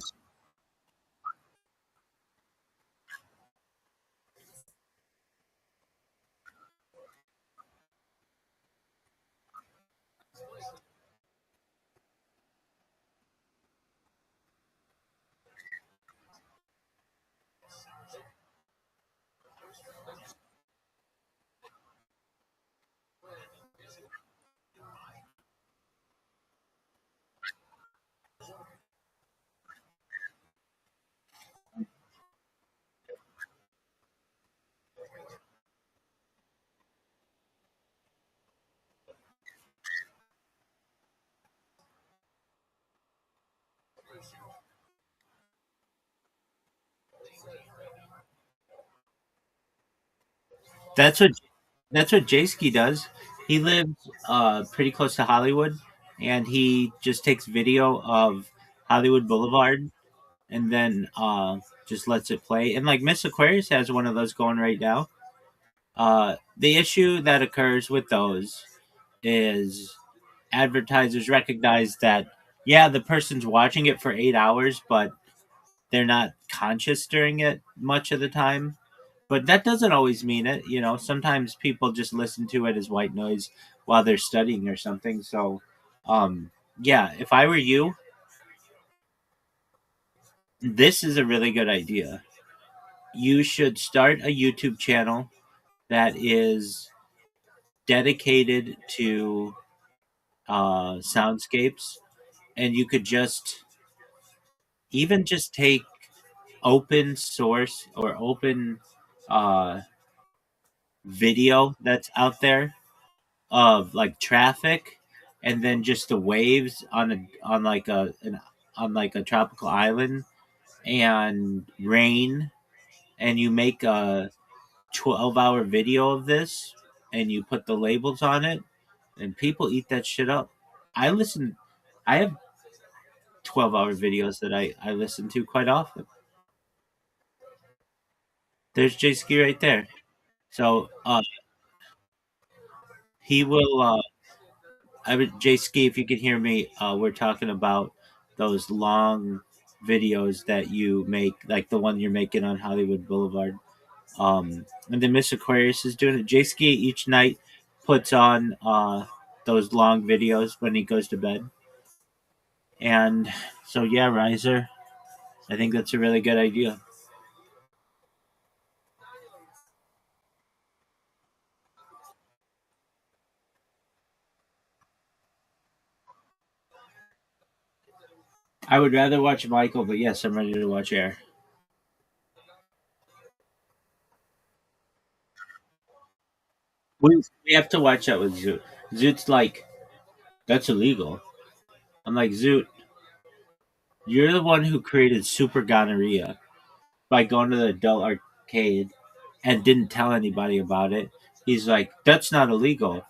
That's what that's what Jayski does. He lives pretty close to Hollywood, and he just takes video of Hollywood Boulevard and then just lets it play. And like Miss Aquarius has one of those going right now. The issue that occurs with those is advertisers recognize that yeah, the person's watching it for 8 hours, but they're not conscious during it much of the time. But that doesn't always mean it. You know, sometimes people just listen to it as white noise while they're studying or something. So, yeah, if I were you, this is a really good idea. You should start a YouTube channel that is dedicated to soundscapes, and you could just even just take open source or open uh, video that's out there of like traffic, and then just the waves on like on like a tropical island and rain, and you make a 12-hour video of this and you put the labels on it, and people eat that shit up. I listen. I have 12-hour videos that I listen to quite often. There's Jay Ski right there. So he will. Jay Ski, if you can hear me, we're talking about those long videos that you make, like the one you're making on Hollywood Boulevard. And then Miss Aquarius is doing it. Jay Ski each night puts on those long videos when he goes to bed. And so, yeah, Riser, I think that's a really good idea. I would rather watch Michael, but yes, I'm ready to watch Air. We have to watch that with Zoot. Zoot's like, that's illegal. I'm like, Zoot, you're the one who created super gonorrhea by going to the adult arcade and didn't tell anybody about it. He's like, that's not illegal.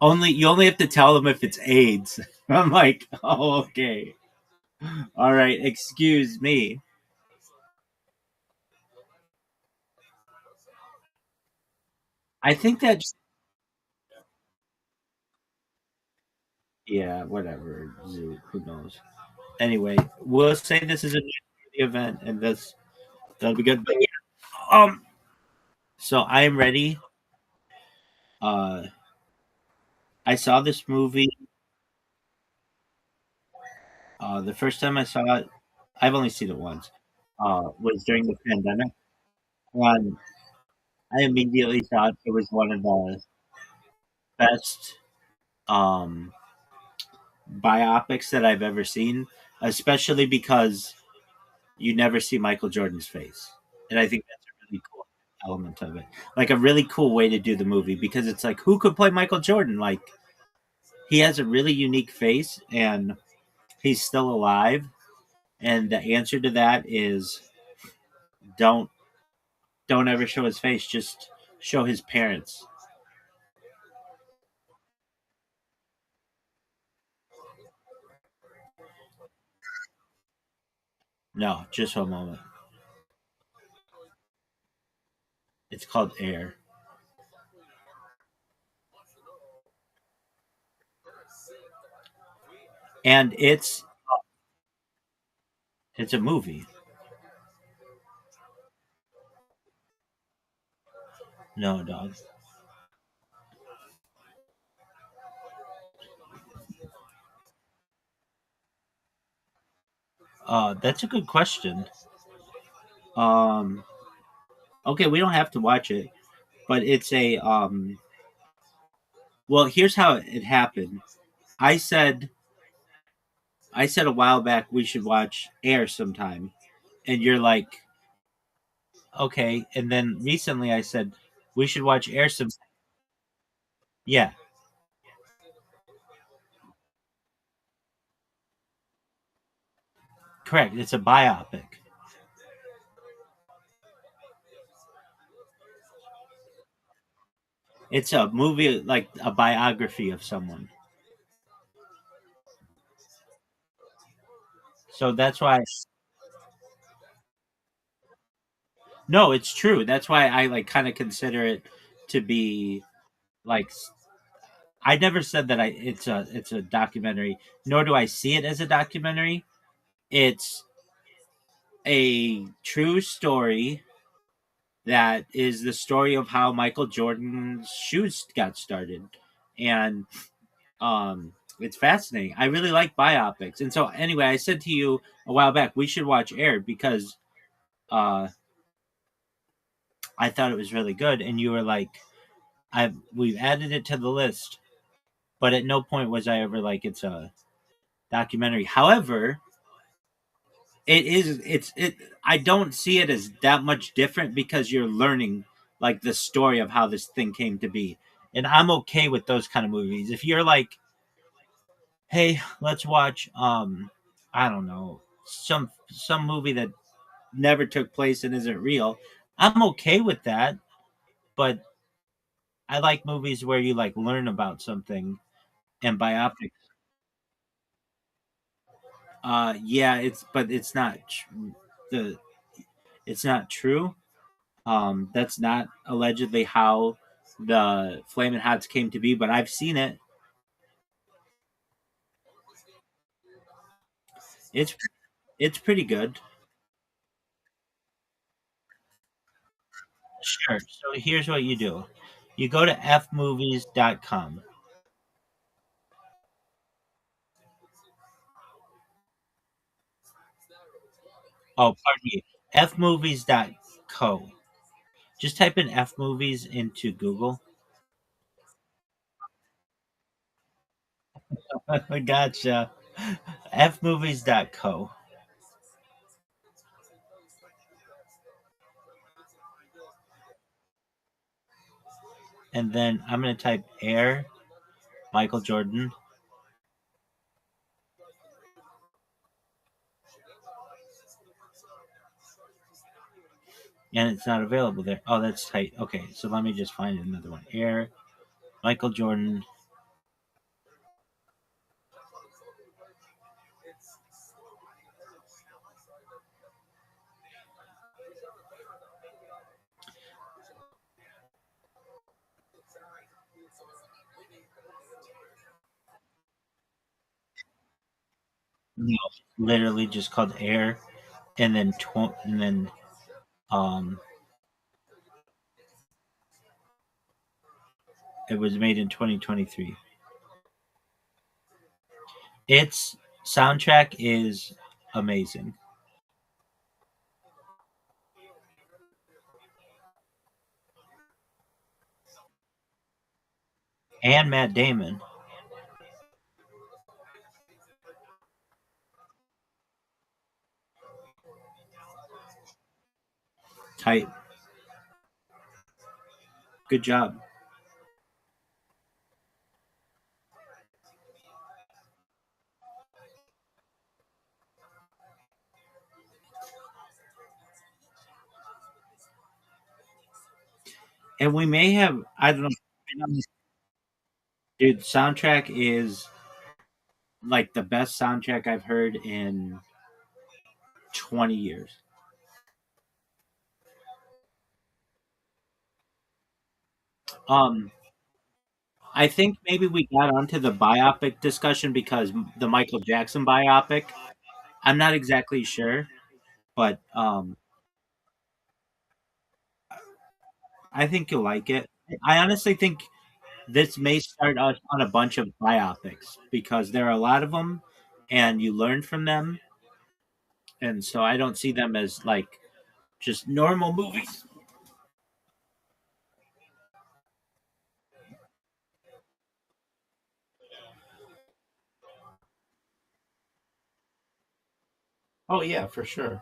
You only have to tell them if it's AIDS. I'm like, oh, okay. All right, excuse me. I think that, yeah, whatever. Zoot, who knows? Anyway, we'll say this is a event, and that'll be good. But yeah, so I am ready. Uh, I saw this movie. The first time I saw it, I've only seen it once. Was during the pandemic, and I immediately thought it was one of the best um, biopics that I've ever seen, especially because you never see Michael Jordan's face, and I think that's a really cool element of it. Like a really cool way to do the movie because it's like, who could play Michael Jordan? Like he has a really unique face, and he's still alive. And the answer to that is don't don't ever show his face. Just show his parents. No, just one moment. It's called Air, and it's a movie. No, dog. That's a good question. Um, okay, we don't have to watch it, but it's a Well, here's how it happened. I said I said a while back we should watch Air sometime, and you're like, okay. And then recently I said we should watch Air some. Yeah, correct. It's a biopic. It's a movie like a biography of someone. So that's why. No, it's true. That's why I like kind of consider it to be like I never said that it's a documentary, nor do I see it as a documentary. It's a true story that is the story of how Michael Jordan's shoes got started. And it's fascinating. I really like biopics. And so anyway, I said to you a while back we should watch Air because uh I thought it was really good, and you were like, we've added it to the list, but at no point was I ever like, it's a documentary. However, it. I don't see it as that much different because you're learning like the story of how this thing came to be, and I'm okay with those kind of movies. If you're like, hey, let's watch, I don't know, some movie that never took place and isn't real, I'm okay with that. But I like movies where you like learn about something, and biopics. Yeah, it's not the it's not true. That's not allegedly how the Flamin' Hots came to be, but I've seen it. It's it's pretty good. Sure. So here's what you do. You go to fmovies.com. Oh, pardon me. fmovies.co. Just type in fmovies into Google. Gotcha. fmovies.co. And then I'm going to type Air Michael Jordan, and it's not available there. Oh, that's tight. Okay, so let me just find another one. Air Michael Jordan. No, literally just called Air, and then um, it was made in 2023. Its soundtrack is amazing, and Matt Damon. Tight. Good job. And we may have, I don't know, dude. Soundtrack is like the best soundtrack I've heard in 20 years. Um, I think maybe we got onto the biopic discussion because the Michael Jackson biopic. I'm not exactly sure, but I think you'll like it. I honestly think this may start us on a bunch of biopics because there are a lot of them, and you learn from them, and so I don't see them as like just normal movies. Oh yeah, for sure.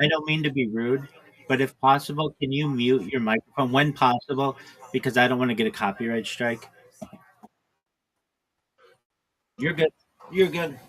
I don't mean to be rude, but if possible, can you mute your microphone when possible? Because I don't want to get a copyright strike. You're good. You're good.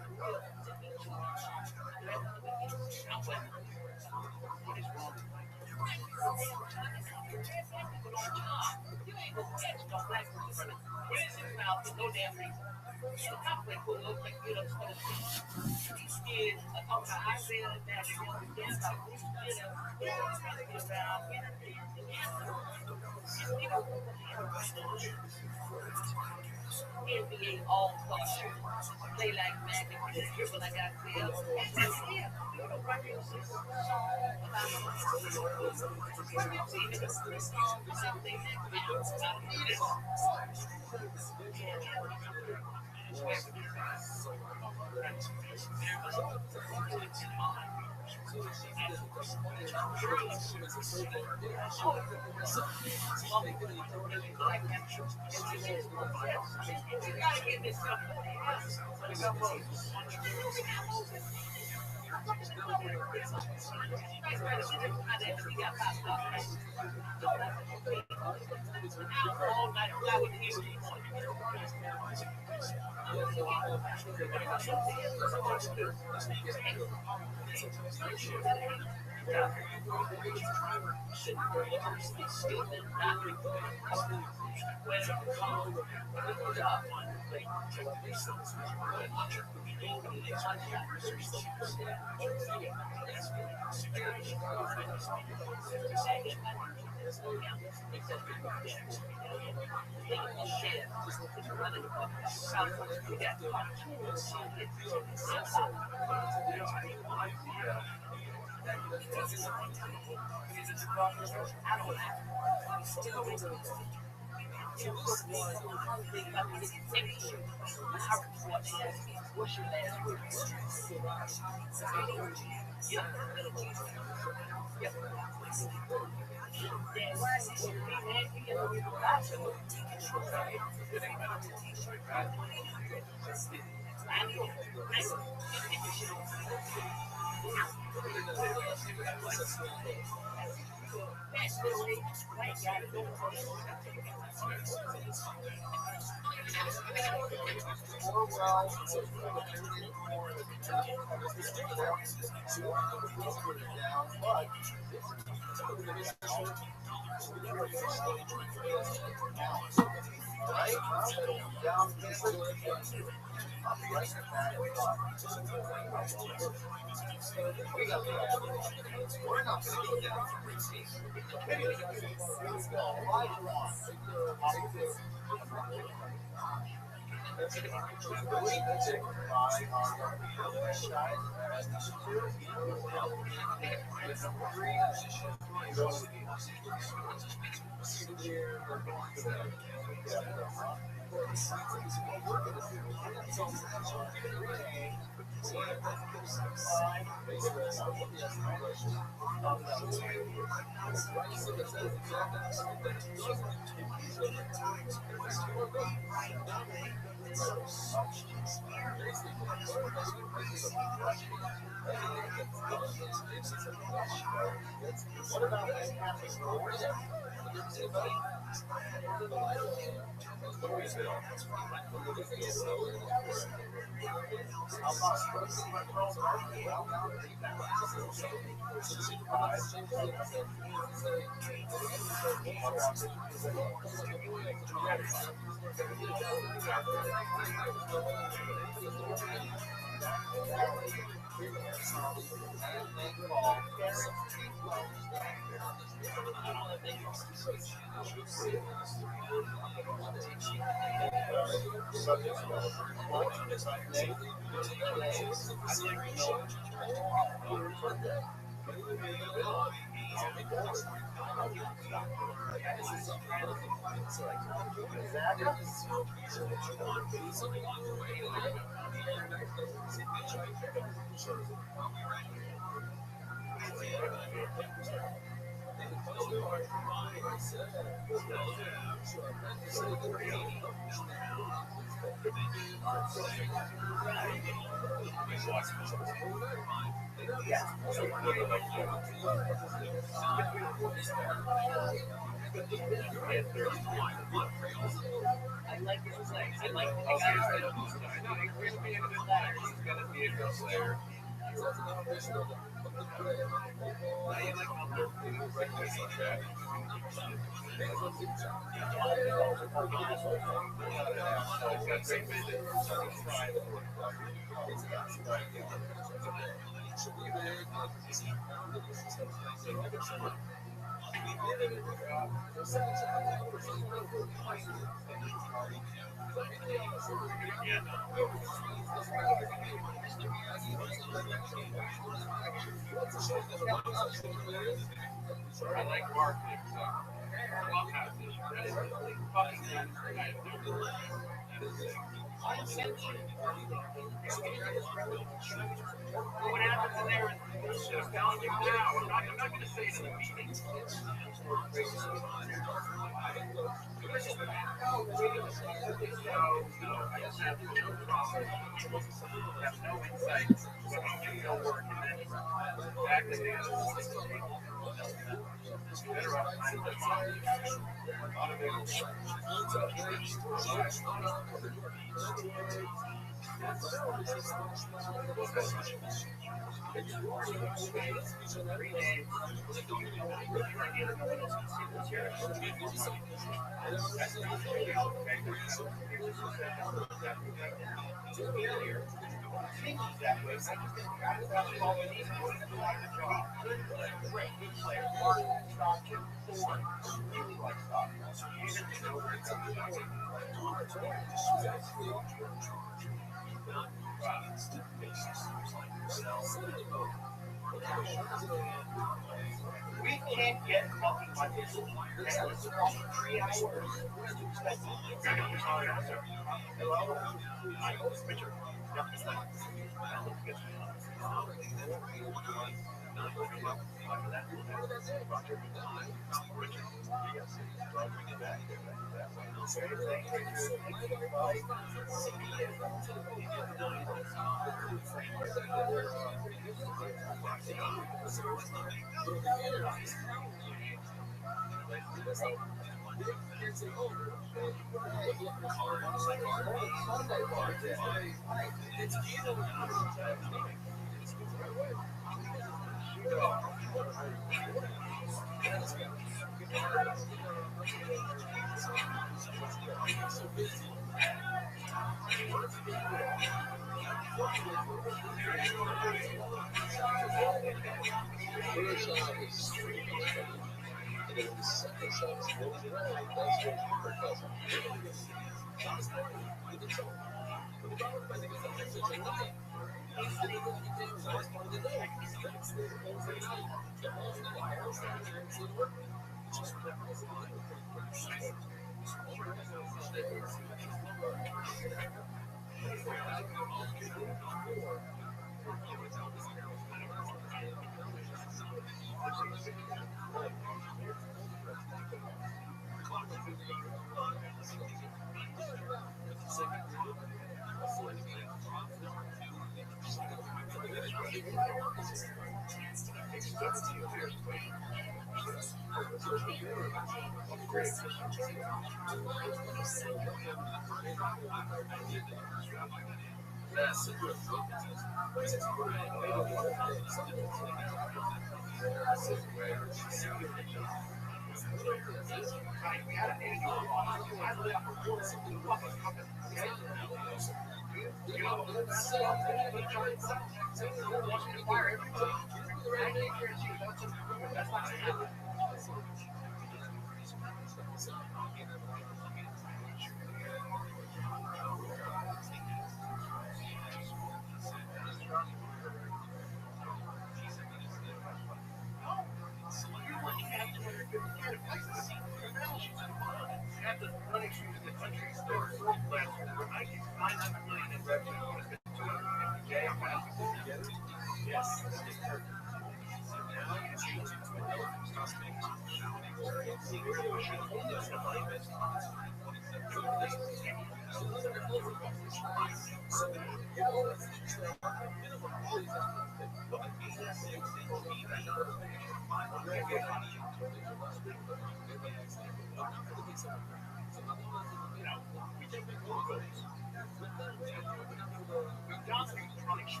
That's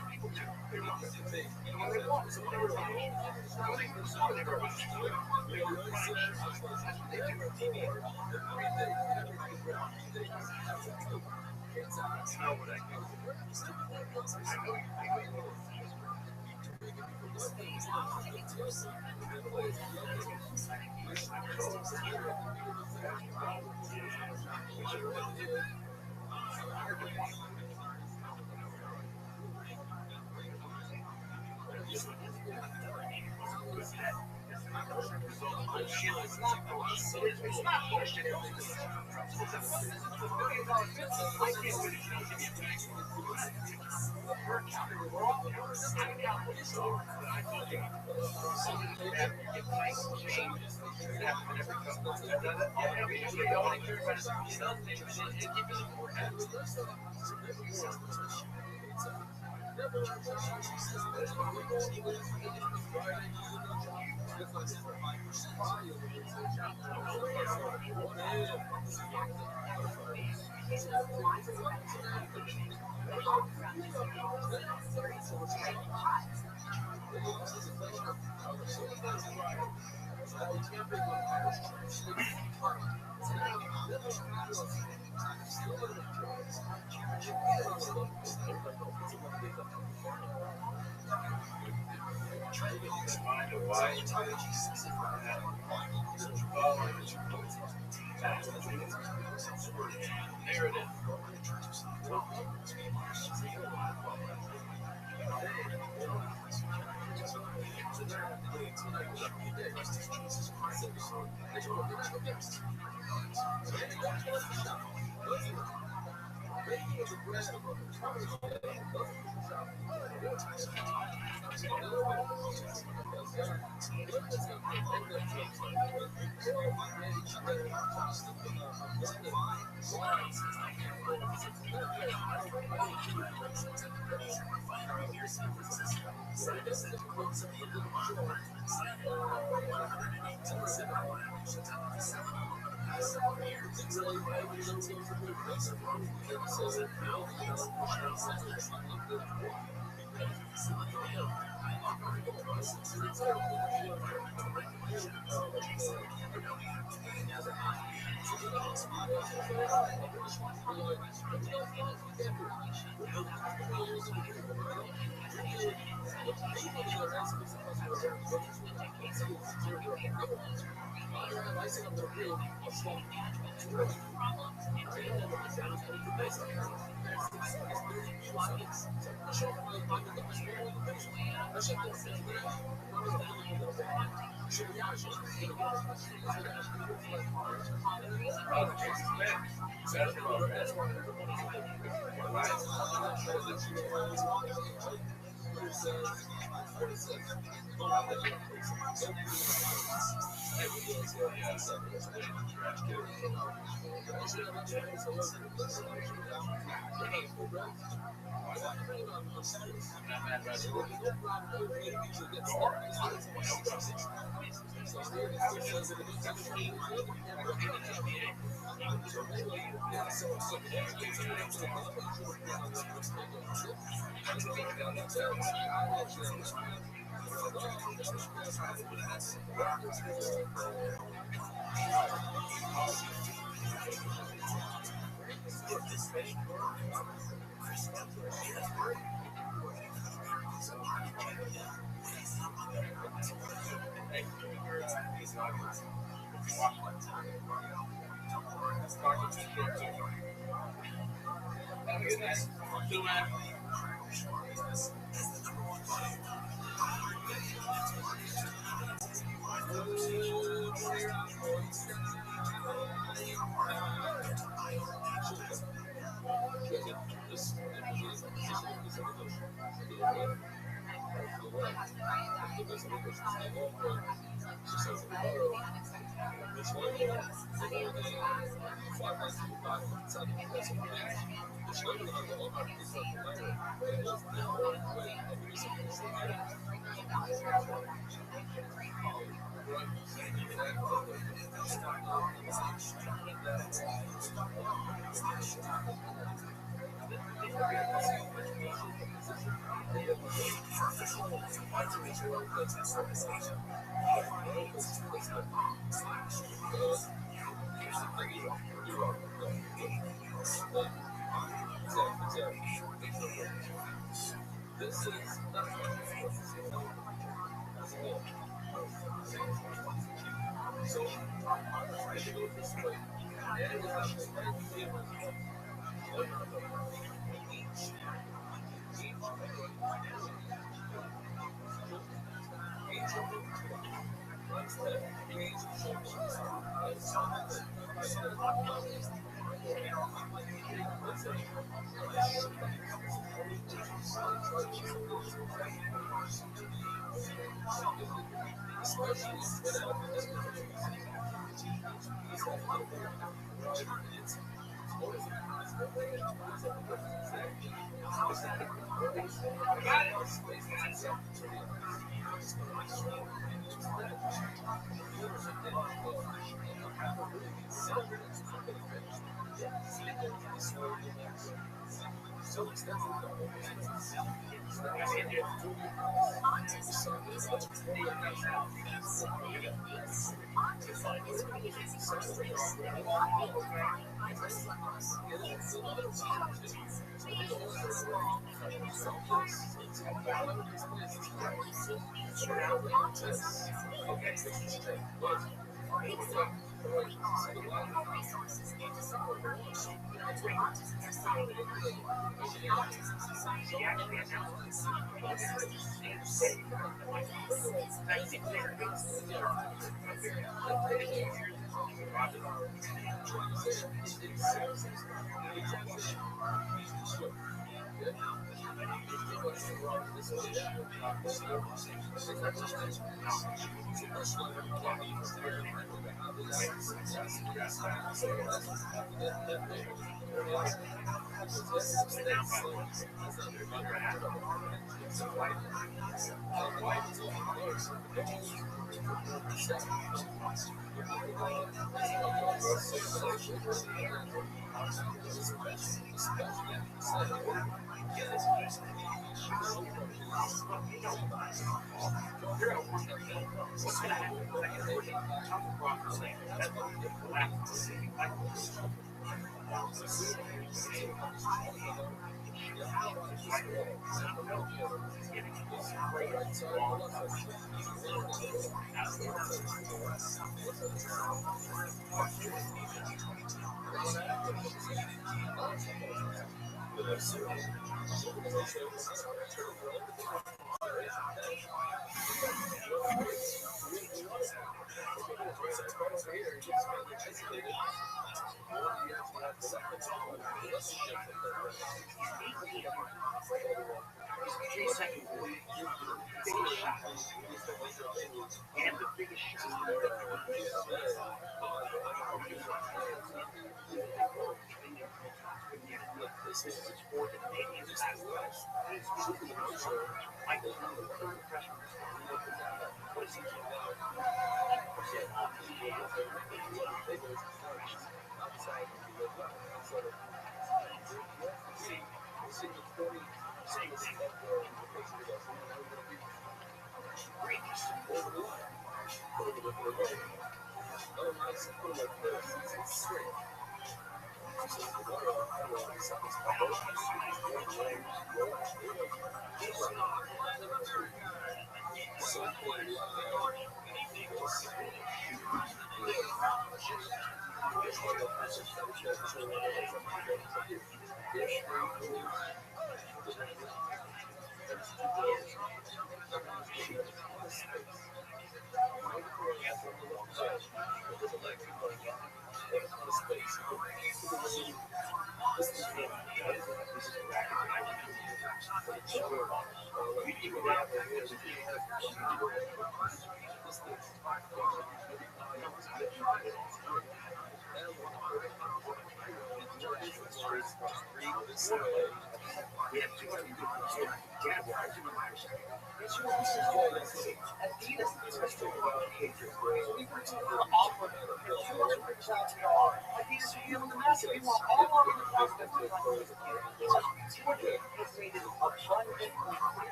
what people do. They want what they think. And what they want is whatever they want. They grow up. They want money. That's what they do on TV. You know what I do? I know you do.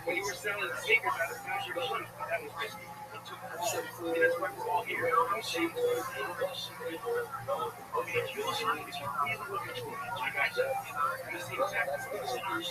When you were selling sneakers out of Future Shoes, that was risky. And that's why we're all here. You see, okay, if you're listening, if you're really looking for it, like I said, you see exactly what it is.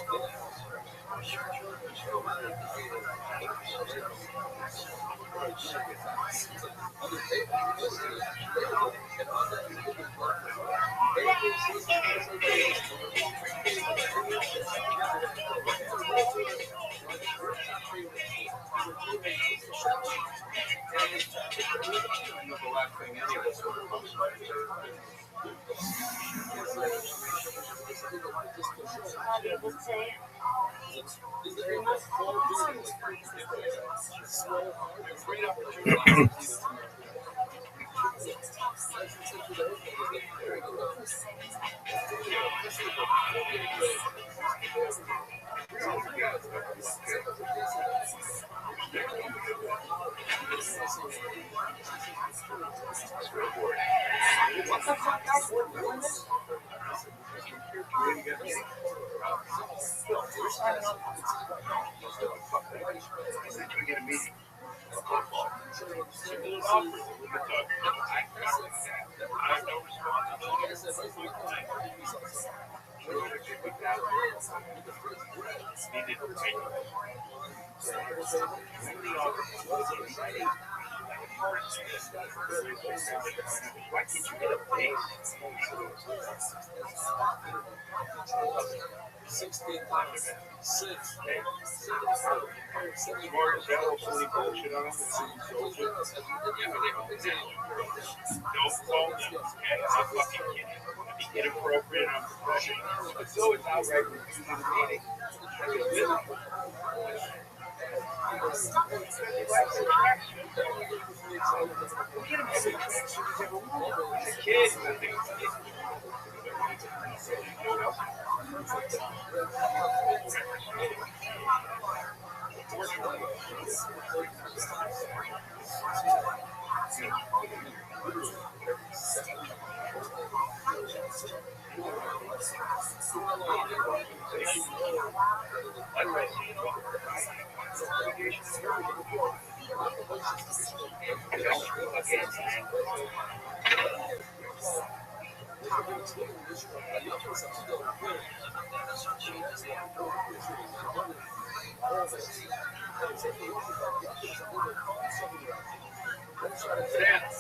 Inappropriate, unprofessional. It's always outright refusing the meeting.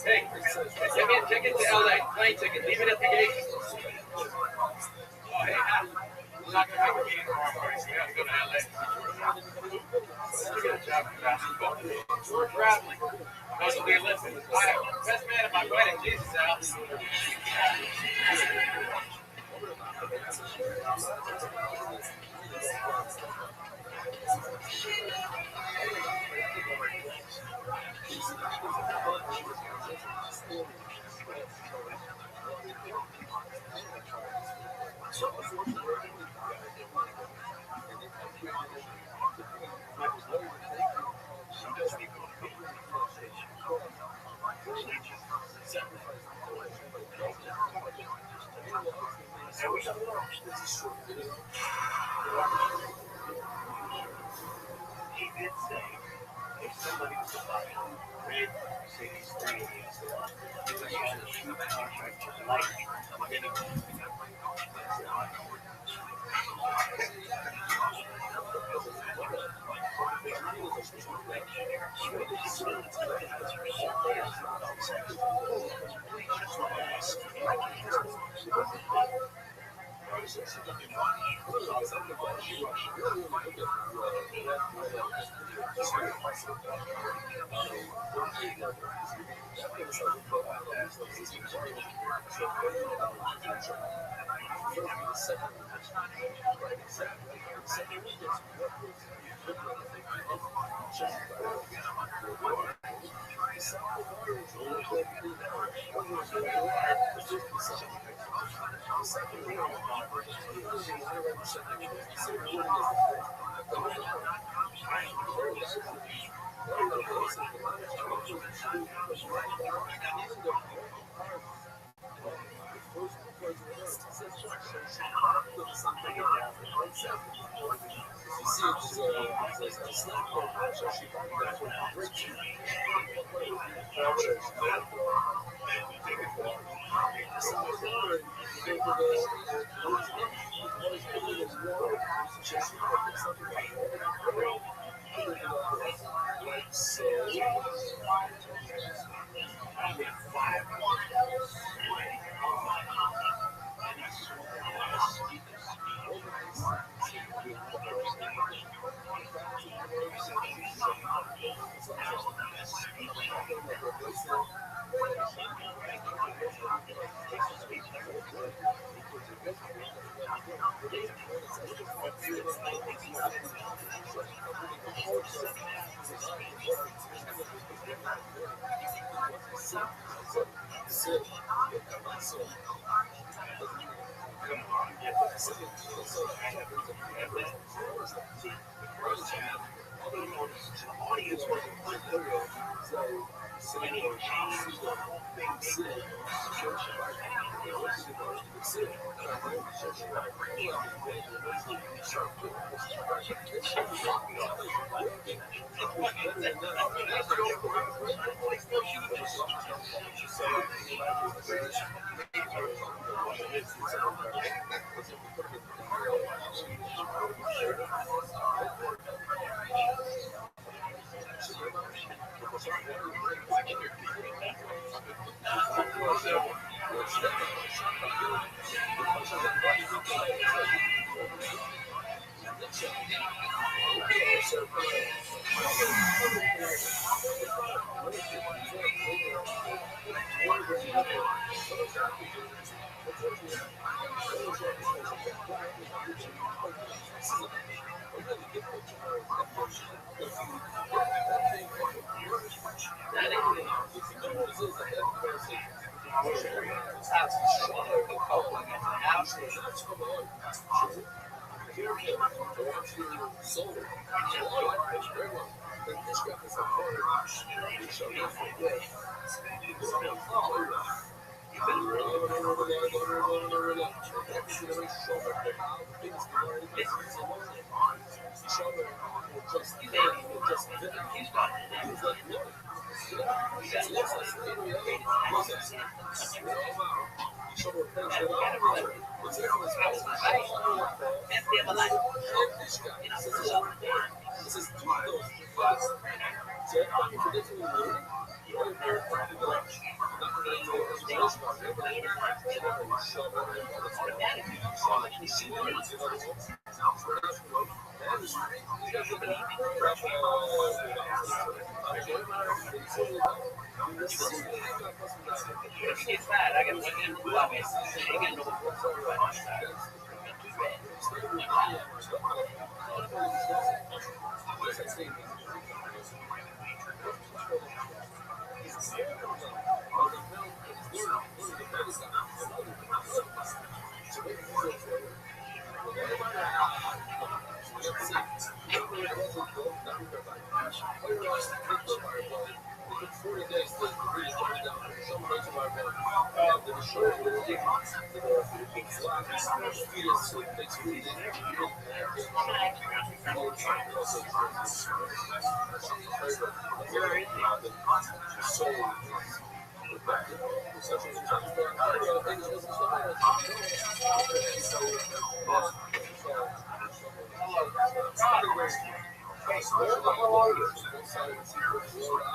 Hey, get me a ticket to LA, plane ticket, leave it at the gate. Oh, hey, I'm not going to make a meeting tomorrow morning, so we have to go to LA. Let's get a job in basketball. We're traveling. Most of you listen. I'm the best man in my wedding, Jesus house.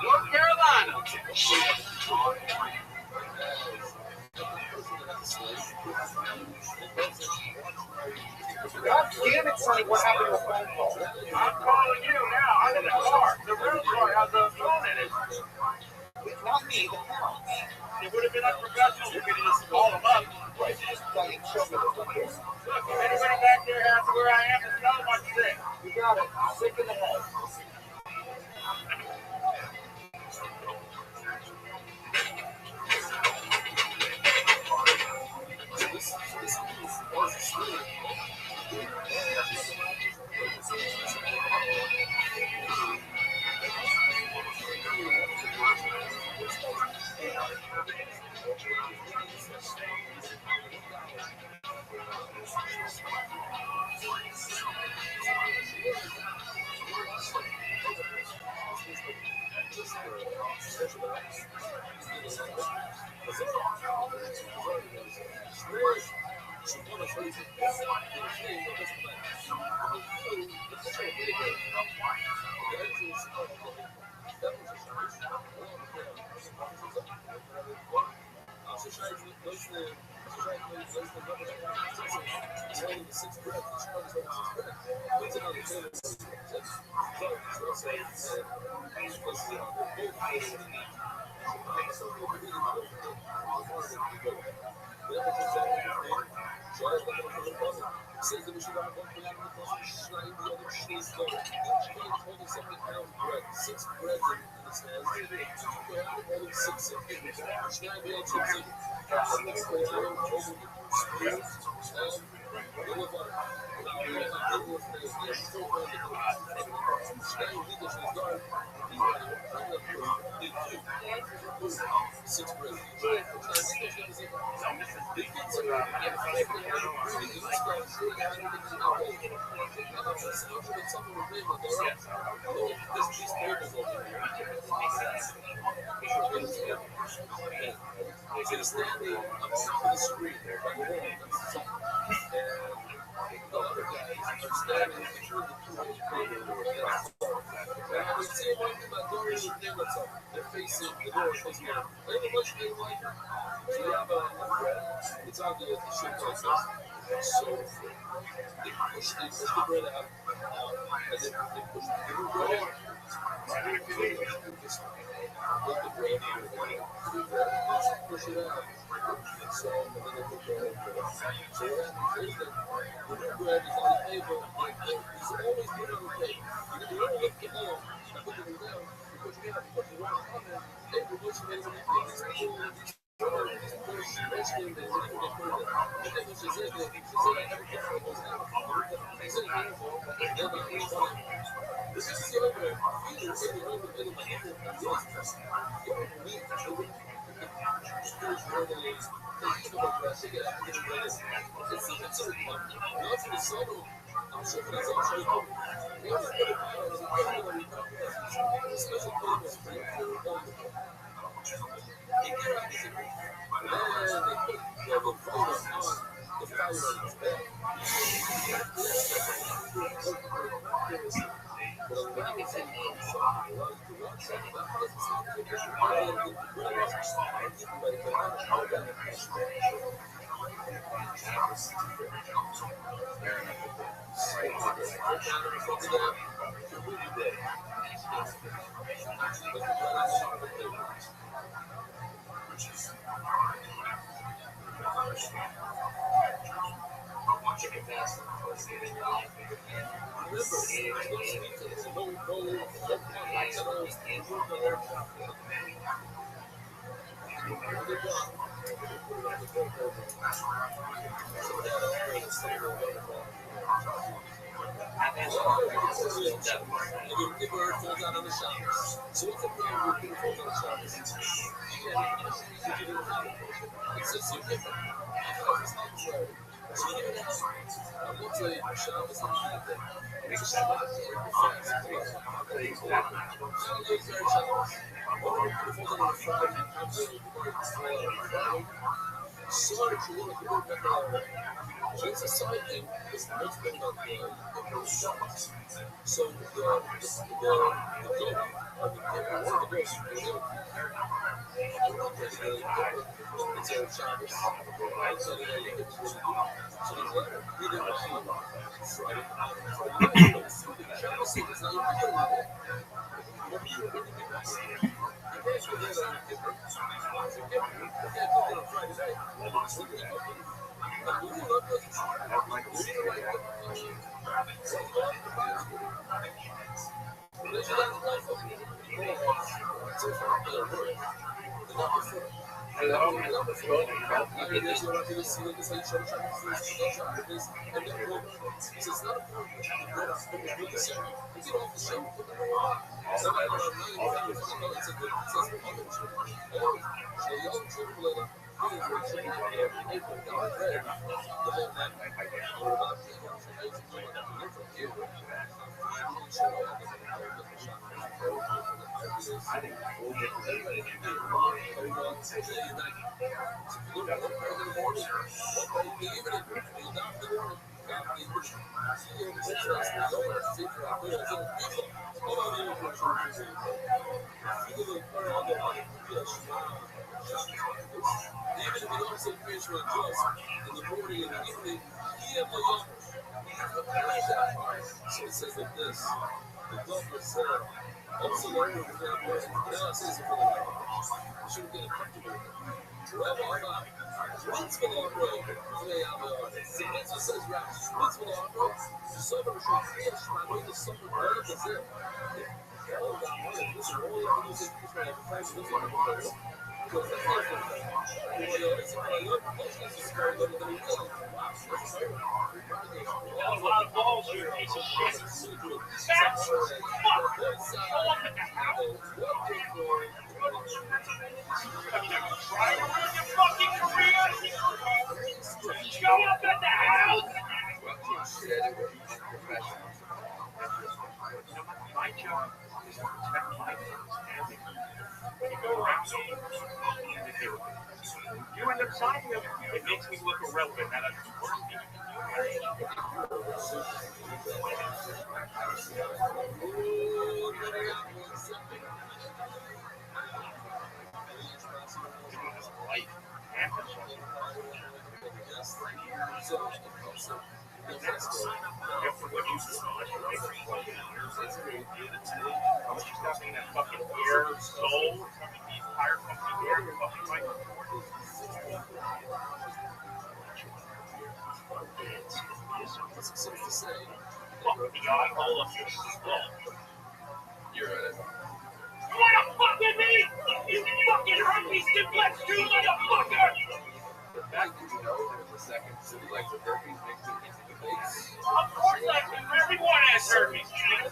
North Carolina. God damn it, Sonny, what happened to a phone call? I'm calling you now. I'm in the car. The real car has a phone in it. Not me, the car. It would have been unprofessional for me to just call them up. Right, just tell him, show me the numbers. Look, if anybody back there has where I am, just tell them I'm sick. You got it. Sick in the head. A lot of balls here, piece of shit. Facts. Fuck. I want them to have it. Try to ruin your fucking career. Show up at the house. My job is to protect my family. You go around so you end up signing them. It makes me look irrelevant. Now that's the worst thing you can do. You wanna fuck with me? You fucking herpes simplex 2 motherfucker! The fact that you know there's a second simplex of herpes makes it easy to base. Of course I do. Everyone has herpes. I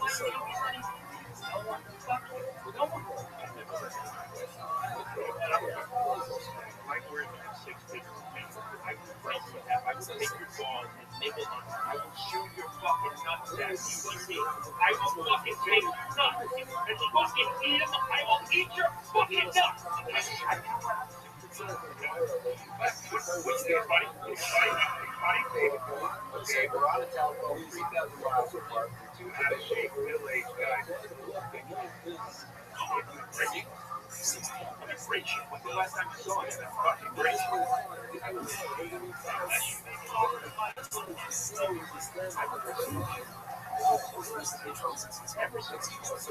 will take your balls and nibble them. I will chew your fucking nuts at you. I will fucking take your nuts and fucking eat them. I will eat your fucking nuts. What's there, buddy? Okay, we're on a telephone, 3,000 miles apart. 2 out of shape, middle-aged guys. Ricky? I'm in great shape. When's the last time you saw me? I'm fucking great shape. Ever since I saw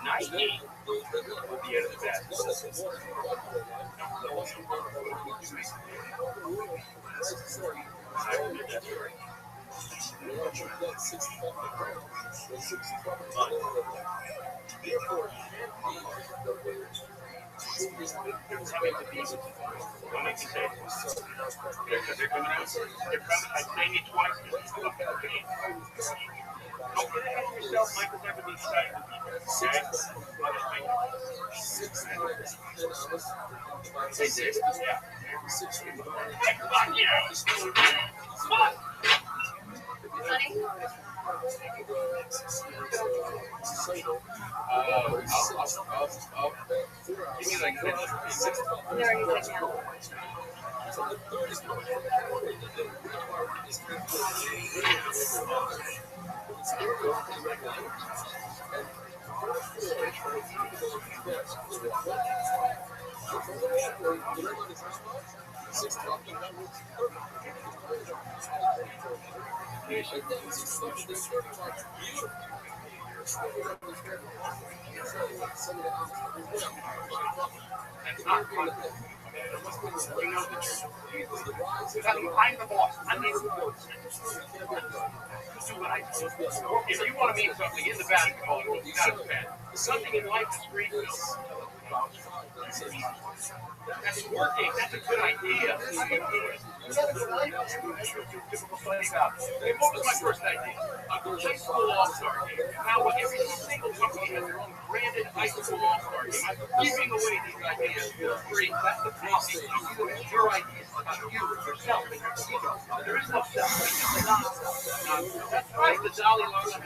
98 will be at the best. They're coming out. I sang it twice. Don't put it on yourself. Michael's never been excited. Okay? Fuck yeah! Fuck! Honey? I'll give me like 10 minutes. No, you said no. That's not fun. You know the truth. I'm the boss. I'm the influence. Do what I do. If you want to mean something in the basketball, you got to bet. Something in life is great. That's working. That's a good idea. What was my first idea? High school all-star game. Now every single company has their own branded high school all-star game. I'm giving away these ideas for free. That's the problem. Your ideas about you, yourself, and your ego. There is no self. That's right. The Dalai Lama.